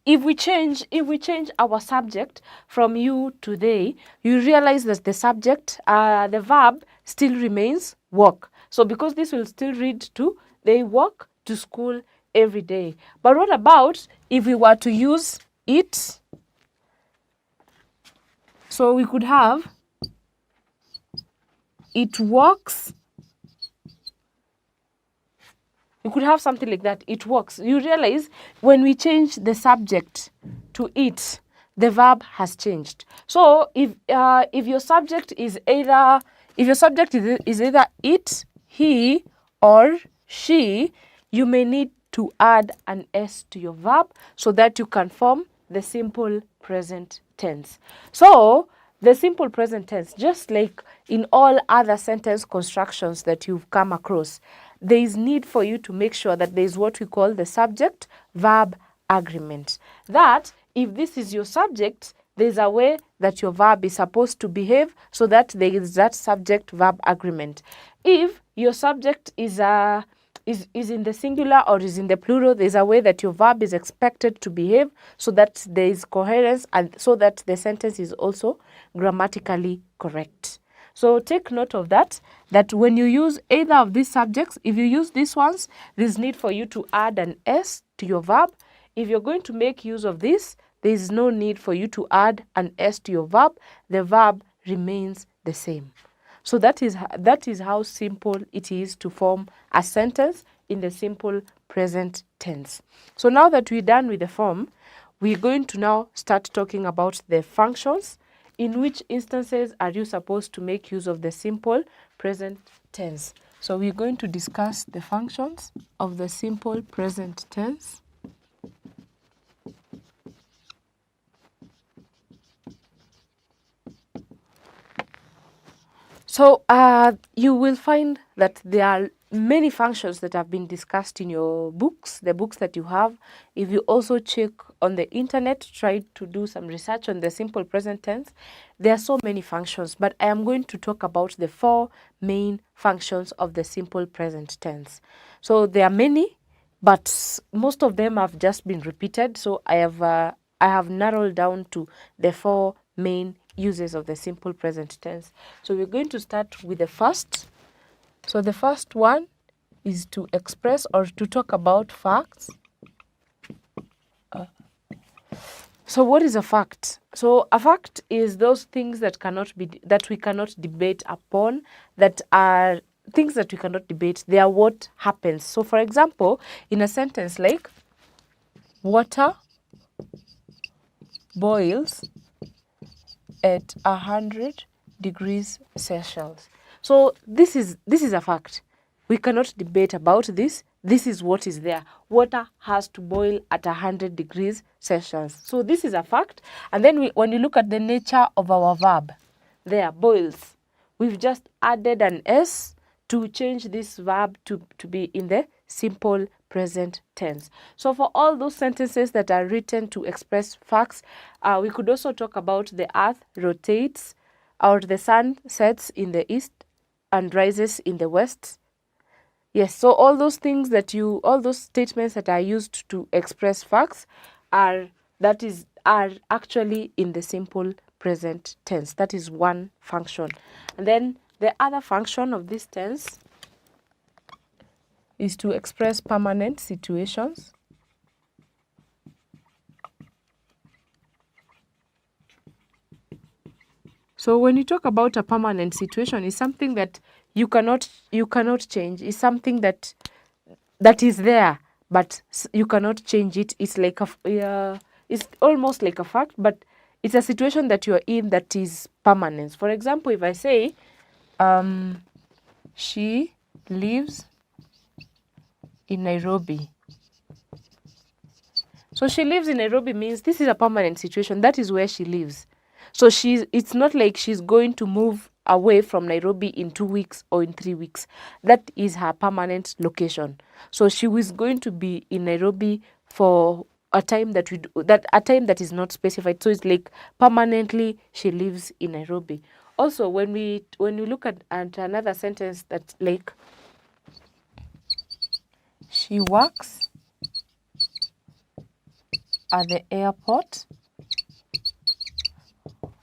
J: if we change our subject from you to they, you realize that the subject, the verb still remains walk. So because this will still read to they walk to school every day. But what about if we were to use it? So we could have it walks. You could have something like that. It works. You realize when we change the subject to it, the verb has changed. So if your subject is either it, he, or she, you may need to add an S to your verb so that you can form the simple present tense. So the simple present tense, just like in all other sentence constructions that you've come across, there is need for you to make sure that there is what we call the subject-verb agreement. That if this is your subject, there's a way that your verb is supposed to behave so that there is that subject-verb agreement. If your subject is in the singular or is in the plural, there's a way that your verb is expected to behave so that there is coherence and so that the sentence is also grammatically correct. So take note of that when you use either of these subjects, if you use these ones, there's need for you to add an S to your verb. If you're going to make use of this, there is no need for you to add an S to your verb. The verb remains the same. So that is how simple it is to form a sentence in the simple present tense. So now that we're done with the form, we're going to now start talking about the functions. In which instances are you supposed to make use of the simple present tense? So we're going to discuss the functions of the simple present tense. So you will find that there are many functions that have been discussed in your books, the books that you have. If you also check on the internet, try to do some research on the simple present tense, there are so many functions, but I am going to talk about the 4 main functions of the simple present tense. So there are many, but most of them have just been repeated. So I have narrowed down to the 4 main uses of the simple present tense. So we're going to start with the first. So the first one is to express or to talk about facts. So what is a fact? So a fact is those things that we cannot debate upon, that are things that we cannot debate. They are what happens. So for example, in a sentence like water boils at 100 degrees Celsius. So this is a fact. We cannot debate about this. This is what is there. Water has to boil at 100 degrees Celsius. So this is a fact. And then when you look at the nature of our verb, there, boils, we've just added an S to change this verb to be in the simple present tense. So for all those sentences that are written to express facts, we could also talk about the earth rotates, or the sun sets in the east and rises in the west. Yes, so all those statements that are used to express facts are actually in the simple present tense. That is one function. And then the other function of this tense is to express permanent situations. So when you talk about a permanent situation, it's something that you cannot change. It's something that is there, but you cannot change it. It's like it's almost like a fact, but it's a situation that you're in that is permanent. For example, if I say, she lives in Nairobi. So she lives in Nairobi means this is a permanent situation. That is where she lives. So it's not like she's going to move away from Nairobi in 2 weeks or in 3 weeks. That is her permanent location. So she was going to be in Nairobi for a time that is not specified. So it's like permanently she lives in Nairobi. Also, when we look at another sentence that's like, she works at the airport.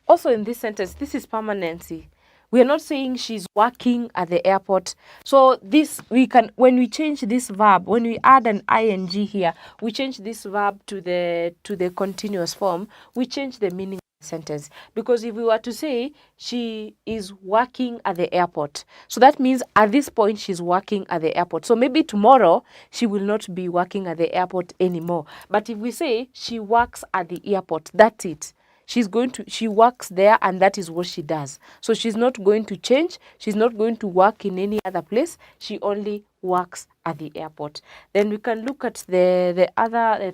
J: Also in this sentence, this is permanency. We are not saying she's working at the airport. So when we change this verb, when we add an ing here, we change this verb to the continuous form, we change the meaning of the sentence. Because if we were to say she is working at the airport, so that means at this point she's working at the airport. So maybe tomorrow she will not be working at the airport anymore. But if we say she works at the airport, that's it. She works there, and that is what she does. So she's not going to change. She's not going to work in any other place. She only works at the airport. Then we can look at the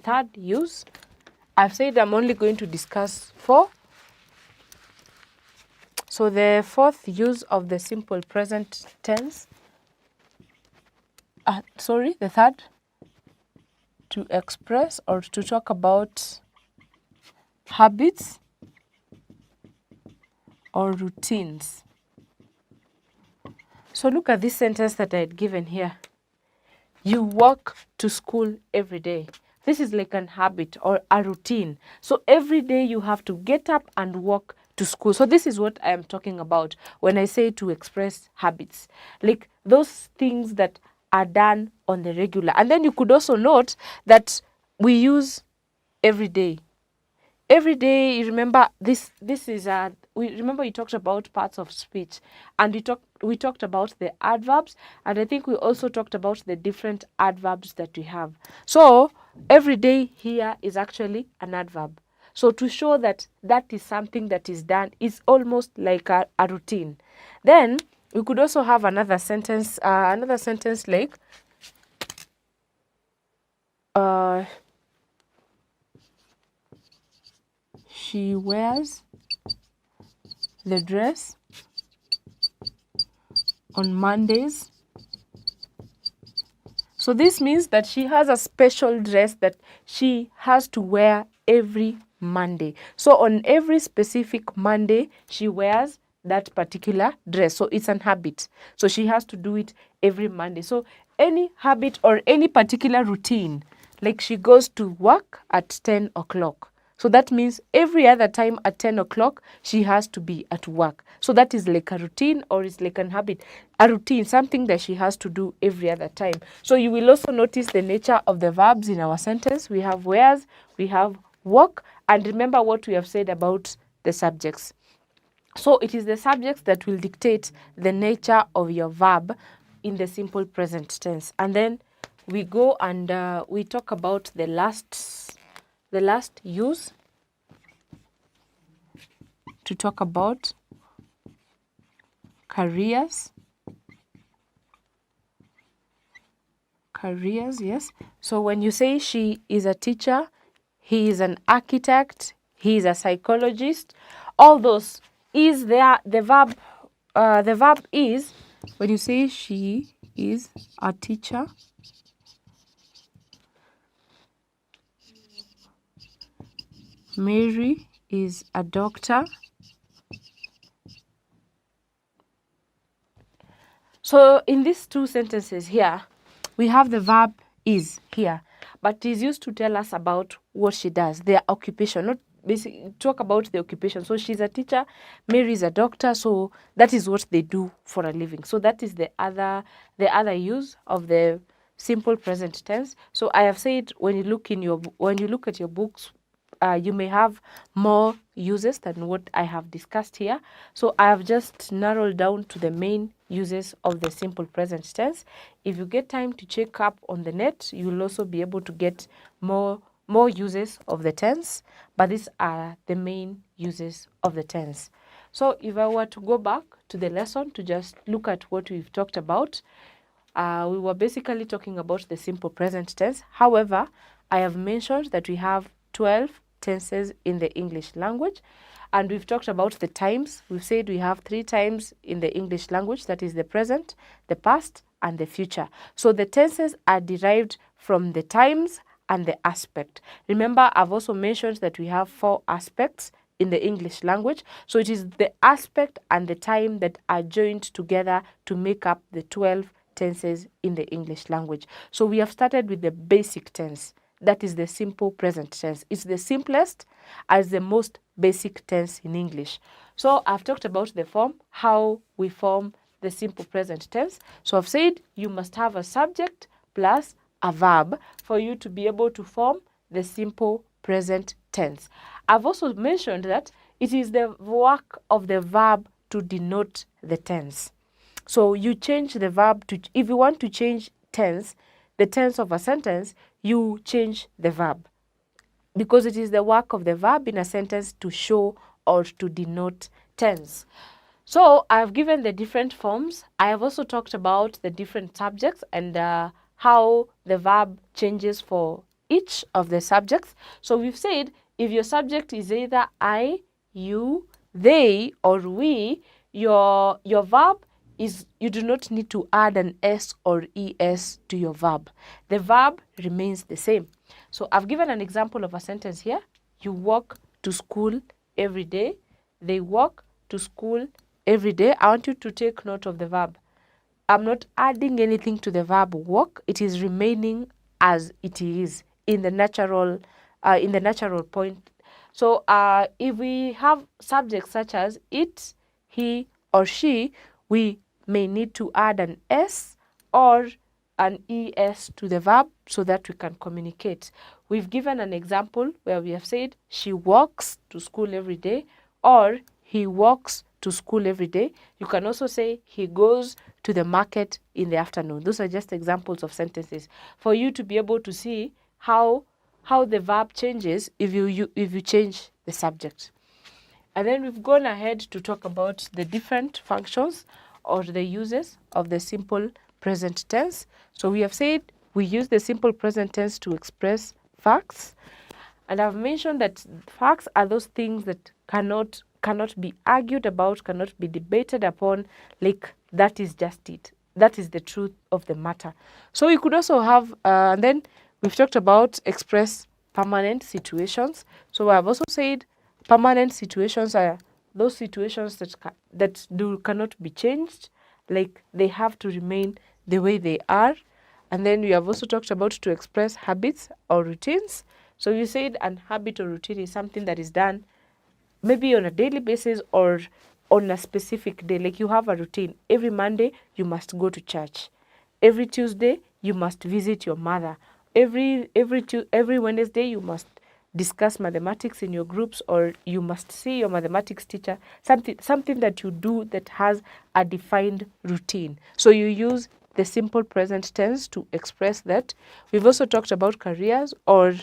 J: third use. I've said I'm only going to discuss 4. So the fourth use of the simple present tense, the third, to express or to talk about habits or routines. So look at this sentence that I had given here. You walk to school every day. This is like an habit or a routine. So every day you have to get up and walk to school. So this is what I am talking about when I say to express habits. Like those things that are done on the regular. And then you could also note that we use every day. Every day, you remember we talked about parts of speech, and we talked about the adverbs, and I think we also talked about the different adverbs that we have. So every day here is actually an adverb. So to show that is something that is done, is almost like a routine. Then we could also have another sentence like, she wears the dress on Mondays. So this means that she has a special dress that she has to wear every Monday. So on every specific Monday, she wears that particular dress. So it's an habit. So she has to do it every Monday. So any habit or any particular routine, like she goes to work at 10 o'clock. So that means every other time at 10 o'clock, she has to be at work. So that is like a routine, or it's like an habit. A routine, something that she has to do every other time. So you will also notice the nature of the verbs in our sentence. We have wears, we have work, and remember what we have said about the subjects. So it is the subjects that will dictate the nature of your verb in the simple present tense. And then we go and we talk about the last use to talk about careers. Yes. So when you say she is a teacher, he is an architect, he is a psychologist, all those is there. The verb is, when you say she is a teacher, Mary is a doctor. So in these two sentences here, we have the verb is here, but it is used to tell us about what she does, their occupation, not basically talk about the occupation. So she's a teacher, Mary is a doctor, so that is what they do for a living. So that is the other use of the simple present tense. So I have said when you look at your books, you may have more uses than what I have discussed here. So I have just narrowed down to the main uses of the simple present tense. If you get time to check up on the net, you will also be able to get more uses of the tense, but these are the main uses of the tense. So if I were to go back to the lesson to just look at what we've talked about, we were basically talking about the simple present tense. However, I have mentioned that we have 12 tenses in the English language, and we've talked about the times. We've said we have 3 times in the English language, that is the present, the past, and the future. So the tenses are derived from the times and the aspect. Remember, I've also mentioned that we have 4 aspects in the English language. So it is the aspect and the time that are joined together to make up the 12 tenses in the English language. So we have started with the basic tense. That is the simple present tense. It's the simplest as the most basic tense in English. So I've talked about the form, how we form the simple present tense. So I've said you must have a subject plus a verb for you to be able to form the simple present tense. I've also mentioned that it is the work of the verb to denote the tense. So you change the verb to, if you want to change tense, the tense of a sentence, you change the verb, because it is the work of the verb in a sentence to show or to denote tense. So I've given the different forms. I have also talked about the different subjects and how the verb changes for each of the subjects. So we've said if your subject is either I, you, they, or we, your verb is, you do not need to add an S or ES to your verb. The verb remains the same. So I've given an example of a sentence here. You walk to school every day. They walk to school every day. I want you to take note of the verb. I'm not adding anything to the verb walk. It is remaining as it is in the natural point. So if we have subjects such as it, he, or she, we may need to add an S or an ES to the verb so that we can communicate. We've given an example where we have said she walks to school every day, or he walks to school every day. You can also say he goes to the market in the afternoon. Those are just examples of sentences for you to be able to see how the verb changes if you change the subject. And then we've gone ahead to talk about the different functions or the uses of the simple present tense. So we have said we use the simple present tense to express facts. And I've mentioned that facts are those things that cannot be argued about, cannot be debated upon, like that is just it. That is the truth of the matter. So you could also have, and then we've talked about express permanent situations. So I've also said permanent situations are those situations that cannot be changed, like they have to remain the way they are. And then we have also talked about to express habits or routines. So you said an habit or routine is something that is done maybe on a daily basis or on a specific day. Like you have a routine. Every Monday, you must go to church. Every Tuesday, you must visit your mother. Every Wednesday, you must discuss mathematics in your groups, or you must see your mathematics teacher. Something that you do that has a defined routine. So you use the simple present tense to express that. We've also talked about careers or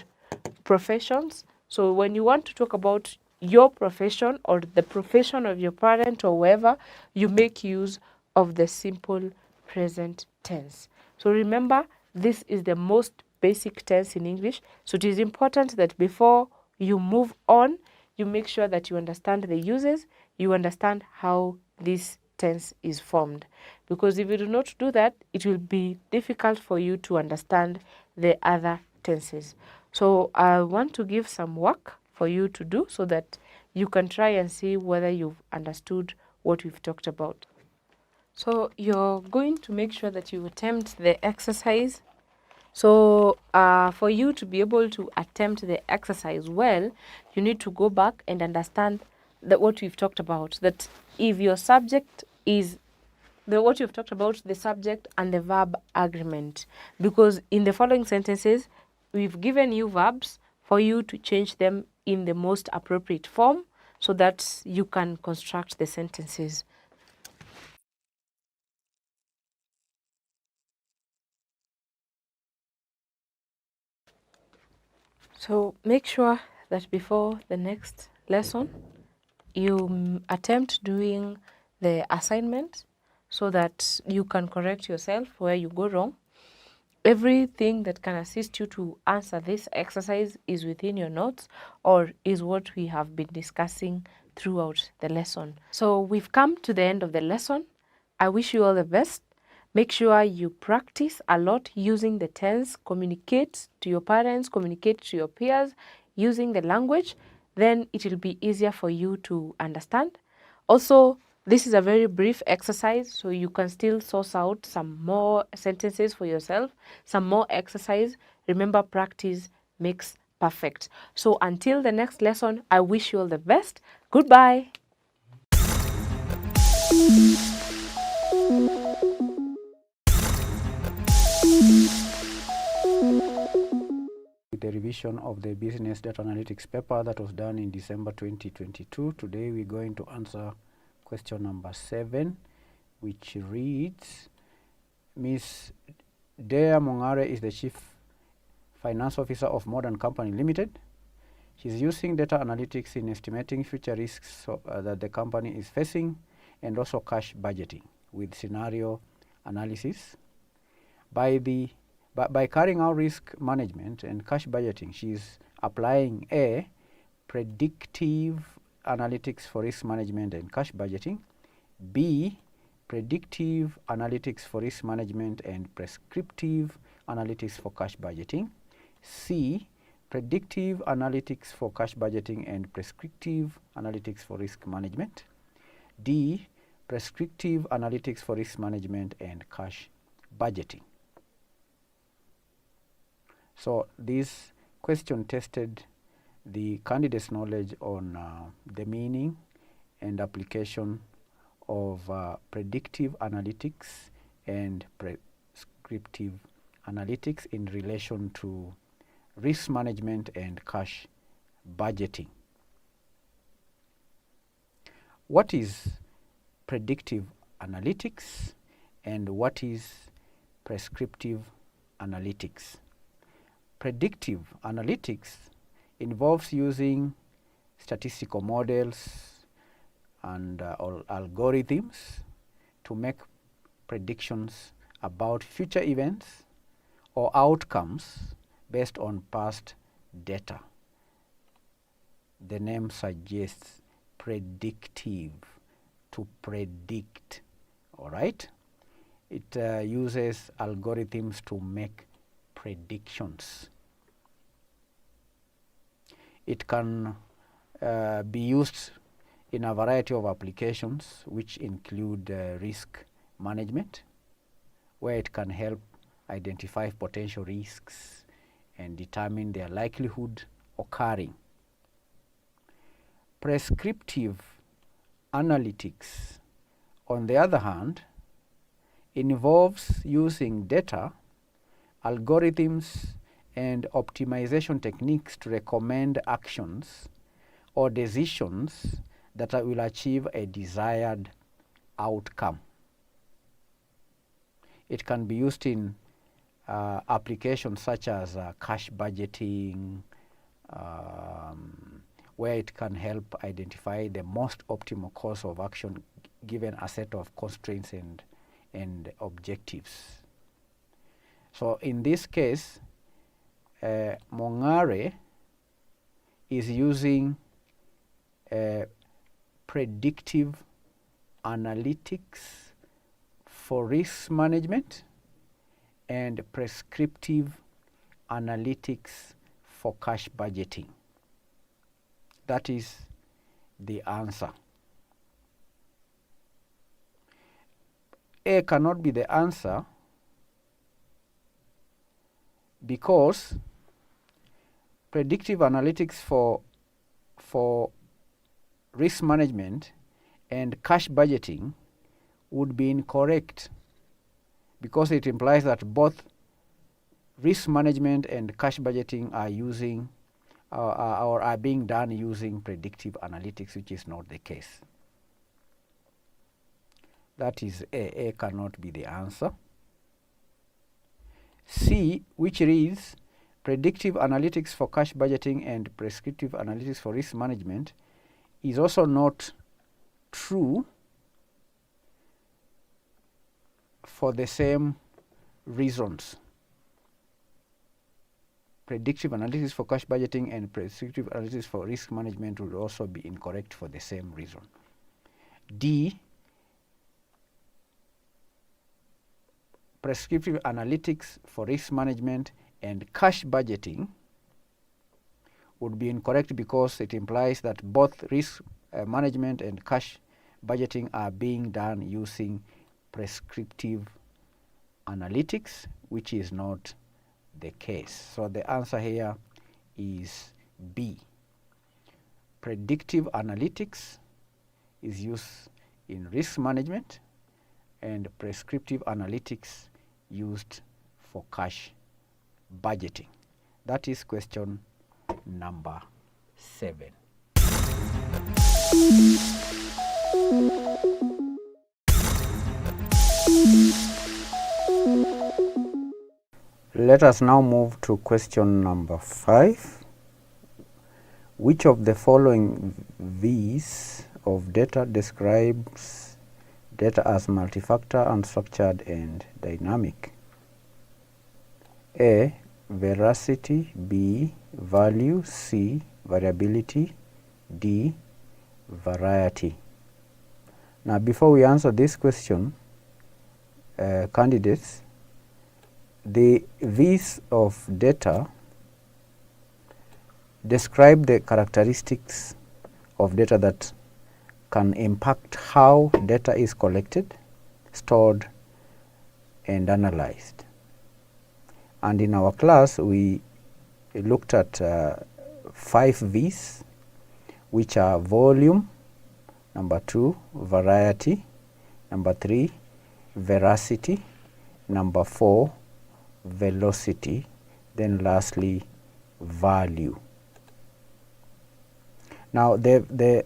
J: professions. So when you want to talk about your profession or the profession of your parent or whoever, you make use of the simple present tense. So remember, this is the most basic tense in English. So it is important that before you move on, you make sure that you understand the uses, you understand how this tense is formed. Because if you do not do that, it will be difficult for you to understand the other tenses. So I want to give some work for you to do so that you can try and see whether you've understood what we've talked about. So you're going to make sure that you attempt the exercise. So for you to be able to attempt the exercise well, you need to go back and understand that what we've talked about, that if your subject is what you've talked about, the subject and the verb agreement. Because in the following sentences, we've given you verbs for you to change them in the most appropriate form so that you can construct the sentences. So make sure that before the next lesson, you attempt doing the assignment so that you can correct yourself where you go wrong. Everything that can assist you to answer this exercise is within your notes or is what we have been discussing throughout the lesson. So we've come to the end of the lesson. I wish you all the best. Make sure you practice a lot using the tense, communicate to your parents, communicate to your peers using the language. Then it will be easier for you to understand. Also, this is a very brief exercise, so you can still source out some more sentences for yourself, some more exercise. Remember, practice makes perfect. So until the next lesson, I wish you all the best. Goodbye.
C: With the revision of the business data analytics paper that was done in December 2022, today we're going to answer question number 7, which reads, Ms. Dea Mongare is the Chief Finance Officer of Modern Company Limited. She's using data analytics in estimating future risks that the company is facing and also cash budgeting with scenario analysis. By carrying out risk management and cash budgeting, she's applying A, predictive analytics for risk management and cash budgeting, B, predictive analytics for risk management and prescriptive analytics for cash budgeting, C, predictive analytics for cash budgeting and prescriptive analytics for risk management, D, prescriptive analytics for risk management and cash budgeting. So this question tested the candidate's knowledge on the meaning and application of predictive analytics and prescriptive analytics in relation to risk management and cash budgeting. What is predictive analytics and what is prescriptive analytics? Predictive analytics involves using statistical models and algorithms to make predictions about future events or outcomes based on past data. The name suggests predictive, to predict All right. It uses algorithms to make predictions. It can be used in a variety of applications, which include risk management, where it can help identify potential risks and determine their likelihood occurring. Prescriptive analytics, on the other hand, involves using data, algorithms, and optimization techniques to recommend actions or decisions that will achieve a desired outcome. It can be used in applications such as cash budgeting, where it can help identify the most optimal course of action given a set of constraints and objectives. So in this case, Mongare is using predictive analytics for risk management and prescriptive analytics for cash budgeting. That is the answer. A cannot be the answer because predictive analytics for risk management and cash budgeting would be incorrect, because it implies that both risk management and cash budgeting are using or are being done using predictive analytics, which is not the case. That is A. A cannot be the answer. C, which reads predictive analytics for cash budgeting and prescriptive analytics for risk management, is also not true for the same reasons. Predictive analytics for cash budgeting and prescriptive analytics for risk management would also be incorrect for the same reason. D, prescriptive analytics for risk management and cash budgeting would be incorrect because it implies that both risk management and cash budgeting are being done using prescriptive analytics, which is not the case. So the answer here is B. Predictive analytics is used in risk management and prescriptive analytics used for cash budgeting. That is question number 7. Let us now move to question number 5. Which of the following V's of data describes data as multifactor, unstructured, and dynamic? A, veracity. B, value. C, variability. D, variety. Now, before we answer this question, candidates, the V's of data describe the characteristics of data that can impact how data is collected, stored, and analyzed. And in our class, we looked at 5 V's, which are volume, number 2, variety, number 3, veracity, number 4, velocity, then lastly, value. Now, the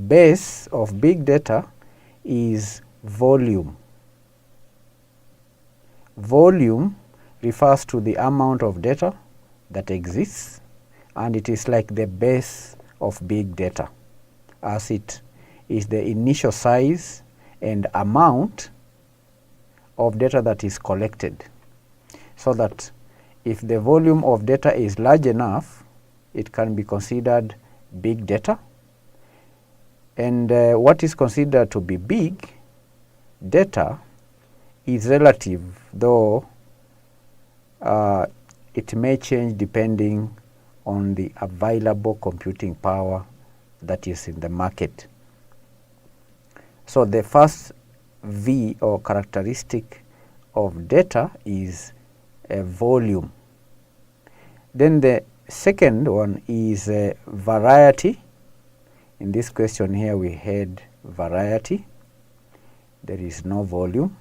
C: base of big data is volume. Volume refers to the amount of data that exists, and it is like the base of big data, as it is the initial size and amount of data that is collected, so that if the volume of data is large enough, it can be considered big data. And what is considered to be big data is relative, though it may change depending on the available computing power that is in the market. So the first V or characteristic of data is a volume. Then the second one is variety. In this question here we had variety. There is no volume.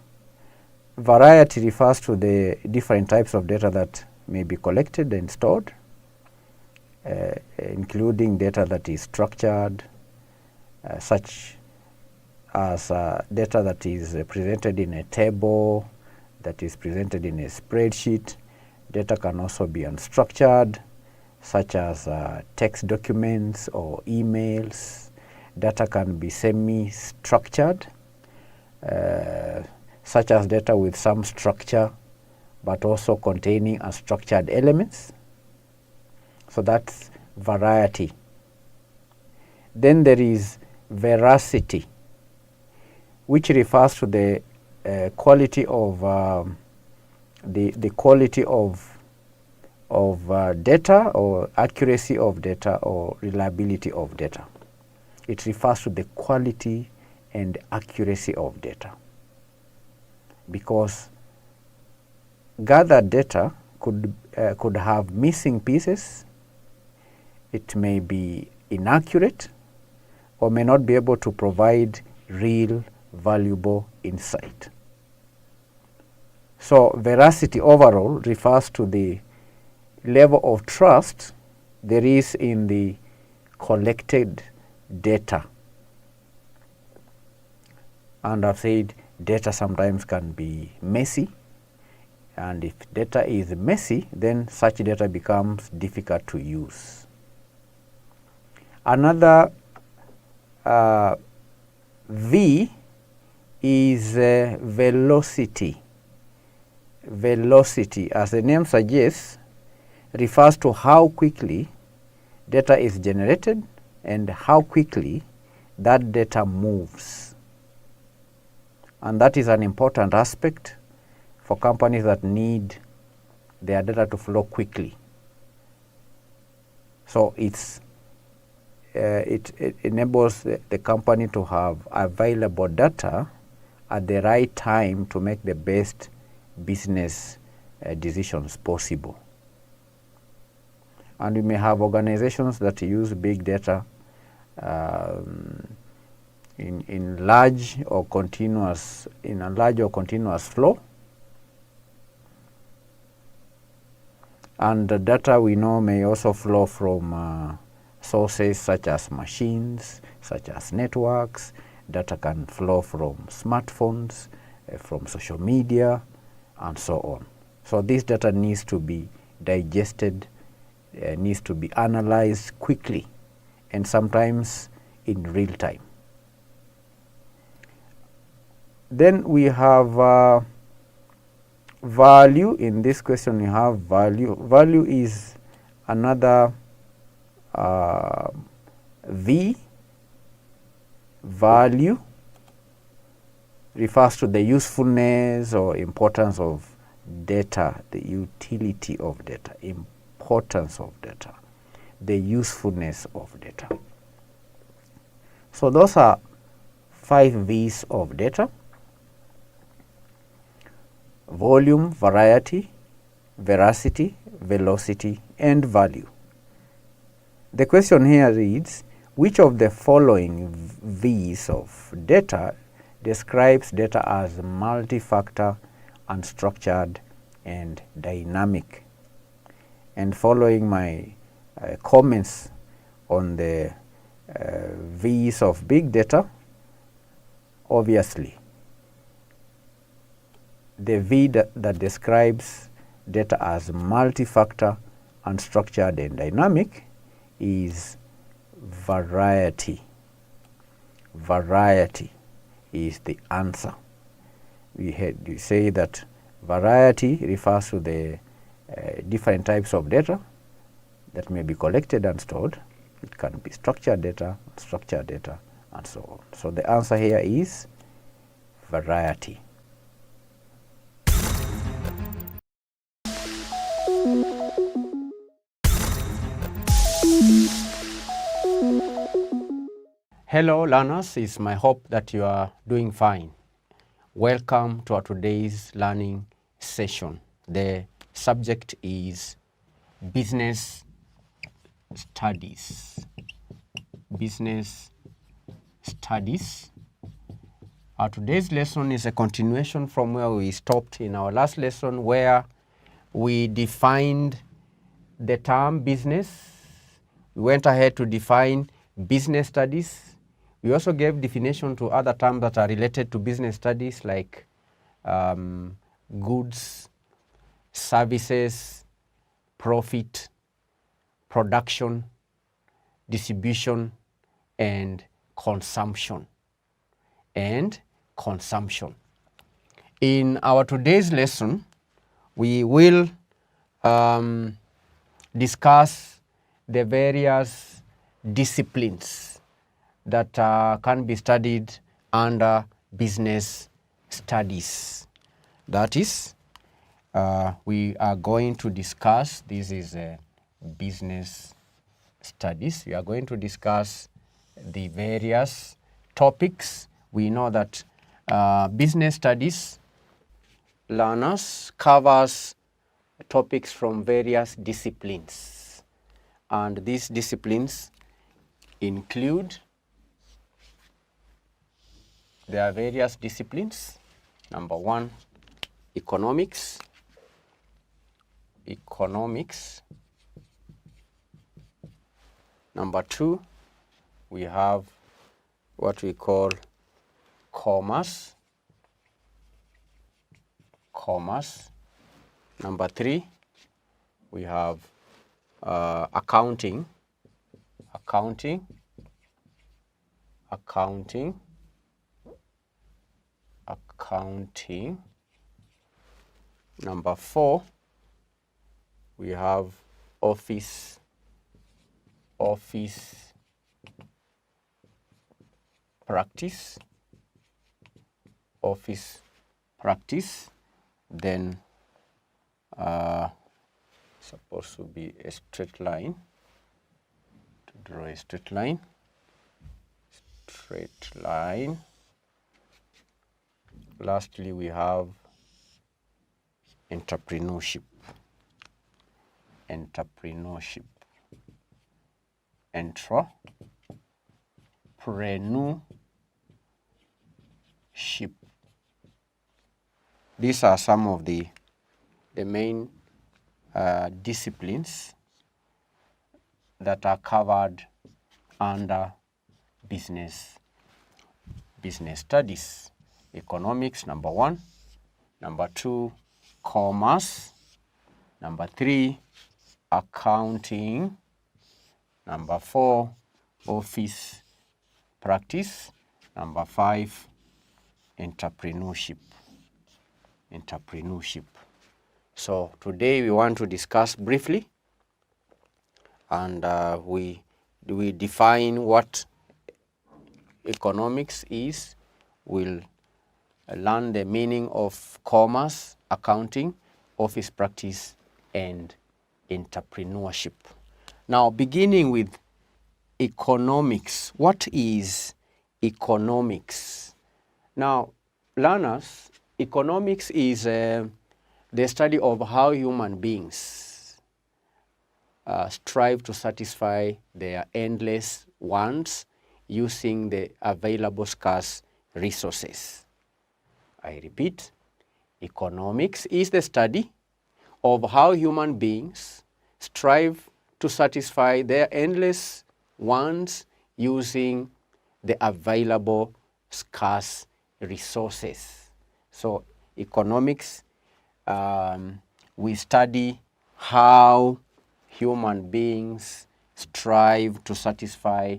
C: Variety refers to the different types of data that may be collected and stored, including data that is structured, such as data that is presented in a table, that is presented in a spreadsheet. Data can also be unstructured, such as text documents or emails. Data can be semi-structured, such as data with some structure but also containing unstructured elements. So that's variety. Then there is veracity, which refers to the quality of the quality of data, or accuracy of data, or reliability of data. It refers to the quality and accuracy of data, because gathered data could have missing pieces. It may be inaccurate or may not be able to provide real valuable insight. So veracity overall refers to the level of trust there is in the collected data. And I've said data sometimes can be messy, and if data is messy, then such data becomes difficult to use. Another V is velocity. Velocity, as the name suggests, refers to how quickly data is generated and how quickly that data moves. And that is an important aspect for companies that need their data to flow quickly. So it enables the company to have available data at the right time to make the best business decisions possible. And we may have organizations that use big data in large or continuous flow, and the data we know may also flow from sources such as machines, such as networks. Data can flow from smartphones, from social media, and so on. So this data needs to be digested, needs to be analyzed quickly, and sometimes in real time. Then we have value. In this question we have value. Value is another V. Value refers to the usefulness or importance of data, the utility of data, importance of data, the usefulness of data. So those are 5 V's of data: volume, variety, veracity, velocity, and value. The question here reads, which of the following V's of data describes data as multi-factor, unstructured, and dynamic? And following my comments on the V's of big data, obviously the V that describes data as multi-factor, unstructured, and dynamic is variety. Variety is the answer. We say that variety refers to the different types of data that may be collected and stored. It can be structured data, unstructured data, and so on. So the answer here is variety.
G: Hello learners, it's my hope that you are doing fine. Welcome to our today's learning session. The subject is business studies. Business studies. Our today's lesson is a continuation from where we stopped in our last lesson, where we defined the term business. We went ahead to define business studies. We also gave definition to other terms that are related to business studies, like goods, services, profit, production, distribution, and consumption. In our today's lesson, we will discuss the various disciplines that can be studied under business studies. That is, we are going to discuss, this is business studies. We are going to discuss the various topics. We know that business studies learners covers topics from various disciplines, and these disciplines include, there are various disciplines. Number one, economics. Number two, we have what we call commerce. Number three, we have accounting. Number four, we have office practice. Then supposed to be a straight line, to draw a straight line. Lastly, we have entrepreneurship. These are some of the main disciplines that are covered under business studies. Economics, number one. Number two, commerce. Number three, accounting. Number four, office practice. Number five, entrepreneurship. So today we want to discuss briefly, and we define what economics is. We'll learn the meaning of commerce, accounting, office practice, and entrepreneurship. Now, beginning with economics. What is economics? Now, learners, economics is the study of how human beings strive to satisfy their endless wants using the available scarce resources. I repeat, economics is the study of how human beings strive to satisfy their endless wants using the available scarce resources. So economics, we study how human beings strive to satisfy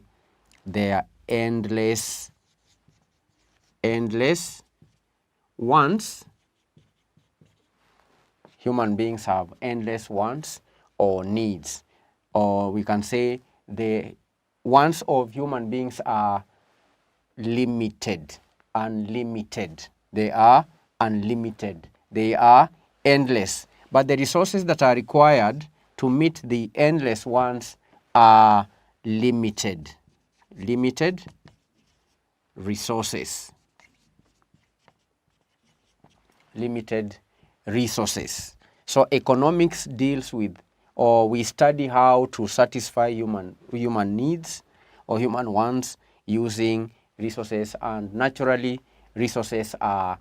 G: their endless wants. Human beings have endless wants or needs, or we can say the wants of human beings are unlimited. They are unlimited. They are endless. But the resources that are required to meet the endless ones are limited. Limited resources. Limited resources. So economics deals with, or we study how to satisfy human needs or human wants using resources, and naturally resources are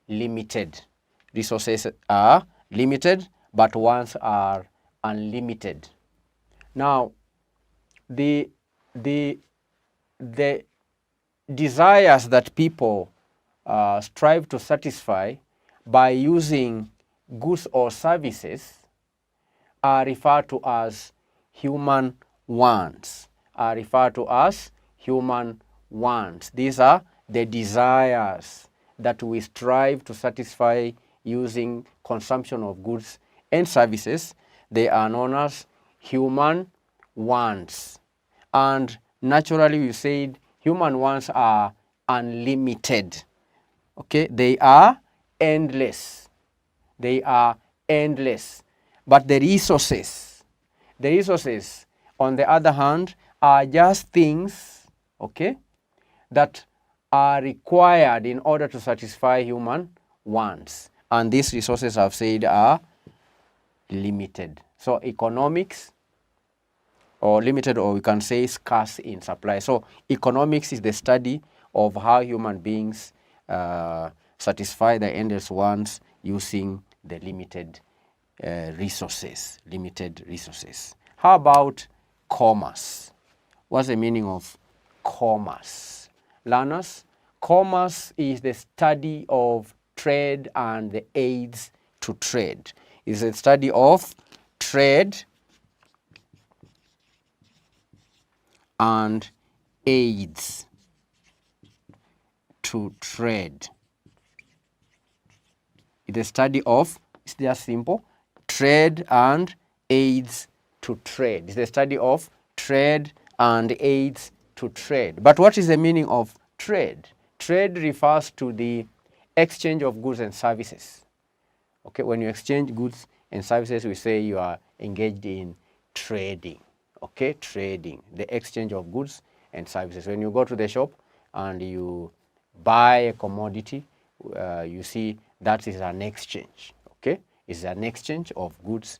G: limited. Resources are limited, but wants are unlimited. Now, the desires that people strive to satisfy by using goods or services are referred to as human wants. Are referred to as human wants. These are the desires that we strive to satisfy using consumption of goods and services. They are known as human wants. And naturally, we said human wants are unlimited. Okay, they are endless. They are endless. But the resources, on the other hand, are just things, okay, that are required in order to satisfy human wants. And these resources, I've said, are limited. So economics, or limited, or we can say scarce in supply. So economics is the study of how human beings satisfy the endless wants using the limited resources. Limited resources. How about commerce? What's the meaning of commerce? Learners, commerce is the study of trade and the aids to trade. It's a study of trade and aids to trade. It's a study of, it's just simple, trade and aids to trade. It's the study of trade and aids to trade. But what is the meaning of trade? Trade refers to the exchange of goods and services. Okay, when you exchange goods and services, we say you are engaged in trading. Okay, trading, the exchange of goods and services. When you go to the shop and you buy a commodity, you see that is an exchange. Okay, it's an exchange of goods,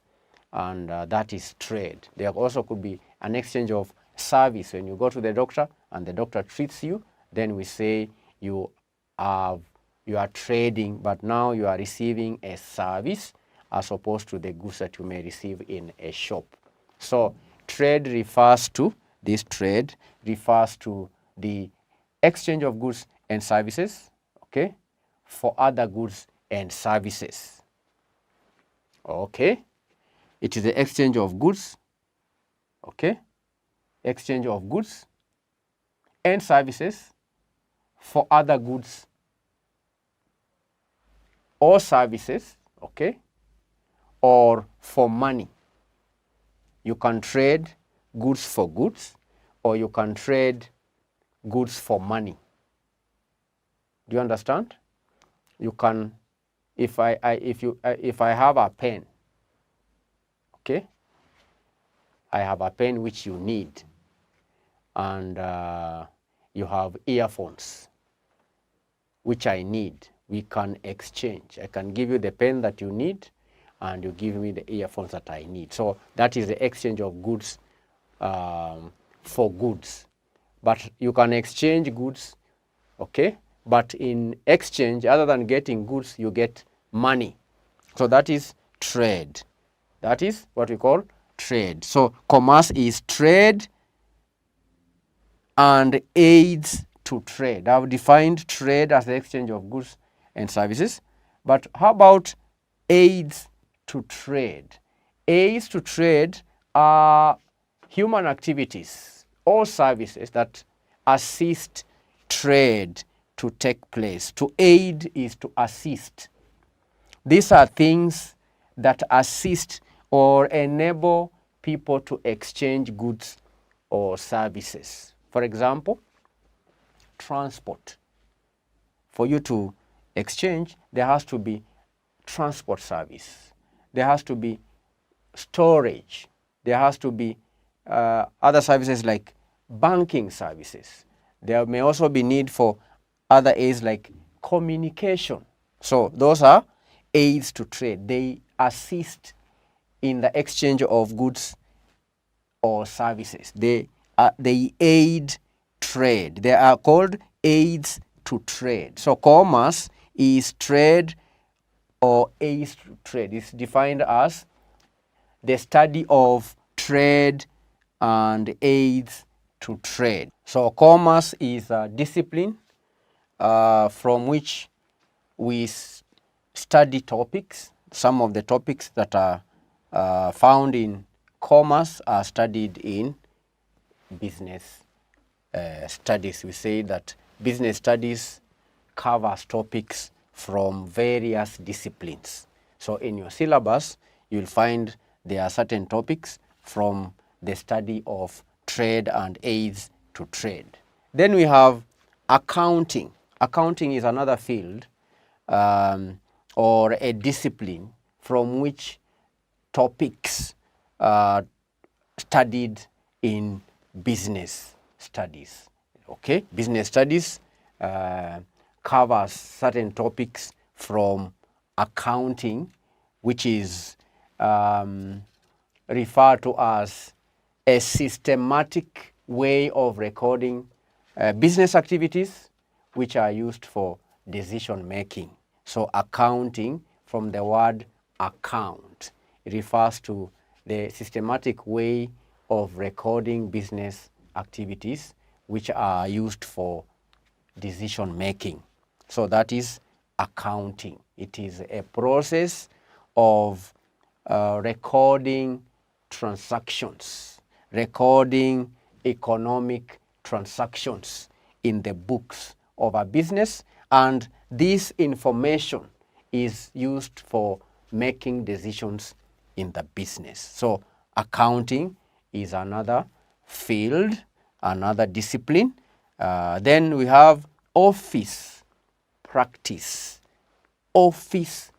G: and that is trade. There also could be an exchange of service. When you go to the doctor and the doctor treats you, then we say you are trading, but now you are receiving a service as opposed to the goods that you may receive in a shop. So trade refers to, this trade refers to the exchange of goods and services, okay, for other goods and services. Okay, it is the exchange of goods, okay, exchange of goods and services for other goods or services, okay, or for money. You can trade goods for goods, or you can trade goods for money. Do you understand? You can, if I have a pen, okay, I have a pen which you need, and you have earphones which I need. We can exchange. I can give you the pen that you need, and you give me the earphones that I need. So that is the exchange of goods for goods. But you can exchange goods, okay? But in exchange, other than getting goods, you get money. So that is trade. That is what we call trade. So commerce is trade and aids to trade. I've defined trade as the exchange of goods and services. But how about aids to trade? Aids to trade are human activities or services that assist trade to take place. To aid is to assist. These are things that assist or enable people to exchange goods or services. For example, transport. For you to exchange, there has to be transport service, there has to be storage, there has to be other services like banking services. There may also be need for other aids like communication. So those are aids to trade. They assist in the exchange of goods or services. They aid trade. They are called aids to trade. So commerce is trade or aids to trade. It's defined as the study of trade and aids to trade. So commerce is a discipline from which we study topics. Some of the topics that are found in commerce are studied in business studies. We say that business studies covers topics from various disciplines. So in your syllabus, you'll find there are certain topics from the study of trade and aids to trade. Then we have accounting. Accounting is another field or a discipline from which topics are studied in business studies. Okay, business studies covers certain topics from accounting, which is referred to as a systematic way of recording business activities which are used for decision making. So accounting, from the word account, it refers to the systematic way of recording business activities which are used for decision making. So that is accounting. It is a process of recording transactions, recording economic transactions in the books of a business, and this information is used for making decisions in the business. So accounting is another field, another discipline. Then we have office practice. Office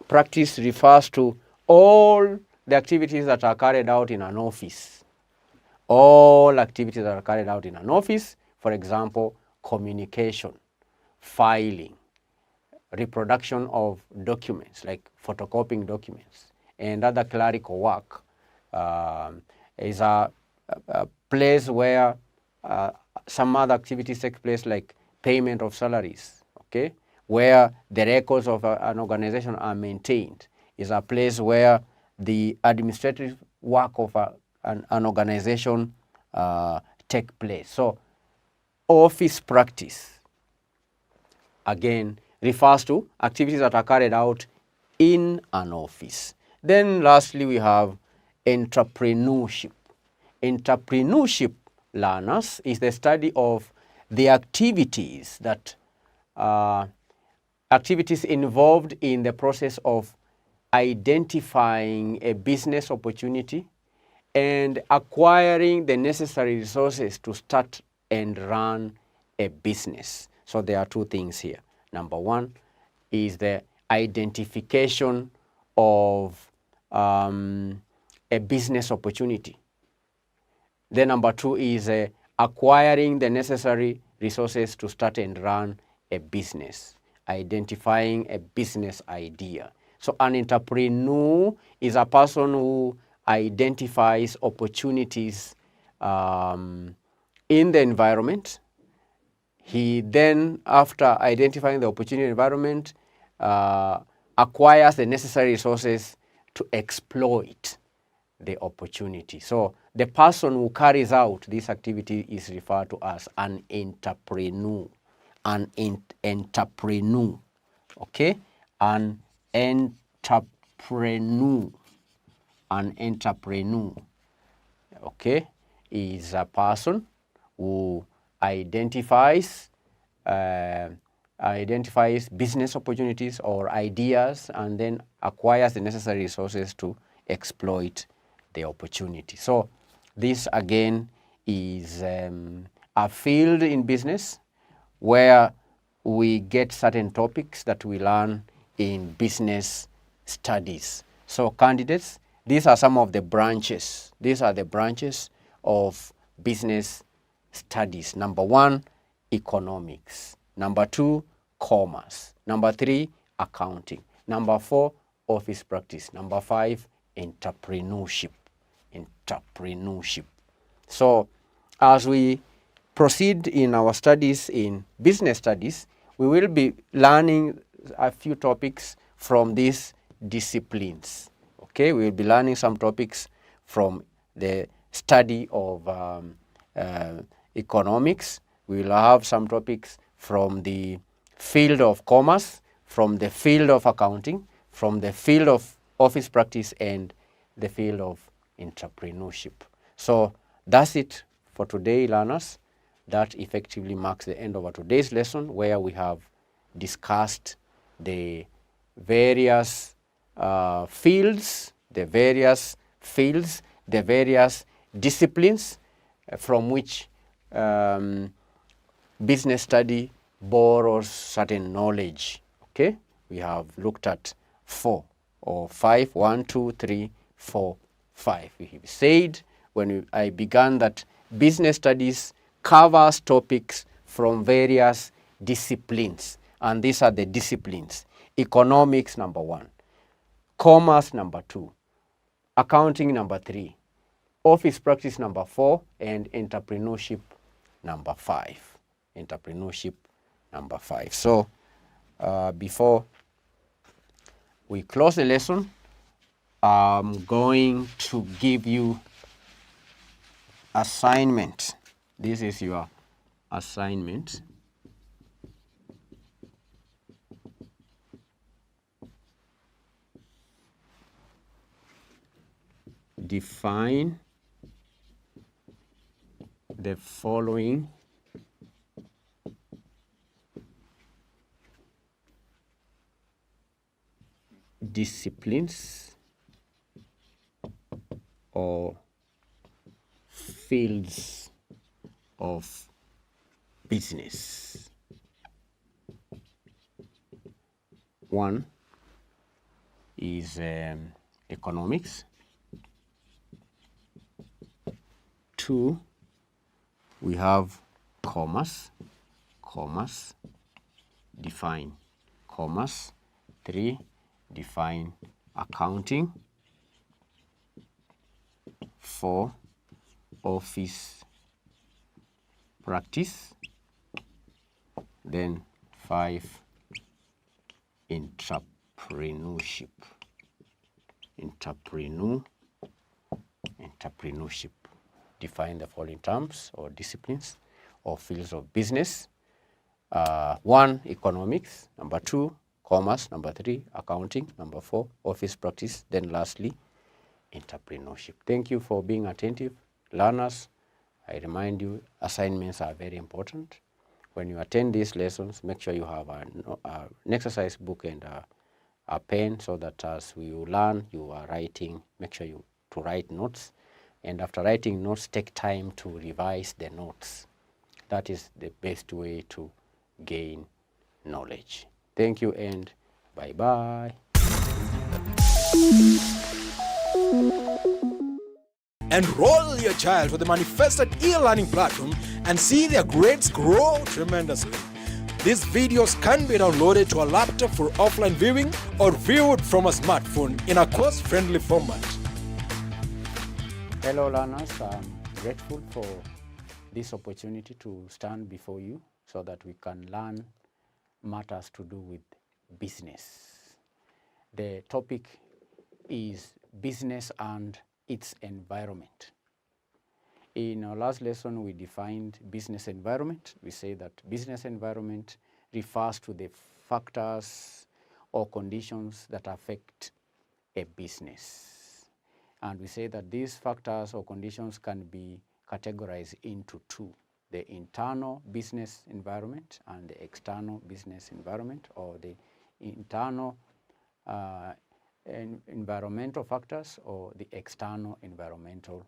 G: practice refers to all the activities that are carried out in an office. All activities that are carried out in an office, for example, communication, filing, reproduction of documents like photocopying documents, and other clerical work is a place where some other activities take place like payment of salaries, okay, where the records of an organization are maintained, is a place where the administrative work of an organization take place. So office practice, again, refers to activities that are carried out in an office. Then lastly, we have entrepreneurship. Entrepreneurship, learners, is the study of the activities that activities involved in the process of identifying a business opportunity and acquiring the necessary resources to start and run a business. So there are two things here. Number one is the identification of a business opportunity. Then number two is acquiring the necessary resources to start and run a business, identifying a business idea. So an entrepreneur is a person who identifies opportunities in the environment. He then, after identifying the opportunity environment, acquires the necessary resources to exploit the opportunity. So the person who carries out this activity is referred to as an entrepreneur. An entrepreneur, okay? An entrepreneur. An entrepreneur, okay, is a person who identifies business opportunities or ideas and then acquires the necessary resources to exploit the opportunity. So this again is a field in business where we get certain topics that we learn in business studies. So candidates, these are some of the branches. These are the branches of business studies. Number 1, economics. Number 2, commerce. Number 3, accounting. Number 4, office practice. Number 5, entrepreneurship. Entrepreneurship. So as we proceed in our studies in business studies, we will be learning a few topics from these disciplines. Okay, we will be learning some topics from the study of economics. We will have some topics from the field of commerce, from the field of accounting, from the field of office practice, and the field of entrepreneurship. So that's it for today, learners. That effectively marks the end of our today's lesson, where we have discussed the various fields, the various disciplines from which business study borrows certain knowledge. Okay, we have looked at 4 or 5, 1, 2, 3, 4, 5. We have said when I began that business studies covers topics from various disciplines, and these are the disciplines: economics number 1, commerce number 2, accounting number 3, office practice number 4, and entrepreneurship number 5. Entrepreneurship number 5. So before we close the lesson, I'm going to give you assignment. This is your assignment. Define the following disciplines or fields of business. 1 is economics. 2, we have commerce. Commerce, define commerce. 3, define accounting. 4, office practice. Then 5, entrepreneurship. Entrepreneurship. Define the following terms or disciplines or fields of business. 1, economics. Number 2, commerce. Number 3, accounting. Number 4, office practice. Then lastly, entrepreneurship. Thank you for being attentive, learners. I remind you, assignments are very important. When you attend these lessons, make sure you have an exercise book and a pen, so that as we learn, you are writing. Make sure you to write notes, and after writing notes, take time to revise the notes. That is the best way to gain knowledge. Thank you and bye-bye.
I: Enroll your child with the Manifested e-learning platform and see their grades grow tremendously. These videos can be downloaded to a laptop for offline viewing or viewed from a smartphone in a cost-friendly format.
G: Hello learners, I'm grateful for this opportunity to stand before you so that we can learn matters to do with business. The topic is business and its environment. In our last lesson, we defined business environment. We say that business environment refers to the factors or conditions that affect a business. And we say that these factors or conditions can be categorized into 2, the internal business environment and the external business environment, or the internal environmental factors or the external environmental